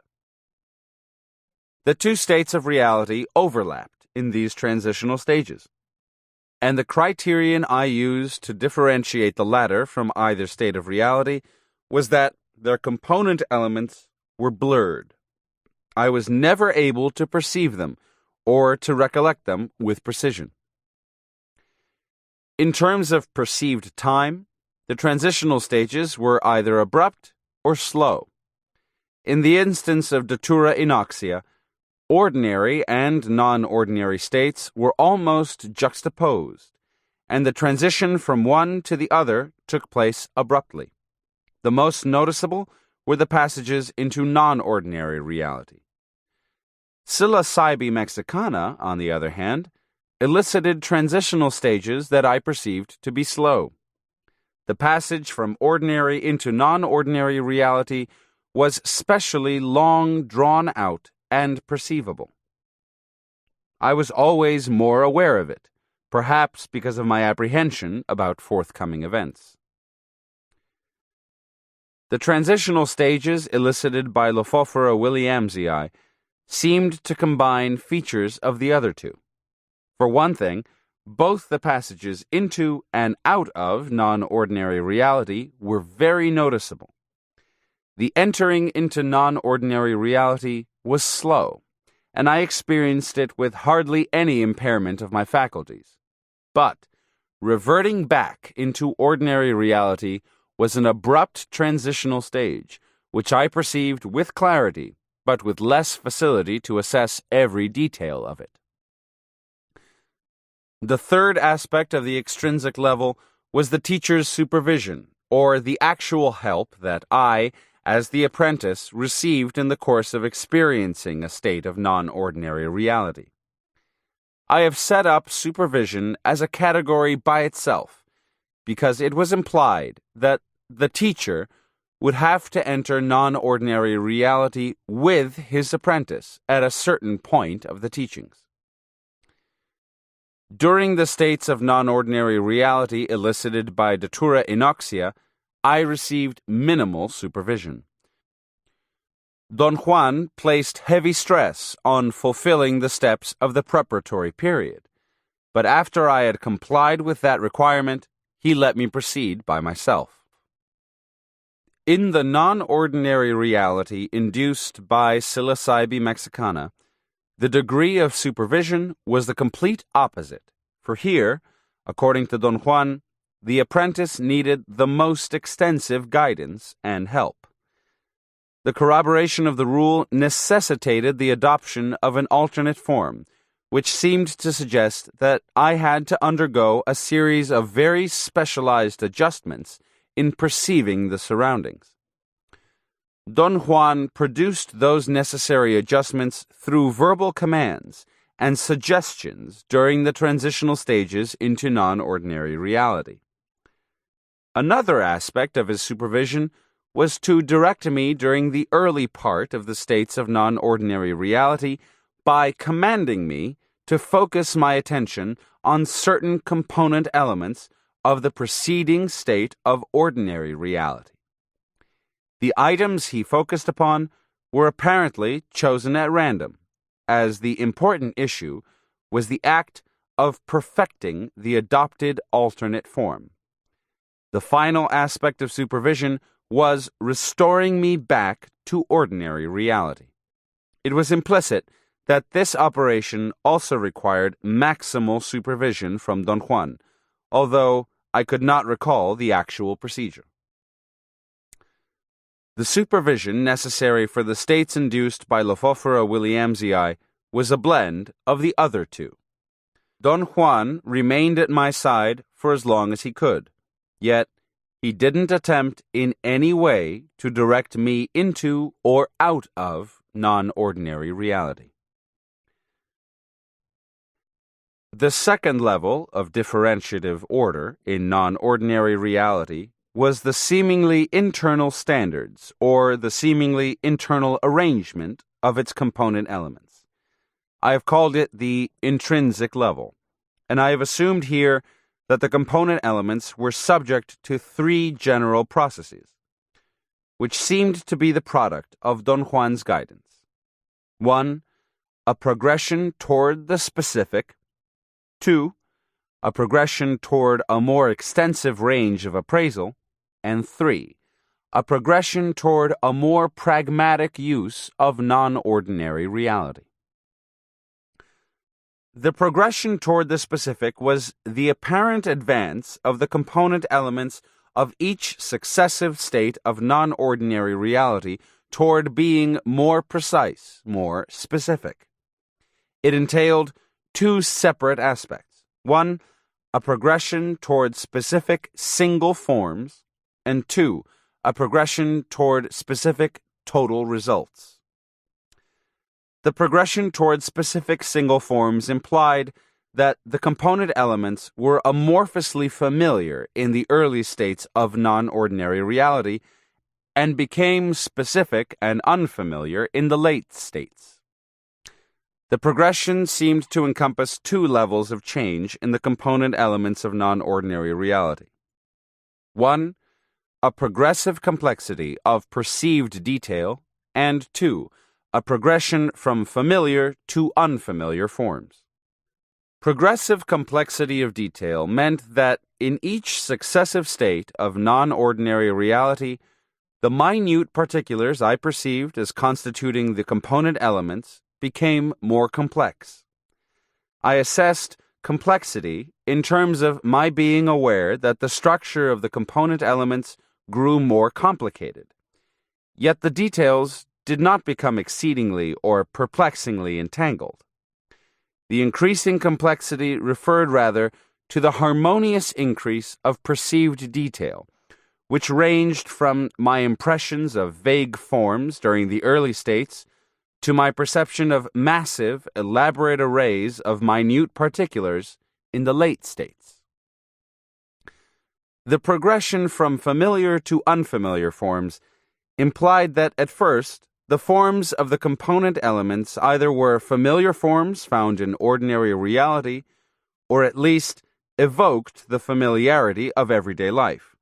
The two states of reality overlapped in these transitional stages, and the criterion I used to differentiate the latter from either state of reality was that their component elements were blurred. I was never able to perceive them or to recollect them with precision. In terms of perceived time, the transitional stages were either abrupt or slow. In the instance of datura inoxia, ordinary and non-ordinary states were almost juxtaposed, and the transition from one to the other took place abruptly. The most noticeable were the passages into non-ordinary reality. Psilocybe mexicana, on the other hand, elicited transitional stages that I perceived to be slow. The passage from ordinary into non-ordinary reality was specially long drawn out and perceivable. I was always more aware of it, perhaps because of my apprehension about forthcoming events. The transitional stages elicited by Lophophora williamsii seemed to combine features of the other two. For one thing, both the passages into and out of non-ordinary reality were very noticeable. The entering into non-ordinary reality was slow, and I experienced it with hardly any impairment of my faculties. But reverting back into ordinary reality was an abrupt transitional stage, which I perceived with clarity, but with less facility to assess every detail of it. The third aspect of the extrinsic level was the teacher's supervision, or the actual help that I, as the apprentice, received in the course of experiencing a state of non-ordinary reality. I have set up supervision as a category by itself, because it was implied that the teacher would have to enter non-ordinary reality with his apprentice at a certain point of the teachings. During the states of non-ordinary reality elicited by datura inoxia, I received minimal supervision. Don Juan placed heavy stress on fulfilling the steps of the preparatory period, but after I had complied with that requirement, he let me proceed by myself. In the non-ordinary reality induced by Psilocybe mexicana, the degree of supervision was the complete opposite, for here, according to Don Juan, the apprentice needed the most extensive guidance and help. The corroboration of the rule necessitated the adoption of an alternate form, which seemed to suggest that I had to undergo a series of very specialized adjustments in perceiving the surroundings. Don Juan produced those necessary adjustments through verbal commands and suggestions during the transitional stages into non-ordinary reality. Another aspect of his supervision was to direct me during the early part of the states of non-ordinary reality by commanding me to focus my attention on certain component elements of the preceding state of ordinary reality. The items he focused upon were apparently chosen at random, as the important issue was the act of perfecting the adopted alternate form. The final aspect of supervision was restoring me back to ordinary reality. It was implicit that this operation also required maximal supervision from Don Juan, although I could not recall the actual procedure. The supervision necessary for the states induced by Lophophora williamsii was a blend of the other two. Don Juan remained at my side for as long as he could, yet he didn't attempt in any way to direct me into or out of non-ordinary reality. The second level of differentiative order in non-ordinary reality was the seemingly internal standards, or the seemingly internal arrangement of its component elements. I have called it the intrinsic level, and I have assumed here that the component elements were subject to three general processes, which seemed to be the product of Don Juan's guidance. 1. A progression toward the specific. 2. A progression toward a more extensive range of appraisal. And 3. A progression toward a more pragmatic use of non-ordinary reality. The progression toward the specific was the apparent advance of the component elements of each successive state of non-ordinary reality toward being more precise, more specific. It entailed two separate aspects. 1. A progression toward specific single forms, and 2. A progression toward specific total results. The progression towards specific single forms implied that the component elements were amorphously familiar in the early states of non-ordinary reality and became specific and unfamiliar in the late states. The progression seemed to encompass two levels of change in the component elements of non-ordinary reality. 1. A progressive complexity of perceived detail, and 2. A progression from familiar to unfamiliar forms. Progressive complexity of detail meant that in each successive state of non-ordinary reality, the minute particulars I perceived as constituting the component elements became more complex. I assessed complexity in terms of my being aware that the structure of the component elements grew more complicated. Yet the details did not become exceedingly or perplexingly entangled. The increasing complexity referred rather to the harmonious increase of perceived detail, which ranged from my impressions of vague forms during the early states to my perception of massive, elaborate arrays of minute particulars in the late states. The progression from familiar to unfamiliar forms implied that at first, the forms of the component elements either were familiar forms found in ordinary reality, or at least evoked the familiarity of everyday life.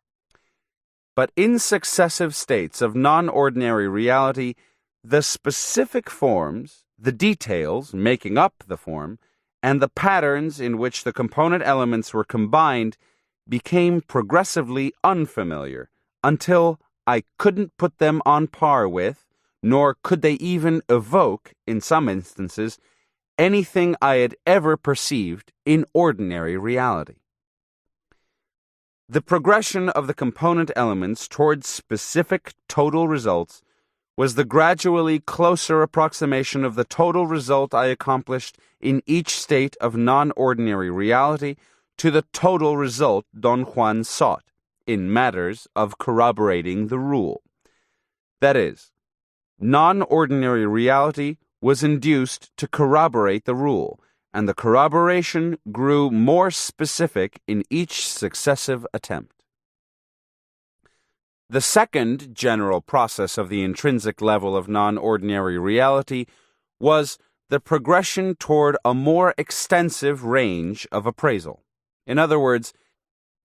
But in successive states of non-ordinary reality, the specific forms, the details making up the form, and the patterns in which the component elements were combined became progressively unfamiliar until I couldn't put them on par with, nor could they even evoke, in some instances, anything I had ever perceived in ordinary reality. The progression of the component elements towards specific total results was the gradually closer approximation of the total result I accomplished in each state of non-ordinary reality to the total result Don Juan sought in matters of corroborating the rule. That is, non-ordinary reality was induced to corroborate the rule, and the corroboration grew more specific in each successive attempt. The second general process of the intrinsic level of non-ordinary reality was the progression toward a more extensive range of appraisal. In other words,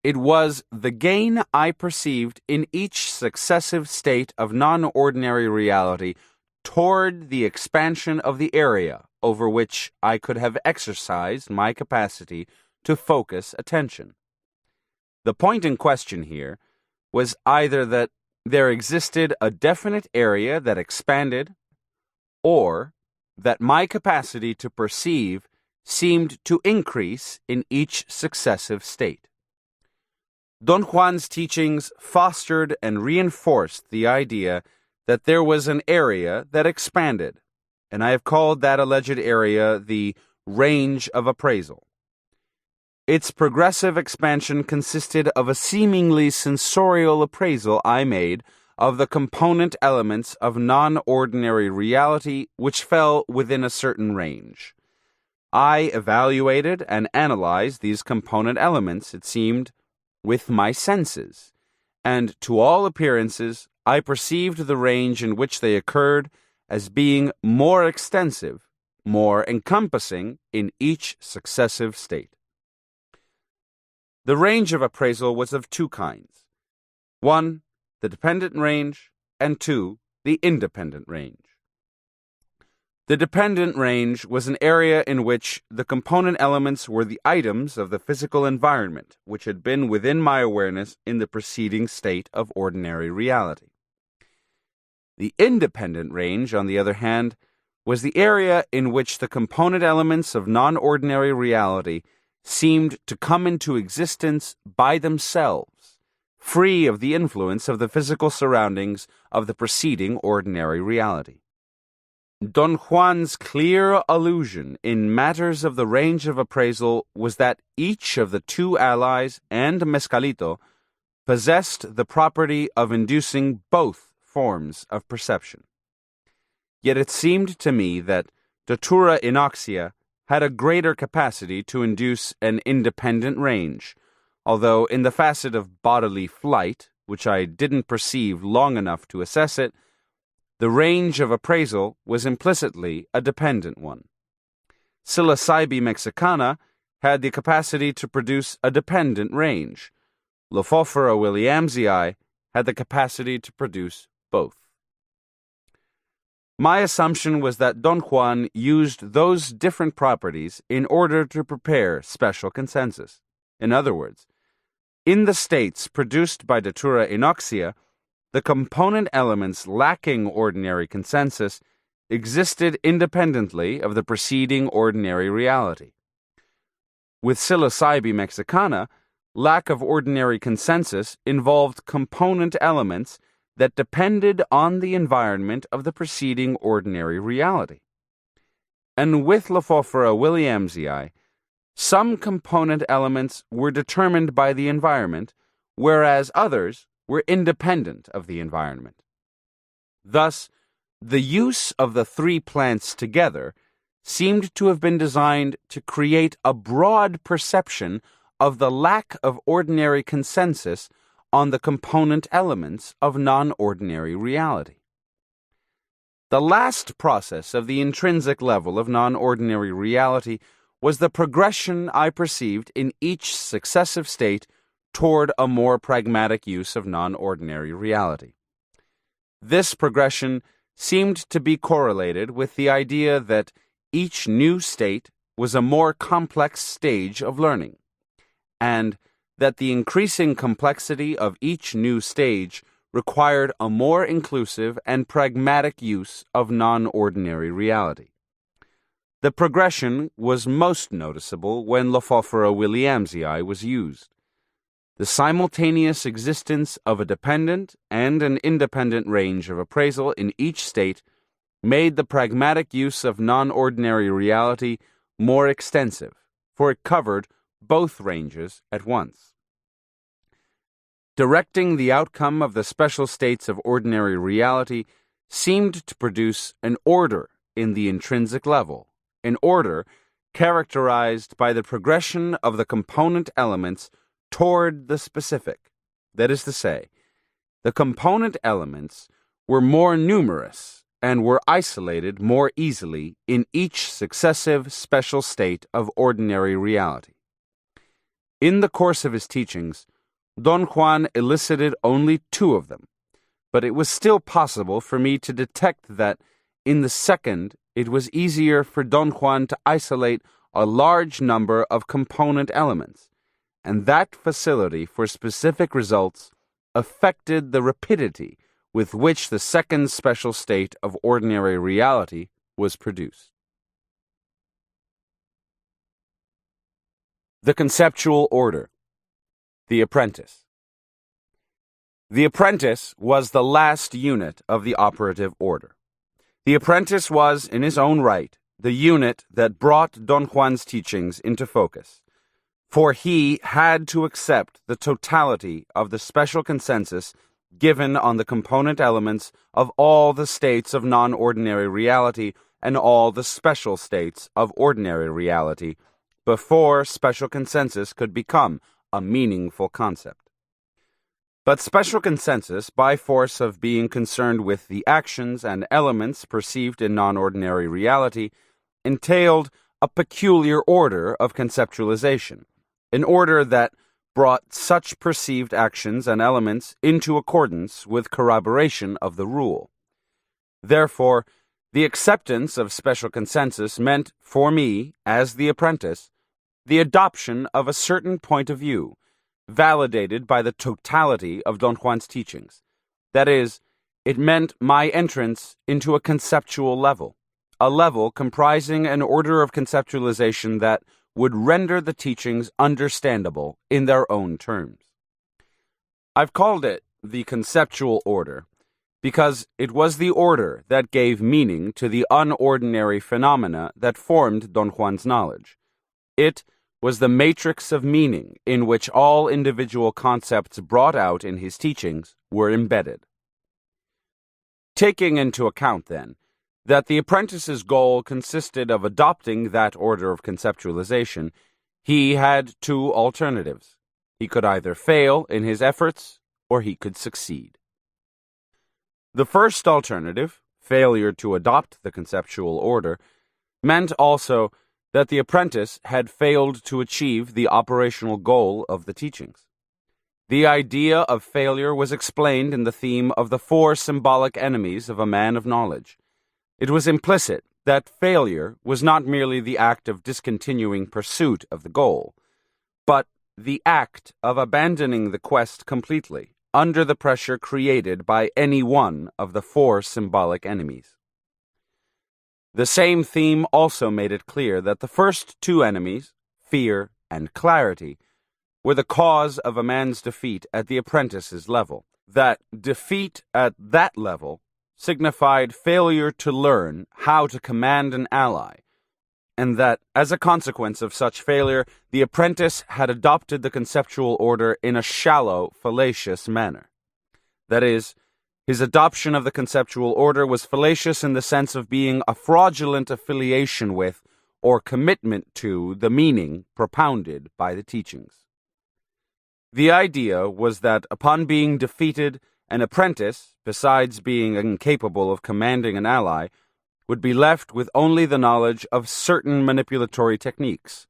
it was the gain I perceived in each successive state of non-ordinary reality toward the expansion of the area over which I could have exercised my capacity to focus attention. The point in question here was either that there existed a definite area that expanded, or that my capacity to perceive seemed to increase in each successive state. Don Juan's teachings fostered and reinforced the idea that there was an area that expanded, and I have called that alleged area the range of appraisal. Its progressive expansion consisted of a seemingly sensorial appraisal I made of the component elements of non-ordinary reality which fell within a certain range. I evaluated and analyzed these component elements, it seemed, with my senses, and to all appearances I perceived the range in which they occurred as being more extensive, more encompassing in each successive state. The range of appraisal was of two kinds. 1, the dependent range, and 2, the independent range. The dependent range was an area in which the component elements were the items of the physical environment which had been within my awareness in the preceding state of ordinary reality. The independent range, on the other hand, was the area in which the component elements of non-ordinary reality seemed to come into existence by themselves, free of the influence of the physical surroundings of the preceding ordinary reality. Don Juan's clear allusion in matters of the range of appraisal was that each of the two allies and Mescalito possessed the property of inducing both forms of perception. Yet it seemed to me that Datura inoxia had a greater capacity to induce an independent range, although in the facet of bodily flight, which I didn't perceive long enough to assess it, the range of appraisal was implicitly a dependent one. Psilocybe mexicana had the capacity to produce a dependent range. Lophophora williamsii had the capacity to produce both. My assumption was that Don Juan used those different properties in order to prepare special consensus. In other words, in the states produced by Datura inoxia, the component elements lacking ordinary consensus existed independently of the preceding ordinary reality. With Psilocybe mexicana, lack of ordinary consensus involved component elements that depended on the environment of the preceding ordinary reality. And with Lophophora williamsii, some component elements were determined by the environment, whereas others were independent of the environment. Thus, the use of the three plants together seemed to have been designed to create a broad perception of the lack of ordinary consensus on the component elements of non-ordinary reality. The last process of the intrinsic level of non-ordinary reality was the progression I perceived in each successive state toward a more pragmatic use of non-ordinary reality. This progression seemed to be correlated with the idea that each new state was a more complex stage of learning, and that the increasing complexity of each new stage required a more inclusive and pragmatic use of non-ordinary reality. The progression was most noticeable when Lophophora williamsii was used. The simultaneous existence of a dependent and an independent range of appraisal in each state made the pragmatic use of non-ordinary reality more extensive, for it covered both ranges at once. Directing the outcome of the special states of ordinary reality seemed to produce an order in the intrinsic level, an order characterized by the progression of the component elements toward the specific. That is to say, the component elements were more numerous and were isolated more easily in each successive special state of ordinary reality. In the course of his teachings, Don Juan elicited only two of them, but it was still possible for me to detect that, in the second, it was easier for Don Juan to isolate a large number of component elements, and that facility for specific results affected the rapidity with which the second special state of ordinary reality was produced. The conceptual order. The apprentice. The apprentice was the last unit of the operative order. The apprentice was, in his own right, the unit that brought Don Juan's teachings into focus, for he had to accept the totality of the special consensus given on the component elements of all the states of non-ordinary reality and all the special states of ordinary reality before special consensus could become a meaningful concept. But special consensus, by force of being concerned with the actions and elements perceived in non-ordinary reality, entailed a peculiar order of conceptualization, an order that brought such perceived actions and elements into accordance with corroboration of the rule. Therefore, the acceptance of special consensus meant, for me, as the apprentice, the adoption of a certain point of view, validated by the totality of Don Juan's teachings. That is, it meant my entrance into a conceptual level, a level comprising an order of conceptualization that would render the teachings understandable in their own terms. I've called it the conceptual order because it was the order that gave meaning to the unordinary phenomena that formed Don Juan's knowledge. It was the matrix of meaning in which all individual concepts brought out in his teachings were embedded. Taking into account, then, that the apprentice's goal consisted of adopting that order of conceptualization, he had two alternatives. He could either fail in his efforts, or he could succeed. The first alternative, failure to adopt the conceptual order, meant also that the apprentice had failed to achieve the operational goal of the teachings. The idea of failure was explained in the theme of the four symbolic enemies of a man of knowledge. It was implicit that failure was not merely the act of discontinuing pursuit of the goal, but the act of abandoning the quest completely under the pressure created by any one of the four symbolic enemies. The same theme also made it clear that the first two enemies, fear and clarity, were the cause of a man's defeat at the apprentice's level. That defeat at that level signified failure to learn how to command an ally, and that, as a consequence of such failure, the apprentice had adopted the conceptual order in a shallow, fallacious manner. That is, his adoption of the conceptual order was fallacious in the sense of being a fraudulent affiliation with or commitment to the meaning propounded by the teachings. The idea was that upon being defeated, an apprentice, besides being incapable of commanding an ally, would be left with only the knowledge of certain manipulatory techniques,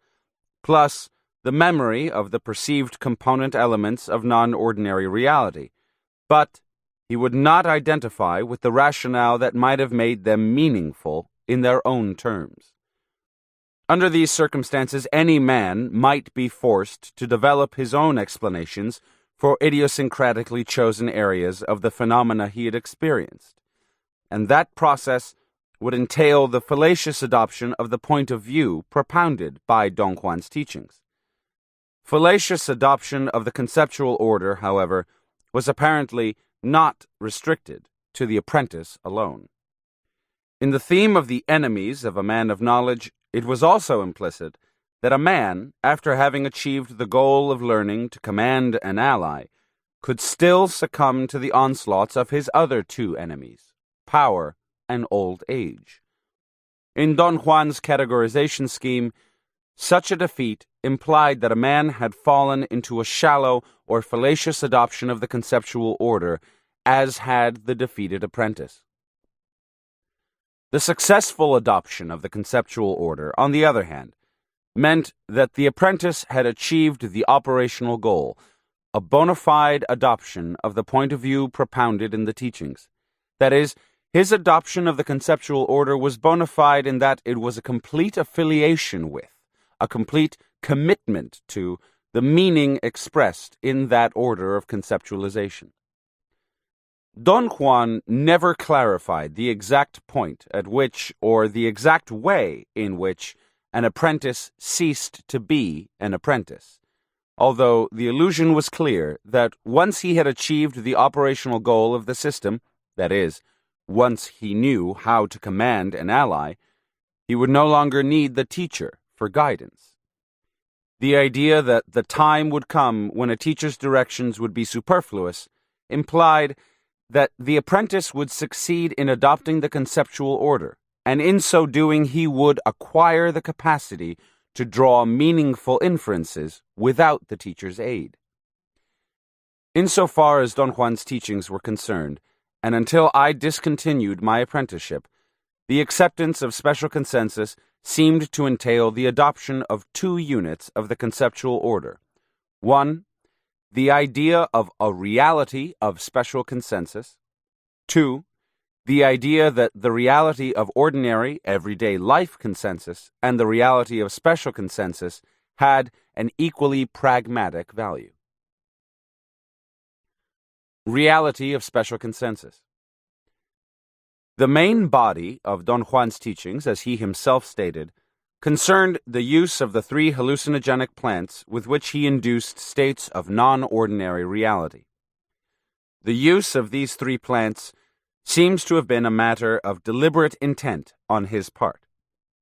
plus the memory of the perceived component elements of non-ordinary reality, but he would not identify with the rationale that might have made them meaningful in their own terms. Under these circumstances, any man might be forced to develop his own explanations for idiosyncratically chosen areas of the phenomena he had experienced, and that process would entail the fallacious adoption of the point of view propounded by Don Juan's teachings. Fallacious adoption of the conceptual order, however, was apparently not restricted to the apprentice alone. In the theme of the enemies of a man of knowledge, it was also implicit that a man, after having achieved the goal of learning to command an ally, could still succumb to the onslaughts of his other two enemies, power and old age. In Don Juan's categorization scheme, such a defeat implied that a man had fallen into a shallow or fallacious adoption of the conceptual order, as had the defeated apprentice. The successful adoption of the conceptual order, on the other hand, meant that the apprentice had achieved the operational goal, a bona fide adoption of the point of view propounded in the teachings. That is, his adoption of the conceptual order was bona fide in that it was a complete affiliation with, a complete commitment to, the meaning expressed in that order of conceptualization. Don Juan never clarified the exact point at which, or the exact way in which, an apprentice ceased to be an apprentice, although the illusion was clear that once he had achieved the operational goal of the system, that is, once he knew how to command an ally, he would no longer need the teacher for guidance. The idea that the time would come when a teacher's directions would be superfluous implied that the apprentice would succeed in adopting the conceptual order, and in so doing he would acquire the capacity to draw meaningful inferences without the teacher's aid. Insofar as Don Juan's teachings were concerned, and until I discontinued my apprenticeship, the acceptance of special consensus seemed to entail the adoption of two units of the conceptual order. One, the idea of a reality of special consensus. Two, the idea that the reality of ordinary, everyday life consensus and the reality of special consensus had an equally pragmatic value. Reality of special consensus. The main body of Don Juan's teachings, as he himself stated, concerned the use of the three hallucinogenic plants with which he induced states of non-ordinary reality. The use of these three plants seems to have been a matter of deliberate intent on his part.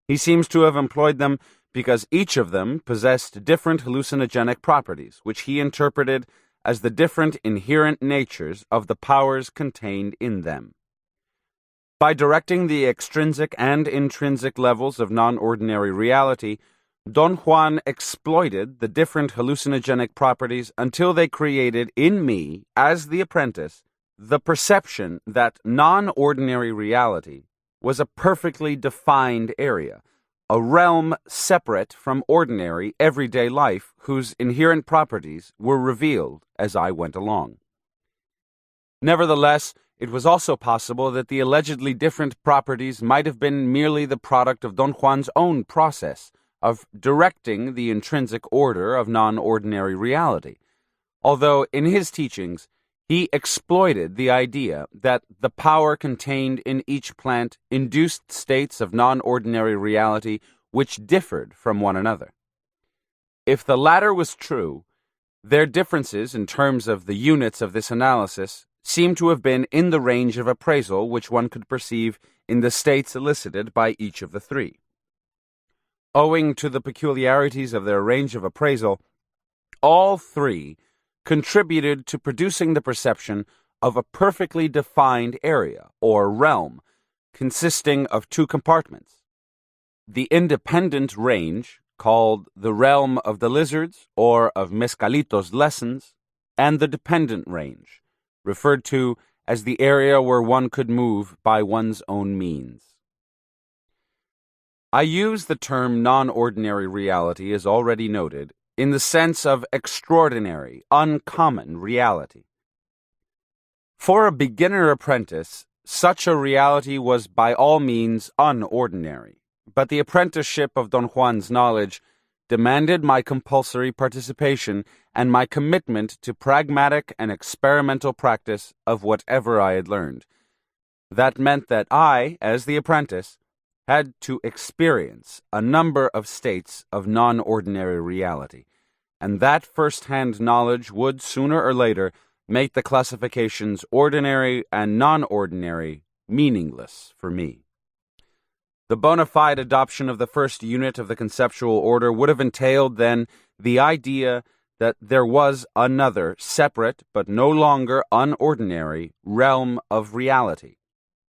He seems to have employed them because each of them possessed different hallucinogenic properties, which he interpreted as the different inherent natures of the powers contained in them. By directing the extrinsic and intrinsic levels of non-ordinary reality, Don Juan exploited the different hallucinogenic properties until they created in me, as the apprentice, the perception that non-ordinary reality was a perfectly defined area, a realm separate from ordinary, everyday life whose inherent properties were revealed as I went along. Nevertheless, it was also possible that the allegedly different properties might have been merely the product of Don Juan's own process of directing the intrinsic order of non-ordinary reality, although in his teachings he exploited the idea that the power contained in each plant induced states of non-ordinary reality which differed from one another. If the latter was true, their differences in terms of the units of this analysis seem to have been in the range of appraisal which one could perceive in the states elicited by each of the three. Owing to the peculiarities of their range of appraisal, all three contributed to producing the perception of a perfectly defined area, or realm, consisting of two compartments. The independent range, called the realm of the lizards, or of Mescalito's lessons, and the dependent range, referred to as the area where one could move by one's own means. I use the term non-ordinary reality, as already noted, in the sense of extraordinary, uncommon reality. For a beginner apprentice, such a reality was by all means unordinary, but the apprenticeship of Don Juan's knowledge demanded my compulsory participation and my commitment to pragmatic and experimental practice of whatever I had learned. That meant that I, as the apprentice, had to experience a number of states of non-ordinary reality, and that first-hand knowledge would, sooner or later, make the classifications ordinary and non-ordinary meaningless for me. The bona fide adoption of the first unit of the conceptual order would have entailed, then, the idea that there was another, separate but no longer unordinary, realm of reality,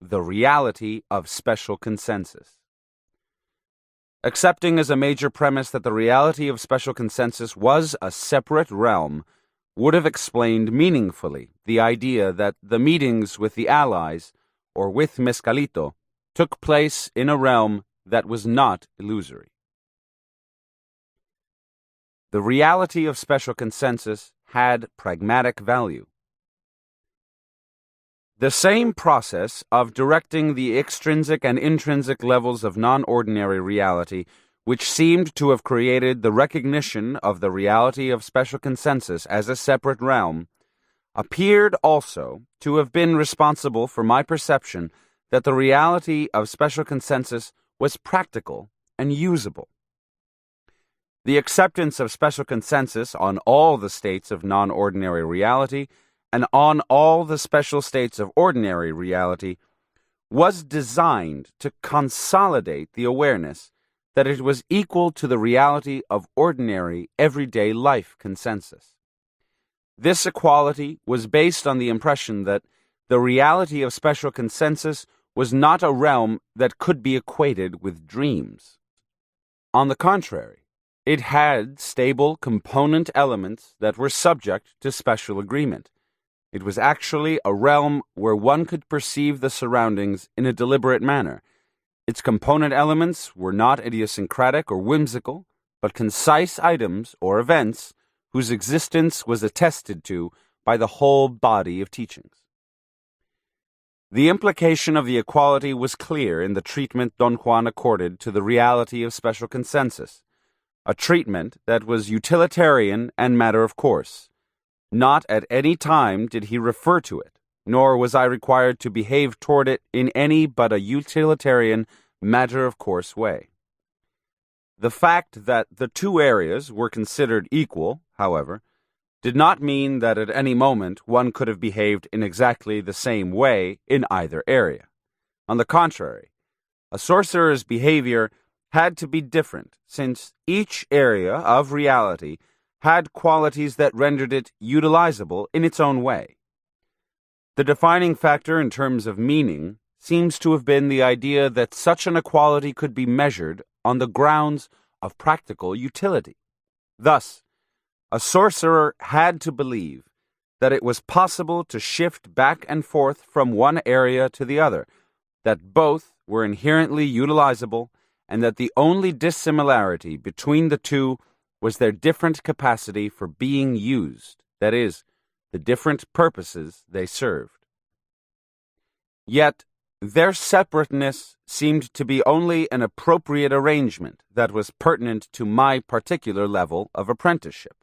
the reality of special consensus. Accepting as a major premise that the reality of special consensus was a separate realm would have explained meaningfully the idea that the meetings with the Allies, or with Mescalito, took place in a realm that was not illusory. The reality of special consensus had pragmatic value. The same process of directing the extrinsic and intrinsic levels of non-ordinary reality, which seemed to have created the recognition of the reality of special consensus as a separate realm, appeared also to have been responsible for my perception that the reality of special consensus was practical and usable. The acceptance of special consensus on all the states of non-ordinary reality and on all the special states of ordinary reality was designed to consolidate the awareness that it was equal to the reality of ordinary, everyday life consensus. This equality was based on the impression that the reality of special consensus was not a realm that could be equated with dreams. On the contrary, it had stable component elements that were subject to special agreement. It was actually a realm where one could perceive the surroundings in a deliberate manner. Its component elements were not idiosyncratic or whimsical, but concise items or events whose existence was attested to by the whole body of teachings. The implication of the equality was clear in the treatment Don Juan accorded to the reality of special consensus, a treatment that was utilitarian and matter of course. Not at any time did he refer to it, nor was I required to behave toward it in any but a utilitarian, matter-of-course way. The fact that the two areas were considered equal, however, did not mean that at any moment one could have behaved in exactly the same way in either area. On the contrary, a sorcerer's behavior had to be different, since each area of reality had qualities that rendered it utilizable in its own way. The defining factor in terms of meaning seems to have been the idea that such an equality could be measured on the grounds of practical utility. Thus, a sorcerer had to believe that it was possible to shift back and forth from one area to the other, that both were inherently utilizable, and that the only dissimilarity between the two was their different capacity for being used, that is, the different purposes they served. Yet, their separateness seemed to be only an appropriate arrangement that was pertinent to my particular level of apprenticeship,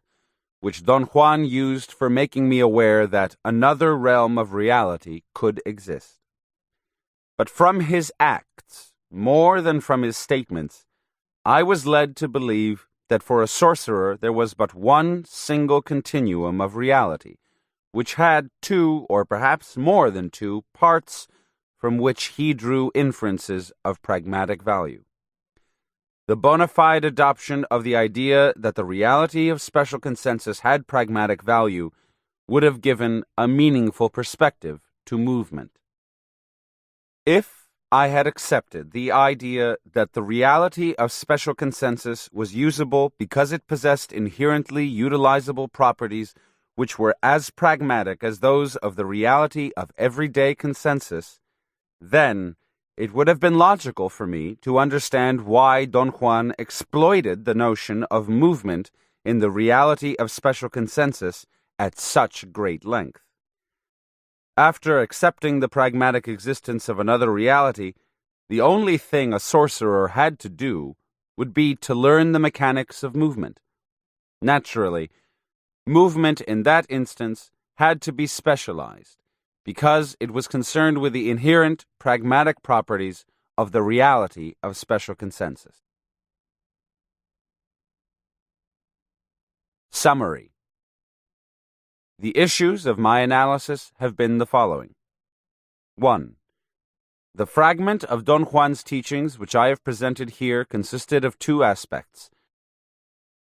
which Don Juan used for making me aware that another realm of reality could exist. But from his acts, more than from his statements, I was led to believe that for a sorcerer there was but one single continuum of reality, which had two, or perhaps more than two, parts from which he drew inferences of pragmatic value. The bona fide adoption of the idea that the reality of special consensus had pragmatic value would have given a meaningful perspective to movement. If I had accepted the idea that the reality of special consensus was usable because it possessed inherently utilizable properties which were as pragmatic as those of the reality of everyday consensus, then it would have been logical for me to understand why Don Juan exploited the notion of movement in the reality of special consensus at such great length. After accepting the pragmatic existence of another reality, the only thing a sorcerer had to do would be to learn the mechanics of movement. Naturally, movement in that instance had to be specialized, because it was concerned with the inherent pragmatic properties of the reality of special consensus. Summary. The issues of my analysis have been the following. 1. The fragment of Don Juan's teachings which I have presented here consisted of two aspects: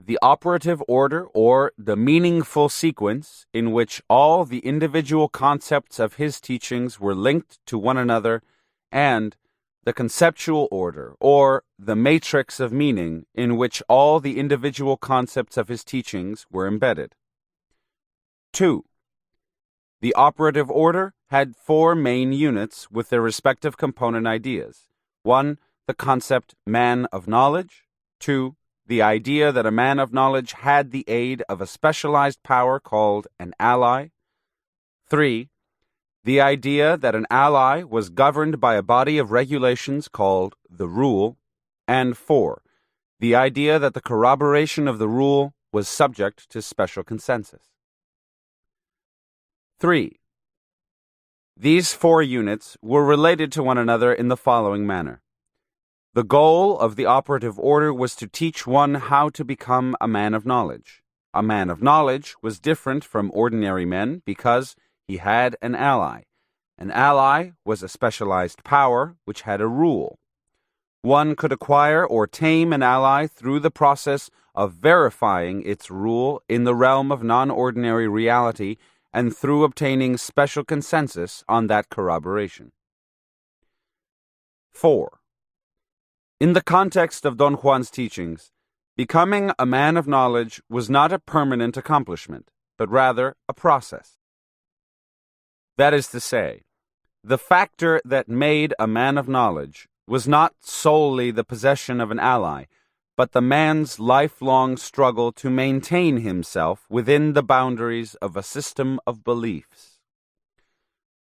the operative order, or the meaningful sequence in which all the individual concepts of his teachings were linked to one another, and the conceptual order, or the matrix of meaning in which all the individual concepts of his teachings were embedded. 2. The operative order had four main units with their respective component ideas. 1. The concept man of knowledge. 2. The idea that a man of knowledge had the aid of a specialized power called an ally. 3. The idea that an ally was governed by a body of regulations called the rule. And 4. The idea that the corroboration of the rule was subject to special consensus. 3. These four units were related to one another in the following manner. The goal of the operative order was to teach one how to become a man of knowledge. A man of knowledge was different from ordinary men because he had an ally. An ally was a specialized power which had a rule. One could acquire or tame an ally through the process of verifying its rule in the realm of non-ordinary reality and through obtaining special consensus on that corroboration. 4. In the context of Don Juan's teachings, becoming a man of knowledge was not a permanent accomplishment, but rather a process. That is to say, the factor that made a man of knowledge was not solely the possession of an ally, but the man's lifelong struggle to maintain himself within the boundaries of a system of beliefs.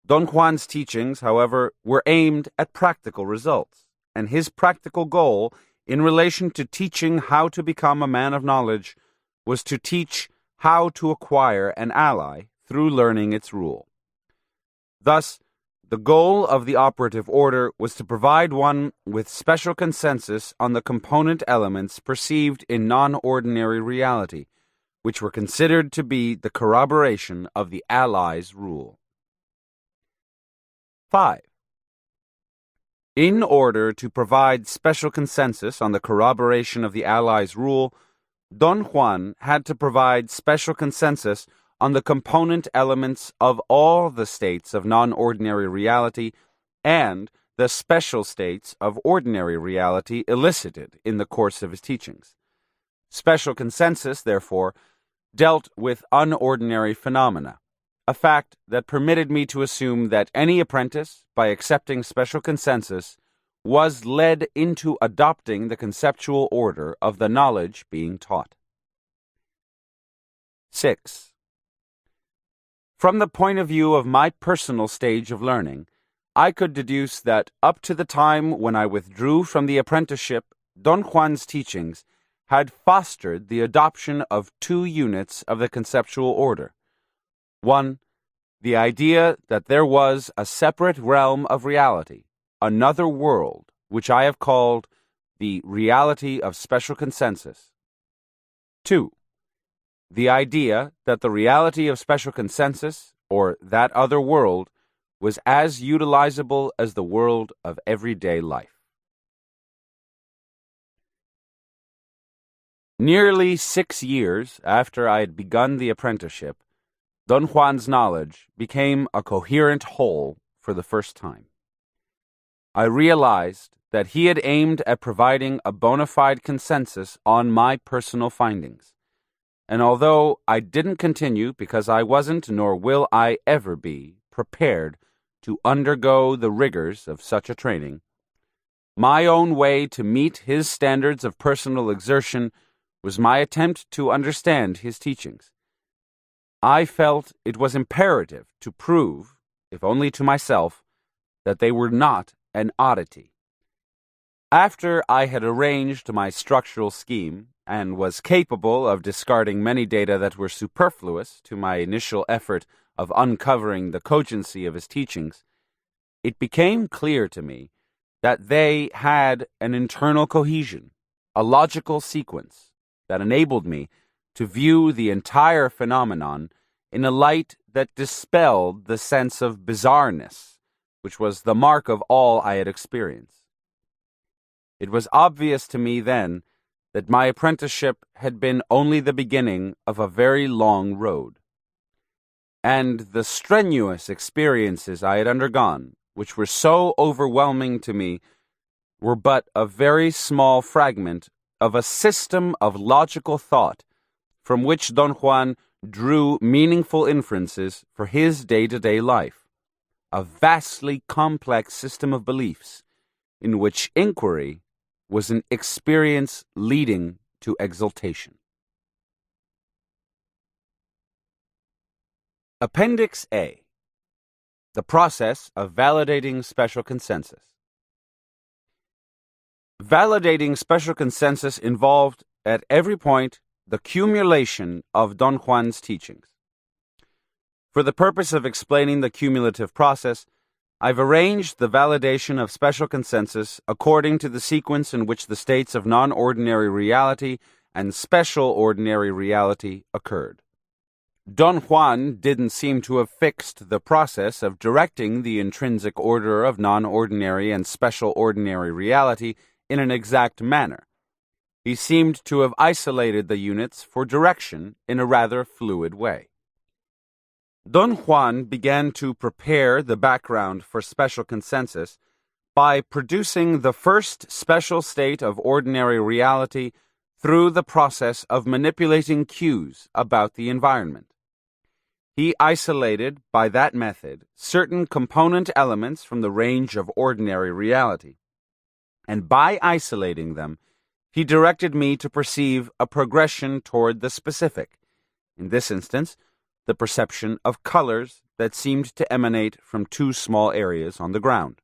Don Juan's teachings, however, were aimed at practical results, and his practical goal in relation to teaching how to become a man of knowledge was to teach how to acquire an ally through learning its rule. Thus, the goal of the operative order was to provide one with special consensus on the component elements perceived in non-ordinary reality, which were considered to be the corroboration of the ally's rule. 5. In order to provide special consensus on the corroboration of the ally's rule, Don Juan had to provide special consensus on the component elements of all the states of non-ordinary reality and the special states of ordinary reality elicited in the course of his teachings. Special consensus, therefore, dealt with unordinary phenomena, a fact that permitted me to assume that any apprentice, by accepting special consensus, was led into adopting the conceptual order of the knowledge being taught. 6. From the point of view of my personal stage of learning, I could deduce that up to the time when I withdrew from the apprenticeship, Don Juan's teachings had fostered the adoption of two units of the conceptual order. One, the idea that there was a separate realm of reality, another world, which I have called the reality of special consensus. 2. The idea that the reality of special consensus, or that other world, was as utilizable as the world of everyday life. Nearly 6 years after I had begun the apprenticeship, Don Juan's knowledge became a coherent whole for the first time. I realized that he had aimed at providing a bona fide consensus on my personal findings, and although I didn't continue because I wasn't, nor will I ever be, prepared to undergo the rigors of such a training, my own way to meet his standards of personal exertion was my attempt to understand his teachings. I felt it was imperative to prove, if only to myself, that they were not an oddity. After I had arranged my structural scheme and was capable of discarding many data that were superfluous to my initial effort of uncovering the cogency of his teachings, it became clear to me that they had an internal cohesion, a logical sequence that enabled me to view the entire phenomenon in a light that dispelled the sense of bizarreness, which was the mark of all I had experienced. It was obvious to me then that my apprenticeship had been only the beginning of a very long road, and the strenuous experiences I had undergone, which were so overwhelming to me, were but a very small fragment of a system of logical thought from which Don Juan drew meaningful inferences for his day-to-day life, a vastly complex system of beliefs in which inquiry was an experience leading to exaltation. Appendix A. The process of validating special consensus. Validating special consensus involved, at every point, the cumulation of Don Juan's teachings. For the purpose of explaining the cumulative process, I've arranged the validation of special consensus according to the sequence in which the states of non-ordinary reality and special ordinary reality occurred. Don Juan didn't seem to have fixed the process of directing the intrinsic order of non-ordinary and special ordinary reality in an exact manner. He seemed to have isolated the units for direction in a rather fluid way. Don Juan began to prepare the background for special consensus by producing the first special state of ordinary reality through the process of manipulating cues about the environment. He isolated, by that method, certain component elements from the range of ordinary reality, and by isolating them, he directed me to perceive a progression toward the specific, in this instance, the perception of colors that seemed to emanate from two small areas on the ground.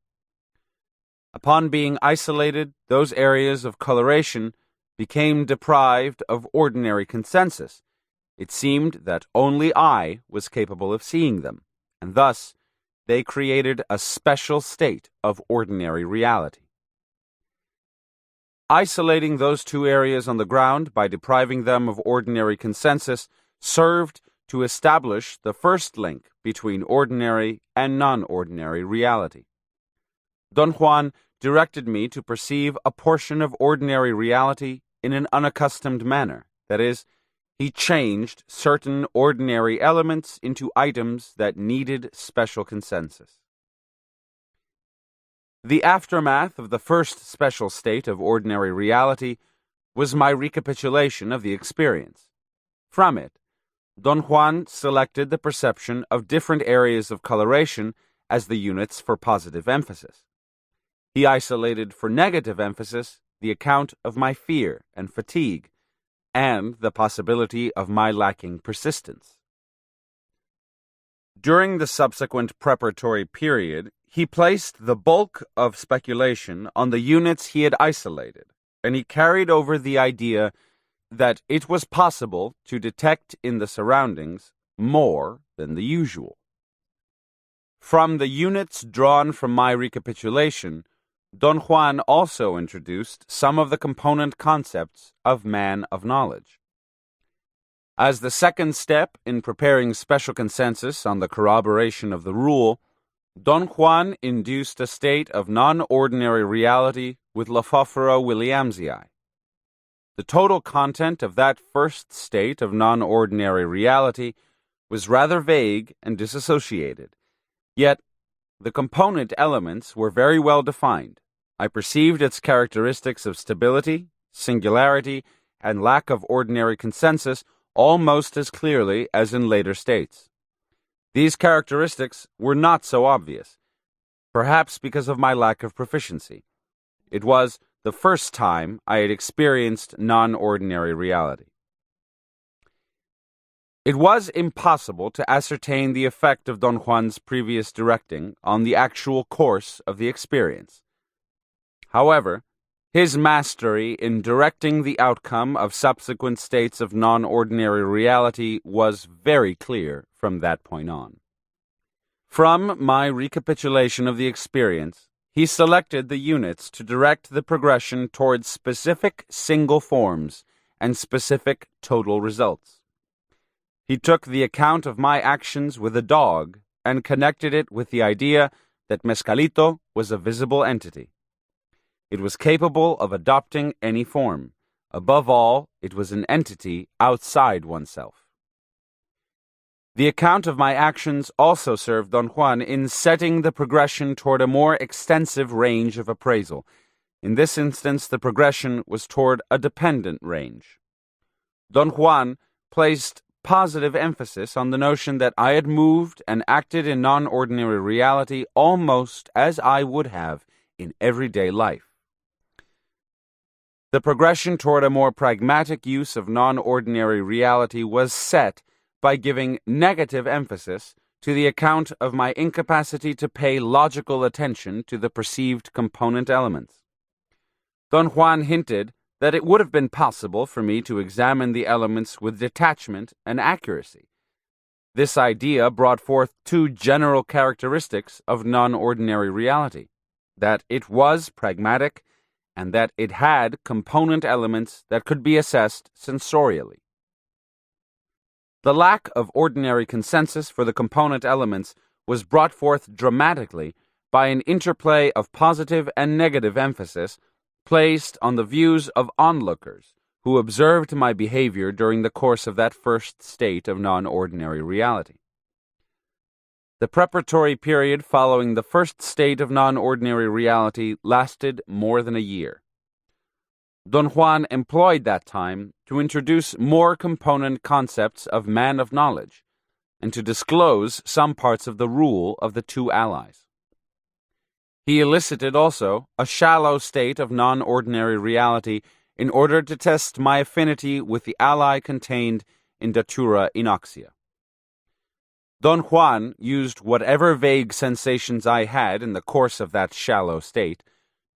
Upon being isolated, those areas of coloration became deprived of ordinary consensus. It seemed that only I was capable of seeing them, and thus they created a special state of ordinary reality. Isolating those two areas on the ground by depriving them of ordinary consensus served to establish the first link between ordinary and non-ordinary reality. Don Juan directed me to perceive a portion of ordinary reality in an unaccustomed manner, that is, he changed certain ordinary elements into items that needed special consensus. The aftermath of the first special state of ordinary reality was my recapitulation of the experience. From it, Don Juan selected the perception of different areas of coloration as the units for positive emphasis. He isolated for negative emphasis the account of my fear and fatigue, and the possibility of my lacking persistence. During the subsequent preparatory period, he placed the bulk of speculation on the units he had isolated, and he carried over the idea that it was possible to detect in the surroundings more than the usual. From the units drawn from my recapitulation, Don Juan also introduced some of the component concepts of man of knowledge. As the second step in preparing special consensus on the corroboration of the rule, Don Juan induced a state of non-ordinary reality with Lefoforo Williamsii. The total content of that first state of non-ordinary reality was rather vague and disassociated, yet the component elements were very well defined. I perceived its characteristics of stability, singularity, and lack of ordinary consensus almost as clearly as in later states. These characteristics were not so obvious, perhaps because of my lack of proficiency. It was the first time I had experienced non-ordinary reality. It was impossible to ascertain the effect of Don Juan's previous directing on the actual course of the experience. However, his mastery in directing the outcome of subsequent states of non-ordinary reality was very clear from that point on. From my recapitulation of the experience, he selected the units to direct the progression towards specific single forms and specific total results. He took the account of my actions with a dog and connected it with the idea that Mezcalito was a visible entity. It was capable of adopting any form. Above all, it was an entity outside oneself. The account of my actions also served Don Juan in setting the progression toward a more extensive range of appraisal. In this instance, the progression was toward a dependent range. Don Juan placed positive emphasis on the notion that I had moved and acted in non-ordinary reality almost as I would have in everyday life. The progression toward a more pragmatic use of non-ordinary reality was set by giving negative emphasis to the account of my incapacity to pay logical attention to the perceived component elements. Don Juan hinted that it would have been possible for me to examine the elements with detachment and accuracy. This idea brought forth two general characteristics of non-ordinary reality: that it was pragmatic and that it had component elements that could be assessed sensorially. The lack of ordinary consensus for the component elements was brought forth dramatically by an interplay of positive and negative emphasis placed on the views of onlookers who observed my behavior during the course of that first state of non-ordinary reality. The preparatory period following the first state of non-ordinary reality lasted more than a year. Don Juan employed that time to introduce more component concepts of man of knowledge and to disclose some parts of the rule of the two allies. He elicited also a shallow state of non-ordinary reality in order to test my affinity with the ally contained in Datura Inoxia. Don Juan used whatever vague sensations I had in the course of that shallow state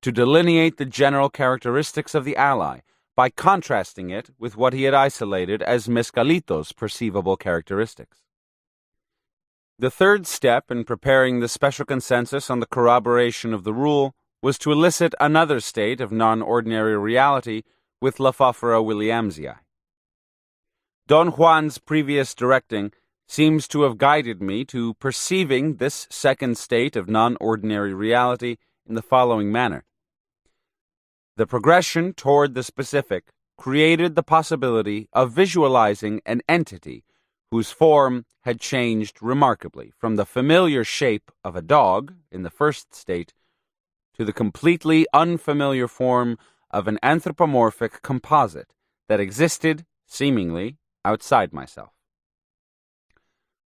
to delineate the general characteristics of the ally by contrasting it with what he had isolated as Mezcalito's perceivable characteristics. The third step in preparing the special consensus on the corroboration of the rule was to elicit another state of non-ordinary reality with Lefoforo Williamsii. Don Juan's previous directing seems to have guided me to perceiving this second state of non-ordinary reality in the following manner. The progression toward the specific created the possibility of visualizing an entity whose form had changed remarkably from the familiar shape of a dog in the first state to the completely unfamiliar form of an anthropomorphic composite that existed, seemingly, outside myself.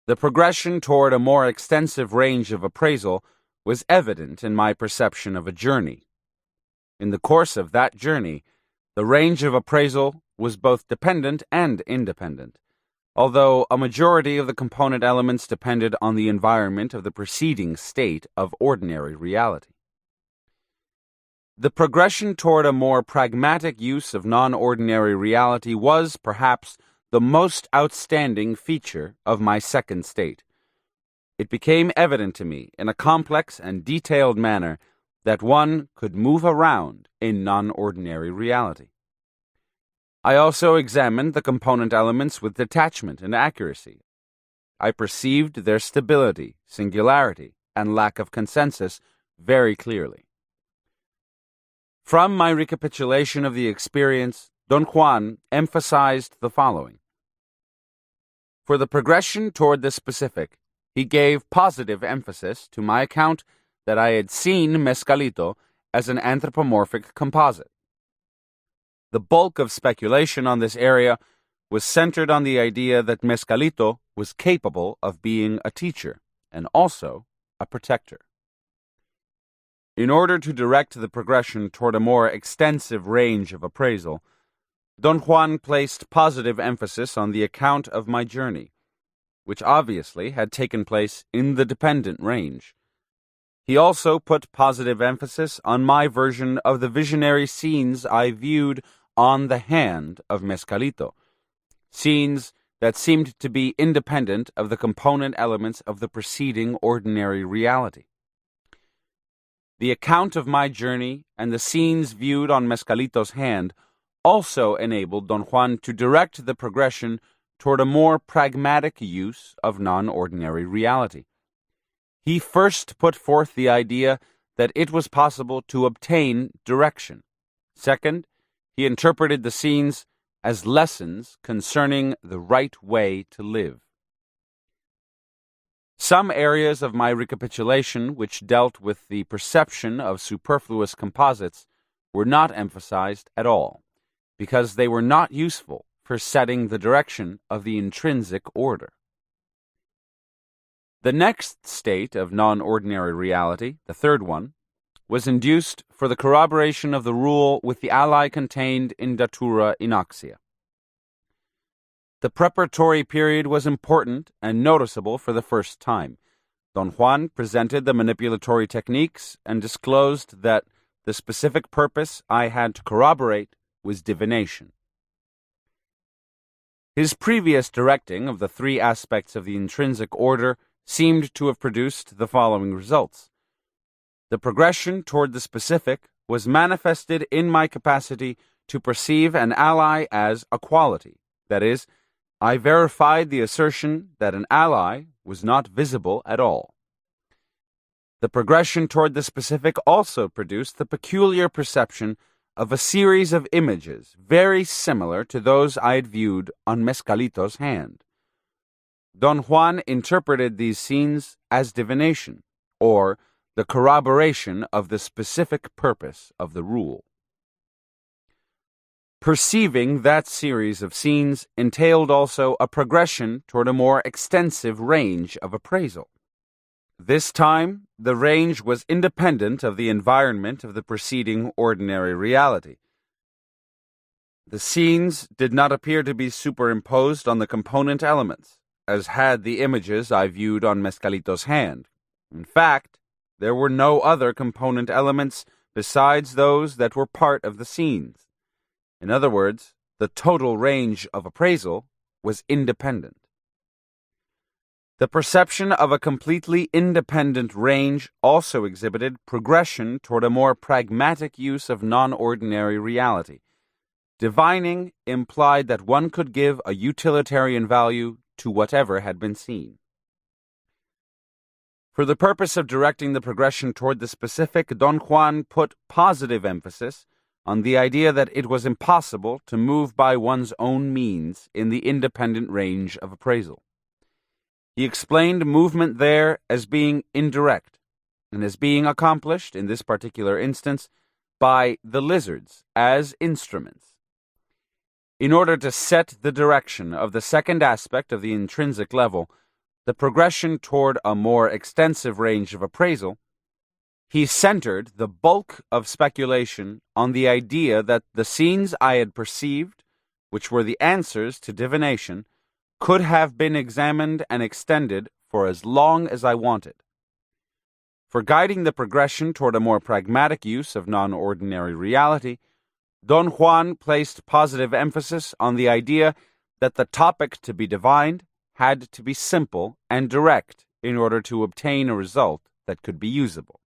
The progression toward a more extensive range of appraisal was evident in my perception of a journey. In the course of that journey, the range of appraisal was both dependent and independent, although a majority of the component elements depended on the environment of the preceding state of ordinary reality. The progression toward a more pragmatic use of non-ordinary reality was, perhaps, the most outstanding feature of my second state. It became evident to me in a complex and detailed manner that one could move around in non-ordinary reality. I also examined the component elements with detachment and accuracy. I perceived their stability, singularity, and lack of consensus very clearly. From my recapitulation of the experience, Don Juan emphasized the following. For the progression toward the specific, he gave positive emphasis to my account that I had seen Mescalito as an anthropomorphic composite. The bulk of speculation on this area was centered on the idea that Mescalito was capable of being a teacher and also a protector. In order to direct the progression toward a more extensive range of appraisal, Don Juan placed positive emphasis on the account of my journey, which obviously had taken place in the dependent range. He also put positive emphasis on my version of the visionary scenes I viewed on the hand of Mescalito, scenes that seemed to be independent of the component elements of the preceding ordinary reality. The account of my journey and the scenes viewed on Mescalito's hand also enabled Don Juan to direct the progression toward a more pragmatic use of non-ordinary reality. He first put forth the idea that it was possible to obtain direction. Second, he interpreted the scenes as lessons concerning the right way to live. Some areas of my recapitulation which dealt with the perception of superfluous composites were not emphasized at all, because they were not useful for setting the direction of the intrinsic order. The next state of non-ordinary reality, the third one, was induced for the corroboration of the rule with the ally contained in Datura Inoxia. The preparatory period was important and noticeable for the first time. Don Juan presented the manipulatory techniques and disclosed that the specific purpose I had to corroborate was divination. His previous directing of the three aspects of the intrinsic order seemed to have produced the following results. The progression toward the specific was manifested in my capacity to perceive an ally as a quality, that is, I verified the assertion that an ally was not visible at all. The progression toward the specific also produced the peculiar perception of a series of images very similar to those I had viewed on Mescalito's hand. Don Juan interpreted these scenes as divination, or the corroboration of the specific purpose of the rule. Perceiving that series of scenes entailed also a progression toward a more extensive range of appraisal. This time, the range was independent of the environment of the preceding ordinary reality. The scenes did not appear to be superimposed on the component elements, as had the images I viewed on Mescalito's hand. In fact, there were no other component elements besides those that were part of the scenes. In other words, the total range of appraisal was independent. The perception of a completely independent range also exhibited progression toward a more pragmatic use of non-ordinary reality. Divining implied that one could give a utilitarian value to whatever had been seen. For the purpose of directing the progression toward the specific, Don Juan put positive emphasis on the idea that it was impossible to move by one's own means in the independent range of appraisal. He explained movement there as being indirect, and is being accomplished, in this particular instance, by the lizards as instruments. In order to set the direction of the second aspect of the intrinsic level, the progression toward a more extensive range of appraisal, he centered the bulk of speculation on the idea that the scenes I had perceived, which were the answers to divination, could have been examined and extended for as long as I wanted. For guiding the progression toward a more pragmatic use of non-ordinary reality, Don Juan placed positive emphasis on the idea that the topic to be divined had to be simple and direct in order to obtain a result that could be usable.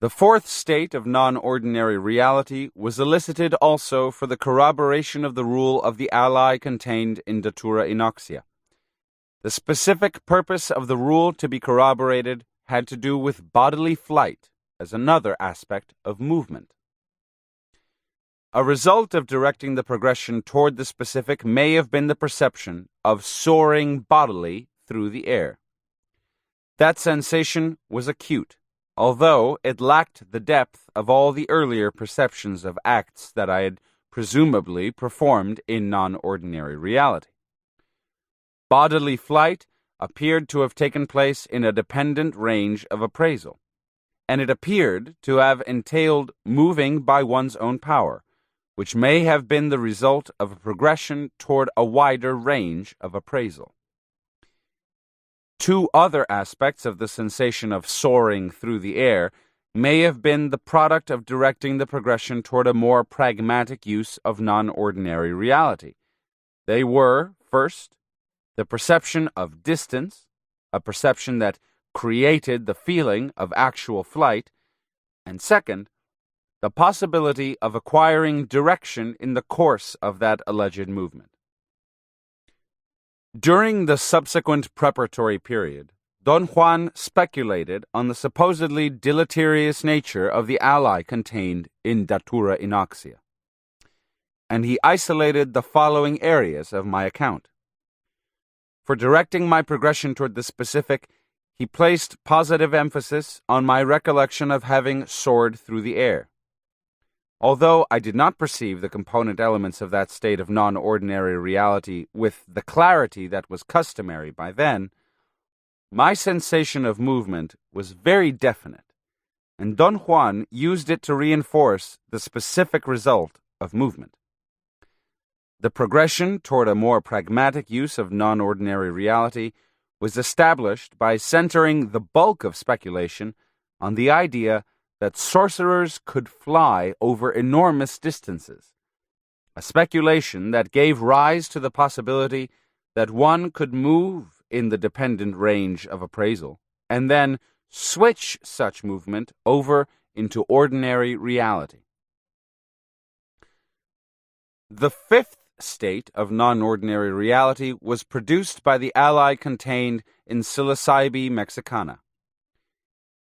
The fourth state of non-ordinary reality was elicited also for the corroboration of the rule of the ally contained in Datura Inoxia. The specific purpose of the rule to be corroborated had to do with bodily flight as another aspect of movement. A result of directing the progression toward the specific may have been the perception of soaring bodily through the air. That sensation was acute, although it lacked the depth of all the earlier perceptions of acts that I had presumably performed in non-ordinary reality. Bodily flight appeared to have taken place in a dependent range of appraisal, and it appeared to have entailed moving by one's own power, which may have been the result of a progression toward a wider range of appraisal. Two other aspects of the sensation of soaring through the air may have been the product of directing the progression toward a more pragmatic use of non-ordinary reality. They were, first, the perception of distance, a perception that created the feeling of actual flight, and second, the possibility of acquiring direction in the course of that alleged movement. During the subsequent preparatory period, Don Juan speculated on the supposedly deleterious nature of the ally contained in Datura Inoxia, and he isolated the following areas of my account. For directing my progression toward the specific, he placed positive emphasis on my recollection of having soared through the air. Although I did not perceive the component elements of that state of non-ordinary reality with the clarity that was customary by then, my sensation of movement was very definite, and Don Juan used it to reinforce the specific result of movement. The progression toward a more pragmatic use of non-ordinary reality was established by centering the bulk of speculation on the idea that sorcerers could fly over enormous distances, a speculation that gave rise to the possibility that one could move in the dependent range of appraisal and then switch such movement over into ordinary reality. The fifth state of non-ordinary reality was produced by the ally contained in Psilocybe mexicana.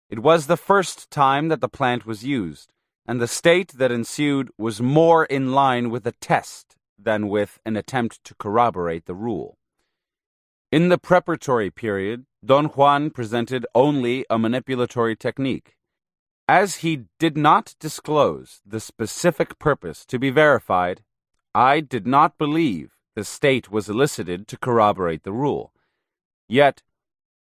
It was the first time that the plant was used, and the state that ensued was more in line with a test than with an attempt to corroborate the rule. In the preparatory period, Don Juan presented only a manipulatory technique. As he did not disclose the specific purpose to be verified, I did not believe the state was elicited to corroborate the rule. Yet,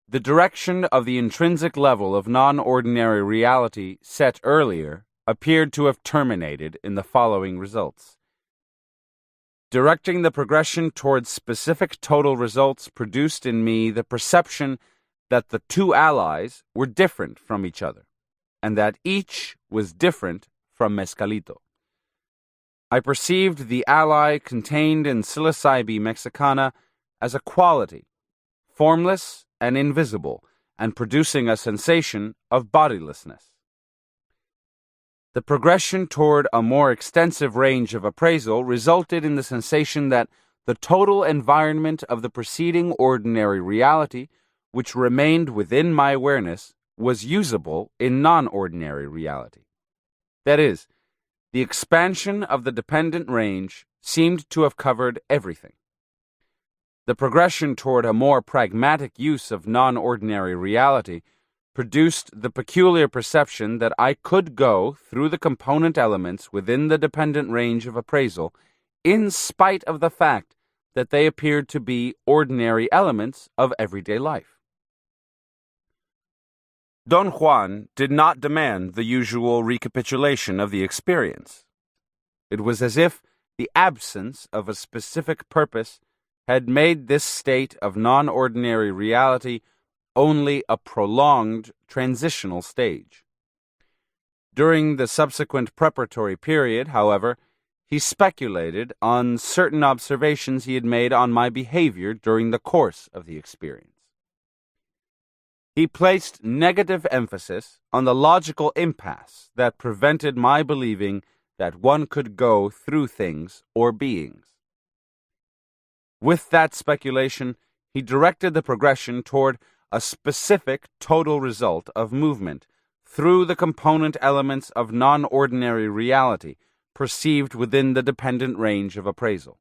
the direction of the intrinsic level of non-ordinary reality set earlier appeared to have terminated in the following results. Directing the progression towards specific total results produced in me the perception that the two allies were different from each other, and that each was different from Mescalito. I perceived the ally contained in Psilocybe mexicana as a quality, formless and invisible, and producing a sensation of bodilessness. The progression toward a more extensive range of appraisal resulted in the sensation that the total environment of the preceding ordinary reality, which remained within my awareness, was usable in non-ordinary reality. That is, the expansion of the dependent range seemed to have covered everything. The progression toward a more pragmatic use of non-ordinary reality produced the peculiar perception that I could go through the component elements within the dependent range of appraisal, in spite of the fact that they appeared to be ordinary elements of everyday life. Don Juan did not demand the usual recapitulation of the experience. It was as if the absence of a specific purpose had made this state of non-ordinary reality only a prolonged transitional stage. During the subsequent preparatory period, however, he speculated on certain observations he had made on my behavior during the course of the experience. He placed negative emphasis on the logical impasse that prevented my believing that one could go through things or beings. With that speculation, he directed the progression toward a specific total result of movement through the component elements of non-ordinary reality perceived within the dependent range of appraisal.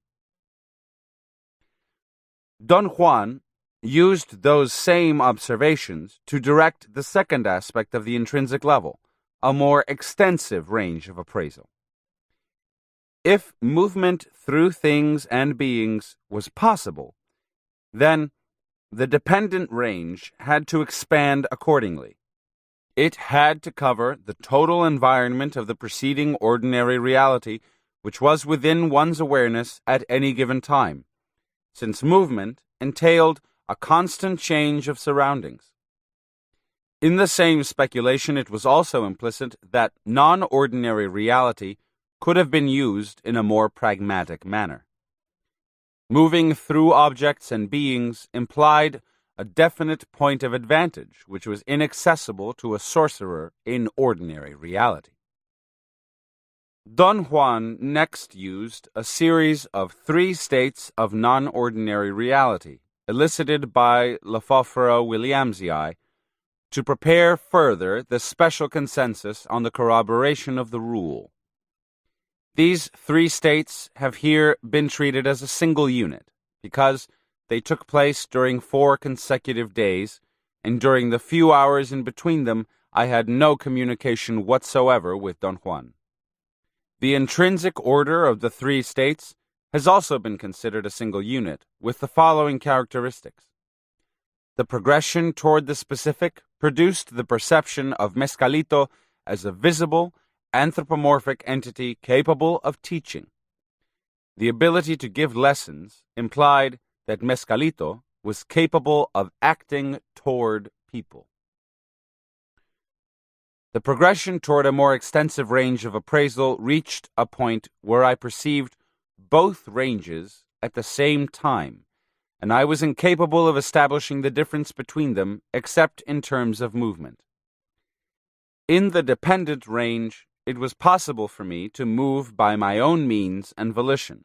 Don Juan used those same observations to direct the second aspect of the intrinsic level, a more extensive range of appraisal. If movement through things and beings was possible, then the dependent range had to expand accordingly. It had to cover the total environment of the preceding ordinary reality which was within one's awareness at any given time, since movement entailed a constant change of surroundings. In the same speculation, it was also implicit that non-ordinary reality could have been used in a more pragmatic manner. Moving through objects and beings implied a definite point of advantage which was inaccessible to a sorcerer in ordinary reality. Don Juan next used a series of 3 states of non-ordinary reality, elicited by Lefauffre-Williamsi, to prepare further the special consensus on the corroboration of the rule. These 3 states have here been treated as a single unit, because they took place during 4 consecutive days, and during the few hours in between them I had no communication whatsoever with Don Juan. The intrinsic order of the 3 states has also been considered a single unit, with the following characteristics. The progression toward the specific produced the perception of Mescalito as a visible, anthropomorphic entity capable of teaching. The ability to give lessons implied that Mescalito was capable of acting toward people. The progression toward a more extensive range of appraisal reached a point where I perceived both ranges at the same time, and I was incapable of establishing the difference between them except in terms of movement. In the dependent range, it was possible for me to move by my own means and volition,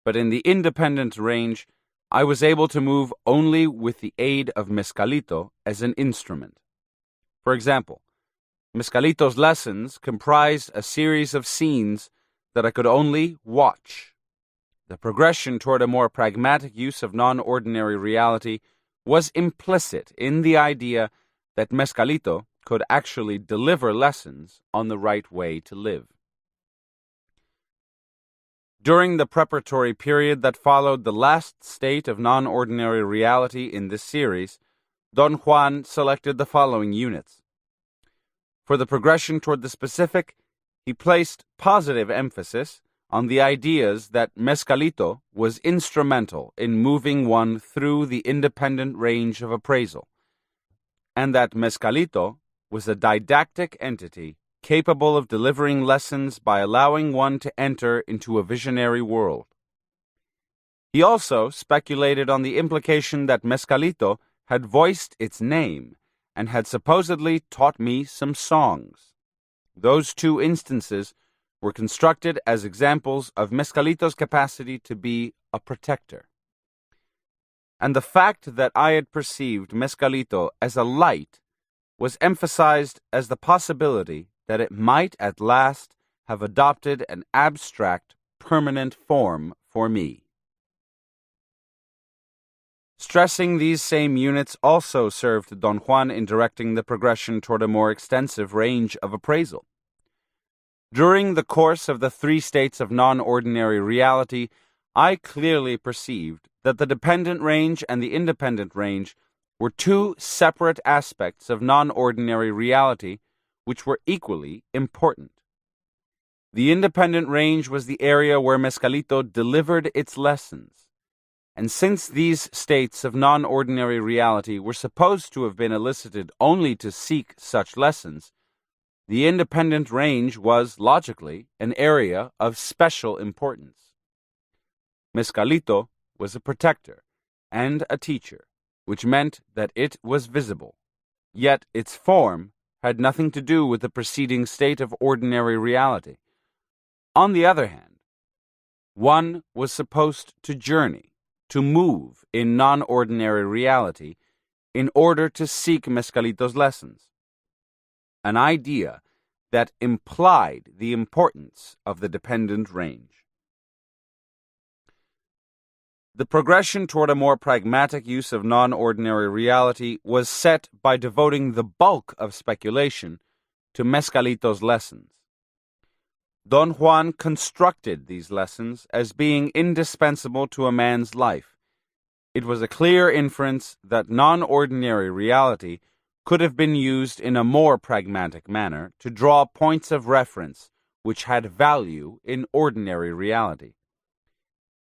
but in the independent range, I was able to move only with the aid of Mescalito as an instrument. For example, Mescalito's lessons comprised a series of scenes that I could only watch. The progression toward a more pragmatic use of non-ordinary reality was implicit in the idea that Mescalito could actually deliver lessons on the right way to live. During the preparatory period that followed the last state of non-ordinary reality in this series, Don Juan selected the following units. For the progression toward the specific, he placed positive emphasis on the ideas that Mescalito was instrumental in moving one through the independent range of appraisal, and that Mescalito was a didactic entity capable of delivering lessons by allowing one to enter into a visionary world. He also speculated on the implication that Mescalito had voiced its name and had supposedly taught me some songs. Those 2 instances were constructed as examples of Mescalito's capacity to be a protector. And the fact that I had perceived Mescalito as a light was emphasized as the possibility that it might at last have adopted an abstract, permanent form for me. Stressing these same units also served Don Juan in directing the progression toward a more extensive range of appraisal. During the course of the 3 states of non-ordinary reality, I clearly perceived that the dependent range and the independent range were 2 separate aspects of non-ordinary reality which were equally important. The independent range was the area where Mescalito delivered its lessons, and since these states of non-ordinary reality were supposed to have been elicited only to seek such lessons, the independent range was, logically, an area of special importance. Mescalito was a protector and a teacher, which meant that it was visible, yet its form had nothing to do with the preceding state of ordinary reality. On the other hand, one was supposed to journey, to move in non-ordinary reality in order to seek Mescalito's lessons, an idea that implied the importance of the dependent range. The progression toward a more pragmatic use of non-ordinary reality was set by devoting the bulk of speculation to Mescalito's lessons. Don Juan constructed these lessons as being indispensable to a man's life. It was a clear inference that non-ordinary reality could have been used in a more pragmatic manner to draw points of reference which had value in ordinary reality.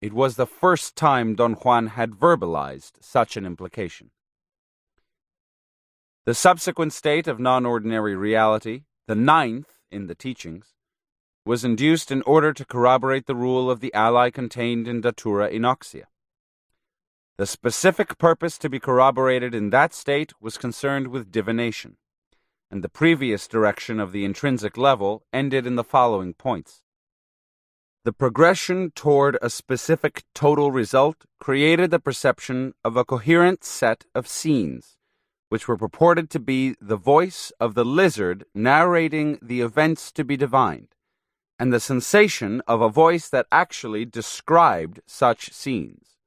It was the first time Don Juan had verbalized such an implication. The subsequent state of non-ordinary reality, the 9th in the teachings, was induced in order to corroborate the rule of the ally contained in Datura Inoxia. The specific purpose to be corroborated in that state was concerned with divination, and the previous direction of the intrinsic level ended in the following points. The progression toward a specific total result created the perception of a coherent set of scenes, which were purported to be the voice of the lizard narrating the events to be divined, and the sensation of a voice that actually described such scenes.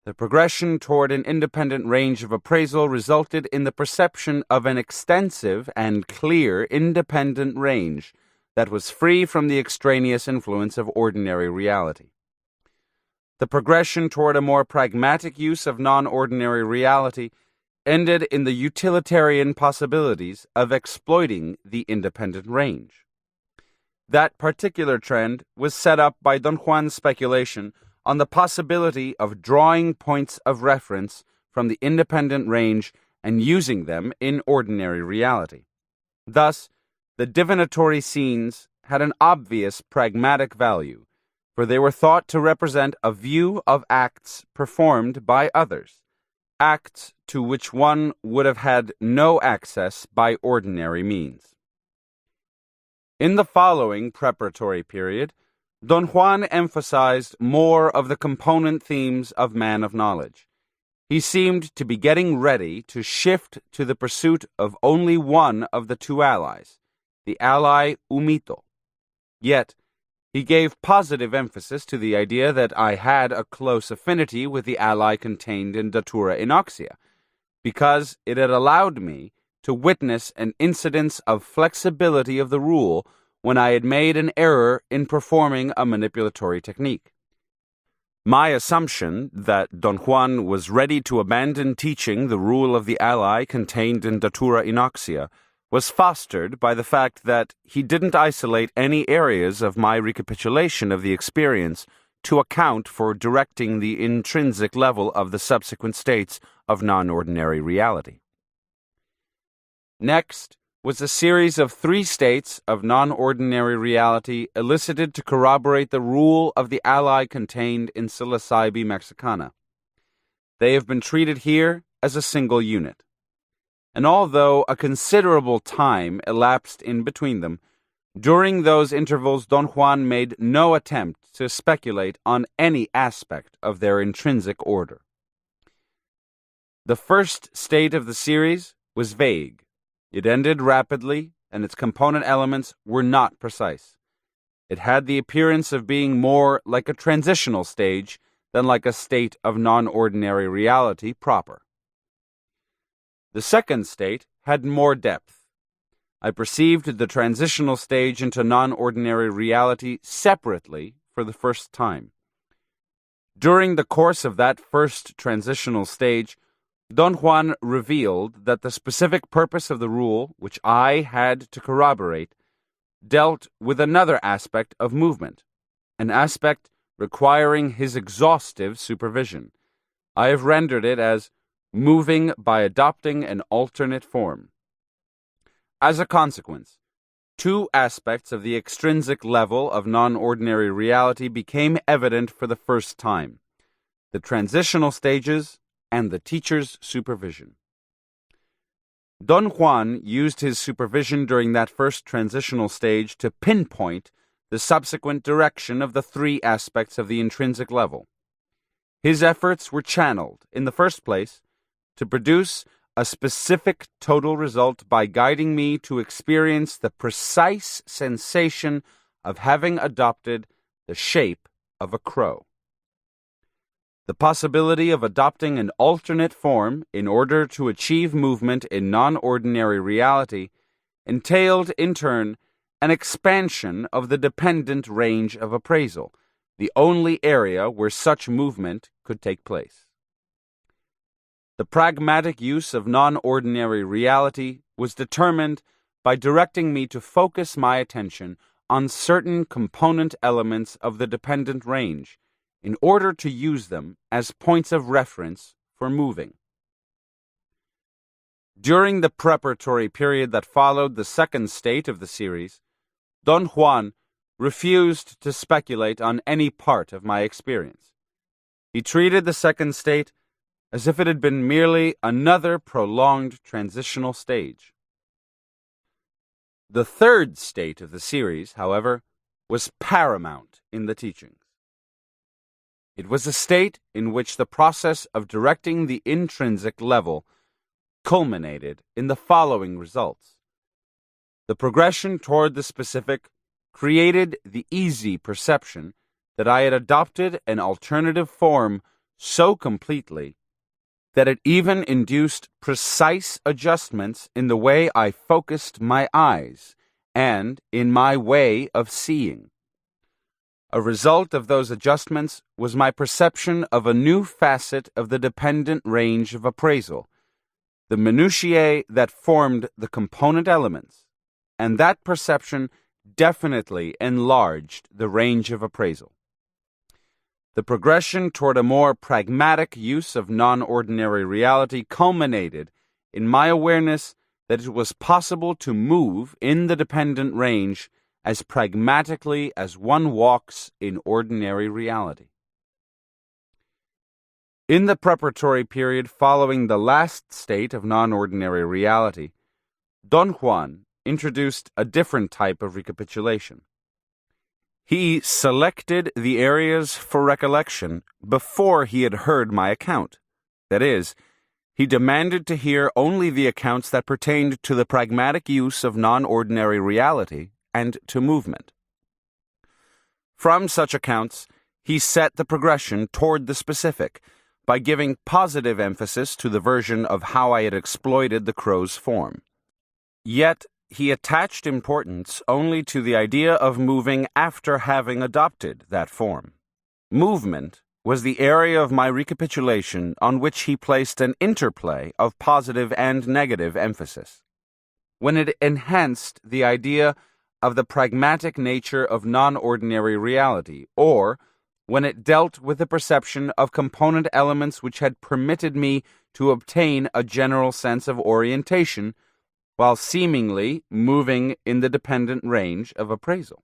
The progression toward an independent range of appraisal resulted in the perception of an extensive and clear independent range that was free from the extraneous influence of ordinary reality. The progression toward a more pragmatic use of non-ordinary reality ended in the utilitarian possibilities of exploiting the independent range. That particular trend was set up by Don Juan's speculation on the possibility of drawing points of reference from the independent range and using them in ordinary reality. Thus, the divinatory scenes had an obvious pragmatic value, for they were thought to represent a view of acts performed by others, acts to which one would have had no access by ordinary means. In the following preparatory period, Don Juan emphasized more of the component themes of Man of Knowledge. He seemed to be getting ready to shift to the pursuit of only one of the 2 allies, the ally Umito. Yet, he gave positive emphasis to the idea that I had a close affinity with the ally contained in Datura Inoxia, because it had allowed me to witness an incidence of flexibility of the rule when I had made an error in performing a manipulatory technique. My assumption that Don Juan was ready to abandon teaching the rule of the ally contained in Datura Inoxia was fostered by the fact that he didn't isolate any areas of my recapitulation of the experience to account for directing the intrinsic level of the subsequent states of non-ordinary reality. Next was a series of 3 states of non-ordinary reality elicited to corroborate the rule of the ally contained in Psilocybe mexicana. They have been treated here as a single unit. And although a considerable time elapsed in between them, during those intervals Don Juan made no attempt to speculate on any aspect of their intrinsic order. The first state of the series was vague. It ended rapidly, and its component elements were not precise. It had the appearance of being more like a transitional stage than like a state of non-ordinary reality proper. The second state had more depth. I perceived the transitional stage into non-ordinary reality separately for the first time. During the course of that first transitional stage, Don Juan revealed that the specific purpose of the rule, which I had to corroborate, dealt with another aspect of movement, an aspect requiring his exhaustive supervision. I have rendered it as moving by adopting an alternate form. As a consequence, two aspects of the extrinsic level of non-ordinary reality became evident for the first time: the transitional stages and the teacher's supervision. Don Juan used his supervision during that first transitional stage to pinpoint the subsequent direction of the three aspects of the intrinsic level. His efforts were channeled, in the first place, to produce a specific total result by guiding me to experience the precise sensation of having adopted the shape of a crow. The possibility of adopting an alternate form in order to achieve movement in non-ordinary reality entailed, in turn, an expansion of the dependent range of appraisal, the only area where such movement could take place. The pragmatic use of non-ordinary reality was determined by directing me to focus my attention on certain component elements of the dependent range in order to use them as points of reference for moving. During the preparatory period that followed the second state of the series, Don Juan refused to speculate on any part of my experience. He treated the second state as if it had been merely another prolonged transitional stage. The third state of the series, however, was paramount in the teachings. It was a state in which the process of directing the intrinsic level culminated in the following results. The progression toward the specific created the easy perception that I had adopted an alternative form so completely that it even induced precise adjustments in the way I focused my eyes and in my way of seeing. A result of those adjustments was my perception of a new facet of the dependent range of appraisal, the minutiae that formed the component elements, and that perception definitely enlarged the range of appraisal. The progression toward a more pragmatic use of non-ordinary reality culminated in my awareness that it was possible to move in the dependent range as pragmatically as one walks in ordinary reality. In the preparatory period following the last state of non-ordinary reality, Don Juan introduced a different type of recapitulation. He selected the areas for recollection before he had heard my account. That is, he demanded to hear only the accounts that pertained to the pragmatic use of non-ordinary reality and to movement. From such accounts, he set the progression toward the specific by giving positive emphasis to the version of how I had exploited the crow's form. Yet, he attached importance only to the idea of moving after having adopted that form. Movement was the area of my recapitulation on which he placed an interplay of positive and negative emphasis. When it enhanced the idea of the pragmatic nature of non-ordinary reality, or when it dealt with the perception of component elements which had permitted me to obtain a general sense of orientation, while seemingly moving in the dependent range of appraisal.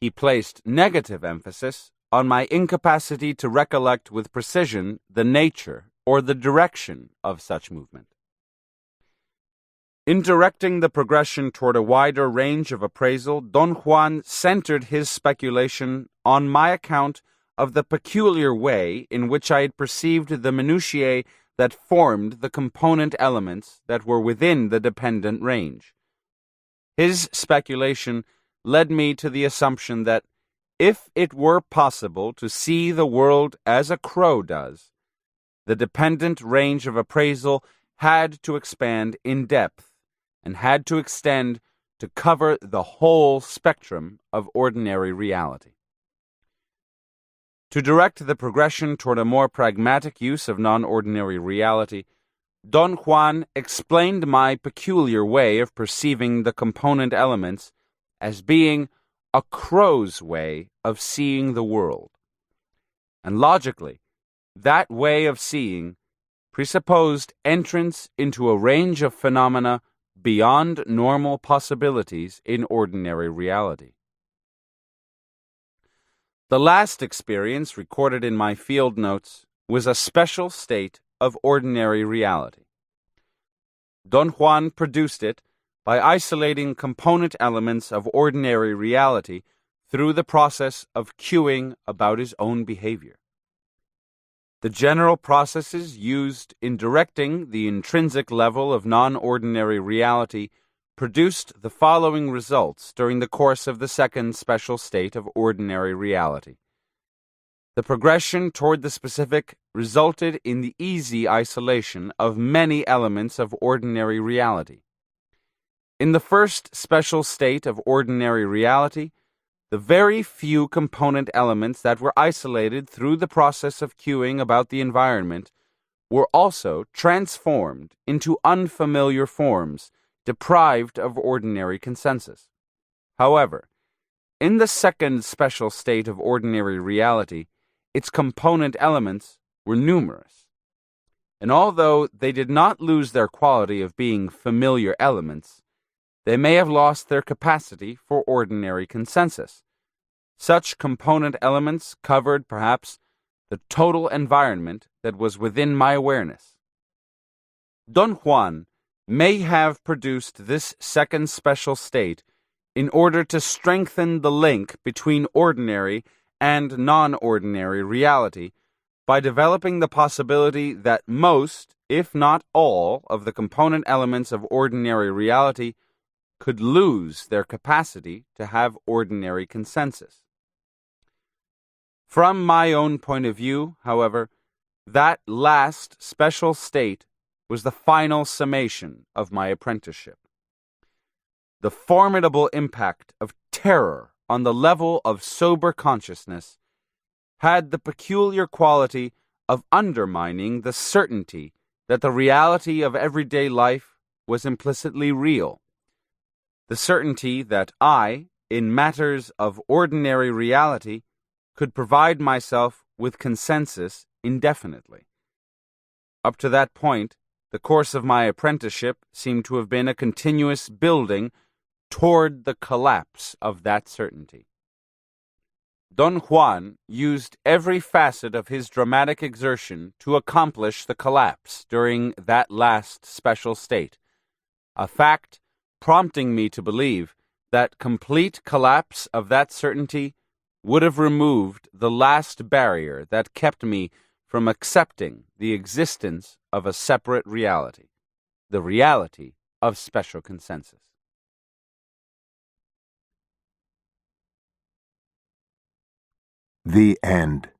He placed negative emphasis on my incapacity to recollect with precision the nature or the direction of such movement. In directing the progression toward a wider range of appraisal, Don Juan centered his speculation on my account of the peculiar way in which I had perceived the minutiae that formed the component elements that were within the dependent range. His speculation led me to the assumption that, if it were possible to see the world as a crow does, the dependent range of appraisal had to expand in depth and had to extend to cover the whole spectrum of ordinary reality. To direct the progression toward a more pragmatic use of non-ordinary reality, Don Juan explained my peculiar way of perceiving the component elements as being a crow's way of seeing the world. And logically, that way of seeing presupposed entrance into a range of phenomena beyond normal possibilities in ordinary reality. The last experience recorded in my field notes was a special state of ordinary reality. Don Juan produced it by isolating component elements of ordinary reality through the process of cueing about his own behavior. The general processes used in directing the intrinsic level of non-ordinary reality produced the following results during the course of the second special state of ordinary reality. The progression toward the specific resulted in the easy isolation of many elements of ordinary reality. In the first special state of ordinary reality, the very few component elements that were isolated through the process of cueing about the environment were also transformed into unfamiliar forms, deprived of ordinary consensus. However, in the second special state of ordinary reality, its component elements were numerous. And although they did not lose their quality of being familiar elements, they may have lost their capacity for ordinary consensus. Such component elements covered, perhaps, the total environment that was within my awareness. Don Juan may have produced this second special state in order to strengthen the link between ordinary and non-ordinary reality by developing the possibility that most, if not all, of the component elements of ordinary reality could lose their capacity to have ordinary consensus. From my own point of view, however, that last special state was the final summation of my apprenticeship. The formidable impact of terror on the level of sober consciousness had the peculiar quality of undermining the certainty that the reality of everyday life was implicitly real. The certainty that I, in matters of ordinary reality, could provide myself with consensus indefinitely. Up to that point, the course of my apprenticeship seemed to have been a continuous building toward the collapse of that certainty. Don Juan used every facet of his dramatic exertion to accomplish the collapse during that last special state, a fact prompting me to believe that complete collapse of that certainty would have removed the last barrier that kept me from accepting the existence of a separate reality, the reality of special consensus. The end.